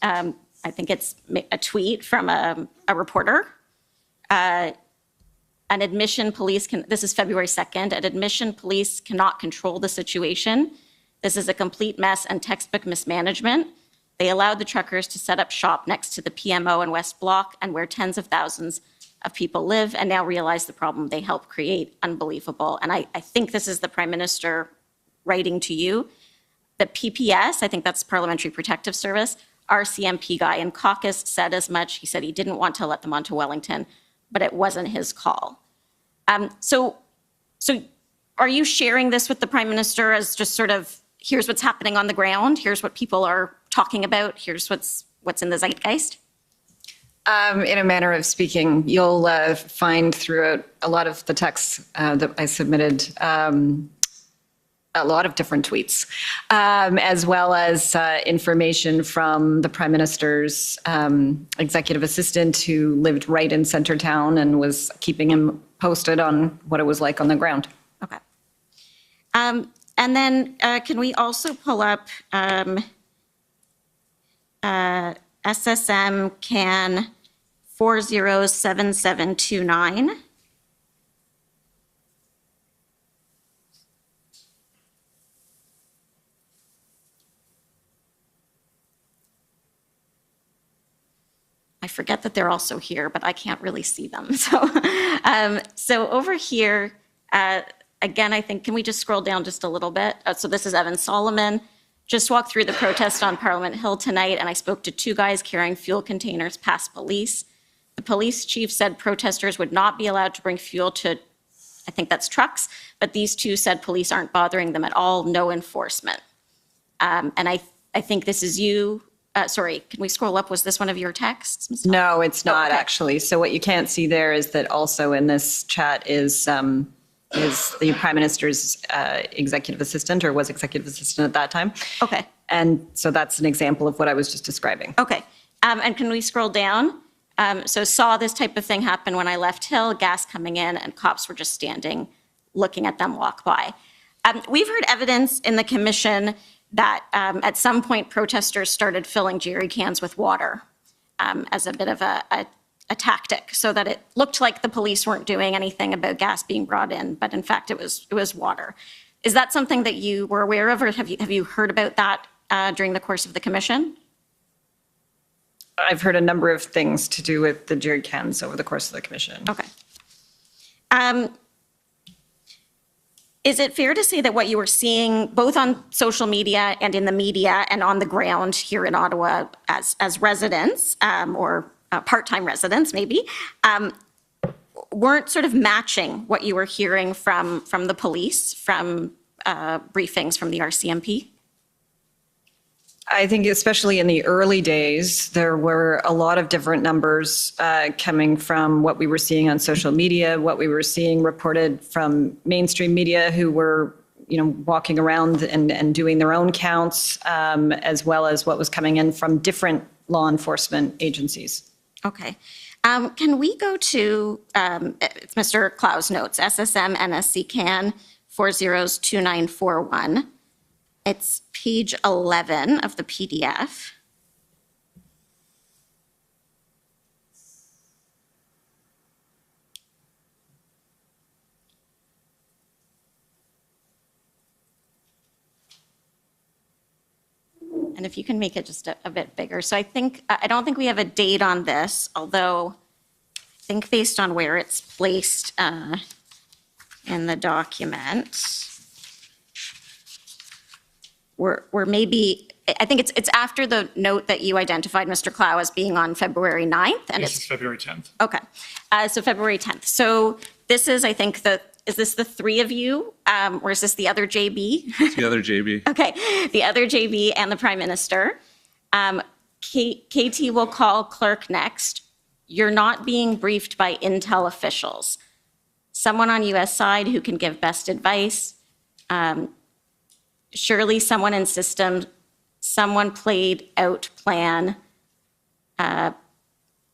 I think it's a tweet from a reporter. An admission police this is February 2nd, an admission police cannot control the situation. This is a complete mess and textbook mismanagement. They allowed the truckers to set up shop next to the PMO and West Block and where tens of thousands of people live, and now realize the problem they helped create. Unbelievable. And I think this is the Prime Minister writing to you. The PPS, I think that's Parliamentary Protective Service, RCMP guy in caucus said as much. He said he didn't want to let them onto Wellington, but it wasn't his call. So are you sharing this with the Prime Minister as just sort of here's what's happening on the ground, here's what people are talking about, here's what's in the zeitgeist? In a manner of speaking, you'll find throughout a lot of the texts that I submitted a lot of different tweets, as well as information from the Prime Minister's executive assistant who lived right in Centertown and was keeping him posted on what it was like on the ground. Okay. And then can we also pull up SSM CAN 407729? I forget that they're also here, but I can't really see them. So, so over here, again, I think, can we just scroll down just a little bit? So this is Evan Solomon. Just walked through the protest on Parliament Hill tonight, and I spoke to 2 guys carrying fuel containers past police. The police chief said protesters would not be allowed to bring fuel to, I think that's trucks, but these 2 said police aren't bothering them at all, no enforcement. And I think this is you. Sorry, can we scroll up? Was this one of your texts? No, it's not, okay. actually. So what you can't see there is that also in this chat is the Prime Minister's executive assistant, or was executive assistant at that time. Okay. And so that's an example of what I was just describing. Okay. And can we scroll down? So saw this type of thing happen when I left Hill, gas coming in, and cops were just standing, looking at them walk by. We've heard evidence in the commission that at some point protesters started filling jerry cans with water as a bit of a tactic, so that it looked like the police weren't doing anything about gas being brought in, but in fact it was water. Is that something that you were aware of, or have you heard about that during the course of the commission? I've heard a number of things to do with the jerry cans over the course of the commission. Okay. Is it fair to say that what you were seeing both on social media and in the media and on the ground here in Ottawa as residents or part-time residents maybe, weren't sort of matching what you were hearing from the police, from briefings from the RCMP? I think especially in the early days, there were a lot of different numbers coming from what we were seeing on social media, what we were seeing reported from mainstream media who were, walking around and doing their own counts, as well as what was coming in from different law enforcement agencies. Okay. Can we go to, it's Mr. Clow's notes, SSM NSC CAN 402941. It's page 11 of the PDF. And if you can make it just a bit bigger. So I don't think we have a date on this, although I think based on where it's placed in the document, we're maybe, I think it's after the note that you identified, Mr. Clow, as being on February 9th. And This is February 10th. Okay, so February 10th. So this is, I think, is this the 3 of you, or is this the other JB? It's the other JB. Okay, the other JB and the Prime Minister. KT will call clerk next. You're not being briefed by intel officials. Someone on U.S. side who can give best advice. Surely someone in system, someone played out plan, and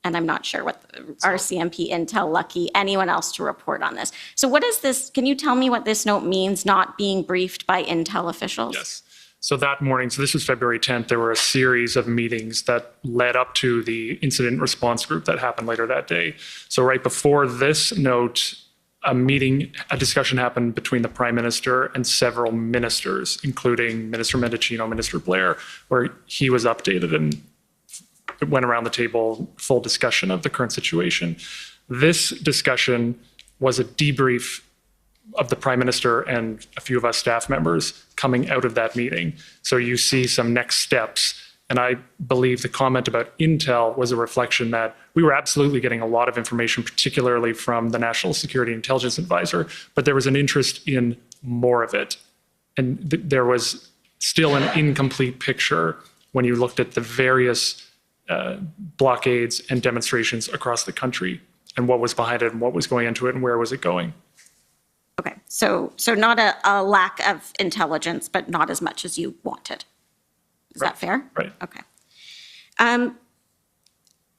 I'm not sure what the RCMP, Intel, Lucky, anyone else to report on this. So what is this, can you tell me what this note means, not being briefed by Intel officials? Yes. So that morning, so this was February 10th, there were a series of meetings that led up to the incident response group that happened later that day. So right before this note, a discussion happened between the Prime Minister and several ministers, including Minister Mendicino, Minister Blair, where he was updated and it went around the table, full discussion of the current situation. This discussion was a debrief of the Prime Minister and a few of us staff members coming out of that meeting. So you see some next steps. And I believe the comment about Intel was a reflection that we were absolutely getting a lot of information, particularly from the National Security Intelligence Advisor, but there was an interest in more of it. And there was still an incomplete picture when you looked at the various blockades and demonstrations across the country and what was behind it and what was going into it and where was it going. Okay, so not a lack of intelligence, but not as much as you wanted. Is that fair? Right. Okay.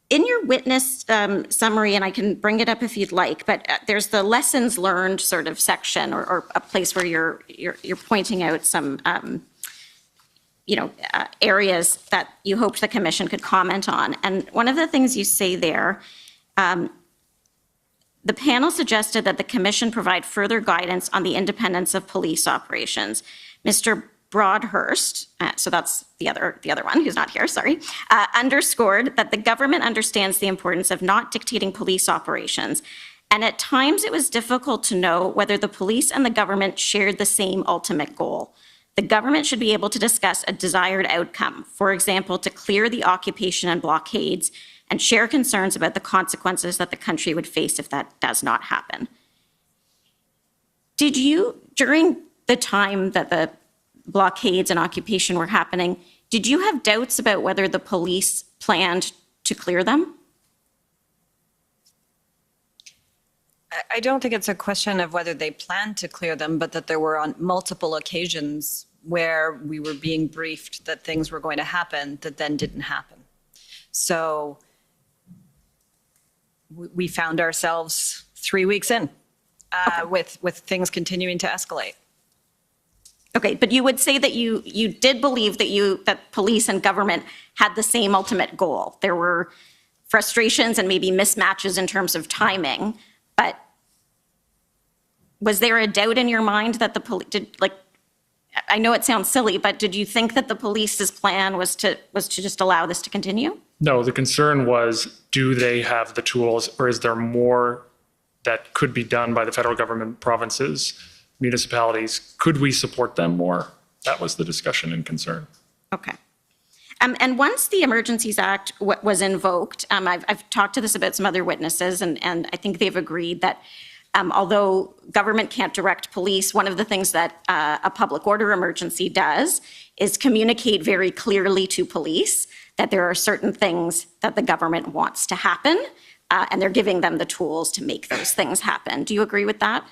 In your witness summary, and I can bring it up if you'd like, but there's the lessons learned sort of section or a place where you're pointing out some areas that you hoped the commission could comment on. And one of the things you say there, the panel suggested that the commission provide further guidance on the independence of police operations. Mr. Broadhurst, so that's the other one who's not here, sorry, underscored that the government understands the importance of not dictating police operations. And at times it was difficult to know whether the police and the government shared the same ultimate goal. The government should be able to discuss a desired outcome, for example, to clear the occupation and blockades, and share concerns about the consequences that the country would face if that does not happen. Did you, during the time that the blockades and occupation were happening, did you have doubts about whether the police planned to clear them? I don't think it's a question of whether they planned to clear them, but that there were on multiple occasions where we were being briefed that things were going to happen that then didn't happen. So we found ourselves 3 weeks in with things continuing to escalate. Okay, but you would say that you did believe that police and government had the same ultimate goal. There were frustrations and maybe mismatches in terms of timing, but was there a doubt in your mind that the police I know it sounds silly, but did you think that the police's plan was to just allow this to continue? No, the concern was, do they have the tools, or is there more that could be done by the federal government, provinces, municipalities? Could we support them more? That was the discussion and concern. Okay. And once the Emergencies Act was invoked, I've talked to this about some other witnesses, and I think they've agreed that although government can't direct police, one of the things that a public order emergency does is communicate very clearly to police that there are certain things that the government wants to happen, and they're giving them the tools to make those things happen. Do you agree with that?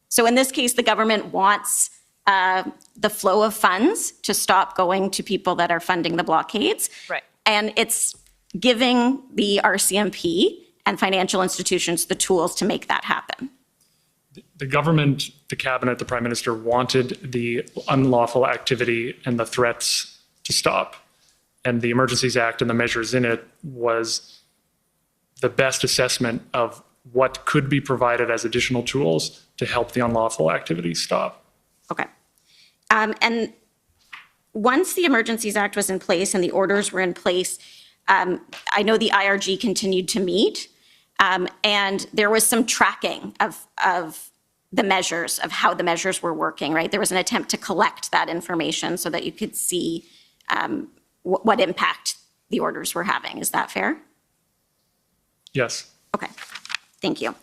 So in this case, the government wants the flow of funds to stop going to people that are funding the blockades. Right. And it's giving the RCMP and financial institutions the tools to make that happen. The government, the cabinet, the prime minister wanted the unlawful activity and the threats to stop. And the Emergencies Act and the measures in it was the best assessment of what could be provided as additional tools to help the unlawful activity stop. Okay. And once the Emergencies Act was in place and the orders were in place, I know the IRG continued to meet, and there was some tracking of the measures, of how the measures were working, right? There was an attempt to collect that information so that you could see what impact the orders were having. Is that fair? Yes. Okay, thank you.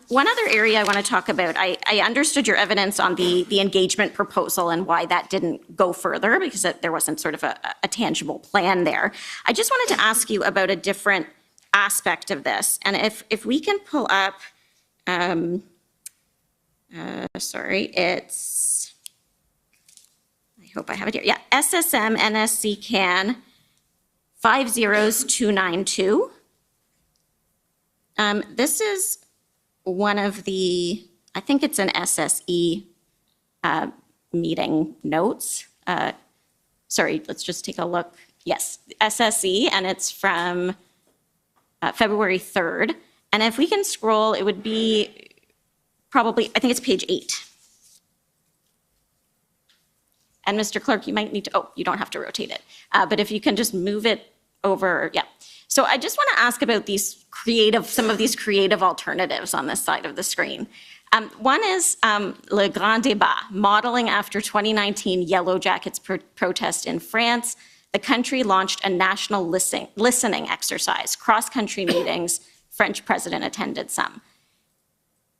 One other area I want to talk about, I understood your evidence on the engagement proposal and why that didn't go further, because there wasn't sort of a tangible plan there. I just wanted to ask you about a different aspect of this. And if we can pull up, sorry, it's, I hope I have it here. Yeah, SSM NSC CAN 50292. This is one of the, I think it's an SSE meeting notes. Sorry, let's just take a look. Yes, SSE, and it's from February 3rd. And if we can scroll, it would be probably, I think it's page 8. And Mr. Clerk, you might need to, oh, you don't have to rotate it. But if you can just move it over, yeah. So I just want to ask about these some of these creative alternatives on this side of the screen. One is Le Grand Débat, modeling after 2019 Yellow Jackets protest in France. The country launched a national listening exercise, cross-country meetings. French president attended some.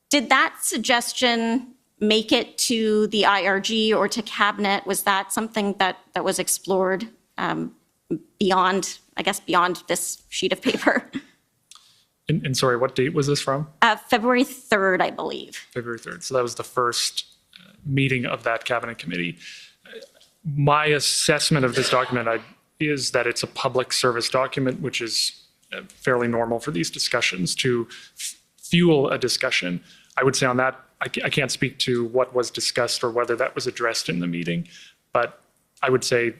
Did that suggestion make it to the IRG or to cabinet? Was that something that was explored beyond this sheet of paper? And sorry, what date was this from? February 3rd, I believe. February 3rd. So that was the first meeting of that cabinet committee. My assessment of this document is that it's a public service document, which is fairly normal for these discussions to fuel a discussion. I would say on that, I can't speak to what was discussed or whether that was addressed in the meeting, but I would say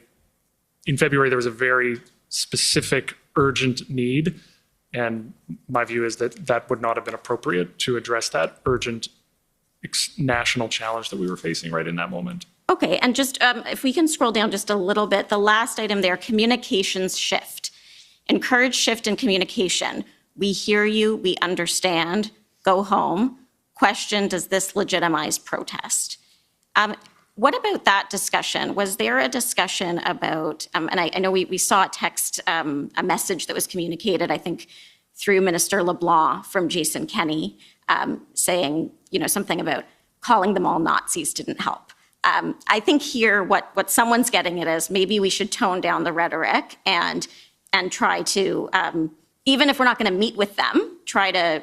in February, there was a very specific urgent need. And my view is that that would not have been appropriate to address that urgent national challenge that we were facing right in that moment. Okay, and just if we can scroll down just a little bit, the last item there, communications shift. Encourage shift in communication. We hear you, we understand, go home. Question, does this legitimize protest? What about that discussion? Was there a discussion about, and I know we saw a text, a message that was communicated, I think, through Minister LeBlanc from Jason Kenney, saying, something about calling them all Nazis didn't help. I think here what someone's getting at is maybe we should tone down the rhetoric and try to, even if we're not going to meet with them, try to,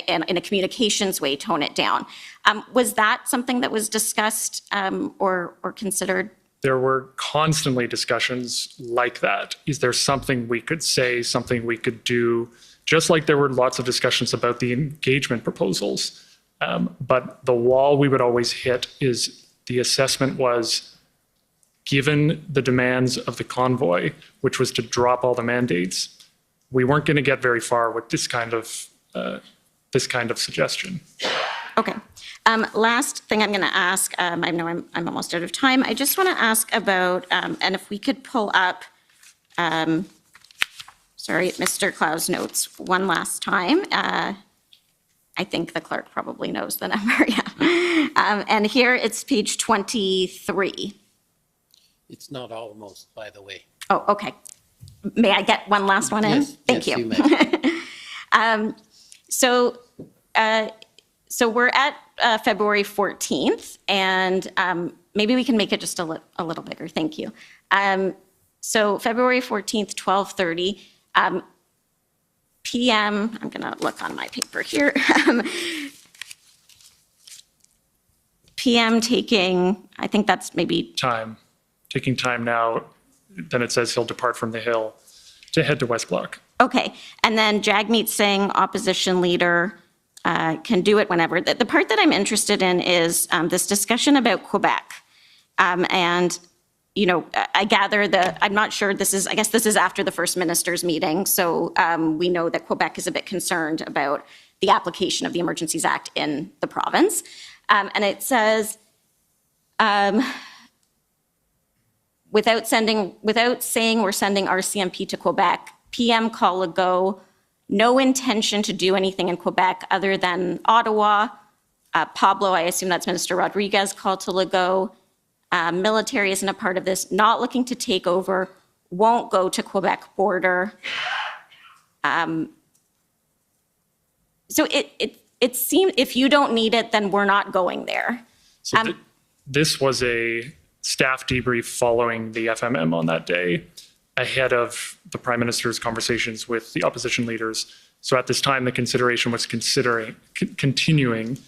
in a communications way, tone it down. Was that something that was discussed or considered? There were constantly discussions like that. Is there something we could say, something we could do? Just like there were lots of discussions about the engagement proposals. But the wall we would always hit is the assessment was, given the demands of the convoy, which was to drop all the mandates, we weren't going to get very far with this kind of suggestion. Okay. Last thing I'm going to ask, I know I'm almost out of time. I just want to ask about, and if we could pull up, Mr. Clow's notes one last time. I think the clerk probably knows the number, yeah. And here it's page 23. It's not almost, by the way. Oh, okay. May I get one last one in? Yes, Thank yes, you. may. So we're at February 14th, and maybe we can make it just a little bigger. Thank you. So February 14th, 12:30 p.m. I'm going to look on my paper here. PM taking, I think that's maybe taking time now. Then it says he'll depart from the Hill to head to West Block. Okay, and then Jagmeet Singh, opposition leader, can do it whenever. The part that I'm interested in is this discussion about Quebec. And, I gather I'm not sure I guess this is after the First Minister's meeting. So we know that Quebec is a bit concerned about the application of the Emergencies Act in the province. And it says, without saying we're sending RCMP to Quebec, PM call a go, no intention to do anything in Quebec other than Ottawa. Pablo, I assume that's Minister Rodriguez, called to Legault. Military isn't a part of this, not looking to take over, won't go to Quebec border. So it seems if you don't need it, then we're not going there. So this was a staff debrief following the FMM on that day, ahead of the Prime Minister's conversations with the opposition leaders. So at this time, the consideration was continuing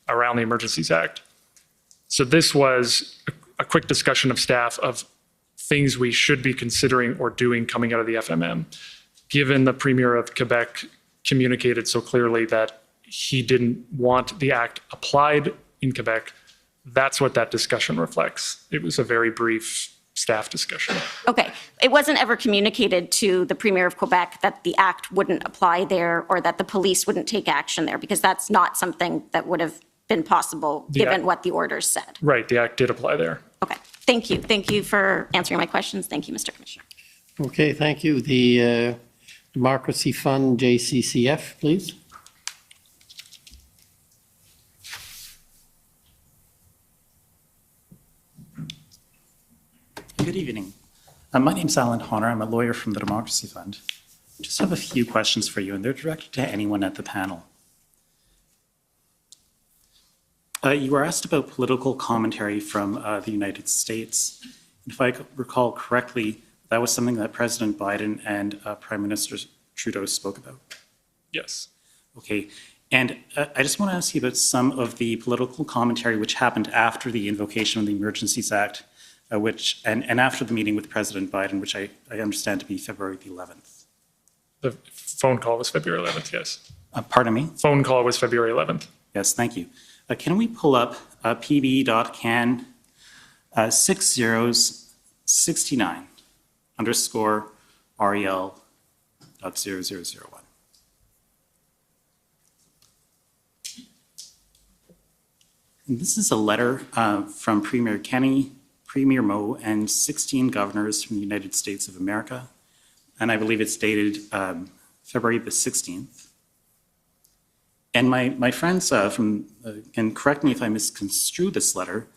around the Emergencies Act. So this was a quick discussion of staff of things we should be considering or doing coming out of the FMM. Given the Premier of Quebec communicated so clearly that he didn't want the act applied in Quebec, that's what that discussion reflects. It was a very brief staff discussion. Okay, it wasn't ever communicated to the Premier of Quebec that the act wouldn't apply there or that the police wouldn't take action there, because that's not something that would have been possible given what the orders said. Right, the act did apply there. Okay, thank you. Thank you for answering my questions. Thank you, Mr. Commissioner. Okay, thank you. The Democracy Fund, JCCF, please. Good evening. My name's Alan Honor. I'm a lawyer from the Democracy Fund. I just have a few questions for you, and they're directed to anyone at the panel. You were asked about political commentary from the United States. If I recall correctly, that was something that President Biden and Prime Minister Trudeau spoke about. Yes. Okay. And I just want to ask you about some of the political commentary which happened after the invocation of the Emergencies Act, and after the meeting with President Biden, which I understand to be February the 11th. The phone call was February 11th, yes. Pardon me? Phone call was February 11th. Yes, thank you. Can we pull up pb.can 6069 _ REL.0001? And this is a letter from Premier Kenney, Premier Moe, and 16 governors from the United States of America. And I believe it's dated February the 16th. And my friends can correct me if I misconstrue this letter,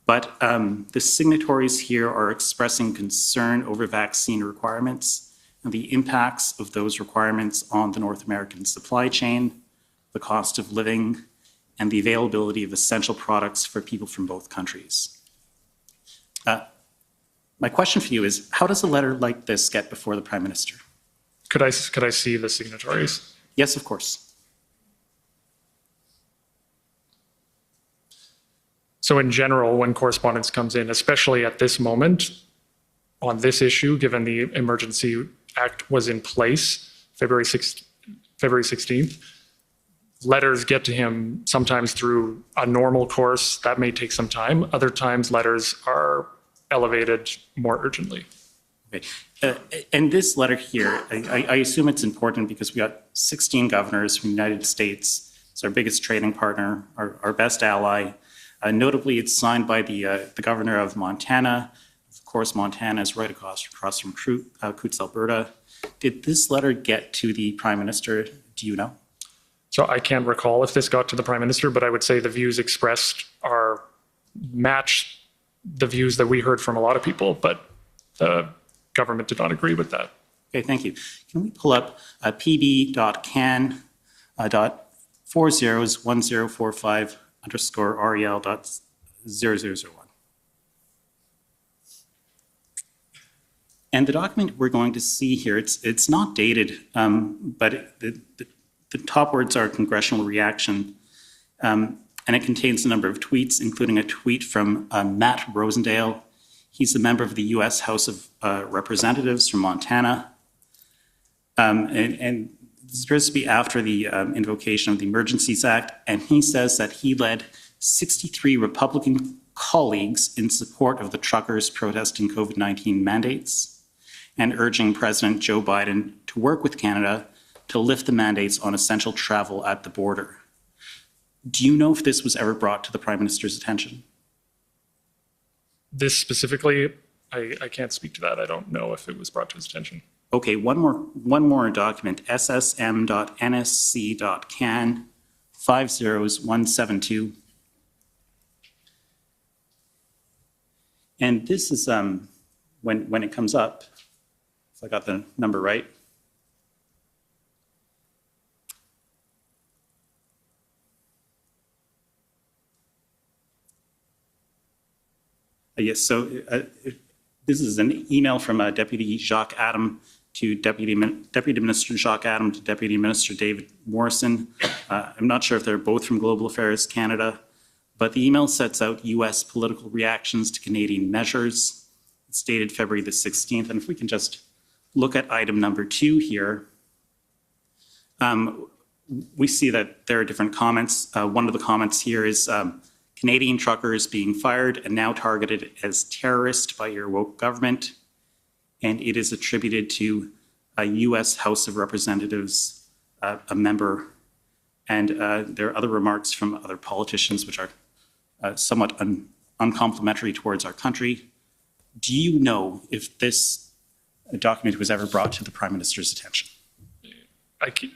but the signatories here are expressing concern over vaccine requirements and the impacts of those requirements on the North American supply chain, the cost of living, and the availability of essential products for people from both countries. My question for you is, how does a letter like this get before the Prime Minister? Could I see the signatories? Yes, of course. So in general, when correspondence comes in, especially at this moment on this issue, given the Emergency Act was in place February 16th, letters get to him sometimes through a normal course. That may take some time. Other times letters are elevated more urgently. Okay. And this letter here, I assume it's important because we got 16 governors from the United States. It's our biggest trading partner, our best ally. Notably, it's signed by the governor of Montana. Of course, Montana is right across from Coutts, Alberta. Did this letter get to the Prime Minister? Do you know? So I can't recall if this got to the Prime Minister, but I would say the views expressed match the views that we heard from a lot of people, but the government did not agree with that. Okay, thank you. Can we pull up pb.can .401045 _ REL.0001? And the document we're going to see here, it's not dated, but the top words are congressional reaction, and it contains a number of tweets, including a tweet from Matt Rosendale. He's a member of the U.S. House of Representatives from Montana, and this is supposed to be after the invocation of the Emergencies Act, and he says that he led 63 Republican colleagues in support of the truckers protesting COVID-19 mandates and urging President Joe Biden to work with Canada to lift the mandates on essential travel at the border. Do you know if this was ever brought to the Prime Minister's attention? This specifically, I can't speak to that. I don't know if it was brought to his attention. Okay, one more document, ssm.nsc.can 50172. And this is when it comes up, if I got the number right. Yes, so this is an email from Deputy Jacques Adam to Deputy Minister Jacques Adam to Deputy Minister David Morrison. I'm not sure if they're both from Global Affairs Canada, but the email sets out U.S. political reactions to Canadian measures. It's dated February the 16th, and if we can just look at item number 2 here, we see that there are different comments. One of the comments here is Canadian truckers being fired and now targeted as terrorists by your woke government, and it is attributed to a U.S. House of Representatives, a member, and there are other remarks from other politicians which are somewhat uncomplimentary towards our country. Do you know if this document was ever brought to the Prime Minister's attention?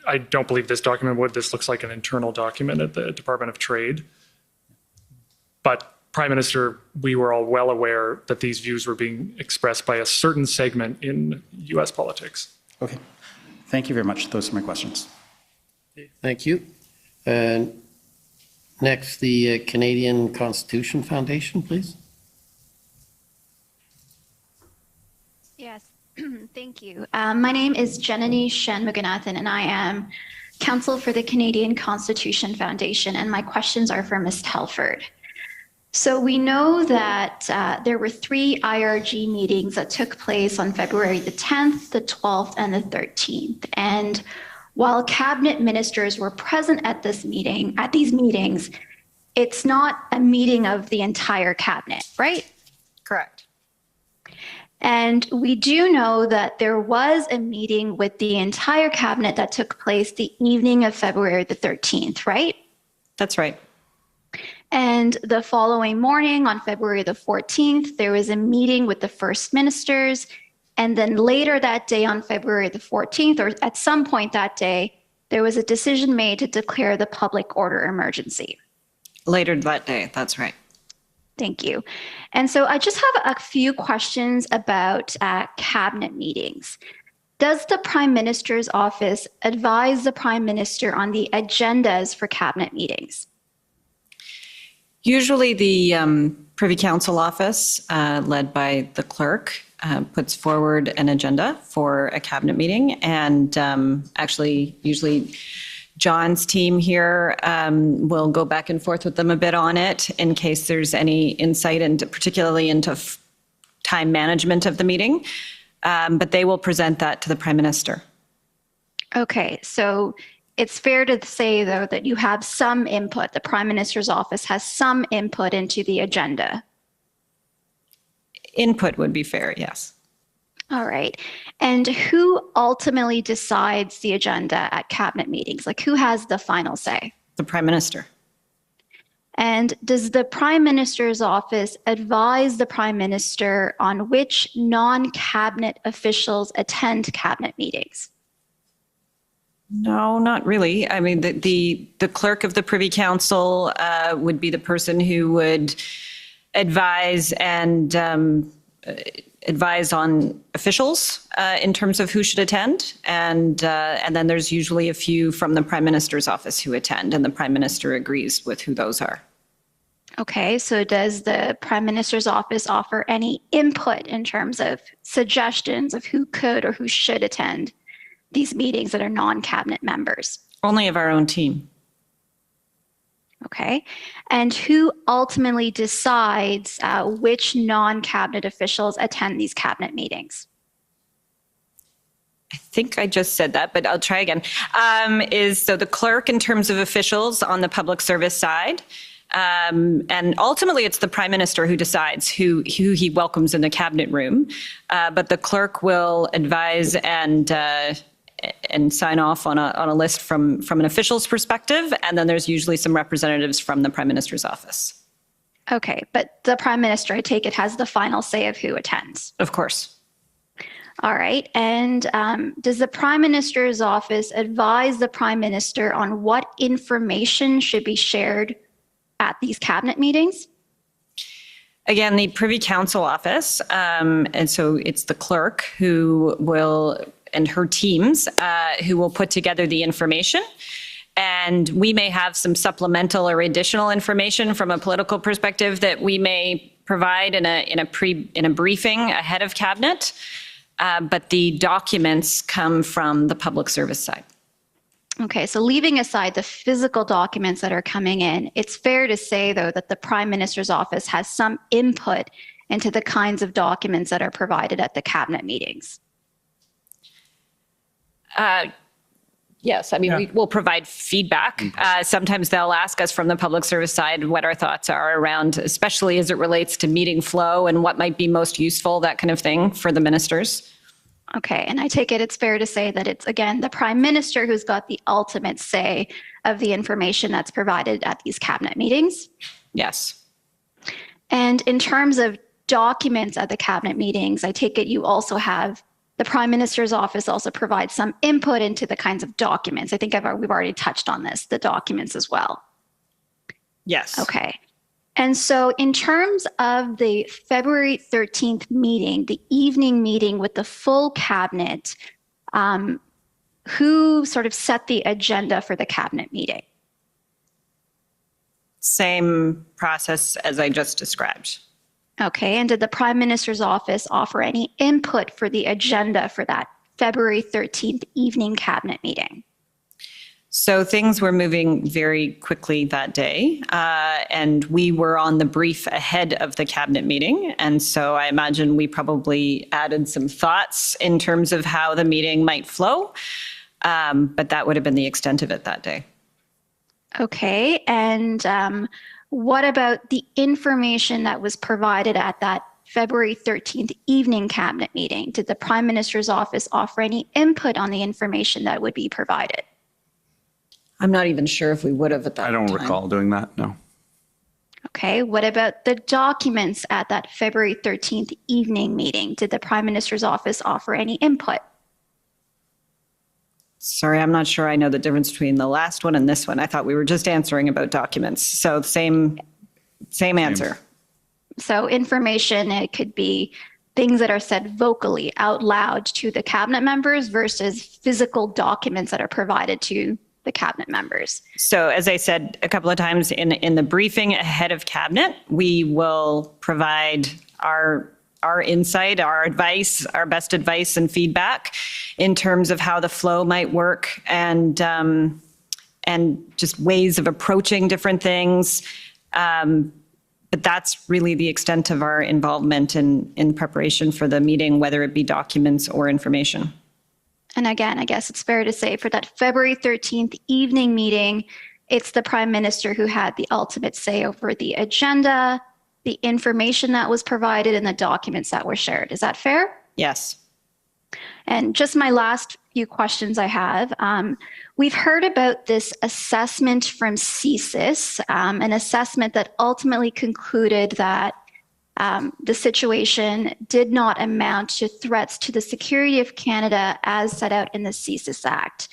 I don't believe this document would. This looks like an internal document at the Department of Trade. But Prime Minister, we were all well aware that these views were being expressed by a certain segment in U.S. politics. Okay. Thank you very much. Those are my questions. Thank you. And Next, the Canadian Constitution Foundation, please. Yes, thank you. My name is Janani Shanmuganathan, and I am counsel for the Canadian Constitution Foundation, and my questions are for Ms. Telford. So we know that there were 3 IRG meetings that took place on February the 10th, the 12th, and the 13th. And while cabinet ministers were present at these meetings, it's not a meeting of the entire cabinet, right? Correct. And we do know that there was a meeting with the entire cabinet that took place the evening of February the 13th, right? That's right. And the following morning on February the 14th, there was a meeting with the first ministers. And then later that day on February the 14th, or at some point that day, there was a decision made to declare the public order emergency. Later that day, that's right. Thank you. And so I just have a few questions about cabinet meetings. Does the Prime Minister's office advise the Prime Minister on the agendas for cabinet meetings? Usually the Privy Council office, led by the clerk, puts forward an agenda for a cabinet meeting. And actually, usually John's team here will go back and forth with them a bit on it in case there's any insight, into, particularly into time management of the meeting. But they will present that to the Prime Minister. Okay, so it's fair to say, though, that you have some input. The Prime Minister's office has some input into the agenda. Input would be fair, yes. All right. And who ultimately decides the agenda at cabinet meetings? Like, who has the final say? The Prime Minister. And does the Prime Minister's office advise the Prime Minister on which non-cabinet officials attend cabinet meetings? No, not really. I mean, the clerk of the Privy Council would be the person who would advise and advise on officials in terms of who should attend. And then there's usually a few from the Prime Minister's office who attend, and the Prime Minister agrees with who those are. Okay, so does the Prime Minister's office offer any input in terms of suggestions of who could or who should attend these meetings that are non-cabinet members? Only of our own team. Okay. And who ultimately decides which non-cabinet officials attend these cabinet meetings? I think I just said that, but I'll try again. So the clerk in terms of officials on the public service side. And ultimately, it's the Prime Minister who decides who he welcomes in the cabinet room. But the clerk will advise and sign off on a list from an official's perspective, and then there's usually some representatives from the Prime Minister's office. Okay, but the Prime Minister, I take it, has the final say of who attends. Of course. All right, and does the Prime Minister's office advise the Prime Minister on what information should be shared at these cabinet meetings? Again, the Privy Council office, and so it's the clerk who will, and her teams, who will put together the information. And we may have some supplemental or additional information from a political perspective that we may provide in a briefing ahead of cabinet. But the documents come from the public service side. Okay, so leaving aside the physical documents that are coming in, it's fair to say, though, that the Prime Minister's office has some input into the kinds of documents that are provided at the cabinet meetings. Yes, I mean, we will provide feedback. Sometimes they'll ask us from the public service side what our thoughts are around, especially as it relates to meeting flow and what might be most useful, that kind of thing for the ministers. Okay, and I take it it's fair to say that it's, again, the Prime Minister who's got the ultimate say of the information that's provided at these cabinet meetings? Yes. And in terms of documents at the cabinet meetings, I take it you also have the Prime Minister's office also provides some input into the kinds of documents. I think we've already touched on this, the documents as well. Yes. Okay. And so in terms of the February 13th meeting, the evening meeting with the full cabinet, who sort of set the agenda for the cabinet meeting? Same process as I just described. Okay, and did the Prime Minister's office offer any input for the agenda for that February 13th evening cabinet meeting? So things were moving very quickly that day, and we were on the brief ahead of the cabinet meeting. And so I imagine we probably added some thoughts in terms of how the meeting might flow, but that would have been the extent of it that day. Okay, and what about the information that was provided at that February 13th evening cabinet meeting? Did the Prime Minister's office offer any input on the information that would be provided? I'm not even sure if we would have at that I don't time. recall doing that, no. Okay, what about the documents at that February 13th evening meeting? Did the Prime Minister's office offer any input? Sorry, I'm not sure I know the difference between the last one and this one. I thought we were just answering about documents. So same answer. So information, it could be things that are said vocally out loud to the cabinet members versus physical documents that are provided to the cabinet members. So as I said a couple of times in the briefing ahead of cabinet, we will provide our insight, our advice, our best advice and feedback in terms of how the flow might work and just ways of approaching different things. But that's really the extent of our involvement in preparation for the meeting, whether it be documents or information. And again, I guess it's fair to say for that February 13th evening meeting, it's the Prime Minister who had the ultimate say over the agenda, the information that was provided, and the documents that were shared. Is that fair? Yes. And just my last few questions I have. We've heard about this assessment from CSIS, an assessment that ultimately concluded that the situation did not amount to threats to the security of Canada as set out in the CSIS Act.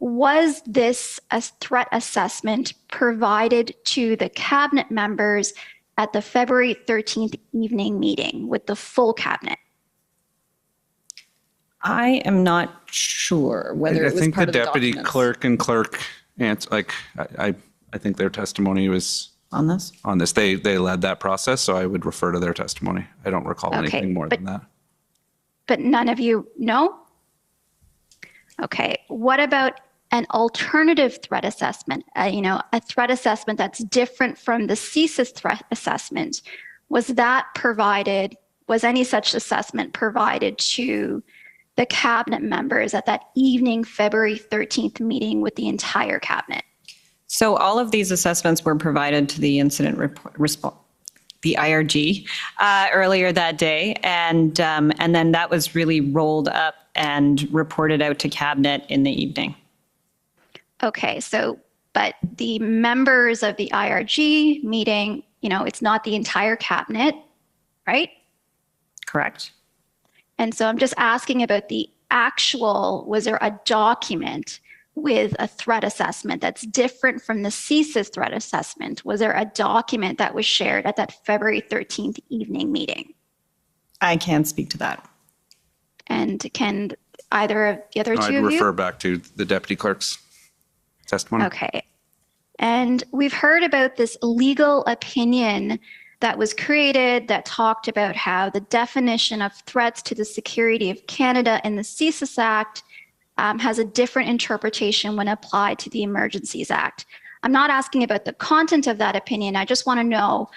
Was this a threat assessment provided to the cabinet members at the February 13th evening meeting with the full cabinet? I am not sure whether it was part of the deputy documents. clerk and clerk answer, like I think their testimony was on this. On this, they led that process, so I would refer to their testimony. I don't recall anything more than that. But none of you know? Okay, what about an alternative threat assessment? A threat assessment that's different from the CSIS threat assessment. Was any such assessment provided to the cabinet members at that evening February 13th meeting with the entire cabinet? So all of these assessments were provided to the incident response, the IRG, earlier that day, and then that was really rolled up and reported out to cabinet in the evening. Okay, but the members of the IRG meeting, it's not the entire cabinet, right? Correct. And so I'm just asking about was there a document with a threat assessment that's different from the CSIS threat assessment? Was there a document that was shared at that February 13th evening meeting? I can't speak to that. And can either of the other two I'd of you? refer back to the deputy clerk's testimony. Okay. And we've heard about this legal opinion that was created that talked about how the definition of threats to the security of Canada in the CSIS Act has a different interpretation when applied to the Emergencies Act. I'm not asking about the content of that opinion. I just want to know,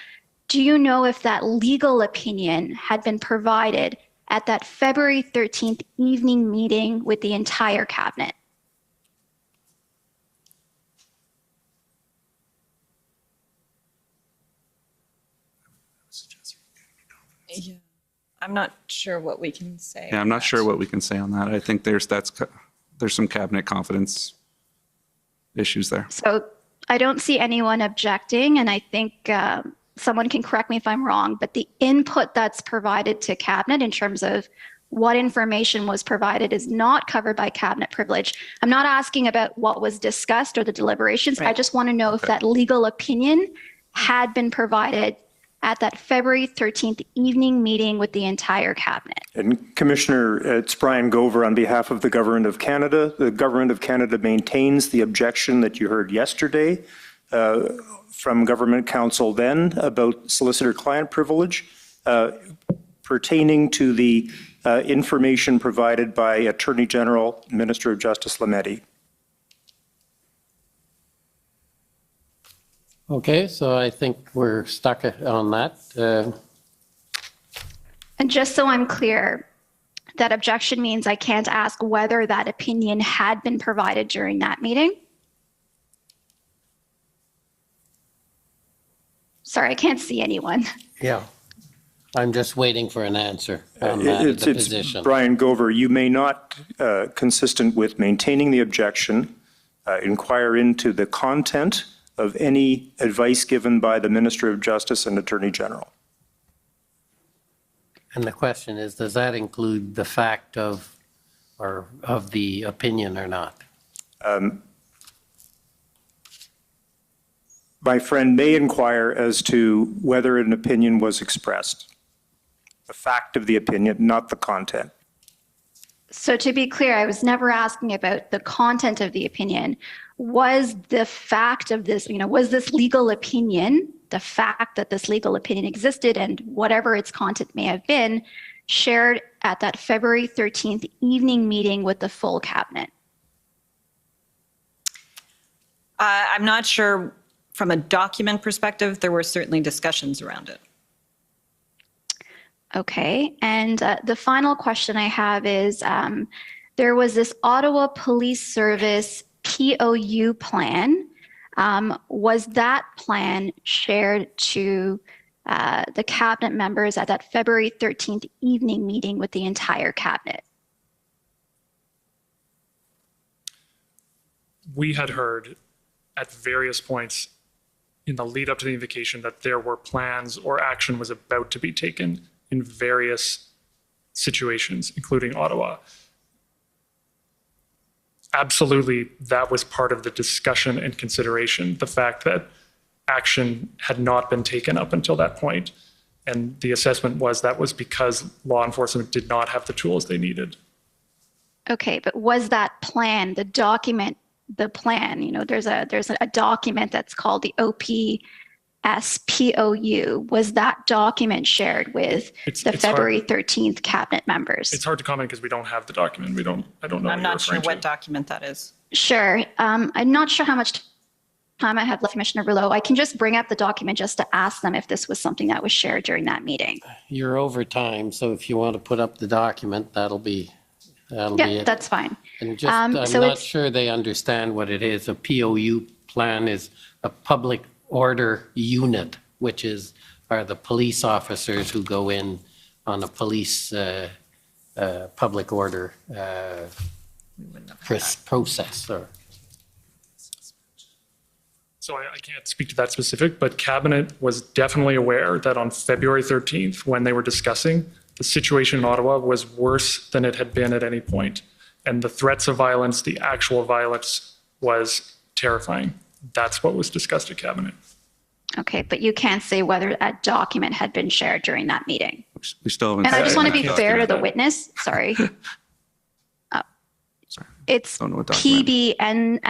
do you know if that legal opinion had been provided at that February 13th evening meeting with the entire cabinet? Yeah. I'm not sure what we can say. Yeah, I'm not sure what we can say on that. I think there's some cabinet confidence issues there. So I don't see anyone objecting, and I think someone can correct me if I'm wrong, but the input that's provided to cabinet in terms of what information was provided is not covered by cabinet privilege. I'm not asking about what was discussed or the deliberations. Right. I just want to know if that legal opinion had been provided at that February 13th evening meeting with the entire cabinet. And Commissioner, it's Brian Gover on behalf of the Government of Canada. The Government of Canada maintains the objection that you heard yesterday from government counsel then about solicitor-client privilege pertaining to the information provided by Attorney General, Minister of Justice Lametti. Okay, so I think we're stuck on that. And just so I'm clear, that objection means I can't ask whether that opinion had been provided during that meeting? Sorry, I can't see anyone. Yeah. I'm just waiting for an answer on that, the position. Brian Gover, you may not, consistent with maintaining the objection, inquire into the content of any advice given by the Minister of Justice and Attorney General. And the question is, does that include the fact of, or of the opinion or not? My friend may inquire as to whether an opinion was expressed. The fact of the opinion, not the content. So to be clear, I was never asking about the content of the opinion. Was the fact of this, was this legal opinion, the fact that this legal opinion existed and whatever its content may have been, shared at that February 13th evening meeting with the full cabinet? I'm not sure. From a document perspective, there were certainly discussions around it. Okay, and the final question I have is, there was this Ottawa Police Service POU plan. Was that plan shared to the cabinet members at that February 13th evening meeting with the entire cabinet? We had heard at various points in the lead up to the invocation that there were plans or action was about to be taken in various situations, including Ottawa. Absolutely, that was part of the discussion and consideration, the fact that action had not been taken up until that point. And the assessment was that was because law enforcement did not have the tools they needed. Okay, but was that plan, the document, the plan, there's a document that's called the OPS POU. Was that document shared with the February 13th cabinet members? It's hard to comment because we don't have the document. I don't know. I'm not sure what document that is. Sure. I'm not sure how much time I have left, Commissioner Rouleau. I can just bring up the document just to ask them if this was something that was shared during that meeting. You're over time, so if you want to put up the document, that'll be it. That's fine. And just, I'm not sure they understand what it is. A POU plan is a public order unit, which are the police officers who go in on a police public order process. So I can't speak to that specific, but Cabinet was definitely aware that on February 13th, when they were discussing, the situation in Ottawa was worse than it had been at any point. And the threats of violence, the actual violence, was terrifying. That's what was discussed at Cabinet. Okay, but you can't say whether that document had been shared during that meeting. We still haven't. And I just want to be fair to the witness. Sorry. It's PBNSC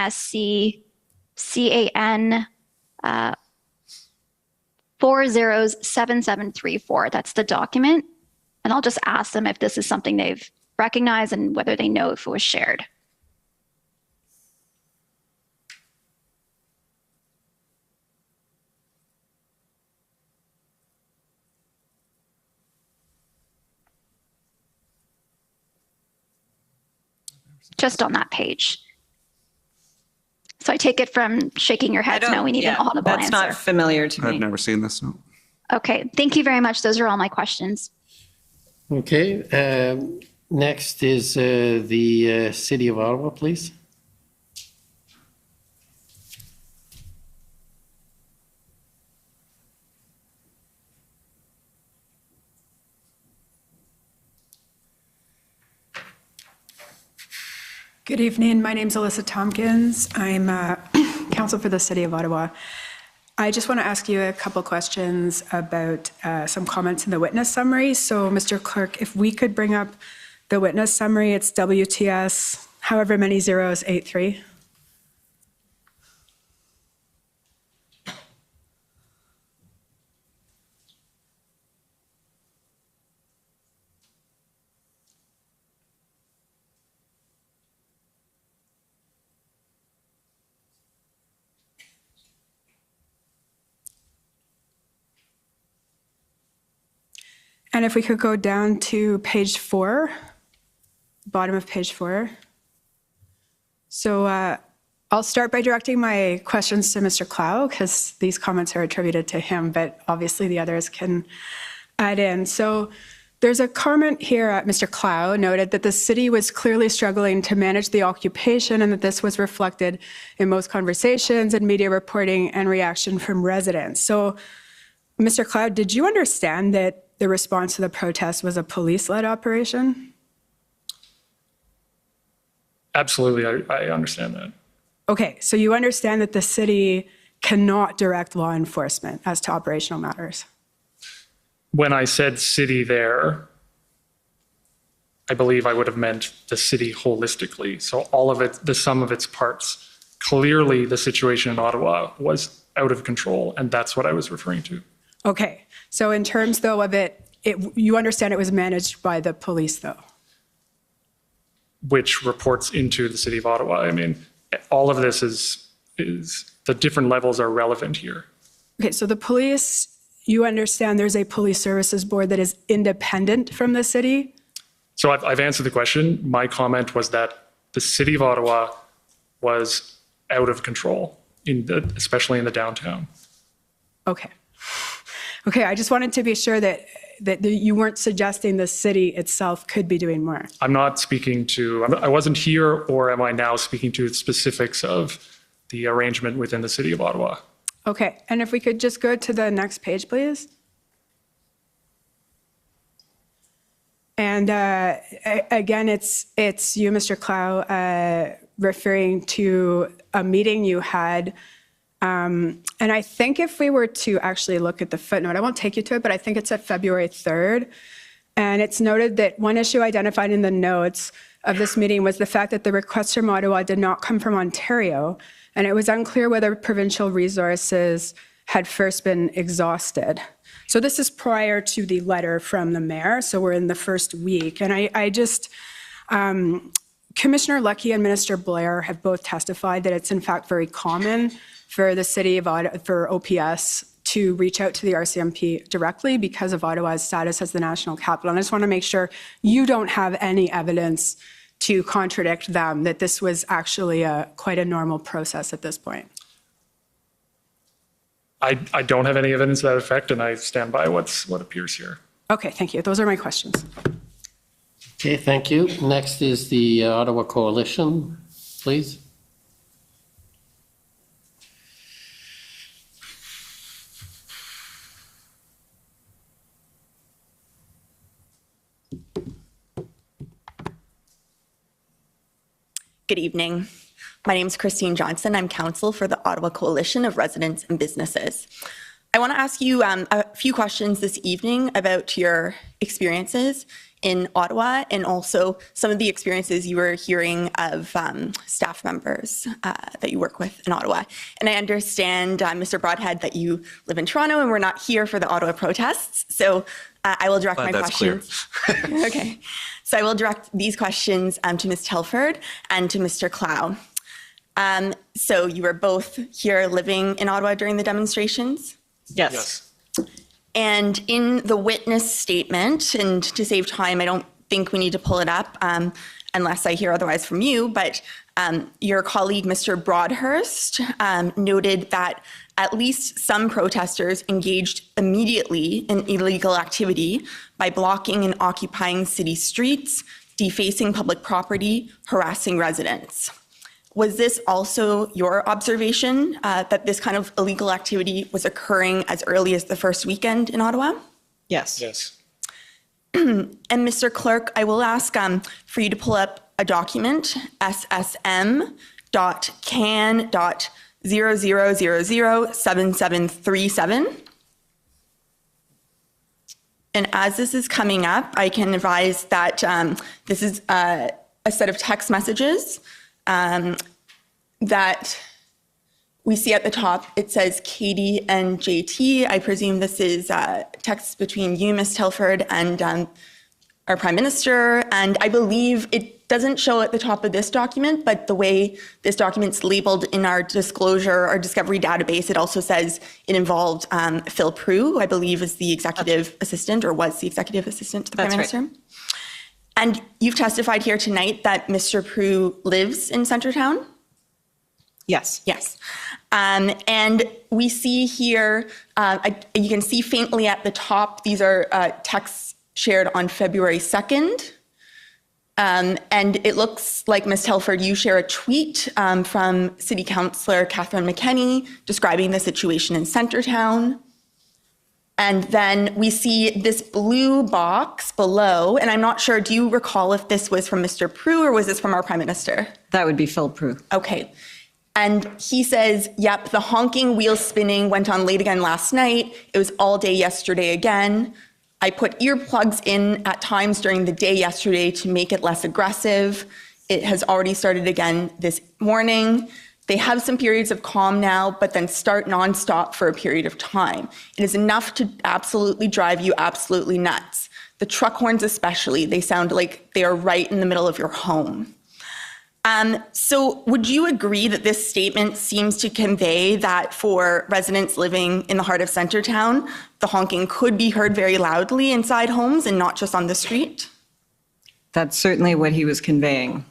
CAN 407734. That's the document. And I'll just ask them if this is something they've recognized and whether they know if it was shared. Just on that page. So I take it from shaking your head, no, we need an audible answer. That's not familiar to me. I've never seen this, no. Okay, thank you very much. Those are all my questions. Okay, next is the City of Ottawa, please. Good evening. My name is Alyssa Tompkins. I'm counsel for the City of Ottawa. I just want to ask you a couple questions about some comments in the witness summary. So, Mr. Clerk, if we could bring up the witness summary, it's WTS, however many zeros, 83. And if we could go down to page 4, bottom of page 4. So I'll start by directing my questions to Mr. Clow, because these comments are attributed to him, but obviously the others can add in. So there's a comment here at Mr. Clow noted that the city was clearly struggling to manage the occupation and that this was reflected in most conversations and media reporting and reaction from residents. So Mr. Clow, did you understand that the response to the protest was a police-led operation? Absolutely, I understand that. Okay, so you understand that the city cannot direct law enforcement as to operational matters? When I said city there, I believe I would have meant the city holistically. So all of it, the sum of its parts. Clearly, the situation in Ottawa was out of control, and that's what I was referring to. Okay, so in terms, though, of you understand it was managed by the police, though? Which reports into the city of Ottawa. I mean, all of this is the different levels are relevant here. Okay, so the police, you understand there's a police services board that is independent from the city? So I've answered the question. My comment was that the city of Ottawa was out of control, especially in the downtown. Okay. Okay, I just wanted to be sure that you weren't suggesting the city itself could be doing more. I'm not speaking to, I wasn't here, or am I now speaking to the specifics of the arrangement within the city of Ottawa? Okay, and if we could just go to the next page, please. And again, it's you, Mr. Clow, referring to a meeting you had. And I think if we were to actually look at the footnote, I won't take you to it, but I think it's at February 3rd. And it's noted that one issue identified in the notes of this meeting was the fact that the request from Ottawa did not come from Ontario, and it was unclear whether provincial resources had first been exhausted. So this is prior to the letter from the mayor, so we're in the first week. And I just, Commissioner Leckie and Minister Blair have both testified that it's in fact very common for the city of Ottawa, for OPS to reach out to the RCMP directly because of Ottawa's status as the national capital. And I just want to make sure you don't have any evidence to contradict them, that this was actually quite a normal process at this point. I don't have any evidence to that effect, and I stand by what appears here. Okay, thank you. Those are my questions. Okay, thank you. Next is the Ottawa Coalition, please. Good evening. My name is Christine Johnson. I'm counsel for the Ottawa Coalition of Residents and Businesses. I want to ask you a few questions this evening about your experiences in Ottawa and also some of the experiences you were hearing of staff members that you work with in Ottawa. And I understand, Mr. Broadhead, that you live in Toronto and we're not here for the Ottawa protests. So I will direct my questions. Okay. So I will direct these questions to Ms. Telford and to Mr. Clow. So you were both here living in Ottawa during the demonstrations? Yes. And in the witness statement, and to save time, I don't think we need to pull it up unless I hear otherwise from you, but your colleague, Mr. Broadhurst, noted that at least some protesters engaged immediately in illegal activity by blocking and occupying city streets, defacing public property, harassing residents. Was this also your observation that this kind of illegal activity was occurring as early as the first weekend in Ottawa? Yes. Yes. And Mr. Clerk, I will ask for you to pull up a document, ssm.can.00007737. And as this is coming up, I can advise that this is a set of text messages that we see at the top. It says Katie and JT. I presume this is text between you, Ms. Telford, and our Prime Minister, and I believe it doesn't show at the top of this document, but the way this document's labeled in our disclosure, our discovery database, it also says it involved Phil Prue, who I believe is the executive assistant or was the executive assistant to the Prime Minister. And you've testified here tonight that Mr. Prue lives in Centretown? Yes. Yes. And we see here, you can see faintly at the top, these are texts shared on February 2nd. And it looks like, Ms. Telford, you share a tweet from City Councillor Catherine McKenney describing the situation in Centretown. And then we see this blue box below, and I'm not sure, do you recall if this was from Mr. Prue or was this from our Prime Minister? That would be Phil Prue. Okay. And he says, yep, the honking, wheel spinning went on late again last night. It was all day yesterday again. I put earplugs in at times during the day yesterday to make it less aggressive. It has already started again this morning. They have some periods of calm now, but then start nonstop for a period of time. It is enough to absolutely drive you absolutely nuts. The truck horns especially, they sound like they are right in the middle of your home. So would you agree that this statement seems to convey that for residents living in the heart of Centretown, the honking could be heard very loudly inside homes and not just on the street? That's certainly what he was conveying.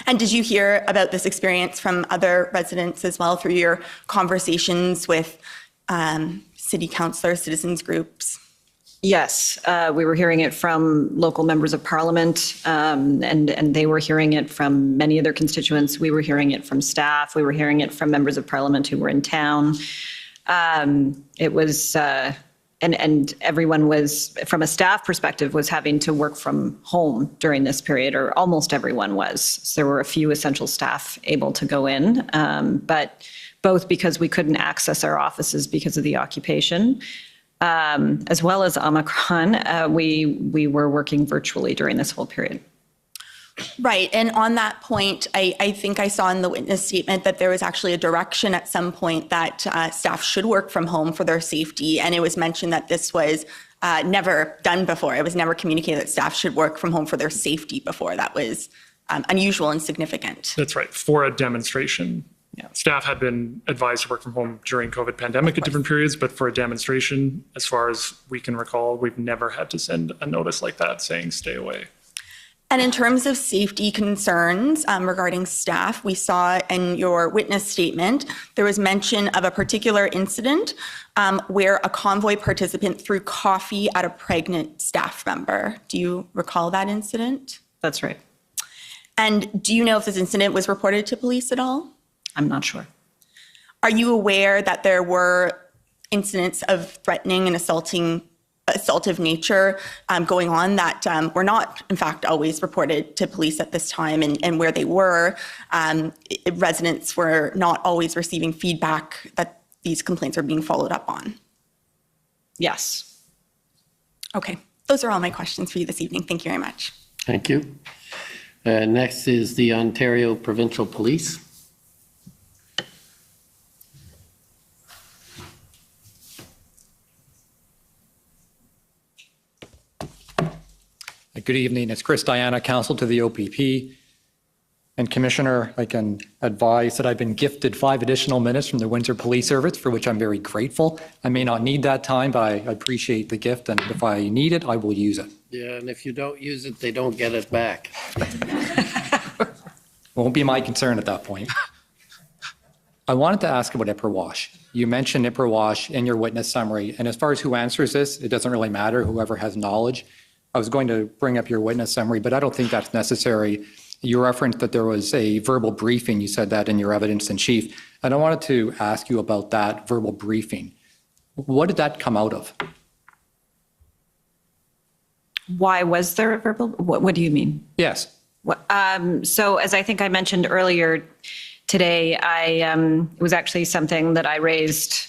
And did you hear about this experience from other residents as well through your conversations with city councillors, citizens groups? Yes, we were hearing it from local members of parliament, and they were hearing it from many of their constituents. We were hearing it from staff. We were hearing it from members of parliament who were in town. It was, and everyone was, from a staff perspective, was having to work from home during this period, or almost everyone was. So there were a few essential staff able to go in, but both because we couldn't access our offices because of the occupation, as well as Omicron, we were working virtually during this whole period. Right. And on that point, I think I saw in the witness statement that there was actually a direction at some point that staff should work from home for their safety. And it was mentioned that this was never done before. It was never communicated that staff should work from home for their safety before. That was unusual and significant. That's right. For a demonstration. Yeah. Staff had been advised to work from home during COVID pandemic at different periods, but for a demonstration, as far as we can recall, we've never had to send a notice like that saying stay away. And in terms of safety concerns regarding staff, we saw in your witness statement, there was mention of a particular incident where a convoy participant threw coffee at a pregnant staff member. Do you recall that incident? That's right. And do you know if this incident was reported to police at all? I'm not sure. Are you aware that there were incidents of threatening and assaultive nature going on that were not, in fact, always reported to police at this time, and where they were, residents were not always receiving feedback that these complaints are being followed up on? Yes. Okay. Those are all my questions for you this evening. Thank you very much. Thank you. Next is the Ontario Provincial Police. Good evening. It's Chris Diana, counsel to the OPP. And Commissioner, I can advise that I've been gifted 5 additional minutes from the Windsor Police Service, for which I'm very grateful. I may not need that time, but I appreciate the gift. And if I need it, I will use it. Yeah, and if you don't use it, they don't get it back. Won't be my concern at that point. I wanted to ask about Ipperwash. You mentioned Ipperwash in your witness summary. And as far as who answers this, it doesn't really matter, whoever has knowledge. I was going to bring up your witness summary, but I don't think that's necessary. You referenced that there was a verbal briefing. You said that in your evidence in chief. And I wanted to ask you about that verbal briefing. What did that come out of? Why was there a verbal? What do you mean? Yes. So as I think I mentioned earlier today, it was actually something that I raised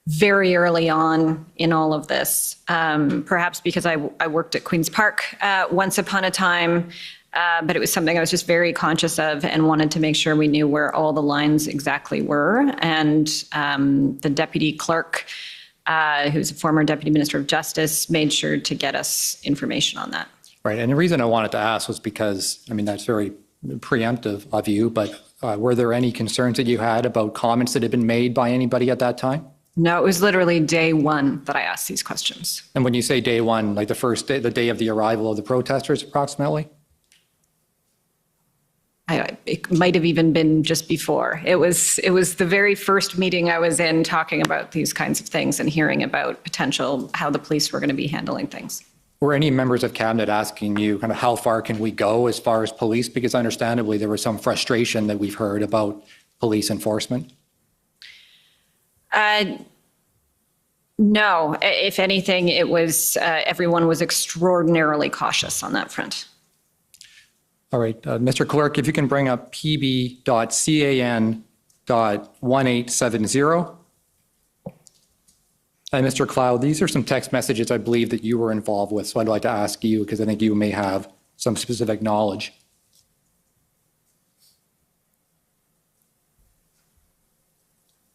very early on in all of this, perhaps because I worked at Queen's Park once upon a time, but it was something I was just very conscious of and wanted to make sure we knew where all the lines exactly were. And the deputy clerk, who's a former deputy minister of justice, made sure to get us information on that. Right, and the reason I wanted to ask was because, I mean, that's very preemptive of you, but were there any concerns that you had about comments that had been made by anybody at that time? No, it was literally day one that I asked these questions. And when you say day one, like the first day, the day of the arrival of the protesters approximately? It might have even been just before. It was the very first meeting I was in talking about these kinds of things and hearing about potential, how the police were going to be handling things. Were any members of cabinet asking you kind of how far can we go as far as police? Because understandably, there was some frustration that we've heard about police enforcement. No, if anything, it was everyone was extraordinarily cautious on that front. All right, Mr. Clerk, if you can bring up pb.can.1870. And Mr. Cloud, these are some text messages I believe that you were involved with, so I'd like to ask you because I think you may have some specific knowledge.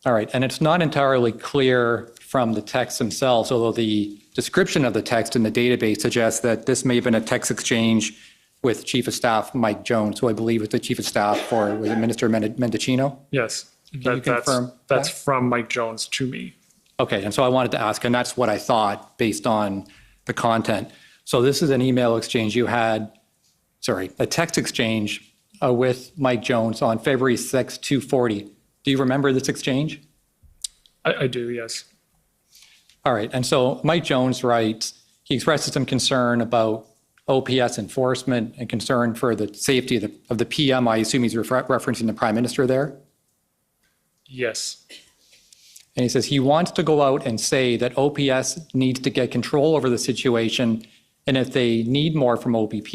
All right, and it's not entirely clear from the text themselves, although the description of the text in the database suggests that this may have been a text exchange with Chief of Staff Mike Jones, who I believe was the Chief of Staff for, was it Minister Mendicino? Yes, Can you confirm that's that? from Mike Jones to me. Okay, and so I wanted to ask, and that's what I thought based on the content. So this is an email exchange you had, sorry, a text exchange with Mike Jones on February 6, 2:40. Do you remember this exchange? I do, yes. All right, and so Mike Jones writes, he expresses some concern about OPS enforcement and concern for the safety of the PM. I assume he's referencing the Prime Minister there. Yes. And he says he wants to go out and say that OPS needs to get control over the situation, and if they need more from OPP,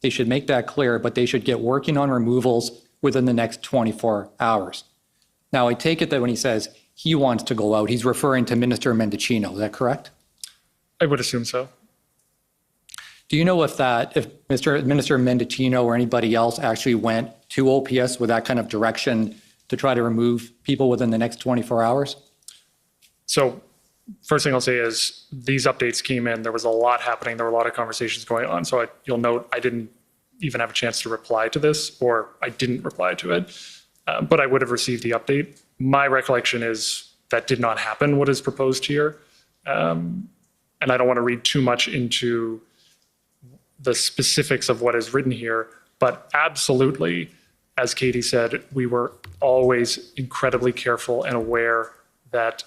they should make that clear, but they should get working on removals within the next 24 hours. Now, I take it that when he says he wants to go out, he's referring to Minister Mendicino. Is that correct? I would assume so. Do you know if Minister Mendicino or anybody else actually went to OPS with that kind of direction to try to remove people within the next 24 hours? So first thing I'll say is these updates came in. There was a lot happening. There were a lot of conversations going on. So you'll note I didn't even have a chance to reply to this, or I didn't reply to it, but I would have received the update. My recollection is that did not happen, what is proposed here. And I don't want to read too much into the specifics of what is written here, but absolutely, as Katie said, we were always incredibly careful and aware that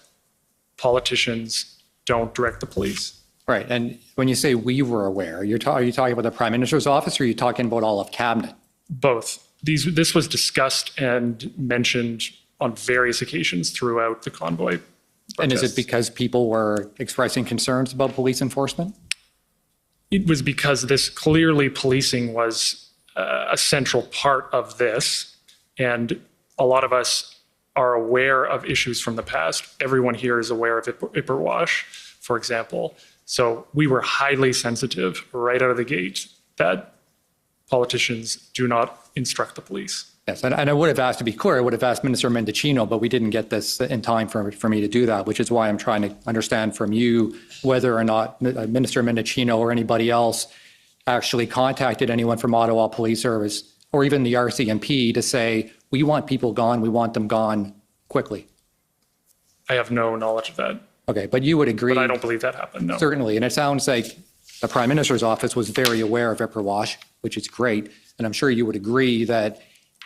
politicians don't direct the police. Right, and when you say we were aware, are you talking about the Prime Minister's office, or are you talking about all of Cabinet? Both. This was discussed and mentioned on various occasions throughout the convoy protests. And is it because people were expressing concerns about police enforcement? It was because this clearly policing was a central part of this, and a lot of us are aware of issues from the past. Everyone here is aware of Ipperwash, for example. So we were highly sensitive right out of the gate that politicians do not instruct the police. Yes, and I would have asked, to be clear, I would have asked Minister Mendicino, but we didn't get this in time for me to do that, which is why I'm trying to understand from you whether or not Minister Mendicino or anybody else actually contacted anyone from Ottawa Police Service or even the RCMP to say, we want people gone, we want them gone quickly. I have no knowledge of that. Okay, but you would agree. But I don't believe that happened, no. Certainly, and it sounds like the Prime Minister's office was very aware of Ipperwash, which is great, and I'm sure you would agree that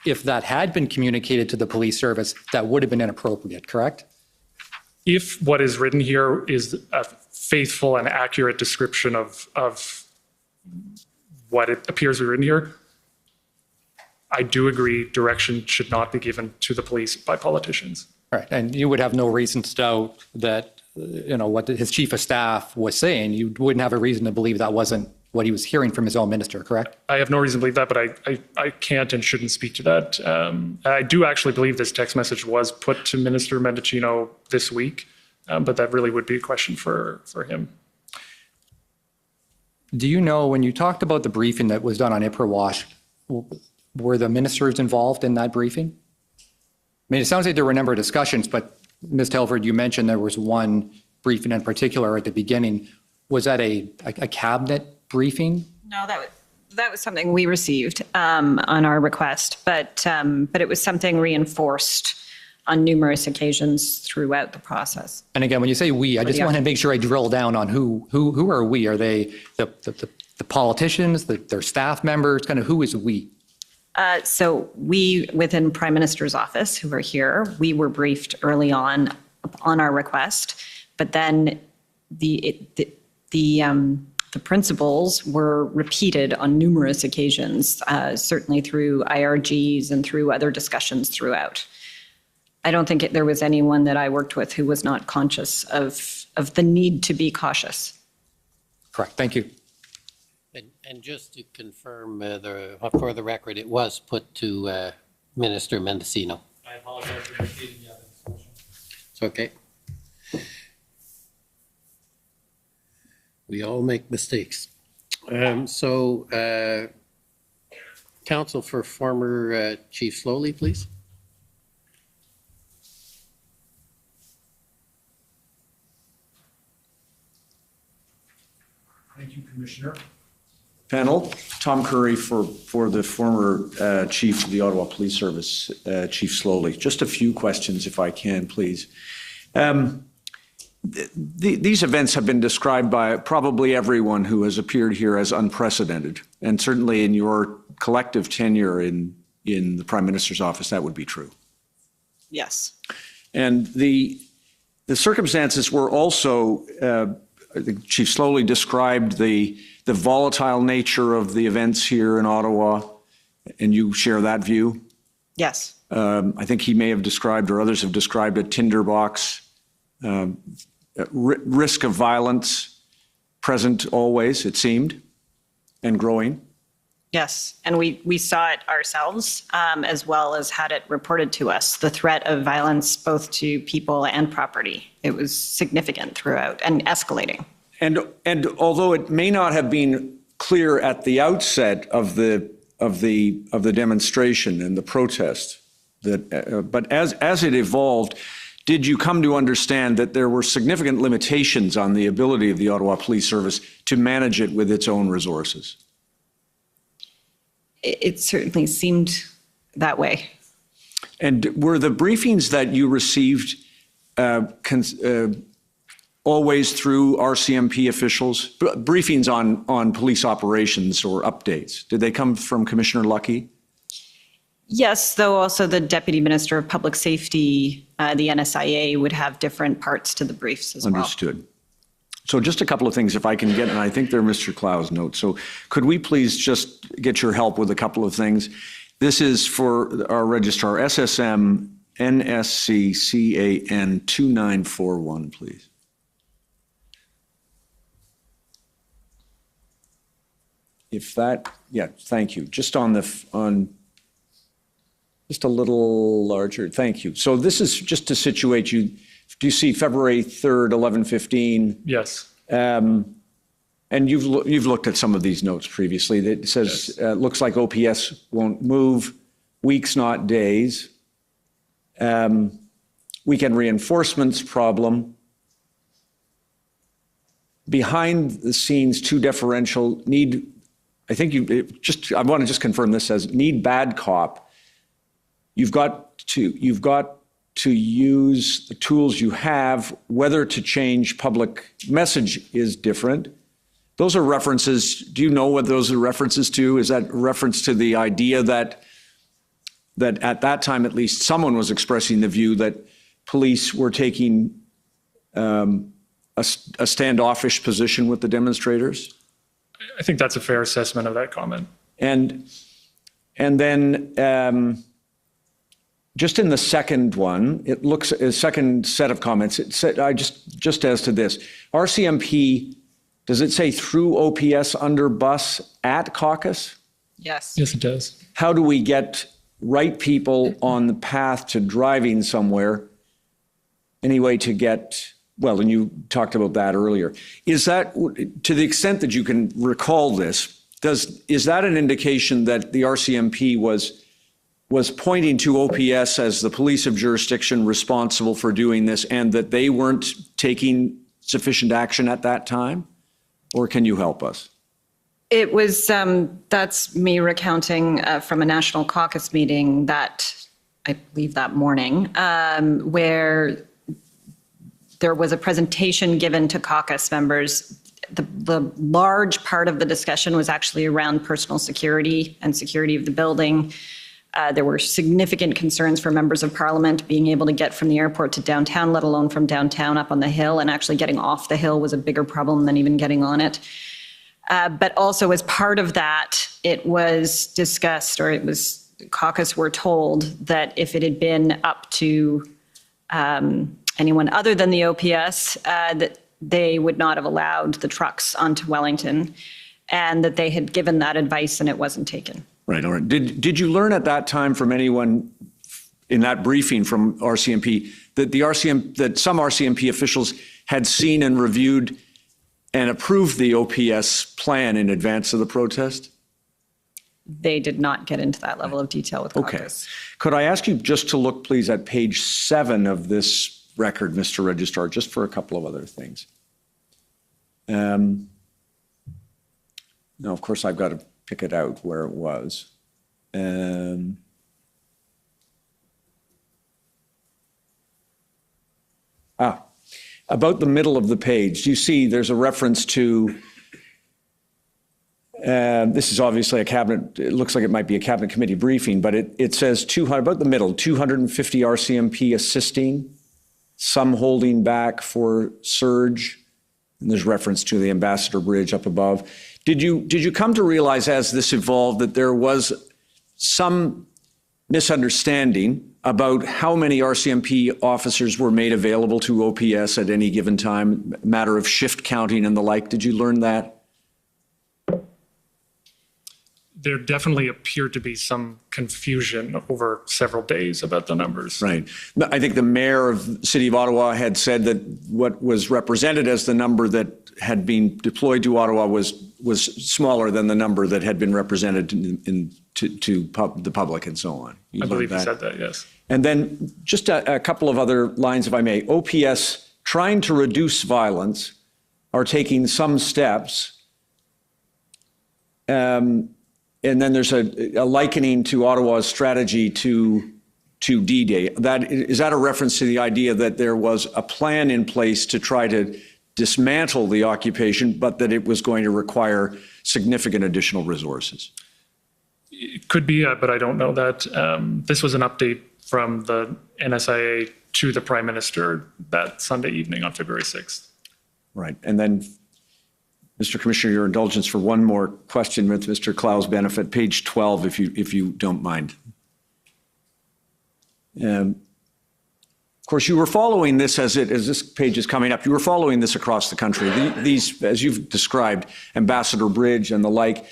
if that had been communicated to the police service, that would have been inappropriate, correct? If what is written here is a faithful and accurate description of what it appears to be written here, I do agree direction should not be given to the police by politicians. Right, and you would have no reason to doubt that, what his chief of staff was saying. You wouldn't have a reason to believe that wasn't what he was hearing from his own minister, correct? I have no reason to believe that, but I can't and shouldn't speak to that. I do actually believe this text message was put to Minister Mendicino this week, but that really would be a question for him. Do you know, when you talked about the briefing that was done on Ipperwash, were the ministers involved in that briefing? I mean, it sounds like there were a number of discussions, but Ms. Telford, you mentioned there was one briefing in particular at the beginning. Was that a cabinet briefing No, that was something we received on our request, but it was something reinforced on numerous occasions throughout the process. And again, when you say we, I just want to make sure I drill down on who are we? Are they the politicians, their staff members? Kind of who is we? So we, within Prime Minister's office, who are here, we were briefed early on our request, but then the principles were repeated on numerous occasions, certainly through IRGs and through other discussions throughout. I don't think there was anyone that I worked with who was not conscious of the need to be cautious. Correct. Thank you. And just to confirm for the record, it was put to Minister Mendocino. I apologize for repeating the evidence. It's okay. We all make mistakes. Counsel for former Chief Slowly, please. Thank you, Commissioner. Panel, Tom Curry for the former Chief of the Ottawa Police Service, Chief Slowly. Just a few questions, if I can, please. These events have been described by probably everyone who has appeared here as unprecedented, and certainly in your collective tenure in the Prime Minister's office, that would be true. Yes. And the circumstances were also, I think Chief Slowly described the volatile nature of the events here in Ottawa, and you share that view? Yes. I think he may have described, or others have described, a tinderbox. Risk of violence present always, it seemed, and growing. Yes, and we saw it ourselves, as well as had it reported to us, the threat of violence both to people and property. It was significant throughout and escalating. And although it may not have been clear at the outset of the demonstration and the protest, but as it evolved, did you come to understand that there were significant limitations on the ability of the Ottawa Police Service to manage it with its own resources? It certainly seemed that way. And were the briefings that you received always through RCMP officials? Briefings on police operations or updates? Did they come from Commissioner Lucky? Yes, though also the Deputy Minister of Public Safety, the NSIA, would have different parts to the briefs as well. Understood. So just a couple of things, if I can get, and I think they're Mr. Clow's notes. So could we please just get your help with a couple of things? This is for our registrar, SSM NSC CAN 2941, please. If that, yeah, thank you. Just just a little larger, thank you. So this is just to situate you. Do you see February 3rd, 11:15? Yes. And you've looked at some of these notes previously. It says, yes. Looks like OPS won't move, weeks, not days. Weekend reinforcements problem. Behind the scenes, too deferential, need, I think I want to just confirm this as need bad cop. You've got to use the tools you have. Whether to change public message is different. Those are references. Do you know what those are references to? Is that a reference to the idea that at that time, at least, someone was expressing the view that police were taking a standoffish position with the demonstrators? I think that's a fair assessment of that comment. And then just in the second one, it looks a second set of comments. It said, just as to this, RCMP, does it say through OPS under bus at caucus? Yes. Yes, it does. How do we get right people on the path to driving somewhere anyway to get, well, and you talked about that earlier. Is that, to the extent that you can recall this, is that an indication that the RCMP was pointing to OPS as the police of jurisdiction responsible for doing this and that they weren't taking sufficient action at that time? Or can you help us? It was, that's me recounting from a national caucus meeting that, I believe that morning, where there was a presentation given to caucus members. The large part of the discussion was actually around personal security and security of the building. There were significant concerns for members of parliament being able to get from the airport to downtown, let alone from downtown up on the hill, and actually getting off the hill was a bigger problem than even getting on it. But also as part of that, it was discussed, or it was, caucus were told that if it had been up to anyone other than the OPS, that they would not have allowed the trucks onto Wellington, and that they had given that advice and it wasn't taken. Right. All right. Did you learn at that time from anyone in that briefing from RCMP that some RCMP officials had seen and reviewed and approved the OPS plan in advance of the protest? They did not get into that level of detail with caucus. Okay. Could I ask you just to look, please, at page 7 of this record, Mr. Registrar, just for a couple of other things. No, of course, I've got to pick it out where it was. About the middle of the page, you see there's a reference to, this is obviously a cabinet, it looks like it might be a cabinet committee briefing, but it says 200, about the middle, 250 RCMP assisting, some holding back for surge. And there's reference to the Ambassador Bridge up above. Did you come to realize as this evolved that there was some misunderstanding about how many RCMP officers were made available to OPS at any given time, matter of shift counting and the like? Did you learn that? There definitely appeared to be some confusion over several days about the numbers. Right. I think the mayor of the city of Ottawa had said that what was represented as the number that had been deployed to Ottawa was smaller than the number that had been represented to the public and so on. I believe he said that, yes. And then just a couple of other lines, if I may. OPS, trying to reduce violence, are taking some steps. And then there's a likening to Ottawa's strategy to D-Day. Is that a reference to the idea that there was a plan in place to try to dismantle the occupation, but that it was going to require significant additional resources? It could be, but I don't know that. This was an update from the NSIA to the Prime Minister that Sunday evening on February 6th. Right. And then, Mr. Commissioner, your indulgence for one more question with Mr. Clow's benefit, page 12, if you don't mind. Of course, you were following this as this page is coming up. You were following this across the country. These, as you've described, Ambassador Bridge and the like.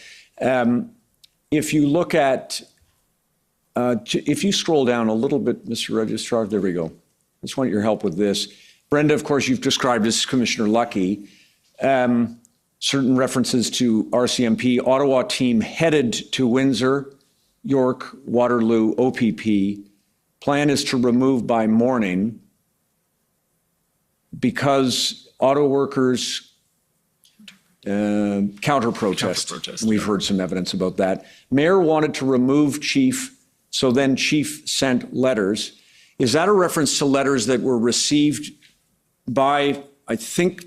If you look at, if you scroll down a little bit, Mr. Registrar, there we go. I just want your help with this. Brenda, of course, you've described as Commissioner Lucky. Certain references to RCMP, Ottawa team headed to Windsor, York, Waterloo, OPP. Plan is to remove by morning because auto workers counter protest. We've heard some evidence about that. Mayor wanted to remove chief, so then chief sent letters. Is that a reference to letters that were received by, I think,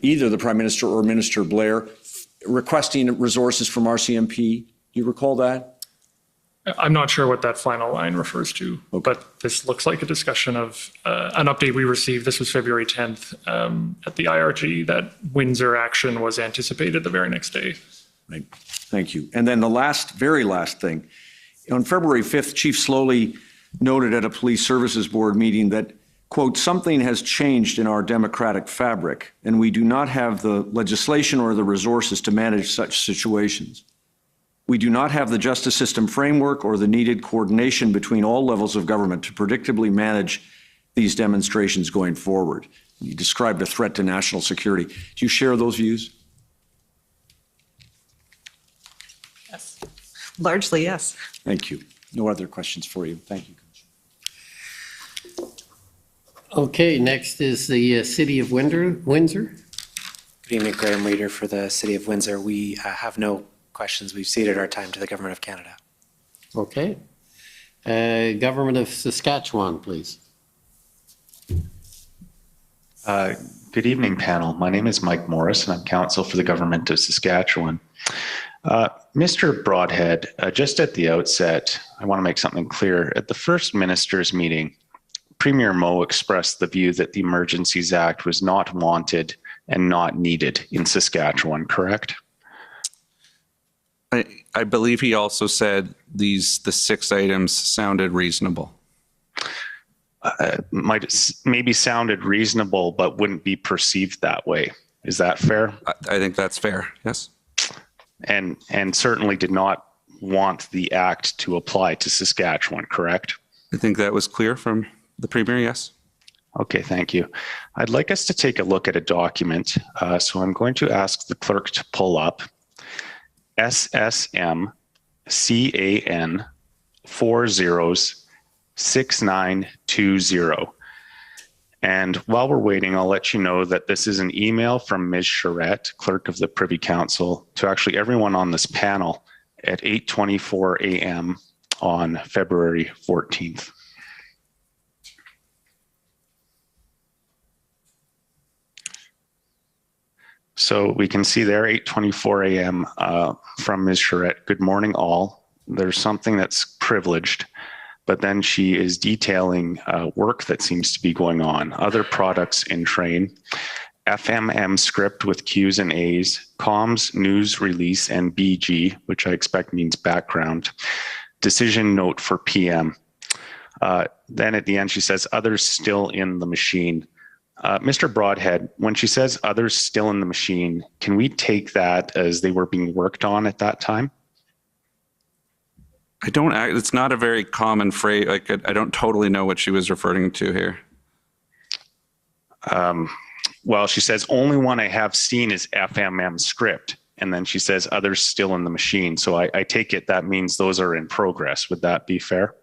either the Prime Minister or Minister Blair requesting resources from RCMP? Do you recall that? I'm not sure what that final line refers to, but this looks like a discussion of an update we received. This was February 10th at the IRG that Windsor action was anticipated the very next day. Right. Thank you. And then the very last thing. On February 5th, Chief Slowly noted at a Police Services Board meeting that, quote, something has changed in our democratic fabric, and we do not have the legislation or the resources to manage such situations. We do not have the justice system framework or the needed coordination between all levels of government to predictably manage these demonstrations going forward. You described a threat to national security. Do you share those views? Yes. Largely, yes. Thank you. No other questions for you. Thank you. Okay, next is the City of Windsor. Good Good evening, Graham Reeder for the City of Windsor. We have no questions. We've ceded our time to the Government of Canada. Okay. Government of Saskatchewan, please. Good evening, panel. My name is Mike Morris, and I'm counsel for the Government of Saskatchewan. Mr. Broadhead, just at the outset, I want to make something clear. At the first ministers' meeting, Premier Moe expressed the view that the Emergencies Act was not wanted and not needed in Saskatchewan, correct? I believe he also said the 6 items sounded reasonable. Might maybe sounded reasonable, but wouldn't be perceived that way. Is that fair? I think that's fair, yes. And certainly did not want the act to apply to Saskatchewan, correct? I think that was clear from the Premier, yes. Okay, thank you. I'd like us to take a look at a document. So I'm going to ask the clerk to pull up SSM CAN 406920. And while we're waiting, I'll let you know that this is an email from Ms. Charette, clerk of the Privy Council, to actually everyone on this panel at 8:24 a.m. on February 14th. So we can see there, 8:24 a.m. From Ms. Charette. Good morning, all. There's something that's privileged, but then she is detailing work that seems to be going on. Other products in train, FMM script with Q's and A's, comms, news release, and BG, which I expect means background, decision note for PM. Then at the end, she says, others still in the machine. Mr. Broadhead, when she says others still in the machine, can we take that as they were being worked on at that time? It's not a very common phrase. Like, I don't totally know what she was referring to here. Well, she says, only one I have seen is FMM script. And then she says, others still in the machine. So I take it that means those are in progress. Would that be fair?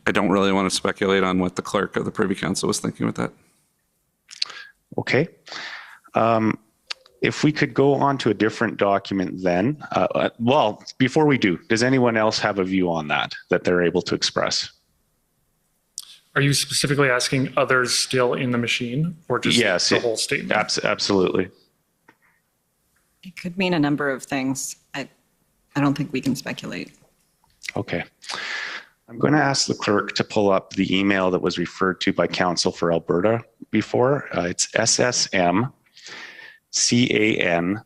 I don't really want to speculate on what the clerk of the Privy Council was thinking with that. Okay. If we could go on to a different document then, well, before we do, does anyone else have a view on that they're able to express? Are you specifically asking others still in the machine or just the whole statement? Absolutely. It could mean a number of things. I don't think we can speculate. Okay. I'm going to ask the clerk to pull up the email that was referred to by Council for Alberta before. It's SSM CAN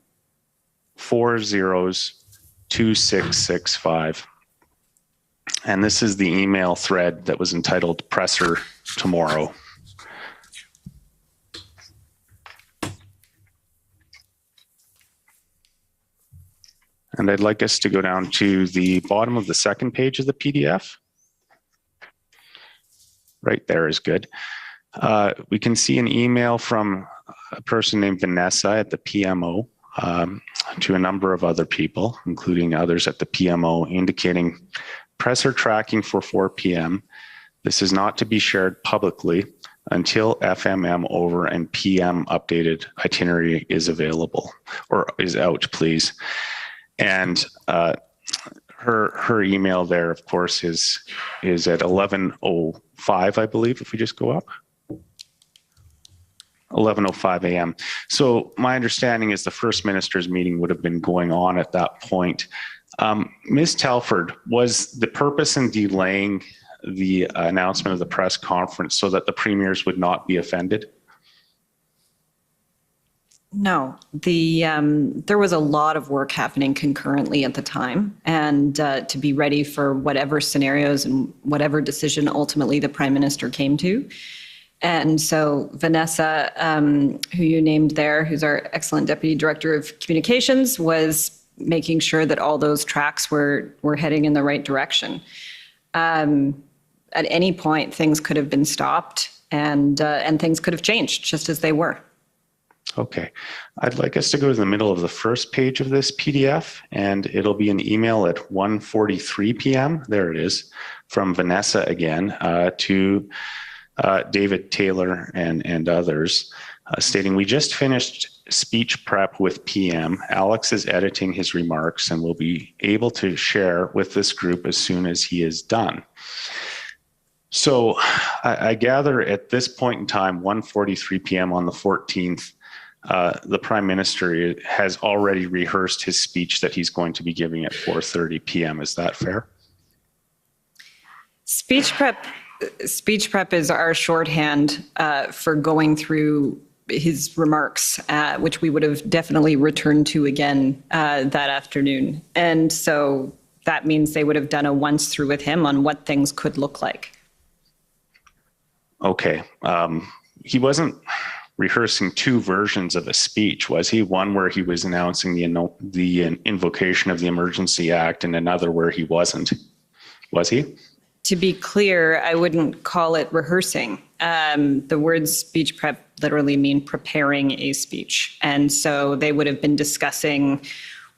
402665. And this is the email thread that was entitled Presser Tomorrow. And I'd like us to go down to the bottom of the second page of the PDF. Right there is good. We can see an email from a person named Vanessa at the PMO to a number of other people, including others at the PMO, indicating presser tracking for 4 p.m. This is not to be shared publicly until FMM over and PM updated itinerary is available or is out, please. And her email there, of course, is at 11:05, I believe, if we just go up. 11:05 a.m. So my understanding is the First Minister's meeting would have been going on at that point. Ms. Telford, was the purpose in delaying the announcement of the press conference so that the premiers would not be offended? No, there was a lot of work happening concurrently at the time, and to be ready for whatever scenarios and whatever decision ultimately the Prime Minister came to. And so Vanessa, who you named there, who's our excellent Deputy Director of Communications, was making sure that all those tracks were heading in the right direction. At any point, things could have been stopped and things could have changed just as they were. Okay. I'd like us to go to the middle of the first page of this PDF, and it'll be an email at 1:43 p.m. There it is, from Vanessa again to David Taylor and others. stating, "We just finished speech prep with PM. Alex is editing his remarks and will be able to share with this group as soon as he is done." So I gather at this point in time, 1:43 p.m. on the 14th, the Prime Minister has already rehearsed his speech that he's going to be giving at 4:30 p.m. Is that fair? Speech prep is our shorthand for going through his remarks, which we would have definitely returned to again that afternoon. And so that means they would have done a once through with him on what things could look like. Okay. He wasn't rehearsing two versions of a speech, was he? One where he was announcing the invocation of the Emergency Act and another where he wasn't. Was he? To be clear, I wouldn't call it rehearsing. The words speech prep literally mean preparing a speech. And so they would have been discussing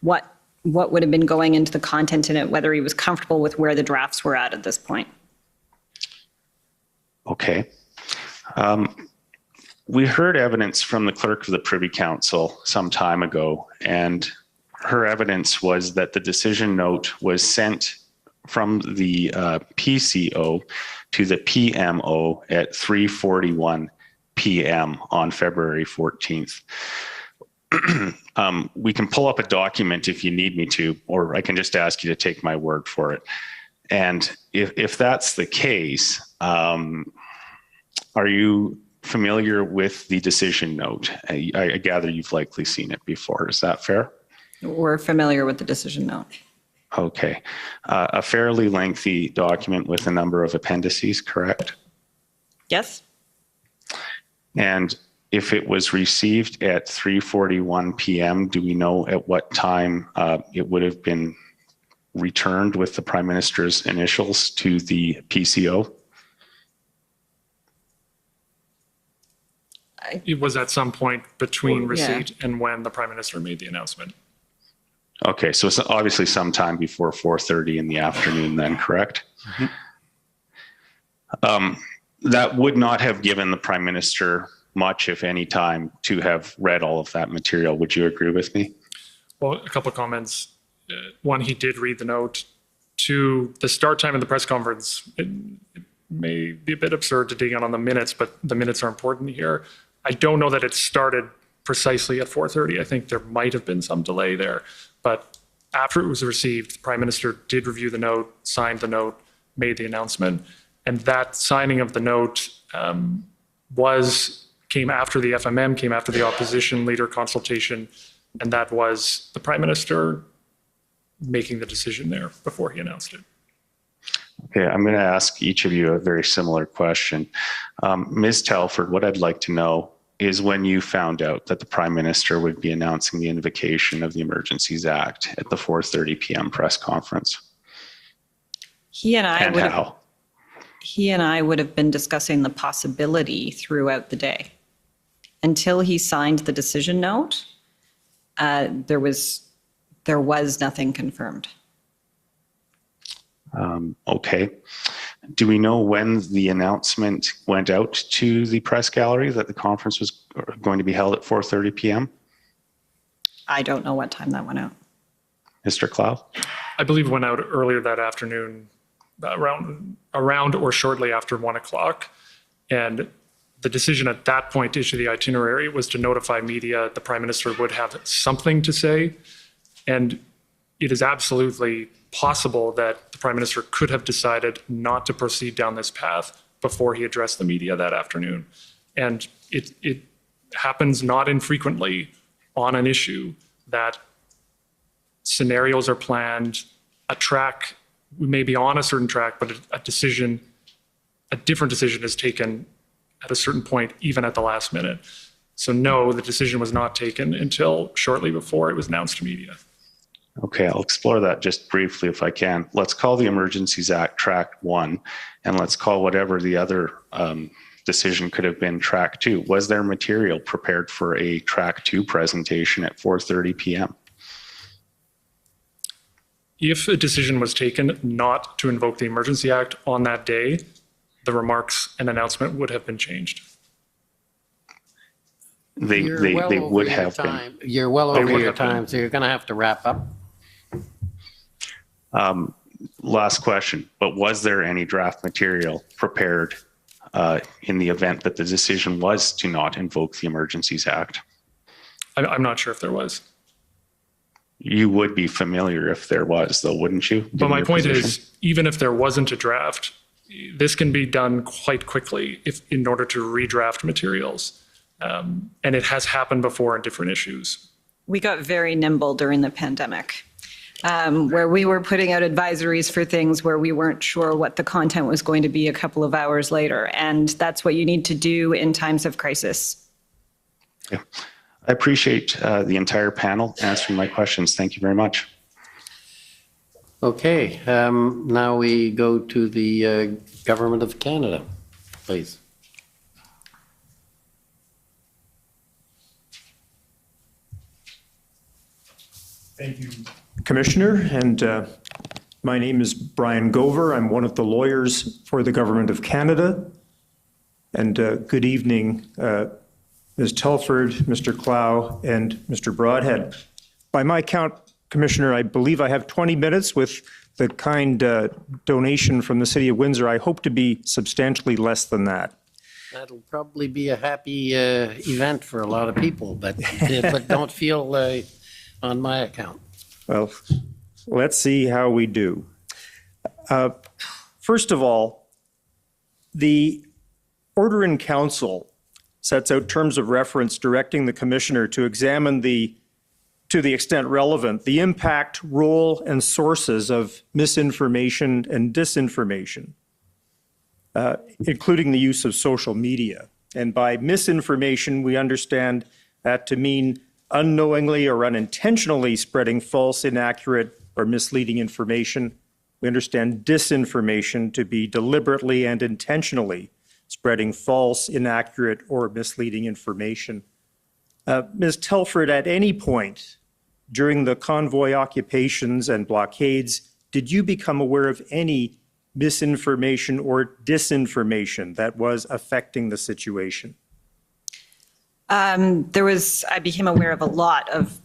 what would have been going into the content in it, whether he was comfortable with where the drafts were at this point. Okay. We heard evidence from the clerk of the Privy Council some time ago, and her evidence was that the decision note was sent from the PCO to the PMO at 3:41 p.m. on February 14th. We can pull up a document if you need me to, or I can just ask you to take my word for it. And if that's the case, are you familiar with the decision note? I gather you've likely seen it before. Is that fair? We're familiar with the decision note. Okay. A fairly lengthy document with a number of appendices, correct? Yes. And if it was received at 3:41 p.m., do we know at what time it would have been returned with the Prime Minister's initials to the PCO? It was at some point between receipt and when the Prime Minister made the announcement. Okay, so it's obviously sometime before 4:30 in the afternoon then, correct? Mm-hmm. That would not have given the Prime Minister much, if any, time to have read all of that material. Would you agree with me? Well, a couple of comments. One, he did read the note. Two, the start time of the press conference, it may be a bit absurd to dig in on the minutes, but the minutes are important here. I don't know that it started precisely at 4:30. I think there might have been some delay there. But after it was received, the Prime Minister did review the note, signed the note, made the announcement. And that signing of the note came after the FMM, came after the opposition leader consultation. And that was the Prime Minister making the decision there before he announced it. Okay, I'm going to ask each of you a very similar question. Ms. Telford, what I'd like to know is when you found out that the Prime Minister would be announcing the invocation of the Emergencies Act at the 4:30 p.m. press conference. He and I would have been discussing the possibility throughout the day. Until he signed the decision note, there was nothing confirmed. Okay. Do we know when the announcement went out to the press gallery that the conference was going to be held at 4:30 p.m.? I don't know what time that went out. Mr. Clow? I believe it went out earlier that afternoon, around or shortly after 1 o'clock. And the decision at that point to issue the itinerary was to notify media the Prime Minister would have something to say. And it is absolutely possible that the Prime Minister could have decided not to proceed down this path before he addressed the media that afternoon. And it happens not infrequently on an issue that scenarios are planned, a track, we may be on a certain track, but a different decision is taken at a certain point, even at the last minute. So no, the decision was not taken until shortly before it was announced to media. Okay, I'll explore that just briefly if I can. Let's call the Emergencies Act Track 1, and let's call whatever the other decision could have been Track 2. Was there material prepared for a Track 2 presentation at 4:30 p.m.? If a decision was taken not to invoke the Emergency Act on that day, the remarks and announcement would have been changed. they would have been. You're well over your time, so you're going to have to wrap up. Last question, but was there any draft material prepared in the event that the decision was to not invoke the Emergencies Act? I'm not sure if there was. You would be familiar if there was, though, wouldn't you? But my point is, even if there wasn't a draft, this can be done quite quickly in order to redraft materials. And it has happened before on different issues. We got very nimble during the pandemic, where we were putting out advisories for things where we weren't sure what the content was going to be a couple of hours later. And that's what you need to do in times of crisis. Yeah. I appreciate the entire panel answering my questions. Thank you very much. Okay, now we go to the Government of Canada, please. Thank you, Commissioner. And my name is Brian Gover. I'm one of the lawyers for the Government of Canada. And good evening, Ms. Telford, Mr. Clow, and Mr. Broadhead. By my count, Commissioner, I believe I have 20 minutes with the kind donation from the City of Windsor. I hope to be substantially less than that. That'll probably be a happy event for a lot of people, but don't feel on my account. Well, let's see how we do. First of all, the Order in Council sets out terms of reference directing the Commissioner to examine to the extent relevant, the impact, role, and sources of misinformation and disinformation, including the use of social media. And by misinformation, we understand that to mean unknowingly or unintentionally spreading false, inaccurate, or misleading information. We understand disinformation to be deliberately and intentionally spreading false, inaccurate, or misleading information. Ms. Telford, at any point during the convoy occupations and blockades, did you become aware of any misinformation or disinformation that was affecting the situation? I became aware of a lot of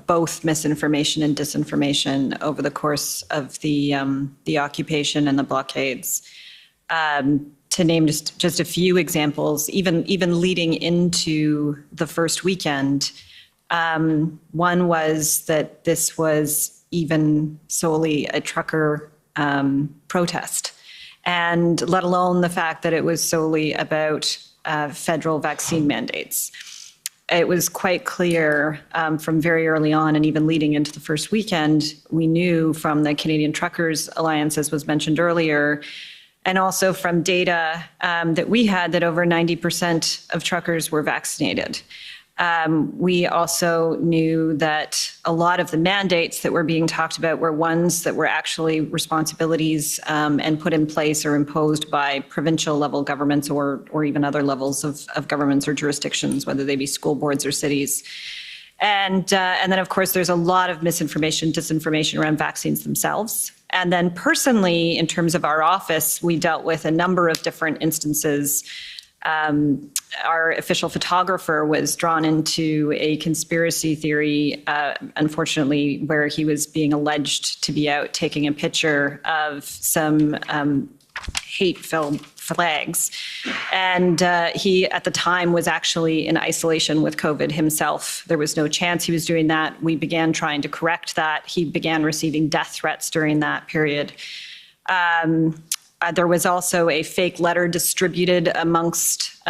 both misinformation and disinformation over the course of the occupation and the blockades. To name just a few examples, even leading into the first weekend, one was that this was even solely a trucker protest, and let alone the fact that it was solely about federal vaccine mandates. It was quite clear from very early on, and even leading into the first weekend, we knew from the Canadian Truckers Alliance, as was mentioned earlier, and also from data that we had, that over 90% of truckers were vaccinated. We also knew that a lot of the mandates that were being talked about were ones that were actually responsibilities and put in place or imposed by provincial level governments or even other levels of governments or jurisdictions, whether they be school boards or cities. And then, of course, there's a lot of misinformation, disinformation around vaccines themselves. And then personally, in terms of our office, we dealt with a number of different instances. Our official photographer was drawn into a conspiracy theory, unfortunately, where he was being alleged to be out taking a picture of some hate-filled flags. And he, at the time, was actually in isolation with COVID himself. There was no chance he was doing that. We began trying to correct that. He began receiving death threats during that period. There was also a fake letter distributed amongst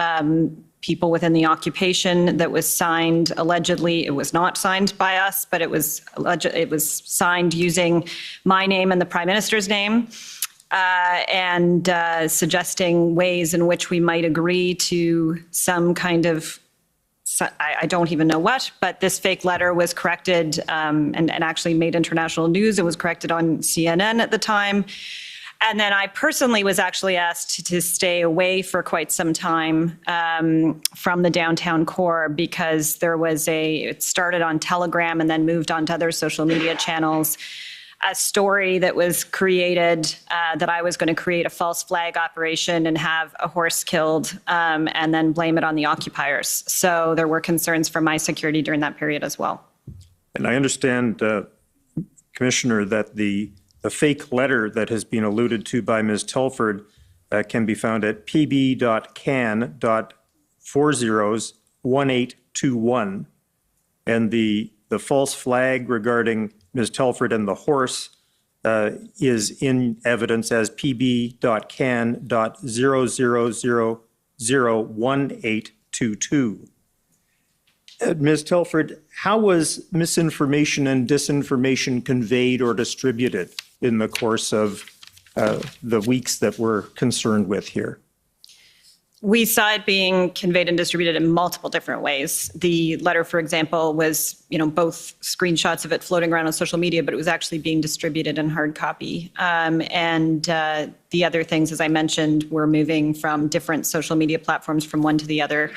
people within the occupation that was signed, allegedly. It was not signed by us, but it was signed using my name and the Prime Minister's name, and suggesting ways in which we might agree to some kind of, I don't even know what, but this fake letter was corrected and actually made international news. It was corrected on CNN at the time. And then I personally was actually asked to stay away for quite some time from the downtown core, because it started on Telegram and then moved on to other social media channels. a story that was created, that I was going to create a false flag operation and have a horse killed and then blame it on the occupiers. So there were concerns for my security during that period as well. And I understand, Commissioner, that the fake letter that has been alluded to by Ms. Telford can be found at pb.can.401821. And the false flag regarding Ms. Telford and the horse is in evidence as pb.can.00001822. Ms. Telford, how was misinformation and disinformation conveyed or distributed in the course of the weeks that we're concerned with here? We saw it being conveyed and distributed in multiple different ways. The letter, for example, was, both screenshots of it floating around on social media, but it was actually being distributed in hard copy. And the other things, as I mentioned, were moving from different social media platforms from one to the other.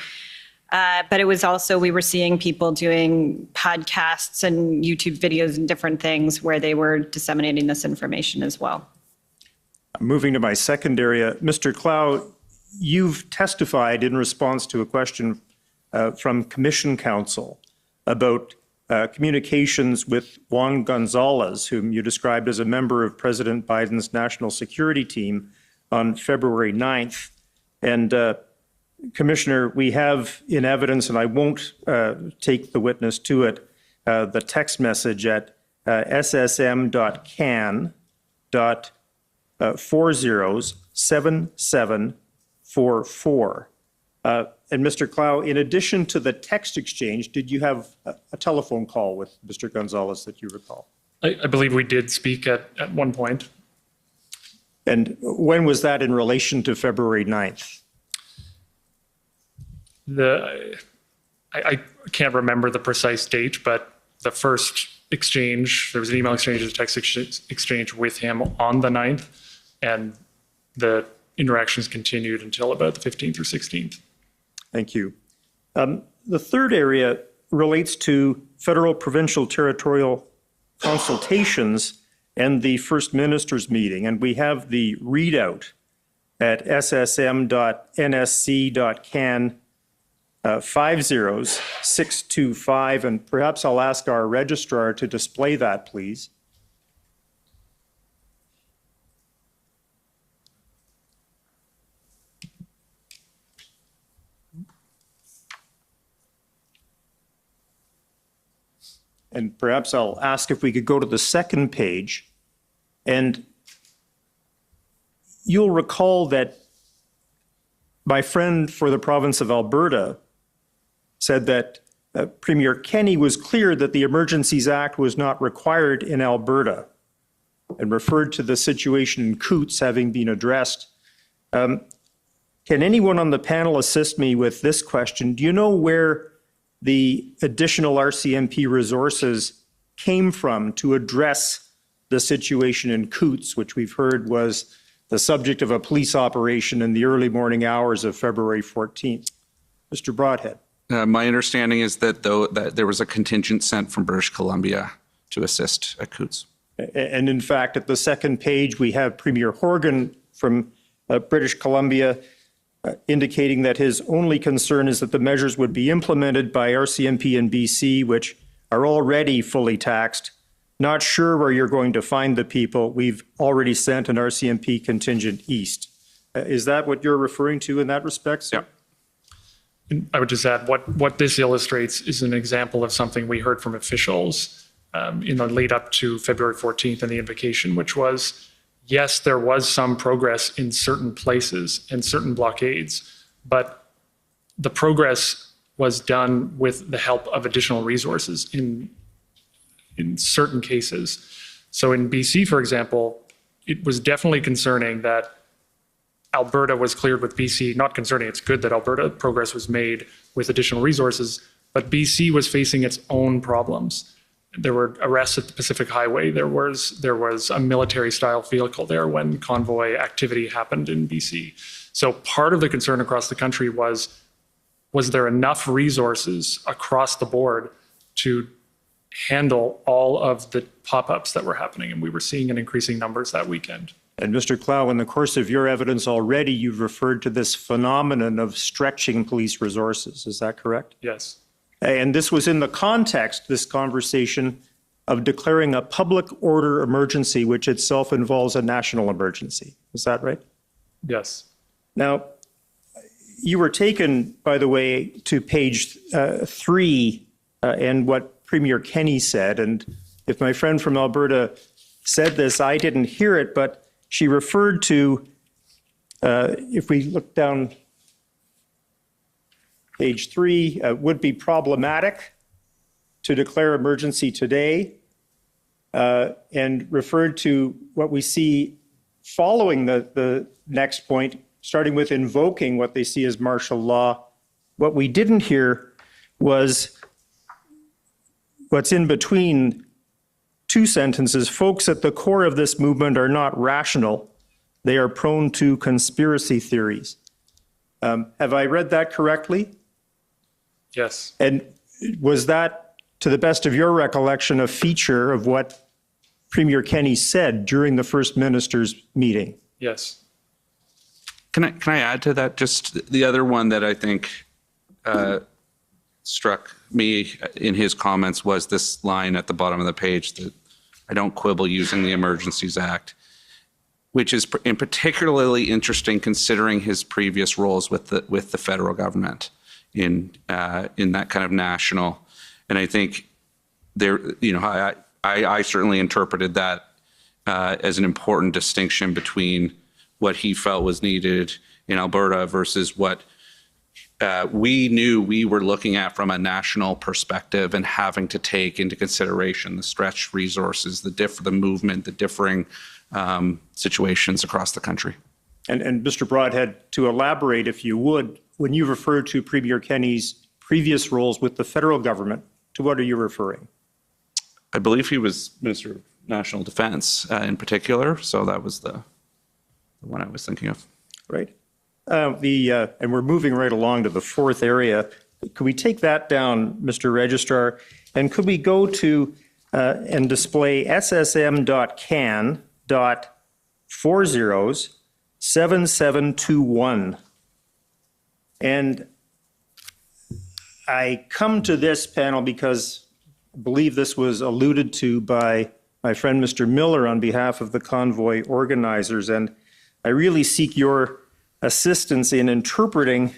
But it was also, we were seeing people doing podcasts and YouTube videos and different things where they were disseminating this information as well. Moving to my second area, Mr. Clow, you've testified in response to a question from Commission Counsel about communications with Juan Gonzalez, whom you described as a member of President Biden's national security team on February 9th. And Commissioner, we have in evidence, and I won't take the witness to it, the text message at ssm.can.407744. And Mr. Clow, in addition to the text exchange, did you have a telephone call with Mr. Gonzalez that you recall? I believe we did speak at one point. And when was that in relation to February 9th? I can't remember the precise date, but the first exchange, there was an email exchange, a text exchange with him on the 9th, and the interactions continued until about the 15th or 16th. Thank you. The third area relates to federal, provincial, territorial consultations and the First Minister's meeting. And we have the readout at ssm.nsc.can 50625. And perhaps I'll ask our registrar to display that, please. And perhaps I'll ask if we could go to the second page. And you'll recall that my friend for the province of Alberta said that Premier Kenney was clear that the Emergencies Act was not required in Alberta and referred to the situation in Coutts having been addressed. Can anyone on the panel assist me with this question? Do you know where the additional RCMP resources came from to address the situation in Coutts, which we've heard was the subject of a police operation in the early morning hours of February 14th? Mr. Broadhead. My understanding is that there was a contingent sent from British Columbia to assist at Coutts. And in fact, at the second page, we have Premier Horgan from British Columbia indicating that his only concern is that the measures would be implemented by RCMP in BC, which are already fully taxed. Not sure where you're going to find the people. We've already sent an RCMP contingent east. Is that what you're referring to in that respect, sir? Yeah. I would just add what this illustrates is an example of something we heard from officials in the lead up to February 14th and the invocation, which was, yes, there was some progress in certain places and certain blockades, but the progress was done with the help of additional resources in certain cases. So in BC, for example, it was definitely concerning that Alberta was cleared with BC. Not concerning, it's good that Alberta progress was made with additional resources, but BC was facing its own problems. There were arrests at the Pacific Highway. There was a military-style vehicle there when convoy activity happened in BC. So part of the concern across the country was there enough resources across the board to handle all of the pop-ups that were happening, and we were seeing an increasing numbers that weekend. And Mr. Clow, in the course of your evidence already, you've referred to this phenomenon of stretching police resources. Is that correct? Yes. And this was in the context, this conversation, of declaring a public order emergency, which itself involves a national emergency. Is that right? Yes. Now, you were taken, by the way, to page 3 and what Premier Kenney said. And if my friend from Alberta said this, I didn't hear it, but she referred to, if we look down page 3, would be problematic to declare emergency today, and referred to what we see following the next point, starting with invoking what they see as martial law. What we didn't hear was what's in between two sentences. Folks at the core of this movement are not rational. They are prone to conspiracy theories. Have I read that correctly? Yes. And was that, to the best of your recollection, a feature of what Premier Kenney said during the First Minister's meeting? Yes. Can I add to that? Just the other one that I think struck me in his comments was this line at the bottom of the page that I don't quibble using the Emergencies Act, which is particularly interesting considering his previous roles with the federal government in that kind of national. And I think there, I certainly interpreted that as an important distinction between what he felt was needed in Alberta versus what we knew we were looking at from a national perspective and having to take into consideration the stretched resources, the movement, the differing situations across the country. And Mr. Broadhead, to elaborate, if you would, when you refer to Premier Kenney's previous roles with the federal government, to what are you referring? I believe he was Minister of National Defense in particular, so that was the one I was thinking of. Right. And we're moving right along to the fourth area. Could we take that down, Mr. Registrar? And could we go to and display ssm.can.407721? And I come to this panel because I believe this was alluded to by my friend Mr. Miller on behalf of the Convoy organizers, and I really seek your assistance in interpreting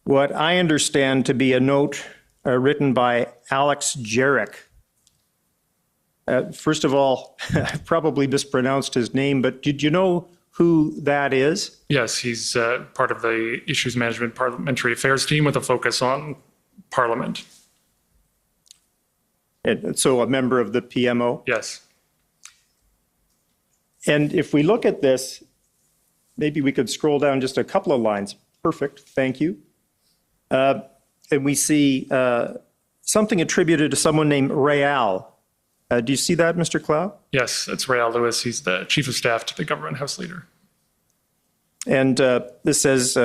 what I understand to be a note written by Alex Jarek. First of all, I probably mispronounced his name, but did you know who that is? Yes, he's part of the Issues Management Parliamentary Affairs team with a focus on Parliament. And so a member of the PMO? Yes. And if we look at this, maybe we could scroll down just a couple of lines. Perfect, thank you. And we see something attributed to someone named Rayal. Do you see that, Mr. Clow? Yes, it's Rayal Lewis. He's the Chief of Staff to the Government House Leader. And this says,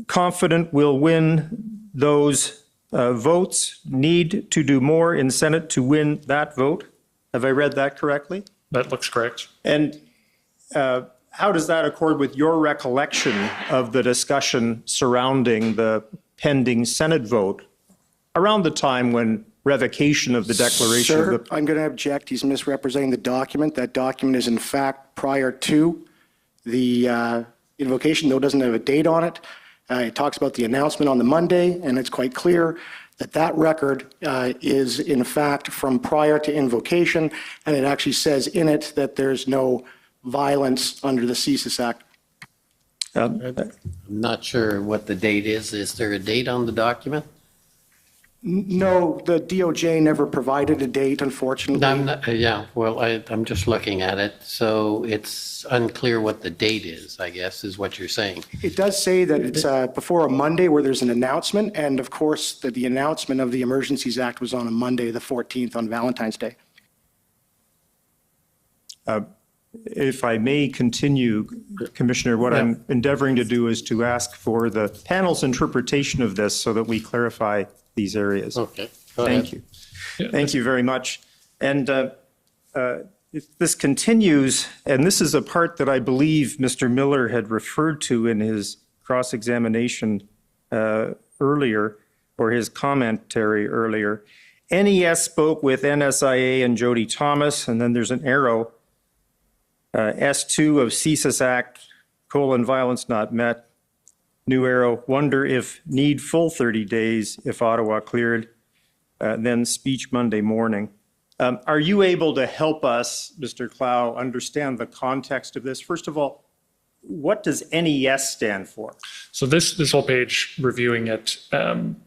confident we'll win those votes, need to do more in Senate to win that vote. Have I read that correctly? That looks correct. And how does that accord with your recollection of the discussion surrounding the pending Senate vote around the time when revocation of the declaration? Sir, I'm going to object. He's misrepresenting the document. That document is in fact prior to the invocation, though it doesn't have a date on it. It talks about the announcement on the Monday, and it's quite clear that that record is in fact from prior to invocation, and it actually says in it that there's no violence under the CSIS Act. I'm not sure what the date is. Is there a date on the document? No, the DOJ never provided a date, unfortunately. I'm just looking at it. So it's unclear what the date is, I guess, is what you're saying. It does say that it's before a Monday where there's an announcement, and of course, that the announcement of the Emergencies Act was on a Monday, the 14th, on Valentine's Day. If I may continue, Commissioner, what I'm endeavoring to do is to ask for the panel's interpretation of this so that we clarify these areas. Okay. Thank you. Thank you very much. And if this continues, and this is a part that I believe Mr. Miller had referred to in his cross-examination earlier, or his commentary earlier. NES spoke with NSIA and Jody Thomas, and then there's an arrow. S2 of CSIS Act, violence not met. New arrow, wonder if need full 30 days if Ottawa cleared. Then speech Monday morning. Are you able to help us, Mr. Clow, understand the context of this? First of all, what does NES stand for? So this whole page, reviewing it,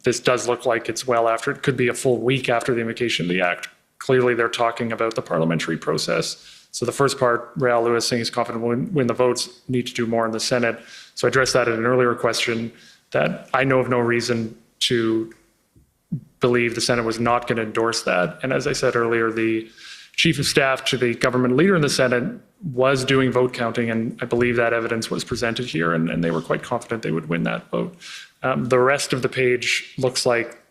this does look like it's well after, it could be a full week after the invocation of the Act. Clearly, they're talking about the parliamentary process. So the first part, Rael Lewis saying he's confident we'll win the votes, need to do more in the Senate. So I addressed that in an earlier question, that I know of no reason to believe the Senate was not going to endorse that. And as I said earlier, the chief of staff to the government leader in the Senate was doing vote counting, and I believe that evidence was presented here, and they were quite confident they would win that vote. The rest of the page looks like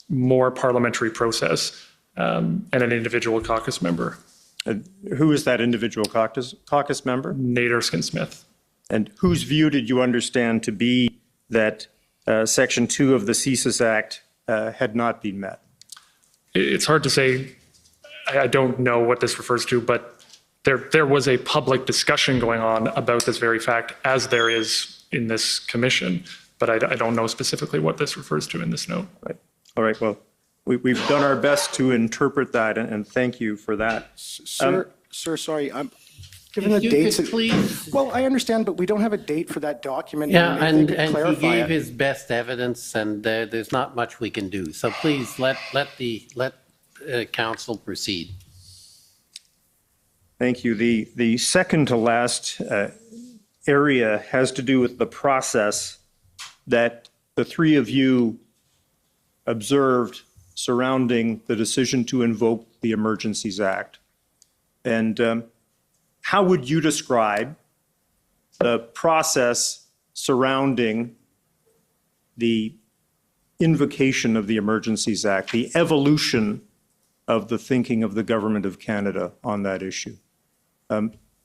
more parliamentary process and an individual caucus member. Who is that individual caucus member? Nate Erskine-Smith. And whose view did you understand to be that Section 2 of the CSIS Act had not been met? It's hard to say. I don't know what this refers to, but there was a public discussion going on about this very fact, as there is in this commission, but I don't know specifically what this refers to in this note. Right. All right, well, we've done our best to interpret that, and thank you for that. Sir, sorry, given the dates. Please. Well, I understand, but we don't have a date for that document. Yeah, and he clarify gave it. his best evidence, and there's not much we can do. So please let council proceed. Thank you. The second to last area has to do with the process that the three of you observed surrounding the decision to invoke the Emergencies Act. And how would you describe the process surrounding the invocation of the Emergencies Act, the evolution of the thinking of the Government of Canada on that issue?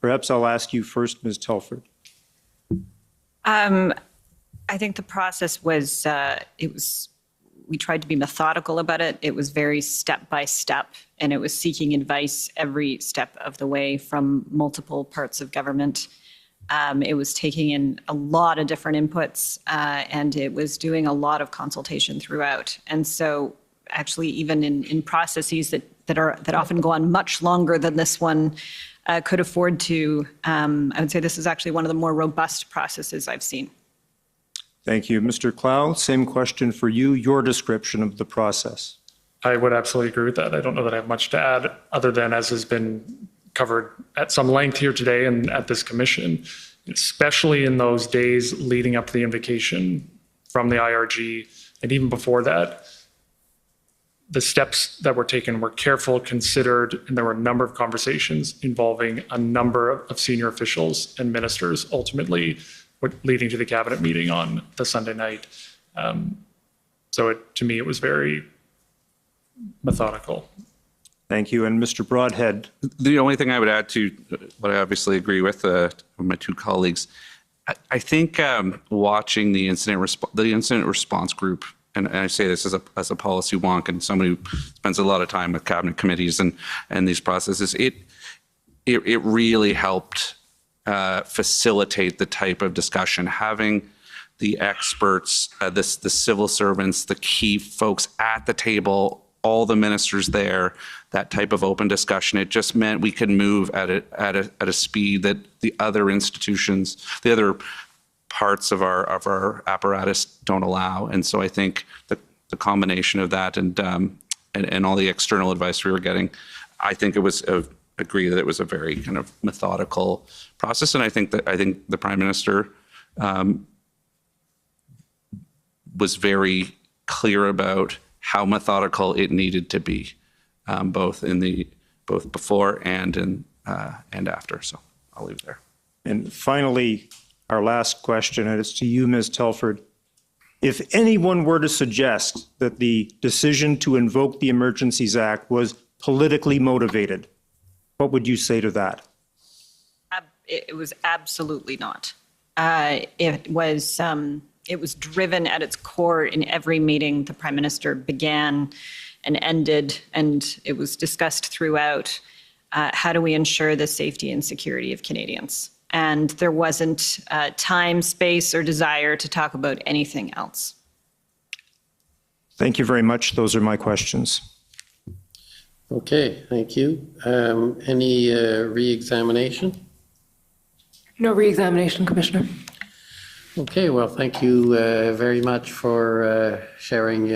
Perhaps I'll ask you first, Ms. Telford. I think the process was, we tried to be methodical about it. It was very step by step, and it was seeking advice every step of the way from multiple parts of government. It was taking in a lot of different inputs, and it was doing a lot of consultation throughout. And so actually, even in processes that often go on much longer than this one could afford to, I would say this is actually one of the more robust processes I've seen. Thank you. Mr. Clow, same question for you, your description of the process. I would absolutely agree with that. I don't know that I have much to add, other than, as has been covered at some length here today and at this commission, especially in those days leading up to the invocation from the IRG, and even before that, the steps that were taken were careful, considered, and there were a number of conversations involving a number of senior officials and ministers, ultimately leading to the cabinet meeting on the Sunday night. So to me, it was very methodical. Thank you. And Mr. Broadhead. The only thing I would add to what I obviously agree with my two colleagues, I think watching the incident response group, and I say this as a policy wonk and somebody who spends a lot of time with cabinet committees and these processes, it really helped facilitate the type of discussion. Having the experts, the civil servants, the key folks at the table, all the ministers there, that type of open discussion, it just meant we could move at a speed that the other institutions, the other parts of our apparatus don't allow. And so I think the combination of that and all the external advice we were getting, I think it was agree that it was a very kind of methodical process. And I think the Prime Minister was very clear about how methodical it needed to be, both before and after. So I'll leave it there. And finally, our last question, and it's to you, Ms. Telford. If anyone were to suggest that the decision to invoke the Emergencies Act was politically motivated, what would you say to that? It was absolutely not. It was driven at its core in every meeting the Prime Minister began and ended, and it was discussed throughout. How do we ensure the safety and security of Canadians? And there wasn't time, space, or desire to talk about anything else. Thank you very much. Those are my questions. Okay, thank you. Any re-examination? No re-examination, Commissioner. Okay, well, thank you very much for sharing,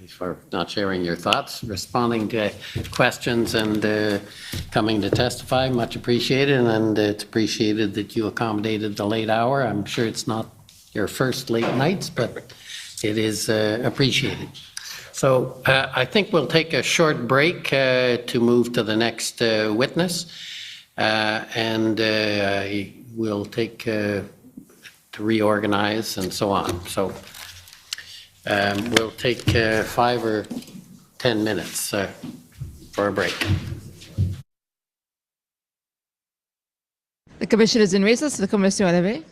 for not sharing your thoughts, responding to questions and coming to testify. Much appreciated, and it's appreciated that you accommodated the late hour. I'm sure it's not your first late nights, but it is appreciated. So I think we'll take a short break to move to the next witness, and we'll take to reorganize and so on. So we'll take 5 or 10 minutes for a break. The commission is in recess. The commission est levée.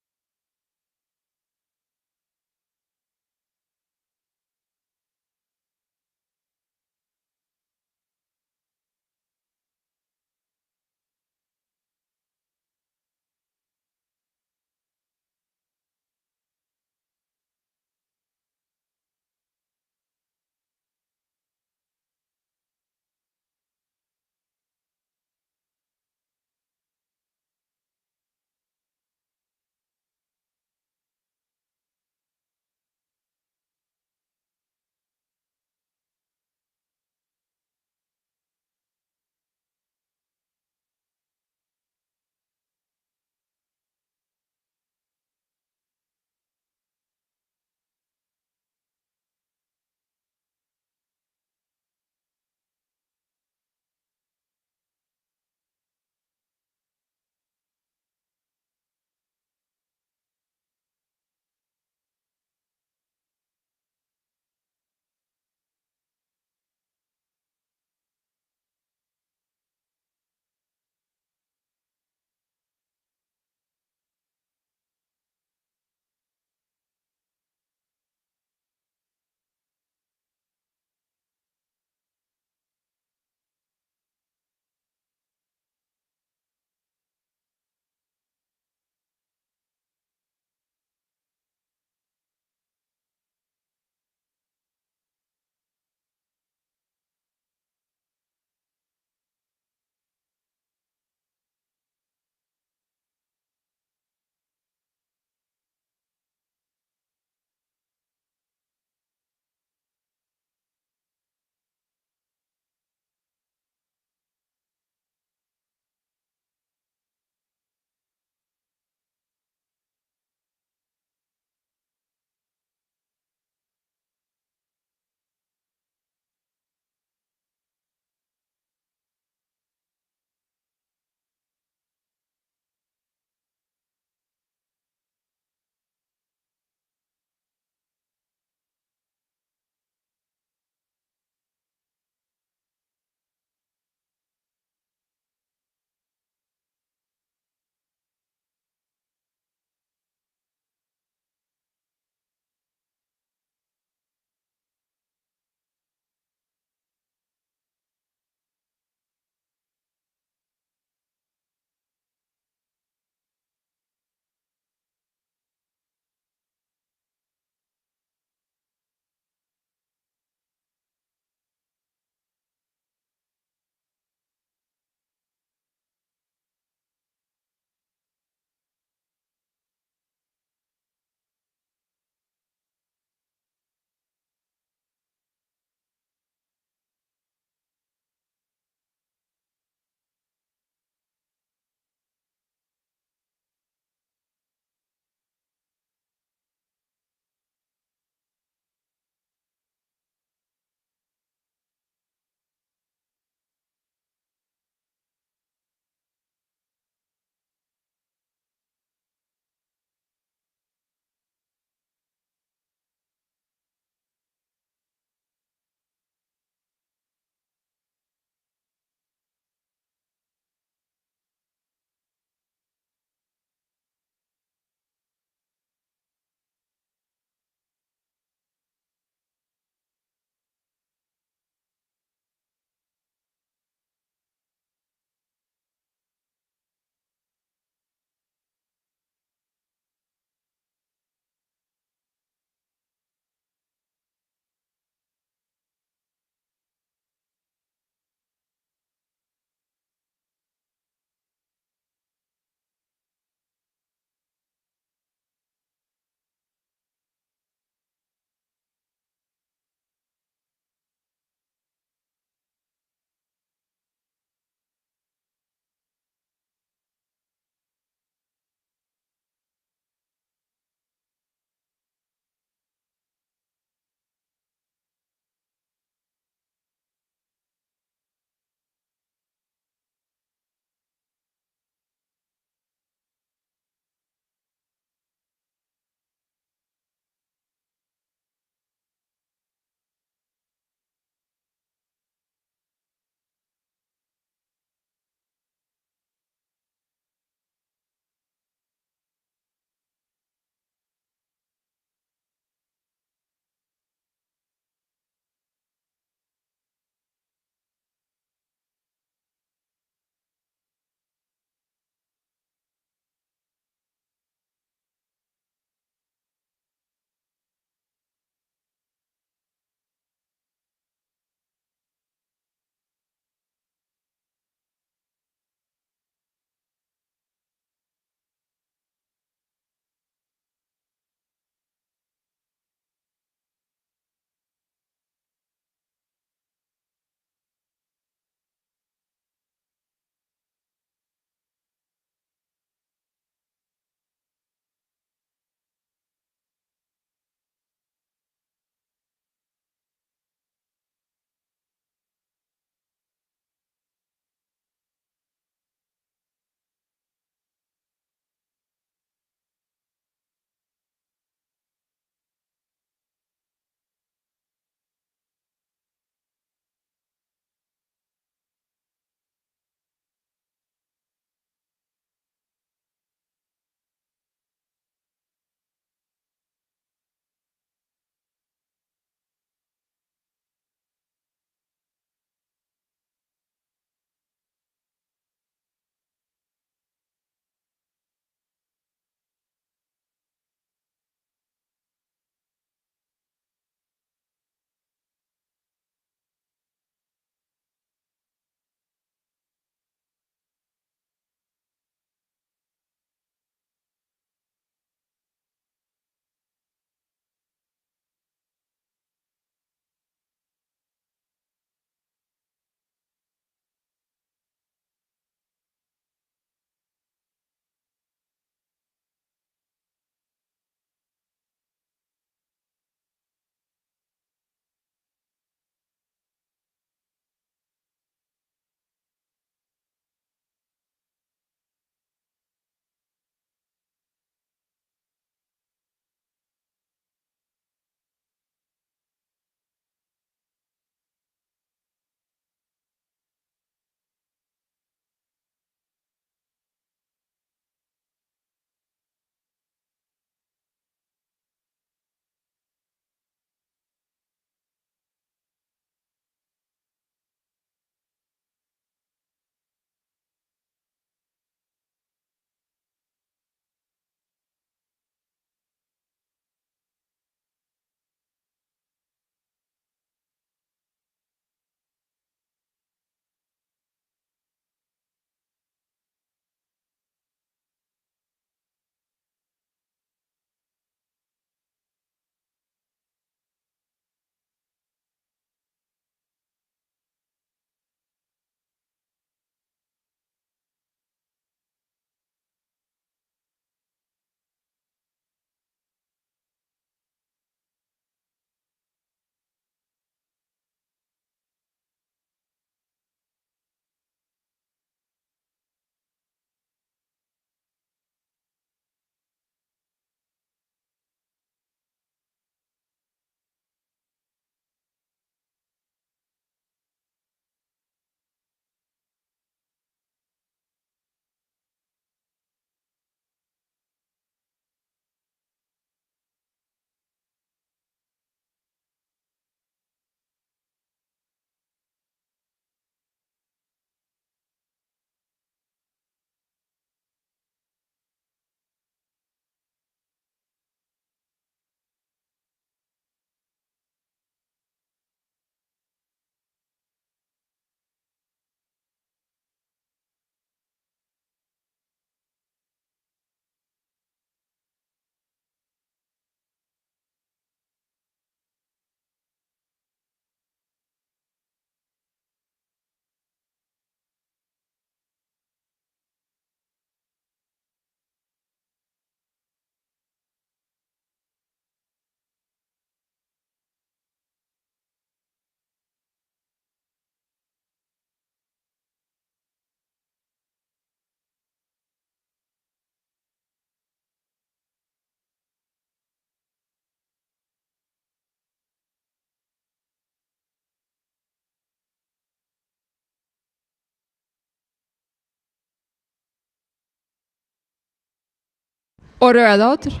Order à l'autre.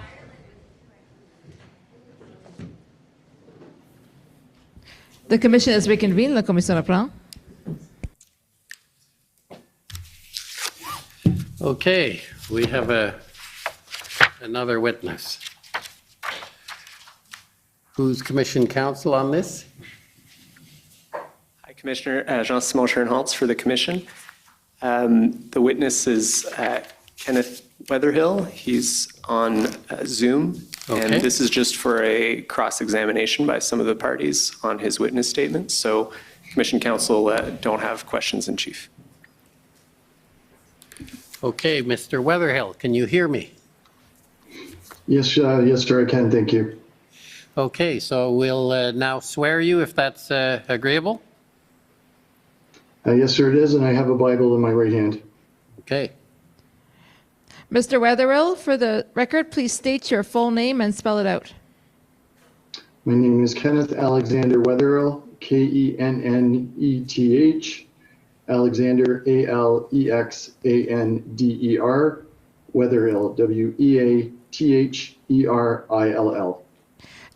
The commission is reconvened. La commission reprend. Okay, we have another witness. Who's commission counsel on this? Hi, Commissioner. Jean-Simon Schoenholz for the commission. The witness is Kenneth Weatherhill. He's on Zoom. Okay. And this is just for a cross-examination by some of the parties on his witness statement. So commission counsel don't have questions in chief. Okay, Mr. Weatherhill, can you hear me? Yes, yes, sir, I can. Thank you. Okay, so we'll now swear you if that's agreeable. Yes, sir, it is, and I have a Bible in my right hand. Okay. Mr. Weatherhill, for the record, please state your full name and spell it out. My name is Kenneth Alexander Weatherhill, Kenneth, Alexander, Alexander, Weatherhill, Weatherill.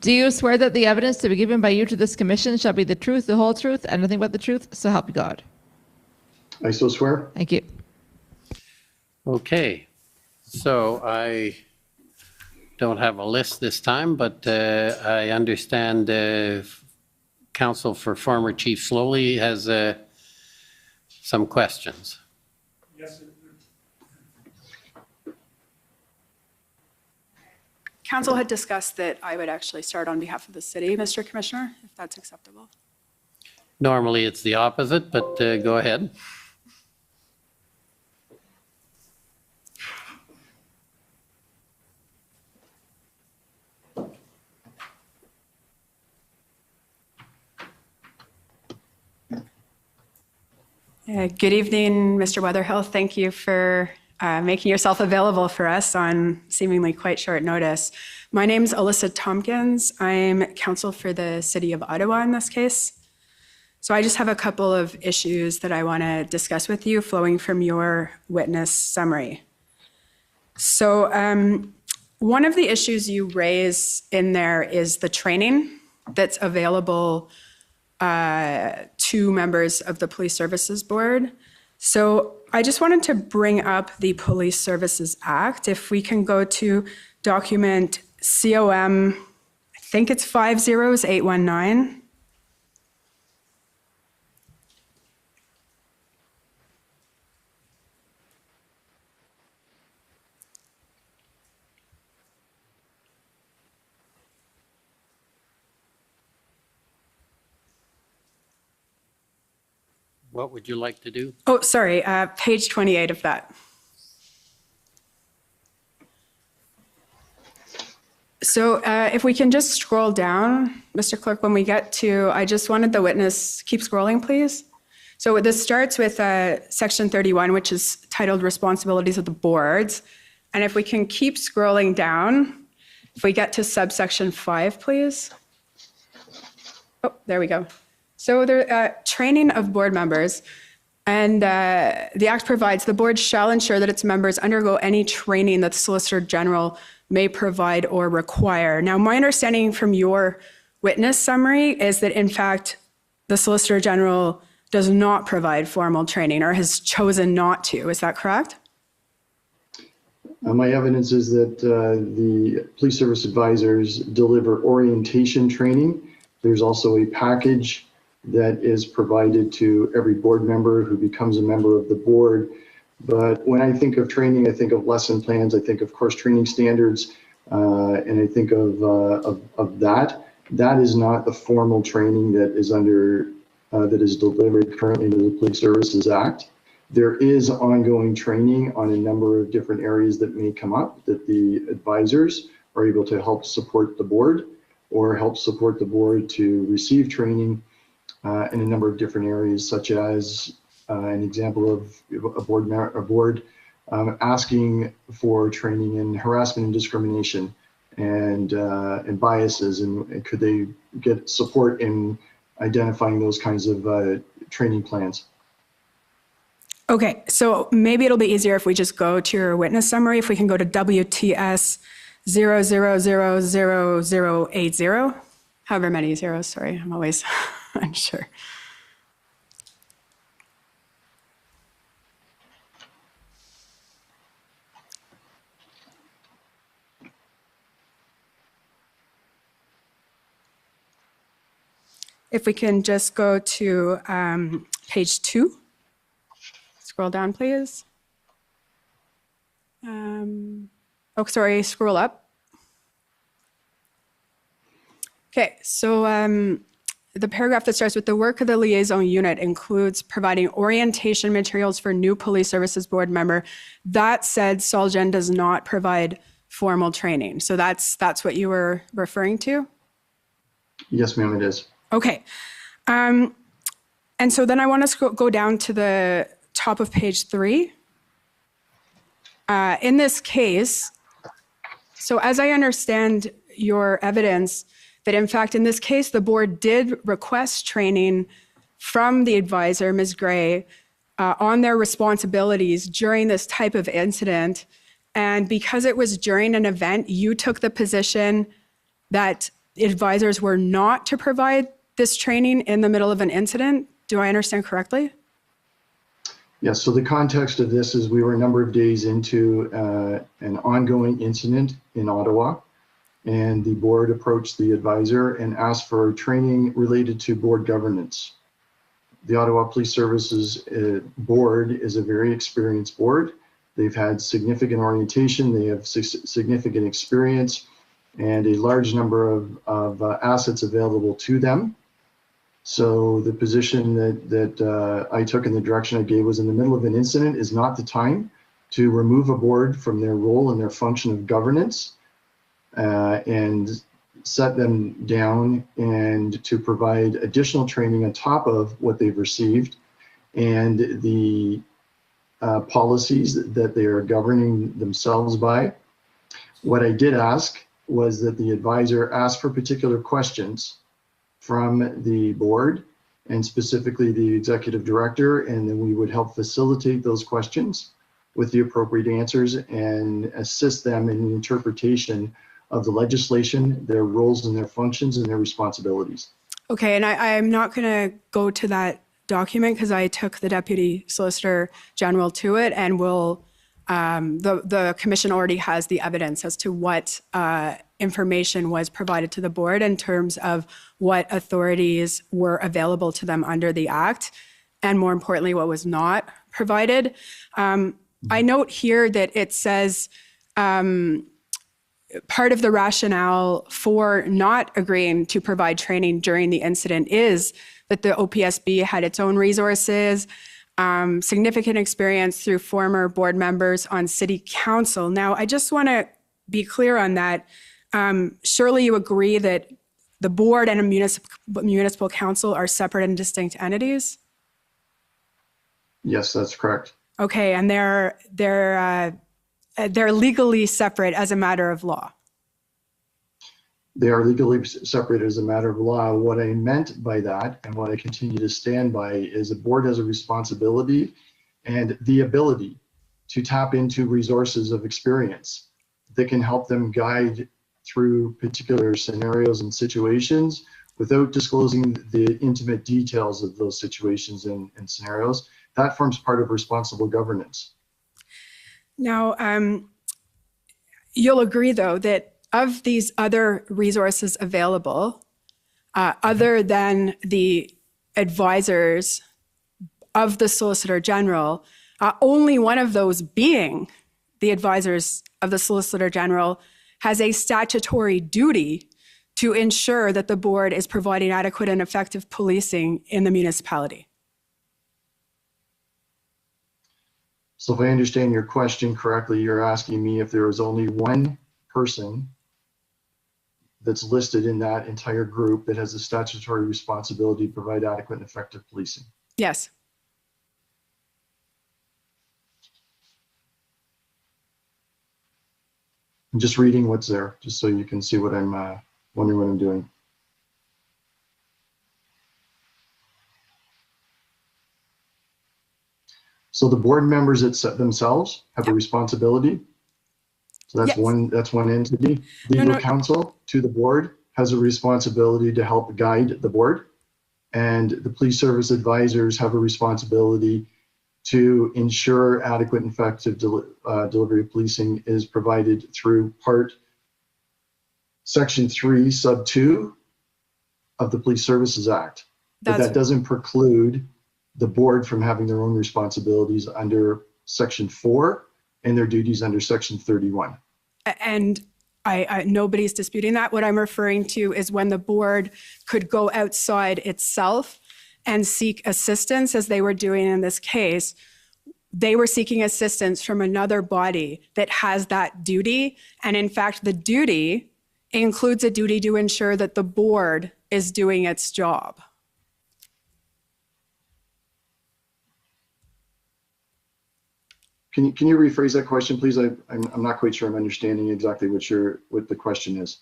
Do you swear that the evidence to be given by you to this commission shall be the truth, the whole truth, and nothing but the truth, so help you God? I so swear. Thank you. Okay, so I don't have a list this time, but I understand counsel for former Chief Slowly has some questions. Yes, sir. Council had discussed that I would actually start on behalf of the city, Mr. Commissioner, if that's acceptable. Normally it's the opposite, but go ahead. Good evening, Mr. Weatherhill. Thank you for making yourself available for us on seemingly quite short notice. My name's Alyssa Tompkins. I'm counsel for the City of Ottawa in this case. So I just have a couple of issues that I want to discuss with you flowing from your witness summary. So one of the issues you raise in there is the training that's available to members of the Police Services Board. So I just wanted to bring up the Police Services Act. If we can go to document COM, I think it's 50819. What would you like to do? Oh, sorry, page 28 of that. So if we can just scroll down, Mr. Clerk, when we get to, I just wanted the witness, keep scrolling, please. So this starts with section 31, which is titled Responsibilities of the Boards. And if we can keep scrolling down, if we get to subsection 5, please. Oh, there we go. So the training of board members, and the Act provides the board shall ensure that its members undergo any training that the Solicitor General may provide or require. Now, my understanding from your witness summary is that, in fact, the Solicitor General does not provide formal training or has chosen not to. Is that correct? My evidence is that the police service advisors deliver orientation training. There's also a package that is provided to every board member who becomes a member of the board. But when I think of training, I think of lesson plans, I think of course training standards, and I think of that. That is not the formal training that is that is delivered currently under the Police Services Act. There is ongoing training on a number of different areas that may come up that the advisors are able to help support the board or help support the board to receive training in a number of different areas, such as an example of a board asking for training in harassment and discrimination and biases, and could they get support in identifying those kinds of training plans? Okay, so maybe it'll be easier if we just go to your witness summary. If we can go to WTS 00000080, however many zeros, sorry, I'm always unsure. If we can just go to page 2. Scroll down, please. Oh, sorry, scroll up. Okay, so the paragraph that starts with the work of the liaison unit includes providing orientation materials for new police services board member. That said, Solgen does not provide formal training. So that's what you were referring to? Yes, ma'am, it is. Okay. And so then I want to go down to the top of page 3. In this case, so as I understand your evidence, that in fact, in this case, the board did request training from the advisor, Ms. Gray, on their responsibilities during this type of incident. And because it was during an event, you took the position that advisors were not to provide this training in the middle of an incident. Do I understand correctly? Yes, so the context of this is we were a number of days into an ongoing incident in Ottawa, and the board approached the advisor and asked for training related to board governance. The Ottawa Police Services board is a very experienced board. They've had significant orientation, they have significant experience, and a large number of assets available to them. So the position that I took and the direction I gave was in the middle of an incident is not the time to remove a board from their role and their function of governance and set them down and to provide additional training on top of what they've received and the policies that they are governing themselves by. What I did ask was that the advisor ask for particular questions from the board and specifically the executive director, and then we would help facilitate those questions with the appropriate answers and assist them in the interpretation of the legislation, their roles and their functions and their responsibilities. Okay, and I'm not going to go to that document because I took the Deputy Solicitor General to it, and will the commission already has the evidence as to what information was provided to the board in terms of what authorities were available to them under the Act, and more importantly, what was not provided. I note here that it says part of the rationale for not agreeing to provide training during the incident is that the OPSB had its own resources, significant experience through former board members on city council. Now, I just want to be clear on that. Surely you agree that the board and a municipal council are separate and distinct entities? Yes, that's correct. Okay, and they're legally separate as a matter of law. They are legally separate as a matter of law. What I meant by that, and what I continue to stand by, is the board has a responsibility and the ability to tap into resources of experience that can help them guide through particular scenarios and situations without disclosing the intimate details of those situations and scenarios. That forms part of responsible governance. Now, you'll agree, though, that of these other resources available, other than the advisors of the Solicitor General, only one of those being the advisors of the Solicitor General has a statutory duty to ensure that the board is providing adequate and effective policing in the municipality. So if I understand your question correctly, you're asking me if there is only one person that's listed in that entire group that has a statutory responsibility to provide adequate and effective policing. Yes. I'm just reading what's there, just so you can see what I'm wondering what I'm doing. So the board members themselves have a responsibility. So that's one entity. Legal counsel to the board has a responsibility to help guide the board. And the police service advisors have a responsibility to ensure adequate and effective delivery of policing is provided through Section 3, Sub 2 of the Police Services Act. But that doesn't preclude the board from having their own responsibilities under Section 4 and their duties under Section 31. And I nobody's disputing that. What I'm referring to is when the board could go outside itself and seek assistance, as they were doing in this case. They were seeking assistance from another body that has that duty. And in fact, the duty includes a duty to ensure that the board is doing its job. Can you rephrase that question, please? I'm not quite sure I'm understanding exactly what the question is.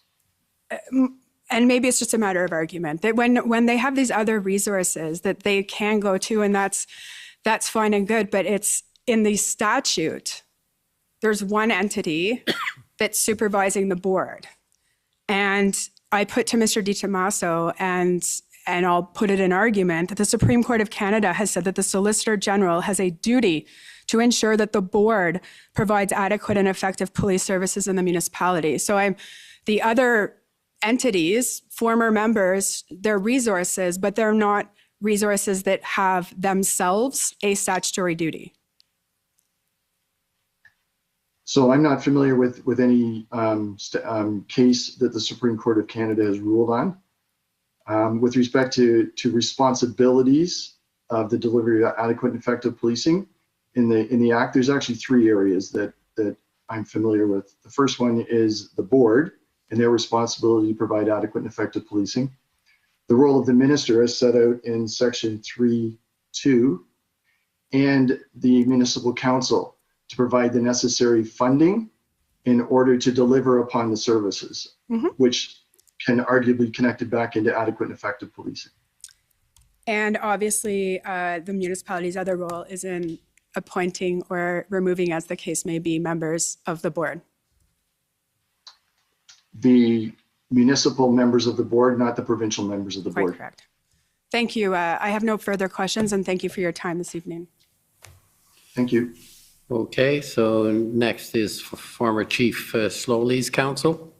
And maybe it's just a matter of argument that when they have these other resources that they can go to, and that's fine and good, but it's in the statute, there's one entity that's supervising the board. And I put to Mr. DiTomaso, and I'll put it in argument, that the Supreme Court of Canada has said that the Solicitor General has a duty to ensure that the board provides adequate and effective police services in the municipality. So the other entities, former members, they're resources, but they're not resources that have themselves a statutory duty. So I'm not familiar with any case that the Supreme Court of Canada has ruled on. With respect to responsibilities of the delivery of adequate and effective policing in the Act, there's actually three areas that I'm familiar with. The first one is the board and their responsibility to provide adequate and effective policing. The role of the minister is set out in Section 3(2), and the municipal council to provide the necessary funding in order to deliver upon the services, which can arguably be connected back into adequate and effective policing. And obviously, the municipality's other role is in appointing or removing, as the case may be, members of the board. The municipal members of the board, not the provincial members of the board. Correct. Thank you. I have no further questions, and thank you for your time this evening. Thank you. Okay, so next is former Chief Slowly's counsel.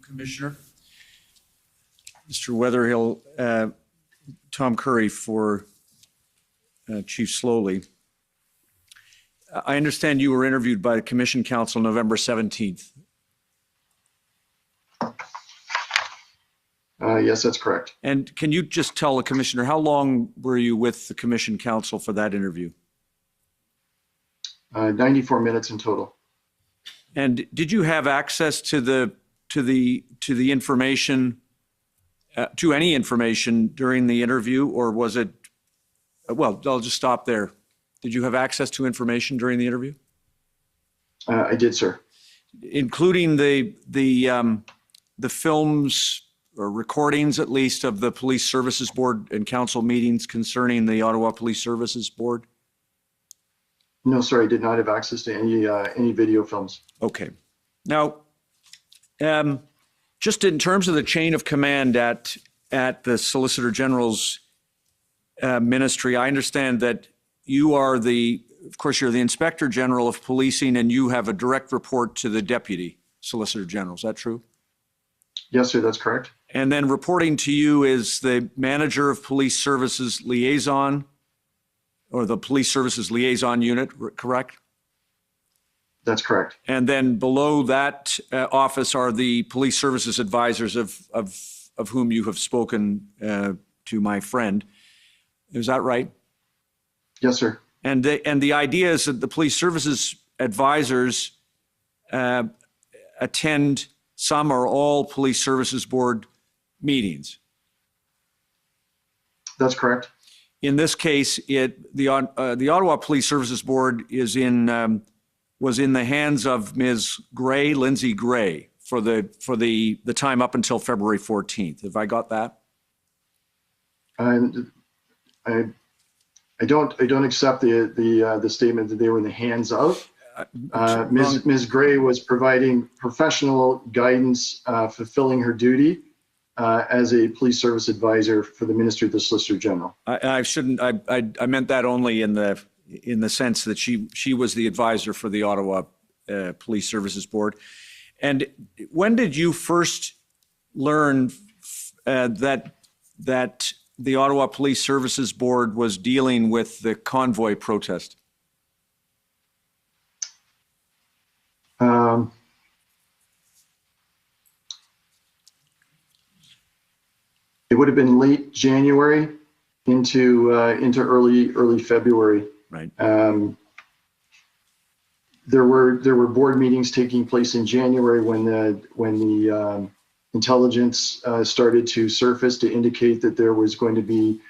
Commissioner. Mr. Weatherhill, Tom Curry for Chief Slowly. I understand you were interviewed by the Commission Council November 17th. Yes, that's correct. And can you just tell the Commissioner, how long were you with the Commission Council for that interview? 94 minutes in total. And did you have access to the information, to any information during the interview, or was it, well, I'll just stop there. Did you have access to information during the interview? I did, sir. Including the films or recordings, at least, of the Police Services Board and Council meetings concerning the Ottawa Police Services Board? No, sir, I did not have access to any video films. Okay. Now, just in terms of the chain of command at the Solicitor General's ministry, I understand that you are of course, you're the Inspector General of Policing, and you have a direct report to the Deputy Solicitor General. Is that true? Yes, sir, that's correct. And then reporting to you is the Manager of Police Services Liaison, or the Police Services Liaison Unit, correct? That's correct. And then below that office are the Police Services Advisors of whom you have spoken to my friend. Is that right? Yes, sir. And the idea is that the Police Services Advisors attend some or all Police Services Board meetings. That's correct. In this case, the Ottawa Police Services Board was in the hands of Ms. Gray, Lindsay Gray, for the time up until February 14th. Have I got that? And I don't accept the statement that they were in the hands of. Ms. Gray was providing professional guidance, fulfilling her duty as a police service advisor for the Ministry of the Solicitor General. I meant that only in the sense that she was the advisor for the Ottawa Police Services Board. And when did you first learn that the Ottawa Police Services Board was dealing with the Convoy protest? It would have been late January into early February. Right. There were board meetings taking place in January when the intelligence started to surface to indicate that there was going to be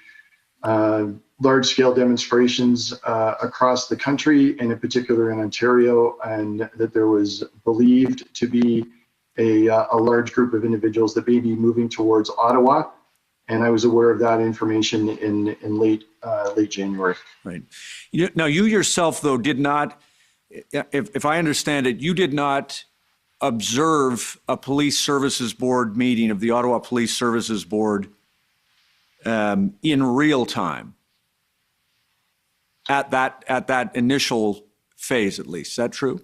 large-scale demonstrations across the country, and in particular in Ontario, and that there was believed to be a large group of individuals that may be moving towards Ottawa. And I was aware of that information in late January. Right. Now, you yourself, though, did not, if I understand it, you did not observe a police services board meeting of the Ottawa Police Services Board in real time at that initial phase, at least. Is that true?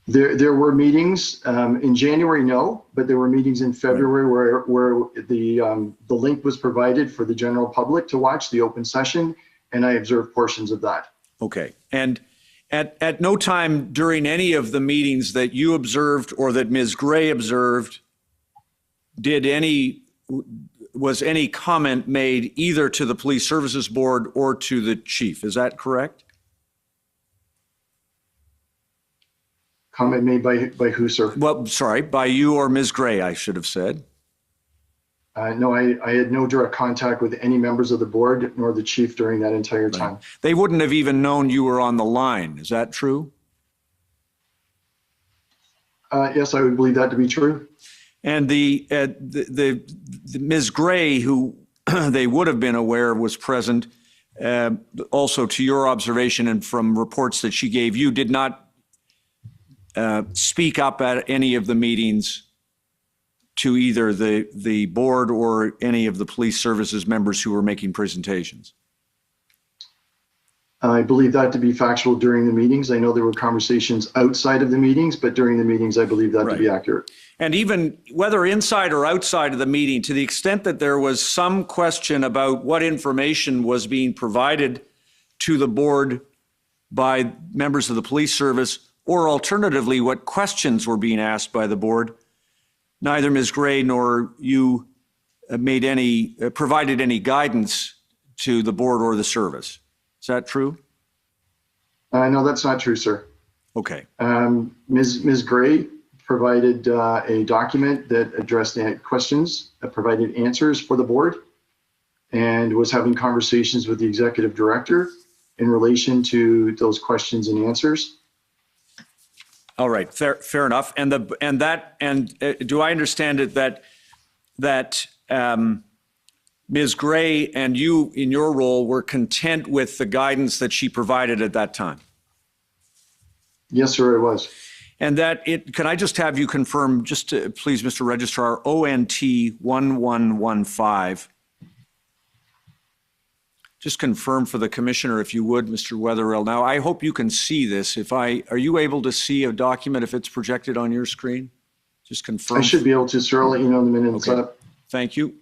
There were meetings in January, no, but there were meetings in February where the link was provided for the general public to watch the open session, and I observed portions of that. Okay. And at no time during any of the meetings that you observed or that Ms. Gray observed, was any comment made either to the Police Services Board or to the chief? Is that correct? Comment made by who, sir? Well, sorry, by you or Ms. Gray, I should have said. No, I had no direct contact with any members of the board nor the chief during that entire time. They wouldn't have even known you were on the line. Is that true? Yes, I would believe that to be true. And the Ms. Gray, who they would have been aware was present, also to your observation and from reports that she gave you, did not speak up at any of the meetings to either the board or any of the police services members who were making presentations. I believe that to be factual during the meetings. I know there were conversations outside of the meetings, but during the meetings, I believe that to be accurate. And even whether inside or outside of the meeting, to the extent that there was some question about what information was being provided to the board by members of the police service, or alternatively, what questions were being asked by the board, neither Ms. Gray nor you provided any guidance to the board or the service. Is that true? No, that's not true, sir. Okay. Ms. Gray provided a document that addressed the questions, that provided answers for the board, and was having conversations with the executive director in relation to those questions and answers. All right, fair enough. And do I understand it that Ms. Gray and you, in your role, were content with the guidance that she provided at that time? Yes, sir, it was. And can I just have you confirm, please, Mr. Registrar, ONT 1115. Just confirm for the commissioner, if you would, Mr. Wetherill. Now, I hope you can see this. Are you able to see a document if it's projected on your screen? Just confirm. I should be able to, sir. I'll let you know in a minute. It's up. Thank you.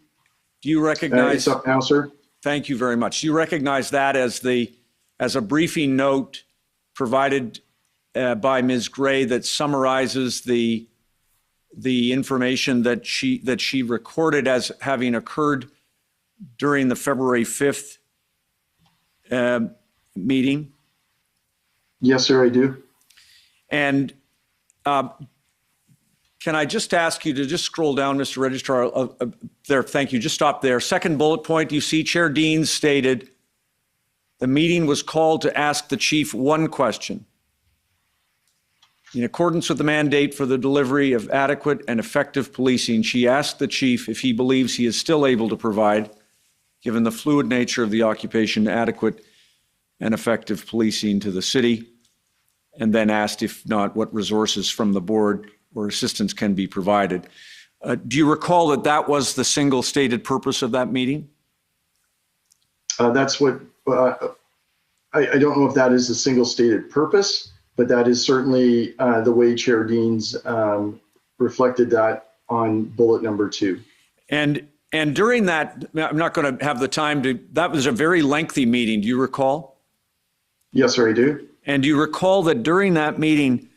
Do you recognize? It's up now, sir. Thank you very much. Do you recognize that as a briefing note provided by Ms. Gray that summarizes the information that she recorded as having occurred during the February 5th meeting? Yes, sir, I do. And can I just ask you to just scroll down, Mr. Registrar, there, thank you, just stop there. Second bullet point, you see Chair Deans stated, the meeting was called to ask the chief one question. In accordance with the mandate for the delivery of adequate and effective policing, she asked the chief if he believes he is still able to provide given the fluid nature of the occupation, adequate and effective policing to the city, and then asked, if not, what resources from the board or assistance can be provided. Do you recall that that was the single stated purpose of that meeting? That's what, I don't know if that is the single stated purpose, but that is certainly the way Chair Deans reflected that on bullet number 2. And during that, I'm not going to have the time to, that was a very lengthy meeting. Do you recall? Yes, sir, I do. And do you recall that during that meeting,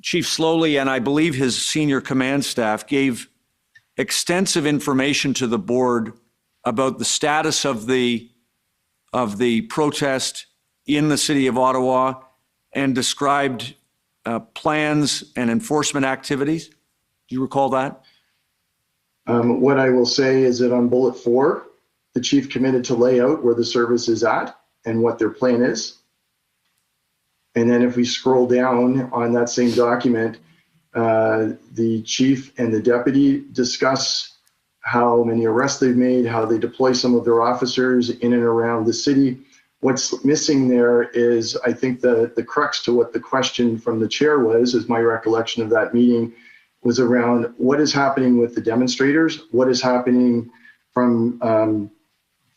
Chief Slowly and I believe his senior command staff gave extensive information to the board about the status of the protest in the city of Ottawa and described plans and enforcement activities? Do you recall that? What I will say is that on bullet 4, the chief committed to lay out where the service is at and what their plan is. And then if we scroll down on that same document, the chief and the deputy discuss how many arrests they've made, how they deploy some of their officers in and around the city. What's missing there is, I think, the crux to what the question from the chair was, is my recollection of that meeting, was around what is happening with the demonstrators, what is happening from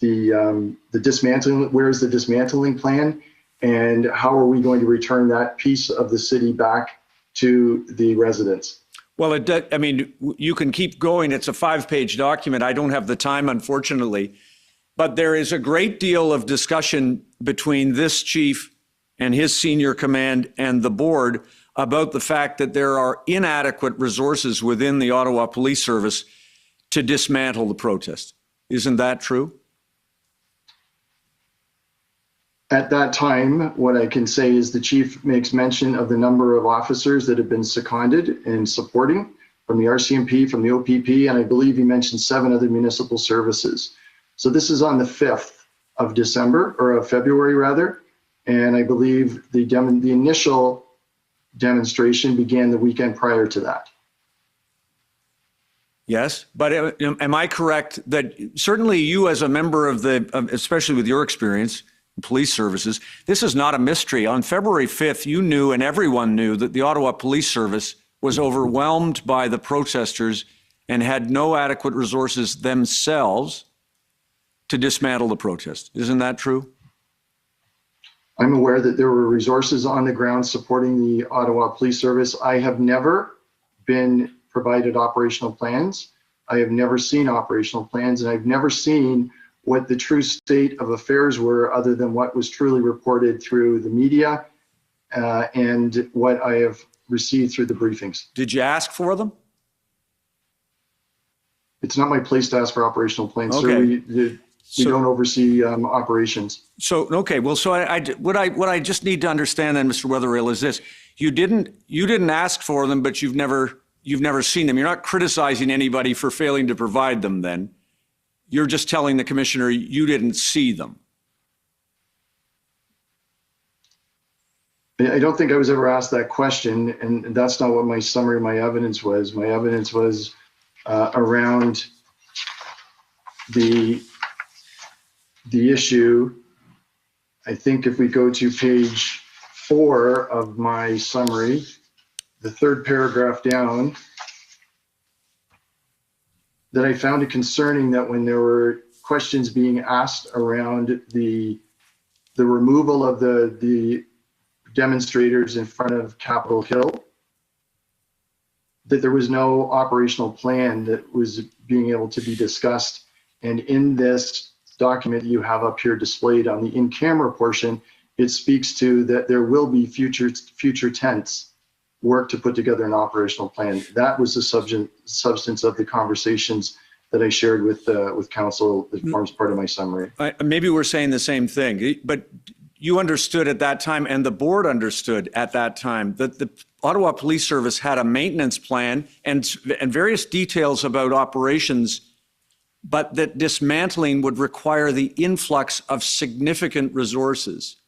the dismantling, where is the dismantling plan, and how are we going to return that piece of the city back to the residents? Well, I mean, you can keep going. It's a 5-page document. I don't have the time, unfortunately. But there is a great deal of discussion between this chief and his senior command and the board about the fact that there are inadequate resources within the Ottawa Police Service to dismantle the protest. Isn't that true? At that time, what I can say is the chief makes mention of the number of officers that have been seconded and supporting from the RCMP, from the OPP, and I believe he mentioned 7 other municipal services. So this is on the 5th of December, or of February rather, and I believe the initial demonstration began the weekend prior to that. Yes, but am I correct that certainly you as a member of especially with your experience, police services, this is not a mystery. On February 5th, you knew and everyone knew that the Ottawa Police Service was overwhelmed by the protesters and had no adequate resources themselves to dismantle the protest. Isn't that true? I'm aware that there were resources on the ground supporting the Ottawa Police Service. I have never been provided operational plans. I have never seen operational plans, and I've never seen what the true state of affairs were other than what was truly reported through the media and what I have received through the briefings. Did you ask for them? It's not my place to ask for operational plans, okay. Sir. We don't oversee operations. So, okay, well, so what I just need to understand then, Mr. Wetherill, is this. You didn't ask for them, but you've never seen them. You're not criticizing anybody for failing to provide them then. You're just telling the commissioner you didn't see them. I don't think I was ever asked that question, and that's not what my summary of my evidence was. My evidence was around the issue. I think if we go to page 4 of my summary, the 3rd paragraph down, that I found it concerning that when there were questions being asked around the removal of the demonstrators in front of Capitol Hill, that there was no operational plan that was being able to be discussed. And in this document you have up here displayed on the in-camera portion, it speaks to that there will be future tense work to put together an operational plan. That was the substance of the conversations that I shared with council that forms part of my summary. Maybe we're saying the same thing, but you understood at that time, and the board understood at that time, that the Ottawa Police Service had a maintenance plan and various details about operations, but that dismantling would require the influx of significant resources.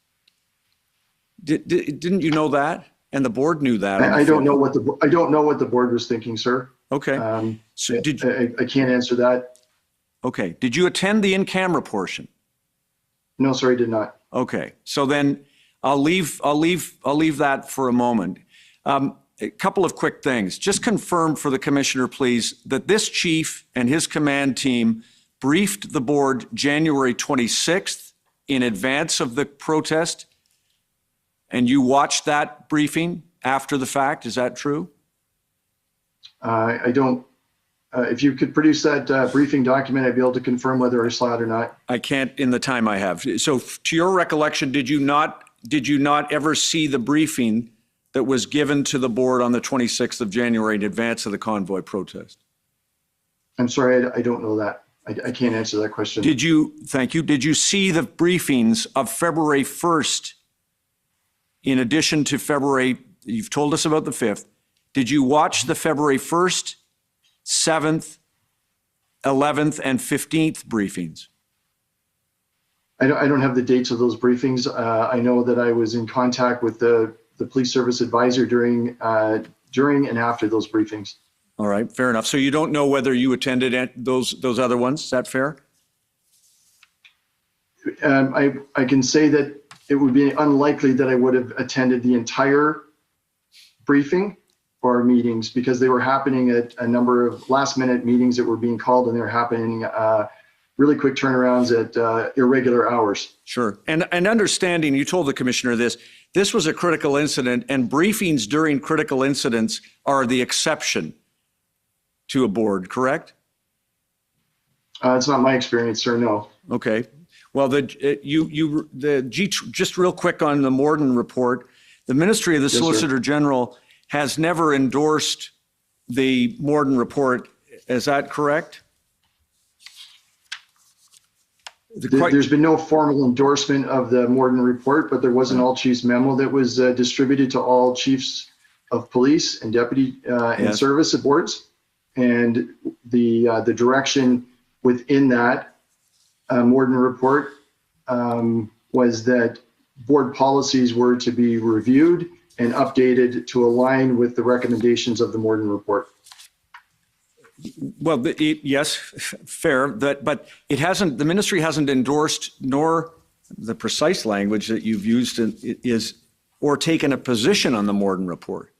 Didn't you know that? And the board knew that. I don't know what the board was thinking, sir. Okay. So I can't answer that. Okay. Did you attend the in-camera portion? No, sir, I did not. Okay. So then I'll leave that for a moment. A couple of quick things. Just confirm for the commissioner, please, that this chief and his command team briefed the board January 26th in advance of the protest, and you watched that briefing after the fact. Is that true? I don't. If you could produce that briefing document, I'd be able to confirm whether I saw it or not. I can't in the time I have. So to your recollection, did you not ever see the briefing that was given to the board on the 26th of January in advance of the Convoy protest? I'm sorry, I don't know that. I can't answer that question. Thank you. Did you see the briefings of February 1st in addition to February, you've told us about the 5th. Did you watch the February 1st, 7th, 11th, and 15th briefings? I don't have the dates of those briefings. I know that I was in contact with the police service advisor during and after those briefings. All right, fair enough. So you don't know whether you attended those other ones. Is that fair? I can say that it would be unlikely that I would have attended the entire briefing or meetings because they were happening at a number of last-minute meetings that were being called, and they were happening really quick turnarounds at irregular hours. Sure. And understanding, you told the commissioner this was a critical incident, and briefings during critical incidents are the exception to a board, correct? It's not my experience, sir, no. Okay. Well, just real quick on the Morden report, the Ministry of the Solicitor General has never endorsed the Morden report. Is that correct? There's been no formal endorsement of the Morden report, but there was an all chiefs memo that was distributed to all chiefs of police and deputy and service boards. And the direction within that Morden report was that board policies were to be reviewed and updated to align with the recommendations of the Morden report. Well, yes, fair. But it hasn't. The ministry hasn't endorsed, nor the precise language that you've used is, or taken a position on the Morden report.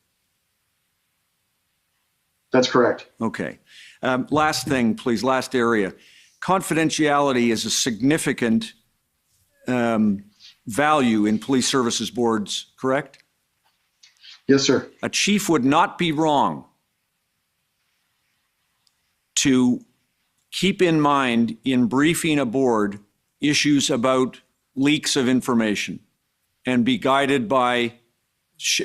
That's correct. Okay. Last thing, please. Last area. Confidentiality is a significant value in police services boards, correct? Yes, sir. A chief would not be wrong to keep in mind in briefing a board issues about leaks of information and be guided by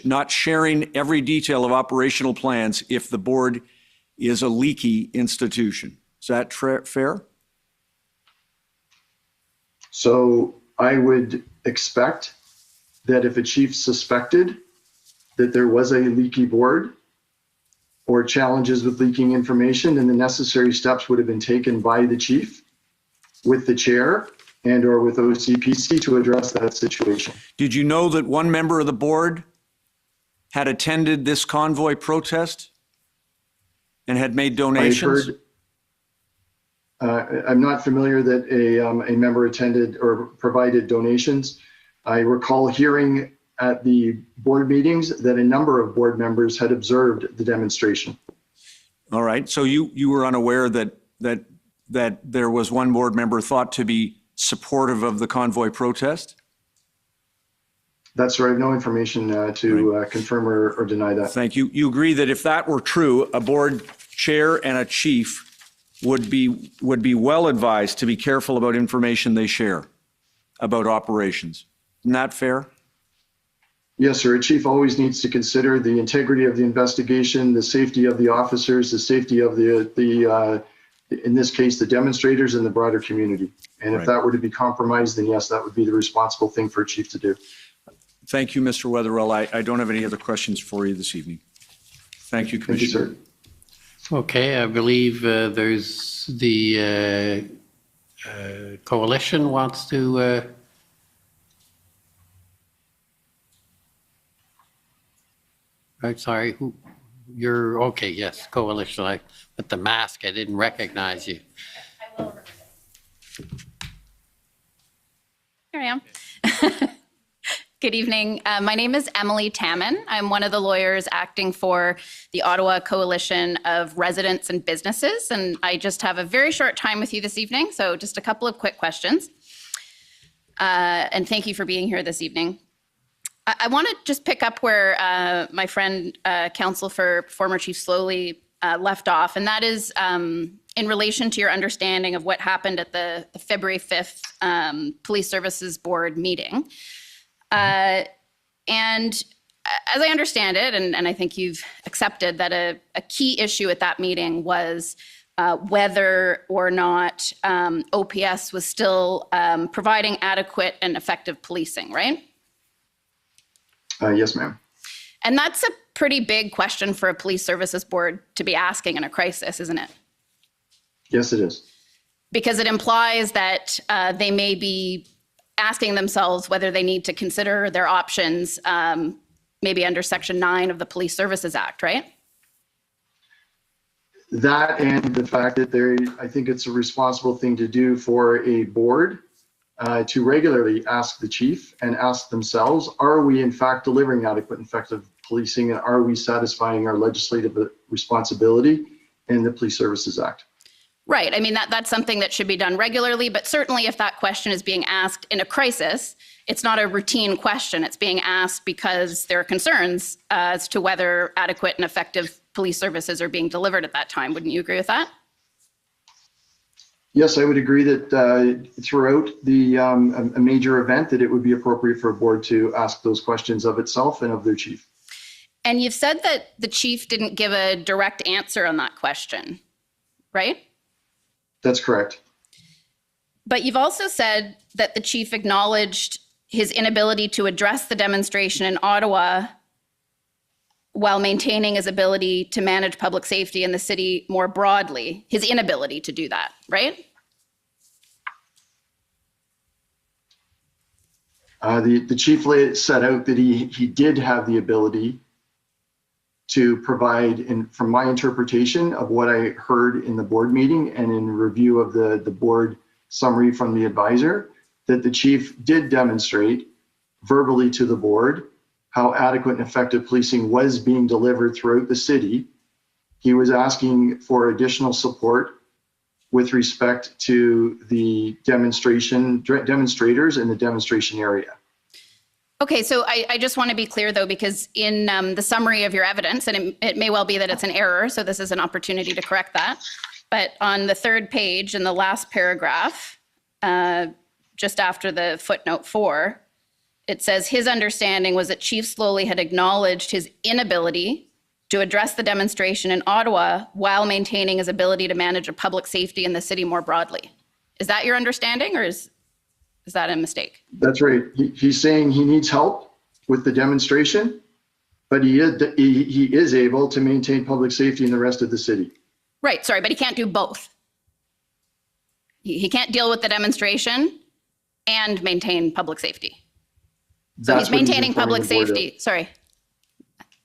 not sharing every detail of operational plans if the board is a leaky institution. Is that fair? So I would expect that if a chief suspected that there was a leaky board or challenges with leaking information, then the necessary steps would have been taken by the chief with the chair and or with OCPC to address that situation. Did you know that one member of the board had attended this convoy protest and had made donations? I'm not familiar that a member attended or provided donations. I recall hearing at the board meetings that a number of board members had observed the demonstration. All right. So you were unaware that there was one board member thought to be supportive of the convoy protest? That's right. I have no information to confirm or deny that. Thank you. You agree that if that were true, a board chair and a chief would be well advised to be careful about information they share about operations. Isn't that fair? Yes, sir. A chief always needs to consider the integrity of the investigation, the safety of the officers, the safety of the in this case, the demonstrators and the broader community. And if that were to be compromised, then yes, that would be the responsible thing for a chief to do. Thank you, Mr. Wetherell. I don't have any other questions for you this evening. Thank you, Commissioner. Thank you, sir. Okay, I believe there's the coalition wants to right, sorry, who you're okay, yes, coalition. With the mask, I didn't recognize you. Here I am. Good evening. My name is Emily Tamman. I'm one of the lawyers acting for the Ottawa Coalition of Residents and Businesses, and I just have a very short time with you this evening, so just a couple of quick questions. And thank you for being here this evening. I want to just pick up where my friend, counsel for former Chief Slowly, left off, and that is in relation to your understanding of what happened at the February 5th Police Services Board meeting. And as I understand it, and I think you've accepted that a key issue at that meeting was whether or not OPS was still providing adequate and effective policing, right? Yes, ma'am. And that's a pretty big question for a police services board to be asking in a crisis, isn't it? Yes, it is. Because it implies that they may be asking themselves whether they need to consider their options, maybe under Section 9 of the Police Services Act, right? That and the fact that I think it's a responsible thing to do for a board to regularly ask the chief and ask themselves, are we in fact delivering adequate and effective policing, and are we satisfying our legislative responsibility in the Police Services Act? Right. I mean, that's something that should be done regularly, but certainly if that question is being asked in a crisis, it's not a routine question. It's being asked because there are concerns as to whether adequate and effective police services are being delivered at that time. Wouldn't you agree with that? Yes, I would agree that throughout a major event that it would be appropriate for a board to ask those questions of itself and of their chief. And you've said that the chief didn't give a direct answer on that question, right? That's correct. But you've also said that the chief acknowledged his inability to address the demonstration in Ottawa while maintaining his ability to manage public safety in the city more broadly, his inability to do that, right? The chief set out that he did have the ability to provide, from my interpretation of what I heard in the board meeting and in review of the board summary from the advisor, that the chief did demonstrate verbally to the board how adequate and effective policing was being delivered throughout the city. He was asking for additional support with respect to the demonstrators in the demonstration area. Okay, so I just want to be clear, though, because in the summary of your evidence, and it may well be that it's an error, so this is an opportunity to correct that, but on the third page in the last paragraph, just after the footnote 4, it says his understanding was that Chief Slowly had acknowledged his inability to address the demonstration in Ottawa while maintaining his ability to manage public safety in the city more broadly. Is that your understanding, or is that a mistake? That's right. He's saying he needs help with the demonstration, but he is able to maintain public safety in the rest of the city. Right, sorry, but he can't do both. He can't deal with the demonstration and maintain public safety. So he's maintaining public safety. Sorry.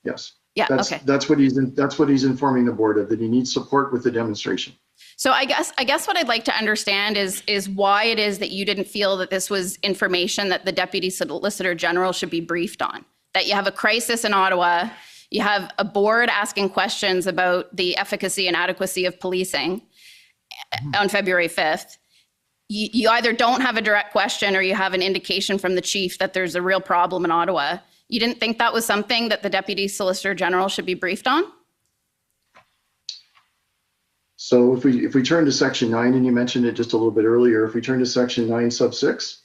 Yes. Yeah. Okay. That's what he's informing the board of, that he needs support with the demonstration. So I guess what I'd like to understand is why it is that you didn't feel that this was information that the Deputy Solicitor General should be briefed on. That you have a crisis in Ottawa, you have a board asking questions about the efficacy and adequacy of policing on February 5th. You either don't have a direct question or you have an indication from the chief that there's a real problem in Ottawa. You didn't think that was something that the Deputy Solicitor General should be briefed on? So if we turn to Section 9, and you mentioned it just a little bit earlier, if we turn to Section 9 sub 6,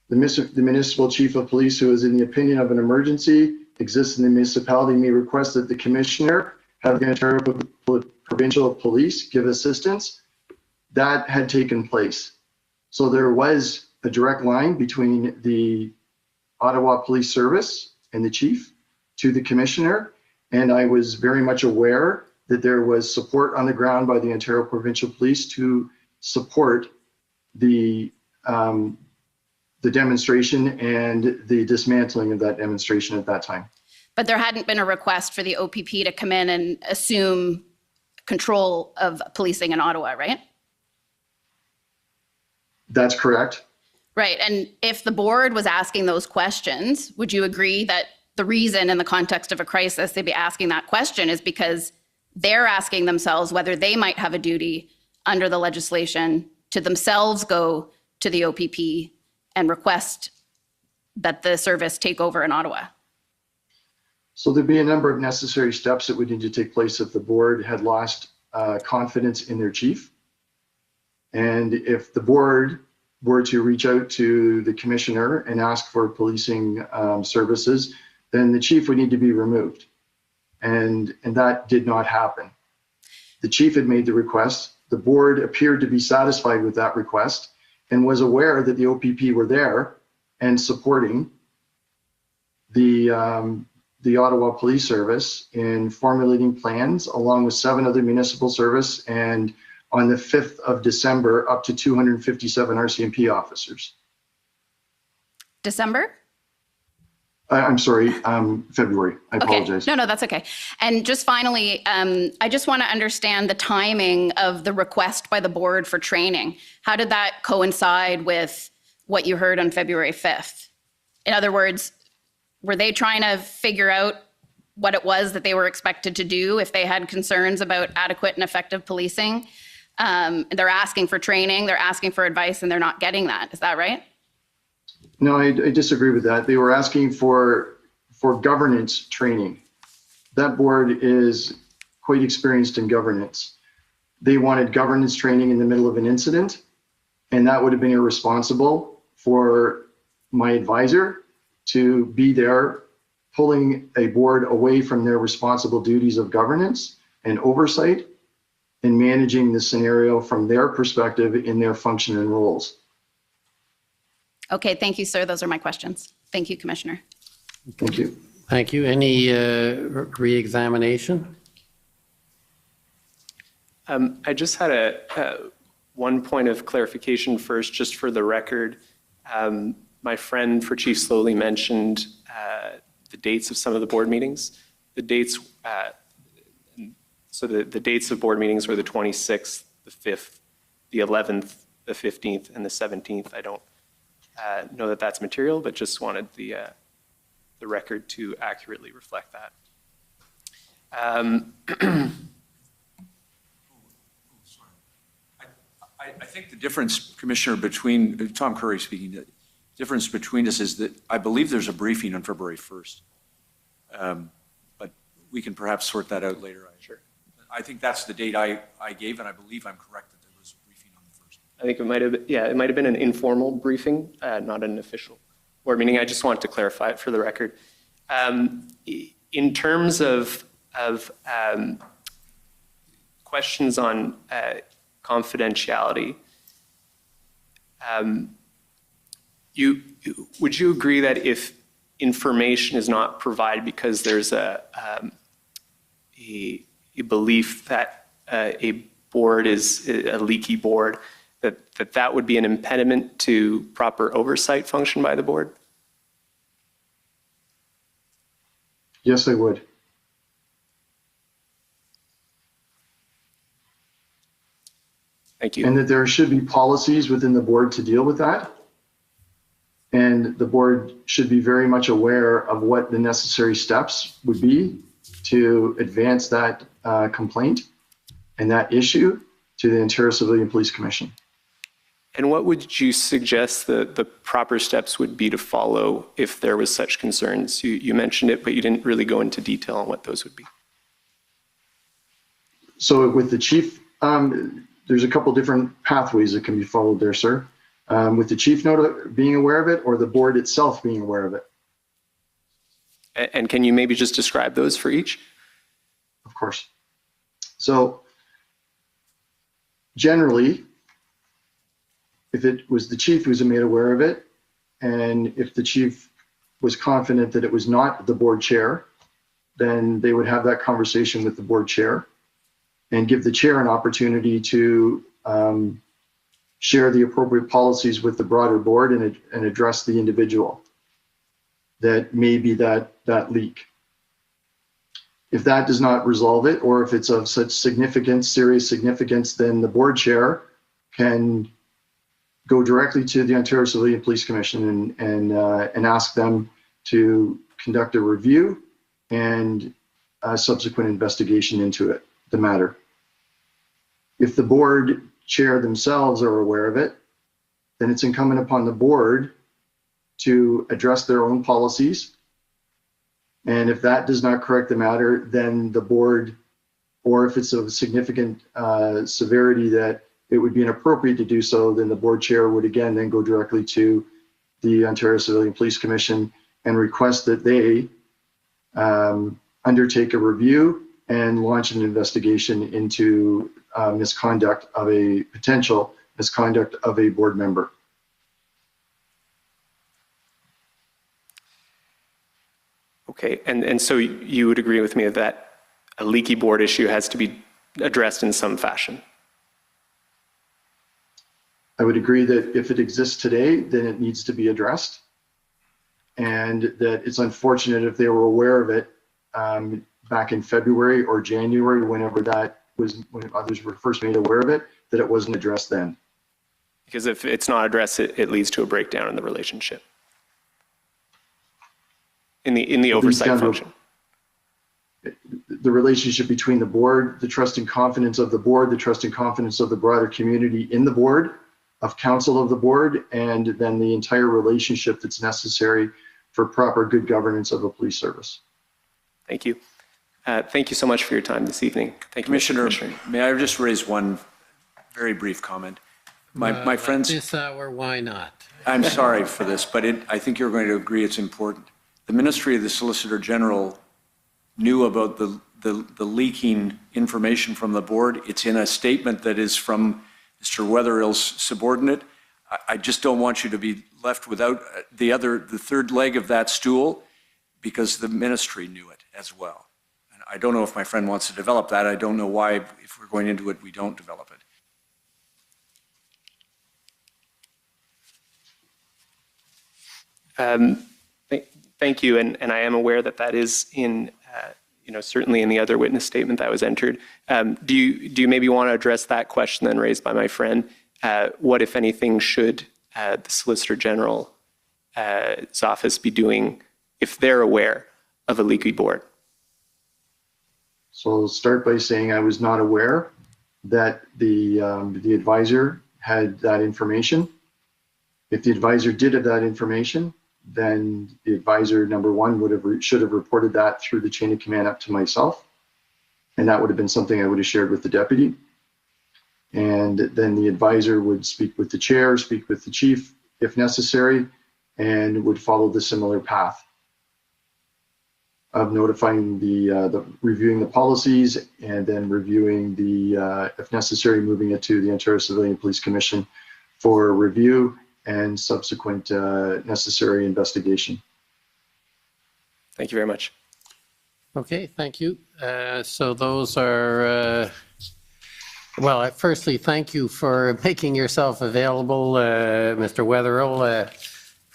the municipal chief of police who is in the opinion of an emergency exists in the municipality may request that the commissioner have the Ontario Provincial Police give assistance. That had taken place. So there was a direct line between the Ottawa Police Service and the chief to the commissioner. And I was very much aware that there was support on the ground by the Ontario Provincial Police to support the demonstration and the dismantling of that demonstration at that time. But there hadn't been a request for the OPP to come in and assume control of policing in Ottawa, right? That's correct. Right. And if the board was asking those questions, would you agree that the reason in the context of a crisis they'd be asking that question is because they're asking themselves whether they might have a duty under the legislation to themselves go to the OPP and request that the service take over in Ottawa? So there'd be a number of necessary steps that would need to take place if the board had lost confidence in their chief. And if the board were to reach out to the commissioner and ask for policing services, then the chief would need to be removed. And that did not happen. The chief had made the request. The board appeared to be satisfied with that request and was aware that the OPP were there and supporting the Ottawa Police Service in formulating plans along with 7 other municipal service, and on the 5th of December, up to 257 RCMP officers. December? I'm sorry, February. I apologize. No, that's okay. And just finally, I just want to understand the timing of the request by the board for training. How did that coincide with what you heard on February 5th? In other words, were they trying to figure out what it was that they were expected to do if they had concerns about adequate and effective policing? They're asking for training, they're asking for advice, and they're not getting that. Is that right? No, I disagree with that. They were asking for governance training. That board is quite experienced in governance. They wanted governance training in the middle of an incident, and that would have been irresponsible for my advisor to be there pulling a board away from their responsible duties of governance and oversight and managing the scenario from their perspective in their function and roles. Okay, thank you, sir. Those are my questions. Thank you, Commissioner. Thank you. Thank you. Any re-examination? I just had one point of clarification first, just for the record. My friend for Chief Slowly mentioned the dates of some of the board meetings. The dates, so the dates of board meetings were the 26th, the 5th, the 11th, the 15th, and the 17th. I don't know that that's material, but just wanted the record to accurately reflect that. I think the difference, Commissioner, between, Tom Curry speaking, the difference between us is that I believe there's a briefing on February 1st. But we can perhaps sort that out later. Sure. I think that's the date I gave, and I believe I'm correct that there was a briefing on the 1st. I think it might have, it might have been an informal briefing, not an official board meeting. I just want to clarify it for the record. In terms of questions on confidentiality, would you agree that if information is not provided because there's a belief that a board is a leaky board, that would be an impediment to proper oversight function by the board? Yes, I would. Thank you. And that there should be policies within the board to deal with that. And the board should be very much aware of what the necessary steps would be to advance that complaint and that issue to the Ontario Civilian Police Commission. And what would you suggest the proper steps would be to follow if there was such concerns? You mentioned it, but you didn't really go into detail on what those would be. So with the chief, there's a couple different pathways that can be followed there, sir. With the chief being aware of it, or the board itself being aware of it. And can you maybe just describe those for each? Of course. So generally, if it was the chief who's made aware of it, and if the chief was confident that it was not the board chair, then they would have that conversation with the board chair and give the chair an opportunity to share the appropriate policies with the broader board and address the individual that may be that leak. If that does not resolve it, or if it's of such significance, serious significance, then the board chair can go directly to the Ontario Civilian Police Commission and ask them to conduct a review and a subsequent investigation into it, the matter. If the board chair themselves are aware of it, then it's incumbent upon the board to address their own policies. And if that does not correct the matter, then the board, or if it's of significant severity that it would be inappropriate to do so, then the board chair would again then go directly to the Ontario Civilian Police Commission and request that they undertake a review and launch an investigation into potential misconduct of a board member. Okay, and so you would agree with me that a leaky board issue has to be addressed in some fashion? I would agree that if it exists today, then it needs to be addressed. And that it's unfortunate if they were aware of it back in February or January, when others were first made aware of it, that it wasn't addressed then. Because if it's not addressed, it leads to a breakdown in the relationship. In the oversight function. The relationship between the board, the trust and confidence of the board, the trust and confidence of the broader community in the board, of counsel of the board, and then the entire relationship that's necessary for proper good governance of a police service. Thank you. Thank you so much for your time this evening. Thank you, Commissioner, may I just raise one very brief comment? My friends. At this hour, why not? I'm sorry for this, but I think you're going to agree it's important. The Ministry of the Solicitor General knew about the leaking information from the board. It's in a statement that is from Mr. Wetherill's subordinate. I just don't want you to be left without the third leg of that stool, because the ministry knew it as well. And I don't know if my friend wants to develop that. I don't know why, if we're going into it, we don't develop it. Thank you, and I am aware that that is in, certainly in the other witness statement that was entered. Do you maybe want to address that question then raised by my friend? What, if anything, should the Solicitor General's office be doing if they're aware of a leaky board? So I'll start by saying I was not aware that the advisor had that information. If the advisor did have that information, then the advisor, number one, should have reported that through the chain of command up to myself. And that would have been something I would have shared with the deputy. And then the advisor would speak with the chair, speak with the chief if necessary, and would follow the similar path of notifying reviewing the policies, and then reviewing if necessary, moving it to the Ontario Civilian Police Commission for review and subsequent necessary investigation. Thank you very much. Okay, thank you. So those are, well, firstly, thank you for making yourself available, Mr. Wetherill.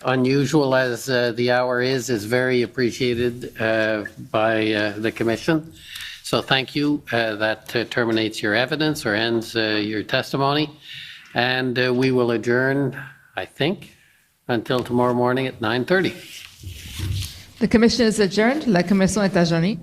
Unusual as the hour is very appreciated by the Commission. So thank you. That terminates your evidence or ends your testimony. And we will adjourn, I think, until tomorrow morning at 9:30. The commission is adjourned. La commission est adjournée.